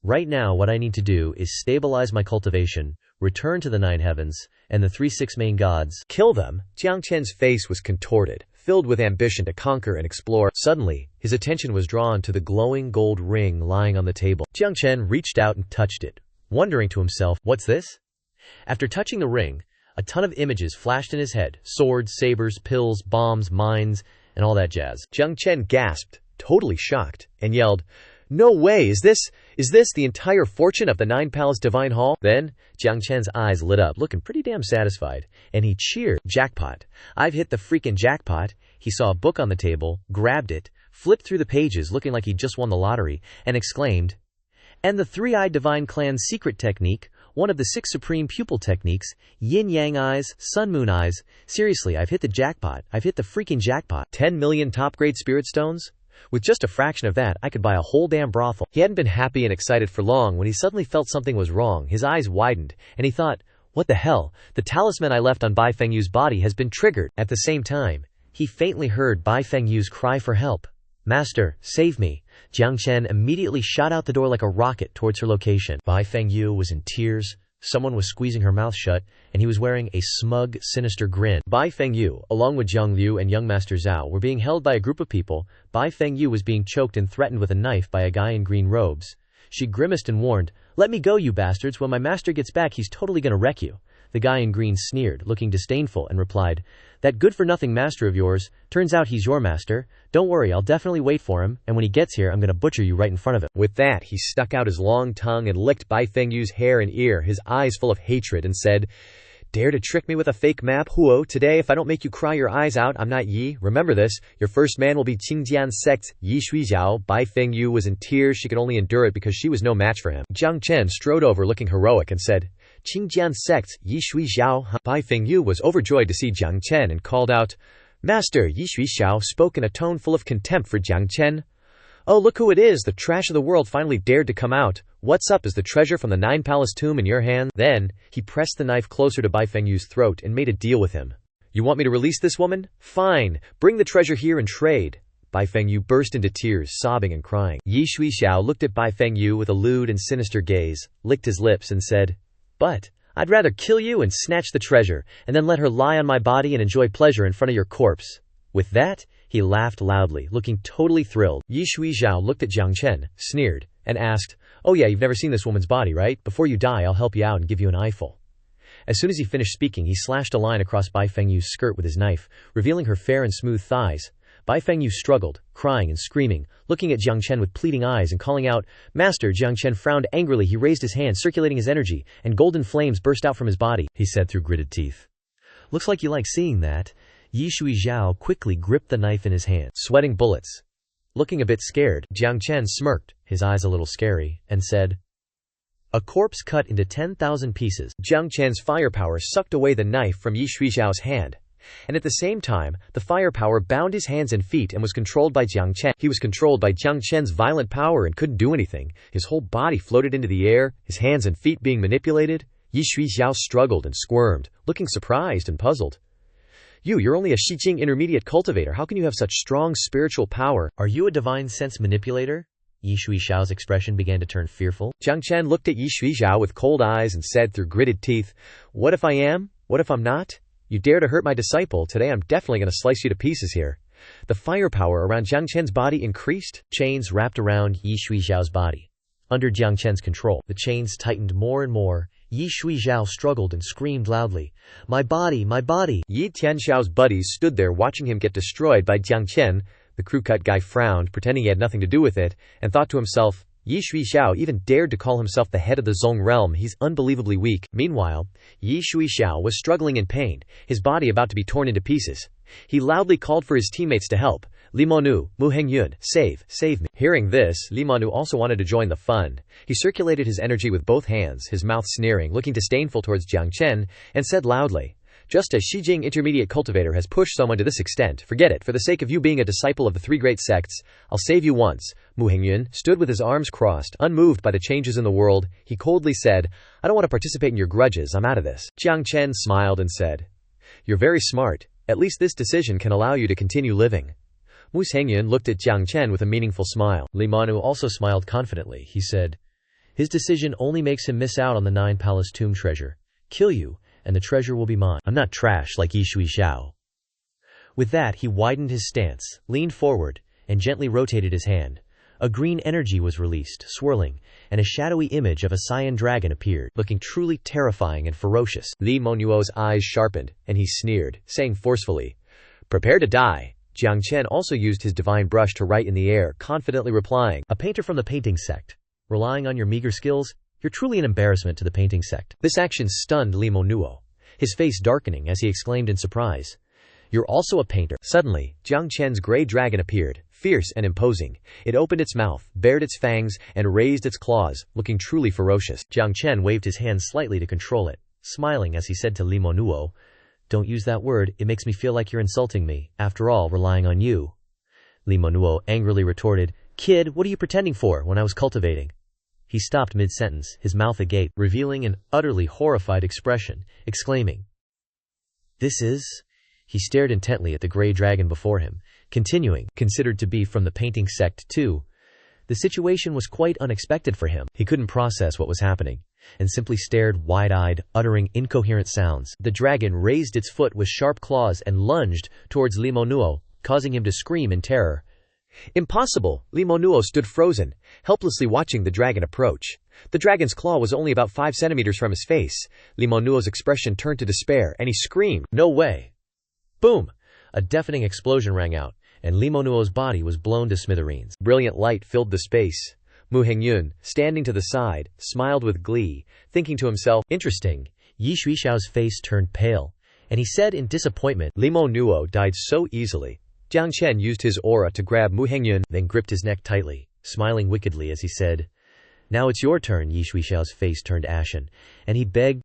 [SPEAKER 1] Right now, what I need to do is stabilize my cultivation, return to the nine heavens, and the 3/6 main gods.
[SPEAKER 2] Kill them? Jiang Chen's face was contorted, filled with ambition to conquer and explore. Suddenly, his attention was drawn to the glowing gold ring lying on the table.
[SPEAKER 1] Jiang Chen reached out and touched it, wondering to himself, what's this? After touching the ring, a ton of images flashed in his head. Swords, sabers, pills, bombs, mines, and all that jazz.
[SPEAKER 2] Jiang Chen gasped, totally shocked, and yelled, "No way! Is this the entire fortune of the Nine-Palace Divine Hall?" Then, Jiang Chen's eyes lit up, looking pretty damn satisfied, and he cheered. Jackpot. I've hit the freaking jackpot. He saw a book on the table, grabbed it, flipped through the pages looking like he'd just won the lottery, and exclaimed, "And the three-eyed divine clan's secret technique, one of the 6 supreme pupil techniques, yin-yang eyes, sun-moon eyes. Seriously, I've hit the jackpot. I've hit the freaking jackpot. 10 million top-grade spirit stones? With just a fraction of that, I could buy a whole damn brothel." He hadn't been happy and excited for long when he suddenly felt something was wrong. His eyes widened, and he thought, what the hell? The talisman I left on Bai Fengyu's body has been triggered. At the same time, he faintly heard Bai Fengyu's cry for help. "Master, save me." Jiang Chen immediately shot out the door like a rocket towards her location. Bai Fengyu was in tears, someone was squeezing her mouth shut, and he was wearing a smug, sinister grin. Bai Fengyu, along with Zhang Liu and young Master Zhao, were being held by a group of people. Bai Fengyu was being choked and threatened with a knife by a guy in green robes. She grimaced and warned, "Let me go, you bastards. When my master gets back, he's totally gonna wreck you."
[SPEAKER 1] The guy in green sneered, looking disdainful, and replied, "That good-for-nothing master of yours, turns out he's your master. Don't worry, I'll definitely wait for him, and when he gets here I'm gonna butcher you right in front of him."
[SPEAKER 2] With that, he stuck out his long tongue and licked Bai Fengyu's hair and ear, his eyes full of hatred, and said, "Dare to trick me with a fake map, Huo? Today, if I don't make you cry your eyes out, I'm not Yi. Remember this, your first man will be Qingjian Sect's Yi Shuijiao." Bai Fengyu was in tears. She could only endure it because she was no match for him. Jiang Chen strode over looking heroic and said, "Qingjian Sect's Yi Shuijiao." Bai Fengyu was overjoyed to see Jiang Chen and called out, "Master!" Yi Shuijiao spoke in a tone full of contempt for Jiang Chen. "Oh, look who it is! The trash of the world finally dared to come out. What's up? Is the treasure from the Nine Palace tomb in your hand?" Then, he pressed the knife closer to Bai Fengyu's throat and made a deal with him. "You want me to release this woman? Fine. Bring the treasure here and trade." Bai Fengyu burst into tears, sobbing and crying. Yi Shuijiao looked at Bai Fengyu with a lewd and sinister gaze, licked his lips and said, "But I'd rather kill you and snatch the treasure, and then let her lie on my body and enjoy pleasure in front of your corpse." With that, he laughed loudly, looking totally thrilled. Yi Shuijiao looked at Jiang Chen, sneered, and asked, "Oh yeah, you've never seen this woman's body, right? Before you die, I'll help you out and give you an eyeful." As soon as he finished speaking, he slashed a line across Bai Fengyu's skirt with his knife, revealing her fair and smooth thighs. Bai Fengyu struggled, crying and screaming, looking at Jiang Chen with pleading eyes and calling out, "Master!" Jiang Chen frowned angrily. He raised his hand, circulating his energy, and golden flames burst out from his body. He said through gritted teeth, "Looks like you like seeing that." Yi Shuijiao quickly gripped the knife in his hand, sweating bullets. Looking a bit scared, Jiang Chen smirked, his eyes a little scary, and said, "A corpse cut into 10,000 pieces." Jiang Chen's firepower sucked away the knife from Yi Shuijiao's hand, and at the same time, the firepower bound his hands and feet and was controlled by Jiang Chen. He was controlled by Jiang Chen's violent power and couldn't do anything. His whole body floated into the air, his hands and feet being manipulated. Yi Shuijiao struggled and squirmed, looking surprised and puzzled. You're only a Shijing intermediate cultivator. How can you have such strong spiritual power? Are you a divine sense manipulator?" Yi Shuijiao's expression began to turn fearful. Jiang Chen looked at Yi Shuijiao with cold eyes and said through gritted teeth, "What if I am? What if I'm not? You dare to hurt my disciple? Today I'm definitely going to slice you to pieces here." The firepower around Jiang Chen's body increased. Chains wrapped around Yi Shuijiao's body. Under Jiang Chen's control, the chains tightened more and more. Yi Shuijiao struggled and screamed loudly, "My body, my body!" Yi Tianxiao's buddies stood there watching him get destroyed by Jiang Chen. The crew-cut guy frowned, pretending he had nothing to do with it, and thought to himself, Yi Shuijiao even dared to call himself the head of the Zong realm. He's unbelievably weak. Meanwhile, Yi Shuijiao was struggling in pain, his body about to be torn into pieces. He loudly called for his teammates to help. "Li Monu, Mu Hengyun, save me." Hearing this, Li Monu also wanted to join the fun. He circulated his energy with both hands, his mouth sneering, looking disdainful towards Jiang Chen, and said loudly, "Just as Shijing intermediate cultivator has pushed someone to this extent, forget it. For the sake of you being a disciple of the three great sects, I'll save you once." Mu Hengyun stood with his arms crossed, unmoved by the changes in the world. He coldly said, "I don't want to participate in your grudges. I'm out of this." Jiang Chen smiled and said, "You're very smart. At least this decision can allow you to continue living." Mu Hengyun looked at Jiang Chen with a meaningful smile. Li Manu also smiled confidently. He said, "His decision only makes him miss out on the Nine Palace tomb treasure. Kill you, and the treasure will be mine. I'm not trash like Yi Shuijiao." With that, he widened his stance, leaned forward, and gently rotated his hand. A green energy was released, swirling, and a shadowy image of a cyan dragon appeared, looking truly terrifying and ferocious. Li Monuo's eyes sharpened, and he sneered, saying forcefully, "Prepare to die." Jiang Chen also used his divine brush to write in the air, confidently replying, "A painter from the painting sect. Relying on your meager skills? You're truly an embarrassment to the painting sect." This action stunned Li Monuo, his face darkening as he exclaimed in surprise, "You're also a painter." Suddenly, Jiang Chen's gray dragon appeared, fierce and imposing. It opened its mouth, bared its fangs, and raised its claws, looking truly ferocious. Jiang Chen waved his hand slightly to control it, smiling as he said to Li Monuo, "Don't use that word, it makes me feel like you're insulting me, after all, relying on you." Li Monuo angrily retorted, "Kid, what are you pretending for when I was cultivating?" He stopped mid-sentence, his mouth agape, revealing an utterly horrified expression, exclaiming, "This is..." He stared intently at the gray dragon before him, continuing, "Considered to be from the painting sect too." The situation was quite unexpected for him. He couldn't process what was happening, and simply stared wide-eyed, uttering incoherent sounds. The dragon raised its foot with sharp claws and lunged towards Li Monuo, causing him to scream in terror. "Impossible!" Li Monuo stood frozen, helplessly watching the dragon approach. The dragon's claw was only about 5 centimeters from his face. Li Manhua's expression turned to despair, and he screamed,
[SPEAKER 1] "No way!" Boom! A deafening explosion rang out, and Li Manhua's body was blown to smithereens.
[SPEAKER 2] Brilliant light filled the space. Mu Hengyun, standing to the side, smiled with glee, thinking to himself,
[SPEAKER 1] "Interesting." Yi Xuishao's face turned pale, and he said in disappointment,
[SPEAKER 2] Li Manhua died so easily. Jiang Chen used his aura to grab Mu Hengyun,
[SPEAKER 1] then gripped his neck tightly, smiling wickedly as he said, "Now it's your turn." Yi Xuishao's face turned ashen, and he begged,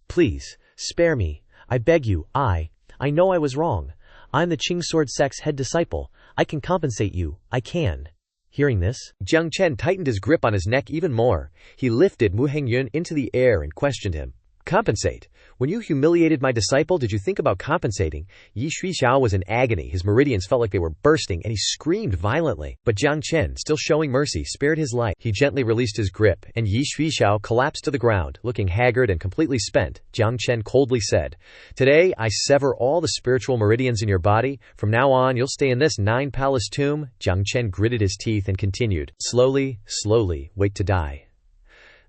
[SPEAKER 1] Please, spare me. I beg you. I know I was wrong. I'm the Qing Sword Sect's head disciple. I can compensate you. I can." Hearing this,
[SPEAKER 2] Jiang Chen tightened his grip on his neck even more. He lifted Mu Hengyun into the air and questioned him. "Compensate? When you humiliated my disciple, did you think about compensating?" Yi Xuishao was in agony. His meridians felt like they were bursting, and he screamed violently. But Jiang Chen, still showing mercy, spared his life. He gently released his grip, and Yi Xuishao collapsed to the ground, looking haggard and completely spent. Jiang Chen coldly said, "Today, I sever all the spiritual meridians in your body. From now on, you'll stay in this 9-palace tomb." Jiang Chen gritted his teeth and continued, "Slowly, slowly, wait to die."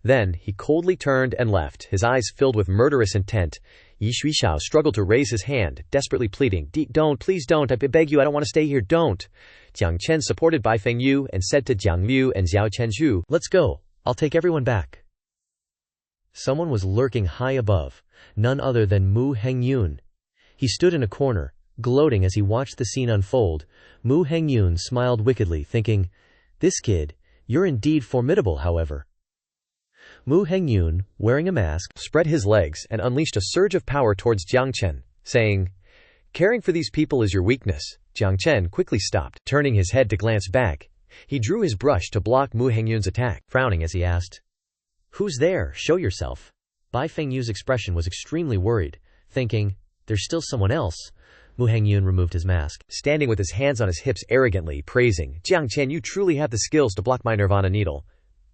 [SPEAKER 2] Then, he coldly turned and left, his eyes filled with murderous intent. Yi Xuishao struggled to raise his hand, desperately pleading, "Don't, please don't, I beg you, I don't want to stay here, don't." Jiang Chen supported Bai Feng Yu and said to Jiang Liu and Xiao Chenju,
[SPEAKER 1] "Let's go, I'll take everyone back." Someone was lurking high above, none other than Mu Hengyun. He stood in a corner, gloating as he watched the scene unfold. Mu Hengyun smiled wickedly, thinking, "This kid, you're indeed formidable." However, Mu Hengyun, wearing a mask,
[SPEAKER 2] spread his legs and unleashed a surge of power towards Jiang Chen, saying, "Caring for these people is your weakness." Jiang Chen quickly stopped, turning his head to glance back. He drew his brush to block Mu Hengyun's attack,
[SPEAKER 1] frowning as he asked, "Who's there? Show yourself." Bai Feng Yu's expression was extremely worried, thinking, "There's still someone else." Mu Hengyun removed his mask,
[SPEAKER 2] standing with his hands on his hips arrogantly, praising, "Jiang Chen, you truly have the skills to block my Nirvana needle."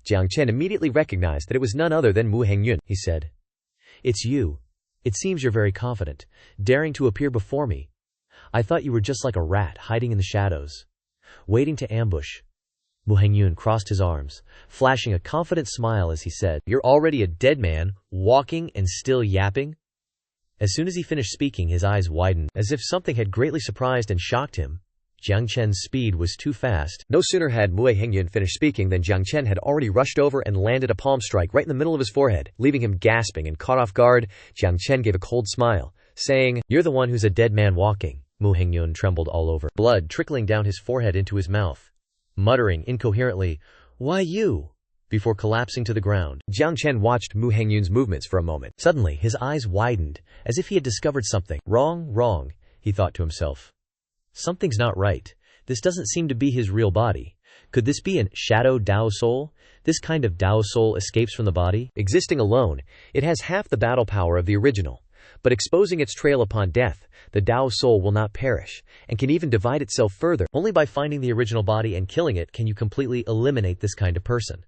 [SPEAKER 2] Jiang Chen immediately recognized that it was none other than Mu Hengyun. He said, "It's you. It seems you're very confident, daring to appear before me. I thought you were just like a rat hiding in the shadows, waiting to ambush." Mu Hengyun crossed his arms, flashing a confident smile as he said, "You're already a dead man, walking and still yapping?" As soon as he finished speaking, his eyes widened, as if something had greatly surprised and shocked him. Jiang Chen's speed was too fast. No sooner had Mu Hengyun finished speaking than Jiang Chen had already rushed over and landed a palm strike right in the middle of his forehead, leaving him gasping and caught off guard. Jiang Chen gave a cold smile, saying, "You're the one who's a dead man walking." Mu Hengyun trembled all over, blood trickling down his forehead into his mouth, muttering incoherently, "Why you?" before collapsing to the ground. Jiang Chen watched Mu Hengyun's movements for a moment.
[SPEAKER 1] Suddenly, his eyes widened, as if he had discovered something. Wrong, he thought to himself. Something's not right. This doesn't seem to be his real body. Could this be an shadow Dao soul? This kind of Dao soul escapes from the body.
[SPEAKER 2] Existing alone, it has half the battle power of the original. But exposing its trail upon death, the Dao soul will not perish, and can even divide itself further.
[SPEAKER 1] Only by finding the original body and killing it can you completely eliminate this kind of person.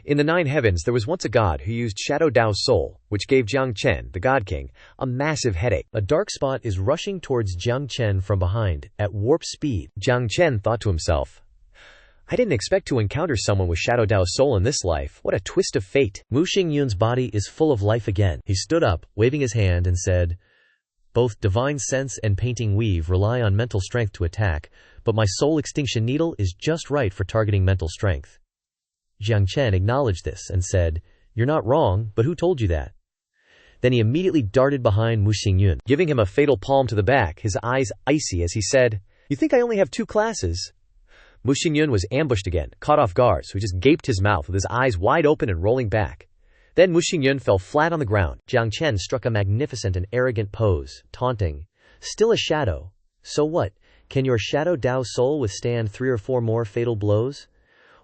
[SPEAKER 2] In the 9 heavens, there was once a god who used Shadow Dao's soul, which gave Jiang Chen, the God King, a massive headache.
[SPEAKER 1] A dark spot is rushing towards Jiang Chen from behind, at warp speed.
[SPEAKER 2] Jiang Chen thought to himself, "I didn't expect to encounter someone with Shadow Dao's soul in this life. What a twist of fate."
[SPEAKER 1] Mu Xingyun's body is full of life again. He stood up, waving his hand, and said, "Both divine sense and painting weave rely on mental strength to attack, but my soul extinction needle is just right for targeting mental strength." Jiang Chen acknowledged this and said, "You're not wrong, but who told you that?" Then he immediately darted behind Mu Xingyun,
[SPEAKER 2] giving him a fatal palm to the back, his eyes icy as he said, "You think I only have 2 classes?" Mu Xingyun was ambushed again, caught off guard, so he just gaped his mouth with his eyes wide open and rolling back. Then Mu Xingyun fell flat on the ground.
[SPEAKER 1] Jiang Chen struck a magnificent and arrogant pose, taunting, "Still a shadow. So what? Can your Shadow Dao soul withstand 3 or 4 more fatal blows?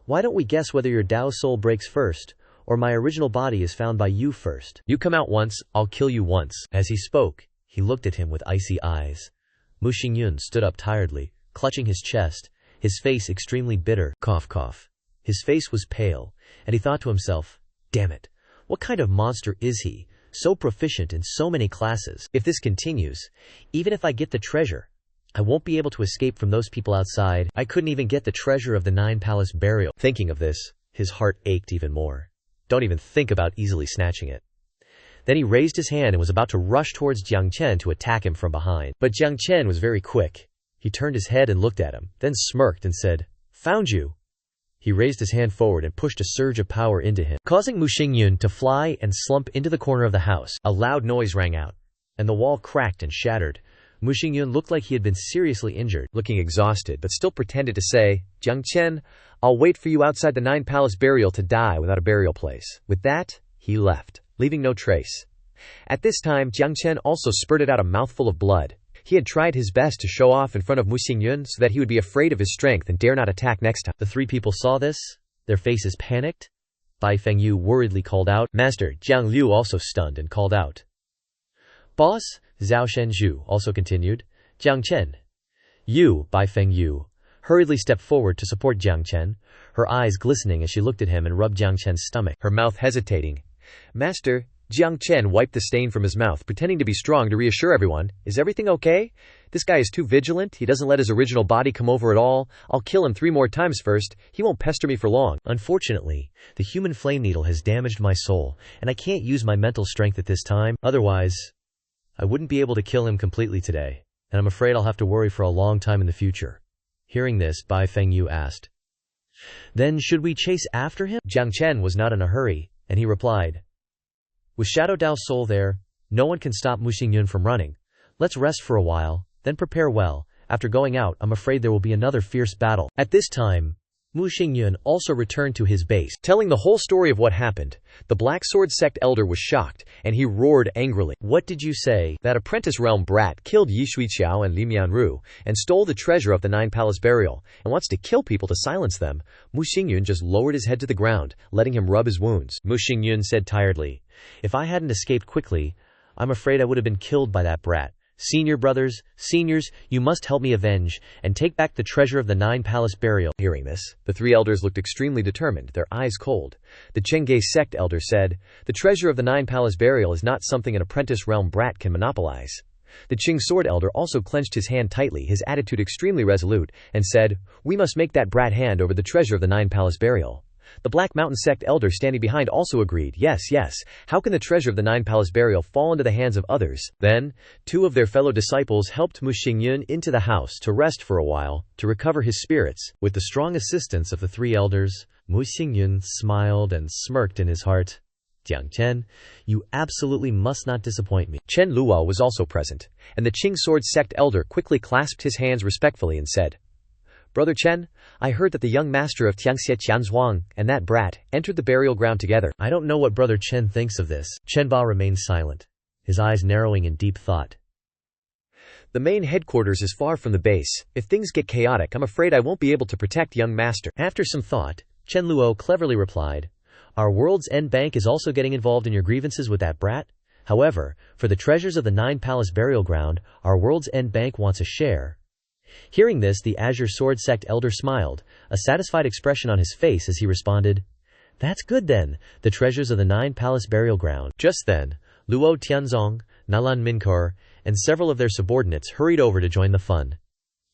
[SPEAKER 1] Why don't we guess whether your Dao soul breaks first, or my original body is found by you first? You come out once, I'll kill you once." As he spoke, he looked at him with icy eyes. Mu Xingyun stood up tiredly, clutching his chest, his face extremely bitter. Cough. His face was pale, and he thought to himself, "Damn it, what kind of monster is he, so proficient in so many classes? If this continues, even if I get the treasure, I won't be able to escape from those people outside. I couldn't even get the treasure of the 9-palace burial." Thinking of this, His heart ached even more. Don't even think about easily snatching it. Then he raised his hand and was about to rush towards Jiang Chen to attack him from behind. But Jiang Chen was very quick. He turned his head and looked at him, then smirked and said, "Found you." He raised his hand forward and pushed a surge of power into him, causing Mu Xingyun to fly and slump into the corner of the house. A loud noise rang out, and the wall cracked and shattered. Mu Xingyun looked like he had been seriously injured. Looking exhausted, but still pretended to say, "Jiang Chen, I'll wait for you outside the Nine Palace burial to die without a burial place." With that, he left, leaving no trace. At this time, Jiang Chen also spurted out a mouthful of blood. He had tried his best to show off in front of Mu Xingyun so that he would be afraid of his strength and dare not attack next time. The three people saw this. Their faces panicked. Bai Fengyu worriedly called out. Master Jiang Liu also stunned and called out. Boss, Zhao Shenju also continued. Jiang Chen. You, Bai Fengyu, hurriedly stepped forward to support Jiang Chen, her eyes glistening as she looked at him and rubbed Jiang Chen's stomach, her mouth hesitating. Master, Jiang Chen wiped the stain from his mouth, pretending to be strong to reassure everyone. Is everything okay? This guy is too vigilant. He doesn't let his original body come over at all. I'll kill him 3 more times first. He won't pester me for long. Unfortunately, the human flame needle has damaged my soul, and I can't use my mental strength at this time. Otherwise, I wouldn't be able to kill him completely today, and I'm afraid I'll have to worry for a long time in the future. Hearing this, Bai Fengyu asked, Then should we chase after him? Jiang Chen was not in a hurry, and he replied, With Shadow Dao's soul there, no one can stop Mu Xingyun from running. Let's rest for a while, then prepare well. After going out, I'm afraid there will be another fierce battle. At this time, Mu Xingyun also returned to his base, telling the whole story of what happened. The Black Sword Sect elder was shocked, and he roared angrily. What did you say? That apprentice realm brat killed Yi Shuiqiao and Li Mianru, and stole the treasure of the Nine Palace burial, and wants to kill people to silence them. Mu Xingyun just lowered his head to the ground, letting him rub his wounds. Mu Xingyun said tiredly, If I hadn't escaped quickly, I'm afraid I would have been killed by that brat. Senior brothers, seniors, you must help me avenge, and take back the treasure of the Nine Palace burial. Hearing this, the 3 elders looked extremely determined, their eyes cold. The Chengge sect elder said, The treasure of the Nine Palace burial is not something an apprentice realm brat can monopolize. The Qing sword elder also clenched his hand tightly, his attitude extremely resolute, and said, We must make that brat hand over the treasure of the Nine Palace burial. The Black Mountain sect elder standing behind also agreed, Yes, yes, how can the treasure of the Nine Palace burial fall into the hands of others? Then, 2 of their fellow disciples helped Mu Xingyun into the house to rest for a while, to recover his spirits. With the strong assistance of the 3 elders, Mu Xingyun smiled and smirked in his heart. Jiang Chen, you absolutely must not disappoint me. Chen Luo was also present, and the Qing sword sect elder quickly clasped his hands respectfully and said, Brother Chen, I heard that the young master of Tiangxie Qianzhuang and that brat entered the burial ground together. I don't know what Brother Chen thinks of this. Chen Ba remained silent, his eyes narrowing in deep thought. The main headquarters is far from the base. If things get chaotic, I'm afraid I won't be able to protect young master. After some thought, Chen Luo cleverly replied, Our World's End Bank is also getting involved in your grievances with that brat. However, for the treasures of the Nine Palace burial ground, our World's End Bank wants a share. Hearing this, the Azure Sword Sect elder smiled, a satisfied expression on his face as he responded, That's good then, the treasures of the Nine Palace burial ground. Just then, Luo Tianzong, Nalan Minkar, and several of their subordinates hurried over to join the fun.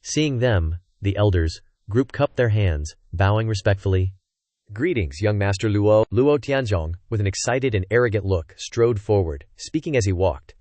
[SPEAKER 1] Seeing them, the elders, group cupped their hands, bowing respectfully. Greetings, young master Luo. Luo Tianzong, with an excited and arrogant look, strode forward, speaking as he walked.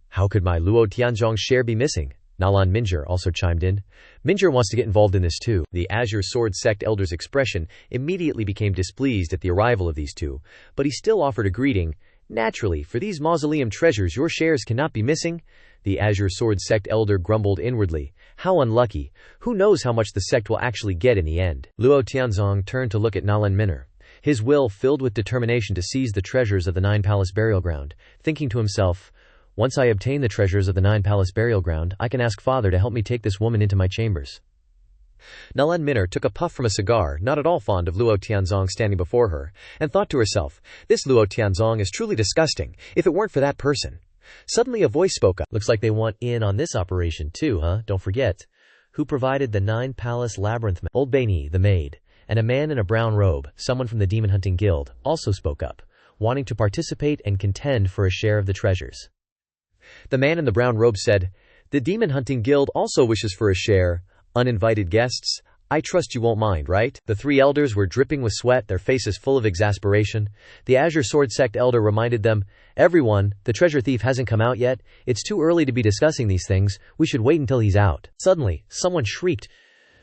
[SPEAKER 1] How could my Luo Tianzong's share be missing? Nalan Minjar also chimed in. Minjar wants to get involved in this too. The Azure Sword Sect elder's expression immediately became displeased at the arrival of these 2, but he still offered a greeting. Naturally, for these mausoleum treasures your shares cannot be missing. The Azure Sword Sect elder grumbled inwardly. How unlucky. Who knows how much the sect will actually get in the end? Luo Tianzong turned to look at Nalan Minjar, his will filled with determination to seize the treasures of the Nine Palace burial ground, thinking to himself, Once I obtain the treasures of the Nine Palace burial ground, I can ask Father to help me take this woman into my chambers. Nalan Minjar took a puff from a cigar, not at all fond of Luo Tianzong standing before her, and thought to herself, This Luo Tianzong is truly disgusting, if it weren't for that person. Suddenly a voice spoke up. Looks like they want in on this operation too, huh? Don't forget. Who provided the Nine Palace labyrinth? Old Baini, the maid, and a man in a brown robe, someone from the Demon Hunting Guild, also spoke up, wanting to participate and contend for a share of the treasures. The man in the brown robe said, The Demon Hunting Guild also wishes for a share. Uninvited guests,
[SPEAKER 2] I trust you won't mind, right? The three elders were dripping with sweat, their faces full of exasperation. The Azure Sword Sect elder reminded them, "Everyone, the treasure thief hasn't come out yet. It's too early to be discussing these things. We should wait until he's out." Suddenly, someone shrieked,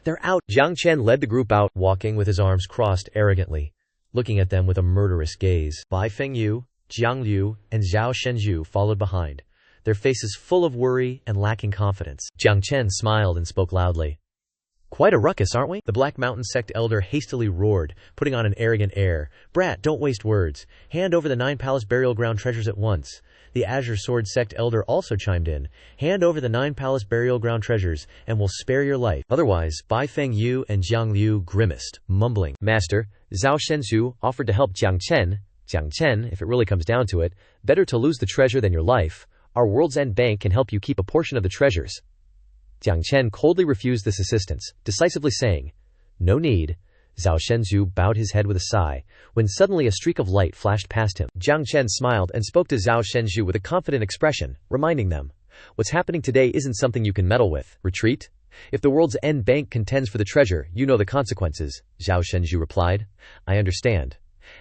[SPEAKER 2] "They're out!" Jiang Chen led the group out, walking with his arms crossed arrogantly, looking at them with a murderous gaze. Bai Fengyu, Jiang Liu, and Zhao Shenzhu followed behind, their faces full of worry and lacking confidence. Jiang Chen smiled and spoke loudly. "Quite a ruckus, aren't we?" The Black Mountain Sect elder hastily roared, putting on an arrogant air. "Brat, don't waste words. Hand over the 9 palace burial ground treasures at once." The Azure Sword Sect elder also chimed in. "Hand over the 9 palace burial ground treasures, and we'll spare your life." Otherwise, Bai Fengyu and Jiang Liu grimaced, mumbling. Master, Zhao Shenzhu offered to help Jiang Chen. Jiang Chen, if it really comes down to it, better to lose the treasure than your life. Our World's End Bank can help you keep a portion of the treasures. Jiang Chen coldly refused this assistance, decisively saying, "No need." Zhao Shenzhu bowed his head with a sigh, when suddenly a streak of light flashed past him. Jiang Chen smiled and spoke to Zhao Shenzhu with a confident expression, reminding them, "What's happening today isn't something you can meddle with. Retreat? If the World's End Bank contends for the treasure, you know the consequences." Zhao Shenzhu replied, "I understand."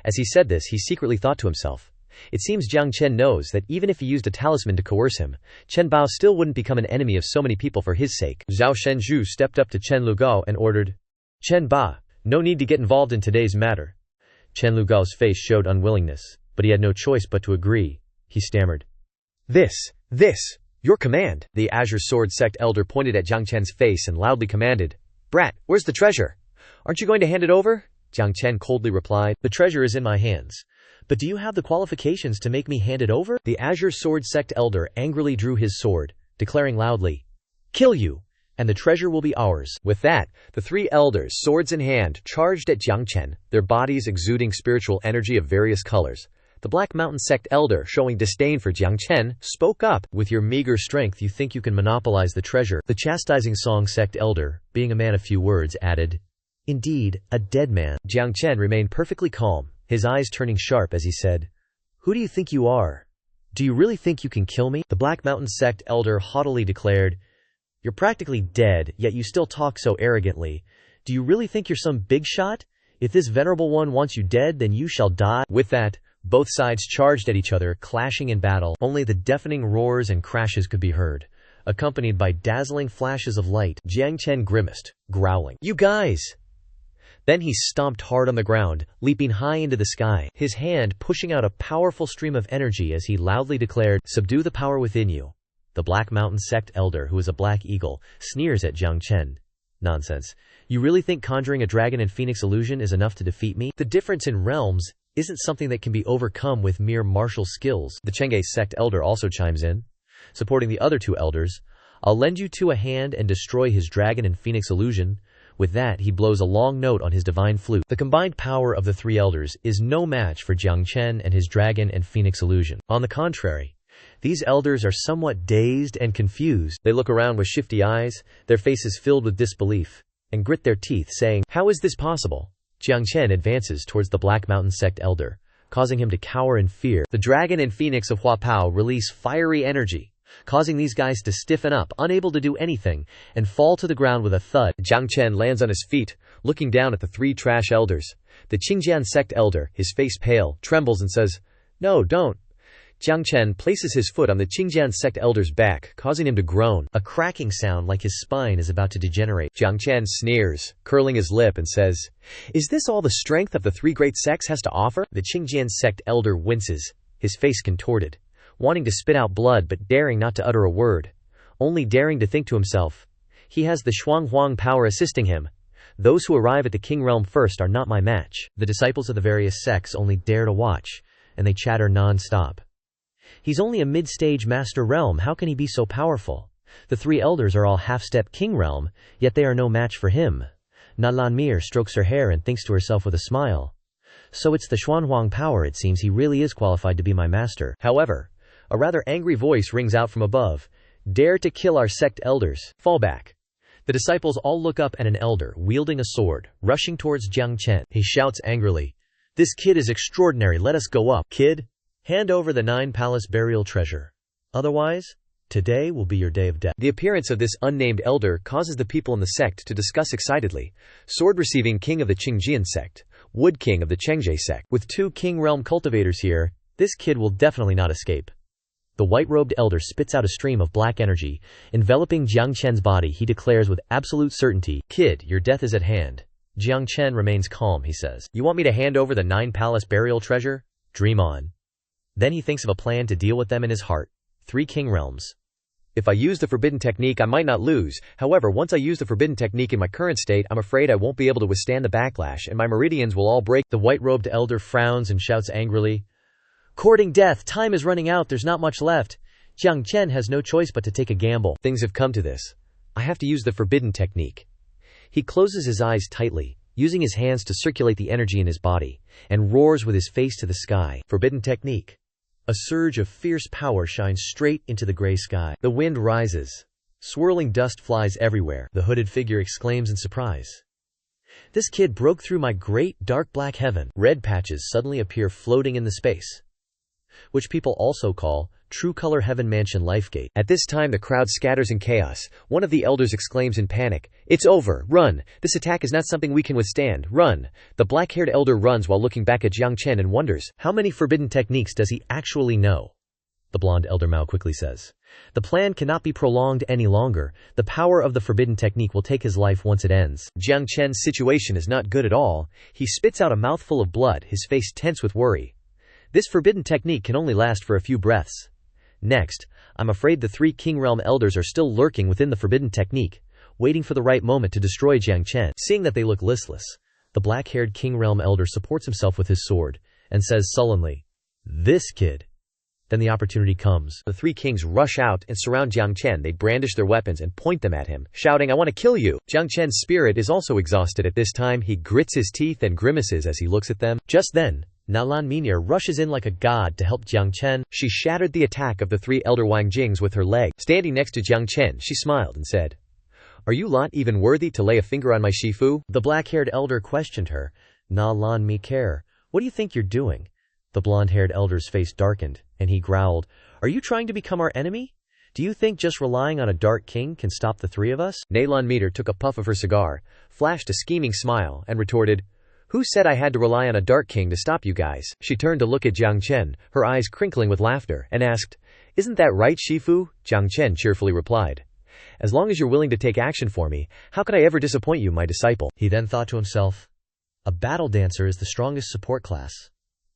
[SPEAKER 2] As he said this, he secretly thought to himself, "It seems Jiang Chen knows that even if he used a talisman to coerce him, Chen Bao still wouldn't become an enemy of so many people for his sake." Zhao Shenzhu stepped up to Chen Lugao and ordered, "Chen Ba, no need to get involved in today's matter." Chen Lugao's face showed unwillingness, but he had no choice but to agree. He stammered, This, your command." The Azure Sword Sect elder pointed at Jiang Chen's face and loudly commanded, "Brat, where's the treasure? Aren't you going to hand it over?" Jiang Chen coldly replied, "The treasure is in my hands. But do you have the qualifications to make me hand it over?" The Azure Sword Sect elder angrily drew his sword, declaring loudly, "Kill you, and the treasure will be ours." With that, the three elders, swords in hand, charged at Jiang Chen, their bodies exuding spiritual energy of various colors. The Black Mountain Sect elder, showing disdain for Jiang Chen, spoke up, "With your meager strength you think you can monopolize the treasure." The Chastising Song Sect elder, being a man of few words, added, "Indeed, a dead man." Jiang Chen remained perfectly calm, his eyes turning sharp as he said, "Who do you think you are? Do you really think you can kill me?" The Black Mountain Sect elder haughtily declared, "You're practically dead, yet you still talk so arrogantly. Do you really think you're some big shot? If this venerable one wants you dead, then you shall die." With that, both sides charged at each other, clashing in battle. Only the deafening roars and crashes could be heard, accompanied by dazzling flashes of light. Jiang Chen grimaced, growling, "You guys!" Then he stomped hard on the ground, leaping high into the sky, his hand pushing out a powerful stream of energy as he loudly declared, "Subdue the power within you." The Black Mountain Sect elder, who is a black eagle, sneers at Jiang Chen. "Nonsense. You really think conjuring a dragon and phoenix illusion is enough to defeat me? The difference in realms isn't something that can be overcome with mere martial skills." The Chengge Sect elder also chimes in, supporting the other two elders. "I'll lend you two a hand and destroy his dragon and phoenix illusion." With that, he blows a long note on his divine flute. The combined power of the three elders is no match for Jiang Chen and his dragon and phoenix illusion. On the contrary, these elders are somewhat dazed and confused. They look around with shifty eyes, their faces filled with disbelief, and grit their teeth, saying, "How is this possible?" Jiang Chen advances towards the Black Mountain Sect elder, causing him to cower in fear. The dragon and phoenix of Huapao release fiery energy, causing these guys to stiffen up, unable to do anything, and fall to the ground with a thud. Jiang Chen lands on his feet, looking down at the three trash elders. The Qingjian Sect elder, his face pale, trembles and says, "No, don't." Jiang Chen places his foot on the Qingjian Sect elder's back, causing him to groan, a cracking sound like his spine is about to degenerate. Jiang Chen sneers, curling his lip, and says, "Is this all the strength of the three great sects has to offer?" The Qingjian Sect elder winces, his face contorted, wanting to spit out blood but daring not to utter a word, only daring to think to himself, "He has the Shuanghuang power assisting him. Those who arrive at the king realm first are not my match." The disciples of the various sects only dare to watch, and they chatter non-stop. "He's only a mid-stage master realm, how can he be so powerful? The three elders are all half-step king realm, yet they are no match for him." Nalan Mir strokes her hair and thinks to herself with a smile, "So it's the Xuanhuang power, it seems he really is qualified to be my master." However, a rather angry voice rings out from above, "Dare to kill our sect elders? Fall back." The disciples all look up at an elder, wielding a sword, rushing towards Jiang Chen. He shouts angrily, "This kid is extraordinary, let us go up. Kid, hand over the 9 palace burial treasure. Otherwise,
[SPEAKER 1] Today will be your day of death.
[SPEAKER 2] The appearance of this unnamed elder causes the people in the sect to discuss excitedly. Sword-receiving king of the Qingjian sect, Wood king of the Chengzhe sect.
[SPEAKER 1] With 2 king realm cultivators here, this kid will definitely not escape. The white-robed elder spits out a stream of black energy, enveloping Jiang Chen's body. He declares with absolute certainty, "Kid, your death is at hand." Jiang Chen remains calm, he says. "You want me to hand over the 9 palace burial treasure? Dream on." Then he thinks of a plan to deal with them in his heart. 3 king realms.
[SPEAKER 2] If I use the forbidden technique, I might not lose. However, once I use the forbidden technique in my current state, I'm afraid I won't be able to withstand the backlash, and my meridians will all break.
[SPEAKER 1] The white-robed elder frowns and shouts angrily, "Courting death, time is running out, there's not much left." Jiang Chen has no choice but to take a gamble.
[SPEAKER 2] Things have come to this. I have to use the forbidden technique. He closes his eyes tightly, using his hands to circulate the energy in his body, and roars with his face to the sky. Forbidden technique.
[SPEAKER 1] A surge of fierce power shines straight into the gray sky. The wind rises. Swirling dust flies everywhere. The hooded figure exclaims in surprise, "This kid broke through my great dark black heaven." Red patches suddenly appear floating in the space, which people also call True Color Heaven Mansion Lifegate.
[SPEAKER 2] At this time the crowd scatters in chaos. One of the elders exclaims in panic, "It's over! Run! This attack is not something we can withstand! Run!" The black-haired elder runs while looking back at Jiang Chen and wonders,
[SPEAKER 1] "How many forbidden techniques does he actually know?" The blonde elder Mao quickly says, "The plan cannot be prolonged any longer. The power of the forbidden technique will take his life once it ends."
[SPEAKER 2] Jiang Chen's situation is not good at all. He spits out a mouthful of blood, his face tense with worry. This forbidden technique can only last for a few breaths. Next, I'm afraid the 3 King Realm elders are still lurking within the forbidden technique, waiting for the right moment to destroy Jiang Chen. Seeing that they look listless, the black-haired King Realm elder supports himself with his sword, and says sullenly, "This kid." Then the opportunity comes. The 3 kings rush out and surround Jiang Chen. They brandish their weapons and point them at him, shouting, "I want to kill you!" Jiang Chen's spirit is also exhausted at this time. He grits his teeth and grimaces as he looks at them.
[SPEAKER 1] Just then, Nalan Minir rushes in like a god to help Jiang Chen.
[SPEAKER 2] She shattered the attack of the 3 elder Wang Jings with her leg. Standing next to Jiang Chen, she smiled and said, "Are you lot even worthy to lay a finger on my Shifu?"
[SPEAKER 1] The black-haired elder questioned her. "Nalan Minir, what do you think you're doing?" The blonde-haired elder's face darkened, and he growled, "Are you trying to become our enemy? Do you think just relying on a dark king can stop the 3 of us?"
[SPEAKER 2] Nalan Minir took a puff of her cigar, flashed a scheming smile, and retorted, "Who said I had to rely on a dark king to stop you guys?" She turned to look at Jiang Chen, her eyes crinkling with laughter, and asked, "Isn't that right, Shifu?" Jiang Chen cheerfully replied, "As long as you're willing to take action for me, how could I ever disappoint you, my disciple?"
[SPEAKER 1] He then thought to himself, "A battle dancer is the strongest support class.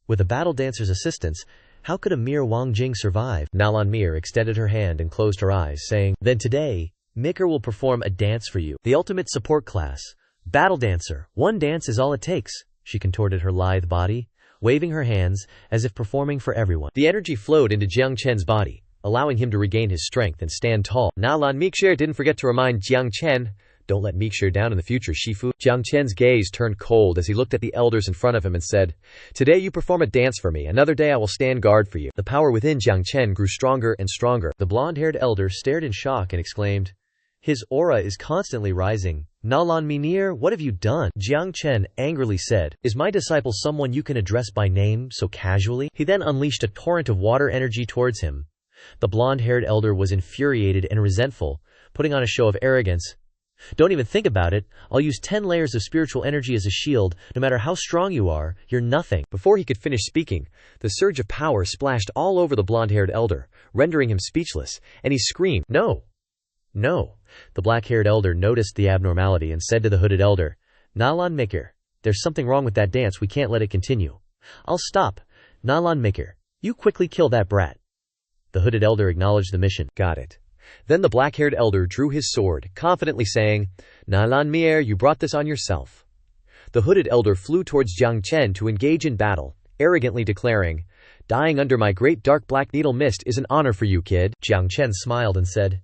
[SPEAKER 1] With a battle dancer's assistance, how could a mere Wang Jing survive?" Nalan Mir extended her hand and closed her eyes, saying, "Then today, Maker will perform a dance for you. The ultimate support class. Battle dancer. 1 dance is all it takes." She contorted her lithe body, waving her hands, as if performing for everyone. The energy flowed into Jiang Chen's body, allowing him to regain his strength and stand tall. Nalan Mixer didn't forget to remind Jiang Chen, "Don't let Mixer down in the future, Shifu." Jiang Chen's gaze turned cold as he looked at the elders in front of him and said, "Today you perform a dance for me, another day I will stand guard for you." The power within Jiang Chen grew stronger and stronger. The blonde-haired elder stared in shock and exclaimed, "His aura is constantly rising. Nalan Minir, what have you done?" Jiang Chen angrily said, "Is my disciple someone you can address by name so casually?" He then unleashed a torrent of water energy towards him. The blonde-haired elder was infuriated and resentful, putting on a show of arrogance. "Don't even think about it. I'll use 10 layers of spiritual energy as a shield. No matter how strong you are, you're nothing." Before he could finish speaking, the surge of power splashed all over the blonde-haired elder, rendering him speechless, and he screamed, "No! No!" The black-haired elder noticed the abnormality and said to the hooded elder, "Nalan Maker, there's something wrong with that dance. We can't let it continue." "I'll stop. Nalan Maker, you quickly kill that brat." The hooded elder acknowledged the mission. "Got it." Then the black-haired elder drew his sword, confidently saying, "Nalan Mier, you brought this on yourself." The hooded elder flew towards Jiang Chen to engage in battle, arrogantly declaring, "Dying under my great dark black needle mist is an honor for you, kid." Jiang Chen smiled and said,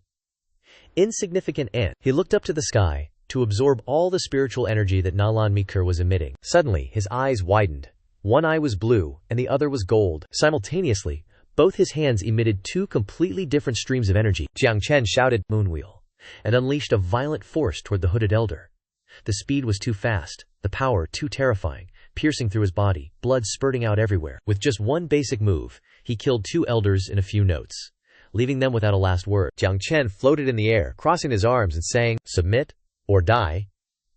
[SPEAKER 1] "Insignificant ant." He looked up to the sky, to absorb all the spiritual energy that Nalan Mikir was emitting. Suddenly, his eyes widened. One eye was blue, and the other was gold. Simultaneously, both his hands emitted 2 completely different streams of energy. Jiang Chen shouted, "Moonwheel," and unleashed a violent force toward the hooded elder. The speed was too fast, the power too terrifying, piercing through his body, blood spurting out everywhere. With just one basic move, he killed 2 elders in a few notes. leaving them without a last word.
[SPEAKER 2] Jiang Chen floated in the air, crossing his arms and saying,
[SPEAKER 1] "Submit or die."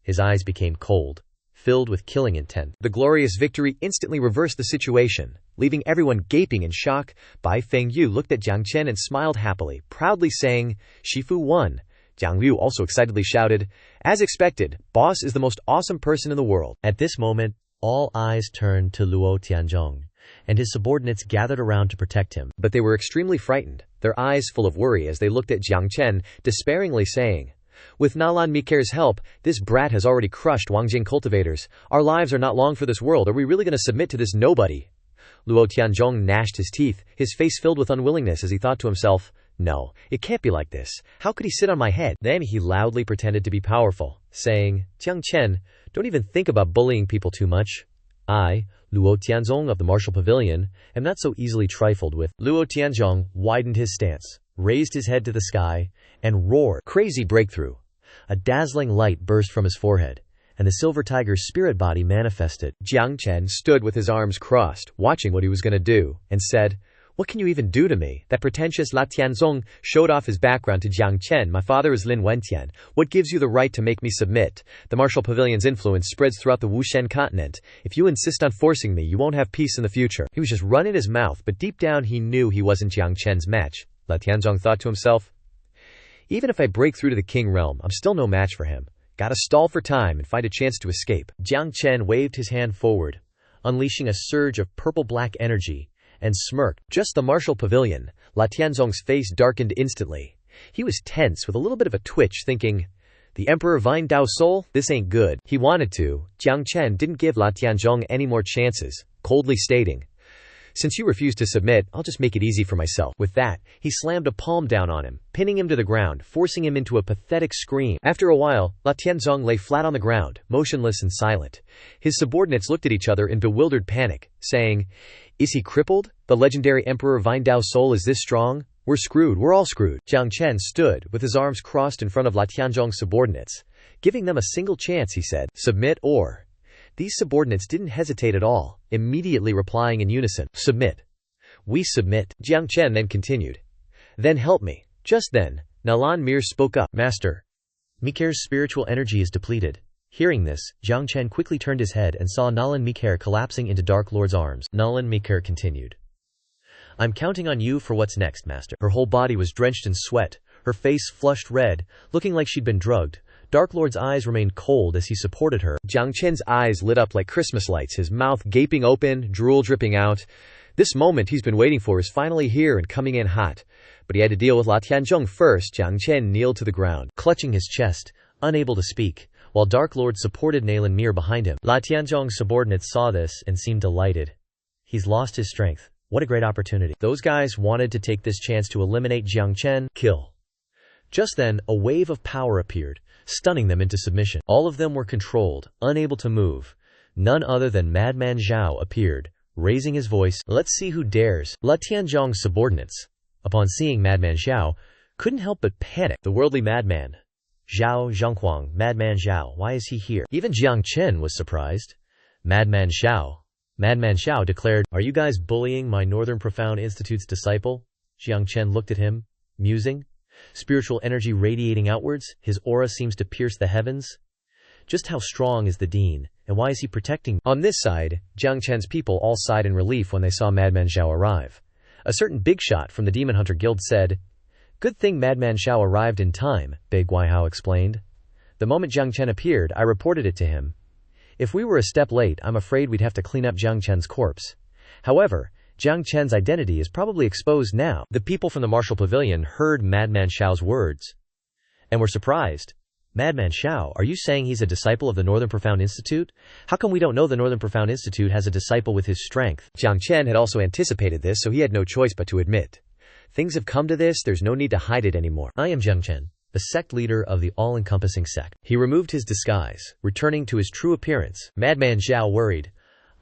[SPEAKER 1] His eyes became cold, filled with killing intent.
[SPEAKER 2] The glorious victory instantly reversed the situation, leaving everyone gaping in shock. Bai Fengyu looked at Jiang Chen and smiled happily, proudly saying, "Shifu won." Jiang Liu also excitedly shouted, "As expected, boss is the most awesome person in the world."
[SPEAKER 1] At this moment, all eyes turned to Luo Tianzhong, and his subordinates gathered around to protect him.
[SPEAKER 2] But they were extremely frightened, their eyes full of worry as they looked at Jiang Chen, despairingly saying, "With Nalan Mikere's help, this brat has already crushed Wangjing cultivators. Our lives are not long for this world. Are we really going to submit to this nobody?" Luo Tianzhong gnashed his teeth, his face filled with unwillingness as he thought to himself, "No, it can't be like this. How could he sit on my head?" Then he loudly pretended to be powerful, saying, "Jiang Chen, don't even think about bullying people too much. I, Luo Tianzhong of the Martial Pavilion, am not so easily trifled with." Luo Tianzhong widened his stance, raised his head to the sky, and roared. Crazy breakthrough. A dazzling light burst from his forehead, and the silver tiger's spirit body manifested. Jiang Chen stood with his arms crossed, watching what he was going to do, and said, "What can you even do to me?" That pretentious La Tianzong showed off his background to Jiang Chen. "My father is Lin Wentian. What gives you the right to make me submit? The Martial Pavilion's influence spreads throughout the Wushen continent. If you insist on forcing me, you won't have peace in the future." He was just running his mouth, but deep down he knew he wasn't Jiang Chen's match. La Tianzong thought to himself, "Even if I break through to the king realm, I'm still no match for him. Gotta stall for time and find a chance to escape." Jiang Chen waved his hand forward, unleashing a surge of purple-black energy, and smirked. Just the Martial Pavilion. La Tianzong's face darkened instantly. He was tense with a little bit of a twitch, thinking, "The Emperor Vine Dao Soul? This ain't good." He wanted to. Jiang Chen didn't give La Tianzong any more chances, coldly stating, "Since you refuse to submit, I'll just make it easy for myself." With that, he slammed a palm down on him, pinning him to the ground, forcing him into a pathetic scream. After a while, La Tianzong lay flat on the ground, motionless and silent. His subordinates looked at each other in bewildered panic, saying, "Is he crippled? The legendary Emperor Vine Dao Soul is this strong? We're screwed, we're all screwed." Jiang Chen stood, with his arms crossed in front of La Tianzong's subordinates. Giving them a single chance, he said, "Submit or..." These subordinates didn't hesitate at all, immediately replying in unison, "Submit." "We submit." Jiang Chen then continued, "Then help me." Just then, Nalan Mir spoke up, "Master, Mikere's spiritual energy is depleted." Hearing this, Jiang Chen quickly turned his head and saw Nalan Mikere collapsing into Dark Lord's arms. Nalan Mikere continued, "I'm counting on you for what's next, Master." Her whole body was drenched in sweat, her face flushed red, looking like she'd been drugged. Dark Lord's eyes remained cold as he supported her. Jiang Chen's eyes lit up like Christmas lights, his mouth gaping open, drool dripping out. This moment he's been waiting for is finally here and coming in hot. But he had to deal with La Tianzong first. Jiang Chen kneeled to the ground, clutching his chest, unable to speak, while Dark Lord supported Nalan Mir behind him. La Tianzong's subordinates saw this and seemed delighted. He's lost his strength. What a great opportunity. Those guys wanted to take this chance to eliminate Jiang Chen. Kill. Just then, a wave of power appeared, stunning them into submission. All of them were controlled, unable to move. None other than Madman Zhao appeared, raising his voice, "Let's see who dares." La Tianzong's subordinates, upon seeing Madman Zhao, couldn't help but panic. The worldly madman. Zhao Zhonghuang, Madman Zhao, why is he here? Even Jiang Chen was surprised. Madman Zhao declared, "Are you guys bullying my Northern Profound Institute's disciple?" Jiang Chen looked at him, musing. Spiritual energy radiating outwards, his aura seems to pierce the heavens. Just how strong is the Dean, and why is he protecting? On this side, Jiang Chen's people all sighed in relief when they saw Madman Zhao arrive. A certain big shot from the Demon Hunter Guild said, "Good thing Madman Zhao arrived in time," Big Guihao explained. "The moment Jiang Chen appeared, I reported it to him. If we were a step late, I'm afraid we'd have to clean up Jiang Chen's corpse. However, Jiang Chen's identity is probably exposed now." The people from the Martial Pavilion heard Madman Zhao's words and were surprised. "Madman Zhao, are you saying he's a disciple of the Northern Profound Institute? How come we don't know the Northern Profound Institute has a disciple with his strength?" Jiang Chen had also anticipated this, so he had no choice but to admit, "Things have come to this, there's no need to hide it anymore. I am Jiang Chen, the sect leader of the all-encompassing sect." He removed his disguise, returning to his true appearance. Madman Zhao worried,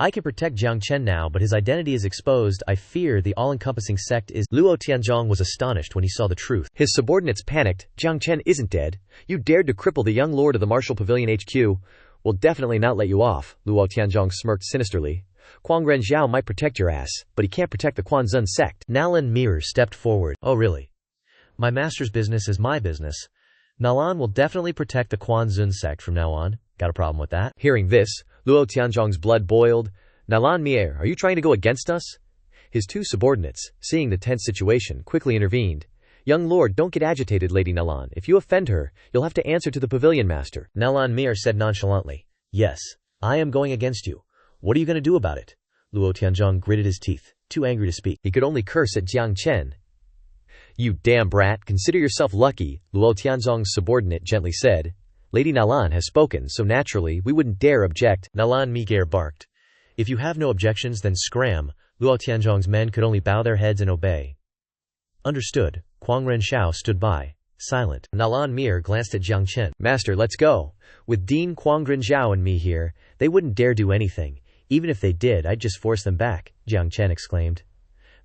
[SPEAKER 2] "I can protect Jiang Chen now, but his identity is exposed. I fear the all-encompassing sect is..." Luo Tianzhong was astonished when he saw the truth. His subordinates panicked. "Jiang Chen isn't dead. You dared to cripple the young lord of the Martial Pavilion HQ. We'll definitely not let you off." Luo Tianzhong smirked sinisterly. Kuang Renxiao might protect your ass, but he can't protect the Quanzun sect.
[SPEAKER 1] Nalan Mir stepped forward. Oh really? My master's business is my business. Nalan will definitely protect the Quanzun sect from now on. Got a problem with that?
[SPEAKER 2] Hearing this, Luo Tianzhong's blood boiled. Nalan Mir, are you trying to go against us? His two subordinates, seeing the tense situation, quickly intervened. Young lord, don't get agitated, Lady Nalan. If you offend her, you'll have to answer to the pavilion master.
[SPEAKER 1] Nalan Mir said nonchalantly. Yes, I am going against you. What are you going to do about it? Luo Tianzhong gritted his teeth, too angry to speak.
[SPEAKER 2] He could only curse at Jiang Chen. You damn brat, consider yourself lucky, Luo Tianzhong's subordinate gently said. Lady Nalan has spoken, so naturally, we wouldn't dare object.
[SPEAKER 1] Nalan Mir barked. If you have no objections, then scram. Luo Tianzhong's men could only bow their heads and obey. Understood. Kuang Renxiao stood by, silent. Nalan Mir glanced at Jiang Chen.
[SPEAKER 2] Master, let's go. With Dean Kuang Renxiao and me here, they wouldn't dare do anything. Even if they did, I'd just force them back, Jiang Chen exclaimed.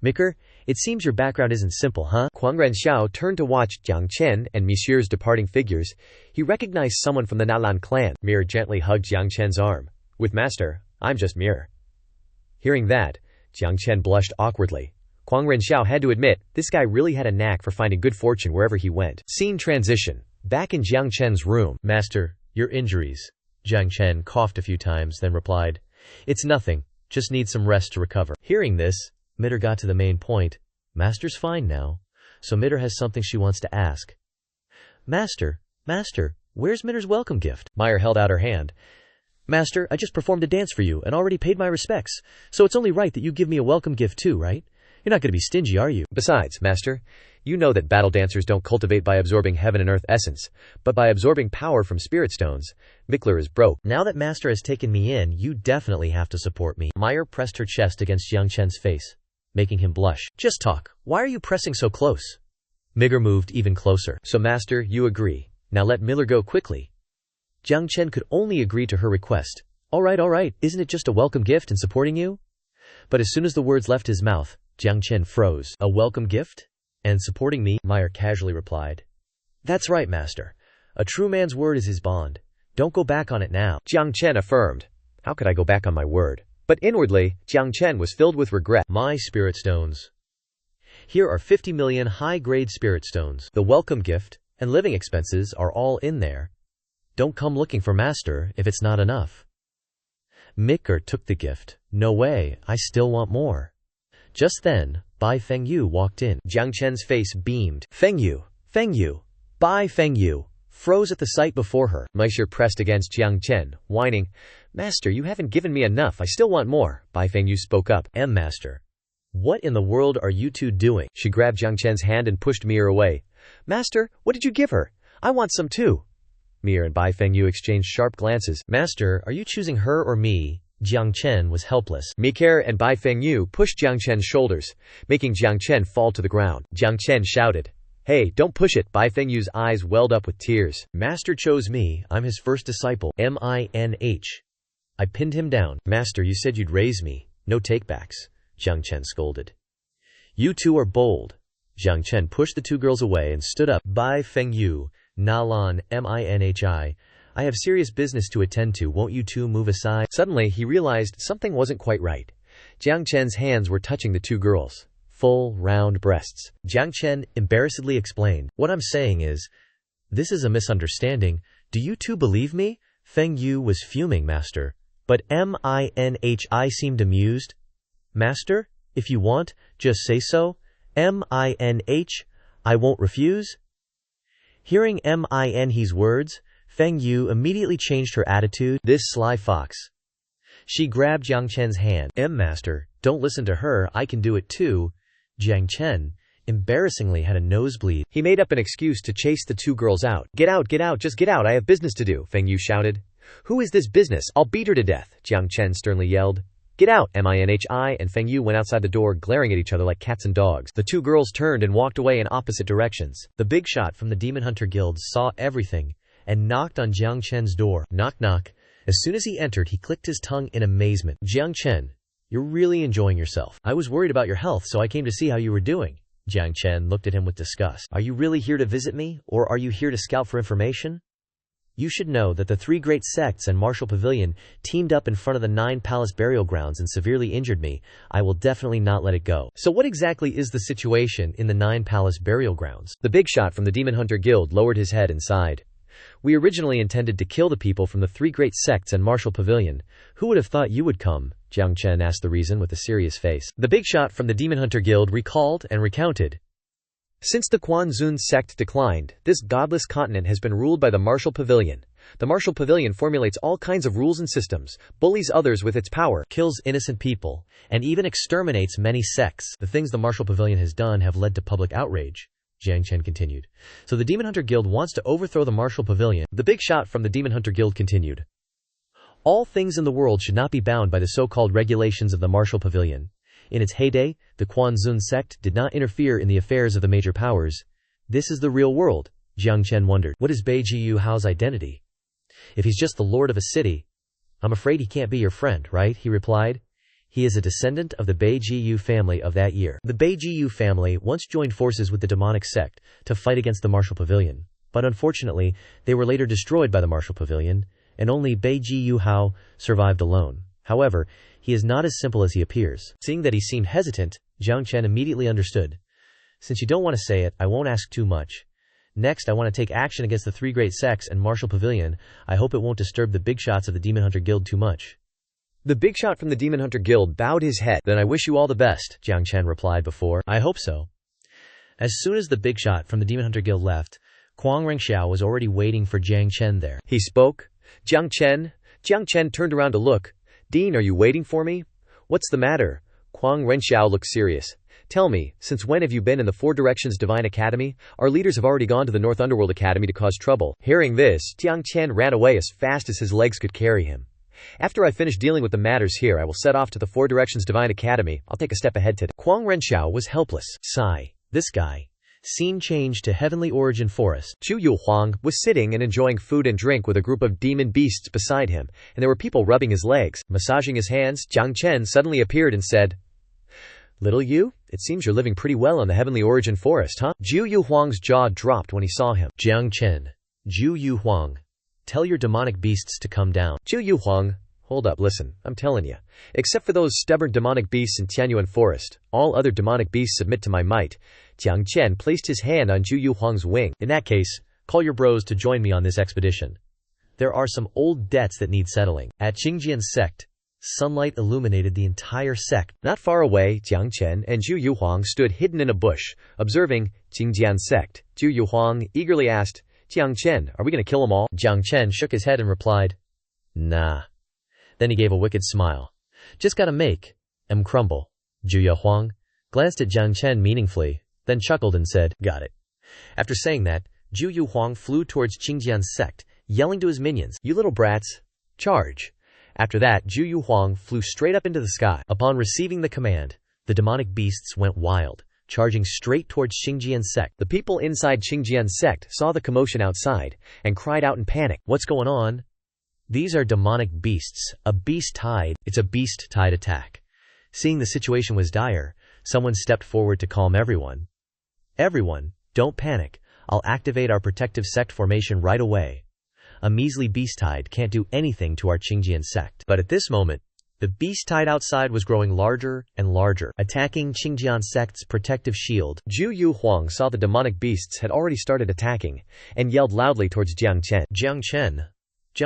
[SPEAKER 2] Micker, it seems your background isn't simple, huh? Kuang Renxiao turned to watch Jiang Chen and Monsieur's departing figures. He recognized someone from the Nalan clan. Mir gently hugged Jiang Chen's arm. With Master, I'm just Mir. Hearing that, Jiang Chen blushed awkwardly. Kuang Renxiao had to admit, this guy really had a knack for finding good fortune wherever he went. Scene transition. Back in Jiang Chen's room.
[SPEAKER 1] Master, your injuries. Jiang Chen coughed a few times, then replied, It's nothing. Just need some rest to recover. Hearing this, Mitter got to the main point. Master's fine now. So Mitter has something she wants to ask. Master, where's Mitter's welcome gift?
[SPEAKER 2] Meyer held out her hand.
[SPEAKER 1] Master, I just performed a dance for you and already paid my respects. So it's only right that you give me a welcome gift too, right? You're not going to be stingy, are you?
[SPEAKER 2] Besides, Master, you know that battle dancers don't cultivate by absorbing heaven and earth essence, but by absorbing power from spirit stones. Mickler is broke.
[SPEAKER 1] Now that Master has taken me in, you definitely have to support me. Meyer pressed her chest against Jiang Chen's face, making him blush. Just talk. Why are you pressing so close? Migger moved even closer.
[SPEAKER 2] So Master, you agree. Now let Miller go quickly.
[SPEAKER 1] Jiang Chen could only agree to her request. All right. Isn't it just a welcome gift in supporting you? But as soon as the words left his mouth, Jiang Chen froze. A welcome gift? And supporting me? Meyer casually replied. That's right, Master. A true man's word is his bond. Don't go back on it now.
[SPEAKER 2] Jiang Chen affirmed. How could I go back on my word? But inwardly, Jiang Chen was filled with regret.
[SPEAKER 1] My spirit stones. Here are 50 million high-grade spirit stones. The welcome gift and living expenses are all in there. Don't come looking for Master if it's not enough. Micker took the gift. No way, I still want more. Just then, Bai Fengyu walked in.
[SPEAKER 2] Jiang Chen's face beamed.
[SPEAKER 1] Fengyu! Bai Fengyu froze at the sight before her.
[SPEAKER 2] Monsieur pressed against Jiang Chen, whining, Master, you haven't given me enough. I still want more. Bai Fengyu spoke up.
[SPEAKER 1] Master, what in the world are you two doing?
[SPEAKER 2] She grabbed Jiang Chen's hand and pushed Mir away. Master, what did you give her? I want some too. Mir and Bai Fengyu exchanged sharp glances.
[SPEAKER 1] Master, are you choosing her or me? Jiang Chen was helpless.
[SPEAKER 2] Miker and Bai Fengyu pushed Jiang Chen's shoulders, making Jiang Chen fall to the ground. Jiang Chen shouted, Hey, don't push it. Bai Fengyu's eyes welled up with tears.
[SPEAKER 1] Master chose me. I'm his first disciple. Minh. I pinned him down. Master, you said you'd raise me. No takebacks. Jiang Chen scolded. You two are bold. Jiang Chen pushed the two girls away and stood up. Bai Fengyu, Nalan, Minh. I have serious business to attend to. Won't you two move aside?
[SPEAKER 2] Suddenly, he realized something wasn't quite right. Jiang Chen's hands were touching the two girls. Full, round breasts.
[SPEAKER 1] Jiang Chen embarrassedly explained. What I'm saying is, this is a misunderstanding. Do you two believe me? Fengyu was fuming, Master. But Minh seemed amused. Master, if you want, just say so. Minh, I won't refuse. Hearing Minh's words, Fengyu immediately changed her attitude. This sly fox. She grabbed Jiang Chen's hand. Master, don't listen to her, I can do it too. Jiang Chen, embarrassingly, had a nosebleed.
[SPEAKER 2] He made up an excuse to chase the two girls out. Get out, just get out, I have business to do, Fengyu shouted. Who is this business? I'll beat her to death, Jiang Chen sternly yelled. Get out, Minh and Fengyu went outside the door, glaring at each other like cats and dogs. The two girls turned and walked away in opposite directions.
[SPEAKER 1] The big shot from the Demon Hunter Guild saw everything and knocked on Jiang Chen's door. Knock knock. As soon as he entered, he clicked his tongue in amazement. Jiang Chen, you're really enjoying yourself. I was worried about your health, so I came to see how you were doing. Jiang Chen looked at him with disgust. Are you really here to visit me, or are you here to scout for information? You should know that the three great sects and martial pavilion teamed up in front of the 9 palace burial grounds and severely injured me. I will definitely not let it go. So what exactly is the situation in the 9 palace burial grounds?
[SPEAKER 2] The big shot from the Demon Hunter Guild lowered his head and sighed. We originally intended to kill the people from the three great sects and martial pavilion. Who would have thought you would come? Jiang Chen asked the reason with a serious face. The big shot from the Demon Hunter Guild recalled and recounted. Since the Quanzun sect declined, this godless continent has been ruled by the martial pavilion. The martial pavilion formulates all kinds of rules and systems, bullies others with its power,
[SPEAKER 1] kills innocent people, and even exterminates many sects. The things the martial pavilion has done have led to public outrage, Jiang Chen continued. So the Demon Hunter Guild wants to overthrow the martial pavilion. The big shot from the Demon Hunter Guild continued. All things in the world should not be bound by the so-called regulations of the martial pavilion. In its heyday, the Quanzun sect did not interfere in the affairs of the major powers. This is the real world, Jiang Chen wondered. What is Bai Jiyu Hao's identity? If he's just the lord of a city, I'm afraid he can't be your friend, right? He replied. He is a descendant of the Bai Jiyu family of that year. The Bai Jiyu family once joined forces with the demonic sect to fight against the martial pavilion, but unfortunately, they were later destroyed by the martial pavilion, and only Bai Jiyu Hao survived alone. However, he is not as simple as he appears. Seeing that he seemed hesitant, Jiang Chen immediately understood. Since you don't want to say it, I won't ask too much. Next, I want to take action against the three great sects and martial pavilion. I hope it won't disturb the big shots of the Demon Hunter Guild too much.
[SPEAKER 2] The big shot from the Demon Hunter Guild bowed his head. Then I wish you all the best, Jiang Chen replied before.
[SPEAKER 1] I hope so. As soon as the big shot from the Demon Hunter Guild left, Kuang Rengxiao was already waiting for Jiang Chen there.
[SPEAKER 2] He spoke. Jiang Chen turned around to look. Dean, are you waiting for me? What's the matter? Kuang Rengxiao looked serious. Tell me, since when have you been in the Four Directions Divine Academy? Our leaders have already gone to the North Underworld Academy to cause trouble. Hearing this, Jiang Chen ran away as fast as his legs could carry him. After I finish dealing with the matters here, I will set off to the Four Directions Divine Academy. I'll take a step ahead today.
[SPEAKER 1] Kuang Rengxiao was helpless. Sigh. This guy. Scene changed to Heavenly Origin Forest.
[SPEAKER 2] Zhu Yuhuang was sitting and enjoying food and drink with a group of demon beasts beside him, and there were people rubbing his legs, massaging his hands. Jiang Chen suddenly appeared and said, Little you, it seems you're living pretty well in the Heavenly Origin Forest, huh? Zhu Yuhuang's jaw dropped when he saw him.
[SPEAKER 1] Jiang Chen. Zhu Yuhuang. Tell your demonic beasts to come down.
[SPEAKER 2] Zhu Yuhuang. Hold up, listen, I'm telling you. Except for those stubborn demonic beasts in Tianyuan Forest, all other demonic beasts submit to my might. Jiang Chen placed his hand on Zhu Yuhuang's wing.
[SPEAKER 1] In that case, call your bros to join me on this expedition. There are some old debts that need settling. At Qingjian Sect, sunlight illuminated the entire sect.
[SPEAKER 2] Not far away, Jiang Chen and Zhu Yuhuang stood hidden in a bush, observing Qingjian Sect. Zhu Yuhuang eagerly asked, Jiang Chen, are we going to kill them all?
[SPEAKER 1] Jiang Chen shook his head and replied, Nah. Then he gave a wicked smile. Just gotta make 'em crumble. Zhu Yuhuang glanced at Jiang Chen meaningfully, then chuckled and said, Got it. After saying that, Zhu Yuhuang flew towards Qingjian Sect, yelling to his minions, You little brats, charge. After that, Zhu Yuhuang flew straight up into the sky. Upon receiving the command, the demonic beasts went wild, charging straight towards Qingjian Sect.
[SPEAKER 2] The people inside Qingjian Sect saw the commotion outside and cried out in panic.
[SPEAKER 1] What's going on? These are demonic beasts, a beast tide. It's a beast tide attack. Seeing the situation was dire, someone stepped forward to calm everyone. Everyone, don't panic. I'll activate our protective sect formation right away. A measly beast tide can't do anything to our Qingjian sect. But at this moment, the beast tide outside was growing larger and larger, attacking Qingjian sect's protective shield.
[SPEAKER 2] Zhu Yuhuang saw the demonic beasts had already started attacking, and yelled loudly towards Jiang Chen.
[SPEAKER 1] Jiang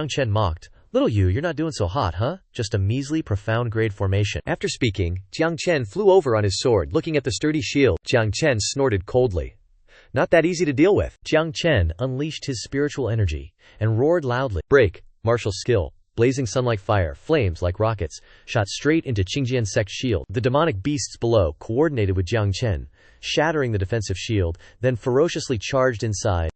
[SPEAKER 1] Chen mocked. Little you, you're not doing so hot, huh? Just a measly, profound grade formation.
[SPEAKER 2] After speaking, Jiang Chen flew over on his sword, looking at the sturdy shield. Jiang Chen snorted coldly. Not that easy to deal with.
[SPEAKER 1] Jiang Chen unleashed his spiritual energy and roared loudly. Break, martial skill. Blazing sun like fire, flames like rockets, shot straight into Qingjian Sect's shield. The demonic beasts below coordinated with Jiang Chen, shattering the defensive shield, then ferociously charged inside.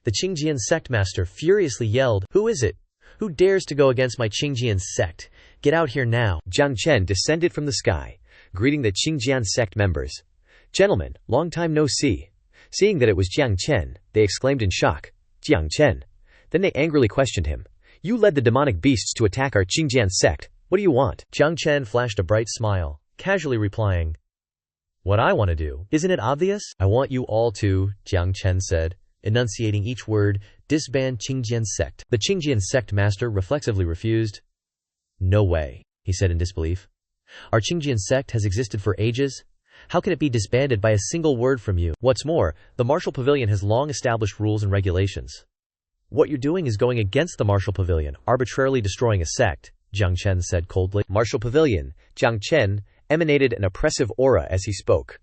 [SPEAKER 1] The Qingjian Sect master furiously yelled, Who is it? Who dares to go against my Qingjian Sect? Get out here now.
[SPEAKER 2] Jiang Chen descended from the sky, greeting the Qingjian Sect members. Gentlemen, long time no see. Seeing that it was Jiang Chen, they exclaimed in shock, Jiang Chen. Then they angrily questioned him. You led the demonic beasts to attack our Qingjian Sect. What do you want?
[SPEAKER 1] Jiang Chen flashed a bright smile, casually replying, What I want to do. Isn't it obvious? I want you all to, Jiang Chen said. enunciating each word, "Disband Qingjian sect." The Qingjian sect master reflexively refused. "No way," he said in disbelief. "Our Qingjian sect has existed for ages. How can it be disbanded by a single word from you? What's more, the Martial Pavilion has long established rules and regulations. What you're doing is going against the Martial Pavilion, arbitrarily destroying a sect," Jiang Chen said coldly. Martial Pavilion, Jiang Chen emanated an oppressive aura as he spoke.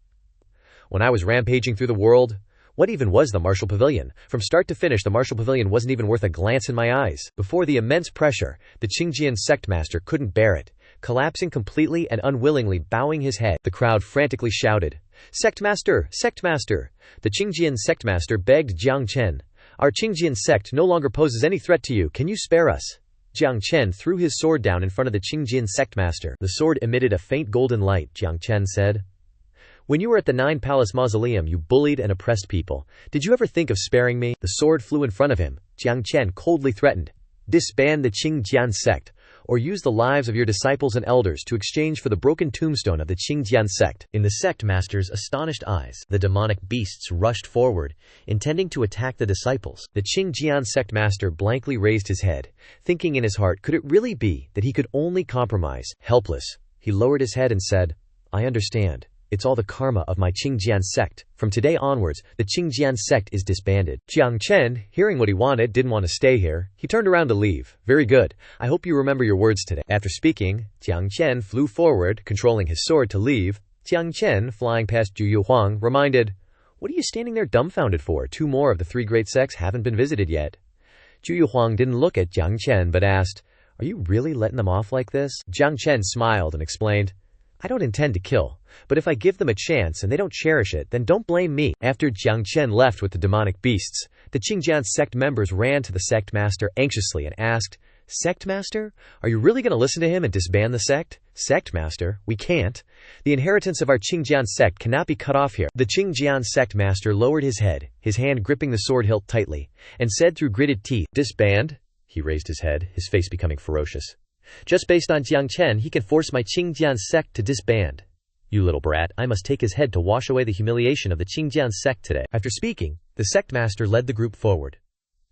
[SPEAKER 1] "When I was rampaging through the world, what even was the Martial Pavilion? From start to finish, the Martial Pavilion wasn't even worth a glance in my eyes." Before the immense pressure, the Qingjian sect master couldn't bear it. Collapsing completely and unwillingly bowing his head, the crowd frantically shouted, "Sect master! Sect master!" The Qingjian sect master begged Jiang Chen, "Our Qingjian sect no longer poses any threat to you. Can you spare us?" Jiang Chen threw his sword down in front of the Qingjian sect master. The sword emitted a faint golden light. Jiang Chen said, "When you were at the Nine Palace Mausoleum, you bullied and oppressed people. Did you ever think of sparing me?" The sword flew in front of him. Jiang Chen coldly threatened, "Disband the Qingjian sect, or use the lives of your disciples and elders to exchange for the broken tombstone of the Qingjian sect." In the sect master's astonished eyes, the demonic beasts rushed forward, intending to attack the disciples. The Qingjian sect master blankly raised his head, thinking in his heart, could it really be that he could only compromise? Helpless, he lowered his head and said, "I understand. It's all the karma of my Qingjian sect. From today onwards, the Qingjian sect is disbanded." Jiang Chen, hearing what he wanted, didn't want to stay here. He turned around to leave. "Very good. I hope you remember your words today." After speaking, Jiang Chen flew forward, controlling his sword to leave. Jiang Chen, flying past Zhu Yuhuang, reminded, "What are you standing there dumbfounded for? 2 more of the 3 great sects haven't been visited yet." Zhu Yuhuang didn't look at Jiang Chen but asked, "Are you really letting them off like this?" Jiang Chen smiled and explained, "I don't intend to kill, but if I give them a chance and they don't cherish it, then don't blame me." After Jiang Chen left with the demonic beasts, the Qingjian sect members ran to the sect master anxiously and asked, "Sect master, are you really going to listen to him and disband the sect?" "Sect master, we can't. The inheritance of our Qingjian sect cannot be cut off here." The Qingjian sect master lowered his head, his hand gripping the sword hilt tightly, and said through gritted teeth, "Disband?" He raised his head, his face becoming ferocious. "Just based on Jiang Chen, he can force my Qingjian sect to disband. You little brat, I must take his head to wash away the humiliation of the Qingjian sect today." After speaking, the sect master led the group forward.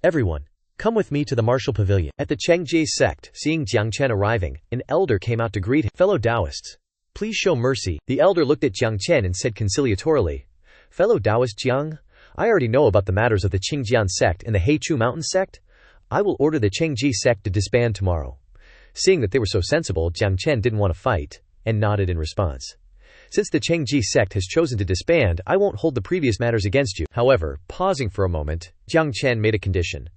[SPEAKER 1] "Everyone, come with me to the Martial Pavilion." At the Chengji sect, seeing Jiang Chen arriving, an elder came out to greet him. "Fellow Taoists, please show mercy." The elder looked at Jiang Chen and said conciliatorily, "Fellow Taoist Jiang, I already know about the matters of the Qingjian sect and the Heichu Mountain sect. I will order the Chengji sect to disband tomorrow." Seeing that they were so sensible, Jiang Chen didn't want to fight, and nodded in response. "Since the Chengji sect has chosen to disband, I won't hold the previous matters against you." However, pausing for a moment, Jiang Chen made a condition.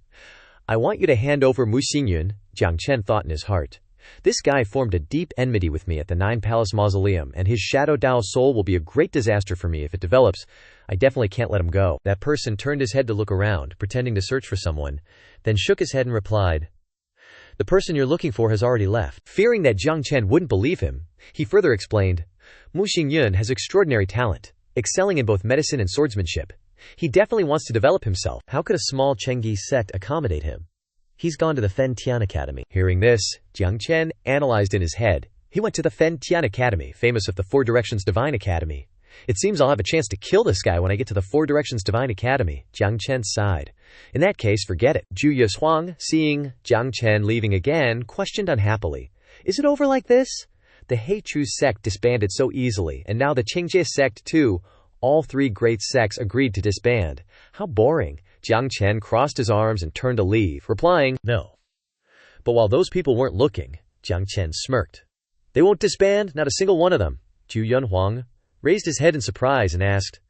[SPEAKER 1] "I want you to hand over Mu Xingyun." Jiang Chen thought in his heart, "This guy formed a deep enmity with me at the Nine Palace Mausoleum, and his Shadow Dao soul will be a great disaster for me if it develops. I definitely can't let him go." That person turned his head to look around, pretending to search for someone, then shook his head and replied, "The person you're looking for has already left." Fearing that Jiang Chen wouldn't believe him, he further explained, "Mu Xingyun has extraordinary talent, excelling in both medicine and swordsmanship. He definitely wants to develop himself. How could a small Chengyi sect accommodate him? He's gone to the Fen Tian Academy." Hearing this, Jiang Chen analyzed in his head. He went to the Fen Tian Academy, famous of the Four Directions Divine Academy. "It seems I'll have a chance to kill this guy when I get to the Four Directions Divine Academy." Jiang Chen sighed. "In that case, forget it." Zhu Yushuang, seeing Jiang Chen leaving again, questioned unhappily, "Is it over like this? The Heichu sect disbanded so easily, and now the Qingji sect too. All 3 great sects agreed to disband. How boring." Jiang Chen crossed his arms and turned to leave, replying, "No." But while those people weren't looking, Jiang Chen smirked. "They won't disband? Not a single one of them?" Zhu Yunhuang raised his head in surprise and asked,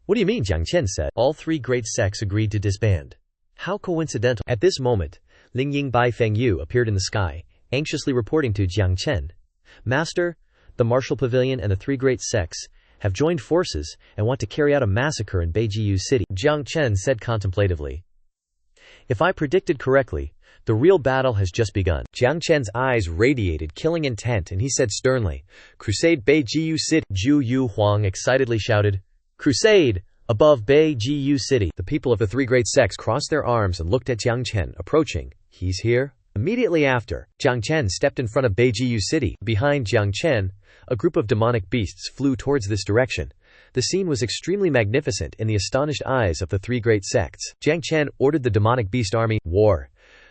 [SPEAKER 1] "What do you mean?" Jiang Chen said, "All 3 great sects agreed to disband. How coincidental." At this moment, Ling Ying Bai Feng Yu appeared in the sky, anxiously reporting to Jiang Chen, "Master, the Martial Pavilion and the 3 great sects have joined forces and want to carry out a massacre in Beijiu City." Jiang Chen said contemplatively, "If I predicted correctly, the real battle has just begun." Jiang Chen's eyes radiated killing intent and he said sternly, "Crusade Beijiu City." Zhu Yuhuang excitedly shouted, "Crusade! Above Beijiu City." The people of the 3 great sects crossed their arms and looked at Jiang Chen approaching. "He's here?" Immediately after, Jiang Chen stepped in front of Beijiu City. Behind Jiang Chen, a group of demonic beasts flew towards this direction.
[SPEAKER 2] The scene was extremely magnificent in the astonished eyes of the three great sects. Jiang Chen ordered the demonic beast army, war.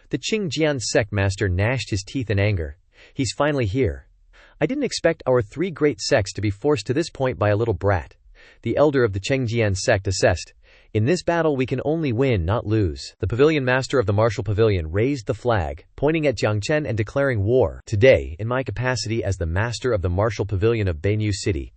[SPEAKER 2] The Qingjian sect master gnashed his teeth in anger. He's finally here. I didn't expect our three great sects to be forced to this point by a little brat. The elder of the Qingjian sect assessed. In this battle we can only win, not lose. The pavilion master of the martial pavilion raised the flag, pointing at Jiang Chen and declaring war. Today, in my capacity as the master of the martial pavilion of Beiyu City,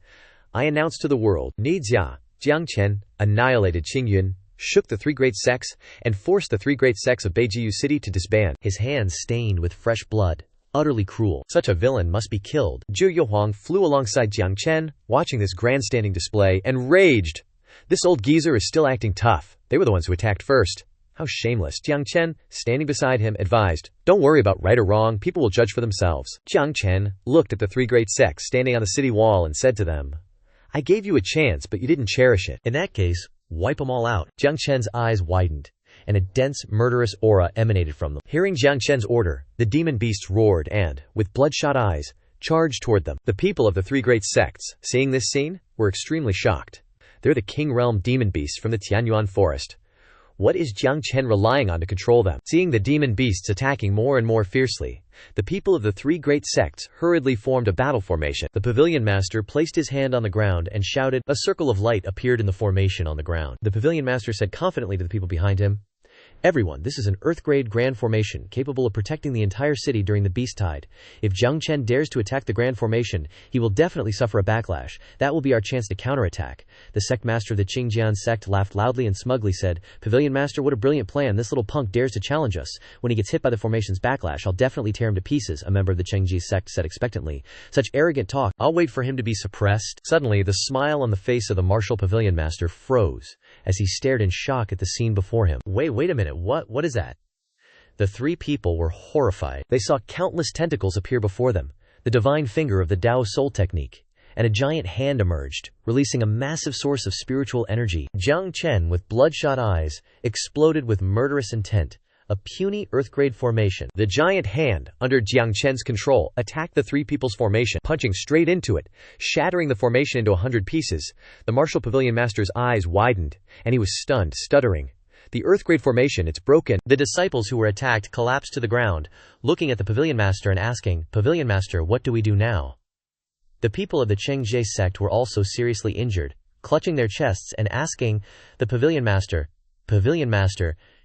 [SPEAKER 2] I announce to the world, Nijia, Jiang Chen, annihilated Qingyun, shook the three great sects, and forced the three great sects of Beiyu City to disband.
[SPEAKER 1] His hands stained with fresh blood. Utterly cruel.
[SPEAKER 2] Such a villain must be killed. Zhu Yuhuang flew alongside Jiang Chen, watching this grandstanding display, and raged. This old geezer is still acting tough. They were the ones who attacked first. How shameless. Jiang Chen, standing beside him, advised, don't worry about right or wrong, people will judge for themselves. Jiang Chen looked at the three great sects standing on the city wall and said to them, I gave you a chance, but you didn't cherish it.
[SPEAKER 1] In that case, wipe them all out. Jiang Chen's eyes widened, and a dense, murderous aura emanated from them. Hearing Jiang Chen's order, the demon beasts roared and, with bloodshot eyes, charged toward them. The people of the three great sects, seeing this scene, were extremely shocked. They're the King Realm demon beasts from the Tianyuan forest. What is Jiang Chen relying on to control them? Seeing the demon beasts attacking more and more fiercely, the people of the three great sects hurriedly formed a battle formation. The pavilion master placed his hand on the ground and shouted. A circle of light appeared in the formation on the ground. The pavilion master said confidently to the people behind him, Everyone, this is an Earth-grade grand formation capable of protecting the entire city during the beast tide. If Jiang Chen dares to attack the grand formation, he will definitely suffer a backlash. That will be our chance to counterattack. The sect master of the Qingjian sect laughed loudly and smugly said, Pavilion master, what a brilliant plan. This little punk dares to challenge us. When he gets hit by the formation's backlash, I'll definitely tear him to pieces, a member of the Qingji sect said expectantly. Such arrogant talk. I'll wait for him to be suppressed. Suddenly, the smile on the face of the martial pavilion master froze as he stared in shock at the scene before him. Wait a minute. What is that? The three people were horrified. They saw countless tentacles appear before them, the divine finger of the Tao Soul technique, and a giant hand emerged, releasing a massive source of spiritual energy. Jiang Chen, with bloodshot eyes, exploded with murderous intent, a puny Earth-grade formation. The giant hand, under Jiang Chen's control, attacked the three people's formation, punching straight into it, shattering the formation into 100 pieces. The martial pavilion master's eyes widened, and he was stunned, stuttering. The Earth-grade formation, it's broken. The disciples who were attacked collapsed to the ground, looking at the pavilion master and asking, Pavilion master, what do we do now? The people of the Qingji sect were also seriously injured, clutching their chests and asking the pavilion master,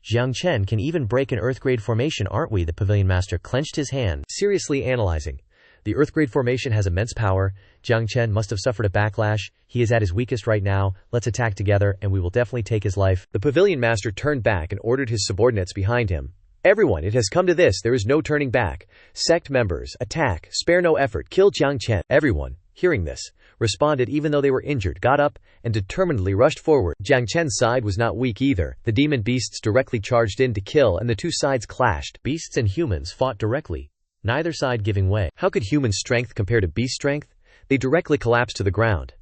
[SPEAKER 1] Jiang Chen can even break an Earth-grade formation, aren't we? The pavilion master clenched his hand, seriously analyzing. The Earth-grade formation has immense power. Jiang Chen must have suffered a backlash. He is at his weakest right now. Let's attack together, and we will definitely take his life. The pavilion master turned back and ordered his subordinates behind him. Everyone, it has come to this. There is no turning back. Sect members, attack. Spare no effort. Kill Jiang Chen. Everyone, hearing this, responded even though they were injured, got up, and determinedly rushed forward. Jiang Chen's side was not weak either. The demon beasts directly charged in to kill, and the two sides clashed. Beasts and humans fought directly, neither side giving way. How could human strength compare to beast strength? They directly collapsed to the ground.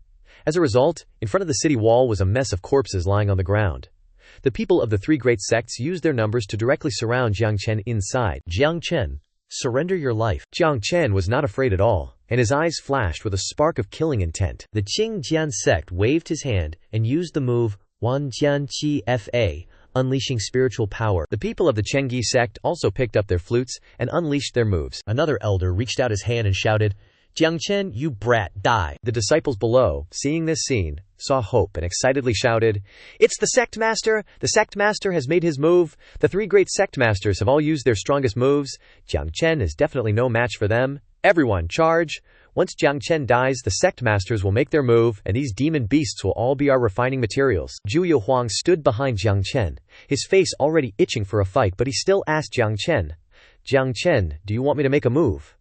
[SPEAKER 1] As a result, in front of the city wall was a mess of corpses lying on the ground. The people of the three great sects used their numbers to directly surround Jiang Chen inside. Jiang Chen, surrender your life. Jiang Chen was not afraid at all, and his eyes flashed with a spark of killing intent. The Qingjian sect waved his hand and used the move Wanjianqi Fa, unleashing spiritual power. The people of the Qingji sect also picked up their flutes and unleashed their moves. Another elder reached out his hand and shouted, Jiang Chen, you brat, die. The disciples below, seeing this scene, saw hope and excitedly shouted, It's the sect master! The sect master has made his move! The three great sect masters have all used their strongest moves. Jiang Chen is definitely no match for them. Everyone, charge! Once Jiang Chen dies, the sect masters will make their move, and these demon beasts will all be our refining materials. Zhu Yuhuang stood behind Jiang Chen, his face already itching for a fight, but he still asked Jiang Chen, do you want me to make a move?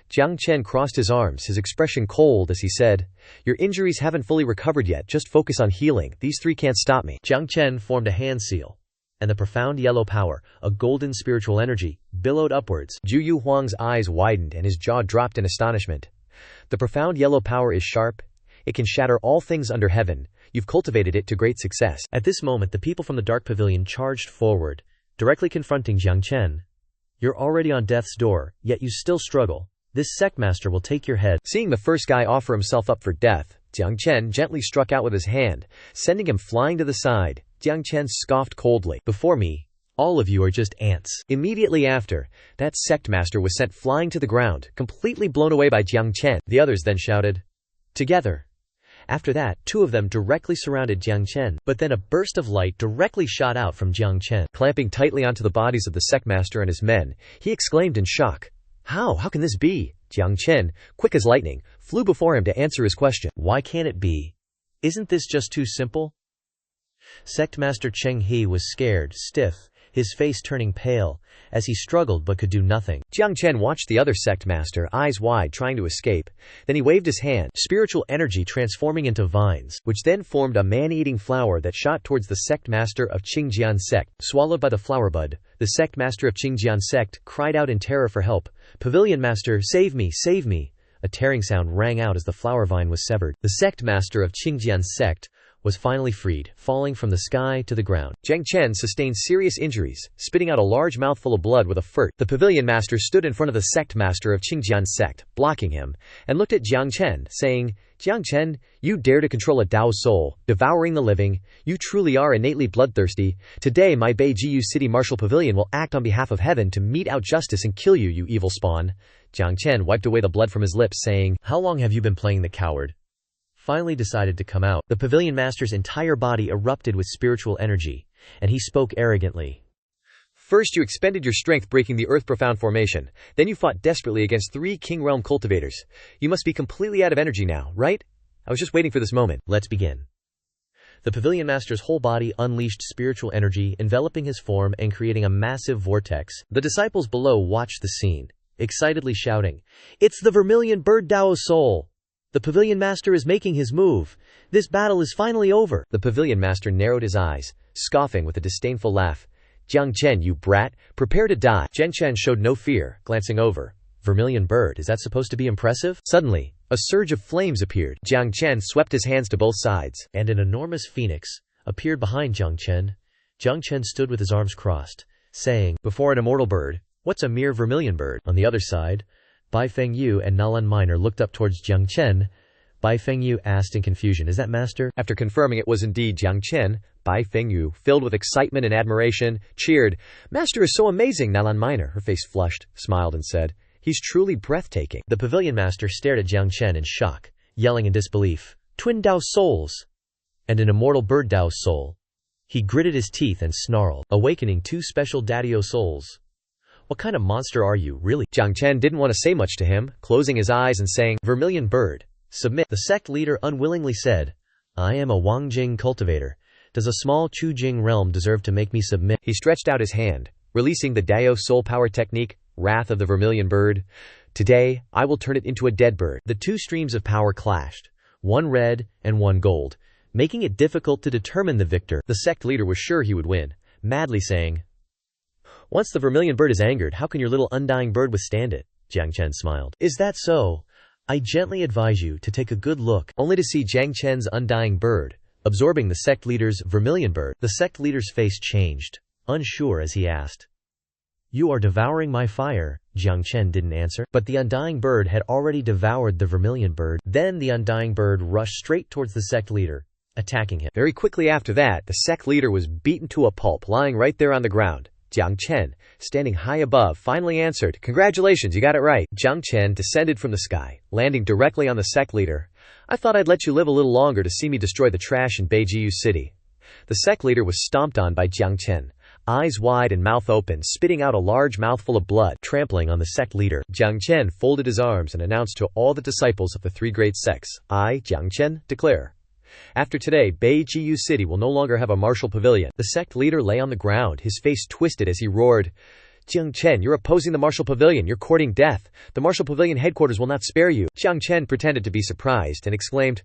[SPEAKER 1] Jiang Chen crossed his arms, his expression cold as he said, Your injuries haven't fully recovered yet, just focus on healing. These three can't stop me. Jiang Chen formed a hand seal, and the profound yellow power, a golden spiritual energy, billowed upwards. Zhu Yuhuang's eyes widened and his jaw dropped in astonishment. The profound yellow power is sharp. It can shatter all things under heaven. You've cultivated it to great success. At this moment, the people from the dark pavilion charged forward, directly confronting Jiang Chen. You're already on death's door, yet you still struggle. This sect master will take your head. Seeing the first guy offer himself up for death,
[SPEAKER 2] Jiang Chen gently struck out with his hand, sending him flying to the side. Jiang Chen scoffed coldly.
[SPEAKER 1] Before me, all of you are just ants.
[SPEAKER 2] Immediately after, that sect master was sent flying to the ground, completely blown away by Jiang Chen. The others then shouted, "Together!" After that, two of them directly surrounded Jiang Chen.
[SPEAKER 1] But then a burst of light directly shot out from Jiang Chen.
[SPEAKER 2] Clamping tightly onto the bodies of the sect master and his men, he exclaimed in shock, How can this be?" Jiang Chen, quick as lightning, flew before him to answer his question.
[SPEAKER 1] Why can't it be? Isn't this just too simple? Sect Master Cheng He was scared, stiff, his face turning pale, as he struggled but could do nothing.
[SPEAKER 2] Jiang Chen watched the other sect master, eyes wide, trying to escape. Then he waved his hand,
[SPEAKER 1] spiritual energy transforming into vines,
[SPEAKER 2] which then formed a man-eating flower that shot towards the sect master of Qingjian Sect.
[SPEAKER 1] Swallowed by the flower bud, the sect master of Qingjian Sect cried out in terror for help. "Pavilion master, save me, save me!" A tearing sound rang out as the flower vine was severed. The sect master of Qingjian Sect was finally freed, falling from the sky to the ground.
[SPEAKER 2] Jiang Chen sustained serious injuries, spitting out a large mouthful of blood with a furt. The pavilion master stood in front of the sect master of Qingjian Sect, blocking him, and looked at Jiang Chen, saying, "Jiang Chen, you dare to control a Dao soul, devouring the living. You truly are innately bloodthirsty. Today my Beiju City Martial Pavilion will act on behalf of heaven to mete out justice and kill you, you evil spawn." Jiang Chen wiped away the blood from his lips, saying,
[SPEAKER 1] "How long have you been playing the coward?" Finally decided to come out. The pavilion master's entire body erupted with spiritual energy, and he spoke arrogantly.
[SPEAKER 2] "First you expended your strength breaking the Earth Profound Formation. Then you fought desperately against 3 King Realm cultivators. You must be completely out of energy now, right? I was just waiting for this moment."
[SPEAKER 1] Let's begin. The pavilion master's whole body unleashed spiritual energy, enveloping his form and creating a massive vortex. The disciples below watched the scene, excitedly shouting, "It's the Vermilion Bird Dao Soul! The pavilion master is making his move. This battle is finally over."
[SPEAKER 2] The pavilion master narrowed his eyes, scoffing with a disdainful laugh. "Jiang Chen, you brat, prepare to die." Jiang Chen showed no fear, glancing over.
[SPEAKER 1] "Vermilion bird, is that supposed to be impressive?"
[SPEAKER 2] Suddenly, a surge of flames appeared. Jiang Chen swept his hands to both sides,
[SPEAKER 1] and an enormous phoenix appeared behind Jiang Chen. Jiang Chen stood with his arms crossed, saying, "Before an immortal bird, what's a mere vermilion bird?" On the other side, Bai Fengyu and Nalan Minor looked up towards Jiang Chen. Bai Fengyu asked in confusion, "Is that master?"
[SPEAKER 2] After confirming it was indeed Jiang Chen, Bai Fengyu, filled with excitement and admiration, cheered, "Master is so amazing." Nalan Minor, her face flushed, smiled and said, "He's truly breathtaking."
[SPEAKER 1] The pavilion master stared at Jiang Chen in shock, yelling in disbelief, "Twin Dao souls! And an immortal bird Dao soul!" He gritted his teeth and snarled, "Awakening 2 special Daddio souls! What kind of monster are you, really?"
[SPEAKER 2] Jiang Chen didn't want to say much to him, closing his eyes and saying, "Vermilion bird, submit."
[SPEAKER 1] The sect leader unwillingly said, "I am a Wangjing cultivator. Does a small Chujing realm deserve to make me submit?"
[SPEAKER 2] He stretched out his hand, releasing the Dao soul power technique, Wrath of the Vermilion Bird. "Today, I will turn it into a dead bird."
[SPEAKER 1] The 2 streams of power clashed, one red and one gold, making it difficult to determine the victor.
[SPEAKER 2] The sect leader was sure he would win,
[SPEAKER 1] madly saying, "Once the vermilion bird is angered, how can your little undying bird withstand it?" Jiang Chen smiled. "Is that so? I gently advise you to take a good look," only to see Jiang Chen's undying bird absorbing the sect leader's vermilion bird. The sect leader's face changed, unsure as he asked, "You are devouring my fire?" Jiang Chen didn't answer, but the undying bird had already devoured the vermilion bird. Then the undying bird rushed straight towards the sect leader, attacking him.
[SPEAKER 2] Very quickly after that, the sect leader was beaten to a pulp, lying right there on the ground. Jiang Chen, standing high above, finally answered, "Congratulations, you got it right." Jiang Chen descended from the sky, landing directly on the sect leader. "I thought I'd let you live a little longer to see me destroy the trash in Beiju City." The sect leader was stomped on by Jiang Chen, eyes wide and mouth open, spitting out a large mouthful of blood,
[SPEAKER 1] trampling on the sect leader.
[SPEAKER 2] Jiang Chen folded his arms and announced to all the disciples of the 3 great sects, "I, Jiang Chen, declare. After today, Beiju City will no longer have a martial pavilion." The sect leader lay on the ground, his face twisted as he roared, "Jiang Chen, you're opposing the martial pavilion, you're courting death. The martial pavilion headquarters will not spare you." Jiang Chen pretended to be surprised and exclaimed,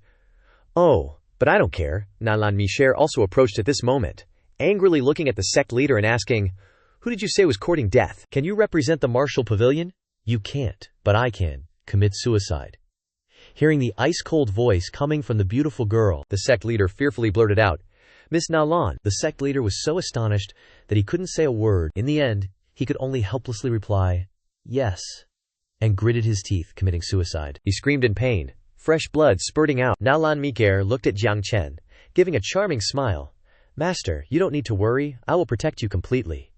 [SPEAKER 2] "Oh, but I don't care." Nalan Minor also approached at this moment, angrily looking at the sect leader and asking, "Who did you say was courting death?"
[SPEAKER 1] "Can you represent the martial pavilion?" "You can't, but I can. Commit suicide." Hearing the ice-cold voice coming from the beautiful girl,
[SPEAKER 2] the sect leader fearfully blurted out, "Miss Nalan."
[SPEAKER 1] The sect leader was so astonished that he couldn't say a word. In the end, he could only helplessly reply, "Yes," and gritted his teeth, committing suicide.
[SPEAKER 2] He screamed in pain, fresh blood spurting out. Nalan Mikhail looked at Jiang Chen, giving a charming smile. Master, you don't need to worry, I will protect you completely.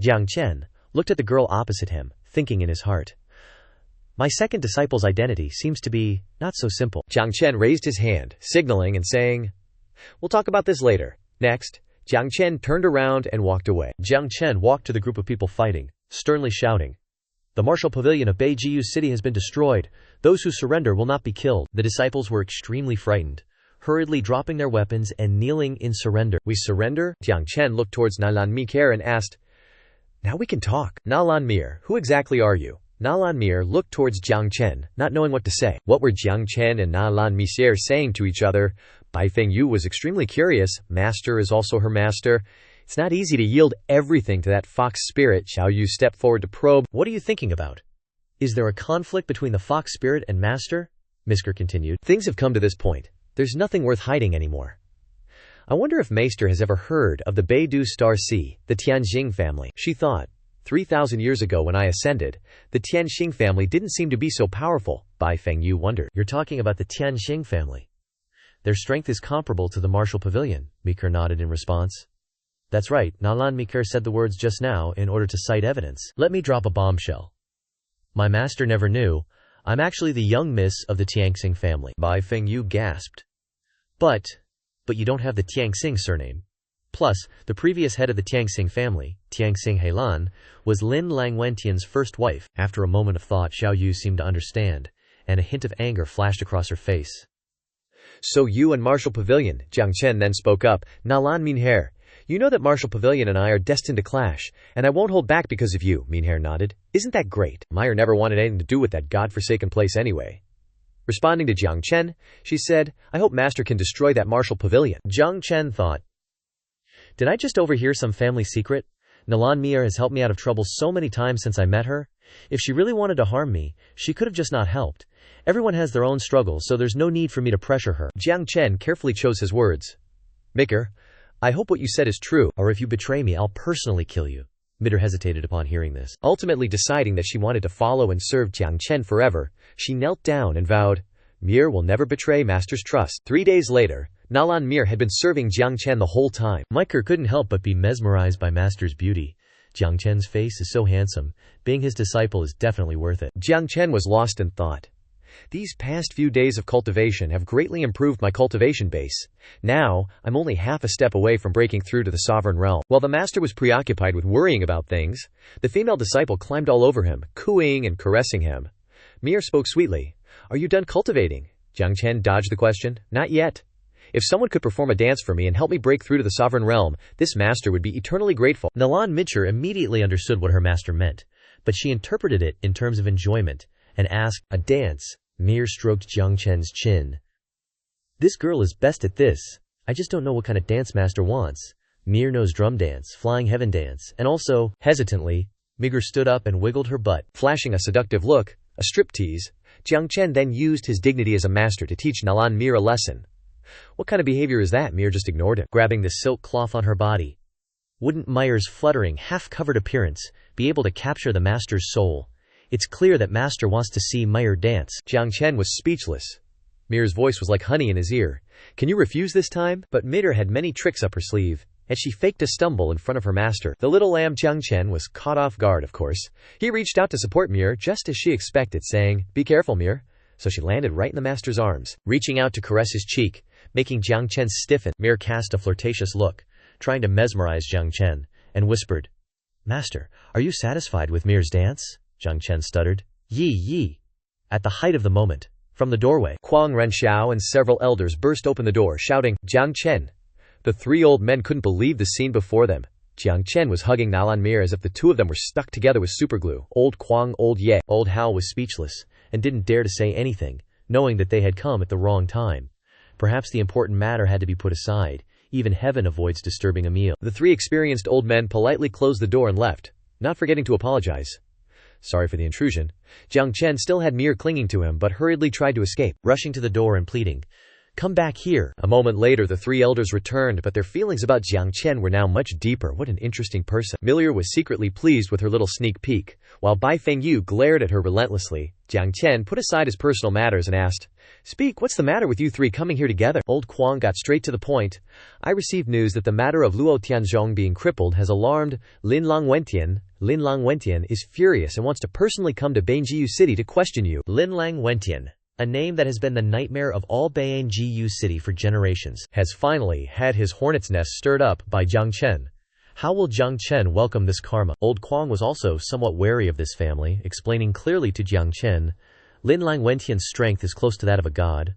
[SPEAKER 2] Jiang Chen looked at the girl opposite him, thinking in his heart. My second disciple's identity seems to be not so simple. Jiang Chen raised his hand, signaling and saying, we'll talk about this later. Next, Jiang Chen turned around and walked away.
[SPEAKER 1] Jiang Chen walked to the group of people fighting, sternly shouting, the martial pavilion of Beiju City has been destroyed. Those who surrender will not be killed. The disciples were extremely frightened, hurriedly dropping their weapons and kneeling in surrender.
[SPEAKER 2] We surrender? Jiang Chen looked towards Nalan Mikhail and asked, now we can talk. Nalan Mir, who exactly are you? Nalan Mir looked towards Jiang Chen, not knowing what to say. What were Jiang Chen and Nalan Mikhail saying to each other? Bai Fengyu was extremely curious. Master is also her master. It's not easy to yield everything to that fox spirit. Xiao Yu stepped forward to probe.
[SPEAKER 1] What are you thinking about? Is there a conflict between the fox spirit and master? Misker continued.
[SPEAKER 2] Things have come to this point. There's nothing worth hiding anymore. I wonder if Maester has ever heard of the Beidou Star Sea, the Tianjing family. She thought, 3,000 years ago when I ascended, the Tianjing family didn't seem to be so powerful. Bai Fengyu wondered.
[SPEAKER 1] You're talking about the Tianjing family. Their strength is comparable to the martial pavilion, Mikhail nodded in response. That's right, Nalan Mikhail said the words just now in order to cite evidence. Let me drop a bombshell. My master never knew. I'm actually the young miss of the Tianxing family.
[SPEAKER 2] Bai Fengyu gasped.
[SPEAKER 1] But you don't have the Tianxing surname. Plus, the previous head of the Tianxing family, Tianxing Heilan, was Lin Langwentian's first wife. After a moment of thought, Xiao Yu seemed to understand, and a hint of anger flashed across her face.
[SPEAKER 2] So you and Martial Pavilion, Jiang Chen then spoke up. Nalan Minher, you know that Martial Pavilion and I are destined to clash, and I won't hold back because of you, Minher nodded. Isn't that great? Meyer never wanted anything to do with that godforsaken place anyway. Responding to Jiang Chen, she said, I hope Master can destroy that Martial Pavilion.
[SPEAKER 1] Jiang Chen thought, did I just overhear some family secret? Nalan Mir has helped me out of trouble so many times since I met her. If she really wanted to harm me, she could have just not helped. Everyone has their own struggles, so there's no need for me to pressure her.
[SPEAKER 2] Jiang Chen carefully chose his words. Micker, I hope what you said is true.
[SPEAKER 1] Or if you betray me, I'll personally kill you. Midder hesitated upon hearing this.
[SPEAKER 2] Ultimately deciding that she wanted to follow and serve Jiang Chen forever, she knelt down and vowed, Mir will never betray Master's trust. 3 days later, Nalan Mir had been serving Jiang Chen the whole time.
[SPEAKER 1] Miker couldn't help but be mesmerized by Master's beauty. Jiang Chen's face is so handsome. Being his disciple is definitely worth it.
[SPEAKER 2] Jiang Chen was lost in thought. These past few days of cultivation have greatly improved my cultivation base. Now, I'm only half a step away from breaking through to the sovereign realm. While the master was preoccupied with worrying about things, the female disciple climbed all over him, cooing and caressing him. Mir spoke sweetly. Are you done cultivating? Jiang Chen dodged the question. Not yet. If someone could perform a dance for me and help me break through to the sovereign realm, this master would be eternally grateful.
[SPEAKER 1] Nalan Mitcher immediately understood what her master meant, but she interpreted it in terms of enjoyment, and asked, a dance? Mir stroked Jiang Chen's chin. This girl is best at this. I just don't know what kind of dance master wants. Mir knows drum dance, flying heaven dance, and also, hesitantly, Migger stood up and wiggled her butt.
[SPEAKER 2] Flashing a seductive look, a striptease, Jiang Chen then used his dignity as a master to teach Nalan Mir a lesson. What kind of behavior is that? Mir just ignored him,
[SPEAKER 1] grabbing the silk cloth on her body. Wouldn't Meyer's fluttering, half-covered appearance be able to capture the master's soul? It's clear that master wants to see Meyer dance.
[SPEAKER 2] Jiang Chen was speechless. Mir's voice was like honey in his ear. Can you refuse this time? But Mir had many tricks up her sleeve, and she faked a stumble in front of her master. The little lamb Jiang Chen was caught off guard, of course. He reached out to support Mir just as she expected, saying, Be careful, Mir. So she landed right in the master's arms, reaching out to caress his cheek, making Jiang Chen stiffen. Mir cast a flirtatious look, trying to mesmerize Jiang Chen, and whispered, Master, are you satisfied with Mir's dance? Jiang Chen stuttered. Yi. At the height of the moment, from the doorway, Kuang Renxiao and several elders burst open the door, shouting, Jiang Chen. The 3 old men couldn't believe the scene before them. Jiang Chen was hugging Nalan Mir as if the 2 of them were stuck together with superglue. Old Kuang, old Ye.
[SPEAKER 1] Old Hao was speechless, and didn't dare to say anything, knowing that they had come at the wrong time. Perhaps the important matter had to be put aside. Even heaven avoids disturbing a meal. The 3 experienced old men politely closed the door and left, not forgetting to apologize. Sorry for the intrusion. Jiang Chen still had Mir clinging to him but hurriedly tried to escape, rushing to the door and pleading, Come back here. A moment later the 3 elders returned, but their feelings about Jiang Chen were now much deeper. What an interesting person. Milier was secretly pleased with her little sneak peek, while Bai Fengyu glared at her relentlessly.
[SPEAKER 2] Jiang Chen put aside his personal matters and asked, "Speak, what's the matter with you three coming here together?" Old Kwang got straight to the point. "I received news that the matter of Luo Tianzhong being crippled has alarmed Lin Lang Wentian. Lin Lang Wentian is furious and wants to personally come to Bangjiu City to question you."
[SPEAKER 1] Lin Lang Wentian, a name that has been the nightmare of all Bangjiu City for generations, has finally had his hornet's nest stirred up by Jiang Chen. How will Jiang Chen welcome this karma? Old Kwang was also somewhat wary of this family, explaining clearly to Jiang Chen, Lin Lang Wentian's strength is close to that of a god.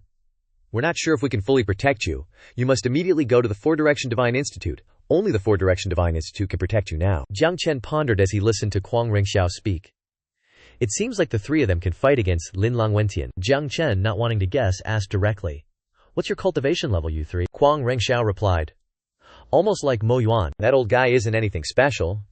[SPEAKER 2] "We're not sure if we can fully protect you. You must immediately go to the Four-Direction Divine Institute. Only the Four-Direction Divine Institute can protect you now."
[SPEAKER 1] Jiang Chen pondered as he listened to Kwang Rengxiao speak. It seems like the three of them can fight against Lin Lang Wentian. Jiang Chen, not wanting to guess, asked directly, "What's your cultivation level, you three?" Kwang Rengxiao replied, "Almost like Mo Yuan."
[SPEAKER 2] "That old guy isn't anything special."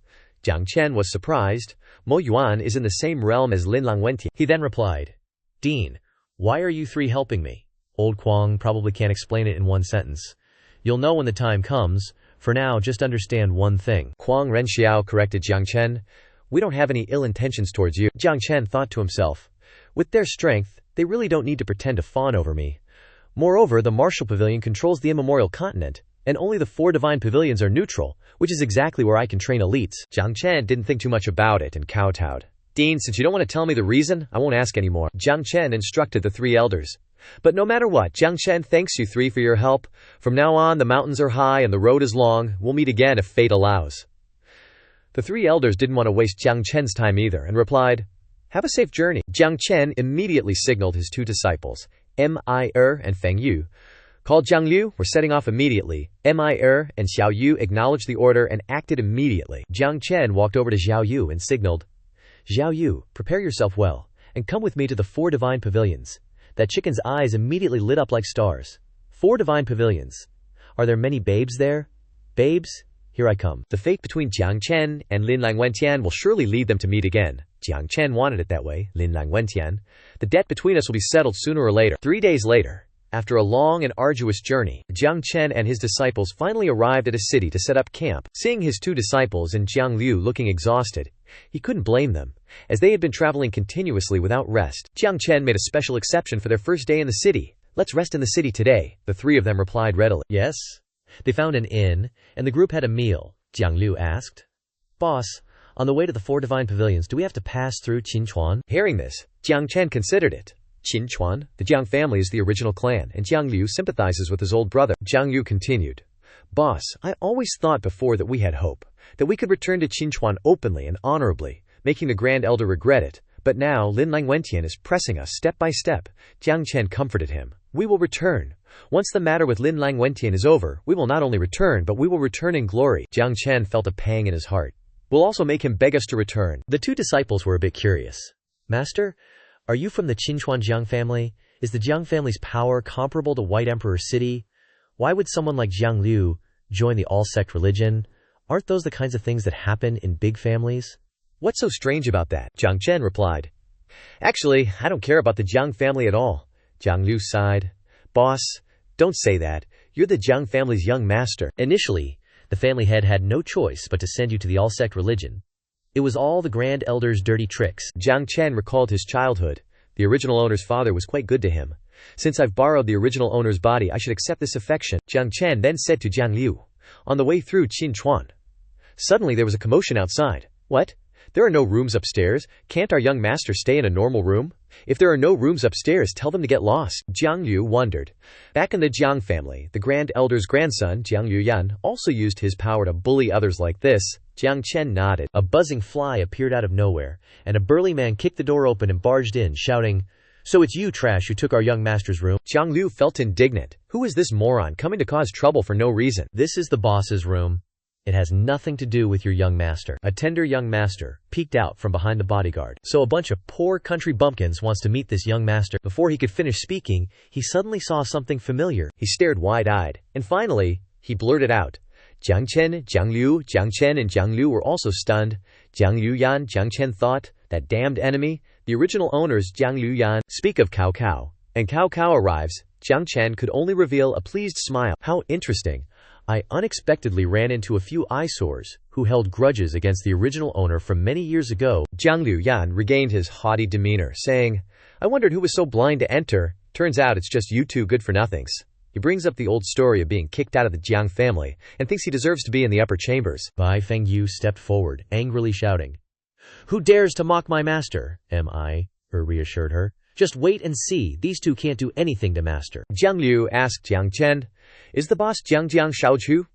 [SPEAKER 2] Jiang Chen was surprised. Mo Yuan is in the same realm as Lin Lang Wentian.
[SPEAKER 1] He then replied, "Dean, why are you three helping me?" Old Kwang probably can't explain it in one sentence. "You'll know when the time comes. For now, just understand one thing."
[SPEAKER 2] Kwang Renxiao corrected Jiang Chen. "We don't have any ill intentions towards you."
[SPEAKER 1] Jiang Chen thought to himself, "With their strength, they really don't need to pretend to fawn over me. Moreover, the Martial Pavilion controls the immemorial continent, and only the 4 divine pavilions are neutral, which is exactly where I can train elites."
[SPEAKER 2] Jiang Chen didn't think too much about it and kowtowed. "Dean, since you don't want to tell me the reason, I won't ask anymore." Jiang Chen instructed the 3 elders. "But no matter what, Jiang Chen thanks you 3 for your help. From now on, the mountains are high and the road is long. We'll meet again if fate allows." The 3 elders didn't want to waste Jiang Chen's time either and replied, "Have a safe journey." Jiang Chen immediately signaled his 2 disciples, Mi-Er and Feng Yu. Called Zhang Liu, were setting off immediately. Mi-Er and Xiao Yu acknowledged the order and acted immediately. Jiang Chen walked over to Xiao Yu and signaled, "Xiao Yu, prepare yourself well, and come with me to the 4 divine pavilions." That chicken's eyes immediately lit up like stars. 4 divine pavilions. Are there many babes there? Babes, here I come. The fate between Jiang Chen and Lin Lang Wentian will surely lead them to meet again. Jiang Chen wanted it that way, Lin Lang Wentian. The debt between us will be settled sooner or later. 3 days later, after a long and arduous journey, Jiang Chen and his disciples finally arrived at a city to set up camp. Seeing his 2 disciples and Jiang Liu looking exhausted, he couldn't blame them, as they had been traveling continuously without rest. Jiang Chen made a special exception for their first day in the city. "Let's rest in the city today," the 3 of them replied readily.
[SPEAKER 1] Yes. They found an inn, and the group had a meal. Jiang Liu asked, "Boss, on the way to the 4 divine pavilions, do we have to pass through Qinchuan?"
[SPEAKER 2] Hearing this, Jiang Chen considered it. Qinchuan, the Jiang family is the original clan, and Jiang Liu sympathizes with his old brother. Jiang Liu continued, "Boss, I always thought before that we had hope, that we could return to Qinchuan openly and honorably, making the Grand Elder regret it. But now Lin Lang Wentian is pressing us step by step." Jiang Chen comforted him. "We will return. Once the matter with Lin Lang Wentian is over, we will not only return, but we will return in glory." Jiang Chen felt a pang in his heart. "We'll also make him beg us to return."
[SPEAKER 1] The 2 disciples were a bit curious. "Master, are you from the Qinchuan Jiang family? Is the Jiang family's power comparable to White Emperor City? Why would someone like Jiang Liu join the all-sect religion? Aren't those the kinds of things that happen in big families?"
[SPEAKER 2] "What's so strange about that?" Jiang Chen replied. "Actually, I don't care about the Jiang family at all." Jiang Liu sighed. "Boss, don't say that. You're the Jiang family's young master."
[SPEAKER 1] Initially, the family head had no choice but to send you to the all-sect religion. It was all the Grand Elder's dirty tricks.
[SPEAKER 2] Jiang Chen recalled his childhood. The original owner's father was quite good to him. "Since I've borrowed the original owner's body, I should accept this affection." Jiang Chen then said to Jiang Liu, on the way through Qinchuan. Suddenly there was a commotion outside. "What? There are no rooms upstairs. Can't our young master stay in a normal room? If there are no rooms upstairs, tell them to get lost." Jiang Liu wondered. Back in the Jiang family, the Grand Elder's grandson, Jiang Yuyan, also used his power to bully others like this. Jiang Chen nodded.
[SPEAKER 1] A buzzing fly appeared out of nowhere, and a burly man kicked the door open and barged in, shouting, "So it's you, trash, who took our young master's room?"
[SPEAKER 2] Jiang Liu felt indignant. Who is this moron coming to cause trouble for no reason?
[SPEAKER 1] "This is the boss's room. It has nothing to do with your young master." A tender young master peeked out from behind the bodyguard. "So a bunch of poor country bumpkins wants to meet this young master." Before he could finish speaking, he suddenly saw something familiar.
[SPEAKER 2] He stared wide-eyed, and finally, he blurted out, "Jiang Chen, Jiang Liu." Jiang Chen and Jiang Liu were also stunned. Jiang Yuyan, Jiang Chen thought, that damned enemy, the original owners Jiang Yuyan, speak of Cao Cao. And Cao Cao arrives. Jiang Chen could only reveal a pleased smile. "How interesting. I unexpectedly ran into a few eyesores who held grudges against the original owner from many years ago." Jiang Liuyan regained his haughty demeanor, saying, I wondered who was so blind to enter. Turns out it's just you two good-for-nothings. He brings up the old story of being kicked out of the Jiang family and thinks he deserves to be in the upper chambers.
[SPEAKER 1] Bai Fengyu stepped forward, angrily shouting, "Who dares to mock my master?" "Am I?" reassured her. "Just wait and see. These two can't do anything to master."
[SPEAKER 2] Jiang Liu asked Jiang Chen, "Is the boss Jiang Shaochu?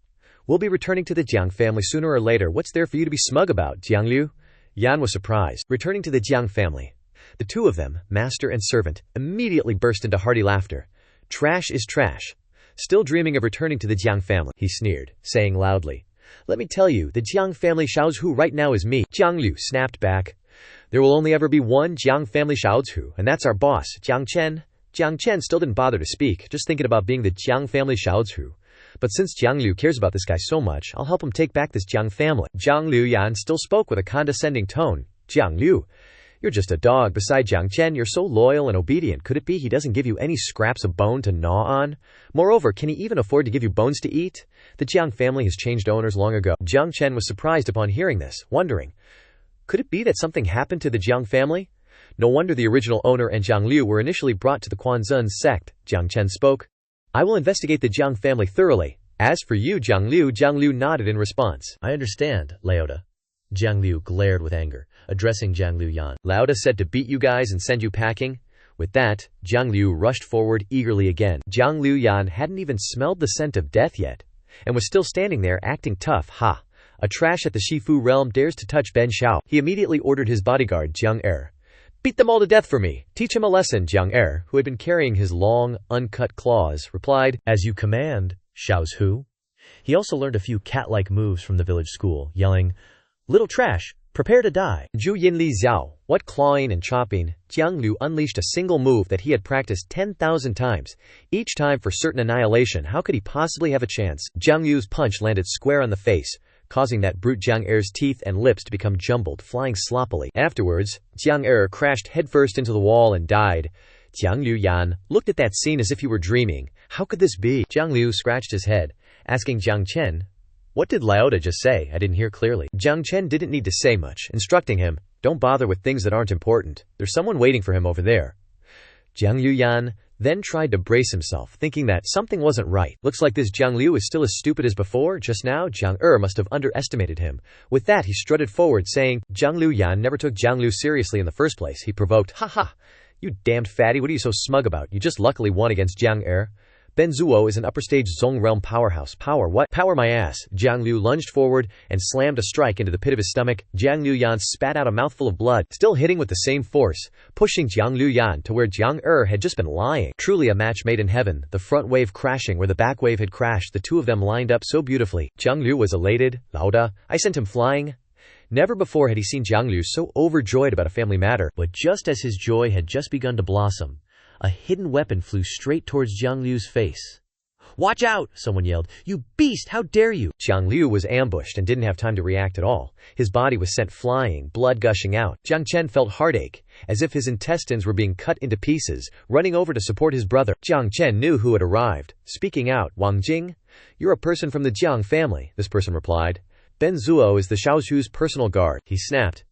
[SPEAKER 2] We'll be returning to the Jiang family sooner or later. What's there for you to be smug about, Jiang Liu?" Yan was surprised. Returning to the Jiang family. The two of them, master and servant, immediately burst into hearty laughter. Trash is trash. Still dreaming of returning to the Jiang family, he sneered, saying loudly, "Let me tell you, the Jiang family Shaozu right now is me." Jiang Liu snapped back. "There will only ever be one Jiang family Shaozu, and that's our boss, Jiang Chen." Jiang Chen still didn't bother to speak, just thinking about being the Jiang family Shaozu. But since Jiang Liu cares about this guy so much, I'll help him take back this Jiang family. Jiang Liu Yan still spoke with a condescending tone. "Jiang Liu, you're just a dog beside Jiang Chen. You're so loyal and obedient. Could it be he doesn't give you any scraps of bone to gnaw on? Moreover, can he even afford to give you bones to eat? The Jiang family has changed owners long ago." Jiang Chen was surprised upon hearing this, wondering, could it be that something happened to the Jiang family? No wonder the original owner and Jiang Liu were initially brought to the Quanzhen sect. Jiang Chen spoke. "I will investigate the Jiang family thoroughly. As for you, Jiang Liu nodded in response.
[SPEAKER 1] "I understand, Laoda." Jiang Liu glared with anger, addressing Jiang Liu Yan.
[SPEAKER 2] "Laoda said to beat you guys and send you packing?" With that, Jiang Liu rushed forward eagerly again. Jiang Liu Yan hadn't even smelled the scent of death yet, and was still standing there acting tough. "Ha! A trash at the Shifu realm dares to touch Ben Xiao." He immediately ordered his bodyguard, Jiang Er. "Beat them all to death for me. Teach him a lesson." Jiang Er, who had been carrying his long, uncut claws, replied,
[SPEAKER 1] "As you command, Shaozu." He also learned a few cat-like moves from the village school, yelling, "Little trash, prepare to die."
[SPEAKER 2] Zhu Yinli Xiao. What clawing and chopping! Jiang Liu unleashed a single move that he had practiced 10,000 times, each time for certain annihilation. How could he possibly have a chance? Jiang Liu's punch landed square on the face, causing that brute Jiang Er's teeth and lips to become jumbled, flying sloppily. Afterwards, Jiang Er crashed headfirst into the wall and died. Jiang Liu Yan looked at that scene as if he were dreaming. How could this be? Jiang Liu scratched his head, asking Jiang Chen, "What did Laoda just say? I didn't hear clearly." Jiang Chen didn't need to say much, instructing him, "Don't bother with things that aren't important. There's someone waiting for him over there." Jiang Liu Yan then tried to brace himself, thinking that something wasn't right. Looks like this Jiang Liu is still as stupid as before. Just now, Jiang Er must have underestimated him. With that, he strutted forward, saying, "Jiang Liu Yan never took Jiang Liu seriously in the first place." He provoked, "Ha ha! You damned fatty, what are you so smug about? You just luckily won against Jiang Er. Ben Zuo is an upper-stage Zong realm powerhouse." "Power what?" "Power my ass." Jiang Liu lunged forward and slammed a strike into the pit of his stomach. Jiang Liu Yan spat out a mouthful of blood, still hitting with the same force, pushing Jiang Liu Yan to where Jiang Er had just been lying. Truly a match made in heaven, the front wave crashing where the back wave had crashed, the two of them lined up so beautifully. Jiang Liu was elated. "Laoda, I sent him flying." Never before had he seen Jiang Liu so overjoyed about a family matter.
[SPEAKER 1] But just as his joy had just begun to blossom, a hidden weapon flew straight towards Jiang Liu's face. "Watch out!" someone yelled. "You beast, how dare you!"
[SPEAKER 2] Jiang Liu was ambushed and didn't have time to react at all. His body was sent flying, blood gushing out. Jiang Chen felt heartache, as if his intestines were being cut into pieces, running over to support his brother. Jiang Chen knew who had arrived. Speaking out, "Wang Jing, you're a person from the Jiang family," this person replied. "Ben Zuo is the Shaozu's personal guard." He snapped.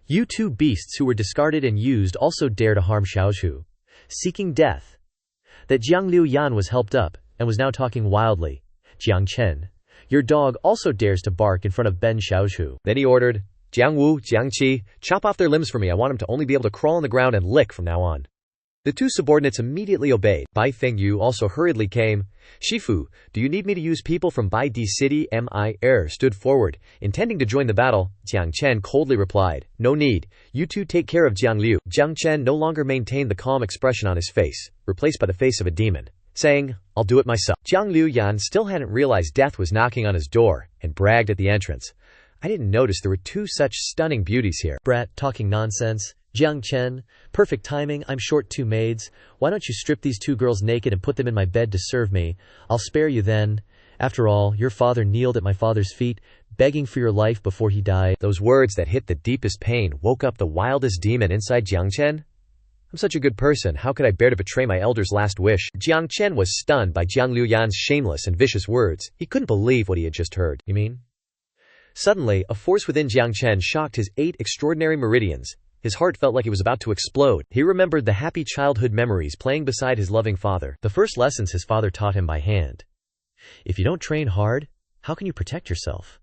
[SPEAKER 1] "You two beasts who were discarded and used also dare to harm Shaozu, seeking death." That Jiang Liu Yan was helped up, and was now talking wildly. "Jiang Chen, your dog also dares to bark in front of Ben Shaozu." Then he ordered, "Jiang Wu, Jiang Qi, chop off their limbs for me. I want him to only be able to crawl on the ground and lick from now on." The two subordinates immediately obeyed. Bai Fengyu also hurriedly came. "Shifu, do you need me to use people from Bai Di City?" Mi Er stood forward, intending to join the battle. Jiang Chen coldly replied, "No need. You two take care of Jiang Liu." Jiang Chen no longer maintained the calm expression on his face, replaced by the face of a demon, saying, "I'll do it myself." Jiang Liu Yan still hadn't realized death was knocking on his door, and bragged at the entrance, "I didn't notice there were two such stunning beauties here." "Brat, talking nonsense. Jiang Chen, perfect timing. I'm short 2 maids. Why don't you strip these 2 girls naked and put them in my bed to serve me? I'll spare you then. After all, your father kneeled at my father's feet, begging for your life before he died."
[SPEAKER 2] Those words that hit the deepest pain woke up the wildest demon inside Jiang Chen. "I'm such a good person, how could I bear to betray my elder's last wish?" Jiang Chen was stunned by Jiang Liu Yan's shameless and vicious words. He couldn't believe what he had just heard.
[SPEAKER 1] "You mean?"
[SPEAKER 2] Suddenly, a force within Jiang Chen shocked his 8 extraordinary meridians, His heart felt like it was about to explode. He remembered the happy childhood memories playing beside his loving father,
[SPEAKER 1] the first lessons his father taught him by hand. If you don't train hard, how can you protect yourself?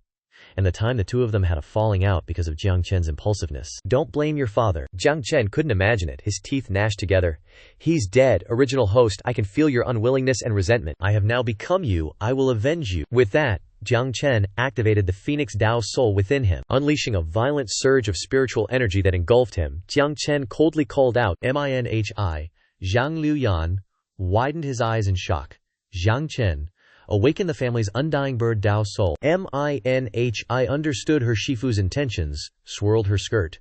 [SPEAKER 1] And the time the two of them had a falling out because of Jiang Chen's impulsiveness. Don't blame your father.
[SPEAKER 2] Jiang Chen couldn't imagine it, his teeth gnashed together. He's dead, original host, I can feel your unwillingness and resentment.
[SPEAKER 1] I have now become you, I will avenge you. With that, Jiang Chen activated the Phoenix Dao soul within him,
[SPEAKER 2] unleashing a violent surge of spiritual energy that engulfed him. Jiang Chen coldly called out,
[SPEAKER 1] Manhi. Zhang Liuyan widened his eyes in shock. Jiang Chen, awaken the family's undying bird Dao soul. Manhi understood her Shifu's intentions, swirled her skirt.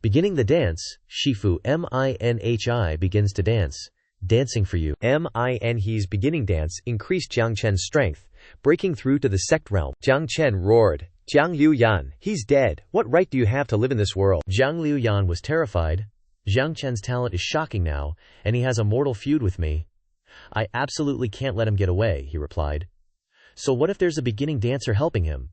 [SPEAKER 1] Beginning the dance, Shifu Manhi begins to dance. Dancing for you.
[SPEAKER 2] Manhi's beginning dance increased Jiang Chen's strength, breaking through to the sect realm. Jiang Chen roared, Jiang Liuyan, he's dead. What right do you have to live in this world?
[SPEAKER 1] Jiang Liuyan was terrified. Jiang Chen's talent is shocking now, and he has a mortal feud with me. I absolutely can't let him get away, he replied. So what if there's a beginning dancer helping him?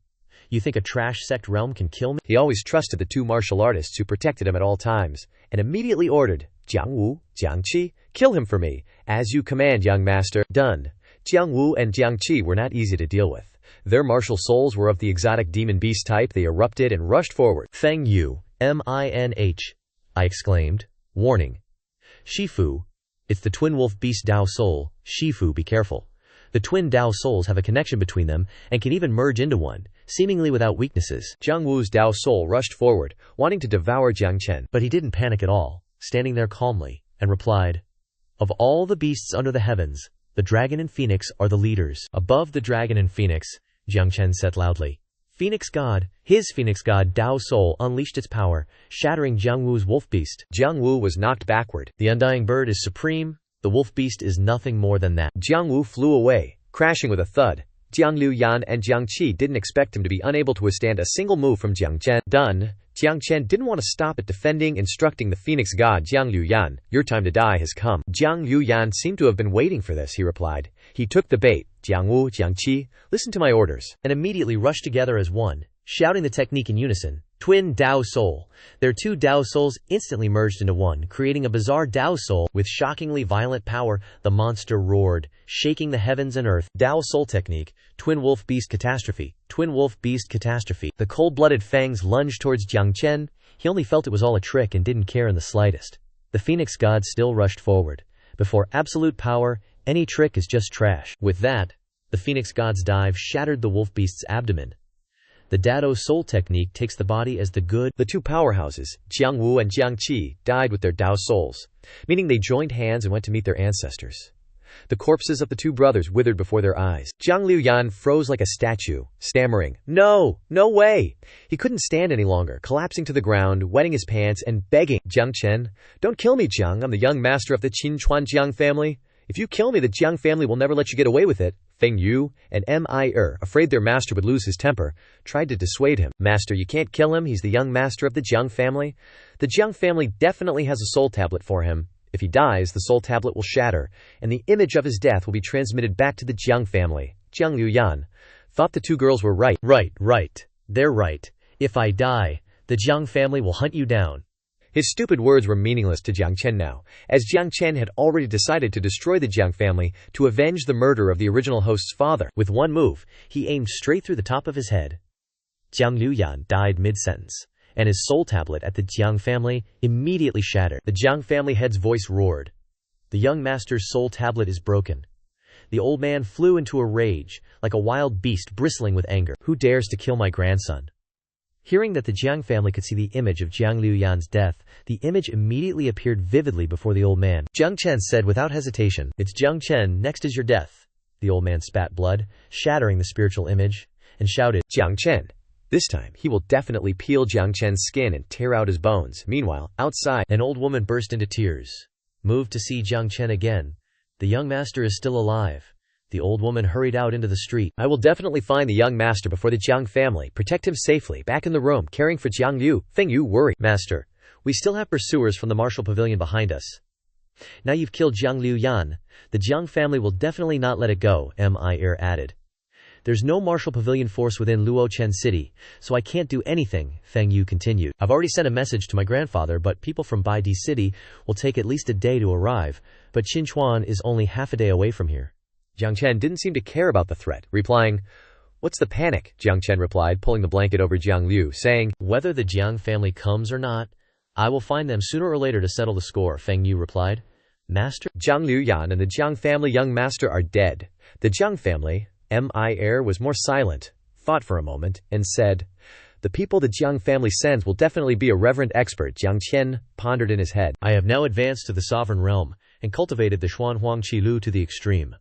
[SPEAKER 1] You think a trash sect realm can kill me?
[SPEAKER 2] He always trusted the two martial artists who protected him at all times, and immediately ordered, Jiang Wu, Jiang Qi, kill him for me. As you command, young master. Done. Jiang Wu and Jiang Qi were not easy to deal with. Their martial souls were of the exotic demon beast type. They erupted and rushed forward.
[SPEAKER 1] Feng Yu, Minh, I exclaimed, warning. Shifu, it's the twin wolf beast Dao soul. Shifu, be careful. The twin Dao souls have a connection between them and can even merge into one, seemingly without weaknesses.
[SPEAKER 2] Jiang Wu's Dao soul rushed forward, wanting to devour Jiang Chen.
[SPEAKER 1] But he didn't panic at all, standing there calmly, and replied, Of all the beasts under the heavens, the dragon and phoenix are the leaders. Above the dragon and phoenix, Jiang Chen said loudly. Phoenix God, his Phoenix God Dao soul unleashed its power, shattering Jiang Wu's wolf beast.
[SPEAKER 2] Jiang Wu was knocked backward.
[SPEAKER 1] The undying bird is supreme. The wolf beast is nothing more than that.
[SPEAKER 2] Jiang Wu flew away, crashing with a thud. Jiang Liuyan and Jiang Qi didn't expect him to be unable to withstand a single move from Jiang Chen. Done. Jiang Chen didn't want to stop at defending, instructing the Phoenix God Jiang Liuyan, your time to die has come. Jiang Liuyan seemed to have been waiting for this, he replied. He took the bait. Jiang Wu, Jiang Qi, listen to my orders.
[SPEAKER 1] And immediately rushed together as one, shouting the technique in unison. Twin Dao soul. Their two Dao souls instantly merged into one, creating a bizarre Dao soul. With shockingly violent power, the monster roared, shaking the heavens and earth. Dao soul technique, twin wolf beast catastrophe. Twin wolf beast catastrophe. The cold-blooded fangs lunged towards Jiang Chen. He only felt it was all a trick and didn't care in the slightest. The Phoenix God still rushed forward. Before absolute power, any trick is just trash. With that, the Phoenix God's dive shattered the wolf beast's abdomen. The Dado soul technique takes the body as the good.
[SPEAKER 2] The two powerhouses, Jiang Wu and Jiang Qi, died with their Dao souls, meaning they joined hands and went to meet their ancestors. The corpses of the two brothers withered before their eyes. Jiang Liuyan froze like a statue, stammering, No way! He couldn't stand any longer, collapsing to the ground, wetting his pants and begging, Jiang Chen, don't kill me, Jiang, I'm the young master of the Qinchuan Jiang family. If you kill me, the Jiang family will never let you get away with it. Feng Yu and Mi, afraid their master would lose his temper, tried to dissuade him. Master, you can't kill him. He's the young master of the Jiang family. The Jiang family definitely has a soul tablet for him. If he dies, the soul tablet will shatter, and the image of his death will be transmitted back to the Jiang family. Jiang Liuyan thought the two girls were right.
[SPEAKER 1] Right. They're right. If I die, the Jiang family will hunt you down.
[SPEAKER 2] His stupid words were meaningless to Jiang Chen now, as Jiang Chen had already decided to destroy the Jiang family to avenge the murder of the original host's father.
[SPEAKER 1] With one move, he aimed straight through the top of his head. Jiang Liuyan died mid-sentence, and his soul tablet at the Jiang family immediately shattered. The Jiang family head's voice roared. The young master's soul tablet is broken. The old man flew into a rage, like a wild beast bristling with anger. Who dares to kill my grandson? Hearing that the Jiang family could see the image of Jiang Liuyan's death, the image immediately appeared vividly before the old man. Jiang Chen said without hesitation, It's Jiang Chen, next is your death. The old man spat blood, shattering the spiritual image, and shouted,
[SPEAKER 2] Jiang Chen. This time, he will definitely peel Jiang Chen's skin and tear out his bones. Meanwhile, outside,
[SPEAKER 1] an old woman burst into tears. Moved to see Jiang Chen again. The young master is still alive. The old woman hurried out into the street.
[SPEAKER 2] I will definitely find the young master before the Jiang family, protect him safely, back in the room, caring for Jiang Liu. Feng Yu worried.
[SPEAKER 1] Master, we still have pursuers from the martial pavilion behind us. Now you've killed Jiang Liuyan. The Jiang family will definitely not let it go, Mi added. There's no martial pavilion force within Luochen City, so I can't do anything, Feng Yu continued. I've already sent a message to my grandfather, but people from Baidi City will take at least a day to arrive, but Qinchuan is only half a day away from here.
[SPEAKER 2] Jiang Chen didn't seem to care about the threat, replying, "What's the panic?" Jiang Chen replied, pulling the blanket over Jiang Liu, saying,
[SPEAKER 1] "Whether the Jiang family comes or not, I will find them sooner or later to settle the score," Feng Yu replied. "Master?"
[SPEAKER 2] Jiang Liu Yan and the Jiang family young master are dead. The Jiang family, heir, was more silent, thought for a moment, and said, "The people the Jiang family sends will definitely be a reverend expert." Jiang Chen pondered in his head.
[SPEAKER 1] "I have now advanced to the sovereign realm, and cultivated the Xuan Huang Qi Lu to the extreme.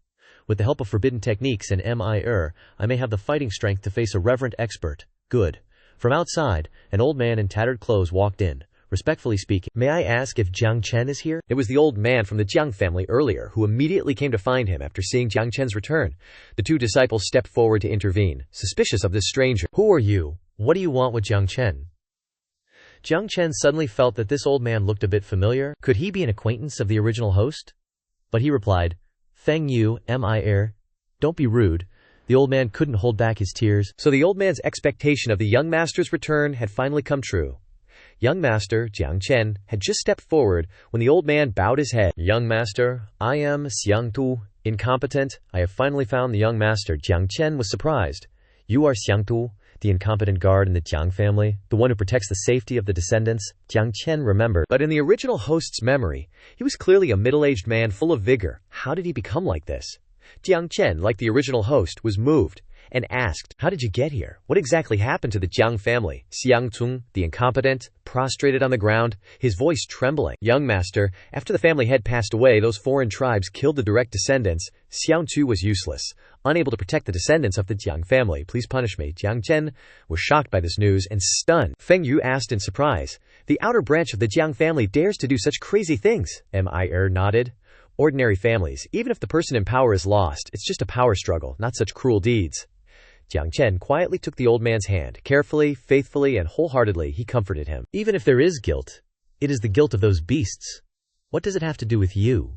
[SPEAKER 1] With the help of forbidden techniques and heir, I may have the fighting strength to face a reverend expert. Good." From outside, an old man in tattered clothes walked in. Respectfully speaking, "May I ask if Jiang Chen is here?"
[SPEAKER 2] It was the old man from the Jiang family earlier who immediately came to find him after seeing Jiang Chen's return. The two disciples stepped forward to intervene, suspicious of this stranger.
[SPEAKER 1] "Who are you? What do you want with Jiang Chen?" Jiang Chen suddenly felt that this old man looked a bit familiar. Could he be an acquaintance of the original host? But he replied, "Feng Yu, heir, don't be rude." The old man couldn't hold back his tears.
[SPEAKER 2] So the old man's expectation of the young master's return had finally come true. Young master, Jiang Chen, had just stepped forward when the old man bowed his head. "Young master, I am Xiang Tu, incompetent. I have finally found the young master." Jiang Chen was surprised. "You are Xiang Tu, the incompetent guard in the Jiang family, the one who protects the safety of the descendants?" Jiang Chen remembered. But in the original host's memory, he was clearly a middle-aged man full of vigor. How did he become like this? Jiang Chen, like the original host, was moved and asked, "How did you get here? What exactly happened to the Jiang family?" Xiang Tung, the incompetent, prostrated on the ground, his voice trembling. "Young master, after the family head passed away, those foreign tribes killed the direct descendants. Xiang Tu was useless, unable to protect the descendants of the Jiang family. Please punish me." Jiang Chen was shocked by this news and stunned. Feng Yu asked in surprise, "The outer branch of the Jiang family dares to do such crazy things?" Mir nodded. "Ordinary families, even if the person in power is lost, it's just a power struggle, not such cruel deeds." Jiang Chen quietly took the old man's hand. Carefully, faithfully, and wholeheartedly, he comforted him.
[SPEAKER 1] "Even if there is guilt, it is the guilt of those beasts. What does it have to do with you?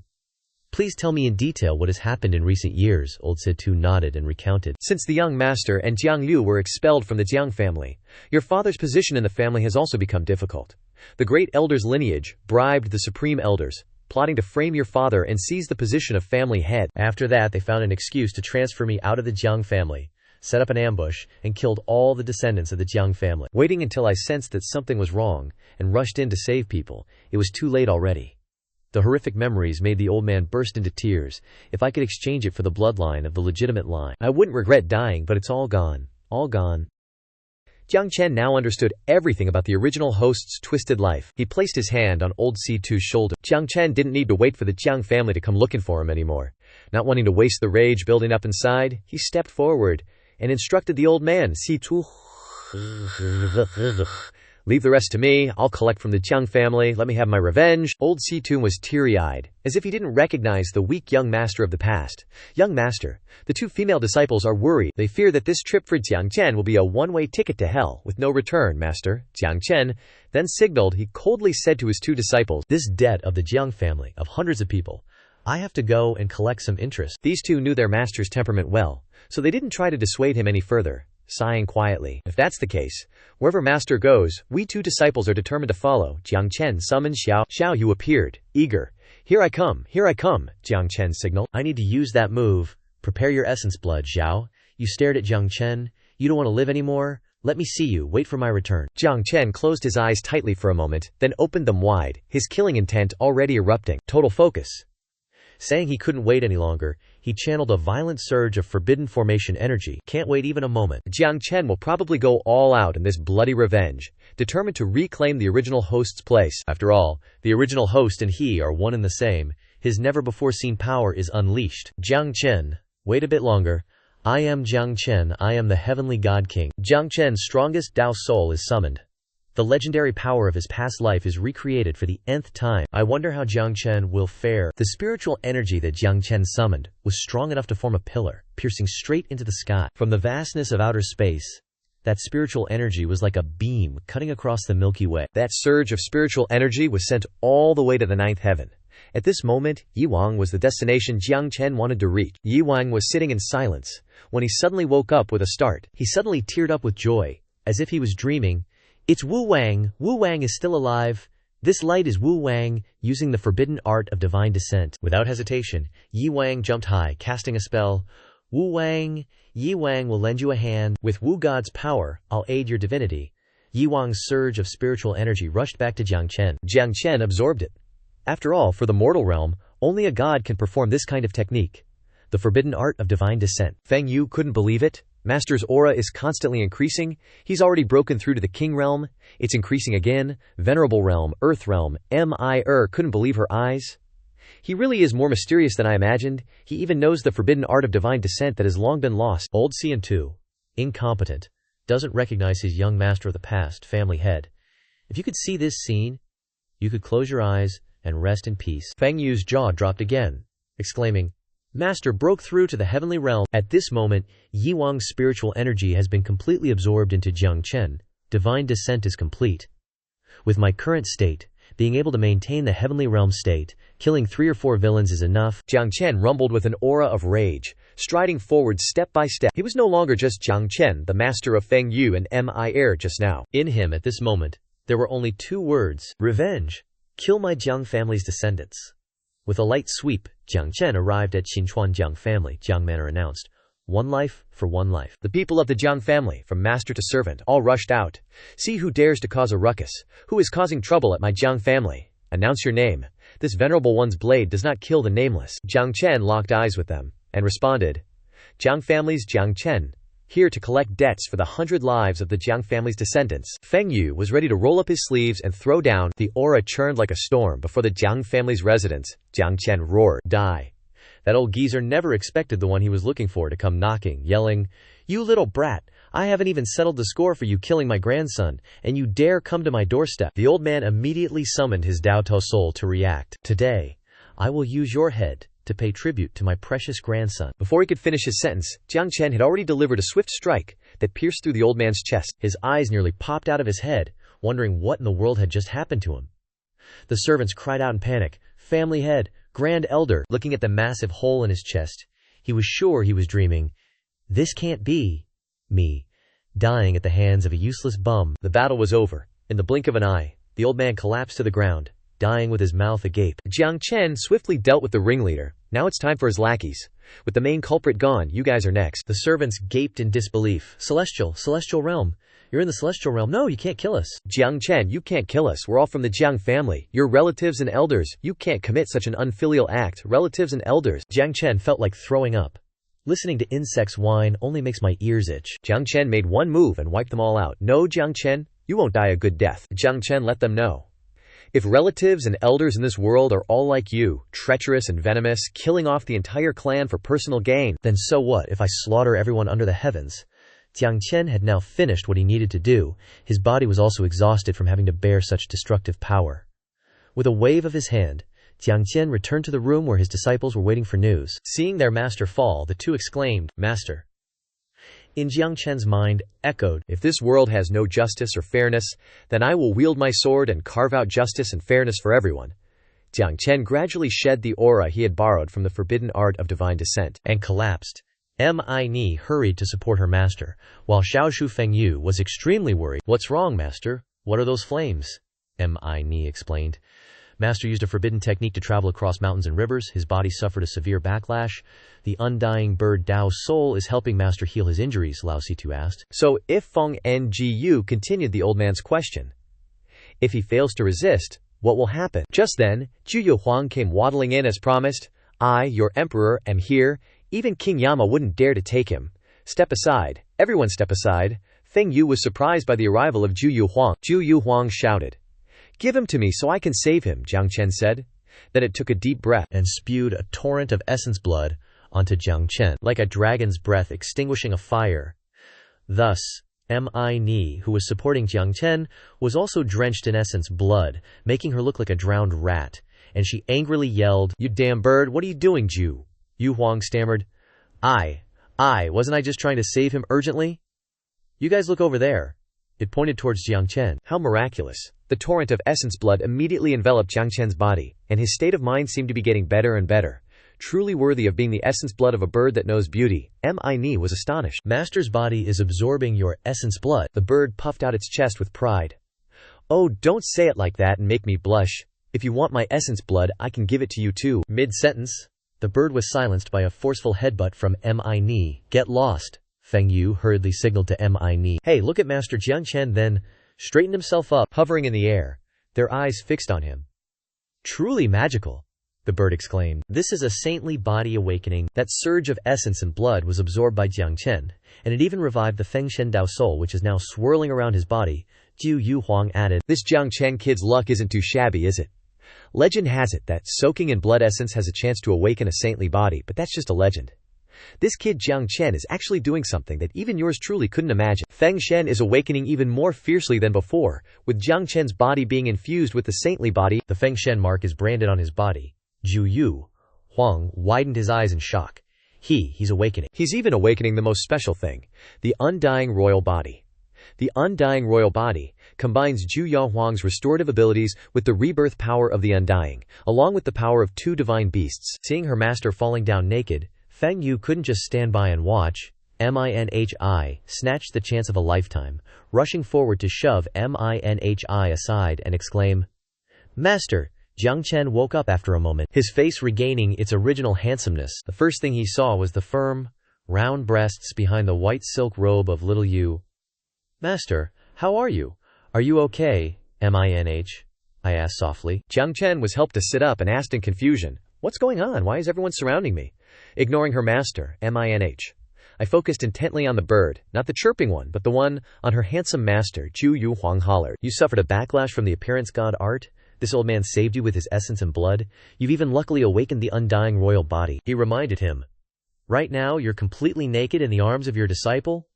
[SPEAKER 1] Please tell me in detail what has happened in recent years." Old Situ nodded and recounted.
[SPEAKER 2] "Since the young master and Jiang Liu were expelled from the Jiang family, your father's position in the family has also become difficult. The great elder's lineage bribed the supreme elders, plotting to frame your father and seize the position of family head.
[SPEAKER 1] After that, they found an excuse to transfer me out of the Jiang family, set up an ambush, and killed all the descendants of the Jiang family. Waiting until I sensed that something was wrong and rushed in to save people, it was too late already." The horrific memories made the old man burst into tears. "If I could exchange it for the bloodline of the legitimate line, I wouldn't regret dying, but it's all gone. All gone."
[SPEAKER 2] Jiang Chen now understood everything about the original host's twisted life. He placed his hand on old C2's shoulder. Jiang Chen didn't need to wait for the Jiang family to come looking for him anymore. Not wanting to waste the rage building up inside, he stepped forward and instructed the old man, "C2, leave the rest to me. I'll collect from the Jiang family. Let me have my revenge." Old C2 was teary-eyed, as if he didn't recognize the weak young master of the past. "Young master, the two female disciples are worried. They fear that this trip for Jiang Chen will be a one-way ticket to hell, with no return, master." Jiang Chen then signaled. He coldly said to his two disciples,
[SPEAKER 1] "This debt of the Jiang family, of hundreds of people, I have to go and collect some interest."
[SPEAKER 2] These two knew their master's temperament well, so they didn't try to dissuade him any further, sighing quietly. "If that's the case, wherever master goes, we two disciples are determined to follow." Jiang Chen summoned Xiao. Xiao Yu appeared, eager. Here I come, Jiang Chen signaled.
[SPEAKER 1] "I need to use that move. Prepare your essence blood, Xiao." You stared at Jiang Chen. "You don't want to live anymore? Let me see you. Wait for my return."
[SPEAKER 2] Jiang Chen closed his eyes tightly for a moment, then opened them wide, his killing intent already erupting. Total focus.
[SPEAKER 1] Saying he couldn't wait any longer, he channeled a violent surge of forbidden formation energy. "Can't wait even a moment."
[SPEAKER 2] Jiang Chen will probably go all out in this bloody revenge, determined to reclaim the original host's place.
[SPEAKER 1] After all, the original host and he are one and the same. His never-before-seen power is unleashed. "Jiang Chen, wait a bit longer. I am Jiang Chen. I am the heavenly God King." Jiang Chen's strongest Tao soul is summoned. The legendary power of his past life is recreated for the nth time. I wonder how Jiang Chen will fare. The spiritual energy that Jiang Chen summoned was strong enough to form a pillar, piercing straight into the sky. From the vastness of outer space, that spiritual energy was like a beam cutting across the Milky Way.
[SPEAKER 2] That surge of spiritual energy was sent all the way to the ninth heaven. At this moment, Yiwang was the destination Jiang Chen wanted to reach. Yiwang was sitting in silence when he suddenly woke up with a start.
[SPEAKER 1] He suddenly teared up with joy, as if he was dreaming. It's Wu Wang. Wu Wang is still alive. This light is Wu Wang, using the forbidden art of divine descent. Without hesitation, Yi Wang jumped high, casting a spell. Wu Wang, Yi Wang will lend you a hand. With Wu God's power, I'll aid your divinity. Yi Wang's surge of spiritual energy rushed back to Jiang Chen.
[SPEAKER 2] Jiang Chen absorbed it. After all, for the mortal realm, only a god can perform this kind of technique. The forbidden art of divine descent. Feng Yu couldn't believe it. Master's aura is constantly increasing. He's already broken through to the king realm. It's increasing again. Venerable realm, earth realm. Couldn't believe her eyes. He really is more mysterious than I imagined. He even knows the forbidden art of divine descent that has long been lost.
[SPEAKER 1] Old Cian too, incompetent, doesn't recognize his young master of the past, family head. If you could see this scene, you could close your eyes and rest in peace.
[SPEAKER 2] Feng Yu's jaw dropped again, exclaiming,
[SPEAKER 1] Master broke through to the heavenly realm. At this moment, Yi Wang's spiritual energy has been completely absorbed into Jiang Chen. Divine descent is complete. With my current state, being able to maintain the heavenly realm state, killing 3 or 4 villains is enough.
[SPEAKER 2] Jiang Chen rumbled with an aura of rage, striding forward step by step. He was no longer just Jiang Chen, the master of Feng Yu and just now.
[SPEAKER 1] In him at this moment, there were only 2 words: revenge. Kill my Jiang family's descendants. With a light sweep, Jiang Chen arrived at Xinchuan Jiang family. Jiang Manor announced, 1 life for 1 life.
[SPEAKER 2] The people of the Jiang family, from master to servant, all rushed out. See who dares to cause a ruckus. Who is causing trouble at my Jiang family? Announce your name. This venerable one's blade does not kill the nameless. Jiang Chen locked eyes with them, and responded, Jiang family's Jiang Chen, here to collect debts for the 100 lives of the Jiang family's descendants. Feng Yu was ready to roll up his sleeves and throw down. The aura churned like a storm before the Jiang family's residence. Jiang Chen roared, Die. That old geezer never expected the one he was looking for to come knocking, yelling, You little brat, I haven't even settled the score for you killing my grandson, and you dare come to my doorstep. The old man immediately summoned his Dao Tao soul to react. Today, I will use your head to pay tribute to my precious grandson. Before he could finish his sentence, Jiang Chen had already delivered a swift strike that pierced through the old man's chest. His eyes nearly popped out of his head, wondering what in the world had just happened to him. The servants cried out in panic, Family head, Grand Elder. Looking at the massive hole in his chest, he was sure he was dreaming. This can't be me, dying at the hands of a useless bum. The battle was over. In the blink of an eye, the old man collapsed to the ground, dying with his mouth agape. Jiang Chen swiftly dealt with the ringleader. Now it's time for his lackeys. With the main culprit gone, you guys are next. The servants gaped in disbelief. Celestial realm. You're in the celestial realm. No, you can't kill us. Jiang Chen, you can't kill us. We're all from the Jiang family. You're relatives and elders. You can't commit such an unfilial act. Relatives and elders.
[SPEAKER 1] Jiang Chen felt like throwing up. Listening to insects whine only makes my ears itch.
[SPEAKER 2] Jiang Chen made one move and wiped them all out. No, Jiang Chen, you won't die a good death. Jiang Chen let them know. If relatives and elders in this world are all like you, treacherous and venomous, killing off the entire clan for personal gain,
[SPEAKER 1] then so what if I slaughter everyone under the heavens? Jiang Chen had now finished what he needed to do. His body was also exhausted from having to bear such destructive power. With a wave of his hand, Jiang Chen returned to the room where his disciples were waiting for news. Seeing their master fall, the 2 exclaimed, Master. In Jiang Chen's mind, echoed,
[SPEAKER 2] If this world has no justice or fairness, then I will wield my sword and carve out justice and fairness for everyone. Jiang Chen gradually shed the aura he had borrowed from the forbidden art of divine descent,
[SPEAKER 1] and collapsed. Ni hurried to support her master, while Xiaoshu Feng Yu was extremely worried. What's wrong, master? What are those flames? Ni explained. Master used a forbidden technique to travel across mountains and rivers. His body suffered a severe backlash. The undying bird Dao soul is helping Master heal his injuries, Lao Situ asked.
[SPEAKER 2] So if Feng Ngu continued the old man's question. If he fails to resist, what will happen? Just then, Zhu Huang came waddling in as promised. I, your emperor, am here. Even King Yama wouldn't dare to take him. Step aside. Everyone step aside. Feng Yu was surprised by the arrival of Zhu Huang. Zhu Huang shouted. Give him to me so I can save him, Jiang Chen said. Then it took a deep breath
[SPEAKER 1] and spewed a torrent of essence blood onto Jiang Chen, like a dragon's breath extinguishing a fire. Thus, Ni, who was supporting Jiang Chen, was also drenched in essence blood, making her look like a drowned rat, and she angrily yelled, You damn bird, what are you doing, Zhu? Yu Huang stammered, wasn't I just trying to save him urgently? You guys look over there. It pointed towards Jiang Chen.
[SPEAKER 2] How miraculous. The torrent of essence blood immediately enveloped Jiang Chen's body, and his state of mind seemed to be getting better and better. Truly worthy of being the essence blood of a bird that knows beauty, Mi was astonished.
[SPEAKER 1] Master's body is absorbing your essence blood.
[SPEAKER 2] The bird puffed out its chest with pride. Oh, don't say it like that and make me blush. If you want my essence blood, I can give it to you too.
[SPEAKER 1] Mid-sentence, the bird was silenced by a forceful headbutt from Mi. Get lost, Feng Yu hurriedly signaled to Mi. Hey, look at Master Jiang Chen then straightened himself up, hovering in the air, their eyes fixed on him. Truly magical, the bird exclaimed. This is a saintly body awakening. That surge of essence and blood was absorbed by Jiang Chen, and it even revived the Feng Shen Dao soul which is now swirling around his body. Jiu Yu Huang added, this Jiang Chen kid's luck isn't too shabby, is it? Legend has it that soaking in blood essence has a chance to awaken a saintly body, but that's just a legend. This kid Jiang Chen is actually doing something that even yours truly couldn't imagine. Feng Shen is awakening even more fiercely than before, with Jiang Chen's body being infused with the saintly body. The Feng Shen mark is branded on his body. Jiu Yu Huang widened his eyes in shock. He's awakening.
[SPEAKER 2] He's even awakening the most special thing, the undying royal body. The undying royal body combines Jiu Yu Huang's restorative abilities with the rebirth power of the undying, along with the power of two divine beasts.
[SPEAKER 1] Seeing her master falling down naked, Feng Yu couldn't just stand by and watch. Manhi snatched the chance of a lifetime, rushing forward to shove Manhi aside and exclaim, Master! Jiang Chen woke up after a moment, his face regaining its original handsomeness. The first thing he saw was the firm, round breasts behind the white silk robe of little Yu. Master, how are you? Are you okay, Minh? I asked softly.
[SPEAKER 2] Jiang Chen was helped to sit up and asked in confusion, what's going on? Why is everyone surrounding me? Ignoring her master, Minh. I focused intently on the bird, not the chirping one, but the one on her handsome master. Jiu Yu Huang hollered. You suffered a backlash from the appearance god art? This old man saved you with his essence and blood. You've even luckily awakened the undying royal body.
[SPEAKER 1] He reminded him. Right now, you're completely naked in the arms of your disciple?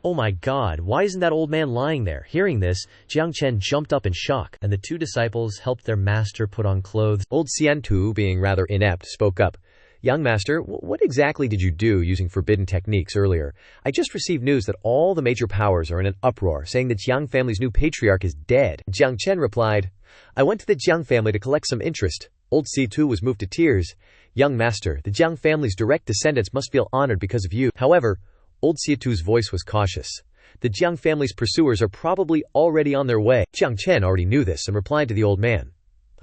[SPEAKER 1] Oh my god, why isn't that old man lying there? Hearing this, Jiang Chen jumped up in shock, and the two disciples helped their master put on clothes.
[SPEAKER 2] Old Xian Tu, being rather inept, spoke up. Young master, what exactly did you do using forbidden techniques earlier? I just received news that all the major powers are in an uproar, saying the Jiang family's new patriarch is dead. Jiang Chen replied, I went to the Jiang family to collect some interest. Old Si-Tu was moved to tears. Young master, the Jiang family's direct descendants must feel honored because of you. However, Old Si-Tu's voice was cautious. The Jiang family's pursuers are probably already on their way. Jiang Chen already knew this and replied to the old man,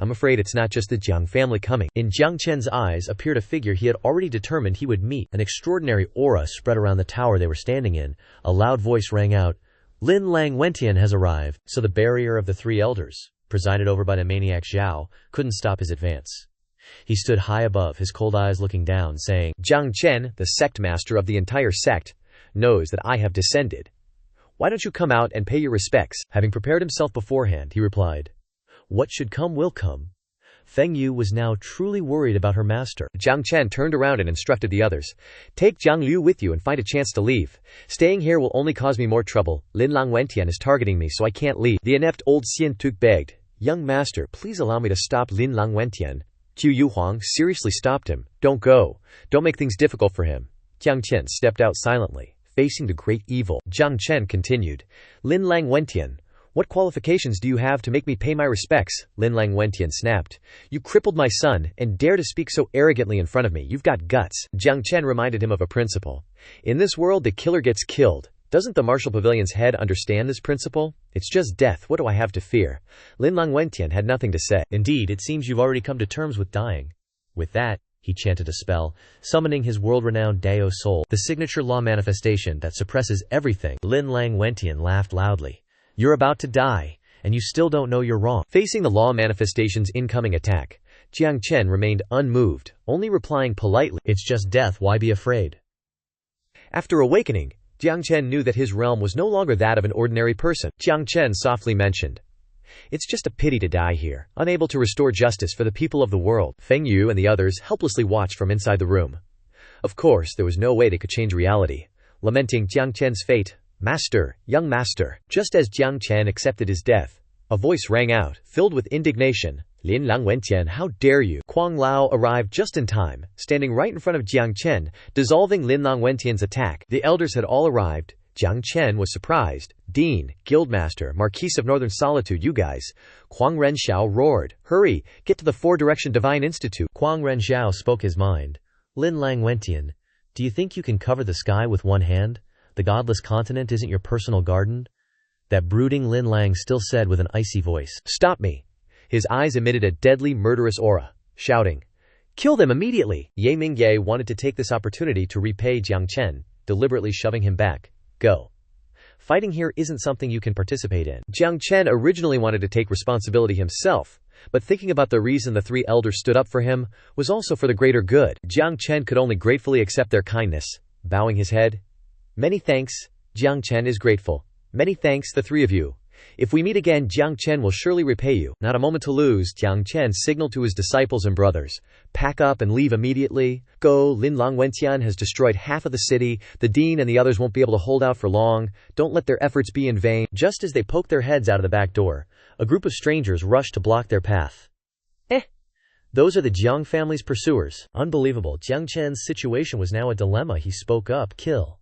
[SPEAKER 2] I'm afraid it's not just the Jiang family coming.
[SPEAKER 1] In Jiang Chen's eyes appeared a figure he had already determined he would meet. An extraordinary aura spread around the tower they were standing in. A loud voice rang out, Lin Lang Wentian has arrived. So the barrier of the three elders, presided over by the maniac Zhao, couldn't stop his advance. He stood high above, his cold eyes looking down, saying,
[SPEAKER 2] Jiang Chen, the sect master of the entire sect, knows that I have descended. Why don't you come out and pay your respects?
[SPEAKER 1] Having prepared himself beforehand, he replied, What should come will come. Feng Yu was now truly worried about her master.
[SPEAKER 2] Jiang Chen turned around and instructed the others, Take Jiang Liu with you and find a chance to leave. Staying here will only cause me more trouble. Lin Lang Wentian is targeting me, so I can't leave. The inept old Xian Tu begged, Young master, please allow me to stop Lin Lang Wentian. Jiu Yu Huang seriously stopped him. Don't go. Don't make things difficult for him. Jiang Chen stepped out silently, facing the great evil. Jiang Chen continued, Lin Lang Wentian, what qualifications do you have to make me pay my respects? Lin Lang Wentian snapped. You crippled my son, and dare to speak so arrogantly in front of me. You've got guts. Jiang Chen reminded him of a principle. In this world, the killer gets killed. Doesn't the Martial Pavilion's head understand this principle? It's just death. What do I have to fear? Lin Lang Wentian had nothing to say.
[SPEAKER 1] Indeed, it seems you've already come to terms with dying. With that, he chanted a spell, summoning his world-renowned Dao soul, the signature law manifestation that suppresses everything. Lin Lang Wentian laughed loudly. You're about to die, and you still don't know you're wrong. Facing the law manifestation's incoming attack, Jiang Chen remained unmoved, only replying politely, It's just death, why be afraid?
[SPEAKER 2] After awakening, Jiang Chen knew that his realm was no longer that of an ordinary person. Jiang Chen softly mentioned, It's just a pity to die here, unable to restore justice for the people of the world. Feng Yu and the others helplessly watched from inside the room. Of course, there was no way they could change reality. Lamenting Jiang Chen's fate, Master, young master. Just as Jiang Chen accepted his death, a voice rang out, filled with indignation. Lin Lang Wentian, how dare you? Kuang Lao arrived just in time, standing right in front of Jiang Chen, dissolving Lin Lang Wentian's attack. The elders had all arrived. Jiang Chen was surprised. Dean, Guildmaster, Marquis of Northern Solitude, you guys. Huang Renxiao roared. Hurry, get to the Four-Direction Divine Institute.
[SPEAKER 1] Huang Renxiao spoke his mind. Lin Lang Wentian, do you think you can cover the sky with one hand? The godless continent isn't your personal garden? That brooding Lin Lang still said with an icy voice.
[SPEAKER 2] Stop me. His eyes emitted a deadly, murderous aura, shouting, kill them immediately! Ye Mingye wanted to take this opportunity to repay Jiang Chen, deliberately shoving him back. Go. Fighting here isn't something you can participate in. Jiang Chen originally wanted to take responsibility himself, but thinking about the reason the three elders stood up for him was also for the greater good. Jiang Chen could only gratefully accept their kindness, bowing his head. Many thanks, Jiang Chen is grateful. Many thanks, the three of you. If we meet again, Jiang Chen will surely repay you. Not a moment to lose, Jiang Chen signaled to his disciples and brothers. Pack up and leave immediately. Go, Lin Lang Wentian has destroyed half of the city. The dean and the others won't be able to hold out for long. Don't let their efforts be in vain. Just as they poked their heads out of the back door, a group of strangers rushed to block their path. Those are the Jiang family's pursuers. Unbelievable. Jiang Chen's situation was now a dilemma. He spoke up. Kill.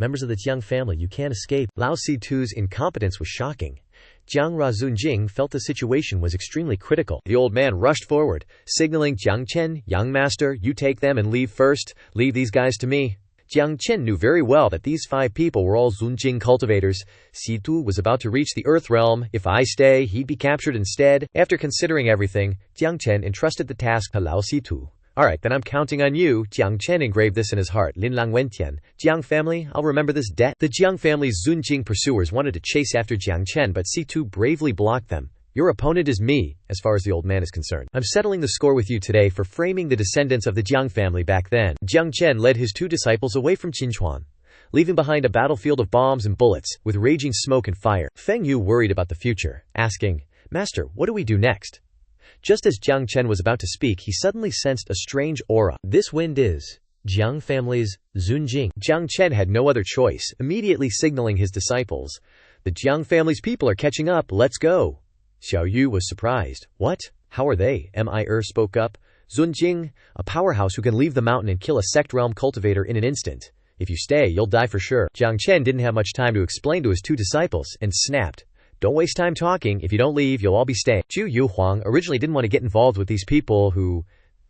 [SPEAKER 2] Members of the Jiang family, you can't escape. Lao Si-tu's incompetence was shocking. Jiang Razunjing felt the situation was extremely critical. The old man rushed forward, signaling Jiang Chen, young master, you take them and leave first. Leave these guys to me. Jiang Chen knew very well that these 5 people were all Zunjing cultivators. Si-tu was about to reach the Earth realm. If I stay, he'd be captured instead. After considering everything, Jiang Chen entrusted the task to Lao Si-tu. Alright, then I'm counting on you. Jiang Chen engraved this in his heart. Lin Lang Wentian. Jiang family, I'll remember this debt. The Jiang family's Zunjing pursuers wanted to chase after Jiang Chen, but Si-tu bravely blocked them. Your opponent is me, as far as the old man is concerned. I'm settling the score with you today for framing the descendants of the Jiang family back then. Jiang Chen led his 2 disciples away from Qinchuan, leaving behind a battlefield of bombs and bullets, with raging smoke and fire. Feng Yu worried about the future, asking, Master, what do we do next? Just as Jiang Chen was about to speak, he suddenly sensed a strange aura. This wind is Jiang family's Zunjing. Jiang Chen had no other choice, immediately signaling his disciples. The Jiang family's people are catching up, let's go. Xiao Yu was surprised. What? How are they? Mi spoke up. Zunjing, a powerhouse who can leave the mountain and kill a sect realm cultivator in an instant. If you stay, you'll die for sure. Jiang Chen didn't have much time to explain to his 2 disciples, and snapped. Don't waste time talking. If you don't leave, you'll all be staying. Zhu Yu Huang originally didn't want to get involved with these people who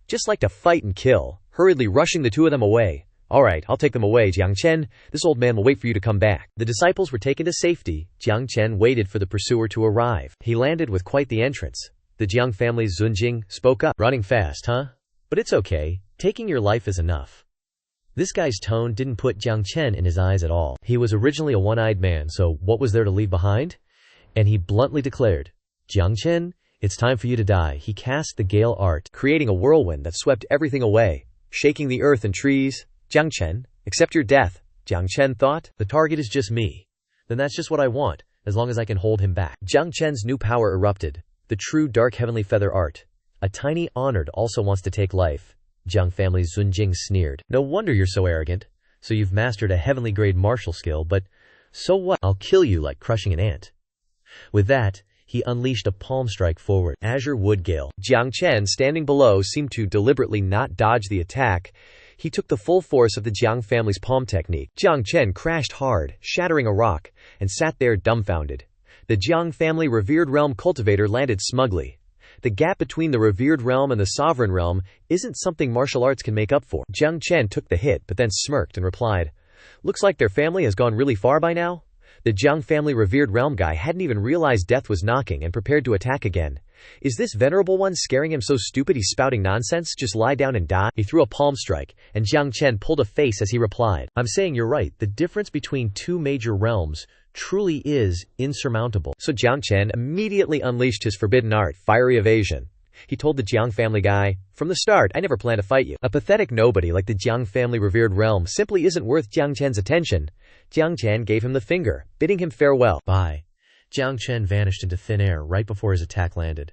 [SPEAKER 2] just like to fight and kill, hurriedly rushing the 2 of them away. Alright, I'll take them away, Jiang Chen. This old man will wait for you to come back. The disciples were taken to safety. Jiang Chen waited for the pursuer to arrive. He landed with quite the entrance. The Jiang family's Zunjing spoke up. Running fast, huh? But it's okay. Taking your life is enough. This guy's tone didn't put Jiang Chen in his eyes at all. He was originally a one-eyed man, so what was there to leave behind? And he bluntly declared, Jiang Chen, it's time for you to die. He cast the Gale art, creating a whirlwind that swept everything away, shaking the earth and trees. Jiang Chen, accept your death, Jiang Chen thought. The target is just me. Then that's just what I want, as long as I can hold him back. Jiang Chen's new power erupted, the true dark heavenly feather art. A tiny honored also wants to take life. Jiang family's Zunjing sneered. No wonder you're so arrogant. So you've mastered a heavenly grade martial skill, but so what? I'll kill you like crushing an ant. With that, he unleashed a palm strike forward. Azure Wood Gale. Jiang Chen, standing below, seemed to deliberately not dodge the attack. He took the full force of the Jiang family's palm technique. Jiang Chen crashed hard, shattering a rock, and sat there dumbfounded. The Jiang family revered realm cultivator landed smugly. The gap between the revered realm and the sovereign realm isn't something martial arts can make up for. Jiang Chen took the hit but then smirked and replied, looks like their family has gone really far by now. The Jiang family revered realm guy hadn't even realized death was knocking and prepared to attack again. Is this venerable one scaring him so stupid he's spouting nonsense? Just lie down and die? He threw a palm strike, and Jiang Chen pulled a face as he replied, I'm saying you're right. The difference between 2 major realms truly is insurmountable. So Jiang Chen immediately unleashed his forbidden art, fiery evasion. He told the Jiang family guy, from the start, I never planned to fight you. A pathetic nobody like the Jiang family revered realm simply isn't worth Jiang Chen's attention. Jiang Chen gave him the finger, bidding him farewell. Bye. Jiang Chen vanished into thin air right before his attack landed.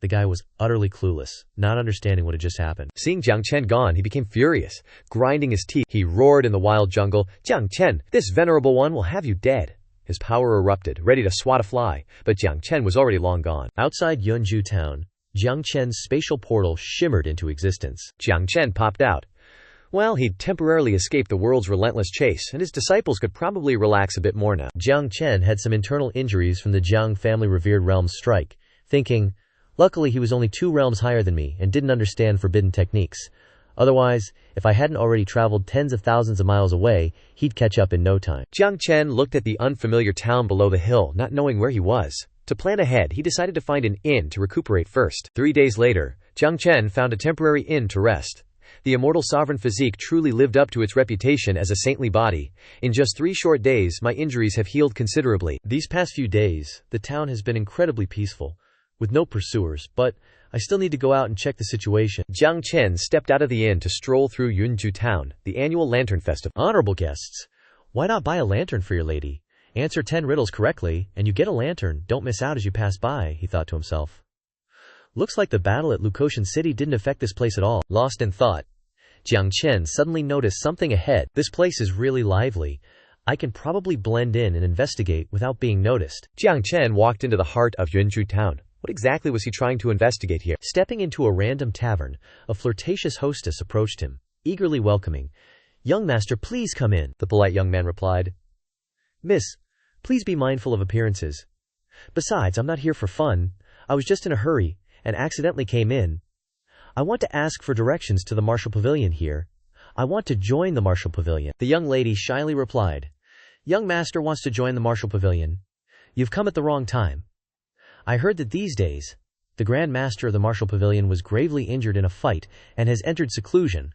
[SPEAKER 2] The guy was utterly clueless, not understanding what had just happened. Seeing Jiang Chen gone, he became furious. Grinding his teeth, he roared in the wild jungle, Jiang Chen, this venerable one will have you dead. His power erupted, ready to swat a fly, but Jiang Chen was already long gone. Outside Yunju town, Jiang Chen's spatial portal shimmered into existence. Jiang Chen popped out. Well, he'd temporarily escaped the world's relentless chase, and his disciples could probably relax a bit more now.
[SPEAKER 1] Jiang Chen had some internal injuries from the Jiang family revered realms strike, thinking, luckily he was only 2 realms higher than me and didn't understand forbidden techniques. Otherwise, if I hadn't already traveled tens of thousands of miles away, he'd catch up in no time.
[SPEAKER 2] Jiang Chen looked at the unfamiliar town below the hill, not knowing where he was. To plan ahead, he decided to find an inn to recuperate first. 3 days later, Jiang Chen found a temporary inn to rest. The immortal sovereign physique truly lived up to its reputation as a saintly body. In just 3 short days, my injuries have healed considerably.
[SPEAKER 1] These past few days, the town has been incredibly peaceful, with no pursuers, but I still need to go out and check the situation.
[SPEAKER 2] Jiang Chen stepped out of the inn to stroll through Yunju Town, the annual lantern festival.
[SPEAKER 1] Honorable guests, why not buy a lantern for your lady? Answer 10 riddles correctly, and you get a lantern. Don't miss out as you pass by, he thought to himself. Looks like the battle at Lukoshan City didn't affect this place at all. Lost in thought, Jiang Chen suddenly noticed something ahead. This place is really lively. I can probably blend in and investigate without being noticed.
[SPEAKER 2] Jiang Chen walked into the heart of Yunju Town. What exactly was he trying to investigate here?
[SPEAKER 1] Stepping into a random tavern, a flirtatious hostess approached him, eagerly welcoming. Young master, please come in, the polite young man replied. Miss, please be mindful of appearances. Besides, I'm not here for fun. I was just in a hurry and accidentally came in. I want to ask for directions to the martial pavilion here. I want to join the martial pavilion. The young lady shyly replied. Young master wants to join the martial pavilion. You've come at the wrong time. I heard that these days, the Grand Master of the martial pavilion was gravely injured in a fight and has entered seclusion.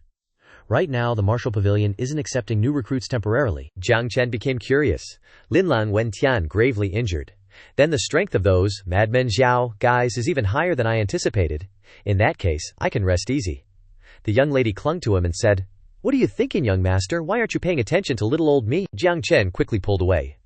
[SPEAKER 1] Right now, the martial pavilion isn't accepting new recruits temporarily.
[SPEAKER 2] Jiang Chen became curious. Linlan Wentian gravely injured. Then the strength of those madmen Zhao guys is even higher than I anticipated. In that case, I can rest easy. The young lady clung to him and said, What are you thinking, young master? Why aren't you paying attention to little old me? Jiang Chen quickly pulled away.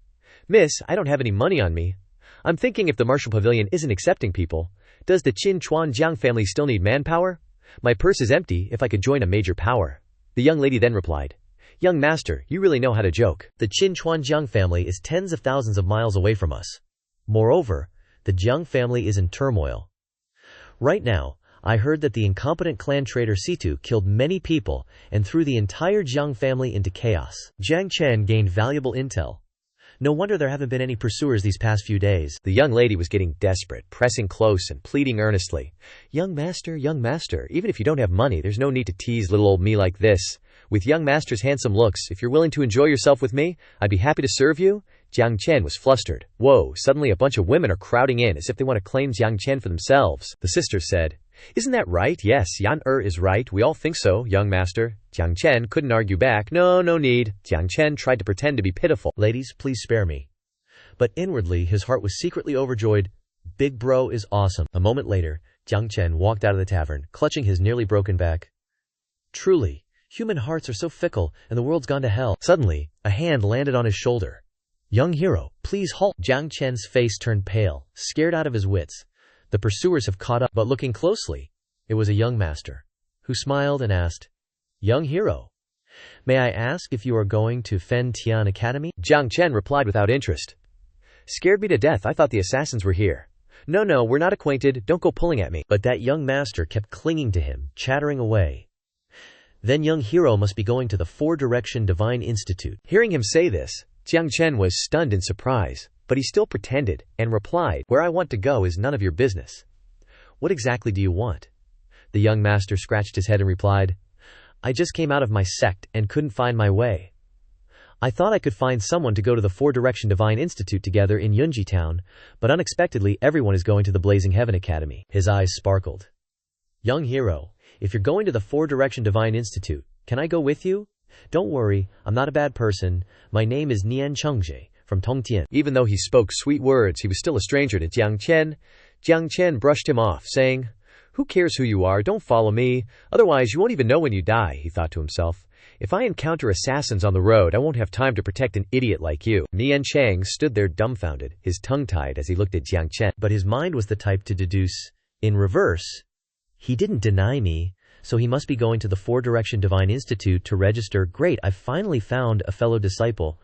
[SPEAKER 2] Miss, I don't have any money on me. I'm thinking if the martial pavilion isn't accepting people, does the Qin Chuan Jiang family still need manpower? My purse is empty if I could join a major power. The young lady then replied, Young master, you really know how to joke.
[SPEAKER 1] The Qin Chuan Jiang family is tens of thousands of miles away from us. Moreover, the Jiang family is in turmoil. Right now, I heard that the incompetent clan traitor Situ killed many people and threw the entire Jiang family into chaos. Jiang Chen gained valuable intel. No wonder there haven't been any pursuers these past few days.
[SPEAKER 2] The young lady was getting desperate, pressing close and pleading earnestly. Young master, even if you don't have money, there's no need to tease little old me like this. With young master's handsome looks, if you're willing to enjoy yourself with me, I'd be happy to serve you. Jiang Chen was flustered. Whoa, suddenly a bunch of women are crowding in as if they want to claim Jiang Chen for themselves. The sister said, Isn't that right? Yes, Yan is right. We all think so, young master. Jiang Chen couldn't argue back. No need. Jiang Chen tried to pretend to be pitiful.
[SPEAKER 1] Ladies, please spare me. But inwardly, his heart was secretly overjoyed. Big bro is awesome. A moment later, Jiang Chen walked out of the tavern, clutching his nearly broken back. Truly, human hearts are so fickle, and the world's gone to hell. Suddenly, a hand landed on his shoulder. Young hero, please halt. Jiang Chen's face turned pale, scared out of his wits. The pursuers have caught up, but looking closely, it was a young master, who smiled and asked, Young hero, may I ask if you are going to Fen Tian Academy?
[SPEAKER 2] Jiang Chen replied without interest. Scared me to death, I thought the assassins were here. No, we're not acquainted, don't go pulling at me.
[SPEAKER 1] But that young master kept clinging to him, chattering away. Then young hero must be going to the Four-Direction Divine Institute.
[SPEAKER 2] Hearing him say this, Jiang Chen was stunned in surprise, but he still pretended and replied, Where I want to go is none of your business.
[SPEAKER 1] What exactly do you want? The young master scratched his head and replied, I just came out of my sect and couldn't find my way. I thought I could find someone to go to the Four-Direction Divine Institute together in Yunji Town, but unexpectedly everyone is going to the Blazing Heaven Academy. His eyes sparkled. Young hero, if you're going to the Four-Direction Divine Institute, can I go with you? Don't worry, I'm not a bad person. My name is Nian Chengzhe, from Tongtian.
[SPEAKER 2] Even though he spoke sweet words, he was still a stranger to Jiang Chen. Jiang Chen brushed him off, saying, Who cares who you are? Don't follow me. Otherwise, you won't even know when you die, he thought to himself. If I encounter assassins on the road, I won't have time to protect an idiot like you. Nian Chang stood there dumbfounded, his tongue tied as he looked at Jiang Chen.
[SPEAKER 1] But his mind was the type to deduce, in reverse, he didn't deny me. So he must be going to the Four-Direction Divine Institute to register. Great, I've finally found a fellow disciple.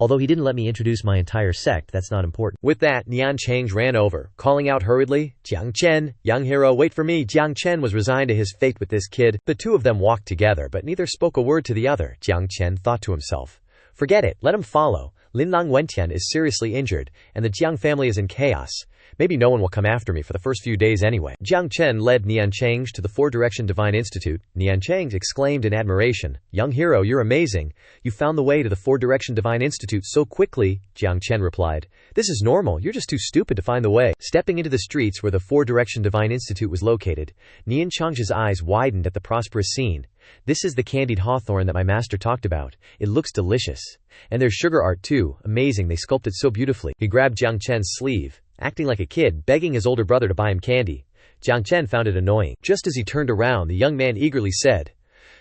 [SPEAKER 1] Although he didn't let me introduce my entire sect, that's not important.
[SPEAKER 2] With that, Nian Chang ran over, calling out hurriedly, "Jiang Chen, young hero, wait for me." Jiang Chen was resigned to his fate with this kid. The two of them walked together, but neither spoke a word to the other. Jiang Chen thought to himself, "Forget it, let him follow. Linlang Wentian is seriously injured, and the Jiang family is in chaos. Maybe no one will come after me for the first few days anyway." Jiang Chen led Nian Chang to the Four-Direction Divine Institute. Nian Chang exclaimed in admiration, "Young hero, you're amazing. You found the way to the Four-Direction Divine Institute so quickly." Jiang Chen replied, "This is normal, you're just too stupid to find the way." Stepping into the streets where the Four-Direction Divine Institute was located, Nian Chang's eyes widened at the prosperous scene. "This is the candied hawthorn that my master talked about. It looks delicious. And there's sugar art too, amazing, they sculpt it so beautifully." He grabbed Jiang Chen's sleeve, acting like a kid, begging his older brother to buy him candy. Jiang Chen found it annoying. Just as he turned around, the young man eagerly said,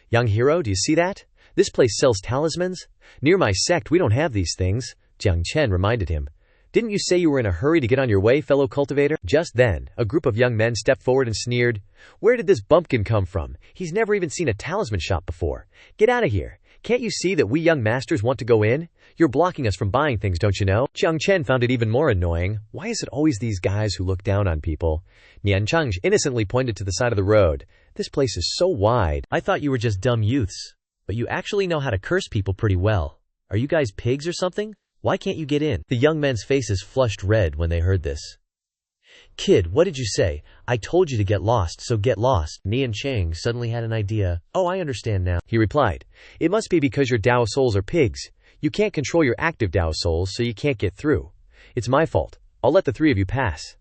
[SPEAKER 2] "Young hero, do you see that? This place sells talismans. Near my sect we don't have these things." Jiang Chen reminded him, "Didn't you say you were in a hurry to get on your way, fellow cultivator?" Just then, a group of young men stepped forward and sneered, "Where did this bumpkin come from? He's never even seen a talisman shop before. Get out of here. Can't you see that we young masters want to go in? You're blocking us from buying things, don't you know?" Jiang Chen found it even more annoying. Why is it always these guys who look down on people? Nian Chang innocently pointed to the side of the road. "This place is so wide."
[SPEAKER 1] "I thought you were just dumb youths. But you actually know how to curse people pretty well. Are you guys pigs or something? Why can't you get in?" The young men's faces flushed red when they heard this. "Kid, what did you say? I told you to get lost, so get lost." Nian Chang suddenly had an idea. "Oh, I understand now,"
[SPEAKER 2] he replied. "It must be because your Dao souls are pigs. You can't control your active Dao souls, so you can't get through. It's my fault. I'll let the three of you pass."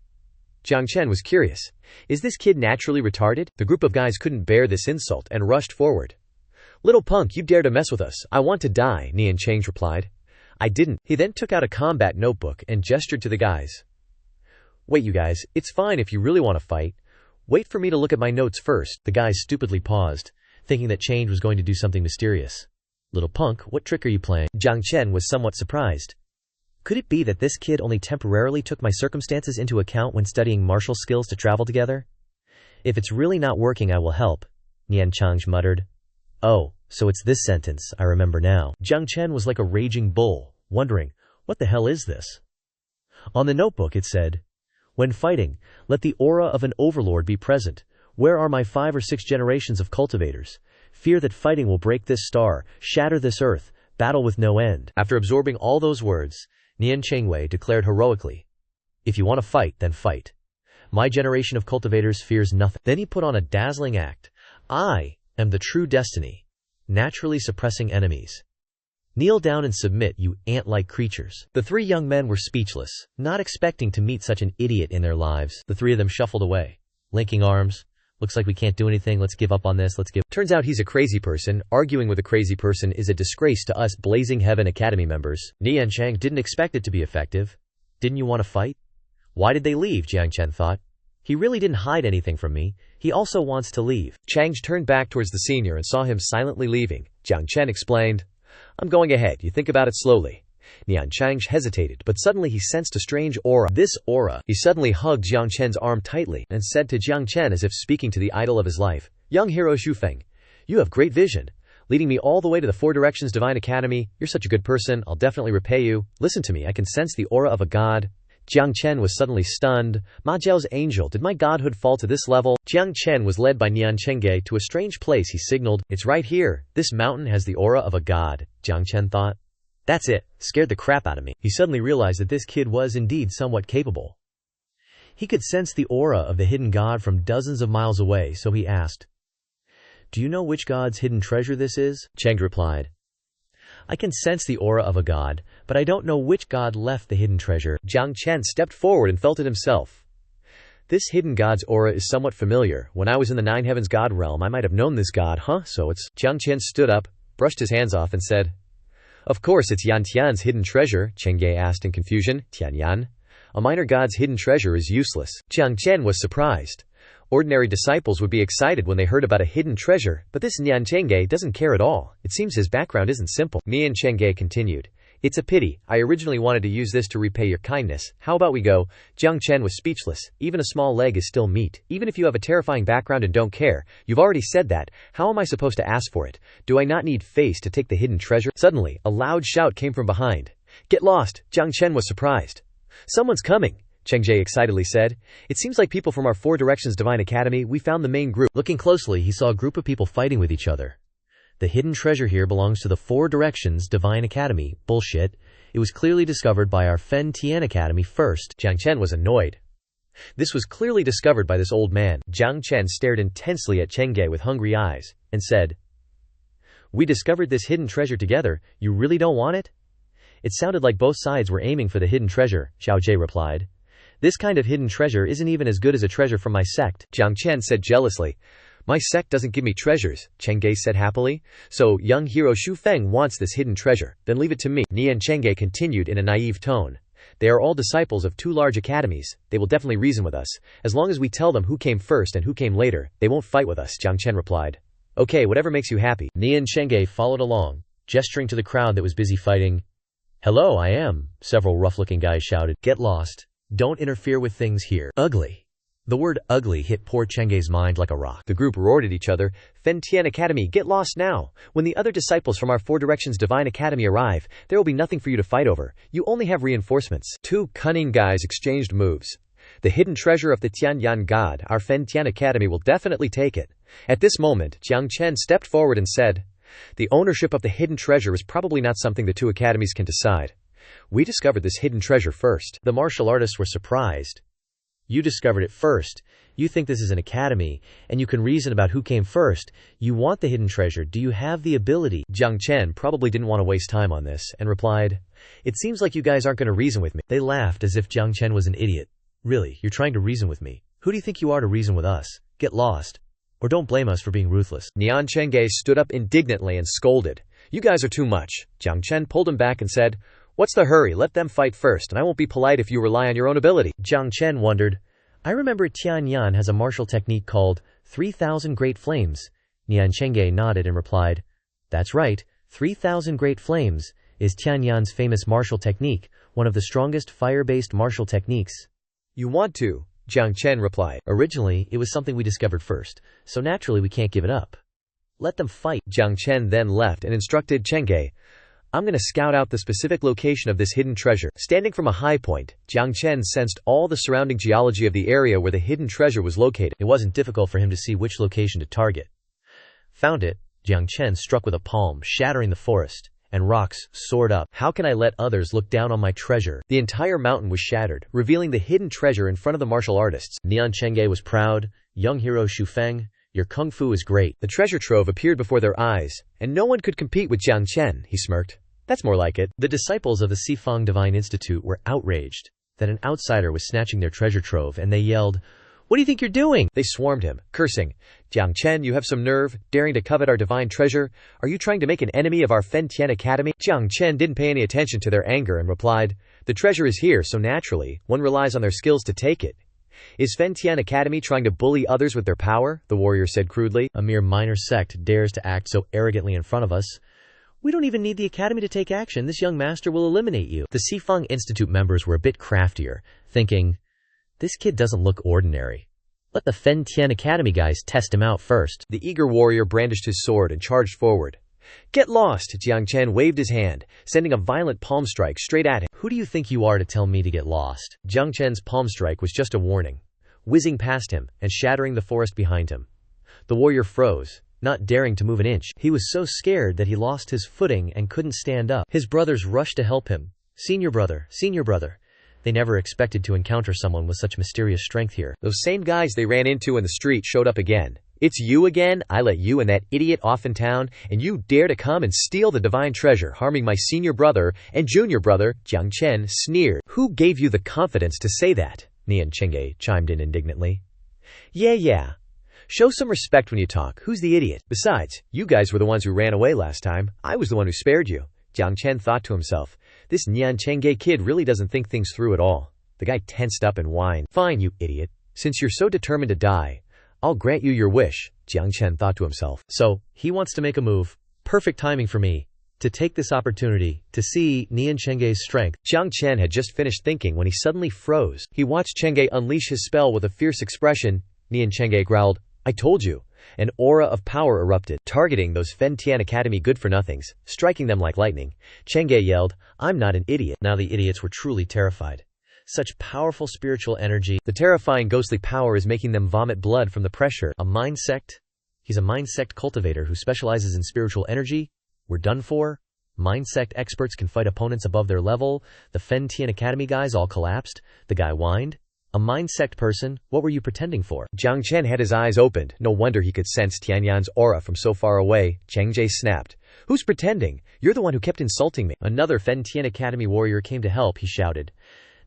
[SPEAKER 2] Jiang Chen was curious. Is this kid naturally retarded? The group of guys couldn't bear this insult and rushed forward. "Little punk, you dare to mess with us. I want to die," Nian Chang replied. "I didn't." He then took out a combat notebook and gestured to the guys. "Wait, you guys, it's fine if you really want to fight. Wait for me to look at my notes first." The guys stupidly paused, thinking that Change was going to do something mysterious. "Little punk, what trick are you playing?" Jiang Chen was somewhat surprised. Could it be that this kid only temporarily took my circumstances into account when studying martial skills to travel together? "If it's really not working, I will help," Nian Chang muttered. "Oh, so it's this sentence, I remember now." Jiang Chen was like a raging bull, wondering, what the hell is this? On the notebook it said, "When fighting, let the aura of an overlord be present. Where are my 5 or 6 generations of cultivators? Fear that fighting will break this star, shatter this earth, battle with no end." After absorbing all those words, Nian Changwei declared heroically, "If you want to fight, then fight. My generation of cultivators fears nothing." Then he put on a dazzling act. "I am the true destiny, naturally suppressing enemies. Kneel down and submit, you ant-like creatures." The 3 young men were speechless, not expecting to meet such an idiot in their lives. The 3 of them shuffled away, linking arms. "Looks like we can't do anything, let's give up on this, Turns out he's a crazy person. Arguing with a crazy person is a disgrace to us Blazing Heaven Academy members. Nian Chang didn't expect it to be effective. Didn't you want to fight? Why did they leave? Jiang Chen thought. He really didn't hide anything from me. He also wants to leave. Chang turned back towards the senior and saw him silently leaving. Jiang Chen explained, "I'm going ahead, you think about it slowly." Nian Chang hesitated, but suddenly he sensed a strange aura. This aura. He suddenly hugged Jiang Chen's arm tightly and said to Jiang Chen as if speaking to the idol of his life, "Young hero Xufeng, you have great vision. Leading me all the way to the Four Directions Divine Academy. You're such a good person, I'll definitely repay you. Listen to me, I can sense the aura of a god." Jiang Chen was suddenly stunned. "Ma Jiao's angel, did my godhood fall to this level?" Jiang Chen was led by Nian Chengge to a strange place. He signaled, "It's right here. This mountain has the aura of a god." Jiang Chen thought, "That's it. Scared the crap out of me." He suddenly realized that this kid was indeed somewhat capable. He could sense the aura of the hidden god from dozens of miles away, so he asked, "Do you know which god's hidden treasure this is?" Cheng replied, "I can sense the aura of a god, but I don't know which god left the hidden treasure." Jiang Chen stepped forward and felt it himself. "This hidden god's aura is somewhat familiar. When I was in the Nine Heavens god realm, I might have known this god, huh? So it's..." Jiang Chen stood up, brushed his hands off and said, "Of course it's Yan Tian's hidden treasure," Cheng Ge asked in confusion. "Tian Yan? A minor god's hidden treasure is useless." Jiang Chen was surprised. Ordinary disciples would be excited when they heard about a hidden treasure, but this Nian Chengge doesn't care at all. It seems his background isn't simple. Nian Chengge continued, "It's a pity. I originally wanted to use this to repay your kindness. How about we go?" Jiang Chen was speechless. Even a small leg is still meat. Even if you have a terrifying background and don't care, you've already said that. How am I supposed to ask for it? Do I not need face to take the hidden treasure? Suddenly, a loud shout came from behind. Get lost, Jiang Chen was surprised. Someone's coming, Chengje excitedly said. It seems like people from our Four Directions Divine Academy. We found the main group.
[SPEAKER 1] Looking closely, he saw a group of people fighting with each other. The hidden treasure here belongs to the Four Directions Divine Academy. Bullshit. It was clearly discovered by our Fen Tian Academy first.
[SPEAKER 2] Jiang Chen was annoyed. This was clearly discovered by this old man. Jiang Chen stared intensely at Chengge with hungry eyes, and said, "We discovered this hidden treasure together. You really don't want it?" It sounded like both sides were aiming for the hidden treasure, Xiao Jie replied. "This kind of hidden treasure isn't even as good as a treasure from my sect," Jiang Chen said jealously. "My sect doesn't give me treasures," Chengge said happily. "So young hero Xu Feng wants this hidden treasure. Then leave it to me." Nian Chengge continued in a naive tone. "They are all disciples of two large academies. They will definitely reason with us. As long as we tell them who came first and who came later, they won't fight with us," Jiang Chen replied. "Okay, whatever makes you happy."
[SPEAKER 1] Nian Chengge followed along, gesturing to the crowd that was busy fighting. "Hello, I am," several rough-looking guys shouted. "Get lost. Don't interfere with things here. Ugly." The word ugly hit poor Chenge's mind like a rock.
[SPEAKER 2] The group roared at each other. "Fen Tian Academy, get lost now. When the other disciples from our Four Directions Divine Academy arrive, there will be nothing for you to fight over. You only have reinforcements." Two cunning guys exchanged moves. "The hidden treasure of the Tianyan God, our Fen Tian Academy will definitely take it." At this moment, Jiang Chen stepped forward and said, "The ownership of the hidden treasure is probably not something the two academies can decide. We discovered this hidden treasure first."
[SPEAKER 1] The martial artists were surprised. "You discovered it first. You think this is an academy, and you can reason about who came first. You want the hidden treasure. Do you have the ability?"
[SPEAKER 2] Jiang Chen probably didn't want to waste time on this, and replied, "It seems like you guys aren't going to reason with me."
[SPEAKER 1] They laughed as if Jiang Chen was an idiot. "Really, you're trying to reason with me? Who do you think you are to reason with us? Get lost. Or don't blame us for being ruthless."
[SPEAKER 2] Nian Chengge stood up indignantly and scolded. "You guys are too much." Jiang Chen pulled him back and said, "What's the hurry? Let them fight first, and I won't be polite if you rely on your own ability."
[SPEAKER 1] Jiang Chen wondered, "I remember Tianyan has a martial technique called 3,000 Great Flames." Nian Chengge nodded and replied, "That's right, 3,000 Great Flames is Tianyan's famous martial technique, one of the strongest fire-based martial techniques."
[SPEAKER 2] "You want to?" Jiang Chen replied.
[SPEAKER 1] "Originally, it was something we discovered first, so naturally we can't give it up. Let them fight."
[SPEAKER 2] Jiang Chen then left and instructed Chengge, "I'm going to scout out the specific location of this hidden treasure." Standing from a high point, Jiang Chen sensed all the surrounding geology of the area where the hidden treasure was located.
[SPEAKER 1] It wasn't difficult for him to see which location to target. Found it, Jiang Chen struck with a palm, shattering the forest, and rocks soared up. "How can I let others look down on my treasure?" The entire mountain was shattered, revealing the hidden treasure in front of the martial artists. Nian Chengge was proud. "Young hero Xu Feng, your kung fu is great."
[SPEAKER 2] The treasure trove appeared before their eyes, and no one could compete with Jiang Chen, he smirked. "That's more like it."
[SPEAKER 1] The disciples of the Sifang Divine Institute were outraged that an outsider was snatching their treasure trove, and they yelled, "What do you think you're doing?"
[SPEAKER 2] They swarmed him, cursing, "Jiang Chen, you have some nerve, daring to covet our divine treasure? Are you trying to make an enemy of our Fen Tian Academy?" Jiang Chen didn't pay any attention to their anger and replied, "The treasure is here, so naturally, one relies on their skills to take it." "Is Fen Tian Academy trying to bully others with their power?" the warrior said crudely.
[SPEAKER 1] "A mere minor sect dares to act so arrogantly in front of us. We don't even need the academy to take action. This young master will eliminate you." The Sifang Institute members were a bit craftier, thinking, "This kid doesn't look ordinary. Let the Fen Tian Academy guys test him out first."
[SPEAKER 2] The eager warrior brandished his sword and charged forward. "Get lost!" Jiang Chen waved his hand, sending a violent palm strike straight at him.
[SPEAKER 1] "Who do you think you are to tell me to get lost?"
[SPEAKER 2] Jiang Chen's palm strike was just a warning, whizzing past him and shattering the forest behind him. The warrior froze, not daring to move an inch.
[SPEAKER 1] He was so scared that he lost his footing and couldn't stand up. His brothers rushed to help him. Senior brother, senior brother." They never expected to encounter someone with such mysterious strength here.
[SPEAKER 2] Those same guys they ran into in the street showed up again. "It's you again? I let you and that idiot off in town, and you dare to come and steal the divine treasure, harming my senior brother and junior brother," Jiang Chen sneered. "Who gave you the confidence to say that?" Nian Chengge chimed in indignantly. Yeah. Show some respect when you talk. Who's the idiot? Besides, you guys were the ones who ran away last time. I was the one who spared you." Jiang Chen thought to himself, "This Nian Chengge kid really doesn't think things through at all." The guy tensed up and whined. "Fine, you idiot. Since you're so determined to die, I'll grant you your wish," Jiang Chen thought to himself.
[SPEAKER 1] So, he wants to make a move. Perfect timing for me to take this opportunity to see Nian Chenge's strength.
[SPEAKER 2] Jiang Chen had just finished thinking when he suddenly froze. He watched Chengge unleash his spell with a fierce expression. Nian Chengge growled, "I told you. An aura of power erupted, targeting those Fen Tian Academy good-for-nothings, striking them like lightning. Chang'e yelled, "I'm not an idiot."
[SPEAKER 1] Now the idiots were truly terrified. Such powerful spiritual energy.
[SPEAKER 2] The terrifying ghostly power is making them vomit blood from the pressure.
[SPEAKER 1] A mind sect? He's a mind sect cultivator who specializes in spiritual energy? We're done for? Mind sect experts can fight opponents above their level. The Fen Tian Academy guys all collapsed. The guy whined. A mind sect person? What were you pretending for?
[SPEAKER 2] Jiang Chen had his eyes opened. No wonder he could sense Tianyan's aura from so far away. Chang'e snapped. "Who's pretending? You're the one who kept insulting me."
[SPEAKER 1] Another Fen Tian Academy warrior came to help, he shouted.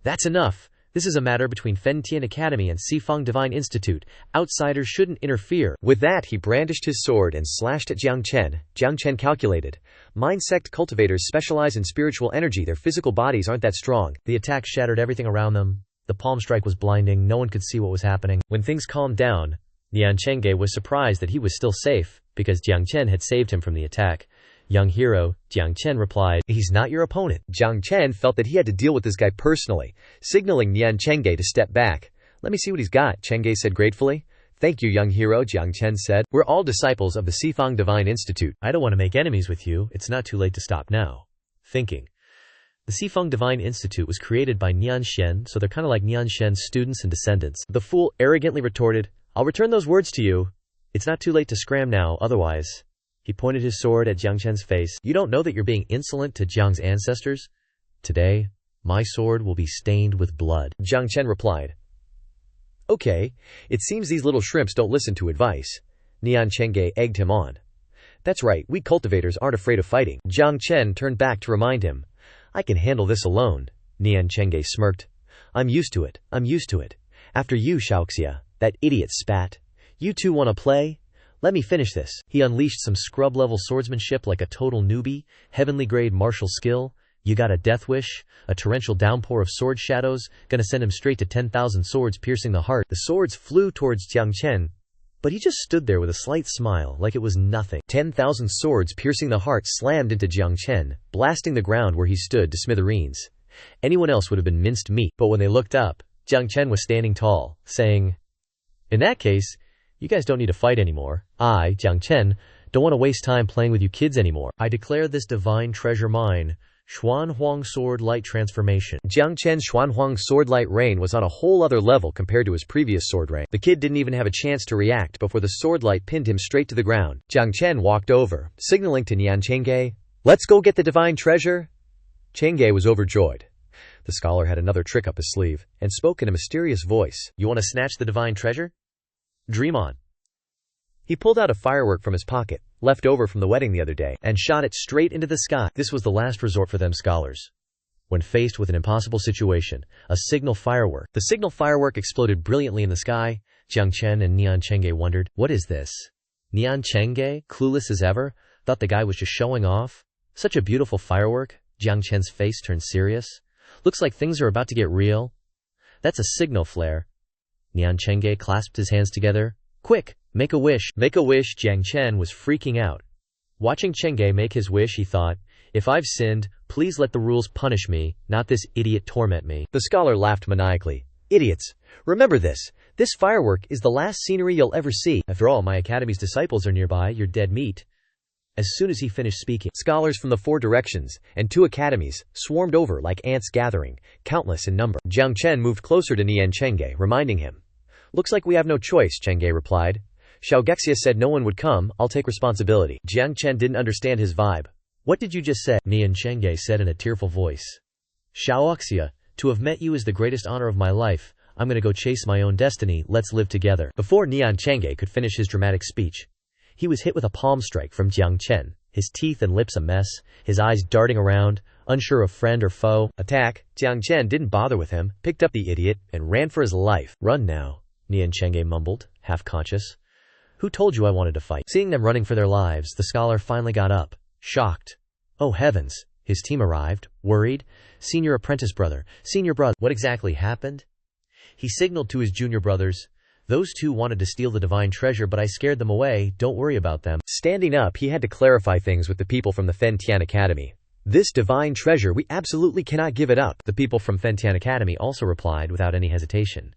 [SPEAKER 1] "That's enough. This is a matter between Fen Tian Academy and Sifang Divine Institute. Outsiders shouldn't interfere."
[SPEAKER 2] With that, he brandished his sword and slashed at Jiang Chen. Jiang Chen calculated. Mind sect cultivators specialize in spiritual energy. Their physical bodies aren't that strong.
[SPEAKER 1] The attack shattered everything around them. The palm strike was blinding. No one could see what was happening. When things calmed down, Nian Chengge was surprised that he was still safe, because Jiang Chen had saved him from the attack. "Young hero," Jiang Chen replied, "he's not your opponent."
[SPEAKER 2] Jiang Chen felt that he had to deal with this guy personally, signaling Nian Chengge to step back. "Let me see what he's got," Chengge said gratefully. "Thank you, young hero," Jiang Chen said. "We're all disciples of the Sifang Divine Institute.
[SPEAKER 1] I don't want to make enemies with you. It's not too late to stop now." Thinking. The Sifang Divine Institute was created by Nian Shen, so they're kind of like Nian Shen's students and descendants. The fool arrogantly retorted, "I'll return those words to you. It's not too late to scram now, otherwise." He pointed his sword at Jiang Chen's face. "You don't know that you're being insolent to Jiang's ancestors? Today, my sword will be stained with blood."
[SPEAKER 2] Jiang Chen replied. "Okay, it seems these little shrimps don't listen to advice." Nian Chengge egged him on. "That's right, we cultivators aren't afraid of fighting." Jiang Chen turned back to remind him. "I can handle this alone." Nian Chengge smirked. I'm used to it. After you, Xiaoxia." That idiot spat. "You two want to play? Let me finish this." He unleashed some scrub-level swordsmanship like a total newbie, heavenly-grade martial skill. You got a death wish? A torrential downpour of sword shadows, gonna send him straight to 10,000 swords piercing the heart. The swords flew towards Jiang Chen, but he just stood there with a slight smile, like it was nothing. 10,000 swords piercing the heart slammed into Jiang Chen, blasting the ground where he stood to smithereens. Anyone else would have been minced meat, but when they looked up, Jiang Chen was standing tall, saying, "In that case, you guys don't need to fight anymore. I, Jiang Chen, don't want to waste time playing with you kids anymore. I declare this divine treasure mine, Xuanhuang Sword Light Transformation." Jiang Chen's Xuanhuang Sword Light Rain was on a whole other level compared to his previous sword rain. The kid didn't even have a chance to react before the sword light pinned him straight to the ground. Jiang Chen walked over, signaling to Nian Chengge, "Let's go get the divine treasure." Chengge was overjoyed. The scholar had another trick up his sleeve, and spoke in a mysterious voice. "You want to snatch the divine treasure? Dream on." He pulled out a firework from his pocket, left over from the wedding the other day, and shot it straight into the sky. This was the last resort for them scholars. When faced with an impossible situation, a signal firework. The signal firework exploded brilliantly in the sky. Jiang Chen and Nian Chengge wondered, "What is this?" Nian Chengge, clueless as ever, thought the guy was just showing off. Such a beautiful firework. Jiang Chen's face turned serious. "Looks like things are about to get real." "That's a signal flare." Nian Chengge clasped his hands together. "Quick, make a wish." Make a wish. Jiang Chen was freaking out. Watching Chengge make his wish, he thought, "If I've sinned, please let the rules punish me, not this idiot torment me." The scholar laughed maniacally. "Idiots, remember this. This firework is the last scenery you'll ever see. After all, my academy's disciples are nearby. You're dead meat." As soon as he finished speaking, scholars from the 4 directions and 2 academies swarmed over like ants gathering, countless in number. Jiang Chen moved closer to Nian Chengge, reminding him. "Looks like we have no choice," Chengge replied. "Xiaogexia said no one would come. I'll take responsibility." Jiang Chen didn't understand his vibe. "What did you just say?" Nian Chengge said in a tearful voice. "Xiaoxia, to have met you is the greatest honor of my life. I'm gonna go chase my own destiny. Let's live together." Before Nian Chengge could finish his dramatic speech, he was hit with a palm strike from Jiang Chen, his teeth and lips a mess, his eyes darting around, unsure of friend or foe. Attack. Jiang Chen didn't bother with him, picked up the idiot, and ran for his life. "Run now," Nian Chengge mumbled, half-conscious. "Who told you I wanted to fight?" Seeing them running for their lives, the scholar finally got up, shocked. Oh heavens, his team arrived, worried. Senior apprentice brother, senior brother. What exactly happened? He signaled to his junior brothers. "Those 2 wanted to steal the divine treasure, but I scared them away. Don't worry about them." Standing up, he had to clarify things with the people from the Fen Tian Academy. "This divine treasure, we absolutely cannot give it up." The people from Fen Tian Academy also replied without any hesitation.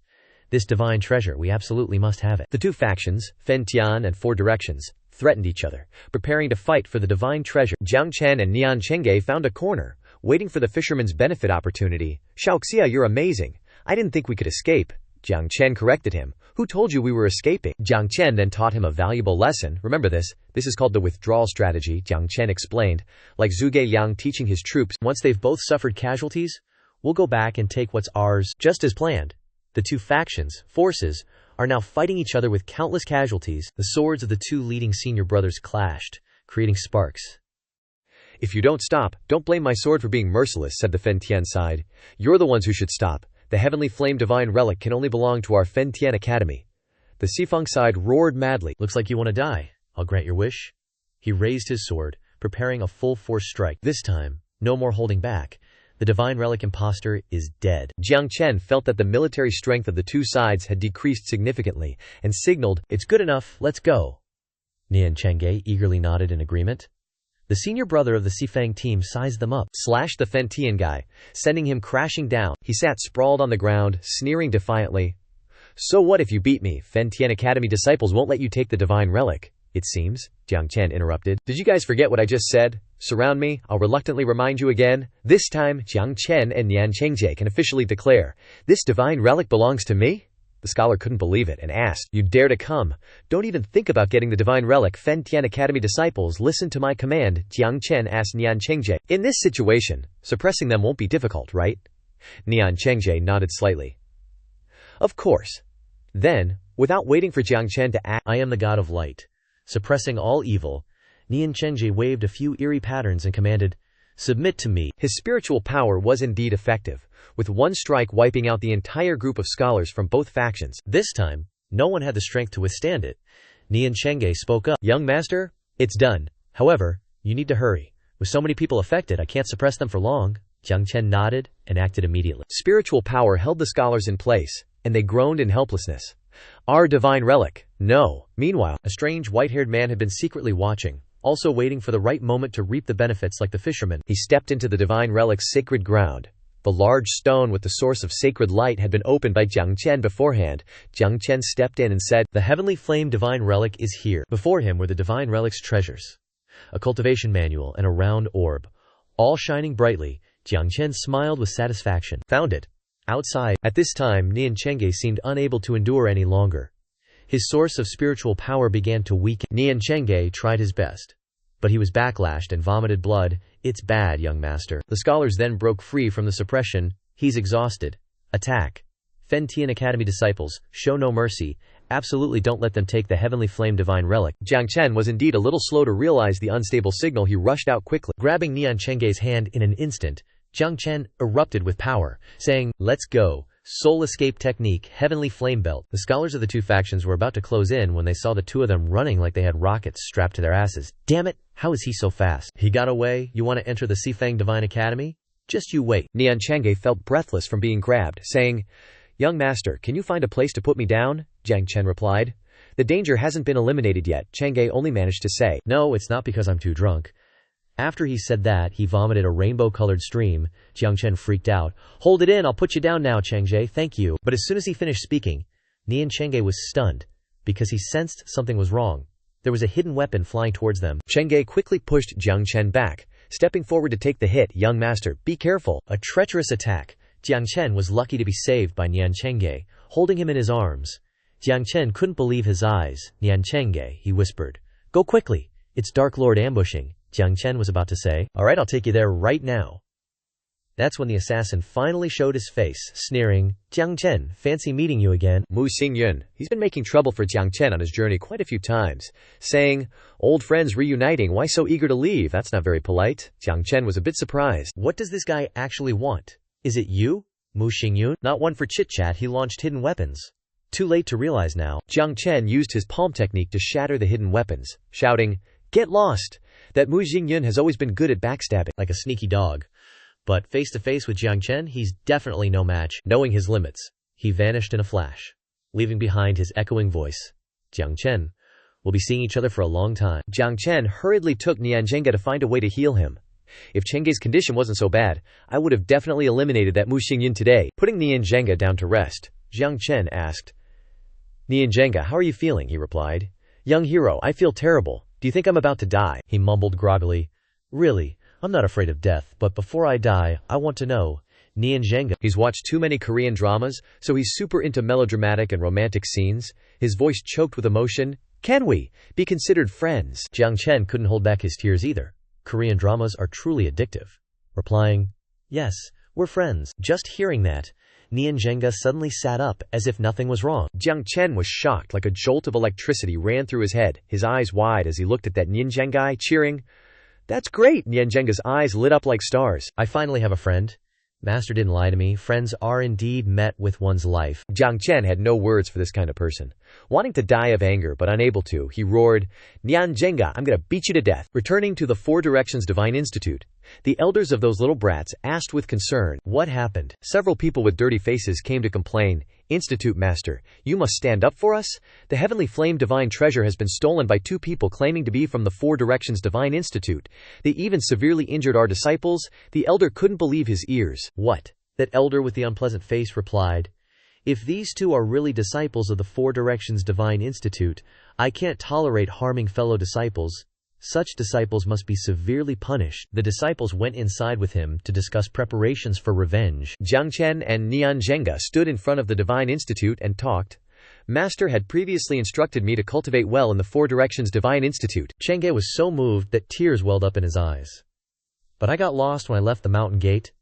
[SPEAKER 1] This divine treasure, we absolutely must have it.
[SPEAKER 2] The two factions, Fen Tian and Four Directions, threatened each other, preparing to fight for the divine treasure. Jiang Chen and Nian Chengge found a corner, waiting for the fisherman's benefit opportunity. Xiaoxia, you're amazing. I didn't think we could escape. Jiang Chen corrected him. Who told you we were escaping? Jiang Chen then taught him a valuable lesson. Remember this is called the withdrawal strategy, Jiang Chen explained, like Zhuge Yang teaching his troops.
[SPEAKER 1] Once they've both suffered casualties, we'll go back and take what's ours, just as planned. The two factions, forces, are now fighting each other with countless casualties. The swords of the two leading senior brothers clashed, creating sparks.
[SPEAKER 2] If you don't stop, don't blame my sword for being merciless, said the Fen Tian side. You're the ones who should stop. The heavenly flame divine relic can only belong to our Fen Tian Academy. The Xifeng side roared madly.
[SPEAKER 1] Looks like you want to die. I'll grant your wish. He raised his sword, preparing a full-force strike. This time, no more holding back. The divine relic imposter is dead.
[SPEAKER 2] Jiang Chen felt that the military strength of the two sides had decreased significantly, and signaled,
[SPEAKER 1] "It's good enough, let's go." Nian Chengge eagerly nodded in agreement. The senior brother of the Xifeng team sized them up,
[SPEAKER 2] slashed the Fen Tian guy, sending him crashing down. He sat sprawled on the ground, sneering defiantly. So what if you beat me? Fen Tian Academy disciples won't let you take the divine relic, it seems, Jiang Chen interrupted. Did you guys forget what I just said? Surround me, I'll reluctantly remind you again. This time, Jiang Chen and Nian Chengge can officially declare, this divine relic belongs to me? The scholar couldn't believe it and asked, you dare to come? Don't even think about getting the divine relic. Fen Tian Academy disciples, listen to my command, Jiang Chen asked Nian Chengge. In this situation, suppressing them won't be difficult, right? Nian Chengge nodded slightly. Of course. Then, without waiting for Jiang Chen to act,
[SPEAKER 1] I am the god of light, suppressing all evil. Nian Chengge waved a few eerie patterns and commanded, submit to me.
[SPEAKER 2] His spiritual power was indeed effective, with one strike wiping out the entire group of scholars from both factions.
[SPEAKER 1] This time, no one had the strength to withstand it. Nian Chengge spoke up. Young master, it's done. However, you need to hurry. With so many people affected, I can't suppress them for long. Jiang Chen nodded and acted immediately.
[SPEAKER 2] Spiritual power held the scholars in place, and they groaned in helplessness. Our divine relic. No. Meanwhile,
[SPEAKER 1] a strange white-haired man had been secretly watching, also waiting for the right moment to reap the benefits like the fisherman.
[SPEAKER 2] He stepped into the divine relic's sacred ground. The large stone with the source of sacred light had been opened by Jiang Chen beforehand. Jiang Chen stepped in and said,
[SPEAKER 1] the heavenly flame divine relic is here. Before him were the divine relic's treasures, a cultivation manual and a round orb, all shining brightly. Jiang Chen smiled with satisfaction. Found it. Outside. At this time, Nian Chengge seemed unable to endure any longer. His source of spiritual power began to weaken. Nian Chengge tried his best, but he was backlashed and vomited blood. It's bad, young master. The scholars then broke free from the suppression. He's exhausted. Attack. Fen Tian Academy disciples, show no mercy. Absolutely don't let them take the heavenly flame divine relic.
[SPEAKER 2] Jiang Chen was indeed a little slow to realize the unstable signal. He rushed out quickly.
[SPEAKER 1] Grabbing Nian Chengge's hand in an instant, Jiang Chen erupted with power, saying, let's go. Soul escape technique, heavenly flame belt. The scholars of the two factions were about to close in when they saw the two of them running like they had rockets strapped to their asses. Damn it, how is he so fast? He got away. You want to enter the Xifeng Divine Academy? Just you wait.
[SPEAKER 2] Nian Chengge felt breathless from being grabbed, saying, young master, can you find a place to put me down? Jiang Chen replied. The danger hasn't been eliminated yet. Chengge only managed to say,
[SPEAKER 1] no, it's not because I'm too drunk. After he said that, he vomited a rainbow-colored stream. Jiang Chen freaked out. Hold it in, I'll put you down now, Chengge, thank you. But as soon as he finished speaking, Nian Chengge was stunned, because he sensed something was wrong. There was a hidden weapon flying towards them.
[SPEAKER 2] Chengge quickly pushed Jiang Chen back, stepping forward to take the hit. Young master, be careful.
[SPEAKER 1] A treacherous attack. Jiang Chen was lucky to be saved by Nian Chengge, holding him in his arms. Jiang Chen couldn't believe his eyes. Nian Chengge, he whispered. Go quickly. It's Dark Lord ambushing. Jiang Chen was about to say, all right, I'll take you there right now. That's when the assassin finally showed his face, sneering, Jiang Chen, fancy meeting you again.
[SPEAKER 2] Mu Xingyun, he's been making trouble for Jiang Chen on his journey quite a few times, saying, old friends reuniting, why so eager to leave? That's not very polite. Jiang Chen was a bit surprised.
[SPEAKER 1] What does this guy actually want? Is it you? Mu Xingyun? Not one for chit-chat, he launched hidden weapons. Too late to realize now.
[SPEAKER 2] Jiang Chen used his palm technique to shatter the hidden weapons, shouting, get lost! That Mu Xingyun has always been good at backstabbing.
[SPEAKER 1] Like a sneaky dog. But face-to-face with Jiang Chen, he's definitely no match. Knowing his limits, he vanished in a flash, leaving behind his echoing voice. Jiang Chen, we'll be seeing each other for a long time.
[SPEAKER 2] Jiang Chen hurriedly took Nian Chengge to find a way to heal him. If Chengge's condition wasn't so bad, I would have definitely eliminated that Mu Xingyun today. Putting Nian Chengge down to rest, Jiang Chen asked. Nianjenga, how are you feeling? He replied. Young hero, I feel terrible. Do you think I'm about to die?
[SPEAKER 1] He mumbled groggily. Really, I'm not afraid of death, but before I die, I want to know. Nianjenga.
[SPEAKER 2] He's watched too many Korean dramas, so he's super into melodramatic and romantic scenes. His voice choked with emotion. Can we be considered friends?
[SPEAKER 1] Jiang Chen couldn't hold back his tears either. Korean dramas are truly addictive. Replying, yes, we're friends. Just hearing that, Nianjenga suddenly sat up as if nothing was wrong.
[SPEAKER 2] Jiang Chen was shocked, like a jolt of electricity ran through his head, his eyes wide as he looked at that Nianjenga cheering. That's great! Nianjenga's eyes lit up like stars.
[SPEAKER 1] I finally have a friend. Master didn't lie to me. Friends are indeed met with one's life.
[SPEAKER 2] Jiang Chen had no words for this kind of person. Wanting to die of anger but unable to, he roared, Nianjenga, I'm gonna beat you to death. Returning to the Four Directions Divine Institute, the elders of those little brats asked with concern, what happened? Several people with dirty faces came to complain. Institute Master, you must stand up for us? The Heavenly Flame Divine Treasure has been stolen by 2 people claiming to be from the Four Directions Divine Institute. They even severely injured our disciples. The elder couldn't believe his ears.
[SPEAKER 1] What? That elder with the unpleasant face replied, if these 2 are really disciples of the Four Directions Divine Institute, I can't tolerate harming fellow disciples. Such disciples must be severely punished. The disciples went inside with him to discuss preparations for revenge.
[SPEAKER 2] Jiang Chen and Nianjenga stood in front of the Divine Institute and talked. Master had previously instructed me to cultivate well in the Four Directions Divine Institute.
[SPEAKER 1] Chang'e was so moved that tears welled up in his eyes. But I got lost when I left the mountain gate.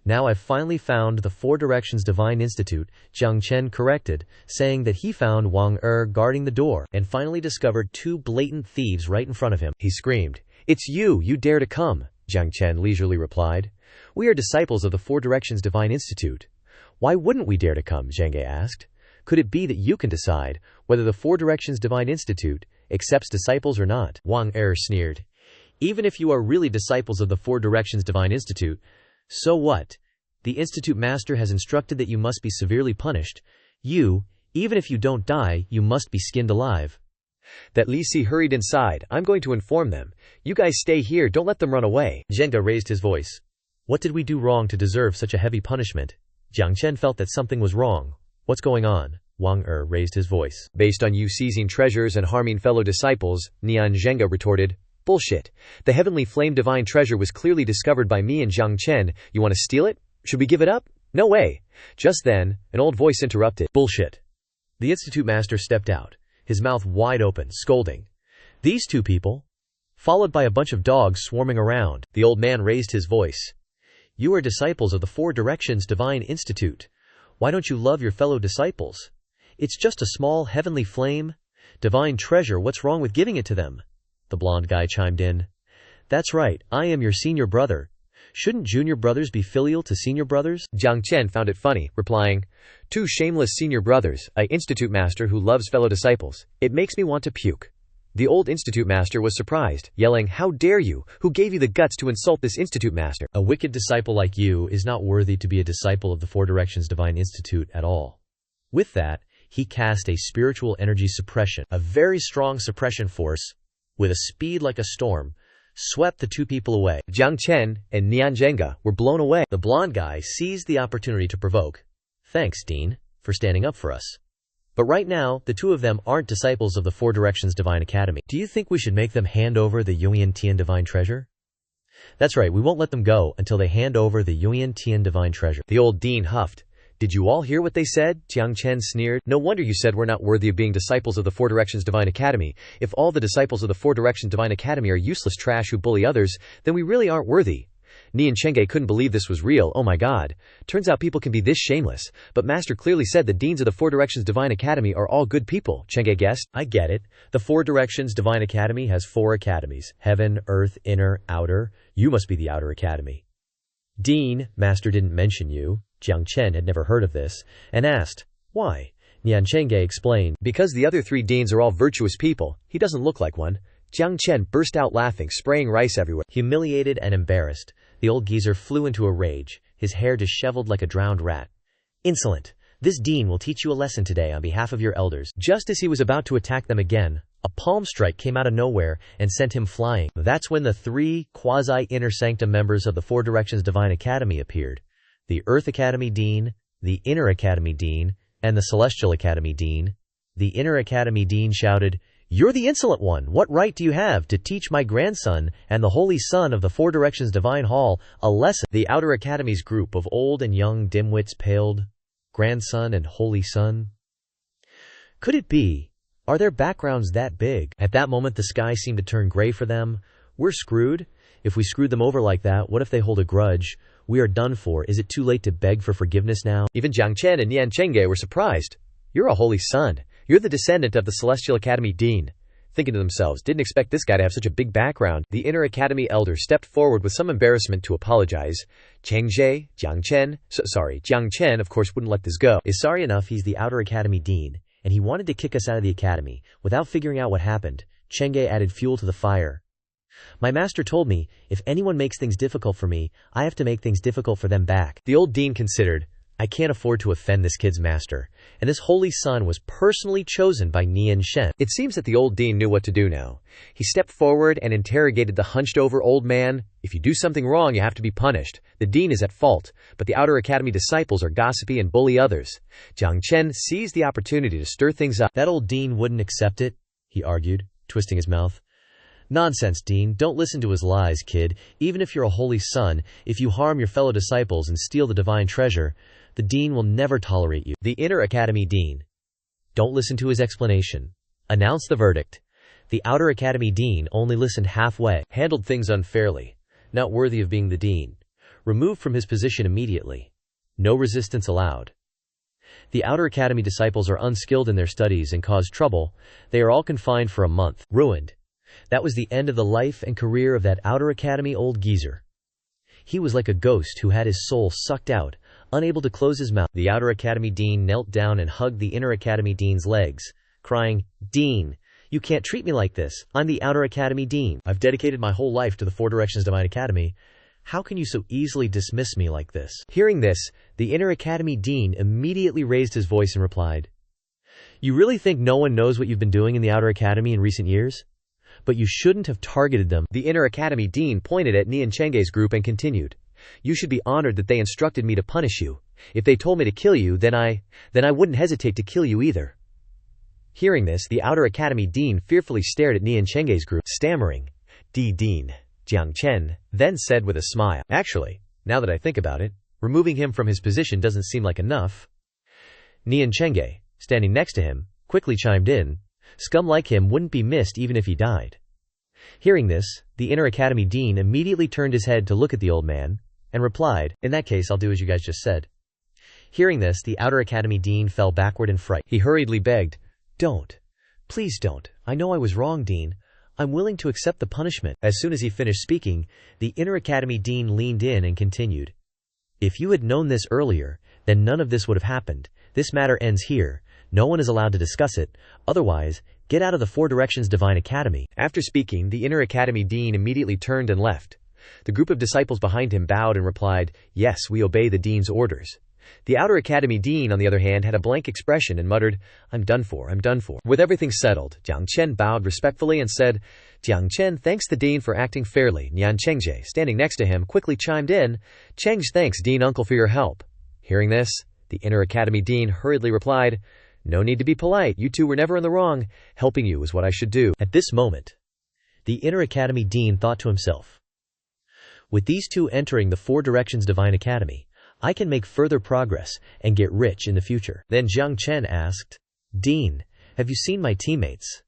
[SPEAKER 1] Now I've finally found the Four Directions Divine Institute, Jiang Chen corrected, saying that he found Wang guarding the door, and finally discovered 2 blatant thieves right in front of him.
[SPEAKER 2] He screamed, It's you dare to come, Jiang Chen leisurely replied. We are disciples of the Four Directions Divine Institute. Why wouldn't we dare to come? Zhenge asked. Could it be that you can decide whether the Four Directions Divine Institute accepts disciples or not?
[SPEAKER 1] Wang sneered. Even if you are really disciples of the Four Directions Divine Institute, so what? The Institute Master has instructed that you must be severely punished. You, even if you don't die, you must be skinned alive.
[SPEAKER 2] That Li Si hurried inside. I'm going to inform them. You guys stay here, don't let them run away.
[SPEAKER 1] Zhenge raised his voice. What did we do wrong to deserve such a heavy punishment? Jiang Chen felt that something was wrong. What's going on? Wang raised his voice.
[SPEAKER 2] Based on you seizing treasures and harming fellow disciples, Nianjenga retorted. Bullshit. The Heavenly Flame Divine Treasure was clearly discovered by me and Jiang Chen. You want to steal it? Should we give it up? No way. Just then, an old voice interrupted.
[SPEAKER 1] Bullshit. The Institute Master stepped out, his mouth wide open, scolding. These 2 people? Followed by a bunch of dogs swarming around. The old man raised his voice. You are disciples of the Four Directions Divine Institute. Why don't you love your fellow disciples? It's just a small heavenly flame. Divine treasure, what's wrong with giving it to them? The blonde guy chimed in. That's right, I am your senior brother. Shouldn't junior brothers be filial to senior brothers?
[SPEAKER 2] Jiang Chen found it funny, replying, 2 shameless senior brothers, a Institute Master who loves fellow disciples. It makes me want to puke. The old Institute Master was surprised, yelling, How dare you? Who gave you the guts to insult this Institute Master?
[SPEAKER 1] A wicked disciple like you is not worthy to be a disciple of the Four Directions Divine Institute at all. With that, he cast a spiritual energy suppression, a very strong suppression force, with a speed like a storm, swept the 2 people away.
[SPEAKER 2] Jiang Chen and Nianjenga were blown away.
[SPEAKER 1] The blonde guy seized the opportunity to provoke. Thanks, Dean, for standing up for us. But right now, the 2 of them aren't disciples of the Four Directions Divine Academy. Do you think we should make them hand over the Yunyan Tian Divine Treasure? That's right, we won't let them go until they hand over the Yunyan Tian Divine Treasure.
[SPEAKER 2] The old dean huffed. Did you all hear what they said? Jiang Chen sneered. No wonder you said we're not worthy of being disciples of the Four Directions Divine Academy. If all the disciples of the Four Directions Divine Academy are useless trash who bully others, then we really aren't worthy. Nianjenga couldn't believe this was real. Oh my god. Turns out people can be this shameless. But Master clearly said the deans of the Four Directions Divine Academy are all good people, Chenge guessed.
[SPEAKER 1] I get it. The Four Directions Divine Academy has 4 academies. Heaven, Earth, Inner, Outer. You must be the Outer Academy. Dean, Master didn't mention you. Jiang Chen had never heard of this, and asked, why? Nianjenga explained,
[SPEAKER 2] because the other 3 deans are all virtuous people. He doesn't look like one. Jiang Chen burst out laughing, spraying rice everywhere.
[SPEAKER 1] Humiliated and embarrassed, the old geezer flew into a rage, his hair disheveled like a drowned rat. Insolent! This dean will teach you a lesson today on behalf of your elders. Just as he was about to attack them again, a palm strike came out of nowhere and sent him flying. That's when the 3 quasi-inner sanctum members of the Four Directions Divine Academy appeared. The Earth Academy Dean, the Inner Academy Dean, And the Celestial Academy Dean? The Inner Academy Dean shouted, "You're the insolent one! What right do you have to teach my grandson and the Holy Son of the Four Directions Divine Hall a lesson?" The Outer Academy's group of old and young dimwits paled. Grandson and Holy Son? Could it be? Are their backgrounds that big? At that moment the sky seemed to turn gray for them. We're screwed. If we screwed them over like that, what if they hold a grudge? We are done for. Is it too late to beg for forgiveness now? Even Jiang Chen and Nian Chengge were surprised. "You're a Holy Son. You're the descendant of the Celestial Academy Dean." Thinking to themselves, didn't expect this guy to have such a big background. The Inner Academy elder stepped forward with some embarrassment to apologize. Jiang Chen, of course, wouldn't let this go.
[SPEAKER 2] Is sorry enough. He's the Outer Academy Dean, and he wanted to kick us out of the academy. Without figuring out what happened, Chengge added fuel to the fire. "My master told me, if anyone makes things difficult for me, I have to make things difficult for them back."
[SPEAKER 1] The old dean considered, "I can't afford to offend this kid's master." And this Holy Son was personally chosen by Nian Shen. It seems that the old dean knew what to do now. He stepped forward and interrogated the hunched-over old man. "If you do something wrong, you have to be punished. The dean is at fault, but the Outer Academy disciples are gossipy and bully others." Jiang Chen seized the opportunity to stir things up.
[SPEAKER 2] "That old dean wouldn't accept it," he argued, twisting his mouth. "Nonsense, Dean. Don't listen to his lies, kid. Even if you're a Holy Son, if you harm your fellow disciples and steal the divine treasure, the Dean will never tolerate you." The Inner Academy Dean. Don't listen to his explanation. Announce the verdict. The Outer Academy Dean only listened halfway. Handled things unfairly. Not worthy of being the Dean. Removed from his position immediately. No resistance allowed. The Outer Academy disciples are unskilled in their studies and cause trouble. They are all confined for a month. Ruined. That was the end of the life and career of that Outer Academy old geezer. He was like a ghost who had his soul sucked out, unable to close his mouth. The Outer Academy Dean knelt down and hugged the Inner Academy Dean's legs, crying, "Dean, you can't treat me like this. I'm the Outer Academy Dean. I've dedicated my whole life to the Four Directions Divine Academy. How can you so easily dismiss me like this?" Hearing this, the Inner Academy Dean immediately raised his voice and replied, "You really think no one knows what you've been doing in the Outer Academy in recent years? But you shouldn't have targeted them." The Inner Academy Dean pointed at Nian Chengge's group and continued, "You should be honored that they instructed me to punish you. If they told me to kill you, then I wouldn't hesitate to kill you either." Hearing this, the Outer Academy Dean fearfully stared at Nian Chengge's group, stammering, Dean." Jiang Chen then said with a smile, "Actually, now that I think about it, removing him from his position doesn't seem like enough." Nian Chengge, standing next to him, quickly chimed in, "Scum like him wouldn't be missed even if he died." Hearing this, the Inner Academy Dean immediately turned his head to look at the old man, and replied, "In that case, I'll do as you guys just said." Hearing this, the Outer Academy Dean fell backward in fright. He hurriedly begged, "Don't. Please don't. I know I was wrong, Dean. I'm willing to accept the punishment." As soon as he finished speaking, the Inner Academy Dean leaned in and continued, "If you had known this earlier, then none of this would have happened. This matter ends here. No one is allowed to discuss it. Otherwise, get out of the Four Directions Divine Academy." After speaking, the Inner Academy Dean immediately turned and left. The group of disciples behind him bowed and replied, "Yes, we obey the Dean's orders." The Outer Academy Dean, on the other hand, had a blank expression and muttered, I'm done for. With everything settled, Jiang Chen bowed respectfully and said, "Jiang Chen thanks the Dean for acting fairly." Nian Chengge, standing next to him, quickly chimed in, "Chengge thanks Dean Uncle for your help." Hearing this, the Inner Academy Dean hurriedly replied, "No need to be polite. You two were never in the wrong. Helping you is what I should do." At this moment, the Inner Academy Dean thought to himself, with these two entering the Four Directions Divine Academy, I can make further progress and get rich in the future. Then Jiang Chen asked, "Dean, have you seen my teammates?"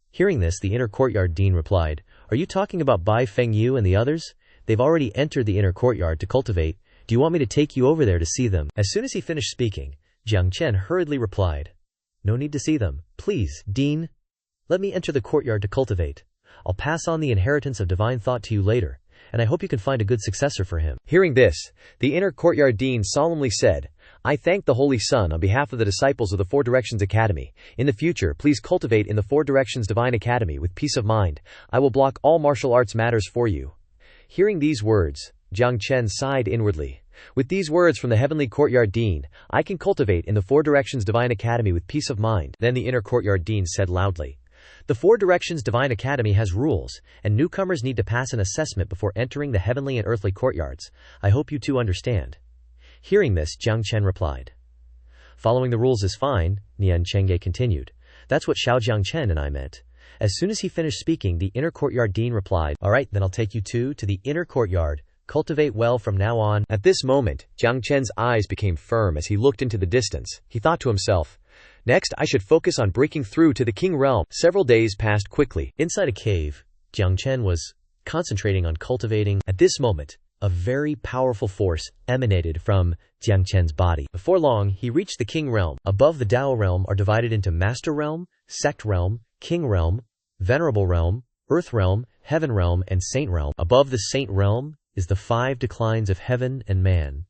[SPEAKER 2] Hearing this, the Inner Courtyard Dean replied, "Are you talking about Bai Fengyu and the others? They've already entered the Inner Courtyard to cultivate. Do you want me to take you over there to see them?" As soon as he finished speaking, Jiang Chen hurriedly replied, "No need to see them. Please, Dean, let me enter the courtyard to cultivate. I'll pass on the inheritance of divine thought to you later, and I hope you can find a good successor for him." Hearing this, the Inner Courtyard Dean solemnly said, "I thank the Holy Son on behalf of the disciples of the Four Directions Academy. In the future, please cultivate in the Four Directions Divine Academy with peace of mind. I will block all martial arts matters for you." Hearing these words, Jiang Chen sighed inwardly. With these words from the Heavenly Courtyard Dean, I can cultivate in the Four Directions Divine Academy with peace of mind. Then the Inner Courtyard Dean said loudly, "The Four Directions Divine Academy has rules, and newcomers need to pass an assessment before entering the heavenly and earthly courtyards. I hope you two understand." Hearing this, Jiang Chen replied,
[SPEAKER 1] Following the rules is fine, Nian Chengge continued. That's what Jiang Chen and I meant. As soon as he finished speaking, the inner courtyard dean replied, "Alright, then I'll take you two to the inner courtyard. Cultivate well from now on."
[SPEAKER 2] At this moment, Jiang Chen's eyes became firm as he looked into the distance. He thought to himself, "Next, I should focus on breaking through to the king realm." Several days passed quickly.
[SPEAKER 1] Inside a cave, Jiang Chen was concentrating on cultivating. At this moment, a very powerful force emanated from Jiang Chen's body. Before long, he reached the king realm. Above, the Dao realm are divided into master realm, sect realm, king realm, venerable realm, earth realm, heaven realm, and saint realm. Above the saint realm is the 5 declines of heaven and man.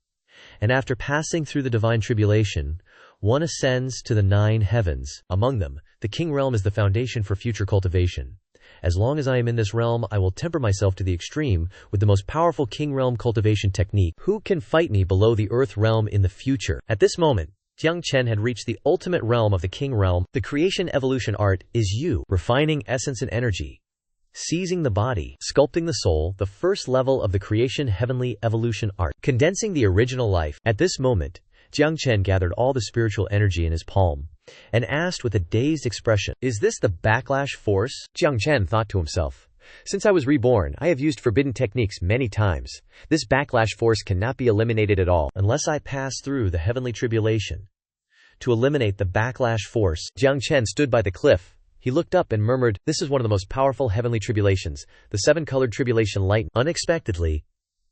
[SPEAKER 1] And after passing through the divine tribulation, one ascends to the 9 heavens. Among them, the king realm is the foundation for future cultivation. As long as I am in this realm, I will temper myself to the extreme with the most powerful king realm cultivation technique. Who can fight me below the earth realm in the future? At this moment, Jiang Chen had reached the ultimate realm of the king realm. The creation evolution art is you, refining essence and energy, seizing the body, sculpting the soul, the first level of the creation heavenly evolution art, condensing the original life. At this moment, Jiang Chen gathered all the spiritual energy in his palm and asked with a dazed expression, "Is this the backlash force?"
[SPEAKER 2] Jiang Chen thought to himself, "Since I was reborn, I have used forbidden techniques many times. This backlash force cannot be eliminated at all
[SPEAKER 1] unless I pass through the heavenly tribulation. To eliminate the backlash force."
[SPEAKER 2] Jiang Chen stood by the cliff. He looked up and murmured, "This is one of the most powerful heavenly tribulations, the 7-colored tribulation light."
[SPEAKER 1] Unexpectedly,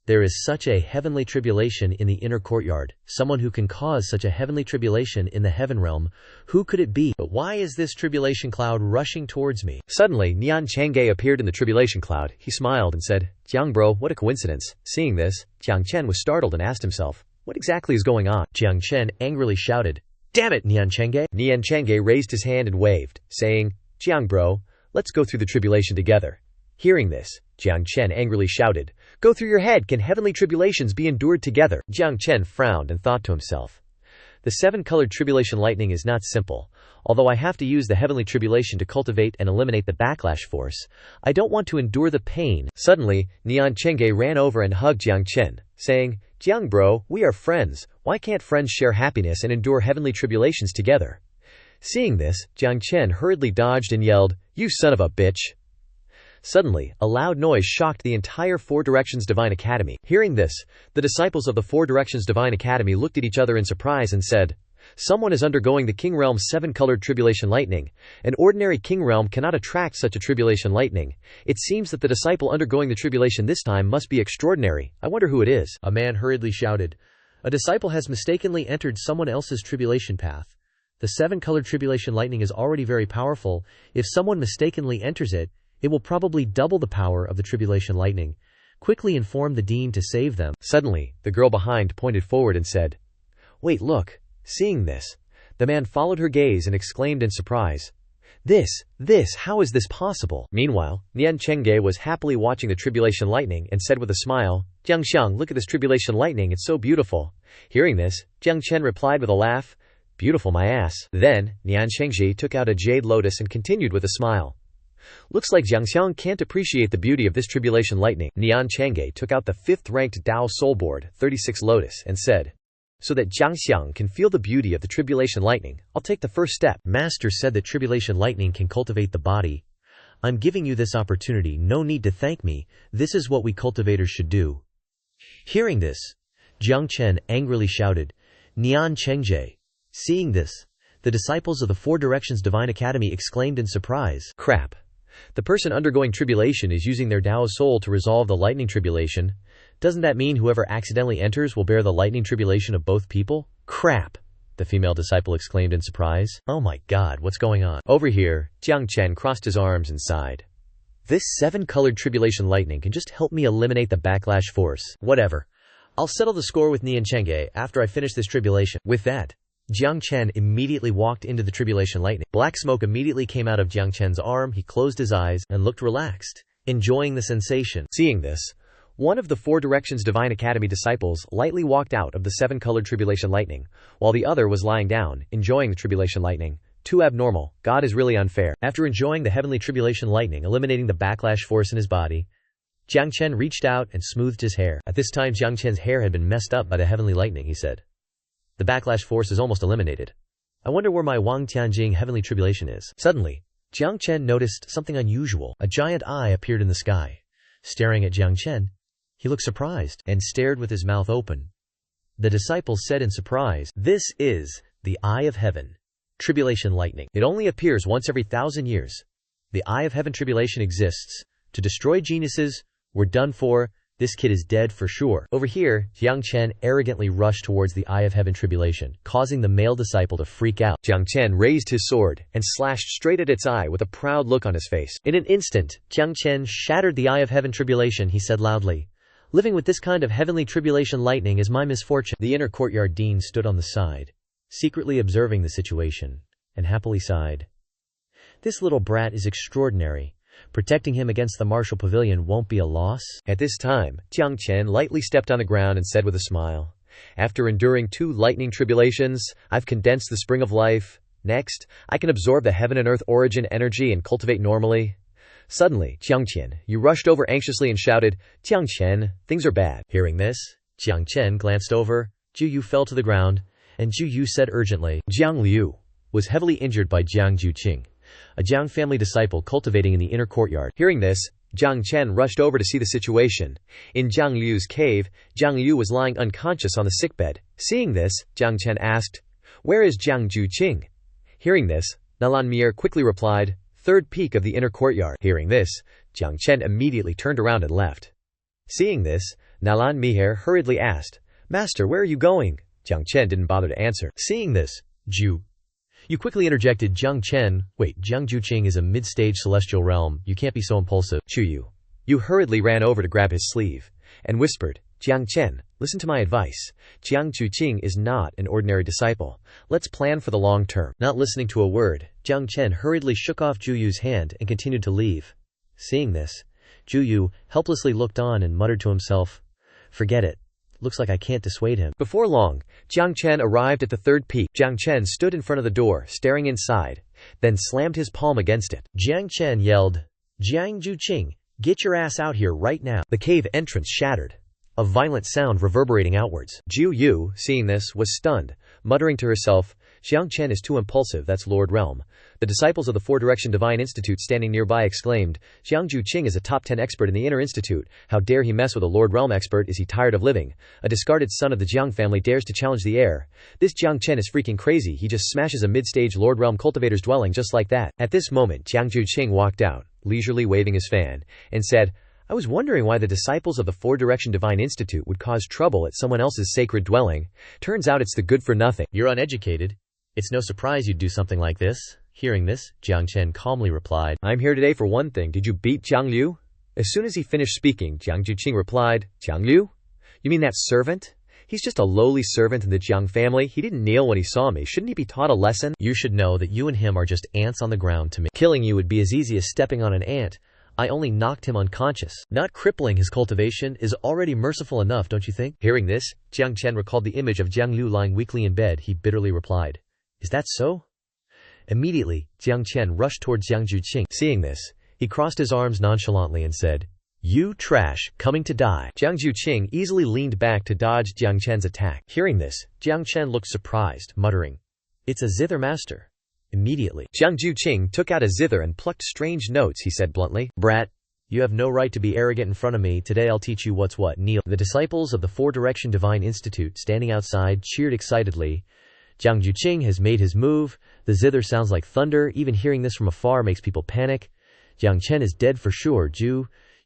[SPEAKER 1] there is such a heavenly tribulation in the inner courtyard, someone who can cause such a heavenly tribulation in the heaven realm. Who could it be? But why is this tribulation cloud rushing towards me?
[SPEAKER 2] Suddenly, Nian Chengge appeared in the tribulation cloud. He smiled and said, "Jiang bro, what a coincidence." Seeing this, Jiang Chen was startled and asked himself, "What exactly is going on?"
[SPEAKER 1] Jiang Chen angrily shouted, "Damn it, Nian Chengge!"
[SPEAKER 2] Nian Chengge raised his hand and waved, saying, "Jiang bro, let's go through the tribulation together." Hearing this, Jiang Chen angrily shouted, "Go through your head, can heavenly tribulations be endured together?" Jiang Chen frowned and thought to himself, "The 7-colored tribulation lightning is not simple. Although I have to use the heavenly tribulation to cultivate and eliminate the backlash force, I don't want to endure the pain." Suddenly, Nian Chengge ran over and hugged Jiang Chen, saying, "Jiang bro, we are friends. Why can't friends share happiness and endure heavenly tribulations together?" Seeing this, Jiang Chen hurriedly dodged and yelled, "You son of a bitch!" Suddenly, a loud noise shocked the entire 4 Directions Divine Academy. Hearing this, the disciples of the 4 Directions Divine Academy looked at each other in surprise and said, "Someone is undergoing the King Realm's 7-colored tribulation lightning. An ordinary King Realm cannot attract such a tribulation lightning. It seems that the disciple undergoing the tribulation this time must be extraordinary. I wonder who it is."
[SPEAKER 1] A man hurriedly shouted, "A disciple has mistakenly entered someone else's tribulation path. The 7-colored tribulation lightning is already very powerful. If someone mistakenly enters it, it will probably double the power of the tribulation lightning. Quickly inform the dean to save them."
[SPEAKER 2] Suddenly, the girl behind pointed forward and said, "Wait, look." Seeing this, the man followed her gaze and exclaimed in surprise, This, how is this possible?" Meanwhile, Nian Chengge was happily watching the tribulation lightning and said with a smile, "Jiang Xiang, look at this tribulation lightning, it's so beautiful." Hearing this, Jiang Chen replied with a laugh, "Beautiful my ass." Then, Nian Chengge took out a jade lotus and continued with a smile, "Looks like Jiang Xiang can't appreciate the beauty of this tribulation lightning." Nian Chengge took out the 5th-ranked Dao Soul Board, 36 Lotus, and said, "So that Jiang Xiang can feel the beauty of the tribulation lightning, I'll take the first step."
[SPEAKER 1] Master said that tribulation lightning can cultivate the body. I'm giving you this opportunity, no need to thank me. This is what we cultivators should do. Hearing this, Jiang Chen angrily shouted, "Nian Chengge!" Seeing this, the disciples of the 4 Directions Divine Academy exclaimed in surprise,
[SPEAKER 2] "Crap. The person undergoing tribulation is using their Dao soul to resolve the lightning tribulation. Doesn't that mean whoever accidentally enters will bear the lightning tribulation of both people?"
[SPEAKER 1] "Crap!" the female disciple exclaimed in surprise. "Oh my god, what's going on?"
[SPEAKER 2] Over here, Jiang Chen crossed his arms and sighed.
[SPEAKER 1] "This 7-colored tribulation lightning can just help me eliminate the backlash force. Whatever. I'll settle the score with Nian Chengge after I finish this tribulation." With that, Jiang Chen immediately walked into the tribulation lightning. Black smoke immediately came out of Jiang Chen's arm. He closed his eyes and looked relaxed, enjoying the sensation.
[SPEAKER 2] Seeing this, one of the 4 Directions Divine Academy disciples lightly walked out of the 7-colored tribulation lightning, while the other was lying down, enjoying the tribulation lightning. Too abnormal. God is really unfair. After enjoying the heavenly tribulation lightning, eliminating the backlash force in his body, Jiang Chen reached out and smoothed his hair. At this time, Jiang Chen's hair had been messed up by the heavenly lightning. He said,
[SPEAKER 1] The backlash force is almost eliminated. I wonder where my Wang Tianjing heavenly tribulation is. Suddenly, Jiang Chen noticed something unusual. A giant eye appeared in the sky. Staring at Jiang Chen, he looked surprised and stared with his mouth open. The disciples said in surprise, "This is the Eye of Heaven. Tribulation lightning. It only appears once every 1,000 years. The Eye of Heaven tribulation exists to destroy geniuses. We're done for. This kid is dead for sure." Over here, Jiang Chen arrogantly rushed towards the Eye of Heaven tribulation, causing the male disciple to freak out.
[SPEAKER 2] Jiang Chen raised his sword and slashed straight at its eye with a proud look on his face.
[SPEAKER 1] In an instant, Jiang Chen shattered the Eye of Heaven tribulation. He said loudly, "Living with this kind of heavenly tribulation lightning is my misfortune." The inner courtyard dean stood on the side, secretly observing the situation, and happily sighed. This little brat is extraordinary. Protecting him against the martial pavilion won't be a loss.
[SPEAKER 2] At this time, Jiang Chen lightly stepped on the ground and said with a smile, "After enduring 2 lightning tribulations, I've condensed the spring of life. Next, I can absorb the heaven and earth origin energy and cultivate normally." Suddenly, Jiang Chen, you rushed over anxiously and shouted, "Jiang Chen, things are bad."
[SPEAKER 1] Hearing this, Jiang Chen glanced over, Ju Yu fell to the ground, and Ju Yu said urgently, "Jiang Liu was heavily injured by Jiang Juqing, a Jiang family disciple cultivating in the inner courtyard."
[SPEAKER 2] Hearing this, Jiang Chen rushed over to see the situation. In Jiang Liu's cave, Jiang Liu was lying unconscious on the sickbed. Seeing this, Jiang Chen asked, "Where is Jiang Juqing?" Hearing this, Nalan Mier quickly replied, "Third peak of the inner courtyard." Hearing this, Jiang Chen immediately turned around and left. Seeing this, Nalan Mier hurriedly asked, "Master, where are you going?" Jiang Chen didn't bother to answer.
[SPEAKER 1] Seeing this, You quickly interjected, "Jiang Chen, wait, Jiang Juqing is a mid-stage celestial realm. You can't be so impulsive."
[SPEAKER 2] You hurriedly ran over to grab his sleeve and whispered, "Jiang Chen, listen to my advice. Jiang Juqing is not an ordinary disciple. Let's plan for the long term."
[SPEAKER 1] Not listening to a word, Jiang Chen hurriedly shook off Ju Yu's hand and continued to leave. Seeing this, Ju Yu helplessly looked on and muttered to himself, "Forget it. Looks like I can't dissuade him."
[SPEAKER 2] Before long, Jiang Chen arrived at the third peak. Jiang Chen stood in front of the door, staring inside, then slammed his palm against it.
[SPEAKER 1] Jiang Chen yelled, "Jiang Juqing, get your ass out here right now."
[SPEAKER 2] The cave entrance shattered,
[SPEAKER 1] a violent sound reverberating outwards.
[SPEAKER 2] Ju Yu, seeing this, was stunned, muttering to herself, "Jiang Chen is too impulsive, that's Lord Realm." The disciples of the Four-Direction Divine Institute standing nearby exclaimed, "Jiang Juqing is a top 10 expert in the Inner Institute. How dare he mess with a Lord Realm expert? Is he tired of living? A discarded son of the Jiang family dares to challenge the heir. This Jiang Chen is freaking crazy. He just smashes a mid-stage Lord Realm cultivator's dwelling just like that." At this moment, Jiang Juqing walked out, leisurely waving his fan, and said, "I was wondering why the disciples of the Four-Direction Divine Institute would cause trouble at someone else's sacred dwelling. Turns out it's the good-for-nothing."
[SPEAKER 1] "You're uneducated. It's no surprise you'd do something like this." Hearing this, Jiang Chen calmly replied,
[SPEAKER 2] "I'm here today for one thing. Did you beat Jiang Liu?" As soon as he finished speaking, Jiang Juqing replied, "Jiang Liu? You mean that servant? He's just a lowly servant in the Jiang family. He didn't kneel when he saw me. Shouldn't he be taught a lesson?"
[SPEAKER 1] "You should know that you and him are just ants on the ground to me. Killing you would be as easy as stepping on an ant. I only knocked him unconscious. Not crippling his cultivation is already merciful enough, don't you think?" Hearing this, Jiang Chen recalled the image of Jiang Liu lying weakly in bed. He bitterly replied, "Is that so?" Immediately, Jiang Chen rushed towards Jiang Juqing. Seeing this, he crossed his arms nonchalantly and said, "You trash, coming to die." Jiang Juqing easily leaned back to dodge Jiang Chen's attack. Hearing this, Jiang Chen looked surprised, muttering, "It's a zither master." Immediately,
[SPEAKER 2] Jiang Juqing took out a zither and plucked strange notes. He said bluntly,
[SPEAKER 1] "Brat, you have no right to be arrogant in front of me. Today I'll teach you what's what. Kneel." The disciples of the Four-Direction Divine Institute standing outside cheered excitedly. Jiang Juqing has made his move. The zither sounds like thunder. Even hearing this from afar makes people panic. Jiang Chen is dead for sure.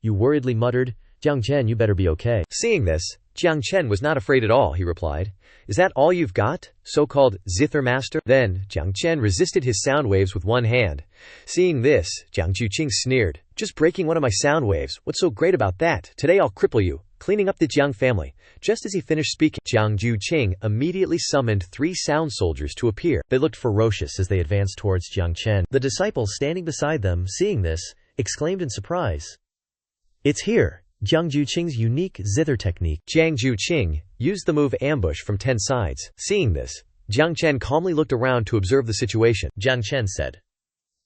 [SPEAKER 1] You worriedly muttered, "Jiang Chen, you better be okay."
[SPEAKER 2] Seeing this, Jiang Chen was not afraid at all. He replied, "Is that all you've got, so-called zither master?" Then, Jiang Chen resisted his sound waves with one hand. Seeing this, Jiang Juqing sneered, "Just breaking one of my sound waves. What's so great about that? Today I'll cripple you, cleaning up the Jiang family." Just as he finished speaking, Jiang Juqing immediately summoned 3 sound soldiers to appear.
[SPEAKER 1] They looked ferocious as they advanced towards Jiang Chen. The disciples standing beside them, seeing this, exclaimed in surprise, "It's here, Jiang Juqing's unique zither technique."
[SPEAKER 2] Jiang Juqing used the move ambush from 10 sides. Seeing this, Jiang Chen calmly looked around to observe the situation.
[SPEAKER 1] Jiang Chen said,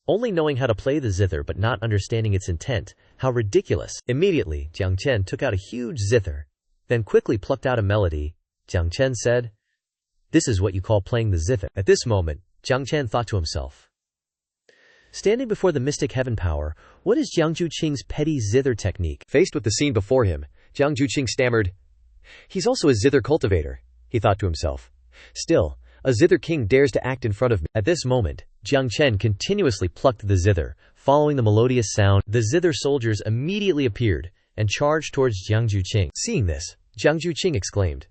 [SPEAKER 1] "Only knowing how to play the zither but not understanding its intent, how ridiculous." Immediately, Jiang Chen took out a huge zither, then quickly plucked out a melody. Jiang Chen said, This is what you call playing the zither. At this moment, Jiang Chen thought to himself. Standing before the mystic heaven power, what is Jiang Juqing's petty zither technique?
[SPEAKER 2] Faced with the scene before him, Jiang Juqing stammered, "He's also a zither cultivator," he thought to himself. "Still, a zither king dares to act in front of me." At this moment, Jiang Chen continuously plucked the zither. Following the melodious sound, the zither soldiers immediately appeared and charged towards Jiang Juqing. Seeing this, Jiang Juqing exclaimed,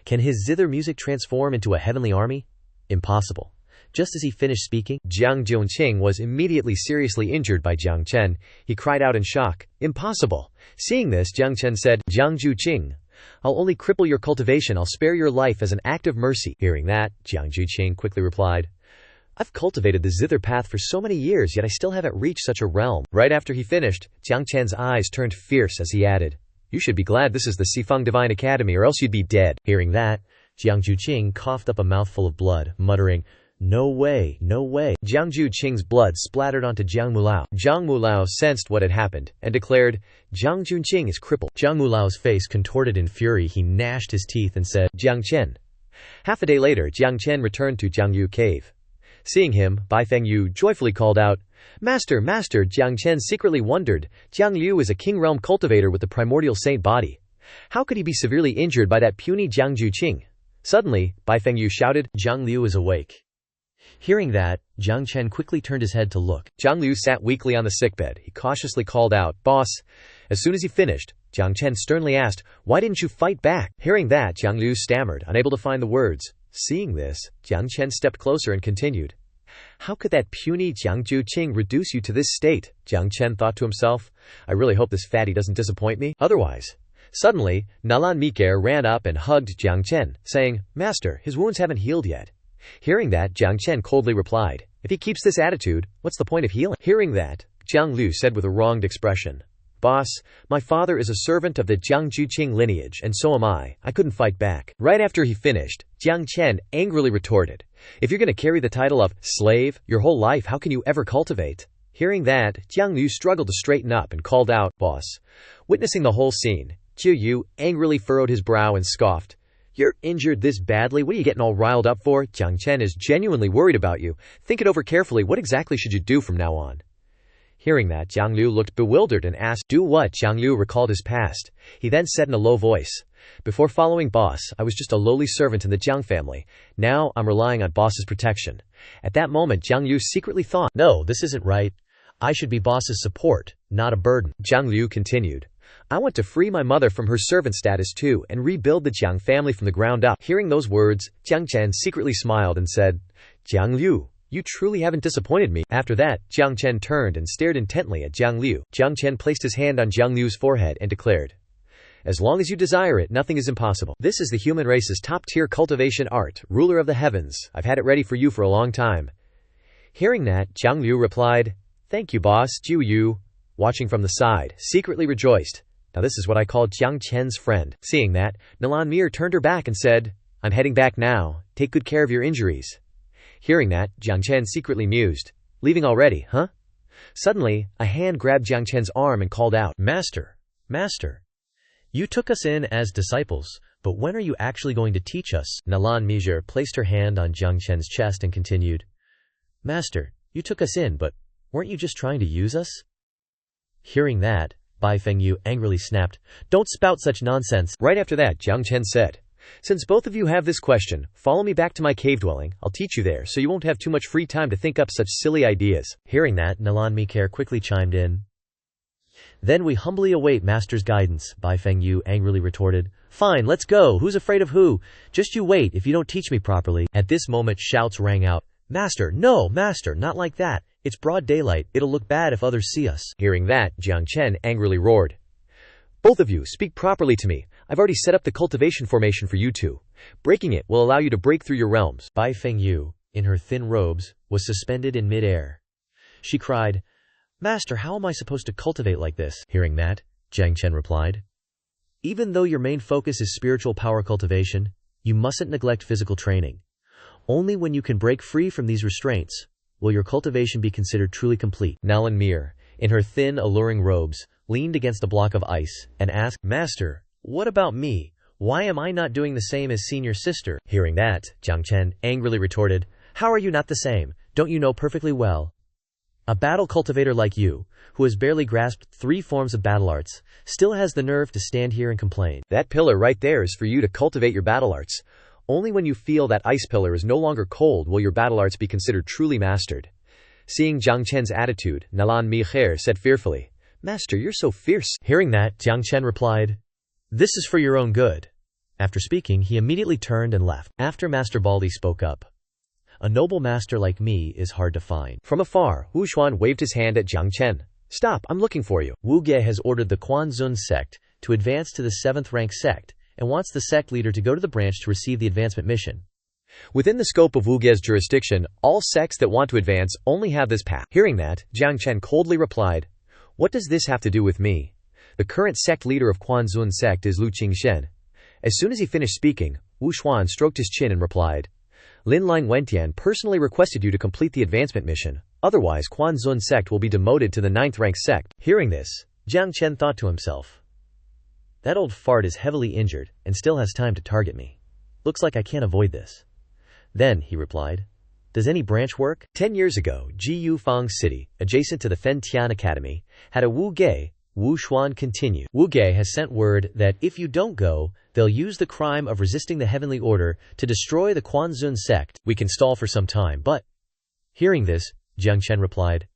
[SPEAKER 2] "Can his zither music transform into a heavenly army? Impossible." Just as he finished speaking, Jiang Juqing was immediately seriously injured by Jiang Chen. He cried out in shock, "Impossible!" Seeing this, Jiang Chen said, "Jiang Juqing, I'll only cripple your cultivation. I'll spare your life as an act of mercy." Hearing that, Jiang Juqing quickly replied, "I've cultivated the zither path for so many years, yet I still haven't reached such a realm." Right after he finished, Jiang Chen's eyes turned fierce as he added, "You should be glad this is the Sifeng Divine Academy, or else you'd be dead." Hearing that, Jiang Juqing coughed up a mouthful of blood, muttering, "No way, no way." Jiang Juqing's blood splattered onto Jiang Mulao. Jiang Mulao sensed what had happened and declared, "Jiang Juqing is crippled." Jiang Mulao's face contorted in fury. He gnashed his teeth and said, "Jiang Chen." Half a day later, Jiang Chen returned to Jiang Yu cave. Seeing him, Bai Fengyu joyfully called out, "Master, master!" Jiang Chen secretly wondered, Jiang Liu is a king realm cultivator with the primordial saint body. How could he be severely injured by that puny Jiang Juqing? Suddenly, Bai Fengyu shouted, "Jiang Liu is awake." Hearing that, Jiang Chen quickly turned his head to look. Jiang Liu sat weakly on the sickbed. He cautiously called out, "Boss." As soon as he finished, Jiang Chen sternly asked, "Why didn't you fight back?" Hearing that, Jiang Liu stammered, unable to find the words. Seeing this, Jiang Chen stepped closer and continued, "How could that puny Jiang Juqing reduce you to this state?" Jiang Chen thought to himself, "I really hope this fatty doesn't disappoint me otherwise." Suddenly, Nalan Miker ran up and hugged Jiang Chen, saying, "Master, his wounds haven't healed yet." Hearing that, Jiang Chen coldly replied, "If he keeps this attitude, what's the point of healing?" Hearing that, Jiang Liu said with a wronged expression, "Boss, my father is a servant of the Jiang Juqing lineage, and so am I. I couldn't fight back." Right after he finished, Jiang Chen angrily retorted, "If you're going to carry the title of slave your whole life, how can you ever cultivate?" Hearing that, Jiang Liu struggled to straighten up and called out, "Boss." Witnessing the whole scene, Jiu Yu angrily furrowed his brow and scoffed, "You're injured this badly? What are you getting all riled up for? Jiang Chen is genuinely worried about you. Think it over carefully. What exactly should you do from now on?" Hearing that, Jiang Liu looked bewildered and asked, "Do what?" Jiang Liu recalled his past. He then said in a low voice, "Before following boss, I was just a lowly servant in the Jiang family. Now I'm relying on boss's protection." At that moment, Jiang Liu secretly thought, "No, this isn't right. I should be boss's support, not a burden." Jiang Liu continued, "I want to free my mother from her servant status too and rebuild the Jiang family from the ground up." Hearing those words, Jiang Chen secretly smiled and said, "Jiang Liu, you truly haven't disappointed me." After that, Jiang Chen turned and stared intently at Jiang Liu. Jiang Chen placed his hand on Jiang Liu's forehead and declared, "As long as you desire it, nothing is impossible. This is the human race's top-tier cultivation art, ruler of the heavens. I've had it ready for you for a long time." Hearing that, Jiang Liu replied, "Thank you, boss." Jiu Yu, watching from the side, secretly rejoiced. Now this is what I call Jiang Chen's friend. Seeing that, Nalan Mir turned her back and said, "I'm heading back now. Take good care of your injuries." Hearing that, Jiang Chen secretly mused, "Leaving already, huh?" Suddenly, a hand grabbed Jiang Chen's arm and called out, "Master, master, you took us in as disciples, but when are you actually going to teach us?" Nalan Mir placed her hand on Jiang Chen's chest and continued, "Master, you took us in, but weren't you just trying to use us?" Hearing that, Bai Fengyu angrily snapped, "Don't spout such nonsense." Right after that, Jiang Chen said, "Since both of you have this question, follow me back to my cave dwelling. I'll teach you there, so you won't have too much free time to think up such silly ideas." Hearing that, Nalan Miker quickly chimed in. "Then we humbly await Master's guidance," Bai Fengyu angrily retorted. "Fine, let's go. Who's afraid of who? Just you wait if you don't teach me properly." At this moment, shouts rang out, "Master, no, master, not like that. It's broad daylight. It'll look bad if others see us." Hearing that, Jiang Chen angrily roared, "Both of you, speak properly to me. I've already set up the cultivation formation for you two. Breaking it will allow you to break through your realms." Bai Fengyu, in her thin robes, was suspended in mid-air. She cried, "Master, how am I supposed to cultivate like this?" Hearing that, Jiang Chen replied, "Even though your main focus is spiritual power cultivation, you mustn't neglect physical training. Only when you can break free from these restraints will your cultivation be considered truly complete." Nalan Mir, in her thin, alluring robes, leaned against a block of ice and asked, "Master, what about me?
[SPEAKER 1] Why am I not doing the same as senior sister? Hearing that, Jiang Chen angrily retorted, How are you not the same? Don't you know perfectly well? A battle cultivator like you, who has barely grasped 3 forms of battle arts, still has the nerve to stand here and complain.
[SPEAKER 2] That pillar right there is for you to cultivate your battle arts. Only when you feel that ice pillar is no longer cold will your battle arts be considered truly mastered. Seeing Jiang Chen's attitude, Nalan Mi'er said fearfully, Master, you're so fierce.
[SPEAKER 1] Hearing that, Jiang Chen replied, This is for your own good. After speaking, he immediately turned and left. After Master Baldi spoke up, A noble master like me is hard to find.
[SPEAKER 2] From afar, Wu Xuan waved his hand at Jiang Chen. Stop, I'm looking for you.
[SPEAKER 1] Wu Ge has ordered the Quanzun sect to advance to the 7th rank sect and wants the sect leader to go to the branch to receive the advancement mission.
[SPEAKER 2] Within the scope of Wu Ge's jurisdiction, all sects that want to advance only have this path. Hearing that, Jiang Chen coldly replied, What does this have to do with me? The current sect leader of Quanzun sect is Lu Qingxian. As soon as he finished speaking, Wu Xuan stroked his chin and replied, Lin Lang Wentian personally requested you to complete the advancement mission. Otherwise, Quanzun sect will be demoted to the 9th rank sect.
[SPEAKER 1] Hearing this, Jiang Chen thought to himself, That old fart is heavily injured and still has time to target me. Looks like I can't avoid this. Then, he replied, Does any branch work? 10 years ago, Jiu Fang City, adjacent to the Fen Tian Academy, had a Wu Ge. Wu Xuan continued. Wu Ge has sent word that if you don't go, they'll use the crime of resisting the heavenly order to destroy the Quanzun sect. We can stall for some time, but... Hearing this, Jiang Chen replied,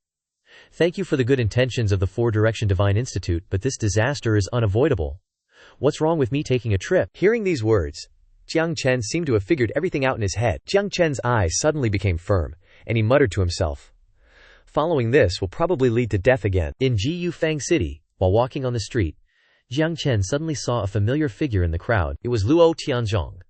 [SPEAKER 1] Thank you for the good intentions of the Four Direction Divine Institute, but this disaster is unavoidable. What's wrong with me taking a trip?
[SPEAKER 2] Hearing these words, Jiang Chen seemed to have figured everything out in his head. Jiang Chen's eyes suddenly became firm, and he muttered to himself, Following this will probably lead to death again.
[SPEAKER 1] In Jiu Fang City, while walking on the street, Jiang Chen suddenly saw a familiar figure in the crowd. It was Luo Tianzhong,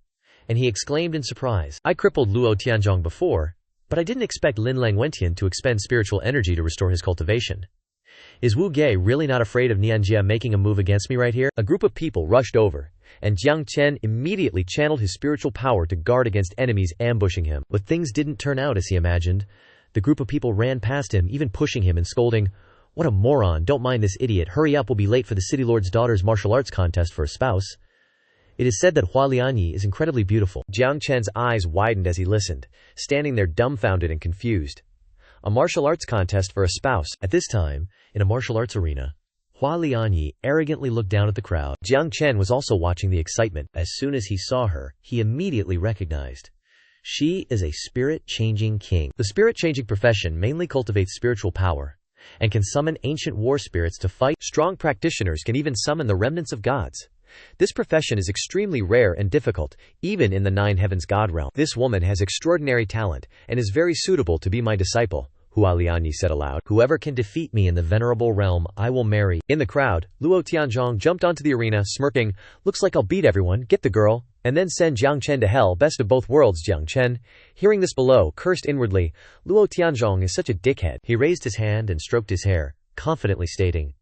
[SPEAKER 1] and he exclaimed in surprise, I crippled Luo Tianzhong before, but I didn't expect Lin Lang Wentian to expend spiritual energy to restore his cultivation. Is Wu Ge really not afraid of Nianjia making a move against me right here? A group of people rushed over, and Jiang Chen immediately channeled his spiritual power to guard against enemies ambushing him. But things didn't turn out as he imagined. The group of people ran past him, even pushing him and scolding, What a moron, don't mind this idiot, hurry up, we'll be late for the city lord's daughter's martial arts contest for a spouse. It is said that Hua Lianyi is incredibly beautiful.
[SPEAKER 2] Jiang Chen's eyes widened as he listened, standing there dumbfounded and confused. A martial arts contest for a spouse.
[SPEAKER 1] At this time, in a martial arts arena, Hua Lianyi arrogantly looked down at the crowd.
[SPEAKER 2] Jiang Chen was also watching the excitement.
[SPEAKER 1] As soon as he saw her, he immediately recognized. She is a spirit-changing king. The spirit-changing profession mainly cultivates spiritual power and can summon ancient war spirits to fight.
[SPEAKER 2] Strong practitioners can even summon the remnants of gods. This profession is extremely rare and difficult, even in the 9 heavens god realm. This woman has extraordinary talent and is very suitable to be my disciple, Hua Lianyi said aloud.
[SPEAKER 1] Whoever can defeat me in the venerable realm, I will marry.
[SPEAKER 2] In the crowd, Luo Tianzhong jumped onto the arena, smirking, Looks like I'll beat everyone, get the girl, and then send Jiang Chen to hell. Best of both worlds. Jiang Chen, hearing this below, cursed inwardly, Luo Tianzhong is such a dickhead.
[SPEAKER 1] He raised his hand and stroked his hair, confidently stating,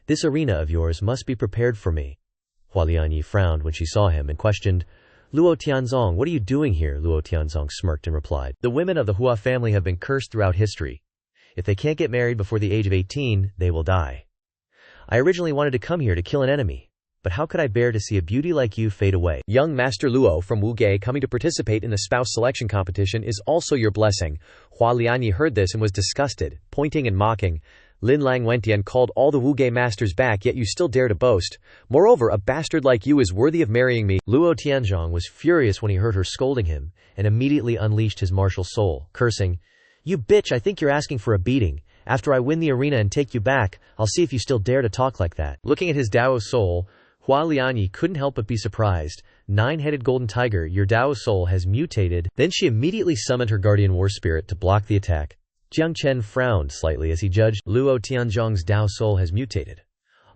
[SPEAKER 1] This arena of yours must be prepared for me. Hua Lianyi frowned when she saw him and questioned, Luo Tianzhong, what are you doing here? Luo Tianzhong smirked and replied, The women of the Hua family have been cursed throughout history. If they can't get married before the age of 18, they will die. I originally wanted to come here to kill an enemy, but how could I bear to see a beauty like you fade away?
[SPEAKER 2] Young Master Luo from Wu Ge coming to participate in the spouse selection competition is also your blessing. Hua Lianyi heard this and was disgusted, pointing and mocking. Lin Lang Wentian called all the Wu Ge masters back, yet you still dare to boast. Moreover, a bastard like you is worthy of marrying me.
[SPEAKER 1] Luo Tianzhong was furious when he heard her scolding him, and immediately unleashed his martial soul, cursing, You bitch, I think you're asking for a beating. After I win the arena and take you back, I'll see if you still dare to talk like that. Looking at his Dao soul, Hua Lianyi couldn't help but be surprised. 9-headed golden tiger, your Dao soul has mutated. Then she immediately summoned her guardian war spirit to block the attack. Jiang Chen frowned slightly as he judged Luo Tianzhong's Dao soul has mutated.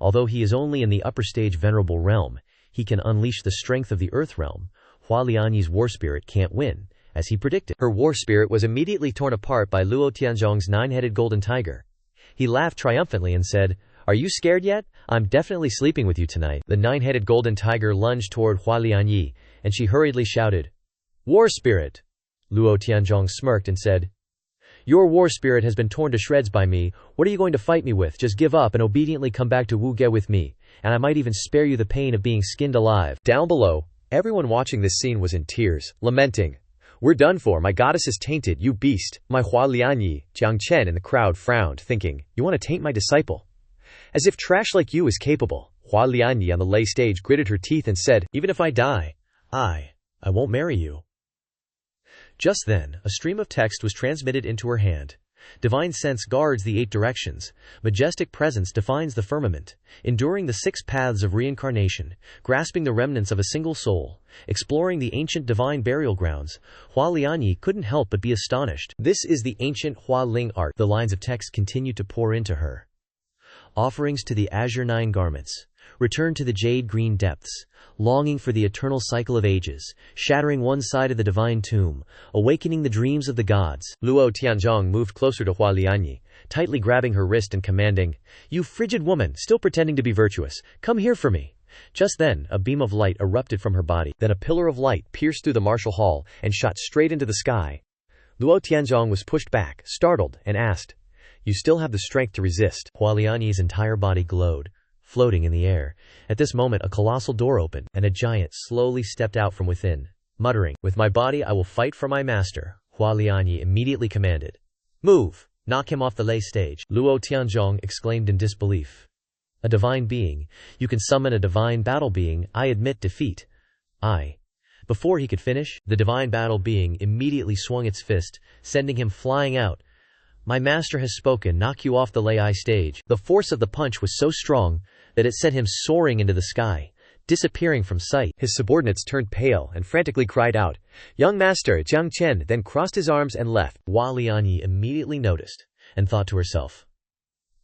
[SPEAKER 1] Although he is only in the upper stage venerable realm, he can unleash the strength of the earth realm. Hua Lianyi's war spirit can't win, as he predicted. Her war spirit was immediately torn apart by Luo Tianzhong's 9-headed golden tiger. He laughed triumphantly and said, Are you scared yet? I'm definitely sleeping with you tonight. The 9-headed golden tiger lunged toward Hua Lianyi, and she hurriedly shouted, War spirit! Luo Tianzhong smirked and said, Your war spirit has been torn to shreds by me. What are you going to fight me with? Just give up and obediently come back to Wu Ge with me, and I might even spare you the pain of being skinned alive."
[SPEAKER 2] Down below, everyone watching this scene was in tears, lamenting, "We're done for, my goddess is tainted, you beast, my Hua Lianyi." Jiang Chen in the crowd frowned, thinking, "You want to taint my disciple? As if trash like you is capable." Hua Lianyi on the lay stage gritted her teeth and said,
[SPEAKER 1] "Even if I die, I won't marry you." Just then, a stream of text was transmitted into her hand. Divine sense guards the 8 directions. Majestic presence defines the firmament. Enduring the 6 paths of reincarnation, grasping the remnants of a single soul, exploring the ancient divine burial grounds, Hua Lianyi couldn't help but be astonished. This is the ancient Hua Ling art. The lines of text continued to pour into her. Offerings to the azure 9 garments. Return to the jade green depths, longing for the eternal cycle of ages, shattering one side of the divine tomb, awakening the dreams of the gods.
[SPEAKER 2] Luo Tianzhong moved closer to Hua Lianyi, tightly grabbing her wrist and commanding, "You frigid woman, still pretending to be virtuous, come here for me." Just then, a beam of light erupted from her body. Then a pillar of light pierced through the martial hall and shot straight into the sky. Luo Tianzhong was pushed back, startled, and asked, "You still have the strength to resist?"
[SPEAKER 1] Hua Lianyi's entire body glowed, floating in the air. At this moment, a colossal door opened, and a giant slowly stepped out from within, muttering, "With my body I will fight for my master." Hua Lianyi immediately commanded, "Move! Knock him off the lay stage." Luo Tianzhong exclaimed in disbelief. "A divine being? You can summon a divine battle being? I admit defeat. I." Before he could finish, the divine battle being immediately swung its fist, sending him flying out. "My master has spoken, knock you off the lay stage." The force of the punch was so strong that it sent him soaring into the sky, disappearing from sight.
[SPEAKER 2] His subordinates turned pale and frantically cried out, "Young master!" Jiang Chen then crossed his arms and left.
[SPEAKER 1] Hua Lianyi immediately noticed, and thought to herself,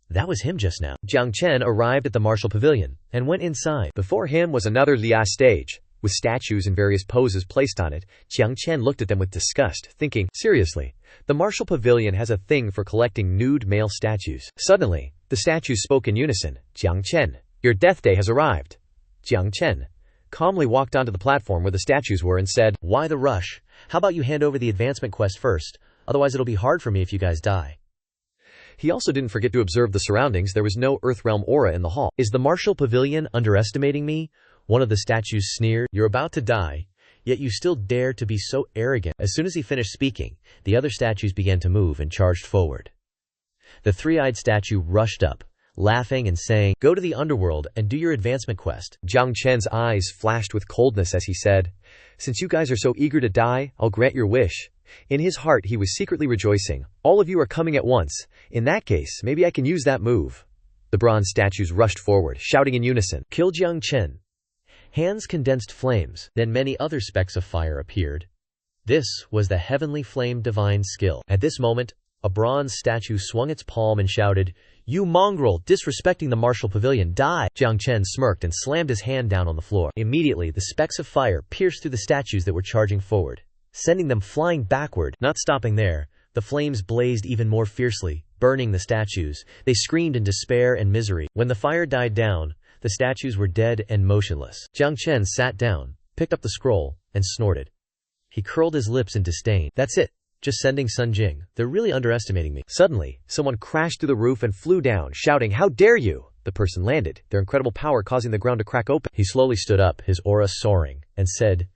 [SPEAKER 1] "That was him just now."
[SPEAKER 2] Jiang Chen arrived at the martial pavilion,
[SPEAKER 1] and went inside.
[SPEAKER 2] Before him was another Lia stage, with statues in various poses placed on it. Jiang Chen looked at them with disgust, thinking, "Seriously, the martial pavilion has a thing for collecting nude male statues." Suddenly, the statues spoke in unison, "Jiang Chen, your death day has arrived." Jiang Chen calmly walked onto the platform where the statues were and said,
[SPEAKER 1] "Why the rush? How about you hand over the advancement quest first? Otherwise it'll be hard for me if you guys die."
[SPEAKER 2] He also didn't forget to observe the surroundings. There was no Earthrealm aura in the hall.
[SPEAKER 1] "Is the martial pavilion underestimating me?" One of the statues sneered. "You're about to die, yet you still dare to be so arrogant." As soon as he finished speaking, the other statues began to move and charged forward. The 3-eyed statue rushed up, laughing and saying, "Go to the underworld and do your advancement quest."
[SPEAKER 2] Jiang Chen's eyes flashed with coldness as he said, "Since you guys are so eager to die, I'll grant your wish." In his heart he was secretly rejoicing. "All of you are coming at once. In that case, maybe I can use that move." The bronze statues rushed forward, shouting in unison,
[SPEAKER 1] "Kill Jiang Chen." Hands condensed flames, then many other specks of fire appeared. This was the heavenly flame divine skill. At this moment, a bronze statue swung its palm and shouted, "You mongrel, disrespecting the martial pavilion, die!" Jiang Chen smirked and slammed his hand down on the floor. Immediately, the specks of fire pierced through the statues that were charging forward, sending them flying backward. Not stopping there, the flames blazed even more fiercely, burning the statues. They screamed in despair and misery. When the fire died down, the statues were dead and motionless. Jiang Chen sat down, picked up the scroll, and snorted. He curled his lips in disdain. "That's it. Just sending Sun Jing. They're really underestimating me." Suddenly, someone crashed through the roof and flew down, shouting, "How dare you!" The person landed, their incredible power causing the ground to crack open. He slowly stood up, his aura soaring, and said,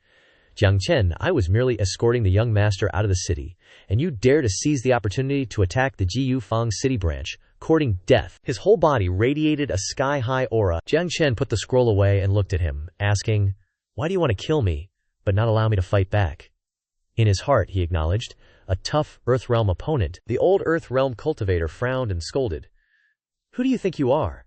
[SPEAKER 1] "Jiang Chen, I was merely escorting the young master out of the city, and you dare to seize the opportunity to attack the Jiyu Fang city branch, courting death." His whole body radiated a sky-high aura. Jiang Chen put the scroll away and looked at him, asking, "Why do you want to kill me, but not allow me to fight back?" In his heart, he acknowledged, a tough Earthrealm opponent. The old Earthrealm cultivator frowned and scolded. "Who do you think you are?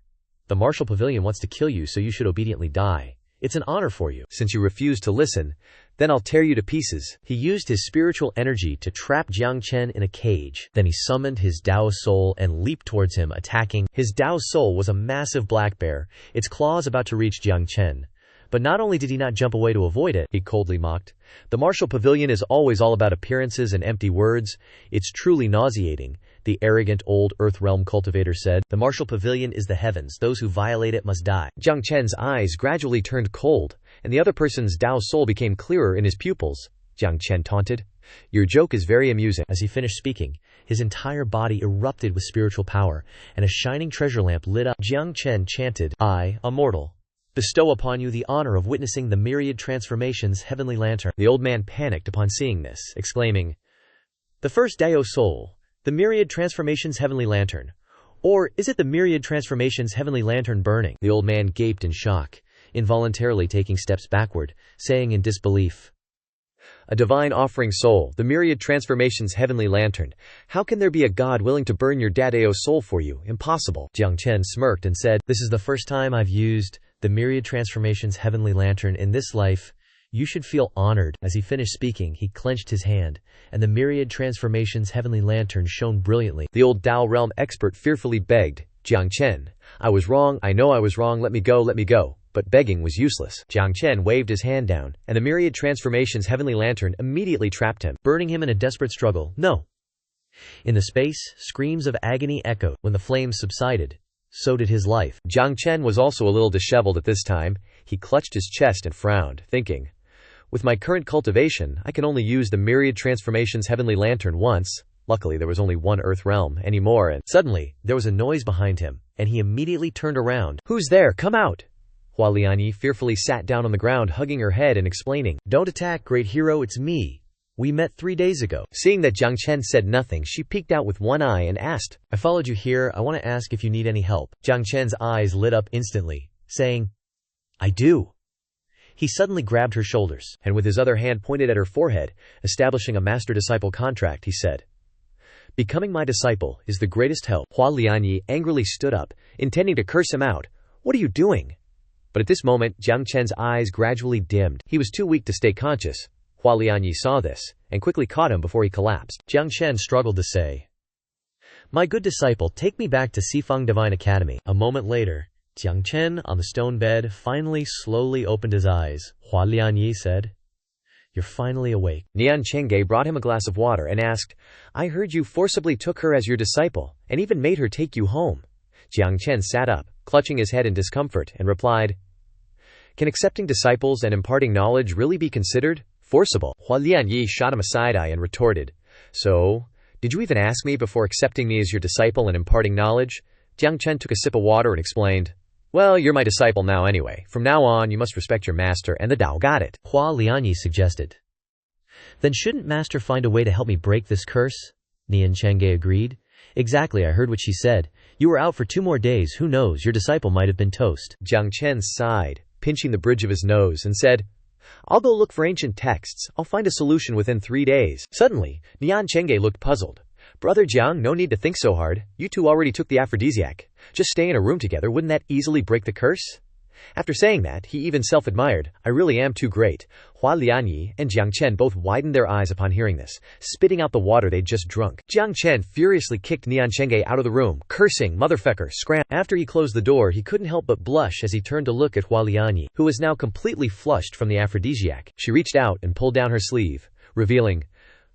[SPEAKER 1] The martial pavilion wants to kill you, so you should obediently die. It's an honor for you. Since you refuse to listen, then I'll tear you to pieces." He used his spiritual energy to trap Jiang Chen in a cage. Then he summoned his Dao soul and leaped towards him, attacking. His Dao soul was a massive black bear, its claws about to reach Jiang Chen. But not only did he not jump away to avoid it, he coldly mocked, "The martial pavilion is always all about appearances and empty words. It's truly nauseating," the arrogant old Earthrealm cultivator said. "The martial pavilion is the heavens. Those who violate it must die." Jiang Chen's eyes gradually turned cold, and the other person's Dao soul became clearer in his pupils.
[SPEAKER 2] Jiang Chen taunted. Your joke is very amusing.
[SPEAKER 1] As he finished speaking, his entire body erupted with spiritual power, and a shining treasure lamp lit up. Jiang Chen chanted, I, a mortal, bestow upon you the honor of witnessing the myriad transformations heavenly lantern. The old man panicked upon seeing this, exclaiming, the first Dao soul, the myriad transformations heavenly lantern. Or is it the myriad transformations heavenly lantern burning? The old man gaped in shock, involuntarily taking steps backward, saying in disbelief,
[SPEAKER 2] a divine offering soul, the myriad transformations heavenly lantern. How can there be a god willing to burn your Dao soul for you? Impossible.
[SPEAKER 1] Jiang Chen smirked and said, this is the first time I've used the myriad transformations heavenly lantern in this life. You should feel honored. As he finished speaking, he clenched his hand, and the myriad transformations heavenly lantern shone brilliantly.
[SPEAKER 2] The old Dao realm expert fearfully begged, Jiang Chen, I was wrong, I know I was wrong, let me go, let me go. But begging was useless. Jiang Chen waved his hand down, and the myriad transformations heavenly lantern immediately trapped him,
[SPEAKER 1] burning him in a desperate struggle. No. In the space, screams of agony echoed. When the flames subsided, so did his life.
[SPEAKER 2] Jiang Chen was also a little disheveled at this time. He clutched his chest and frowned, thinking, with my current cultivation, I can only use the myriad transformations heavenly lantern once. Luckily, there was only one earth realm anymore, and
[SPEAKER 1] suddenly, there was a noise behind him, and he immediately turned around.
[SPEAKER 2] Who's there? Come out! Hua Lianyi fearfully sat down on the ground, hugging her head and explaining,
[SPEAKER 1] don't attack, great hero, it's me. We met 3 days ago.
[SPEAKER 2] Seeing that Jiang Chen said nothing, she peeked out with one eye and asked,
[SPEAKER 1] I followed you here, I want to ask if you need any help. Jiang Chen's eyes lit up instantly, saying, I do. He suddenly grabbed her shoulders,
[SPEAKER 2] and with his other hand pointed at her forehead, establishing a master-disciple contract, he said, becoming my disciple is the greatest help. Hua Lianyi angrily stood up, intending to curse him out. What are you doing? But at this moment, Jiang Chen's eyes gradually dimmed. He was too weak to stay conscious. Hua Lianyi saw this, and quickly caught him before he collapsed.
[SPEAKER 1] Jiang Chen struggled to say, my good disciple, take me back to Sifeng Divine Academy. A moment later, Jiang Chen, on the stone bed, finally slowly opened his eyes. Hua Lianyi said, you're finally awake.
[SPEAKER 2] Nian Chengge brought him a glass of water and asked, I heard you forcibly took her as your disciple, and even made her take you home. Jiang Chen sat up, clutching his head in discomfort, and replied, can accepting disciples and imparting knowledge really be considered forcible? Hua Lianyi shot him a side-eye and retorted, so, did you even ask me before accepting me as your disciple and imparting knowledge? Jiang Chen took a sip of water and explained, well, you're my disciple now anyway. From now on, you must respect your master and the Tao. Got it?
[SPEAKER 1] Hua Lianyi suggested. Then shouldn't master find a way to help me break this curse? Nian Chengge agreed. Exactly, I heard what she said. You were out for 2 more days, who knows, your disciple might have been toast.
[SPEAKER 2] Jiang Chen sighed, pinching the bridge of his nose, and said, I'll go look for ancient texts. I'll find a solution within 3 days. Suddenly, Nian Chengge looked puzzled. Brother Jiang, no need to think so hard. You two already took the aphrodisiac. Just stay in a room together, wouldn't that easily break the curse? After saying that, he even self-admired, I really am too great. Hua Lianyi and Jiang Chen both widened their eyes upon hearing this, spitting out the water they'd just drunk. Jiang Chen furiously kicked Nian Chengge out of the room, cursing, motherfucker, scram. After he closed the door, he couldn't help but blush as he turned to look at Hua Lianyi, who was now completely flushed from the aphrodisiac. She reached out and pulled down her sleeve, revealing,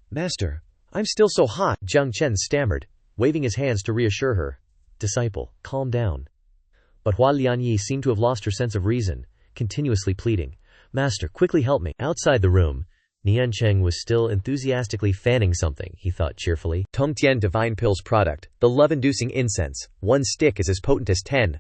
[SPEAKER 2] Master, I'm still so hot. Jiang Chen stammered, waving his hands to reassure her. Disciple, calm down. But Hua Lianyi seemed to have lost her sense of reason, continuously pleading, Master, quickly help me. Outside the room, Nian Cheng was still enthusiastically fanning something, he thought cheerfully. Tongtian Divine Pills product, the love-inducing incense. 1 stick is as potent as 10.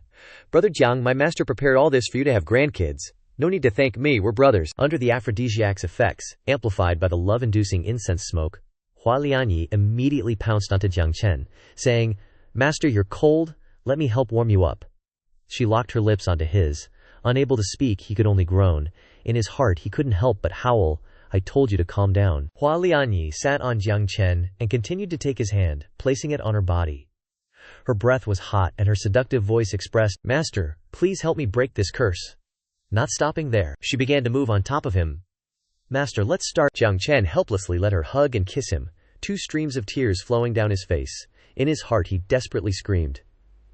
[SPEAKER 2] Brother Jiang, my master prepared all this for you to have grandkids. No need to thank me, we're brothers.
[SPEAKER 1] Under the aphrodisiac's effects, amplified by the love-inducing incense smoke, Hua Lianyi immediately pounced onto Jiang Chen, saying, Master, you're cold, let me help warm you up. She locked her lips onto his. Unable to speak, he could only groan. In his heart, he couldn't help but howl, I told you to calm down. Hua Lianyi sat on Jiang Chen and continued to take his hand, placing it on her body. Her breath was hot and her seductive voice expressed, Master, please help me break this curse. Not stopping there, she began to move on top of him. Master, let's start. Jiang Chen helplessly let her hug and kiss him, 2 streams of tears flowing down his face. In his heart, he desperately screamed,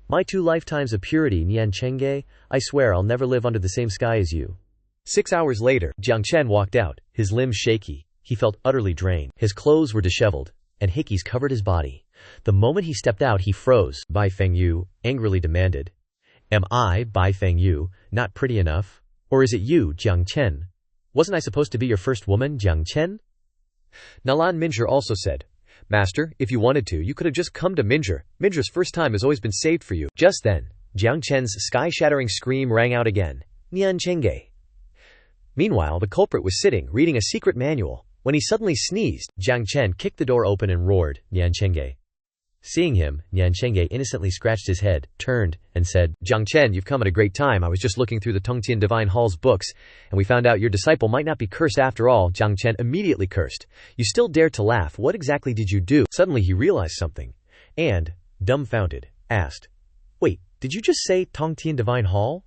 [SPEAKER 1] My 2 lifetimes of purity, Nian Chengge, I swear I'll never live under the same sky as you. 6 hours later, Jiang Chen walked out, his limbs shaky. He felt utterly drained. His clothes were disheveled, and hickeys covered his body. The moment he stepped out, he froze. Bai Fengyu angrily demanded, Am I, Bai Fengyu, not pretty enough? Or is it you, Jiang Chen? Wasn't I supposed to be your first woman, Jiang Chen?
[SPEAKER 2] Nalan Minjur also said, Master, if you wanted to, you could have just come to Minjur. Minjur's first time has always been saved for you. Just then, Jiang Chen's sky-shattering scream rang out again. Nian Chenge. Meanwhile, the culprit was sitting, reading a secret manual. When he suddenly sneezed, Jiang Chen kicked the door open and roared, Nian Chenge. Seeing him, Nian Chenge innocently scratched his head, turned, and said, Jiang Chen, you've come at a great time. I was just looking through the Tongtian Divine Hall's books, and we found out your disciple might not be cursed after all. Jiang Chen immediately cursed. You still dare to laugh. What exactly did you do? Suddenly he realized something, and, dumbfounded, asked, Wait, did you just say Tongtian Divine Hall?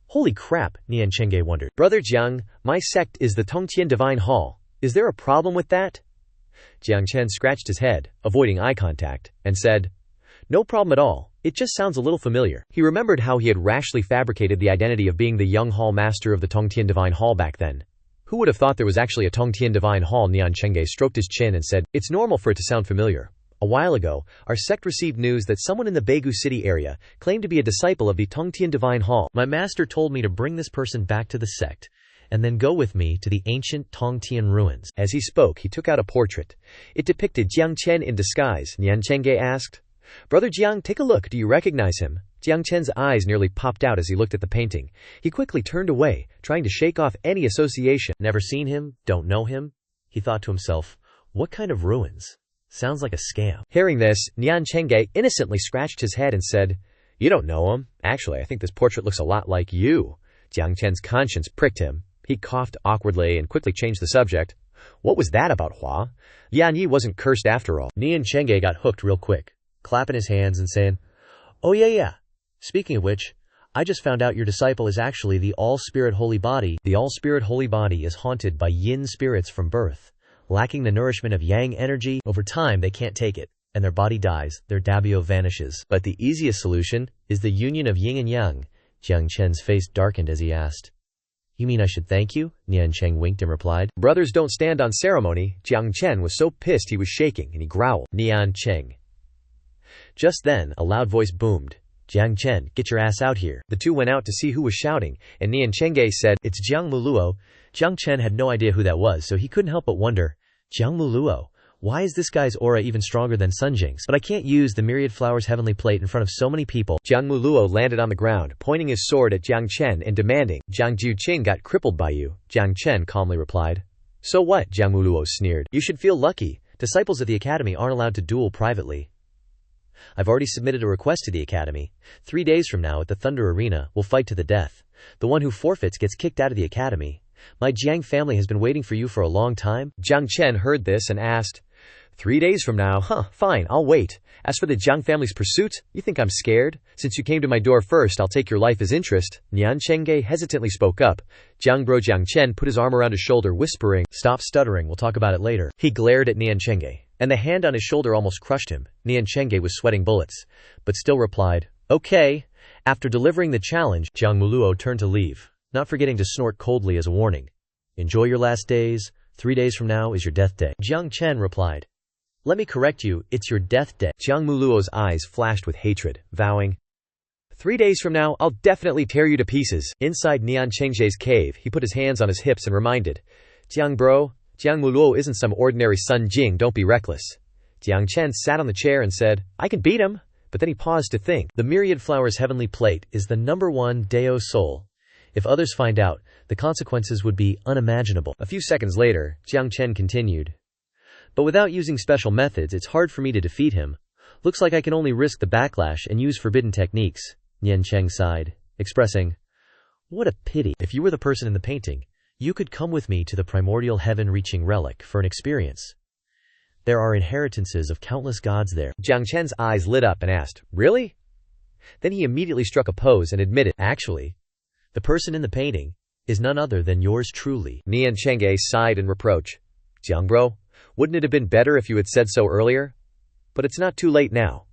[SPEAKER 2] Holy crap, Nian Chenge wondered. Brother Jiang, my sect is the Tongtian Divine Hall. Is there a problem with that? Jiang Chen scratched his head, avoiding eye contact, and said, No problem at all. It just sounds a little familiar. He remembered how he had rashly fabricated the identity of being the young hall master of the Tongtian Divine Hall back then. Who would have thought there was actually a Tongtian Divine Hall? Nian Chenge stroked his chin and said, It's normal for it to sound familiar. A while ago, our sect received news that someone in the Beigu City area claimed to be a disciple of the Tongtian Divine Hall. My master told me to bring this person back to the sect, and then go with me to the ancient Tongtian ruins. As he spoke, he took out a portrait. It depicted Jiang Chen in disguise. Nian Chenge asked, Brother Jiang, take a look. Do you recognize him? Jiang Chen's eyes nearly popped out as he looked at the painting. He quickly turned away, trying to shake off any association. Never seen him, don't know him? He thought to himself, what kind of ruins? Sounds like a scam. Hearing this, Nian Chenge innocently scratched his head and said, You don't know him. Actually, I think this portrait looks a lot like you. Jiang Chen's conscience pricked him. He coughed awkwardly and quickly changed the subject. What was that about, Hua? Yan Yi wasn't cursed after all. Nian Chenge got hooked real quick, clapping his hands and saying, Oh yeah. Speaking of which, I just found out your disciple is actually the All-Spirit Holy Body. The All-Spirit Holy Body is haunted by yin spirits from birth. Lacking the nourishment of yang energy, over time they can't take it, and their body dies, their dabio vanishes. But the easiest solution is the union of yin and yang. Jiang Chen's face darkened as he asked, You mean I should thank you? Nian Cheng winked and replied, Brothers don't stand on ceremony. Jiang Chen was so pissed he was shaking, and he growled, Nian Cheng. Just then, a loud voice boomed, Jiang Chen, get your ass out here. The two went out to see who was shouting, and Nian Chenge said, It's Jiang Muluo. Jiang Chen had no idea who that was, so he couldn't help but wonder, Jiang Muluo, why is this guy's aura even stronger than Sunjing's? But I can't use the Myriad Flowers Heavenly Plate in front of so many people. Jiang Muluo landed on the ground, pointing his sword at Jiang Chen and demanding, Jiang Jiuqing got crippled by you. Jiang Chen calmly replied. So what? Jiang Muluo sneered. You should feel lucky. Disciples of the academy aren't allowed to duel privately. I've already submitted a request to the academy. 3 days from now at the Thunder Arena, we'll fight to the death. The one who forfeits gets kicked out of the academy. My Jiang family has been waiting for you for a long time. Jiang Chen heard this and asked, 3 days from now? Fine, I'll wait. As for the Jiang family's pursuit, you think I'm scared? Since you came to my door first, I'll take your life as interest. Nian Chenge hesitantly spoke up. Jiang Bro Jiang Chen put his arm around his shoulder, whispering, Stop stuttering, we'll talk about it later. He glared at Nian Chenge, and the hand on his shoulder almost crushed him. Nian Chenge was sweating bullets, but still replied, Okay. After delivering the challenge, Jiang Muluo turned to leave, not forgetting to snort coldly as a warning. Enjoy your last days. 3 days from now is your death day. Jiang Chen replied, Let me correct you, it's your death day. Jiang Muluo's eyes flashed with hatred, vowing, 3 days from now, I'll definitely tear you to pieces. Inside Nian Cheng's cave, he put his hands on his hips and reminded, Jiang bro, Jiang Muluo isn't some ordinary Sun Jing, don't be reckless. Jiang Chen sat on the chair and said, I can beat him. But then he paused to think. The Myriad Flowers Heavenly Plate is the #1 Deo Soul. If others find out, the consequences would be unimaginable. A few seconds later, Jiang Chen continued, But without using special methods, it's hard for me to defeat him. Looks like I can only risk the backlash and use forbidden techniques. Nian Cheng sighed, expressing, What a pity. If you were the person in the painting, you could come with me to the primordial heaven-reaching relic for an experience. There are inheritances of countless gods there. Jiang Chen's eyes lit up and asked, Really? Then he immediately struck a pose and admitted, Actually, the person in the painting is none other than yours truly. Nian Chenge sighed in reproach. Jiang bro, wouldn't it have been better if you had said so earlier? But it's not too late now.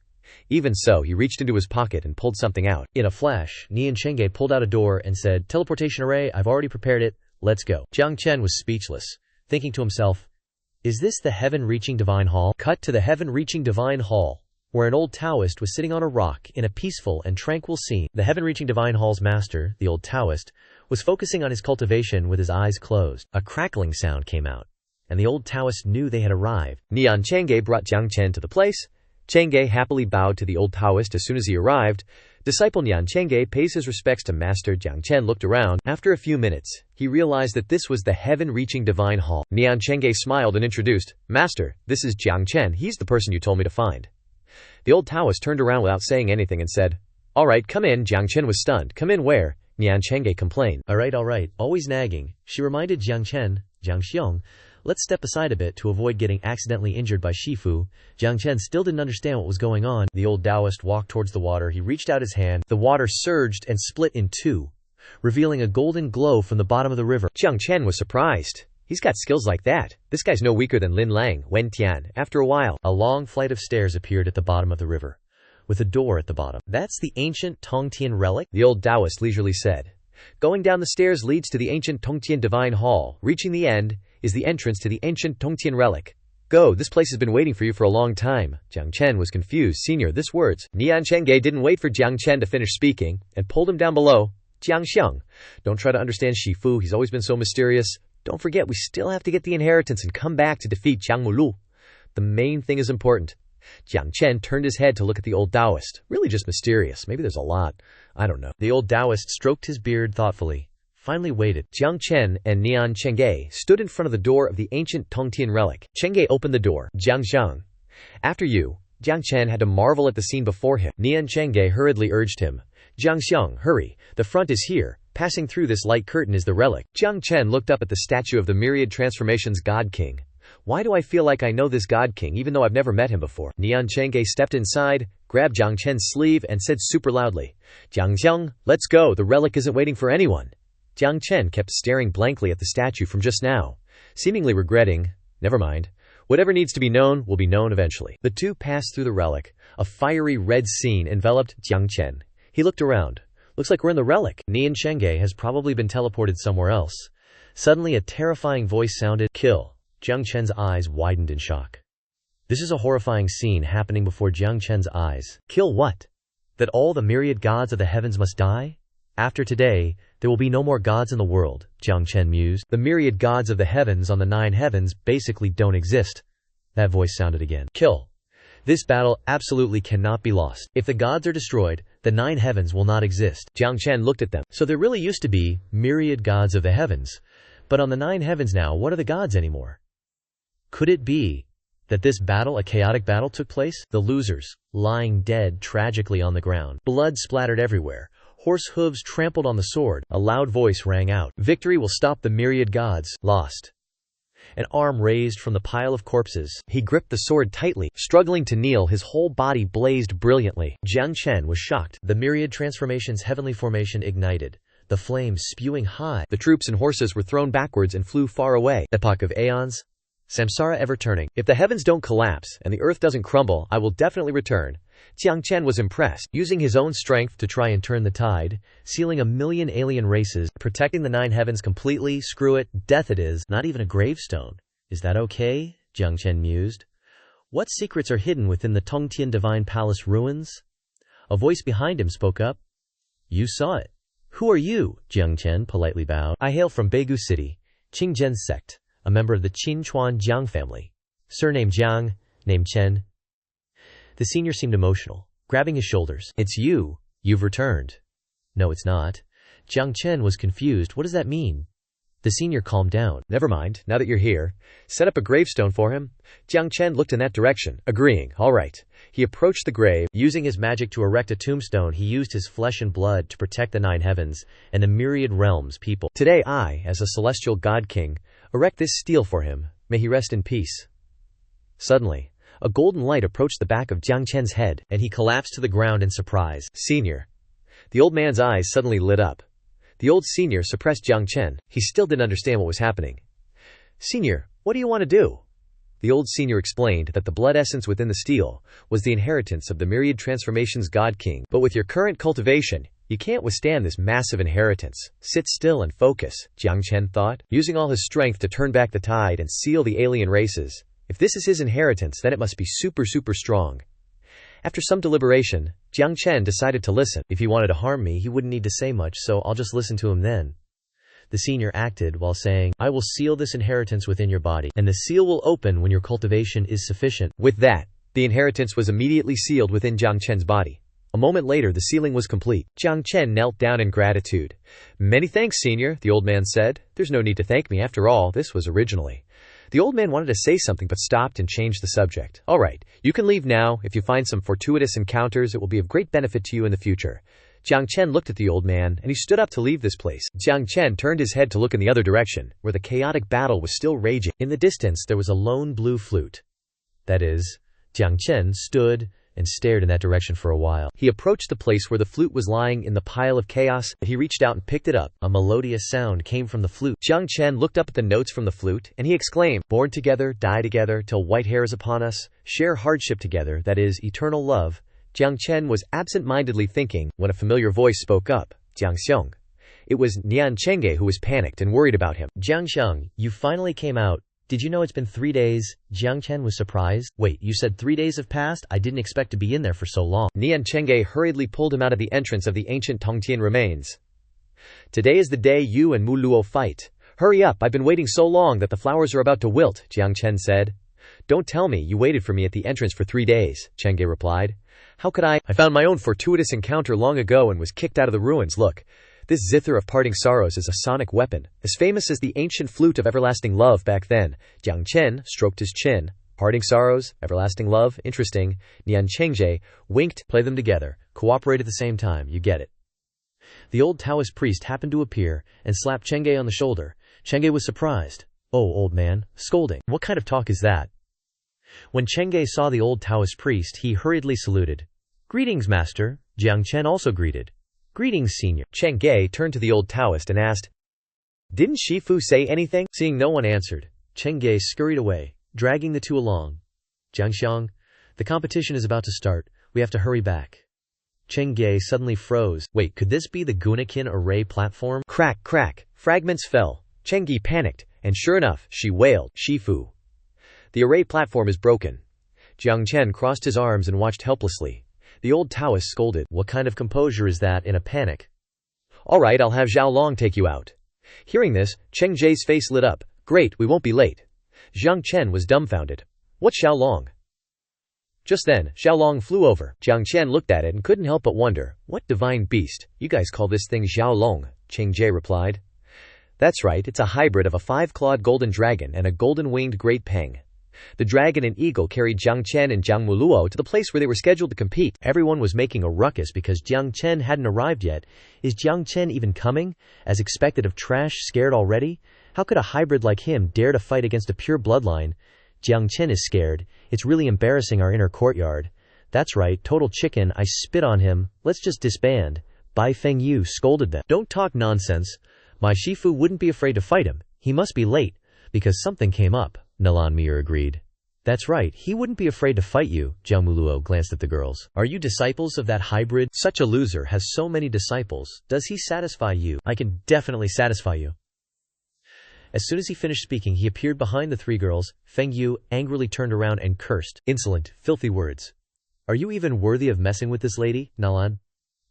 [SPEAKER 2] Even so, he reached into his pocket and pulled something out. In a flash, Nian Chenge pulled out a door and said, Teleportation array, I've already prepared it, let's go. Jiang Chen was speechless, thinking to himself, Is this the heaven-reaching divine hall? Cut to the heaven-reaching divine hall, where an old Taoist was sitting on a rock in a peaceful and tranquil scene. The heaven-reaching divine hall's master, the old Taoist, was focusing on his cultivation with his eyes closed. A crackling sound came out,
[SPEAKER 1] and the old Taoist knew they had arrived.
[SPEAKER 2] Neon Chang'e brought Jiang Chen to the place. Chang'e happily bowed to the old Taoist as soon as he arrived. Disciple Neon Chang'e pays his respects to Master. Jiang Chen looked around. After a few minutes, he realized that this was the heaven-reaching divine hall. Neon Chang'e smiled and introduced, "Master, this is Jiang Chen. He's the person you told me to find." The old Taoist turned around without saying anything and said, "All right, come in." Jiang Chen was stunned. "Come in where?" Neon Chang'e complained.
[SPEAKER 1] All right, always nagging. She reminded Jiang Chen, Jiang Xiong, let's step aside a bit to avoid getting accidentally injured by Shifu. Jiang Chen still didn't understand what was going on. The old Taoist walked towards the water. He reached out his hand. The water surged and split in two, revealing a golden glow from the bottom of the river.
[SPEAKER 2] Jiang Chen was surprised. He's got skills like that. This guy's no weaker than Lin Lang, Wen Tian. After a while,
[SPEAKER 1] a long flight of stairs appeared at the bottom of the river, with a door at the bottom. That's the ancient Tongtian relic,
[SPEAKER 2] the old Taoist leisurely said. Going down the stairs leads to the ancient Tongtian Divine Hall. Reaching the end is the entrance to the ancient Tongtian relic. Go, this place has been waiting for you for a long time. Jiang Chen was confused. Senior, this words. Neon Chang'e didn't wait for Jiang Chen to finish speaking and pulled him down below. Jiang Xiang, don't try to understand Shifu. He's always been so mysterious. Don't forget, we still have to get the inheritance and come back to defeat Jiang Mulu. The main thing is important. Jiang Chen turned his head to look at the old Taoist. Really just mysterious. Maybe there's a lot. I don't know.
[SPEAKER 1] The old Taoist stroked his beard thoughtfully, finally waited.
[SPEAKER 2] Jiang Chen and Neon Chang'e stood in front of the door of the ancient Tongtian relic. Chang'e opened the door. Jiang Xiang. After you. Jiang Chen had to marvel at the scene before him. Neon Chang'e hurriedly urged him. Jiang Xiang, hurry. The front is here. Passing through this light curtain is the relic. Jiang Chen looked up at the statue of the myriad transformations God King. Why do I feel like I know this God King even though I've never met him before? Neon Chang'e stepped inside, grabbed Jiang Chen's sleeve and said super loudly, Jiang Xiang, let's go, the relic isn't waiting for anyone. Jiang Chen kept staring blankly at the statue from just now, seemingly regretting, never mind. Whatever needs to be known will be known eventually. The two passed through the relic. A fiery red scene enveloped Jiang Chen. He looked around. Looks like we're in the relic.
[SPEAKER 1] Neon Chang'e has probably been teleported somewhere else. Suddenly a terrifying voice sounded, kill. Jiang Chen's eyes widened in shock. This is a horrifying scene happening before Jiang Chen's eyes. Kill what? That all the myriad gods of the heavens must die? After today, there will be no more gods in the world, Jiang Chen mused. The myriad gods of the heavens on the 9 heavens basically don't exist. That voice sounded again. Kill. This battle absolutely cannot be lost. If the gods are destroyed, the 9 heavens will not exist.
[SPEAKER 2] Jiang Chen looked at them.
[SPEAKER 1] So there really used to be myriad gods of the heavens. But on the 9 heavens now, what are the gods anymore? Could it be that this battle, a chaotic battle, took place? The losers, lying dead tragically on the ground. Blood splattered everywhere. Horse hooves trampled on the sword. A loud voice rang out. Victory will stop the myriad gods. Lost. An arm raised from the pile of corpses. He gripped the sword tightly. Struggling to kneel, his whole body blazed brilliantly. Jiang Chen was shocked. The myriad transformations heavenly formation ignited, the flames spewing high. The troops and horses were thrown backwards and flew far away. Epoch of aeons. Samsara ever turning. If the heavens don't collapse and the earth doesn't crumble, I will definitely return. Jiang Chen was impressed, using his own strength to try and turn the tide, sealing 1,000,000 alien races, protecting the 9 heavens completely. Screw it, death it is, not even a gravestone. Is that okay? Jiang Chen mused. What secrets are hidden within the Tongtian Divine Palace ruins? A voice behind him spoke up. You saw it. Who are you? Jiang Chen politely bowed. I hail from Beigu City, Qingzhen's sect, a member of the Qinchuan Jiang family. Surname Jiang, name Chen. The senior seemed emotional, grabbing his shoulders. It's you. You've returned. No, it's not. Jiang Chen was confused. What does that mean? The senior calmed down. Never mind, now that you're here. Set up a gravestone for him. Jiang Chen looked in that direction, agreeing. All right. He approached the grave. Using his magic to erect a tombstone, he used his flesh and blood to protect the 9 heavens and the myriad realms people. Today I, as a celestial god king, erect this stele for him. May he rest in peace. Suddenly, a golden light approached the back of Jiang Chen's head, and he collapsed to the ground in surprise. Senior. The old man's eyes suddenly lit up. The old senior suppressed Jiang Chen. He still didn't understand what was happening. Senior, what do you want to do? The old senior explained that the blood essence within the stele was the inheritance of the myriad transformations God King. But with your current cultivation, you can't withstand this massive inheritance. Sit still and focus, Jiang Chen thought, using all his strength to turn back the tide and seal the alien races. If this is his inheritance, then it must be super strong. After some deliberation, Jiang Chen decided to listen. If he wanted to harm me, he wouldn't need to say much, so I'll just listen to him then. The senior acted while saying, I will seal this inheritance within your body, and the seal will open when your cultivation is sufficient.
[SPEAKER 2] With that, the inheritance was immediately sealed within Jiang Chen's body. A moment later, the sealing was complete. Jiang Chen knelt down in gratitude. Many thanks, senior, the old man said. There's no need to thank me. After all, this was originally. The old man wanted to say something but stopped and changed the subject. All right, you can leave now. If you find some fortuitous encounters, it will be of great benefit to you in the future. Jiang Chen looked at the old man, and he stood up to leave this place. Jiang Chen turned his head to look in the other direction, where the chaotic battle was still raging.
[SPEAKER 1] In the distance, there was a lone blue flute. That is, Jiang Chen stood and stared in that direction for a while.
[SPEAKER 2] He approached the place where the flute was lying in the pile of chaos.
[SPEAKER 1] He reached out and picked it up. A melodious sound came from the flute.
[SPEAKER 2] Jiang Chen looked up at the notes from the flute, and he exclaimed, Born together, die together, till white hair is upon us, share hardship together, that is, eternal love. Jiang Chen was absent-mindedly thinking when a familiar voice spoke up, Jiang Xiong. It was Nian Chengge who was panicked and worried about him.
[SPEAKER 1] Jiang Xiong, you finally came out. Did you know it's been 3 days? Jiang Chen was surprised. Wait, you said 3 days have passed? I didn't expect to be in there for so long.
[SPEAKER 2] Nian Chengge hurriedly pulled him out of the entrance of the ancient Tongtian remains. Today is the day you and Mu Luo fight. Hurry up, I've been waiting so long that the flowers are about to wilt, Jiang Chen said. Don't tell me you waited for me at the entrance for 3 days, Chengge replied. How could I? I found my own fortuitous encounter long ago and was kicked out of the ruins. Look. This zither of parting sorrows is a sonic weapon, as famous as the ancient flute of everlasting love back then. Jiang Chen stroked his chin. Parting sorrows, everlasting love, interesting. Nian Chengge winked.
[SPEAKER 1] Play them together. Cooperate at the same time, you get it. The old Taoist priest happened to appear and slapped Chengge on the shoulder. Chengge was surprised. Oh, old man, scolding. What kind of talk is that? When Chengge saw the old Taoist priest, he hurriedly saluted. Greetings, master. Jiang Chen also greeted. Greetings, senior.
[SPEAKER 2] Chengge turned to the old Taoist and asked, Didn't Shifu say anything?
[SPEAKER 1] Seeing no one answered, Chengge scurried away, dragging the two along. Jiang Xiong, the competition is about to start. We have to hurry back. Chengge suddenly froze. Wait, could this be the Gunikin array platform?
[SPEAKER 2] Crack, crack. Fragments fell. Chengge panicked, and sure enough, she wailed, Shifu. The array platform is broken. Jiang Chen crossed his arms and watched helplessly. The old Taoist scolded.
[SPEAKER 1] What kind of composure is that in a panic?
[SPEAKER 2] All right, I'll have Zhao Long take you out. Hearing this, Chengge's face lit up. Great, we won't be late. Jiang Chen was dumbfounded. What's Zhao Long? Just then, Zhao Long flew over. Jiang Chen looked at it and couldn't help but wonder, what divine beast? You guys call this thing Zhao Long, Chengge replied. That's right, it's a hybrid of a 5-clawed golden dragon and a golden-winged great peng. The dragon and eagle carried Jiang Chen and Jiang Muluo to the place where they were scheduled to compete.
[SPEAKER 1] Everyone was making a ruckus because Jiang Chen hadn't arrived yet. Is Jiang Chen even coming? As expected of trash, scared already? How could a hybrid like him dare to fight against a pure bloodline? Jiang Chen is scared. It's really embarrassing our inner courtyard. That's right, total chicken, I spit on him. Let's just disband. Bai Fengyu scolded them. Don't talk nonsense. My Shifu wouldn't be afraid to fight him. He must be late. Because something came up. Nalan Mir agreed. That's right, he wouldn't be afraid to fight you. Jiang Muluo glanced at the girls. Are you disciples of that hybrid? Such a loser has so many disciples. Does he satisfy you? I can definitely satisfy you. As soon as he finished speaking, he appeared behind the 3 girls. Feng Yu angrily turned around and cursed. Insolent, filthy words. Are you even worthy of messing with this lady? Nalan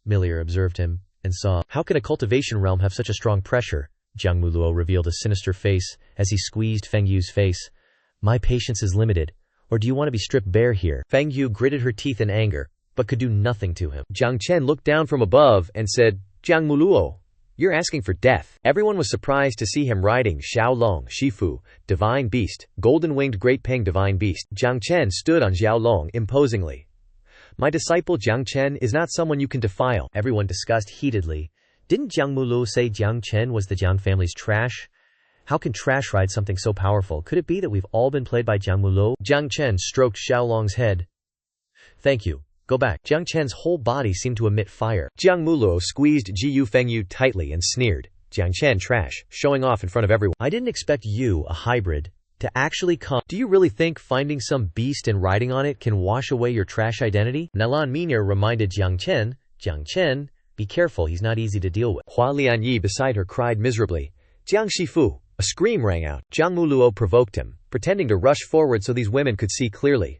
[SPEAKER 1] Milier observed him and saw. How can a cultivation realm have such a strong pressure? Jiang Muluo revealed a sinister face as he squeezed Feng Yu's face. My patience is limited. Or do you want to be stripped bare here? Feng Yu gritted her teeth in anger, but could do nothing to him.
[SPEAKER 2] Jiang Chen looked down from above and said, Jiang Muluo, you're asking for death. Everyone was surprised to see him riding Xiao Long, Shifu, divine beast, golden-winged great peng divine beast. Jiang Chen stood on Xiao Long imposingly. My disciple Jiang Chen is not someone you can defile.
[SPEAKER 1] Everyone discussed heatedly. Didn't Jiang Muluo say Jiang Chen was the Jiang family's trash? How can trash ride something so powerful? Could it be that we've all been played by Jiang Muluo? Jiang Chen stroked Xiao Long's head. Thank you. Go back. Jiang Chen's whole body seemed to emit fire.
[SPEAKER 2] Jiang Muluo squeezed Jiu Fengyu tightly and sneered. Jiang Chen trash, showing off in front of everyone.
[SPEAKER 1] I didn't expect you, a hybrid, to actually come. Do you really think finding some beast and riding on it can wash away your trash identity? Nalan Minir reminded Jiang Chen, be careful, he's not easy to deal with.
[SPEAKER 2] Hua Lianyi beside her cried miserably. Jiang Shifu. A scream rang out. Jiang Muluo provoked him, pretending to rush forward so these women could see clearly.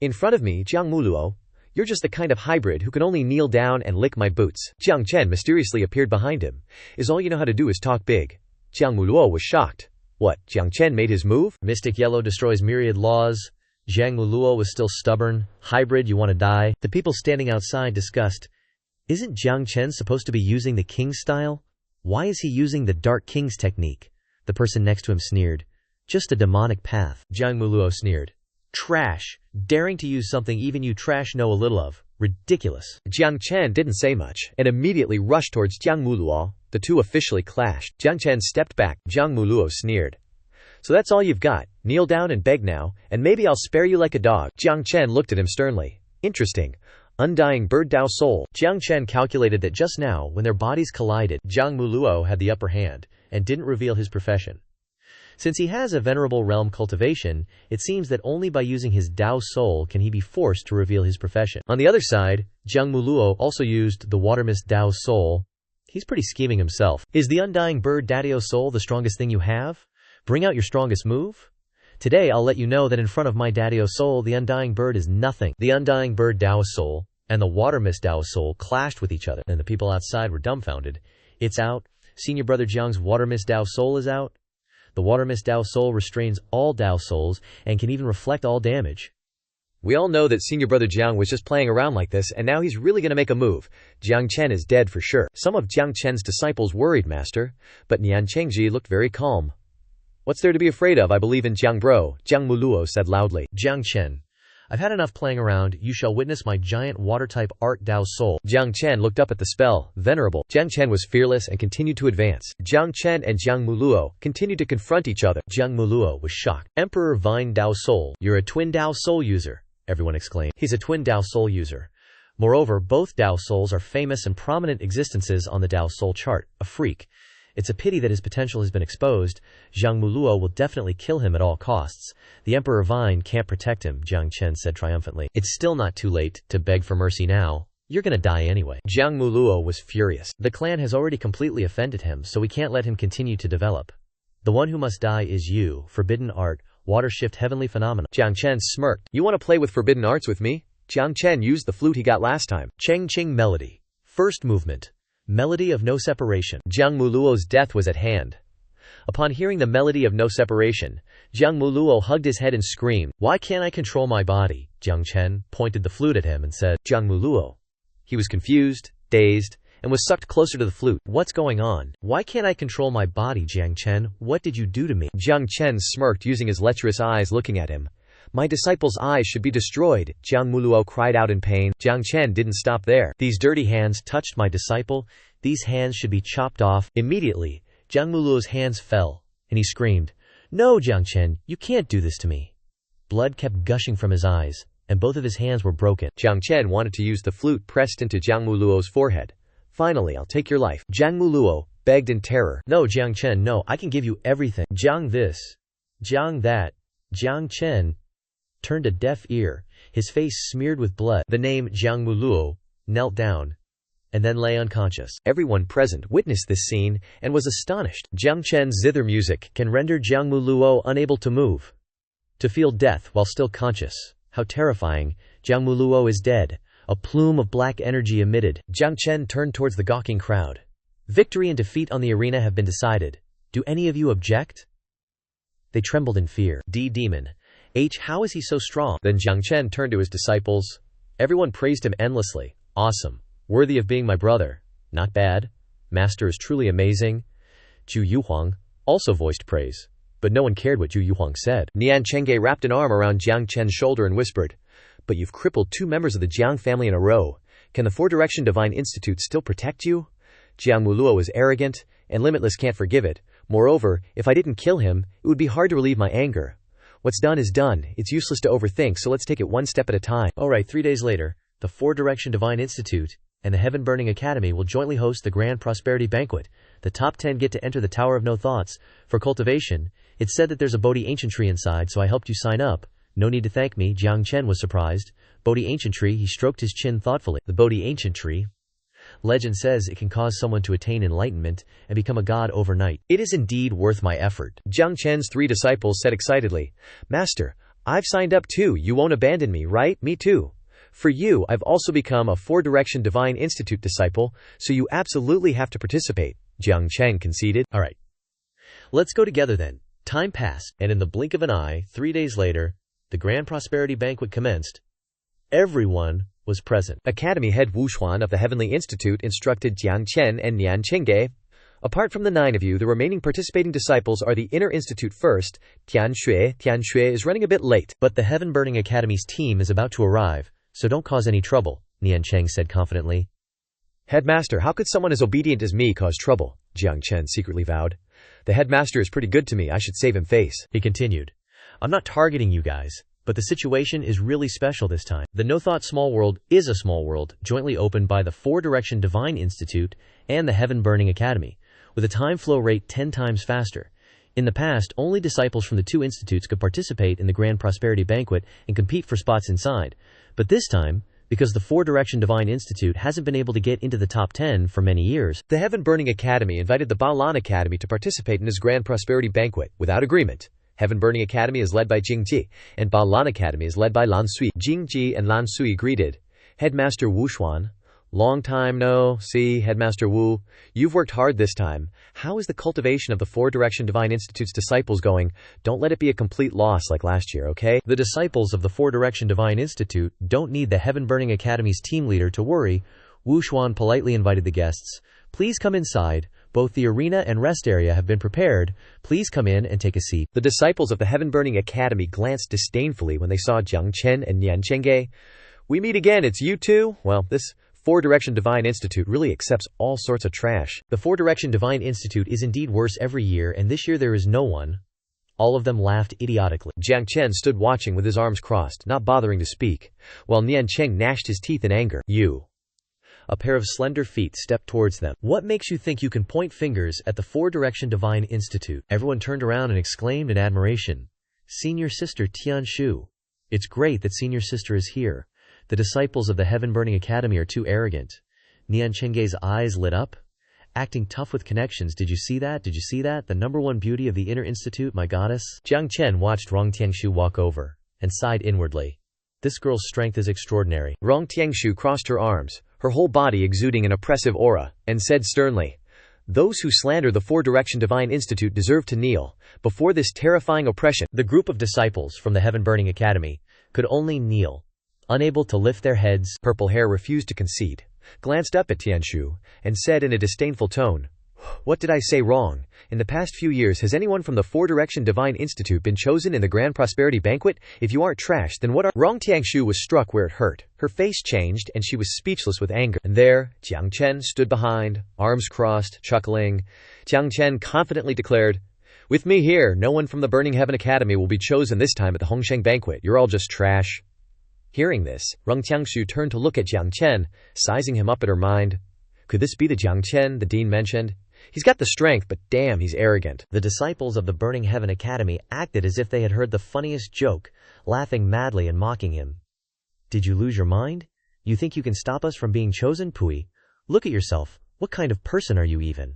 [SPEAKER 2] In front of me, Jiang Muluo, You're just the kind of hybrid who can only kneel down and lick my boots." Jiang Chen mysteriously appeared behind him. "Is all you know how to do is talk big?" Jiang Muluo was shocked. What, Jiang Chen made his move?
[SPEAKER 1] Mystic Yellow destroys myriad laws. Jiang Muluo was still stubborn. Hybrid, you want to die? The people standing outside discussed. Isn't Jiang Chen supposed to be using the King's style? Why is he using the Dark King's technique? The person next to him sneered. Just a demonic path. Jiang Muluo sneered. Trash. Daring to use something even you trash know a little of. Ridiculous.
[SPEAKER 2] Jiang Chen didn't say much, and immediately rushed towards Jiang Muluo. The two officially clashed. Jiang Chen stepped back. Jiang Muluo sneered. "So that's all you've got. Kneel down and beg now, and maybe I'll spare you like a dog." Jiang Chen looked at him sternly. Interesting. Undying bird Dao soul. Jiang Chen calculated that just now, when their bodies collided, Jiang Muluo had the upper hand, and didn't reveal his profession. Since he has a venerable realm cultivation, it seems that only by using his Dao soul can he be forced to reveal his profession. On the other side, Jiang Muluo also used the watermist Dao soul. He's pretty scheming himself. Is the undying bird Daddio soul the strongest thing you have? Bring out your strongest move? Today I'll let you know that in front of my Daddio soul the undying bird is nothing. The undying bird Dao soul and the watermist Dao soul clashed with each other, and the people outside were dumbfounded. It's out. Senior brother Jiang's watermist Dao soul is out. The watermist Dao soul restrains all Dao souls and can even reflect all damage. We all know that senior brother Jiang was just playing around like this, and now he's really going to make a move. Jiang Chen is dead for sure. Some of Jiang Chen's disciples worried, Master, but Nian Chengji looked very calm. What's there to be afraid of? I believe in Jiang Bro, Jiang Muluo said loudly.
[SPEAKER 1] Jiang Chen, I've had enough playing around. You shall witness my giant water-type art Dao soul.
[SPEAKER 2] Jiang Chen looked up at the spell. Venerable. Jiang Chen was fearless and continued to advance. Jiang Chen and Jiang Muluo continued to confront each other.
[SPEAKER 1] Jiang Muluo was shocked. Emperor Vine Dao soul. You're a twin Dao soul user, everyone exclaimed. He's a twin Dao soul user. Moreover, both Dao souls are famous and prominent existences on the Dao soul chart. A freak. It's a pity that his potential has been exposed. Jiang Muluo will definitely kill him at all costs. The Emperor Vine can't protect him, Jiang Chen said triumphantly. It's still not too late to beg for mercy now. You're gonna die anyway.
[SPEAKER 2] Jiang Muluo was furious.
[SPEAKER 1] The clan has already completely offended him, so we can't let him continue to develop. The one who must die is you, forbidden art, water shift heavenly phenomena.
[SPEAKER 2] Jiang Chen smirked. You want to play with forbidden arts with me? Jiang Chen used the flute he got last time.
[SPEAKER 1] Cheng Ching melody. First movement. Melody of no separation.
[SPEAKER 2] Jiang Muluo's death was at hand. Upon hearing the melody of no separation, Jiang Muluo hugged his head and screamed.
[SPEAKER 1] Why can't I control my body? Jiang Chen pointed the flute at him and said,
[SPEAKER 2] Jiang Muluo. He was confused, dazed, and was sucked closer to the flute.
[SPEAKER 1] What's going on? Why can't I control my body, Jiang Chen? What did you do to me?
[SPEAKER 2] Jiang Chen smirked, using his lecherous eyes looking at him. My disciple's eyes should be destroyed. Jiang Muluo cried out in pain. Jiang Chen didn't stop there.
[SPEAKER 1] These dirty hands touched my disciple. These hands should be chopped off. Immediately, Jiang Muluo's hands fell, and he screamed, No, Jiang Chen, you can't do this to me. Blood kept gushing from his eyes, and both of his hands were broken.
[SPEAKER 2] Jiang Chen wanted to use the flute pressed into Jiang Muluo's forehead. Finally, I'll take your life. Jiang Muluo begged in terror.
[SPEAKER 1] No, Jiang Chen, no, I can give you everything. Jiang this, Jiang that. Jiang Chen turned a deaf ear, his face smeared with blood. The name Jiang Muluo knelt down and then lay unconscious.
[SPEAKER 2] Everyone present witnessed this scene and was astonished. Jiang Chen's zither music can render Jiang Muluo unable to move, to feel death while still conscious. How terrifying. Jiang Muluo is dead. A plume of black energy emitted. Jiang Chen turned towards the gawking crowd. Victory and defeat on the arena have been decided. Do any of you object? They trembled in fear. Demon. How is he so strong? Then Jiang Chen turned to his disciples. Everyone praised him endlessly. Awesome. Worthy of being my brother. Not bad. Master is truly amazing. Zhu Yuhuang also voiced praise, but no one cared what Zhu Yuhuang said. Nian Chengge wrapped an arm around Jiang Chen's shoulder and whispered, But you've crippled 2 members of the Jiang family in a row. Can the Four-Direction Divine Institute still protect you? Jiang Muluo is arrogant, and Limitless can't forgive it. Moreover, if I didn't kill him, it would be hard to relieve my anger. What's done is done. It's useless to overthink, so let's take it one step at a time.
[SPEAKER 1] Alright, 3 days later, the Four-Direction Divine Institute and the Heaven Burning Academy will jointly host the Grand Prosperity Banquet. The top 10 get to enter the Tower of No Thoughts. For cultivation, it's said that there's a Bodhi Ancient Tree inside, so I helped you sign up. No need to thank me, Jiang Chen was surprised. Bodhi Ancient Tree, he stroked his chin thoughtfully. The Bodhi Ancient Tree. Legend says it can cause someone to attain enlightenment and become a god overnight. It is indeed worth my effort.
[SPEAKER 2] Jiang Chen's 3 disciples said excitedly, Master, I've signed up too. You won't abandon me, right? Me too. For you, I've also become a Four-Direction Divine Institute disciple, so you absolutely have to participate, Jiang Chen conceded.
[SPEAKER 1] Alright. Let's go together then. Time passed, and in the blink of an eye, 3 days later, the Grand Prosperity Banquet commenced. Everyone was present.
[SPEAKER 2] Academy head Wu Xuan of the Heavenly Institute instructed Jiang Chen and Nian Chengge. Apart from the 9 of you, the remaining participating disciples are the Inner Institute first. Tian Shui is running a bit late.
[SPEAKER 1] But the Heaven Burning Academy's team is about to arrive, so don't cause any trouble, Nian Cheng said confidently.
[SPEAKER 2] Headmaster, how could someone as obedient as me cause trouble? Jiang Chen secretly vowed. The headmaster is pretty good to me, I should save him face.
[SPEAKER 1] He continued. I'm not targeting you guys, but the situation is really special this time. The No Thought Small World is a small world, jointly opened by the Four-Direction Divine Institute and the Heaven Burning Academy, with a time flow rate 10 times faster. In the past, only disciples from the 2 institutes could participate in the Grand Prosperity Banquet and compete for spots inside. But this time, because the Four-Direction Divine Institute hasn't been able to get into the top 10 for many years,
[SPEAKER 2] the Heaven Burning Academy invited the Baolan Academy to participate in his Grand Prosperity Banquet, without agreement. Heaven Burning Academy is led by Jingji, and Baolan Academy is led by Lan Sui. Jingji and Lan Sui greeted. Headmaster Wu Xuan. Long time no see, Headmaster Wu. You've worked hard this time. How is the cultivation of the Four-Direction Divine Institute's disciples going? Don't let it be a complete loss like last year, okay?
[SPEAKER 1] The disciples of the Four-Direction Divine Institute don't need the Heaven Burning Academy's team leader to worry. Wu Xuan politely invited the guests. Please come inside. Both the arena and rest area have been prepared. Please come in and take a seat.
[SPEAKER 2] The disciples of the Heaven Burning Academy glanced disdainfully when they saw Jiang Chen and Nian Chengge. We meet again, it's you two? Well, this Four-Direction Divine Institute really accepts all sorts of trash.
[SPEAKER 1] The Four-Direction Divine Institute is indeed worse every year, and this year there is no one. All of them laughed idiotically.
[SPEAKER 2] Jiang Chen stood watching with his arms crossed, not bothering to speak, while Nian Cheng gnashed his teeth in anger.
[SPEAKER 1] You. A pair of slender feet stepped towards them. What makes you think you can point fingers at the Four-Direction Divine Institute? Everyone turned around and exclaimed in admiration. Senior Sister Tian Shu. It's great that Senior Sister is here. The disciples of the Heaven Burning Academy are too arrogant. Nian Chengge's eyes lit up. Acting tough with connections. Did you see that? Did you see that? The #1 beauty of the Inner Institute, my goddess? Jiang Chen watched Rong Tiangshu walk over and sighed inwardly. This girl's strength is extraordinary.
[SPEAKER 2] Rong Tiangshu crossed her arms, her whole body exuding an oppressive aura, and said sternly, Those who slander the Four-Direction Divine Institute deserve to kneel before this terrifying oppression.
[SPEAKER 1] The group of disciples from the Heaven Burning Academy could only kneel. Unable to lift their heads,
[SPEAKER 2] Purple Hair refused to concede, glanced up at Tianshu, and said in a disdainful tone, What did I say wrong? In the past few years, has anyone from the Four-Direction Divine Institute been chosen in the Grand Prosperity Banquet? If you aren't trash, then what are— Rong Tiangshu was struck where it hurt. Her face changed, and she was speechless with anger. And there, Jiang Chen stood behind, arms crossed, chuckling. Jiang Chen confidently declared, With me here, no one from the Burning Heaven Academy will be chosen this time at the Hongsheng Banquet. You're all just trash. Hearing this, Rong Tiangshu turned to look at Jiang Chen, sizing him up at her mind. Could this be the Jiang Chen the dean mentioned? He's got the strength, but damn, he's arrogant.
[SPEAKER 1] The disciples of the Burning Heaven Academy acted as if they had heard the funniest joke, laughing madly and mocking him. Did you lose your mind? You think you can stop us from being chosen, Pui? Look at yourself. What kind of person are you even?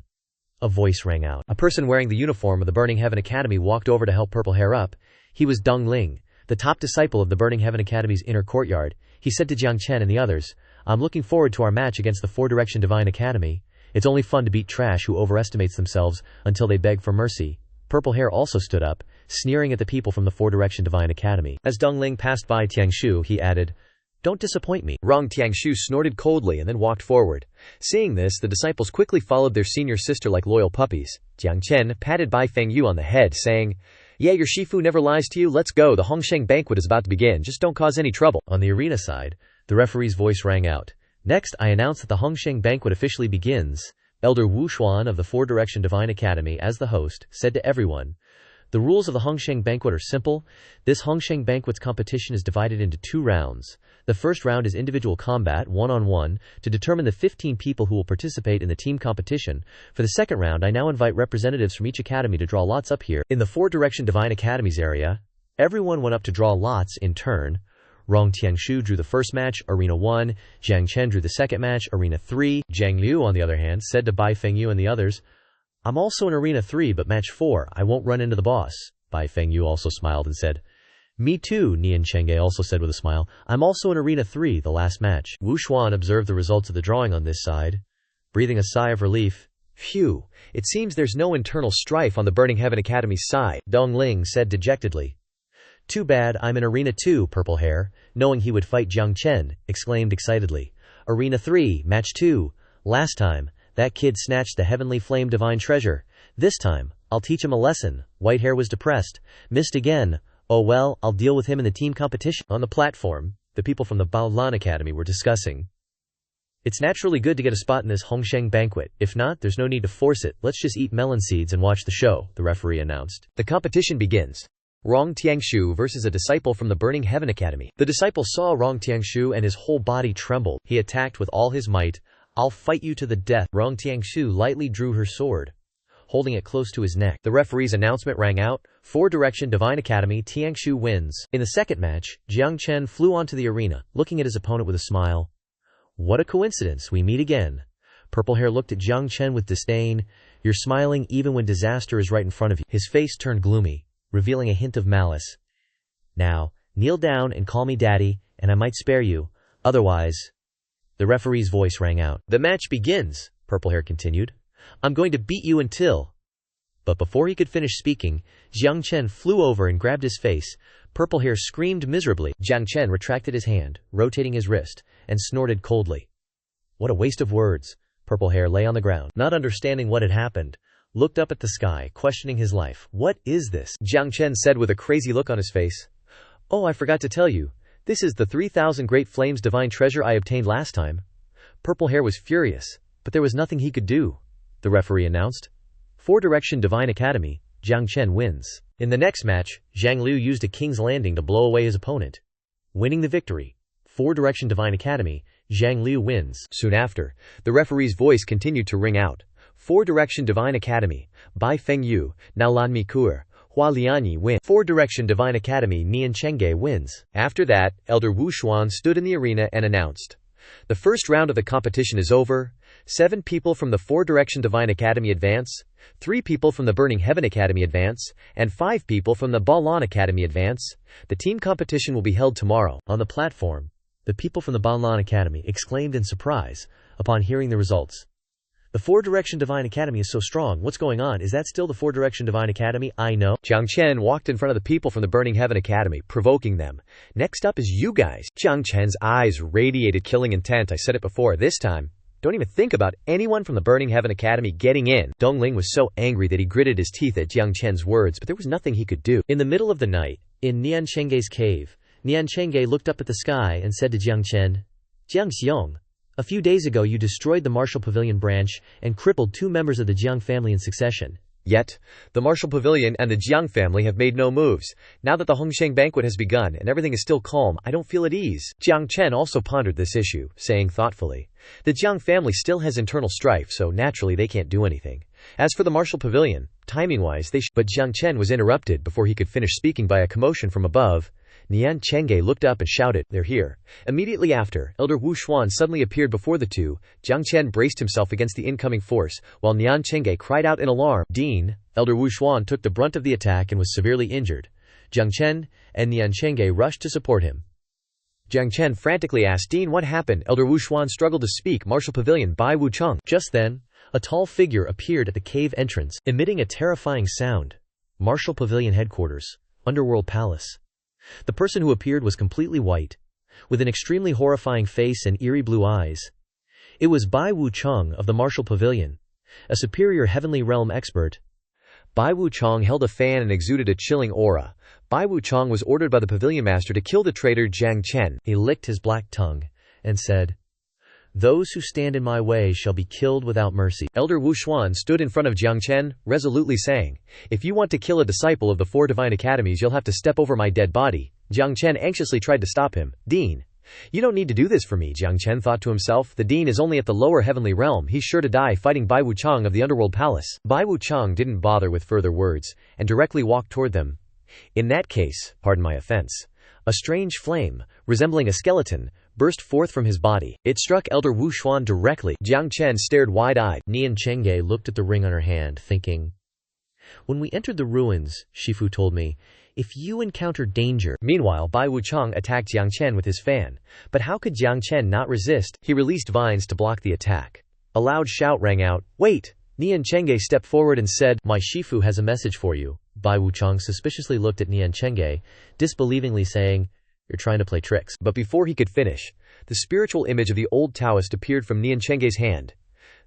[SPEAKER 1] A voice rang out. A person wearing the uniform of the Burning Heaven Academy walked over to help Purple Hair up. He was Deng Ling, the top disciple of the Burning Heaven Academy's inner courtyard. He said to Jiang Chen and the others, I'm looking forward to our match against the Four-Direction Divine Academy. It's only fun to beat trash who overestimates themselves until they beg for mercy. Purple Hair also stood up, sneering at the people from the Four-Direction Divine Academy. As Deng Ling passed by Tiangshu, he added, Don't disappoint me.
[SPEAKER 2] Rong Tiangshu snorted coldly and then walked forward. Seeing this, the disciples quickly followed their senior sister like loyal puppies. Jiang Chen patted Bai Fengyu on the head, saying, Yeah, your Shifu never lies to you. Let's go. The Hongsheng Banquet is about to begin. Just don't cause any trouble.
[SPEAKER 1] On the arena side, the referee's voice rang out. Next, I announce that the Hongsheng Banquet officially begins. Elder Wu Xuan of the Four-Direction Divine Academy, as the host, said to everyone, The rules of the Hongsheng Banquet are simple. This Hongsheng Banquet's competition is divided into 2 rounds. The first round is individual combat, one-on-one, to determine the 15 people who will participate in the team competition. For the second round, I now invite representatives from each academy to draw lots up here. In the Four-Direction Divine Academy's area, everyone went up to draw lots in turn. Rong Tiangshu drew the first match, Arena 1. Jiang Chen drew the second match, Arena 3. Jiang Liu, on the other hand, said to Bai Fengyu and the others, I'm also in Arena 3, but match 4. I won't run into the boss. Bai Fengyu also smiled and said, Me too, Nian Chenge also said with a smile. I'm also in Arena 3, the last match. Wu Xuan observed the results of the drawing on this side, breathing a sigh of relief.
[SPEAKER 2] Phew, it seems there's no internal strife on the Burning Heaven Academy's side,
[SPEAKER 1] Dong Ling said dejectedly. Too bad I'm in Arena 2, Purple Hair, knowing he would fight Jiang Chen, exclaimed excitedly. Arena 3, Match 2. Last time, that kid snatched the Heavenly Flame Divine Treasure. This time, I'll teach him a lesson. White Hair was depressed. Missed again. Oh well, I'll deal with him in the team competition. On the platform, the people from the Baolan Academy were discussing. It's naturally good to get a spot in this Hongsheng banquet. If not, there's no need to force it. Let's just eat melon seeds and watch the show, the referee announced.
[SPEAKER 2] The competition begins. Rong Tiangshu versus a disciple from the Burning Heaven Academy.
[SPEAKER 1] The disciple saw Rong Tiangshu and his whole body trembled. He attacked with all his might. I'll fight you to the death. Rong Tiangshu lightly drew her sword, holding it close to his neck.
[SPEAKER 2] The referee's announcement rang out. 4-Direction Divine Academy, Tiangshu wins.
[SPEAKER 1] In the second match, Jiang Chen flew onto the arena, looking at his opponent with a smile. What a coincidence, we meet again. Purple Hair looked at Jiang Chen with disdain. You're smiling even when disaster is right in front of you. His face turned gloomy, revealing a hint of malice. Now, kneel down and call me daddy, and I might spare you. Otherwise... The referee's voice rang out.
[SPEAKER 2] The match begins, Purple Hair continued.
[SPEAKER 1] I'm going to beat you until... But before he could finish speaking, Jiang Chen flew over and grabbed his face. Purple Hair screamed miserably.
[SPEAKER 2] Jiang Chen retracted his hand, rotating his wrist,
[SPEAKER 1] and snorted coldly. What a waste of words. Purple Hair lay on the ground, not understanding what had happened, looked up at the sky, questioning his life. What is this?
[SPEAKER 2] Jiang Chen said with a crazy look on his face.
[SPEAKER 1] Oh, I forgot to tell you. This is the 3,000 Great Flames divine treasure I obtained last time. Purple Hair was furious, but there was nothing he could do, the referee announced. 4-Direction Divine Academy, Jiang Chen wins. In the next match, Zhang Liu used a King's Landing to blow away his opponent, winning the victory. 4-Direction Divine Academy, Zhang Liu wins.
[SPEAKER 2] Soon after, the referee's voice continued to ring out. 4-Direction Divine Academy, Bai Feng Yu, Now Lan Mi Kuer, Hua Lianyi win. 4-Direction Divine Academy, Nian Chenge wins. After that, Elder Wu Xuan stood in the arena and announced, the first round of the competition is over. 7 people from the 4-Direction Divine Academy advance, 3 people from the Burning Heaven Academy advance, and 5 people from the Baolan Academy advance. The team competition will be held tomorrow.
[SPEAKER 1] On the platform, the people from the Baolan Academy exclaimed in surprise upon hearing the results. The 4-Direction Divine Academy is so strong. What's going on? Is that still the 4-Direction Divine Academy? I know.
[SPEAKER 2] Jiang Chen walked in front of the people from the Burning Heaven Academy, provoking them. Next up is you guys. Jiang Chen's eyes radiated killing intent. I said it before. This time, don't even think about anyone from the Burning Heaven Academy getting in. Dong Ling was so angry that he gritted his teeth at Jiang Chen's words, but there was nothing he could do.
[SPEAKER 1] In the middle of the night, in Nian Chenge's cave, Nian Chenge looked up at the sky and said to Jiang Chen, Jiang Xiong, a few days ago you destroyed the Martial Pavilion branch and crippled 2 members of the Jiang family in succession.
[SPEAKER 2] Yet, the Martial Pavilion and the Jiang family have made no moves. Now that the Hongsheng banquet has begun and everything is still calm, I don't feel at ease. Jiang Chen also pondered this issue, saying thoughtfully, the Jiang family still has internal strife, so naturally they can't do anything. As for the Martial Pavilion, timing-wise they But Jiang Chen was interrupted before he could finish speaking by a commotion from above. Nian Chenge looked up and shouted, they're here. Immediately after, Elder Wu Xuan suddenly appeared before the two. Jiang Chen braced himself against the incoming force, while Nian Chenge cried out in alarm. Dean, Elder Wu Xuan took the brunt of the attack and was severely injured. Jiang Chen and Nian Chenge rushed to support him. Jiang Chen frantically asked, Dean, what happened? Elder Wu Xuan struggled to speak. Martial Pavilion, Bai Wu Cheng. Just then, a tall figure appeared at the cave entrance, emitting a terrifying sound. Martial Pavilion headquarters, Underworld Palace. The person who appeared was completely white, with an extremely horrifying face and eerie blue eyes. It was Bai Wu Cheng of the Martial Pavilion, a superior heavenly realm expert. Bai Wu Cheng held a fan and exuded a chilling aura. Bai Wu Cheng was ordered by the pavilion master to kill the traitor Jiang Chen. He licked his black tongue and said, Those who stand in my way shall be killed without mercy. Elder Wu Xuan stood in front of Jiang Chen, resolutely saying, If you want to kill a disciple of the 4 divine academies, you'll have to step over my dead body. Jiang Chen anxiously tried to stop him. Dean, you don't need to do this for me, Jiang Chen thought to himself. The Dean is only at the lower heavenly realm. He's sure to die fighting Bai Wu Cheng of the Underworld Palace. Bai Wu Cheng didn't bother with further words, and directly walked toward them. In that case, pardon my offense. A strange flame, resembling a skeleton, burst forth from his body. It struck Elder Wu Xuan directly. Jiang Chen stared wide-eyed. Nian Chenge looked at the ring on her hand, thinking, When we entered the ruins, Shifu told me,
[SPEAKER 1] if you encounter danger.
[SPEAKER 2] Meanwhile, Bai Wuchang attacked Jiang Chen with his fan. But how could Jiang Chen not resist? He released vines to block the attack. A loud shout rang out, "Wait!" Nian Chengge stepped forward and said, "My Shifu has a message for you." Bai Wuchang suspiciously looked at Nian Chengge, disbelievingly saying, "You're trying to play tricks." But before he could finish, the spiritual image of the old Taoist appeared from Nian Chengge's hand.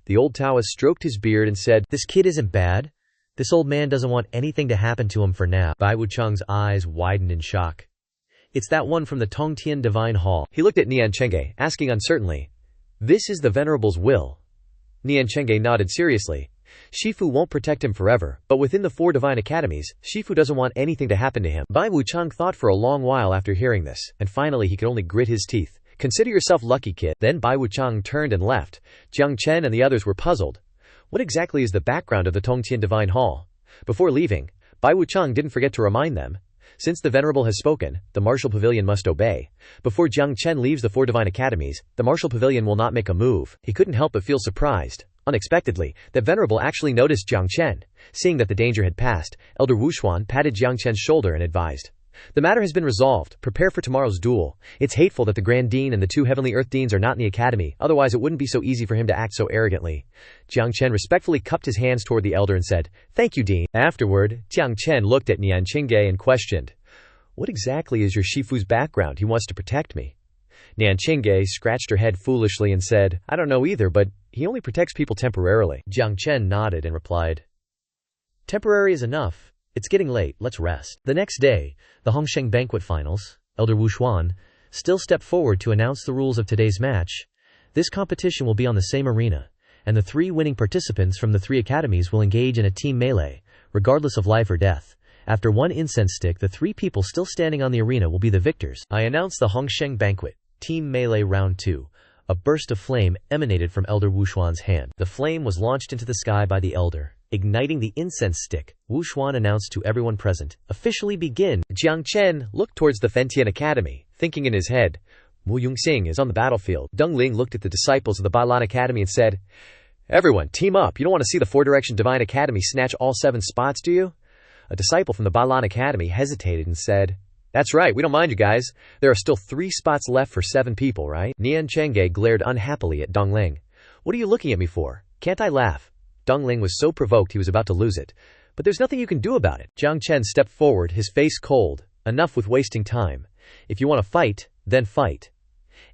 [SPEAKER 2] The old Taoist stroked his beard and said,
[SPEAKER 1] "This kid isn't bad. This old man doesn't want anything to happen to him for now."
[SPEAKER 2] Bai Wuchang's eyes widened in shock.
[SPEAKER 1] "It's that one from the Tongtian Divine Hall."
[SPEAKER 2] He looked at Nian Chengge, asking uncertainly, "This is the Venerable's will?" Nian Chengge nodded seriously. Shifu won't protect him forever, but within the 4 divine academies, Shifu doesn't want anything to happen to him. Bai Wuchang thought for a long while after hearing this, and finally he could only grit his teeth. "Consider yourself lucky, kid." Then Bai Wuchang turned and left. Jiang Chen and the others were puzzled. What exactly is the background of the Tongtian Divine Hall? Before leaving, Bai Wuchang didn't forget to remind them. Since the Venerable has spoken, the Martial Pavilion must obey. Before Jiang Chen leaves the 4 divine academies, the Martial Pavilion will not make a move. He couldn't help but feel surprised, unexpectedly, that Venerable actually noticed Jiang Chen. Seeing that the danger had passed, Elder Wuxuan patted Jiang Chen's shoulder and advised, "The matter has been resolved. Prepare for tomorrow's duel. It's hateful that the Grand Dean and the 2 Heavenly Earth Deans are not in the academy, otherwise it wouldn't be so easy for him to act so arrogantly." Jiang Chen respectfully cupped his hands toward the elder and said, "Thank you, Dean." Afterward, Jiang Chen looked at Nian Chengge and questioned, "What exactly is your Shifu's background? He wants to protect me." Nian Chengge scratched her head foolishly and said, "I don't know either, but he only protects people temporarily."
[SPEAKER 1] Jiang Chen nodded and replied, "Temporary is enough. It's getting late, let's rest." The next day, the Hongsheng Banquet Finals, Elder Wuxuan still stepped forward to announce the rules of today's match. This competition will be on the same arena, and the 3 winning participants from the 3 academies will engage in a team melee, regardless of life or death. After 1 incense stick, the 3 people still standing on the arena will be the victors. I announce the Hongsheng Banquet Team Melee Round 2. A burst of flame emanated from Elder Wuxuan's hand. The flame was launched into the sky by the elder. Igniting the incense stick, Wuxuan announced to everyone present, "Officially begin."
[SPEAKER 2] Jiang Chen looked towards the Fentian Academy, thinking in his head, "Wu Yongxing is on the battlefield." Deng Ling looked at the disciples of the Bailan Academy and said, "Everyone, team up. You don't want to see the 4-direction Divine Academy snatch all 7 spots, do you?" A disciple from the Bailan Academy hesitated and said, "That's right, we don't mind you guys. There are still 3 spots left for 7 people, right?" Nian Chengge glared unhappily at Deng Ling. "What are you looking at me for? Can't I laugh?" Deng Ling was so provoked he was about to lose it. "But there's nothing you can do about it." Jiang Chen stepped forward, his face cold. "Enough with wasting time. If you want to fight, then fight.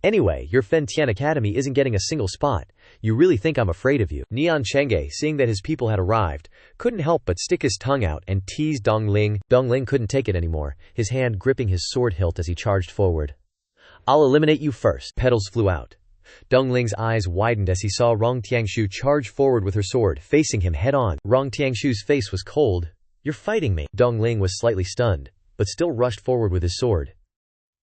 [SPEAKER 2] Anyway, your Fentian Academy isn't getting a single spot. You really think I'm afraid of you?" Nian Chengge, seeing that his people had arrived, couldn't help but stick his tongue out and tease Deng Ling. Deng Ling couldn't take it anymore, his hand gripping his sword hilt as he charged forward. "I'll eliminate you first." Petals flew out. Deng Ling's eyes widened as he saw Rong Tiangshu charge forward with her sword, facing him head-on. Rong Tiangshu's face was cold. "You're fighting me." Deng Ling was slightly stunned, but still rushed forward with his sword.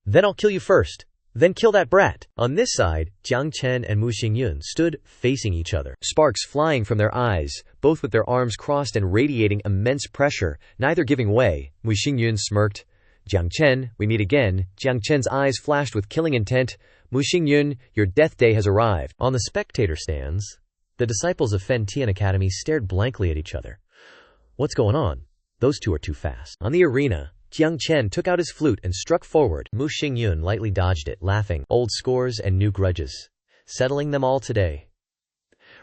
[SPEAKER 2] "Then I'll kill you first. Then kill that brat." On this side, Jiang Chen and Mu Xingyun stood facing each other, sparks flying from their eyes, both with their arms crossed and radiating immense pressure, neither giving way. Mu Xingyun smirked. "Jiang Chen, we meet again." Jiang Chen's eyes flashed with killing intent. "Mu Xingyun, your death day has arrived." On the spectator stands, the disciples of Fentian Academy stared blankly at each other. What's going on? Those 2 are too fast. On the arena, Jiang Chen took out his flute and struck forward. Mu Xingyun lightly dodged it, laughing. "Old scores and new grudges. Settling them all today."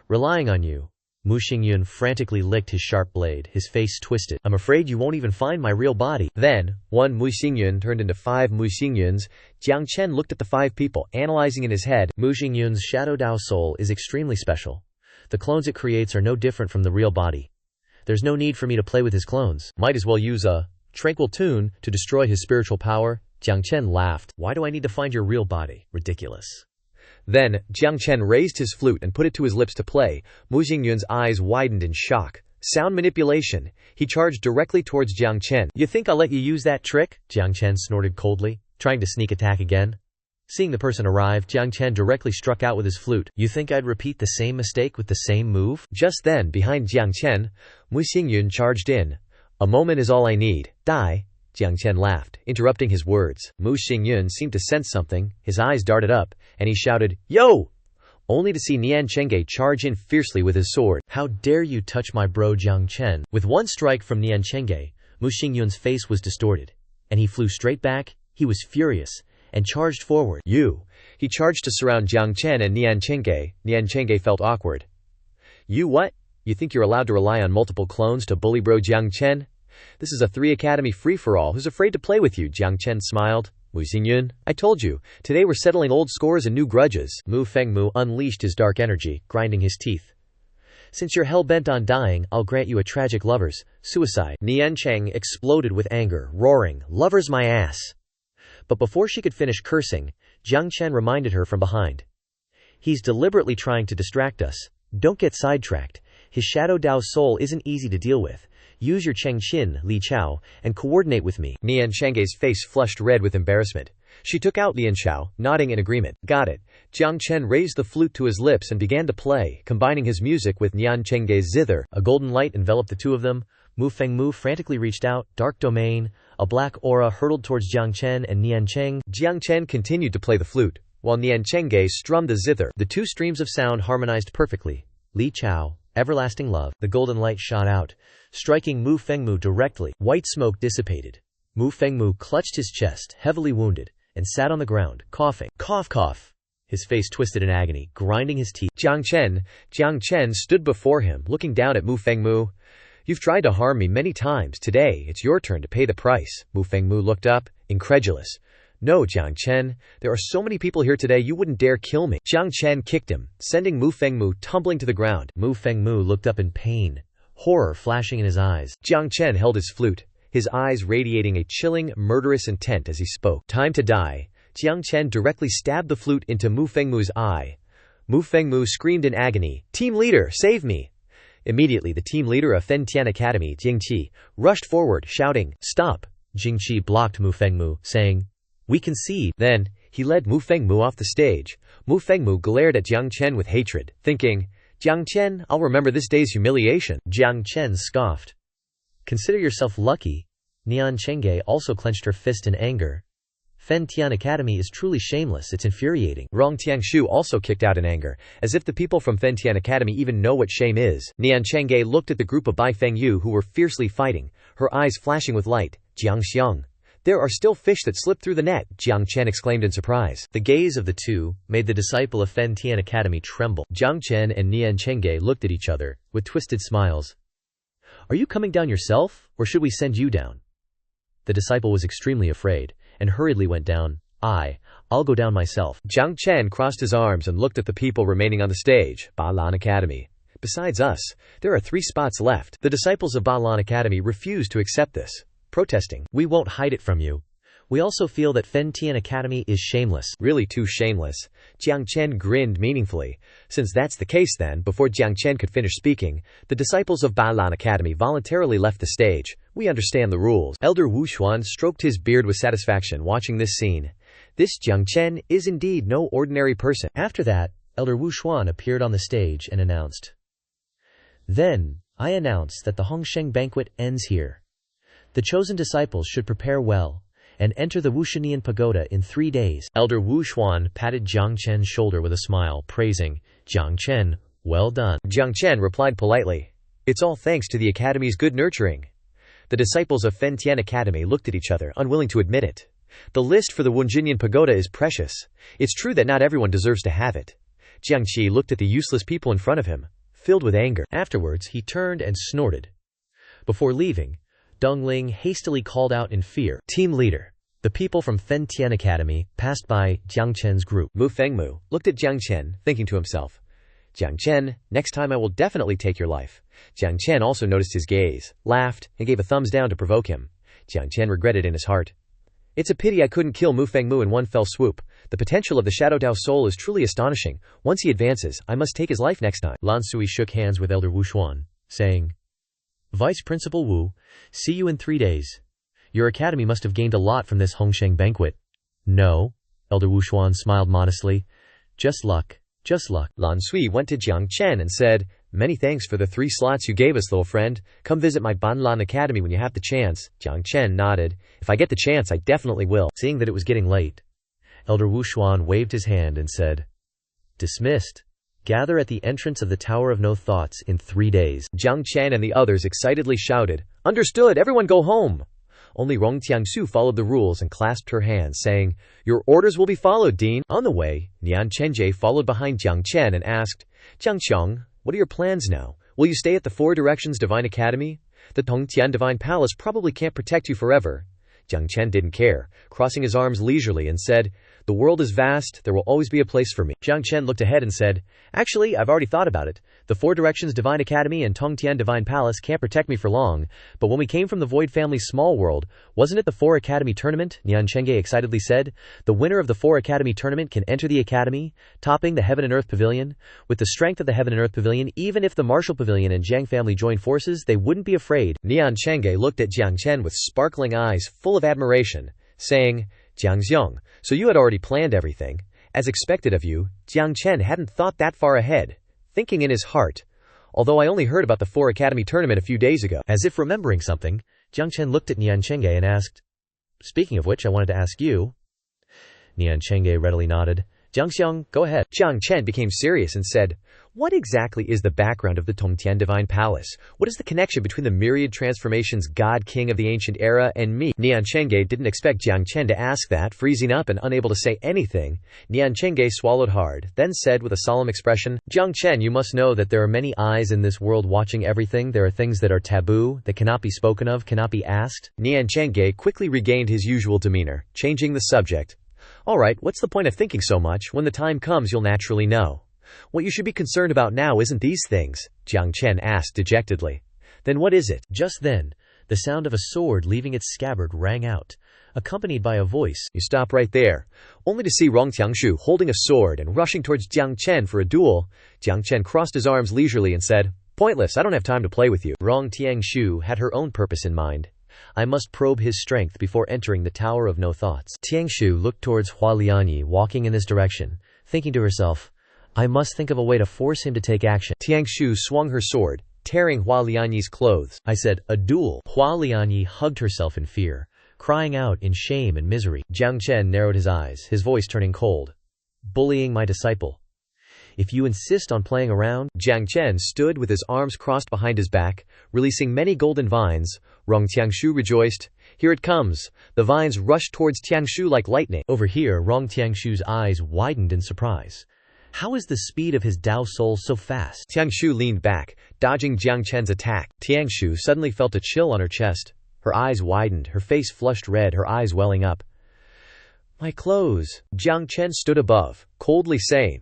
[SPEAKER 2] "Relying on you." Mu Xingyun frantically licked his sharp blade, his face twisted. "I'm afraid you won't even find my real body." Then, 1 Mu Xingyun turned into 5 Mu Xingyuns. Jiang Chen looked at the 5 people, analyzing in his head. Mu Xingyun's Shadow Dao soul is extremely special. The clones it creates are no different from the real body. There's no need for me to play with his clones. Might as well use a tranquil tune to destroy his spiritual power. Jiang Chen laughed. "Why do I need to find your real body? Ridiculous." Then, Jiang Chen raised his flute and put it to his lips to play. Mu Xingyun's eyes widened in shock. Sound manipulation. He charged directly towards Jiang Chen. "You think I'll let you use that trick?" Jiang Chen snorted coldly, trying to sneak attack again. Seeing the person arrive, Jiang Chen directly struck out with his flute. "You think I'd repeat the same mistake with the same move?" Just then, behind Jiang Chen, Mu Xingyun charged in. "A moment is all I need. Die." Jiang Chen laughed, interrupting his words. Mu Xingyun seemed to sense something. His eyes darted up, and he shouted, "Yo!" only to see Nian Chengge charge in fiercely with his sword. "How dare you touch my bro Jiang Chen?" With 1 strike from Nian Chengge, Mu Xingyun's face was distorted.
[SPEAKER 1] and he flew straight back. He was furious, and charged forward.
[SPEAKER 2] You. He charged to surround Jiang Chen and Nian Chengge. Nian Chengge felt awkward. You what? You think you're allowed to rely on multiple clones to bully bro Jiang Chen? This is a 3 Academy free-for-all. Who's afraid to play with you? Jiang Chen smiled. Mu Xingyun, I told you, today we're settling old scores and new grudges. Mu Fengmu unleashed his dark energy, grinding his teeth. Since you're hell-bent on dying, I'll grant you a tragic lover's suicide. Nian Cheng exploded with anger, roaring, "Lover's my ass!" But before she could finish cursing, Jiang Chen reminded her from behind. He's deliberately trying to distract us. Don't get sidetracked. His Shadow Dao soul isn't easy to deal with. Use your Cheng Qin, Li Chao, and coordinate with me. Nian Chengge's face flushed red with embarrassment. She took out Lian Chao, nodding in agreement. Got it. Jiang Chen raised the flute to his lips and began to play, combining his music with Nian Chengge's zither. A golden light enveloped the two of them. Mu Fengmu frantically reached out, dark domain. A black aura hurtled towards Jiang Chen and Nian Cheng. Jiang Chen continued to play the flute, while Nian Chengge strummed the zither. The two streams of sound harmonized perfectly. Li Chao, everlasting love. The golden light shot out, striking Mu Fengmu directly. White smoke dissipated. Mu Fengmu clutched his chest, heavily wounded, and sat on the ground, coughing. Cough, cough. His face twisted in agony, grinding his teeth. Jiang Chen stood before him, looking down at Mu Fengmu. You've tried to harm me many times. Today, it's your turn to pay the price. Mu Fengmu looked up, incredulous. No, Jiang Chen. There are so many people here today you wouldn't dare kill me. Jiang Chen kicked him, sending Mu Fengmu tumbling to the ground. Mu Fengmu looked up in pain, horror flashing in his eyes. Jiang Chen held his flute, his eyes radiating a chilling, murderous intent as he spoke. Time to die. Jiang Chen directly stabbed the flute into Mu Fengmu's eye. Mu Fengmu screamed in agony, "Team leader, save me!" Immediately the team leader of Fentian Academy, Jingqi, rushed forward, shouting, "Stop!" Jingqi blocked Mu Fengmu, saying, "We concede." Then, he led Mu Fengmu off the stage. Mu Fengmu glared at Jiang Chen with hatred, thinking, "Jiang Chen, I'll remember this day's humiliation." Jiang Chen scoffed. "Consider yourself lucky." Nian Chengge also clenched her fist in anger. Fentian Academy is truly shameless, it's infuriating. Rong Tiangshu also kicked out in anger, as if the people from Fentian Academy even know what shame is. Nian Chengge looked at the group of Bai Fengyu who were fiercely fighting, her eyes flashing with light. Jiang Xiang. There are still fish that slipped through the net, Jiang Chen exclaimed in surprise. The gaze of the two made the disciple of Fentian Academy tremble. Jiang Chen and Nian Chengge looked at each other, with twisted smiles. "Are you coming down yourself, or should we send you down?" The disciple was extremely afraid, and hurriedly went down. I'll go down myself." Jiang Chen crossed his arms and looked at the people remaining on the stage. Balan Academy. Besides us, there are 3 spots left. The disciples of Balan Academy refused to accept this, protesting. "We won't hide it from you. We also feel that Fentian Academy is shameless." Really too shameless. Jiang Chen grinned meaningfully. Since that's the case then, before Jiang Chen could finish speaking, the disciples of Balan Academy voluntarily left the stage. "We understand the rules." Elder Wu Xuan stroked his beard with satisfaction watching this scene. This Jiang Chen is indeed no ordinary person. After that, Elder Wu Xuan appeared on the stage and announced, "Then, I announce that the Hongsheng banquet ends here. The chosen disciples should prepare well and enter the Wushanian Pagoda in 3 days." Elder Wu Xuan patted Jiang Chen's shoulder with a smile, praising, "Jiang Chen, well done." Jiang Chen replied politely, "It's all thanks to the Academy's good nurturing." The disciples of Fentian Academy looked at each other, unwilling to admit it. The list for the Wunjinian Pagoda is precious. It's true that not everyone deserves to have it. Jiangqi looked at the useless people in front of him, filled with anger. Afterwards, he turned and snorted. Before leaving, Deng Ling hastily called out in fear, "Team leader." The people from Fentian Academy passed by Jiang Chen's group. Mu Fengmu looked at Jiang Chen, thinking to himself, "Jiang Chen, next time I will definitely take your life." Jiang Chen also noticed his gaze, laughed, and gave a thumbs down to provoke him. Jiang Chen regretted in his heart. "It's a pity I couldn't kill Mu Fengmu in one fell swoop. The potential of the Shadow Dao soul is truly astonishing. Once he advances, I must take his life next time." Lan Sui shook hands with Elder Wu Xuan, saying, "Vice Principal Wu, see you in 3 days. Your academy must have gained a lot from this Hongsheng banquet." "No," Elder Wu Xuan smiled modestly. Just luck. Lan Sui went to Jiang Chen and said, "Many thanks for the 3 slots you gave us, little friend. Come visit my Banlan Academy when you have the chance." Jiang Chen nodded. "If I get the chance, I definitely will." Seeing that it was getting late, Elder Wu Xuan waved his hand and said, "Dismissed. Gather at the entrance of the Tower of No Thoughts in 3 days." Jiang Chen and the others excitedly shouted, "Understood, everyone go home." Only Rong Tiangsu followed the rules and clasped her hands, saying, "Your orders will be followed, Dean." On the way, Nian Chenjie followed behind Jiang Chen and asked, "Jiang Qiang, what are your plans now? Will you stay at the Four Directions Divine Academy? The Tongtian Divine Palace probably can't protect you forever." Jiang Chen didn't care, crossing his arms leisurely and said, "The world is vast, there will always be a place for me." Jiang Chen looked ahead and said, "Actually, I've already thought about it. The Four Directions Divine Academy and Tongtian Divine Palace can't protect me for long, but when we came from the Void Family's small world, wasn't it the Four Academy Tournament?" Nian Chenge excitedly said. "The winner of the Four Academy Tournament can enter the Academy, topping the Heaven and Earth Pavilion. With the strength of the Heaven and Earth Pavilion, even if the Martial Pavilion and Jiang family joined forces, they wouldn't be afraid." Nian Chenge looked at Jiang Chen with sparkling eyes full of admiration, saying, "Jiang Xiong, so you had already planned everything. As expected of you." Jiang Chen hadn't thought that far ahead, thinking in his heart, "Although I only heard about the Four Academy Tournament a few days ago." As if remembering something, Jiang Chen looked at Nian Chenge and asked, "Speaking of which, I wanted to ask you." Nian Chenge readily nodded. "Jiang Xiong, go ahead." Jiang Chen became serious and said, "What exactly is the background of the Tongtian Divine Palace? What is the connection between the myriad transformations God King of the ancient era and me?" Nian Chenge didn't expect Jiang Chen to ask that, freezing up and unable to say anything. Nian Chenge swallowed hard, then said with a solemn expression, "Jiang Chen, you must know that there are many eyes in this world watching everything. There are things that are taboo, that cannot be spoken of, cannot be asked." Nian Chenge quickly regained his usual demeanor, changing the subject. "All right, what's the point of thinking so much? When the time comes, you'll naturally know. What you should be concerned about now isn't these things," Jiang Chen asked dejectedly. "Then what is it?" Just then, the sound of a sword leaving its scabbard rang out, accompanied by a voice. "You stop right there," only to see Rong Tiangshu holding a sword and rushing towards Jiang Chen for a duel. Jiang Chen crossed his arms leisurely and said, "Pointless, I don't have time to play with you." Rong Tiangshu had her own purpose in mind. "I must probe his strength before entering the Tower of No Thoughts." Tiangshu looked towards Hua Lianyi walking in this direction, thinking to herself, "I must think of a way to force him to take action." Tiangshu swung her sword, tearing Hua Lianyi's clothes. "I said, a duel." Hua Lianyi hugged herself in fear, crying out in shame and misery. Jiang Chen narrowed his eyes, his voice turning cold. "Bullying my disciple. If you insist on playing around." Jiang Chen stood with his arms crossed behind his back, releasing many golden vines. Rong Tiangshu rejoiced. "Here it comes." The vines rushed towards Tiangshu like lightning. Over here, Rong Tiangshu's eyes widened in surprise. How is the speed of his Dao soul so fast? Tiangshu leaned back, dodging Jiang Chen's attack. Tiangshu suddenly felt a chill on her chest. Her eyes widened, her face flushed red, her eyes welling up. "My clothes." Jiang Chen stood above, coldly saying,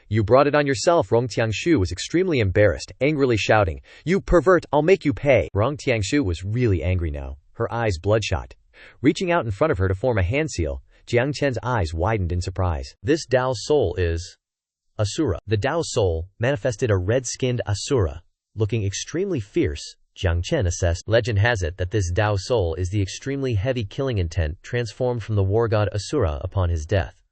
[SPEAKER 2] "You brought it on yourself." Rong Tiangshu was extremely embarrassed, angrily shouting, "You pervert, I'll make you pay." Rong Tiangshu was really angry now, her eyes bloodshot. Reaching out in front of her to form a hand seal, Jiang Chen's eyes widened in surprise. "This Dao soul is Asura." The Dao soul manifested a red-skinned Asura, looking extremely fierce. Jiang Chen assessed. Legend has it that this Dao soul is the extremely heavy killing intent transformed from the war god Asura upon his death.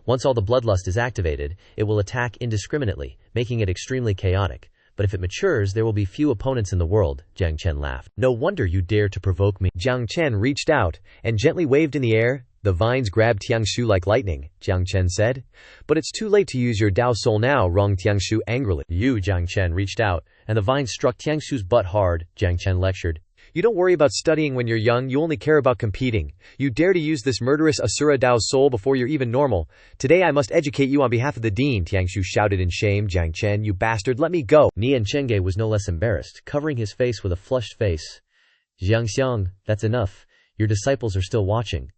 [SPEAKER 2] Once all the bloodlust is activated, it will attack indiscriminately, making it extremely chaotic. But if it matures, there will be few opponents in the world. Jiang Chen laughed. "No wonder you dare to provoke me." Jiang Chen reached out and gently waved in the air. The vines grabbed Tiangshu like lightning, Jiang Chen said. "But it's too late to use your Dao soul now," Rong Tiangshu angrily. Jiang Chen reached out, and the vines struck Tiangshu's butt hard, Jiang Chen lectured. "You don't worry about studying when you're young, you only care about competing. You dare to use this murderous Asura Dao soul before you're even normal. Today I must educate you on behalf of the Dean," Tiangshu shouted in shame. "Jiang Chen, you bastard, let me go." Nian Chenge was no less embarrassed, covering his face with a flushed face. "Jiang Xiang, that's enough. Your disciples are still watching."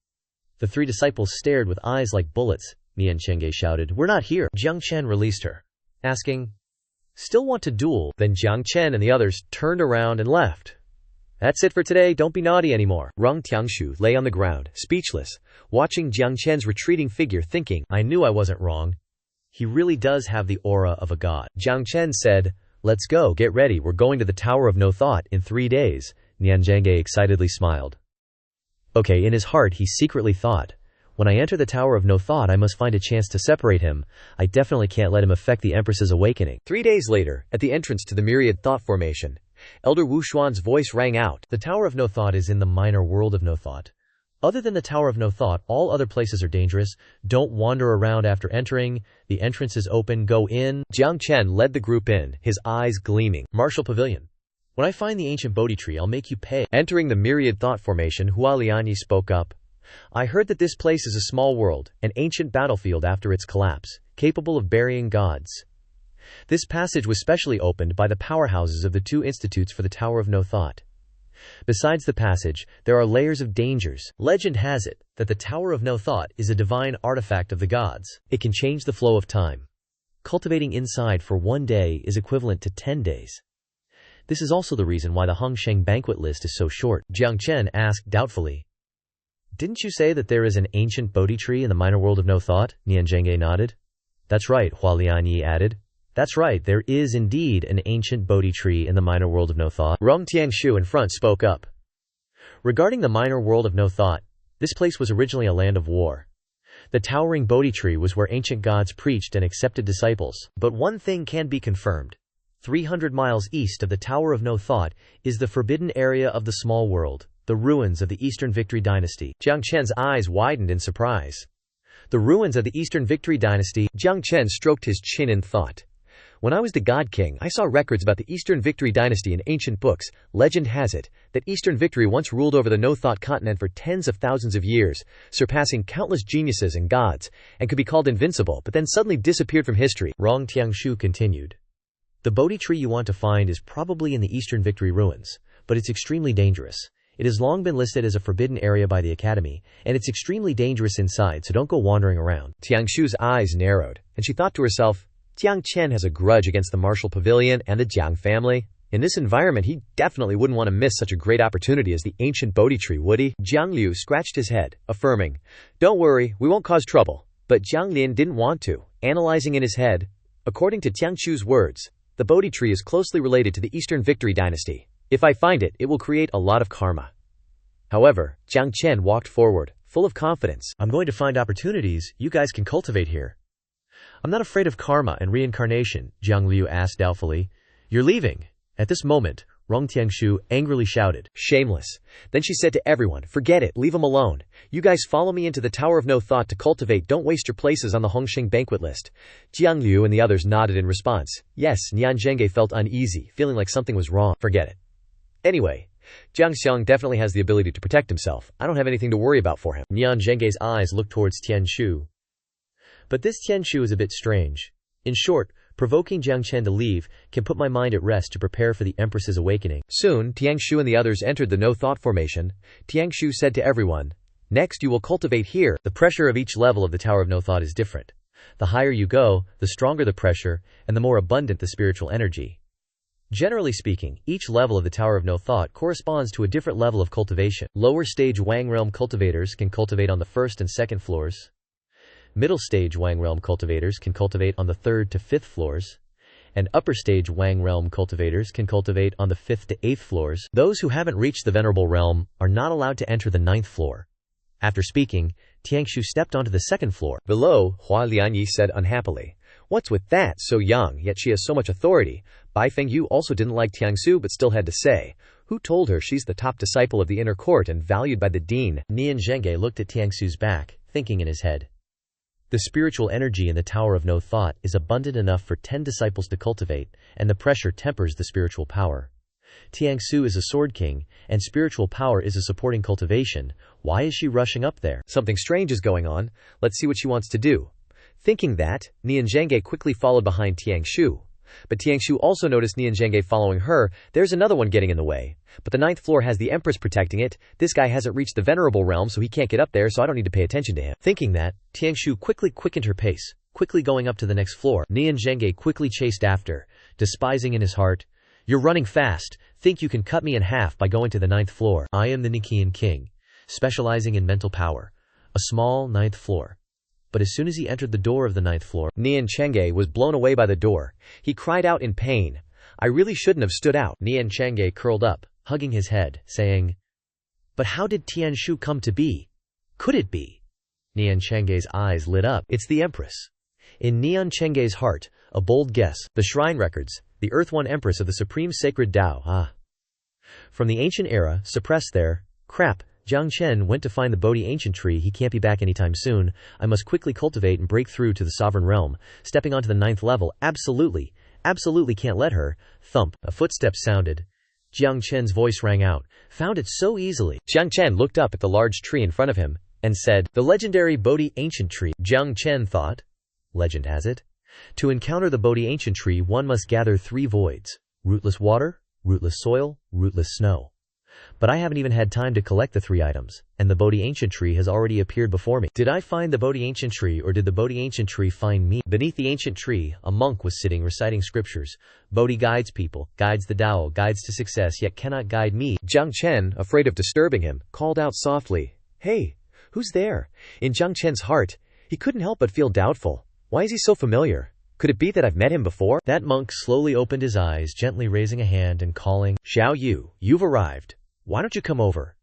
[SPEAKER 2] The three disciples stared with eyes like bullets. Nian Chenge shouted, "We're not here." Jiang Chen released her, asking, "Still want to duel?" Then Jiang Chen and the others turned around and left. "That's it for today, don't be naughty anymore." Rong Tiangshu lay on the ground, speechless, watching Jiang Chen's retreating figure, thinking, "I knew I wasn't wrong. He really does have the aura of a god." Jiang Chen said, "Let's go, get ready, we're going to the Tower of No Thought in 3 days. Nian Chenge excitedly smiled. Okay, in his heart he secretly thought, when I enter the Tower of No Thought I must find a chance to separate him. I definitely can't let him affect the Empress's awakening. 3 days later, at the entrance to the Myriad Thought Formation, Elder Wu Xuan's voice rang out. The Tower of No Thought is in the minor world of No Thought. Other than the Tower of No Thought, all other places are dangerous. Don't wander around after entering. The entrance is open, go in. Jiang Chen led the group in, his eyes gleaming. Martial Pavilion.
[SPEAKER 1] When I find the ancient Bodhi tree, I'll make you pay.
[SPEAKER 2] Entering the myriad thought formation, Hua Lianyi spoke up. I heard that this place is a small world, an ancient battlefield after its collapse, capable of burying gods. This passage was specially opened by the powerhouses of the two institutes for the Tower of No Thought. Besides the passage, there are layers of dangers.
[SPEAKER 1] Legend has it that the Tower of No Thought is a divine artifact of the gods. It can change the flow of time. Cultivating inside for 1 day is equivalent to 10 days. This is also the reason why the Hongsheng banquet list is so short.
[SPEAKER 2] Jiang Chen asked doubtfully.
[SPEAKER 1] Didn't you say that there is an ancient Bodhi tree in the minor world of No Thought? Nian Zhenghe nodded.
[SPEAKER 2] That's right, Hua Lianyi added.
[SPEAKER 1] That's right, there is indeed an ancient Bodhi tree in the minor world of No Thought.
[SPEAKER 2] Rong Tiangshu in front spoke up.
[SPEAKER 1] Regarding the minor world of No Thought, this place was originally a land of war. The towering Bodhi tree was where ancient gods preached and accepted disciples. But one thing can be confirmed. 300 miles east of the Tower of No Thought is the forbidden area of the small world, the ruins of the Eastern Victory Dynasty.
[SPEAKER 2] Jiang Chen's eyes widened in surprise.
[SPEAKER 1] The ruins of the Eastern Victory Dynasty.
[SPEAKER 2] Jiang Chen stroked his chin in thought. When I was the God King, I saw records about the Eastern Victory Dynasty in ancient books. Legend has it that Eastern Victory once ruled over the No-Thought continent for tens of thousands of years, surpassing countless geniuses and gods, and could be called invincible, but then suddenly disappeared from history.
[SPEAKER 1] Rong Tiangshu continued. The Bodhi tree you want to find is probably in the Eastern Victory ruins, but it's extremely dangerous. It has long been listed as a forbidden area by the Academy, and it's extremely dangerous inside, so don't go wandering around.
[SPEAKER 2] Tiangshu's eyes narrowed, and she thought to herself, Jiang Chen has a grudge against the Martial Pavilion and the Jiang family. In this environment, he definitely wouldn't want to miss such a great opportunity as the ancient Bodhi tree, would he? Jiang Liu scratched his head, affirming, Don't worry, we won't cause trouble. But Jiang Lin didn't want to, analyzing in his head. According to Tiangshu's words, the Bodhi tree is closely related to the Eastern Victory Dynasty. If I find it, it will create a lot of karma. However, Jiang Chen walked forward, full of confidence.
[SPEAKER 1] I'm going to find opportunities you guys can cultivate here. I'm not afraid of karma and reincarnation, Jiang Liu asked doubtfully. You're leaving. At this moment, Rong Tiangshu angrily shouted.
[SPEAKER 2] Shameless. Then she said to everyone, Forget it, leave him alone. You guys follow me into the Tower of No Thought to cultivate, don't waste your places on the Hongsheng banquet list. Jiang Liu and the others nodded in response. Yes, Nian Zhenghe felt uneasy, feeling like something was wrong. Forget it. Anyway, Jiang Xiang definitely has the ability to protect himself. I don't have anything to worry about for him.
[SPEAKER 1] Nian Zhenghe's eyes looked towards Tianshu. But this Tianshu is a bit strange. In short, provoking Jiang Chen to leave can put my mind at rest to prepare for the Empress's awakening.
[SPEAKER 2] Soon, Tiangshu and the others entered the no-thought formation. Tiangshu said to everyone, Next you will cultivate here.
[SPEAKER 1] The pressure of each level of the Tower of No Thought is different. The higher you go, the stronger the pressure, and the more abundant the spiritual energy. Generally speaking, each level of the Tower of No Thought corresponds to a different level of cultivation. Lower stage Wang Realm cultivators can cultivate on the first and second floors. Middle stage Wang Realm cultivators can cultivate on the 3rd to 5th floors, and upper stage Wang Realm cultivators can cultivate on the 5th to 8th floors. Those who haven't reached the Venerable Realm are not allowed to enter the 9th floor. After speaking, Tiangshu stepped onto the 2nd floor.
[SPEAKER 2] Below, Hua Lianyi said unhappily, What's with that? So young, yet she has so much authority. Bai Fengyu also didn't like Tiangshu but still had to say, Who told her she's the top disciple of the inner court and valued by the dean?
[SPEAKER 1] Nian Zhenghe looked at Tiangshu's back, thinking in his head. The spiritual energy in the Tower of No Thought is abundant enough for 10 disciples to cultivate, and the pressure tempers the spiritual power. Tiangshu is a sword king, and spiritual power is a supporting cultivation. Why is she rushing up there?
[SPEAKER 2] Something strange is going on. Let's see what she wants to do. Thinking that, Nian Zhenghe quickly followed behind Tiangshu. But Tiangshu also noticed Nian Zhenghe following her. There's another one getting in the way. But the 9th floor has the Empress protecting it. This guy hasn't reached the Venerable Realm, so he can't get up there, so I don't need to pay attention to him.
[SPEAKER 1] Thinking that, Tiangshu quickly quickened her pace, quickly going up to the next floor. Nian Zhenghe quickly chased after, despising in his heart, You're running fast. Think you can cut me in half by going to the 9th floor. I am the Nikian king, specializing in mental power. A small 9th floor. But as soon as he entered the door of the 9th floor,
[SPEAKER 2] Nian Zhenghe was blown away by the door. He cried out in pain. I really shouldn't have stood out.
[SPEAKER 1] Nian Zhenghe curled up, hugging his head, saying, But how did Tianshu come to be? Could it be? Nian Zhenghe's eyes lit up. It's the Empress. In Nian Zhenghe's heart, a bold guess. The shrine records, the Earth One Empress of the Supreme Sacred Tao. From the ancient era, suppressed there. Crap. Jiang Chen went to find the Bodhi ancient tree. He can't be back anytime soon. I must quickly cultivate and break through to the sovereign realm. Stepping onto the 9th level, absolutely can't let her. Thump. A footstep sounded. Jiang Chen's voice rang out. Found it so easily.
[SPEAKER 2] Jiang Chen looked up at the large tree in front of him and said,
[SPEAKER 1] The legendary Bodhi ancient tree. Jiang Chen thought. Legend has it. To encounter the Bodhi ancient tree, one must gather 3 voids. Rootless water, rootless soil, rootless snow. But I haven't even had time to collect the 3 items, and the Bodhi ancient tree has already appeared before me. Did I find the Bodhi ancient tree, or did the Bodhi ancient tree find me? Beneath the ancient tree, a monk was sitting reciting scriptures. Bodhi guides people, guides the Tao, guides to success, yet cannot guide me.
[SPEAKER 2] Jiang Chen, afraid of disturbing him, called out softly, Hey, who's there? In Jiang Chen's heart, he couldn't help but feel doubtful. Why is he so familiar? Could it be that I've met him before?
[SPEAKER 1] That monk slowly opened his eyes, gently raising a hand and calling, Xiao Yu, you've arrived. Why don't you come over?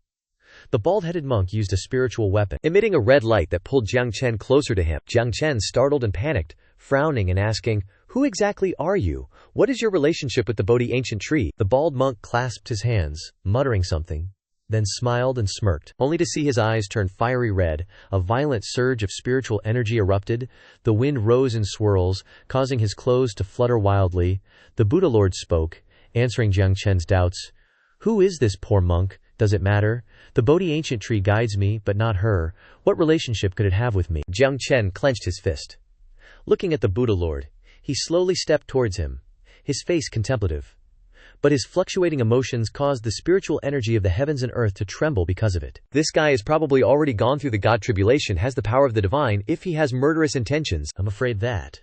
[SPEAKER 1] The bald-headed monk used a spiritual weapon,
[SPEAKER 2] emitting a red light that pulled Jiang Chen closer to him. Jiang Chen startled and panicked, frowning and asking, Who exactly are you? What is your relationship with the Bodhi ancient tree?
[SPEAKER 1] The bald monk clasped his hands, muttering something, then smiled and smirked, only to see his eyes turn fiery red. A violent surge of spiritual energy erupted. The wind rose in swirls, causing his clothes to flutter wildly. The Buddha Lord spoke, answering Jiang Chen's doubts. Who is this poor monk? Does it matter? The Bodhi ancient tree guides me, but not her. What relationship could it have with me?
[SPEAKER 2] Jiang Chen clenched his fist.
[SPEAKER 1] Looking at the Buddha Lord, he slowly stepped towards him, his face contemplative. But his fluctuating emotions caused the spiritual energy of the heavens and earth to tremble because of it.
[SPEAKER 2] This guy has probably already gone through the God tribulation, has the power of the divine, if he has murderous intentions.
[SPEAKER 1] I'm afraid that.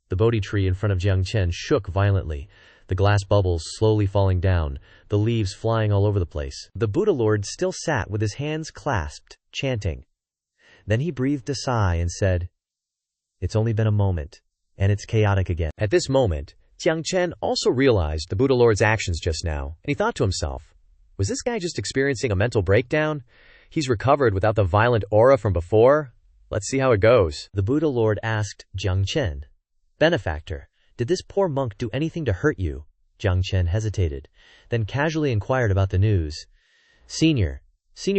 [SPEAKER 1] The Bodhi tree in front of Jiang Chen shook violently, the glass bubbles slowly falling down, the leaves flying all over the place. The Buddha Lord still sat with his hands clasped, chanting. Then he breathed a sigh and said, It's only been a moment, and it's chaotic again.
[SPEAKER 2] At this moment, Jiang Chen also realized the Buddha Lord's actions just now, and he thought to himself, was this guy just experiencing a mental breakdown? He's recovered without the violent aura from before? Let's see how it goes.
[SPEAKER 1] The Buddha Lord asked Jiang Chen, Benefactor, did this poor monk do anything to hurt you? Jiang Chen hesitated, then casually inquired about the news. Senior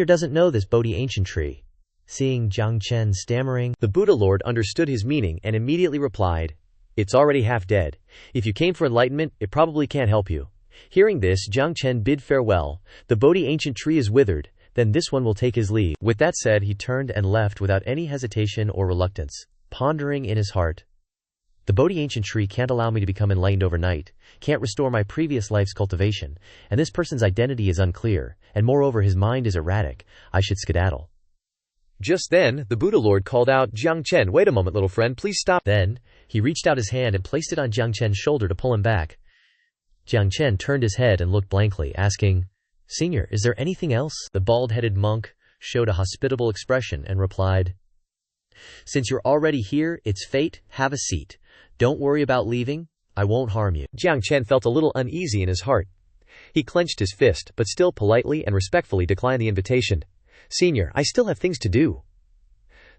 [SPEAKER 1] doesn't know this Bodhi ancient tree. Seeing Jiang Chen stammering,
[SPEAKER 2] the Buddha Lord understood his meaning and immediately replied, It's already half dead. If you came for enlightenment, it probably can't help you. Hearing this, Jiang Chen bid farewell. The Bodhi ancient tree is withered, then this one will take his leave. With that said, he turned and left without any hesitation or reluctance, pondering in his heart. The Bodhi ancient tree can't allow me to become enlightened overnight, can't restore my previous life's cultivation, and this person's identity is unclear, and moreover his mind is erratic. I should skedaddle. Just then, the Buddha Lord called out, Jiang Chen, wait a moment, little friend, please stop.
[SPEAKER 1] Then, he reached out his hand and placed it on Jiang Chen's shoulder to pull him back. Jiang Chen turned his head and looked blankly, asking, Senior, is there anything else? The bald-headed monk showed a hospitable expression and replied, Since you're already here, it's fate, have a seat. Don't worry about leaving, I won't harm you.
[SPEAKER 2] Jiang Chen felt a little uneasy in his heart. He clenched his fist, but still politely and respectfully declined the invitation. Senior, I still have things to do.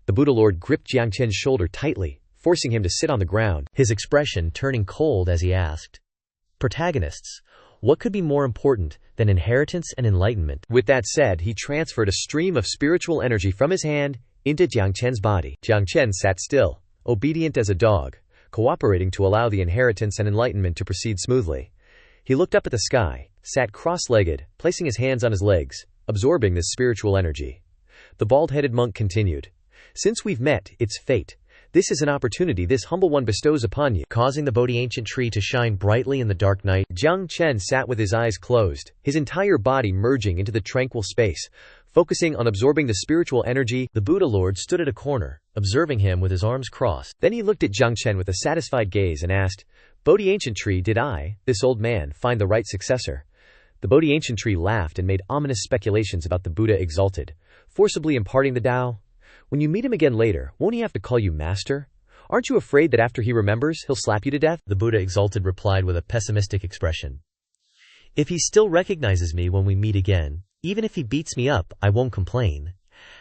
[SPEAKER 2] The Buddha Lord gripped Jiang Chen's shoulder tightly, forcing him to sit on the ground,
[SPEAKER 1] his expression turning cold as he asked, Protagonists, what could be more important than inheritance and enlightenment?
[SPEAKER 2] With that said, he transferred a stream of spiritual energy from his hand into Jiang Chen's body. Jiang Chen sat still, obedient as a dog, cooperating to allow the inheritance and enlightenment to proceed smoothly. He looked up at the sky, sat cross-legged, placing his hands on his legs, absorbing this spiritual energy. The bald-headed monk continued, Since we've met, it's fate. This is an opportunity this humble one bestows upon you,
[SPEAKER 1] causing the Bodhi ancient tree to shine brightly in the dark night.
[SPEAKER 2] Jiang Chen sat with his eyes closed, his entire body merging into the tranquil space, focusing on absorbing the spiritual energy.
[SPEAKER 1] The Buddha Lord stood at a corner, observing him with his arms crossed.
[SPEAKER 2] Then he looked at Jiang Chen with a satisfied gaze and asked, Bodhi ancient tree, did I, this old man, find the right successor? The Bodhi ancient tree laughed and made ominous speculations about the Buddha exalted, forcibly imparting the Tao. When you meet him again later, won't he have to call you master? Aren't you afraid that after he remembers, he'll slap you to death?
[SPEAKER 1] The Buddha exalted replied with a pessimistic expression. If he still recognizes me when we meet again, even if he beats me up, I won't complain.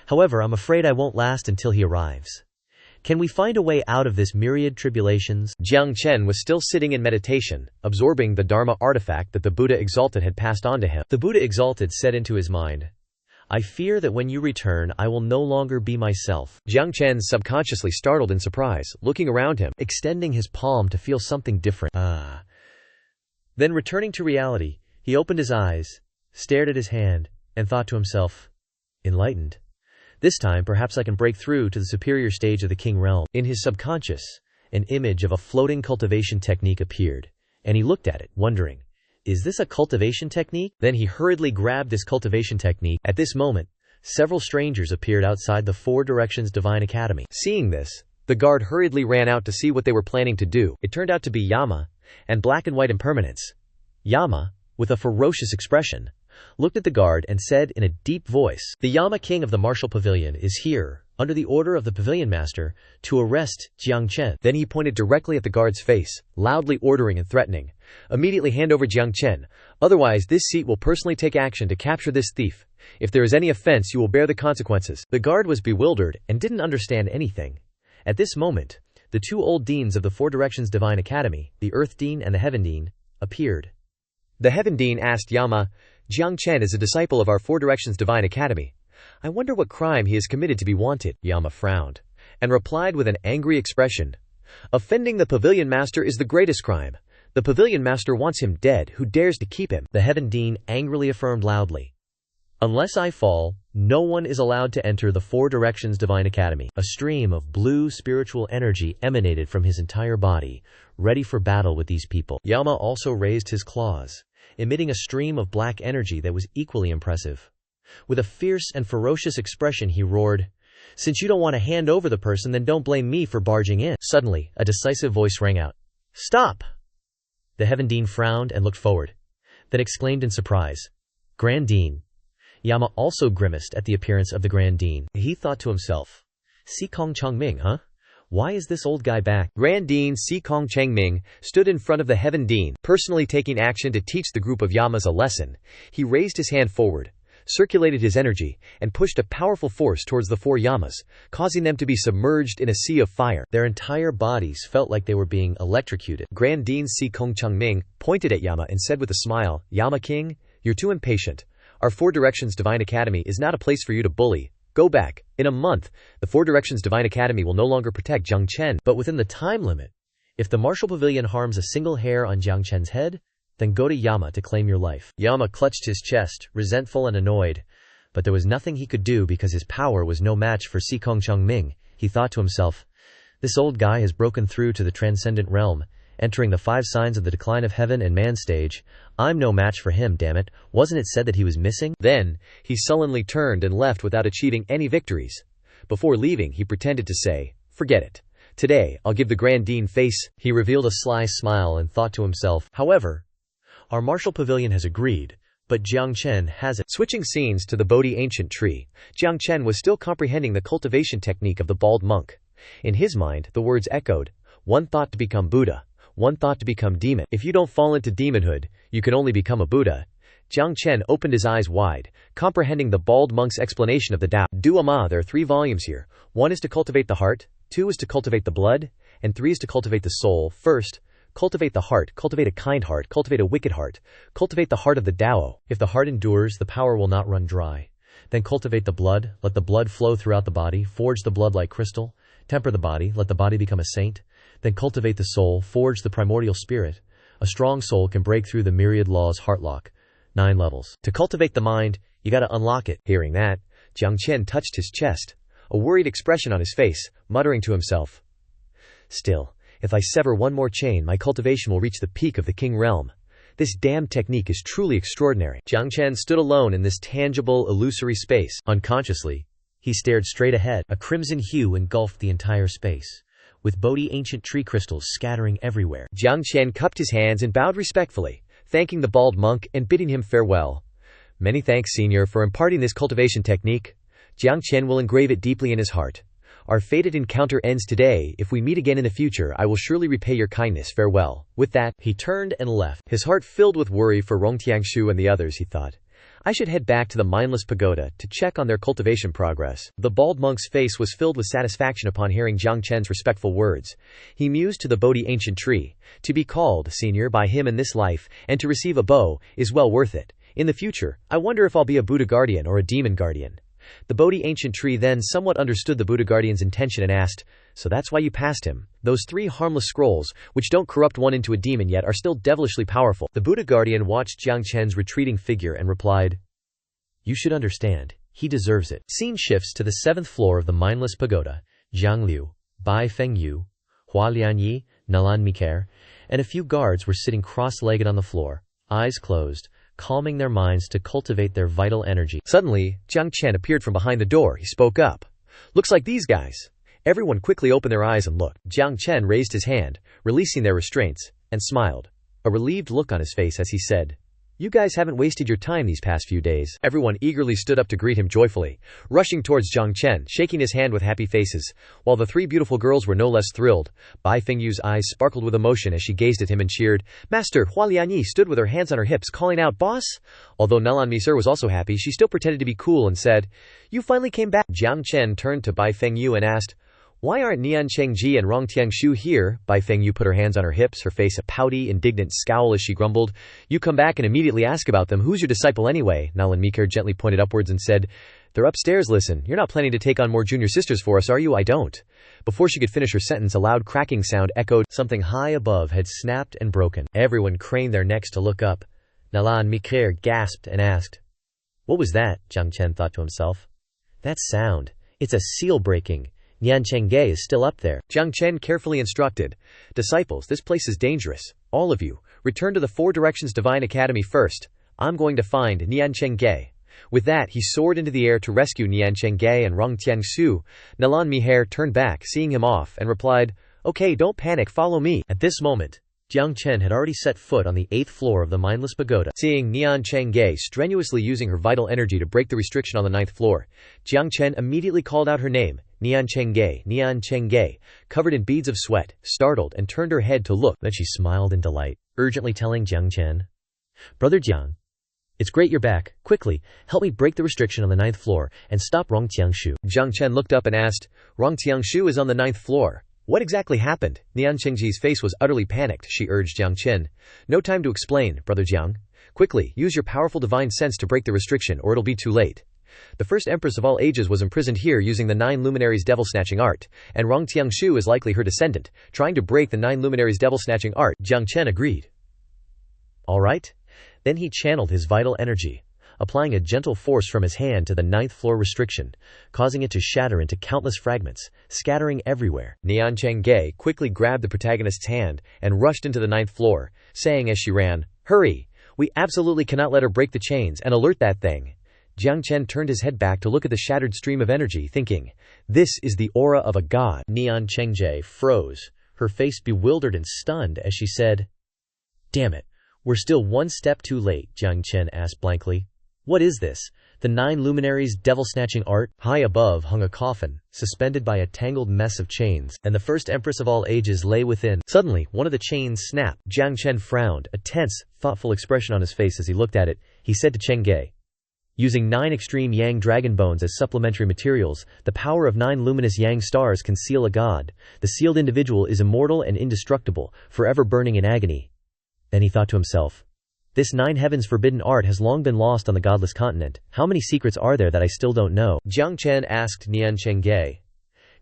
[SPEAKER 1] However, I'm afraid I won't last until he arrives. Can we find a way out of this myriad tribulations?
[SPEAKER 2] Jiang Chen was still sitting in meditation, absorbing the Dharma artifact that the Buddha exalted had passed on to him.
[SPEAKER 1] The Buddha exalted said into his mind, I fear that when you return, I will no longer be myself.
[SPEAKER 2] Jiang Chen subconsciously startled in surprise, looking around him,
[SPEAKER 1] extending his palm to feel something different. Then returning to reality, He opened his eyes, stared at his hand, and thought to himself, enlightened. This time, perhaps I can break through to the superior stage of the king realm. In his subconscious, an image of a floating cultivation technique appeared, and he looked at it, wondering, is this a cultivation technique? Then he hurriedly grabbed this cultivation technique. At this moment, several strangers appeared outside the Four Directions Divine Academy. Seeing this, the guard hurriedly ran out to see what they were planning to do. It turned out to be Yama and Black and White Impermanence. Yama, with a ferocious expression, looked at the guard and said in a deep voice, "The Yama King of the Martial Pavilion is here, under the order of the Pavilion Master, to arrest Jiang Chen." Then he pointed directly at the guard's face, loudly ordering and threatening, "Immediately hand over Jiang Chen, otherwise this seat will personally take action to capture this thief. If there is any offense, you will bear the consequences." The guard was bewildered and didn't understand anything. At this moment, the two old deans of the Four Directions Divine Academy, the Earth Dean and the Heaven Dean, appeared. The Heaven Dean asked Yama, "Jiang Chen is a disciple of our Four Directions Divine Academy. I wonder what crime he has committed to be wanted." Yama frowned, and replied with an angry expression, "Offending the Pavilion Master is the greatest crime. The Pavilion Master wants him dead. Who dares to keep him?" The Heaven Dean angrily affirmed loudly, "Unless I fall, no one is allowed to enter the Four Directions Divine Academy." A stream of blue spiritual energy emanated from his entire body, ready for battle with these people. Yama also raised his claws, emitting a stream of black energy that was equally impressive. With a fierce and ferocious expression he roared, "Since you don't want to hand over the person, then don't blame me for barging in." Suddenly, a decisive voice rang out, "Stop!" The Heaven Dean frowned and looked forward, then exclaimed in surprise, "Grand Dean." Yama also grimaced at the appearance of the Grand Dean. He thought to himself, "Si Kong Changming, huh? Why is this old guy back?" Grand Dean Si Kong Changming stood in front of the Heaven Dean, personally taking action to teach the group of Yamas a lesson. He raised his hand forward, circulated his energy, and pushed a powerful force towards the four Yamas, causing them to be submerged in a sea of fire. Their entire bodies felt like they were being electrocuted. Grand Dean Si Kong Changming pointed at Yama and said with a smile, "Yama King, you're too impatient. Our Four Directions Divine Academy is not a place for you to bully. Go back. In a month, the Four Directions Divine Academy will no longer protect Jiang Chen, but within the time limit. If the Martial Pavilion harms a single hair on Jiang Chen's head, then go to Yama to claim your life." Yama clutched his chest, resentful and annoyed, but there was nothing he could do because his power was no match for Si Kong Changming. He thought to himself, "This old guy has broken through to the transcendent realm, entering the 5 signs of the decline of heaven and man stage. I'm no match for him, damn it. Wasn't it said that he was missing?" Then, he sullenly turned and left without achieving any victories. Before leaving, he pretended to say, "Forget it. Today, I'll give the Grand Dean face." He revealed a sly smile and thought to himself, "However, our Martial Pavilion has agreed, but Jiang Chen hasn't." Switching scenes to the Bodhi ancient tree, Jiang Chen was still comprehending the cultivation technique of the bald monk. In his mind, the words echoed, "One thought to become Buddha. One thought to become demon. If you don't fall into demonhood, you can only become a Buddha." Jiang Chen opened his eyes wide, comprehending the bald monk's explanation of the Tao. Duama, there are 3 volumes here. 1 is to cultivate the heart, 2 is to cultivate the blood, and 3 is to cultivate the soul. First, cultivate the heart, cultivate a kind heart, cultivate a wicked heart, cultivate the heart of the Tao. If the heart endures, the power will not run dry. Then cultivate the blood, let the blood flow throughout the body, forge the blood like crystal, temper the body, let the body become a saint. Then cultivate the soul, forge the primordial spirit. A strong soul can break through the myriad laws heartlock. 9 levels. To cultivate the mind, you gotta unlock it. Hearing that, Jiang Chen touched his chest, a worried expression on his face, muttering to himself, "Still, if I sever one more chain, my cultivation will reach the peak of the king realm. This damn technique is truly extraordinary." Jiang Chen stood alone in this tangible, illusory space. Unconsciously, he stared straight ahead. A crimson hue engulfed the entire space, with Bodhi ancient tree crystals scattering everywhere. Jiang Chen cupped his hands and bowed respectfully, thanking the bald monk and bidding him farewell. "Many thanks, Senior, for imparting this cultivation technique. Jiang Chen will engrave it deeply in his heart. Our fated encounter ends today. If we meet again in the future, I will surely repay your kindness. Farewell." With that, he turned and left, his heart filled with worry for Rongtiangshu and the others. He thought, "I should head back to the mindless pagoda to check on their cultivation progress." The bald monk's face was filled with satisfaction upon hearing Jiang Chen's respectful words. He mused to the Bodhi ancient tree, "To be called Senior by him in this life, and to receive a bow, is well worth it. In the future, I wonder if I'll be a Buddha guardian or a demon guardian."
[SPEAKER 2] The Bodhi ancient tree then somewhat understood the Buddha guardian's intention and asked, "So that's why you passed him? Those 3 harmless scrolls, which don't corrupt one into a demon yet, are still devilishly powerful." The Buddha guardian watched Jiang Chen's retreating figure and replied, "You should understand. He deserves it." Scene shifts to the 7th floor of the mindless pagoda. Jiang Liu, Bai Fengyu, Hua Lianyi, Nalan Miker, and a few guards were sitting cross-legged on the floor, eyes closed, calming their minds to cultivate their vital energy. Suddenly, Jiang Chen appeared from behind the door. He spoke up. "Looks like these guys." Everyone quickly opened their eyes and looked. Jiang Chen raised his hand, releasing their restraints, and smiled, a relieved look on his face as he said, "You guys haven't wasted your time these past few days." Everyone eagerly stood up to greet him joyfully, rushing towards Jiang Chen, shaking his hand with happy faces, while the 3 beautiful girls were no less thrilled. Bai Fengyu's eyes sparkled with emotion as she gazed at him and cheered. Master Hua Lianyi stood with her hands on her hips, calling out, "Boss!" Although Nalan Miser was also happy, she still pretended to be cool and said, "You finally came back." Jiang Chen turned to Bai Fengyu and asked, "Why aren't Nian Chengji and Rong Tiangshu here?" Bai Fengyu put her hands on her hips, her face a pouty, indignant scowl as she grumbled, "You come back and immediately ask about them. Who's your disciple anyway?" Nalan Miker gently pointed upwards and said, "They're upstairs. Listen, you're not planning to take on more junior sisters for us, are you?" "I don't." Before she could finish her sentence, a loud cracking sound echoed. Something high above had snapped and broken. Everyone craned their necks to look up. Nalan Miker gasped and asked, "What was that?" Jiang Chen thought to himself. "That sound. It's a seal breaking. Nian Chengge is still up there." Jiang Chen carefully instructed, "Disciples, this place is dangerous. All of you, return to the 4 Directions Divine Academy first. I'm going to find Nian Chengge." With that, he soared into the air to rescue Nian Chengge and Rong Tiangsu. Nalan Miher turned back, seeing him off, and replied, "Okay, don't panic, follow me." At this moment, Jiang Chen had already set foot on the 8th floor of the mindless pagoda. Seeing Nian Chengge strenuously using her vital energy to break the restriction on the 9th floor, Jiang Chen immediately called out her name, Nian Chengge, Nian Chengge, covered in beads of sweat, startled and turned her head to look. Then she smiled in delight, urgently telling Jiang Chen, "Brother Jiang, it's great you're back. Quickly, help me break the restriction on the 9th floor and stop Rong Tiangshu." Jiang Chen looked up and asked, "Rong Tiangshu is on the 9th floor. What exactly happened?" Nian Chengji's face was utterly panicked. She urged Jiang Chen, "No time to explain, Brother Jiang. Quickly, use your powerful divine sense to break the restriction or it'll be too late. The first empress of all ages was imprisoned here using the 9 luminaries devil-snatching art, and Rong Tiangshu is likely her descendant, trying to break the 9 luminaries devil-snatching art." Jiang Chen agreed. "All right." Then he channeled his vital energy, applying a gentle force from his hand to the 9th floor restriction, causing it to shatter into countless fragments, scattering everywhere. Nian Chengge quickly grabbed the protagonist's hand and rushed into the 9th floor, saying as she ran, "Hurry! We absolutely cannot let her break the chains and alert that thing." Jiang Chen turned his head back to look at the shattered stream of energy, thinking, "This is the aura of a god." Nian Chengje froze, her face bewildered and stunned as she said, "Damn it, we're still 1 step too late." Jiang Chen asked blankly, "What is this? The 9 luminaries devil-snatching art?" High above hung a coffin, suspended by a tangled mess of chains, and the first empress of all ages lay within. Suddenly, one of the chains snapped. Jiang Chen frowned, a tense, thoughtful expression on his face as he looked at it. He said to Chengge, "Using 9 extreme yang dragon bones as supplementary materials, the power of 9 luminous yang stars can seal a god. The sealed individual is immortal and indestructible, forever burning in agony." Then he thought to himself, "This 9 heavens forbidden art has long been lost on the godless continent. How many secrets are there that I still don't know?" Jiang Chen asked Nian Chengge,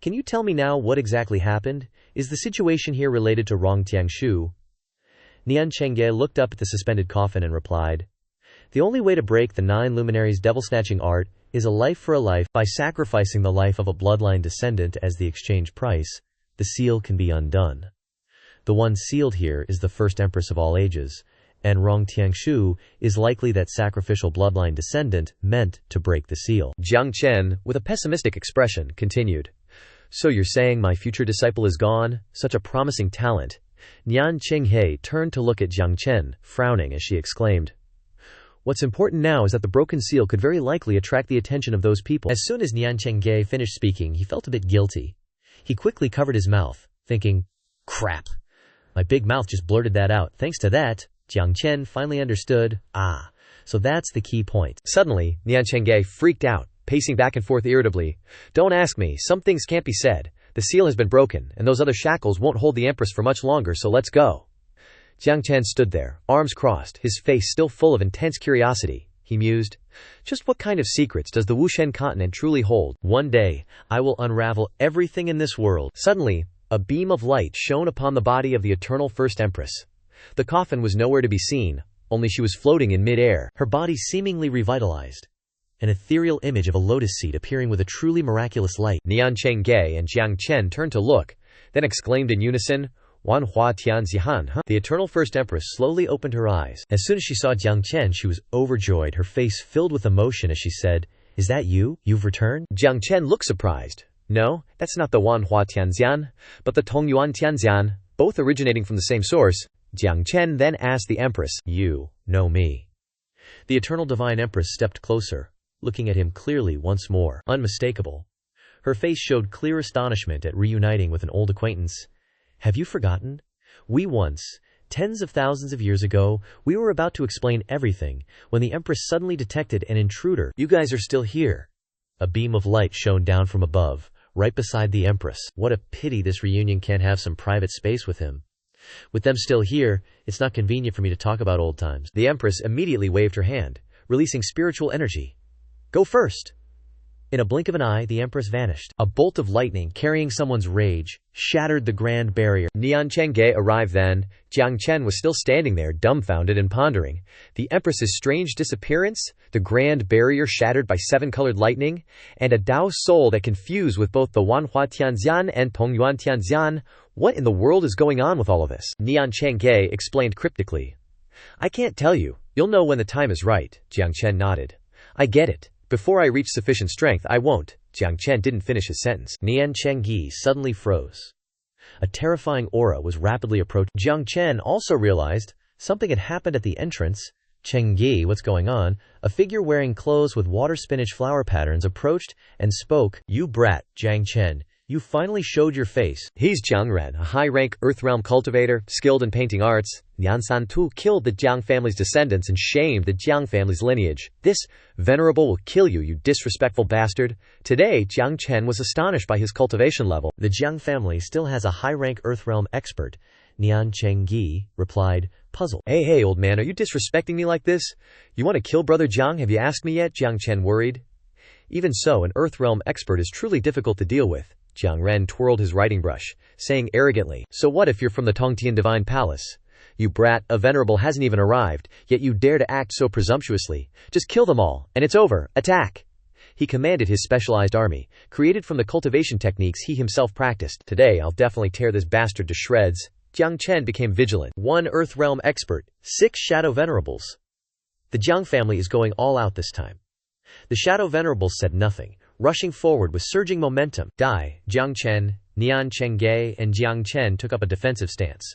[SPEAKER 2] "Can you tell me now what exactly happened? Is the situation here related to Rong Tiangshu?" Nian Chengge looked up at the suspended coffin and replied, "The only way to break the 9 luminaries devil-snatching art is a life for a life. By sacrificing the life of a bloodline descendant as the exchange price, the seal can be undone. The one sealed here is the first empress of all ages, and Rong Tiangshu is likely that sacrificial bloodline descendant meant to break the seal." Jiang Chen, with a pessimistic expression, continued, "So you're saying my future disciple is gone? Such a promising talent." Nian Chenghe turned to look at Jiang Chen, frowning as she exclaimed, "What's important now is that the broken seal could very likely attract the attention of those people." As soon as Nian Chengge finished speaking, he felt a bit guilty. He quickly covered his mouth, thinking, "Crap. My big mouth just blurted that out." Thanks to that, Jiang Chen finally understood. So that's the key point. Suddenly, Nian Chengge freaked out, pacing back and forth irritably. "Don't ask me. Some things can't be said. The seal has been broken, and those other shackles won't hold the empress for much longer, so let's go." Jiang Chen stood there, arms crossed, his face still full of intense curiosity. He mused, Just what kind of secrets does the Wushen continent truly hold?
[SPEAKER 1] One day, I will unravel everything in this world.
[SPEAKER 2] Suddenly, a beam of light shone upon the body of the eternal First Empress. The coffin was nowhere to be seen, only she was floating in mid-air,
[SPEAKER 1] her body seemingly revitalized. An ethereal image of a lotus seed appearing with a truly miraculous light.
[SPEAKER 2] Nian Chengge and Jiang Chen turned to look, then exclaimed in unison, Manhua Tianzihan, huh?
[SPEAKER 1] The eternal First Empress slowly opened her eyes. As soon as she saw Jiang Chen, she was overjoyed, her face filled with emotion as she said, "Is that you? You've returned?"
[SPEAKER 2] Jiang Chen looked surprised. No, that's not the Wanhua Tianzian, but the Tongyuan Tianzian, both originating from the same source. Jiang Chen then asked the Empress,
[SPEAKER 1] "You know me?" The eternal divine Empress stepped closer, looking at him clearly once more, unmistakable. Her face showed clear astonishment at reuniting with an old acquaintance. "Have you forgotten? We once, tens of thousands of years ago, we were about to explain everything, when the Empress suddenly detected an intruder. You guys are still here." A beam of light shone down from above, right beside the Empress. What a pity this reunion can't have some private space with him. With them still here, it's not convenient for me to talk about old times.
[SPEAKER 2] The Empress immediately waved her hand, releasing spiritual energy.
[SPEAKER 1] "Go first." In a blink of an eye, the Empress vanished. A bolt of lightning, carrying someone's rage, shattered the grand barrier.
[SPEAKER 2] Nian Chengge arrived then. Jiang Chen was still standing there, dumbfounded and pondering. The Empress's strange disappearance, the grand barrier shattered by 7-colored lightning, and a Dao soul that confused with both the Wanhua Tianzian and Tongyuan Tianzian. What in the world is going on with all of this? Nian Chengge explained cryptically. I can't tell you. You'll know when the time is right. Jiang Chen nodded. I get it. Before I reach sufficient strength, I won't. Jiang Chen didn't finish his sentence.
[SPEAKER 1] Nian Chengge suddenly froze. A terrifying aura was rapidly approaching. Jiang Chen also realized something had happened at the entrance. Chengge, what's going on? A figure wearing clothes with water spinach flower patterns approached and spoke. "You brat, Jiang Chen. You finally showed your face."
[SPEAKER 2] He's Jiang Ren, a high-rank Earthrealm cultivator, skilled in painting arts. Nian San Tu killed the Jiang family's descendants and shamed the Jiang family's lineage. This venerable will kill you, you disrespectful bastard. Today, Jiang Chen was astonished by his cultivation level.
[SPEAKER 1] The Jiang family still has a high-rank Earthrealm expert, Nian Chengge replied, puzzled.
[SPEAKER 2] Hey, old man, are you disrespecting me like this? You want to kill Brother Jiang? Have you asked me yet? Jiang Chen worried. Even so, an Earthrealm expert is truly difficult to deal with. Jiang Ren twirled his writing brush, saying arrogantly, So what if you're from the Tongtian Divine Palace? You brat, a venerable hasn't even arrived, yet you dare to act so presumptuously. Just kill them all, and it's over. Attack! He commanded his specialized army, created from the cultivation techniques he himself practiced. Today I'll definitely tear this bastard to shreds. Jiang Chen became vigilant.
[SPEAKER 1] 1 Earthrealm expert, 6 Shadow Venerables. The Jiang family is going all out this time. The Shadow Venerables said nothing, rushing forward with surging momentum. Dai, Jiang Chen, Nian Chengge, and Jiang Chen took up a defensive stance.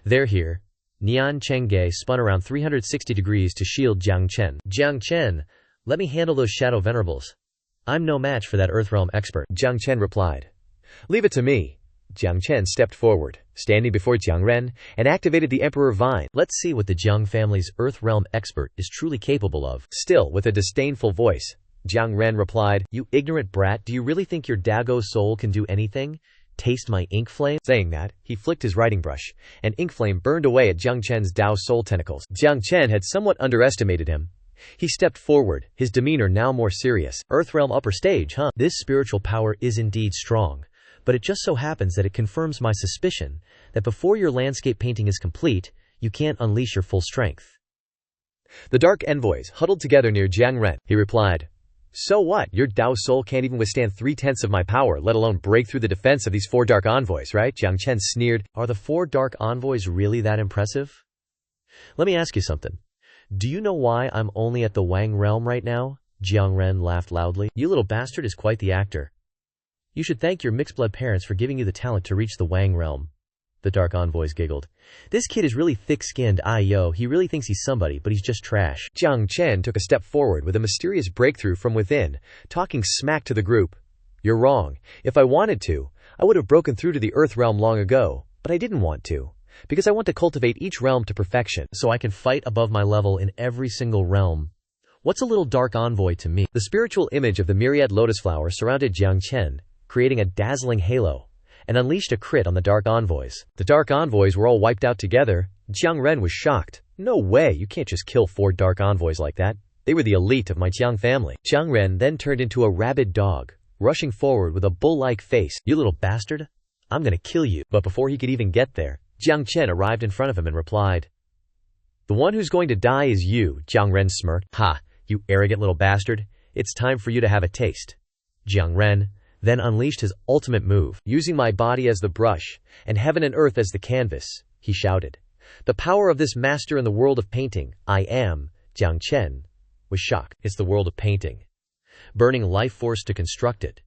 [SPEAKER 1] They're here. Nian Chengge spun around 360 degrees to shield Jiang Chen. Jiang Chen, let me handle those Shadow Venerables. I'm no match for that Earthrealm expert.
[SPEAKER 2] Jiang Chen replied. Leave it to me. Jiang Chen stepped forward, standing before Jiang Ren, and activated the Emperor Vine.
[SPEAKER 1] Let's see what the Jiang family's Earthrealm expert is truly capable of.
[SPEAKER 2] Still, with a disdainful voice, Jiang Ren replied, You ignorant brat, do you really think your Dago soul can do anything? Taste my ink flame? Saying that, he flicked his writing brush, and ink flame burned away at Jiang Chen's Dao soul tentacles. Jiang Chen had somewhat underestimated him. He stepped forward, his demeanor now more serious.
[SPEAKER 1] Earthrealm upper stage, huh? This spiritual power is indeed strong, but it just so happens that it confirms my suspicion that before your landscape painting is complete, you can't unleash your full strength.
[SPEAKER 2] The dark envoys huddled together near Jiang Ren. He replied, So what? Your Dao soul can't even withstand 3/10 of my power, let alone break through the defense of these 4 dark envoys, right? Jiang Chen sneered.
[SPEAKER 1] Are the 4 dark envoys really that impressive? Let me ask you something. Do you know why I'm only at the Wang realm right now? Jiang Ren laughed loudly. You little bastard is quite the actor. You should thank your mixed-blood parents for giving you the talent to reach the Wang realm. The dark envoys giggled. This kid is really thick-skinned, he really thinks he's somebody, but he's just trash.
[SPEAKER 2] Jiang Chen took a step forward with a mysterious breakthrough from within, talking smack to the group. You're wrong. If I wanted to, I would have broken through to the Earth realm long ago, but I didn't want to, because I want to cultivate each realm to perfection,
[SPEAKER 1] so I can fight above my level in every single realm. What's a little dark envoy to me?
[SPEAKER 2] The spiritual image of the myriad lotus flower surrounded Jiang Chen, creating a dazzling halo, and unleashed a crit on the dark envoys. The dark envoys were all wiped out together. Jiang Ren was shocked. No way, you can't just kill 4 dark envoys like that. They were the elite of my Jiang family. Jiang Ren then turned into a rabid dog, rushing forward with a bull-like face.
[SPEAKER 1] You little bastard! I'm gonna kill you.
[SPEAKER 2] But before he could even get there, Jiang Chen arrived in front of him and replied, "The one who's going to die is you." Jiang Ren smirked.
[SPEAKER 1] Ha, you arrogant little bastard. It's time for you to have a taste. Jiang Ren then unleashed his ultimate move.
[SPEAKER 2] Using my body as the brush, and heaven and earth as the canvas, he shouted. The power of this master in the world of painting, I am, Jiang Chen, was shocked.
[SPEAKER 1] It's the world of painting. Burning life force to construct it.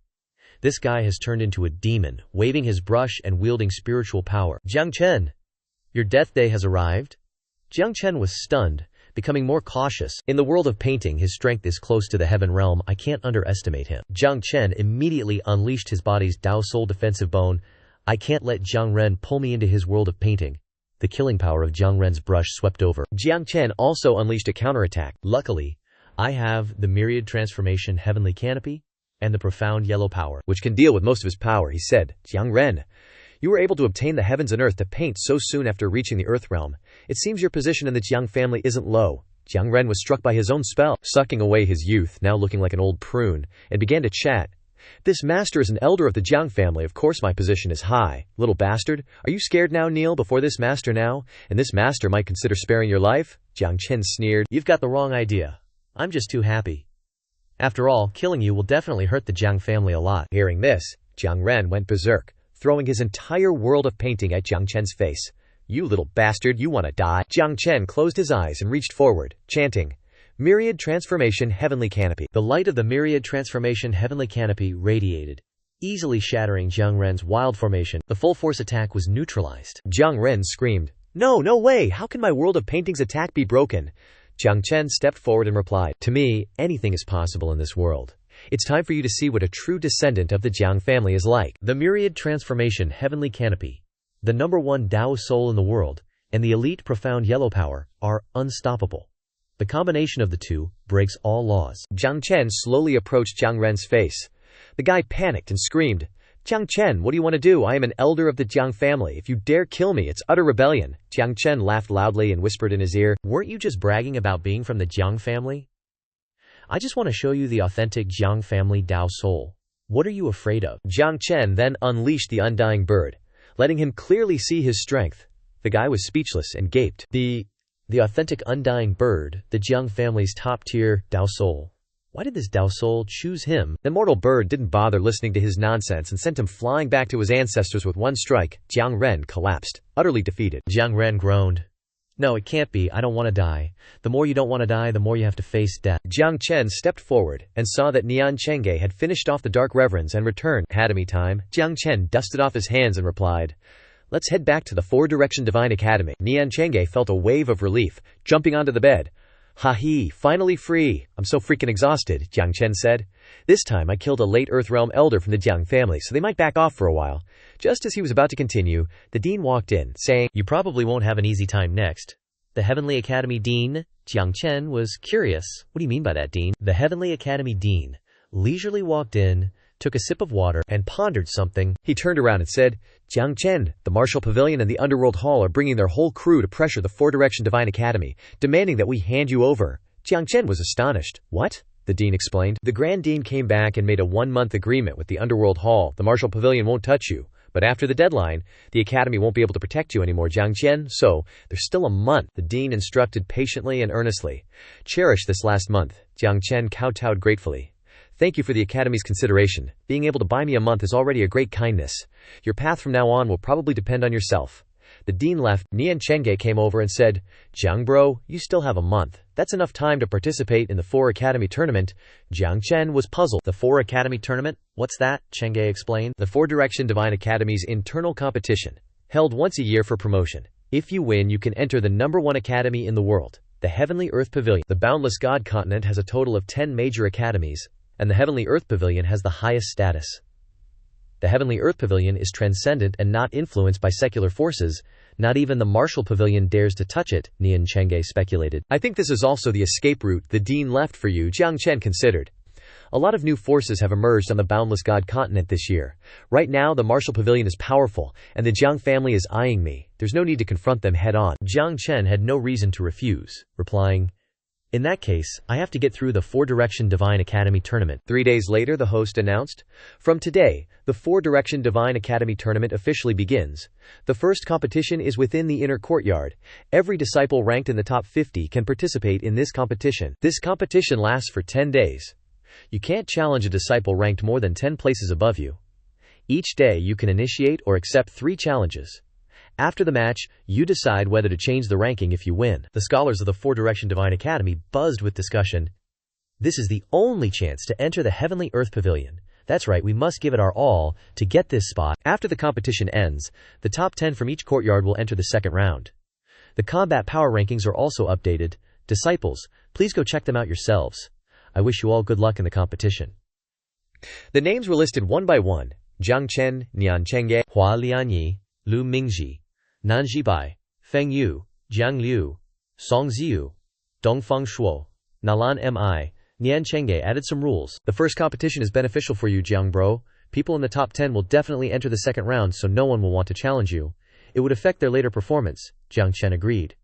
[SPEAKER 1] This guy has turned into a demon, waving his brush and wielding spiritual power.
[SPEAKER 2] Jiang Chen,
[SPEAKER 1] your death day has arrived? Jiang Chen was stunned, becoming more cautious. In the world of painting, his strength is close to the heaven realm. I can't underestimate him.
[SPEAKER 2] Jiang Chen immediately unleashed his body's Dao Soul defensive bone.
[SPEAKER 1] I can't let Jiang Ren pull me into his world of painting. The killing power of Jiang Ren's brush swept over.
[SPEAKER 2] Jiang Chen also unleashed a counterattack.
[SPEAKER 1] Luckily, I have the myriad transformation heavenly canopy and the profound yellow power,
[SPEAKER 2] which can deal with most of his power, he said. Jiang Ren, you were able to obtain the heavens and earth to paint so soon after reaching the earth realm. It seems your position in the Jiang family isn't low. Jiang Ren was struck by his own spell, sucking away his youth, now looking like an old prune, and began to chat. This master is an elder of the Jiang family. Of course my position is high. Little bastard, are you scared now? Kneel before this master now, and this master might consider sparing your life? Jiang Chen sneered.
[SPEAKER 1] You've got the wrong idea. I'm just too happy. After all, killing you will definitely hurt the Jiang family a lot.
[SPEAKER 2] Hearing this, Jiang Ren went berserk, throwing his entire world of painting at Jiang Chen's face. You little bastard, you want to die? Jiang Chen closed his eyes and reached forward, chanting, Myriad Transformation Heavenly Canopy.
[SPEAKER 1] The light of the Myriad Transformation Heavenly Canopy radiated, easily shattering Jiang Ren's wild formation. The full force attack was neutralized.
[SPEAKER 2] Jiang Ren screamed, No way! How can my world of painting's attack be broken? Jiang Chen stepped forward and replied, To me, anything is possible in this world. It's time for you to see what a true descendant of the Jiang family is like.
[SPEAKER 1] The Myriad Transformation Heavenly Canopy, the #1 Dao Soul in the world, and the elite profound yellow power are unstoppable. The combination of the two breaks all laws.
[SPEAKER 2] Jiang Chen slowly approached Jiang Ren's face. The guy panicked and screamed, Jiang Chen, what do you want to do? I am an elder of the Jiang family. If you dare kill me, it's utter rebellion. Jiang Chen laughed loudly and whispered in his ear,
[SPEAKER 1] Weren't you just bragging about being from the Jiang family? I just want to show you the authentic Jiang family Dao Soul. What are you afraid of?
[SPEAKER 2] Jiang Chen then unleashed the undying bird, letting him clearly see his strength. The guy was speechless and gaped.
[SPEAKER 1] The authentic undying bird, the Jiang family's top-tier Dao Soul. Why did this Dao Soul choose him?
[SPEAKER 2] The mortal bird didn't bother listening to his nonsense and sent him flying back to his ancestors with one strike. Jiang Ren collapsed, utterly defeated.
[SPEAKER 1] Jiang Ren groaned. No, it can't be. I don't want to die. The more you don't want to die, the more you have to face death.
[SPEAKER 2] Jiang Chen stepped forward and saw that Nian Chengge had finished off the Dark Reverends and returned. Academy time. Jiang Chen dusted off his hands and replied, Let's head back to the Four-Direction Divine Academy. Nian Chengge felt a wave of relief, jumping onto the bed. Ha-hee, finally free. I'm so freaking exhausted, Jiang Chen said. This time I killed a late Earthrealm elder from the Jiang family, so they might back off for a while. Just as he was about to continue, the dean walked in, saying,
[SPEAKER 1] You probably won't have an easy time next. The Heavenly Academy Dean, Jiang Chen, was curious. What do you mean by that, Dean? The Heavenly Academy Dean leisurely walked in, took a sip of water, and pondered something.
[SPEAKER 2] He turned around and said, Jiang Chen, the Martial Pavilion and the Underworld Hall are bringing their whole crew to pressure the Four-Direction Divine Academy, demanding that we hand you over. Jiang Chen was astonished. What? The dean explained. The Grand Dean came back and made a 1-month agreement with the Underworld Hall. The Martial Pavilion won't touch you. But after the deadline, the Academy won't be able to protect you anymore, Jiang Chen, so there's still a month. The dean instructed patiently and earnestly. Cherish this last month. Jiang Chen kowtowed gratefully. Thank you for the Academy's consideration. Being able to buy me a month is already a great kindness. Your path from now on will probably depend on yourself. The dean left. Nian Chengge came over and said, Jiang bro, you still have a month. That's enough time to participate in the 4 Academy tournament. Jiang Chen was puzzled.
[SPEAKER 1] The 4 Academy tournament? What's that? Chengge explained.
[SPEAKER 2] The Four-Direction Divine Academy's internal competition, held once a year for promotion. If you win, you can enter the #1 academy in the world, the Heavenly Earth Pavilion. The Boundless God continent has a total of 10 major academies, and the Heavenly Earth Pavilion has the highest status. The Heavenly Earth Pavilion is transcendent and not influenced by secular forces. Not even the Martial Pavilion dares to touch it, Nian Chengge speculated. I think this is also the escape route the dean left for you, Jiang Chen considered. A lot of new forces have emerged on the Boundless God continent this year. Right now, the Martial Pavilion is powerful, and the Jiang family is eyeing me. There's no need to confront them head-on.
[SPEAKER 1] Jiang Chen had no reason to refuse, replying, In that case, I have to get through the Four-Direction Divine Academy tournament.
[SPEAKER 2] 3 days later, the host announced, "From today, the Four-Direction Divine Academy tournament officially begins. The first competition is within the inner courtyard. Every disciple ranked in the top 50 can participate in this competition. This competition lasts for 10 days. You can't challenge a disciple ranked more than 10 places above you. Each day you can initiate or accept 3 challenges. After the match, you decide whether to change the ranking if you win."
[SPEAKER 1] The scholars of the Four-Direction Divine Academy buzzed with discussion. This is the only chance to enter the Heavenly Earth Pavilion. That's right, we must give it our all to get this spot.
[SPEAKER 2] After the competition ends,
[SPEAKER 1] the top 10 from each courtyard will enter the second round. The combat power rankings are also updated. Disciples, please go check them out yourselves. I wish you all good luck in the competition.
[SPEAKER 2] The names were listed one by one: Jiang Chen, Nian Chengge,
[SPEAKER 1] Hua Lianyi, Lu Mingji, Nan Jibai, Feng Yu, Jiang Liu, Song Ziyu, Dongfang Shuo, Nalan Mi, Nian Chengge added some rules. The first competition is beneficial for you, Jiang bro. People in the top 10 will definitely enter the second round, so no one will want to challenge you. It would affect their later performance, Jiang Chen agreed.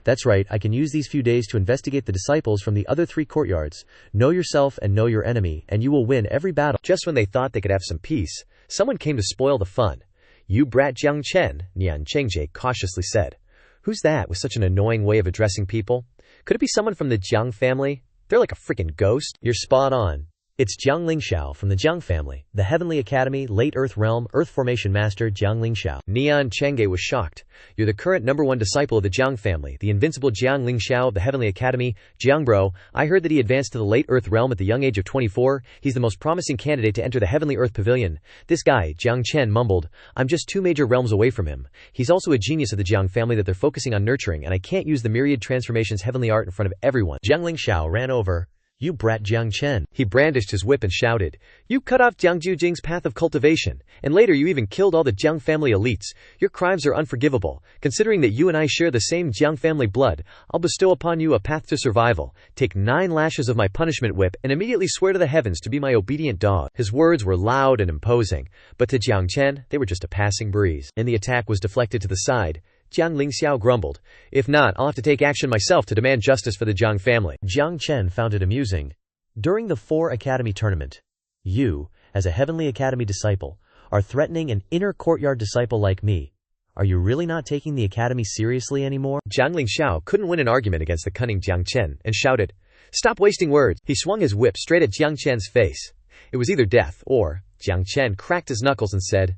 [SPEAKER 1] That's right, I can use these few days to investigate the disciples from the other 3 courtyards. Know yourself and know your enemy, and you will win every battle.
[SPEAKER 2] Just when they thought they could have some peace, someone came to spoil the fun. "You brat Jiang Chen," Nian Chengje cautiously said. "Who's that with such an annoying way of addressing people? Could it be someone from the Jiang family? They're like a freaking ghost."
[SPEAKER 1] "You're spot on. It's Jiang Lingxiao from the Jiang family, the Heavenly Academy, Late Earth Realm, Earth Formation Master Jiang Lingxiao."
[SPEAKER 2] Nian Chengge was shocked. "You're the current #1 disciple of the Jiang family, the invincible Jiang Lingxiao of the Heavenly Academy. Jiang bro, I heard that he advanced to the Late Earth Realm at the young age of 24. He's the most promising candidate to enter the Heavenly Earth Pavilion." This guy, Jiang Chen, mumbled, "I'm just 2 major realms away from him. He's also a genius of the Jiang family that they're focusing on nurturing, and I can't use the myriad transformations heavenly art in front of everyone."
[SPEAKER 1] Jiang Lingxiao ran over. "You brat Jiang Chen."
[SPEAKER 2] He brandished his whip and shouted, "You cut off Jiang Jujing's path of cultivation, and later you even killed all the Jiang family elites. Your crimes are unforgivable. Considering that you and I share the same Jiang family blood, I'll bestow upon you a path to survival. Take 9 lashes of my punishment whip and immediately swear to the heavens to be my obedient dog." His words were loud and imposing, but to Jiang Chen, they were just a passing breeze. And the attack was deflected to the side. Jiang Lingxiao grumbled, "If not, I'll have to take action myself to demand justice for the Jiang family."
[SPEAKER 1] Jiang Chen found it amusing. "During the 4 Academy tournament, you, as a Heavenly Academy disciple, are threatening an inner courtyard disciple like me. Are you really not taking the Academy seriously anymore?"
[SPEAKER 2] Jiang Lingxiao couldn't win an argument against the cunning Jiang Chen and shouted, "Stop wasting words." He swung his whip straight at Jiang Chen's face. It was either death or... Jiang Chen cracked his knuckles and said,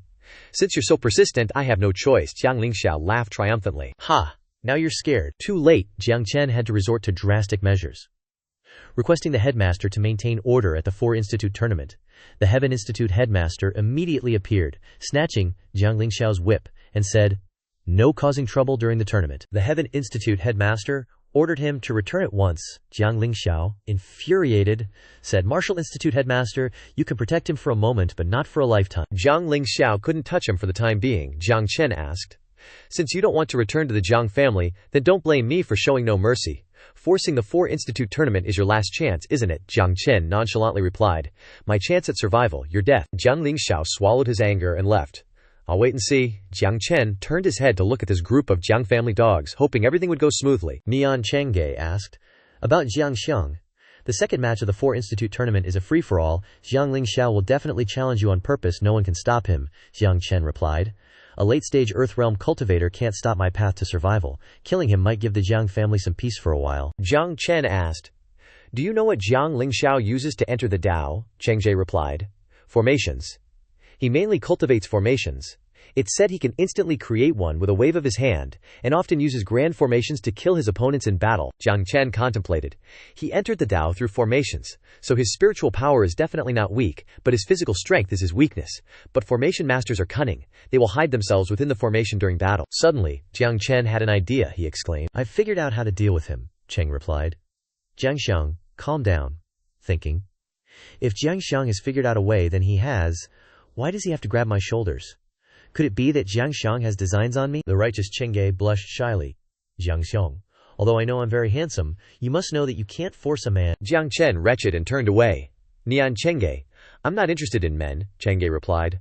[SPEAKER 2] "Since you're so persistent, I have no choice." Jiang Lingxiao laughed triumphantly.
[SPEAKER 1] "Ha! Now you're scared." Too late, Jiang Chen had to resort to drastic measures. Requesting the headmaster to maintain order at the 4 Institute tournament, the Heaven Institute headmaster immediately appeared, snatching Jiang Lingxiao's whip, and said, "No causing trouble during the tournament." The Heaven Institute headmaster ordered him to return at once. Jiang Lingxiao, infuriated, said, "Martial Institute headmaster, you can protect him for a moment but not for a lifetime."
[SPEAKER 2] Jiang Lingxiao couldn't touch him for the time being. Jiang Chen asked, "Since you don't want to return to the Jiang family, then don't blame me for showing no mercy. Forcing the 4 Institute tournament is your last chance, isn't it?" Jiang Chen nonchalantly replied, "My chance at survival, your death." Jiang Lingxiao swallowed his anger and left. "I'll wait and see." Jiang Chen turned his head to look at this group of Jiang family dogs, hoping everything would go smoothly.
[SPEAKER 1] Nian Chengge asked, "About Jiang Xiang. The second match of the 4 Institute tournament is a free-for-all. Jiang Lingxiao will definitely challenge you on purpose. No one can stop him," Jiang Chen replied. "A late-stage Earth Realm cultivator can't stop my path to survival. Killing him might give the Jiang family some peace for a while."
[SPEAKER 2] Jiang Chen asked, "Do you know what Jiang Lingxiao uses to enter the Tao?" Chengje replied, "Formations. He mainly cultivates formations. It's said he can instantly create one with a wave of his hand, and often uses grand formations to kill his opponents in battle." Jiang Chen contemplated. He entered the Tao through formations, so his spiritual power is definitely not weak, but his physical strength is his weakness. But formation masters are cunning. They will hide themselves within the formation during battle. Suddenly, Jiang Chen had an idea, he exclaimed.
[SPEAKER 1] "I've figured out how to deal with him," Cheng replied. Jiang Xiang, calm down, thinking. If Jiang Xiang has figured out a way, then he has. Why does he have to grab my shoulders? Could it be that Jiang Xiang has designs on me? The righteous Chengge blushed shyly. "Jiang Xiang, although I know I'm very handsome, you must know that you can't force a man."
[SPEAKER 2] Jiang Chen retched and turned away. "Nian Chengge, I'm not interested in men," Chengge replied.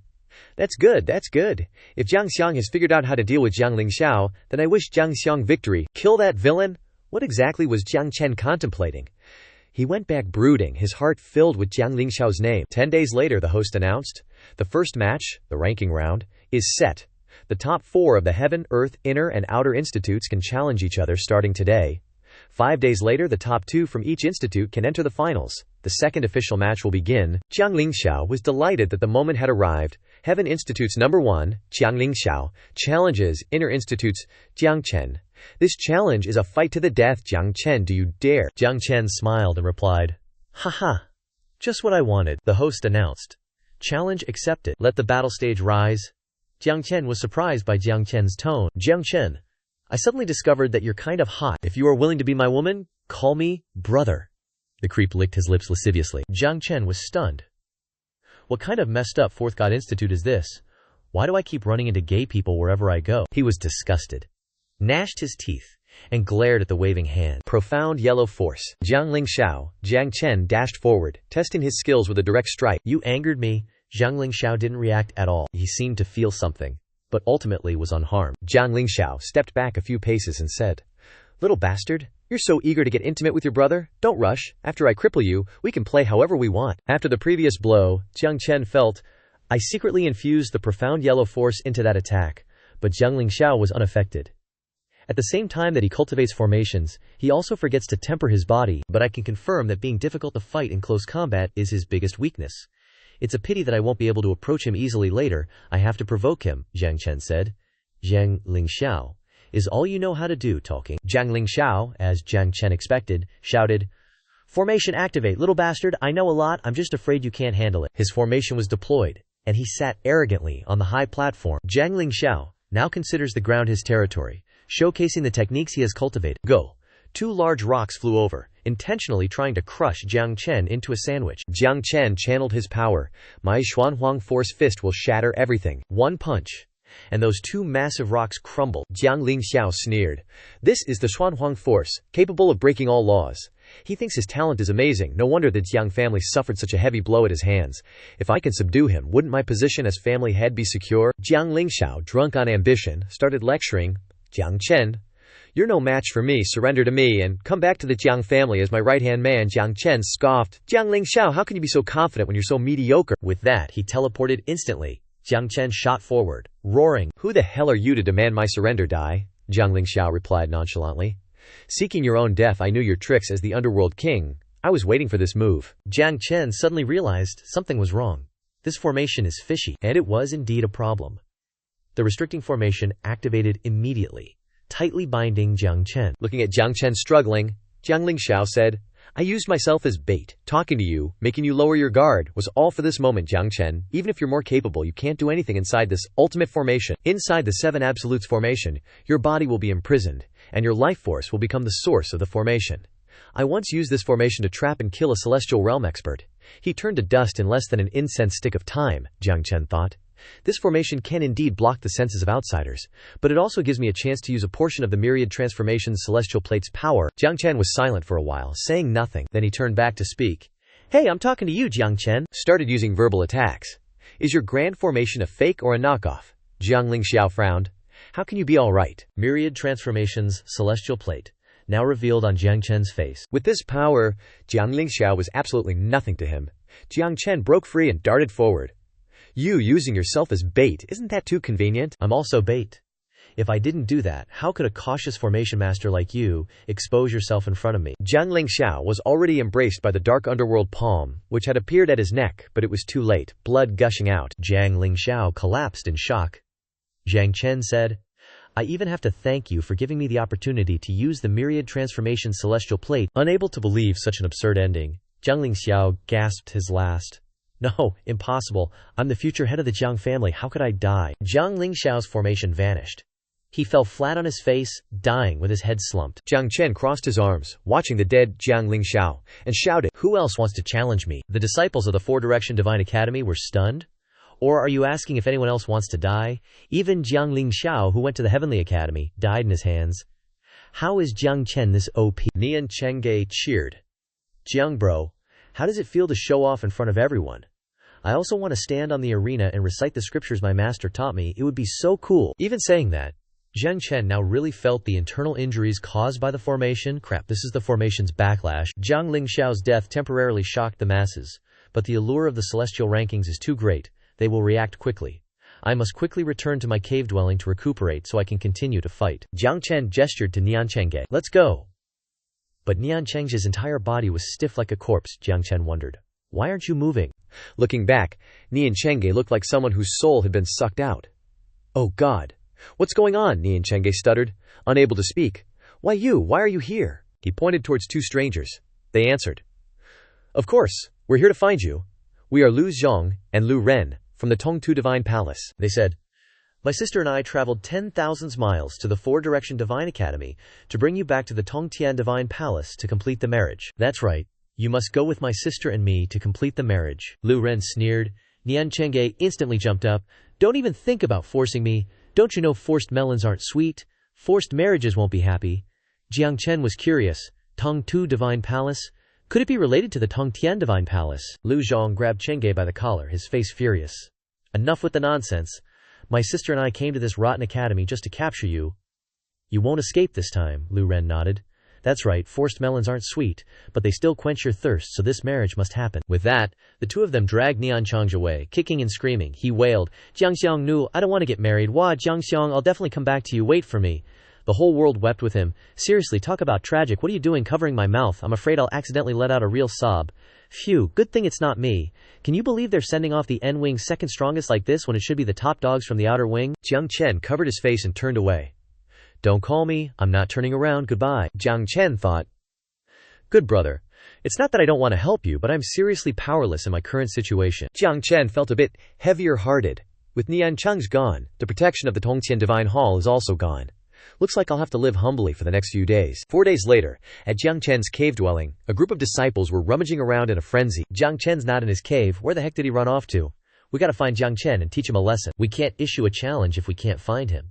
[SPEAKER 2] That's good, that's good. If Jiang Xiang has figured out how to deal with Jiang Lingxiao, then I wish Jiang Xiang victory. Kill that villain? What exactly was Jiang Chen contemplating? He went back brooding, his heart filled with Jiang Lingxiao's name. 10 days later, the host announced, the first match, the ranking round, is set. The top 4 of the Heaven, Earth, Inner and Outer Institutes can challenge each other starting today. 5 days later, the top 2 from each institute can enter the finals. The second official match will begin. Jiang Lingxiao was delighted that the moment had arrived. Heaven Institute's number 1, Jiang Lingxiao, challenges Inner Institute's Jiang Chen. This challenge is a fight to the death. Jiang Chen, do you dare?
[SPEAKER 1] Jiang Chen smiled and replied, "Haha, just what I wanted." The host announced, "Challenge accepted. Let the battle stage rise." Jiang Chen was surprised by Jiang Chen's tone. "Jiang Chen, I suddenly discovered that you're kind of hot. If you are willing to be my woman, call me brother." The creep licked his lips lasciviously. Jiang Chen was stunned. What kind of messed up Fourth God Institute is this? Why do I keep running into gay people wherever I go? He was disgusted, gnashed his teeth, and glared at the waving hand.
[SPEAKER 2] Profound yellow force. Jiang Lingxiao, Jiang Chen dashed forward, testing his skills with a direct strike.
[SPEAKER 1] "You angered me." Jiang Lingxiao didn't react at all. He seemed to feel something, but ultimately was unharmed.
[SPEAKER 2] Jiang Lingxiao stepped back a few paces and said, "Little bastard, you're so eager to get intimate with your brother? Don't rush. After I cripple you, we can play however we want." After the previous blow, Jiang Chen felt, I secretly infused the profound yellow force into that attack, but Jiang Lingxiao was unaffected. At the same time that he cultivates formations, he also forgets to temper his body, but I can confirm that being difficult to fight in close combat is his biggest weakness. It's a pity that I won't be able to approach him easily later. I have to provoke him, Jiang Chen said. Jiang Lingxiao, is all you know how to do talking? Jiang Lingxiao, as Jiang Chen expected, shouted, "Formation activate, little bastard, I know a lot, I'm just afraid you can't handle it." His formation was deployed, and he sat arrogantly on the high platform. Jiang Lingxiao now considers the ground his territory, showcasing the techniques he has cultivated. Go! 2 large rocks flew over, intentionally trying to crush Jiang Chen into a sandwich. Jiang Chen channeled his power. My Xuanhuang Force Fist will shatter everything.
[SPEAKER 1] One punch, and those 2 massive rocks crumbled.
[SPEAKER 2] Jiang Lingxiao sneered. This is the Xuanhuang Force, capable of breaking all laws. He thinks his talent is amazing. No wonder the Jiang family suffered such a heavy blow at his hands. If I can subdue him, wouldn't my position as family head be secure? Jiang Lingxiao, drunk on ambition, started lecturing. Jiang Chen, you're no match for me. Surrender to me and come back to the Jiang family as my right-hand man. Jiang Chen scoffed. Jiang Lingxiao, how can you be so confident when you're so mediocre?
[SPEAKER 1] With that, he teleported instantly. Jiang Chen shot forward, roaring,
[SPEAKER 2] "Who the hell are you to demand my surrender, Dai?" Jiang Lingxiao replied nonchalantly. "Seeking your own death, I knew your tricks as the underworld king. I was waiting for this move."
[SPEAKER 1] Jiang Chen suddenly realized something was wrong. This formation is fishy, and it was indeed a problem. The restricting formation activated immediately, tightly binding Jiang Chen.
[SPEAKER 2] Looking at Jiang Chen struggling, Jiang Lingxiao said, "I used myself as bait. Talking to you, making you lower your guard, was all for this moment, Jiang Chen. Even if you're more capable, you can't do anything inside this ultimate formation. Inside the 7 Absolutes formation, your body will be imprisoned, and your life force will become the source of the formation. I once used this formation to trap and kill a celestial realm expert. He turned to dust in less than an incense stick of time," Jiang Chen thought. "This formation can indeed block the senses of outsiders, but it also gives me a chance to use a portion of the myriad transformations celestial plate's power." Jiang Chen was silent for a while, saying nothing. Then he turned back to speak. "Hey, I'm talking to you, Jiang Chen." Started using verbal attacks. "Is your grand formation a fake or a knockoff?" Jiang Lingxiao frowned. "How can you be all right?"
[SPEAKER 1] Myriad transformations celestial plate, now revealed on Jiang Chen's face.
[SPEAKER 2] With this power, Jiang Lingxiao was absolutely nothing to him. Jiang Chen broke free and darted forward. "You using yourself as bait, isn't that too convenient?"
[SPEAKER 1] "I'm also bait. If I didn't do that, how could a cautious formation master like you expose yourself in front of me?"
[SPEAKER 2] Jiang Lingxiao was already embraced by the dark underworld palm, which had appeared at his neck, but it was too late, blood gushing out.
[SPEAKER 1] Jiang Lingxiao collapsed in shock. Jiang Chen said, "I even have to thank you for giving me the opportunity to use the myriad transformation celestial plate." Unable to believe such an absurd ending, Jiang Lingxiao gasped his last. "No, impossible. I'm the future head of the Jiang family. How could I die?" Jiang Lingxiao's formation vanished. He fell flat on his face, dying with his head slumped.
[SPEAKER 2] Jiang Chen crossed his arms, watching the dead Jiang Lingxiao, and shouted,
[SPEAKER 1] "Who else wants to challenge me?" The disciples of the Four Direction Divine Academy were stunned. Or are you asking if anyone else wants to die? Even Jiang Lingxiao, who went to the Heavenly Academy, died in his hands. How is Jiang Chen this OP? Nian Chengge cheered. "Jiang bro, how does it feel to show off in front of everyone? I also want to stand on the arena and recite the scriptures my master taught me. It would be so cool." Even saying that, Jiang Chen now really felt the internal injuries caused by the formation. Crap, this is the formation's backlash. Zhang Lingxiao's death temporarily shocked the masses, but the allure of the celestial rankings is too great. They will react quickly. I must quickly return to my cave dwelling to recuperate so I can continue to fight. Jiang Chen gestured to Nian Chengge. Let's go. But Nian Chengge's entire body was stiff like a corpse. Jiang Chen wondered. Why aren't you moving?
[SPEAKER 2] Looking back, Nian Chengge looked like someone whose soul had been sucked out. Oh God. What's going on? Nian Chengge stuttered, unable to speak. Why you? Why are you here? He pointed towards two strangers. They answered. Of course, we're here to find you. We are Lu Zhong and Lu Ren, from the Tongtu Divine Palace.
[SPEAKER 1] They said, my sister and I traveled 10,000 miles to the Four-Direction Divine Academy to bring you back to the Tongtian Divine Palace to complete the marriage. That's right. You must go with my sister and me to complete the marriage. Lu Ren sneered. Nian Chengge instantly jumped up. Don't even think about forcing me. Don't you know forced melons aren't sweet? Forced marriages won't be happy. Jiang Chen was curious. Tongtu Divine Palace? Could it be related to the Tongtian Divine Palace? Lu Zhong grabbed Chengge by the collar, his face furious. Enough with the nonsense. My sister and I came to this rotten academy just to capture you. You won't escape this time, Lu Ren nodded. That's right, forced melons aren't sweet, but they still quench your thirst, so this marriage must happen. With that, the two of them dragged Nian Chengge away, kicking and screaming. He wailed, Jiangxiang Nu, I don't want to get married. Wah, Jiangxiang, I'll definitely come back to you. Wait for me. The whole world wept with him. Seriously, talk about tragic. What are you doing covering my mouth? I'm afraid I'll accidentally let out a real sob. Phew, good thing it's not me. Can you believe they're sending off the N-Wing's second strongest like this when it should be the top dogs from the outer wing?
[SPEAKER 2] Jiang Chen covered his face and turned away. Don't call me. I'm not turning around. Goodbye. Jiang Chen thought. Good brother. It's not that I don't want to help you, but I'm seriously powerless in my current situation. Jiang Chen felt a bit heavier-hearted. With Nian Chengge gone, the protection of the Tongtian Divine Hall is also gone. Looks like I'll have to live humbly for the next few days. 4 days later, at Jiang Chen's cave dwelling, a group of disciples were rummaging around in a frenzy. Jiang Chen's not in his cave. Where the heck did he run off to? We gotta find Jiang Chen and teach him a lesson. We can't issue a challenge if we can't find him.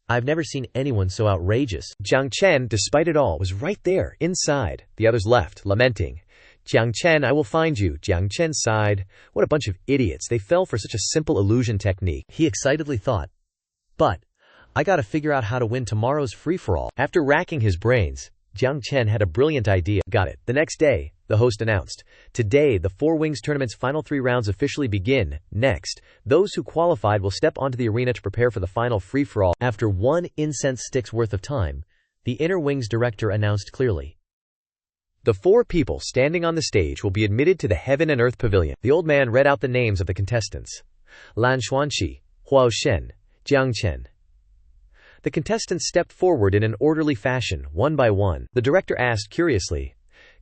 [SPEAKER 2] I've never seen anyone so outrageous. Jiang Chen, despite it all, was right there, inside. The others left, lamenting. Jiang Chen, I will find you. Jiang Chen sighed. What a bunch of idiots. They fell for such a simple illusion technique.
[SPEAKER 1] He excitedly thought. But I gotta figure out how to win tomorrow's free-for-all.
[SPEAKER 2] After racking his brains, Jiang Chen had a brilliant idea. Got it. The next day, the host announced, today the Four Wings tournament's final 3 rounds officially begin. Next, those who qualified will step onto the arena to prepare for the final free-for-all.
[SPEAKER 1] After 1 incense stick's worth of time, the Inner Wings director announced clearly.
[SPEAKER 2] The 4 people standing on the stage will be admitted to the Heaven and Earth Pavilion. The old man read out the names of the contestants. Lan Xuanqi, Huao Shen, Jiang Chen. The contestants stepped forward in an orderly fashion, one by one. The director asked curiously,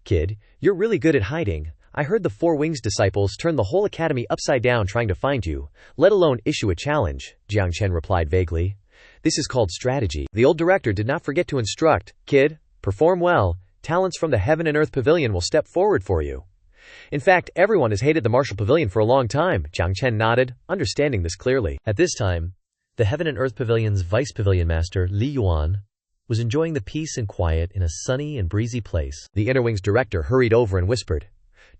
[SPEAKER 2] Kid, you're really good at hiding. I heard the Four Wings disciples turn the whole academy upside down trying to find you, let alone issue a challenge, Jiang Chen replied vaguely. This is called strategy. The old director did not forget to instruct, Kid, perform well. Talents from the Heaven and Earth Pavilion will step forward for you. In fact, everyone has hated the Martial Pavilion for a long time. Jiang Chen nodded, understanding this clearly.
[SPEAKER 1] At this time, the Heaven and Earth Pavilion's vice pavilion master, Li Yuan, was enjoying the peace and quiet in a sunny and breezy place.
[SPEAKER 2] The Inner Wings director hurried over and whispered,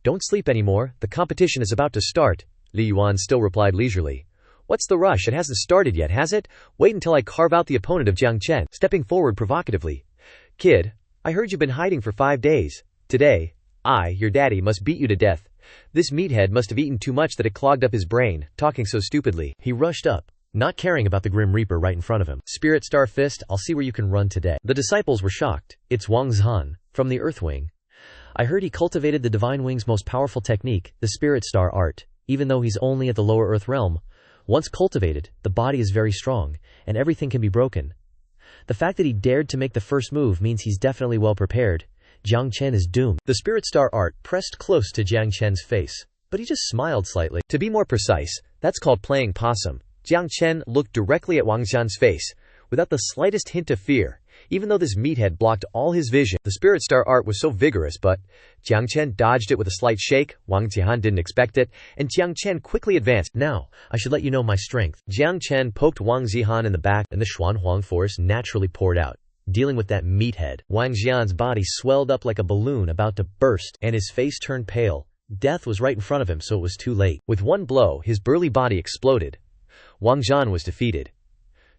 [SPEAKER 2] Don't sleep anymore, the competition is about to start. Li Yuan still replied leisurely, What's the rush? It hasn't started yet, has it? Wait until I carve out the opponent of Jiang Chen. Stepping forward provocatively, Kid, I heard you've been hiding for 5 days. Today, I, your daddy, must beat you to death. This meathead must have eaten too much that it clogged up his brain, talking so stupidly.
[SPEAKER 1] He rushed up, not caring about the Grim Reaper right in front of him. Spirit Star Fist, I'll see where you can run today. The disciples were shocked. It's Wang Zhan, from the Earth Wing. I heard he cultivated the Divine Wing's most powerful technique, the Spirit Star art, even though he's only at the lower Earth realm. Once cultivated, the body is very strong, and everything can be broken. The fact that he dared to make the first move means he's definitely well prepared. Jiang Chen is doomed. The Spirit Star art pressed close to Jiang Chen's face, but he just smiled slightly.
[SPEAKER 2] To be more precise, that's called playing possum. Jiang Chen looked directly at Wang Zhan's face, without the slightest hint of fear, even though this meathead blocked all his vision. The Spirit Star art was so vigorous, but Jiang Chen dodged it with a slight shake. Wang Zhan didn't expect it, and Jiang Chen quickly advanced.
[SPEAKER 1] Now, I should let you know my strength.
[SPEAKER 2] Jiang Chen poked Wang Zhan in the back,
[SPEAKER 1] and the Xuanhuang force naturally poured out, dealing with that meathead. Wang Zhan's body swelled up like a balloon about to burst, and his face turned pale. Death was right in front of him, so it was too late.
[SPEAKER 2] With one blow, his burly body exploded. Wang Zhan was defeated.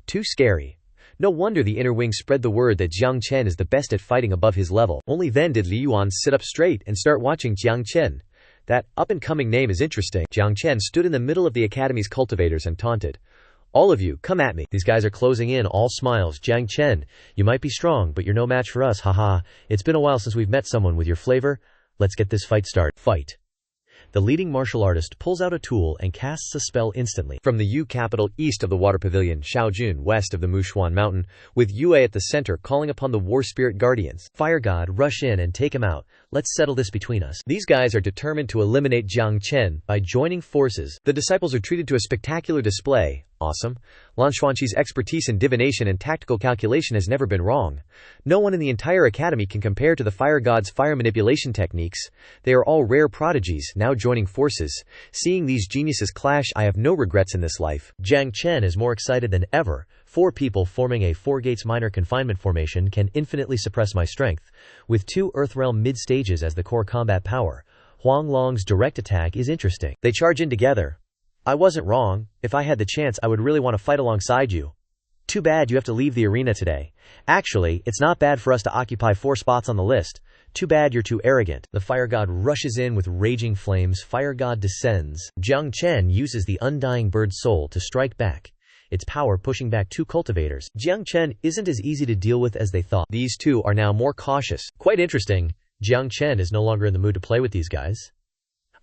[SPEAKER 2] Too scary. No wonder the inner wing spread the word that Jiang Chen is the best at fighting above his level. Only then did Li Yuan sit up straight and start watching Jiang Chen. That up-and-coming name is interesting. Jiang Chen stood in the middle of the academy's cultivators and taunted. All of you, come at me. These guys are closing in, all smiles. Jiang Chen, you might be strong, but you're no match for us, haha. It's been a while since we've met someone with your flavor. Let's get this fight started. Fight. The leading martial artist pulls out a tool and casts a spell instantly. From the Yu capital east of the water pavilion, Shaojun west of the Mushuan mountain, with Yue at the center calling upon the war spirit guardians. Fire god, rush in and take him out. Let's settle this between us. These guys are determined to eliminate Jiang Chen by joining forces. The disciples are treated to a spectacular display. Awesome. Lan Xuanqi's expertise in divination and tactical calculation has never been wrong. No one in the entire academy can compare to the fire god's fire manipulation techniques. They are all rare prodigies, now joining forces. Seeing these geniuses clash, I have no regrets in this life.
[SPEAKER 1] Jiang Chen is more excited than ever. 4 people forming a 4 gates minor confinement formation can infinitely suppress my strength. With 2 Earthrealm mid-stages as the core combat power, Huang Long's direct attack is interesting. They charge in together. I wasn't wrong. If I had the chance, I would really want to fight alongside you. Too bad you have to leave the arena today. Actually, it's not bad for us to occupy 4 spots on the list. Too bad you're too arrogant. The fire god rushes in with raging flames. Fire god descends. Jiang Chen uses the undying bird soul to strike back, its power pushing back 2 cultivators. Jiang Chen isn't as easy to deal with as they thought. These 2 are now more cautious. Quite interesting. Jiang Chen is no longer in the mood to play with these guys.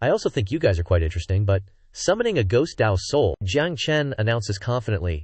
[SPEAKER 1] I also think you guys are quite interesting, but summoning a ghost Dao soul, Jiang Chen announces confidently,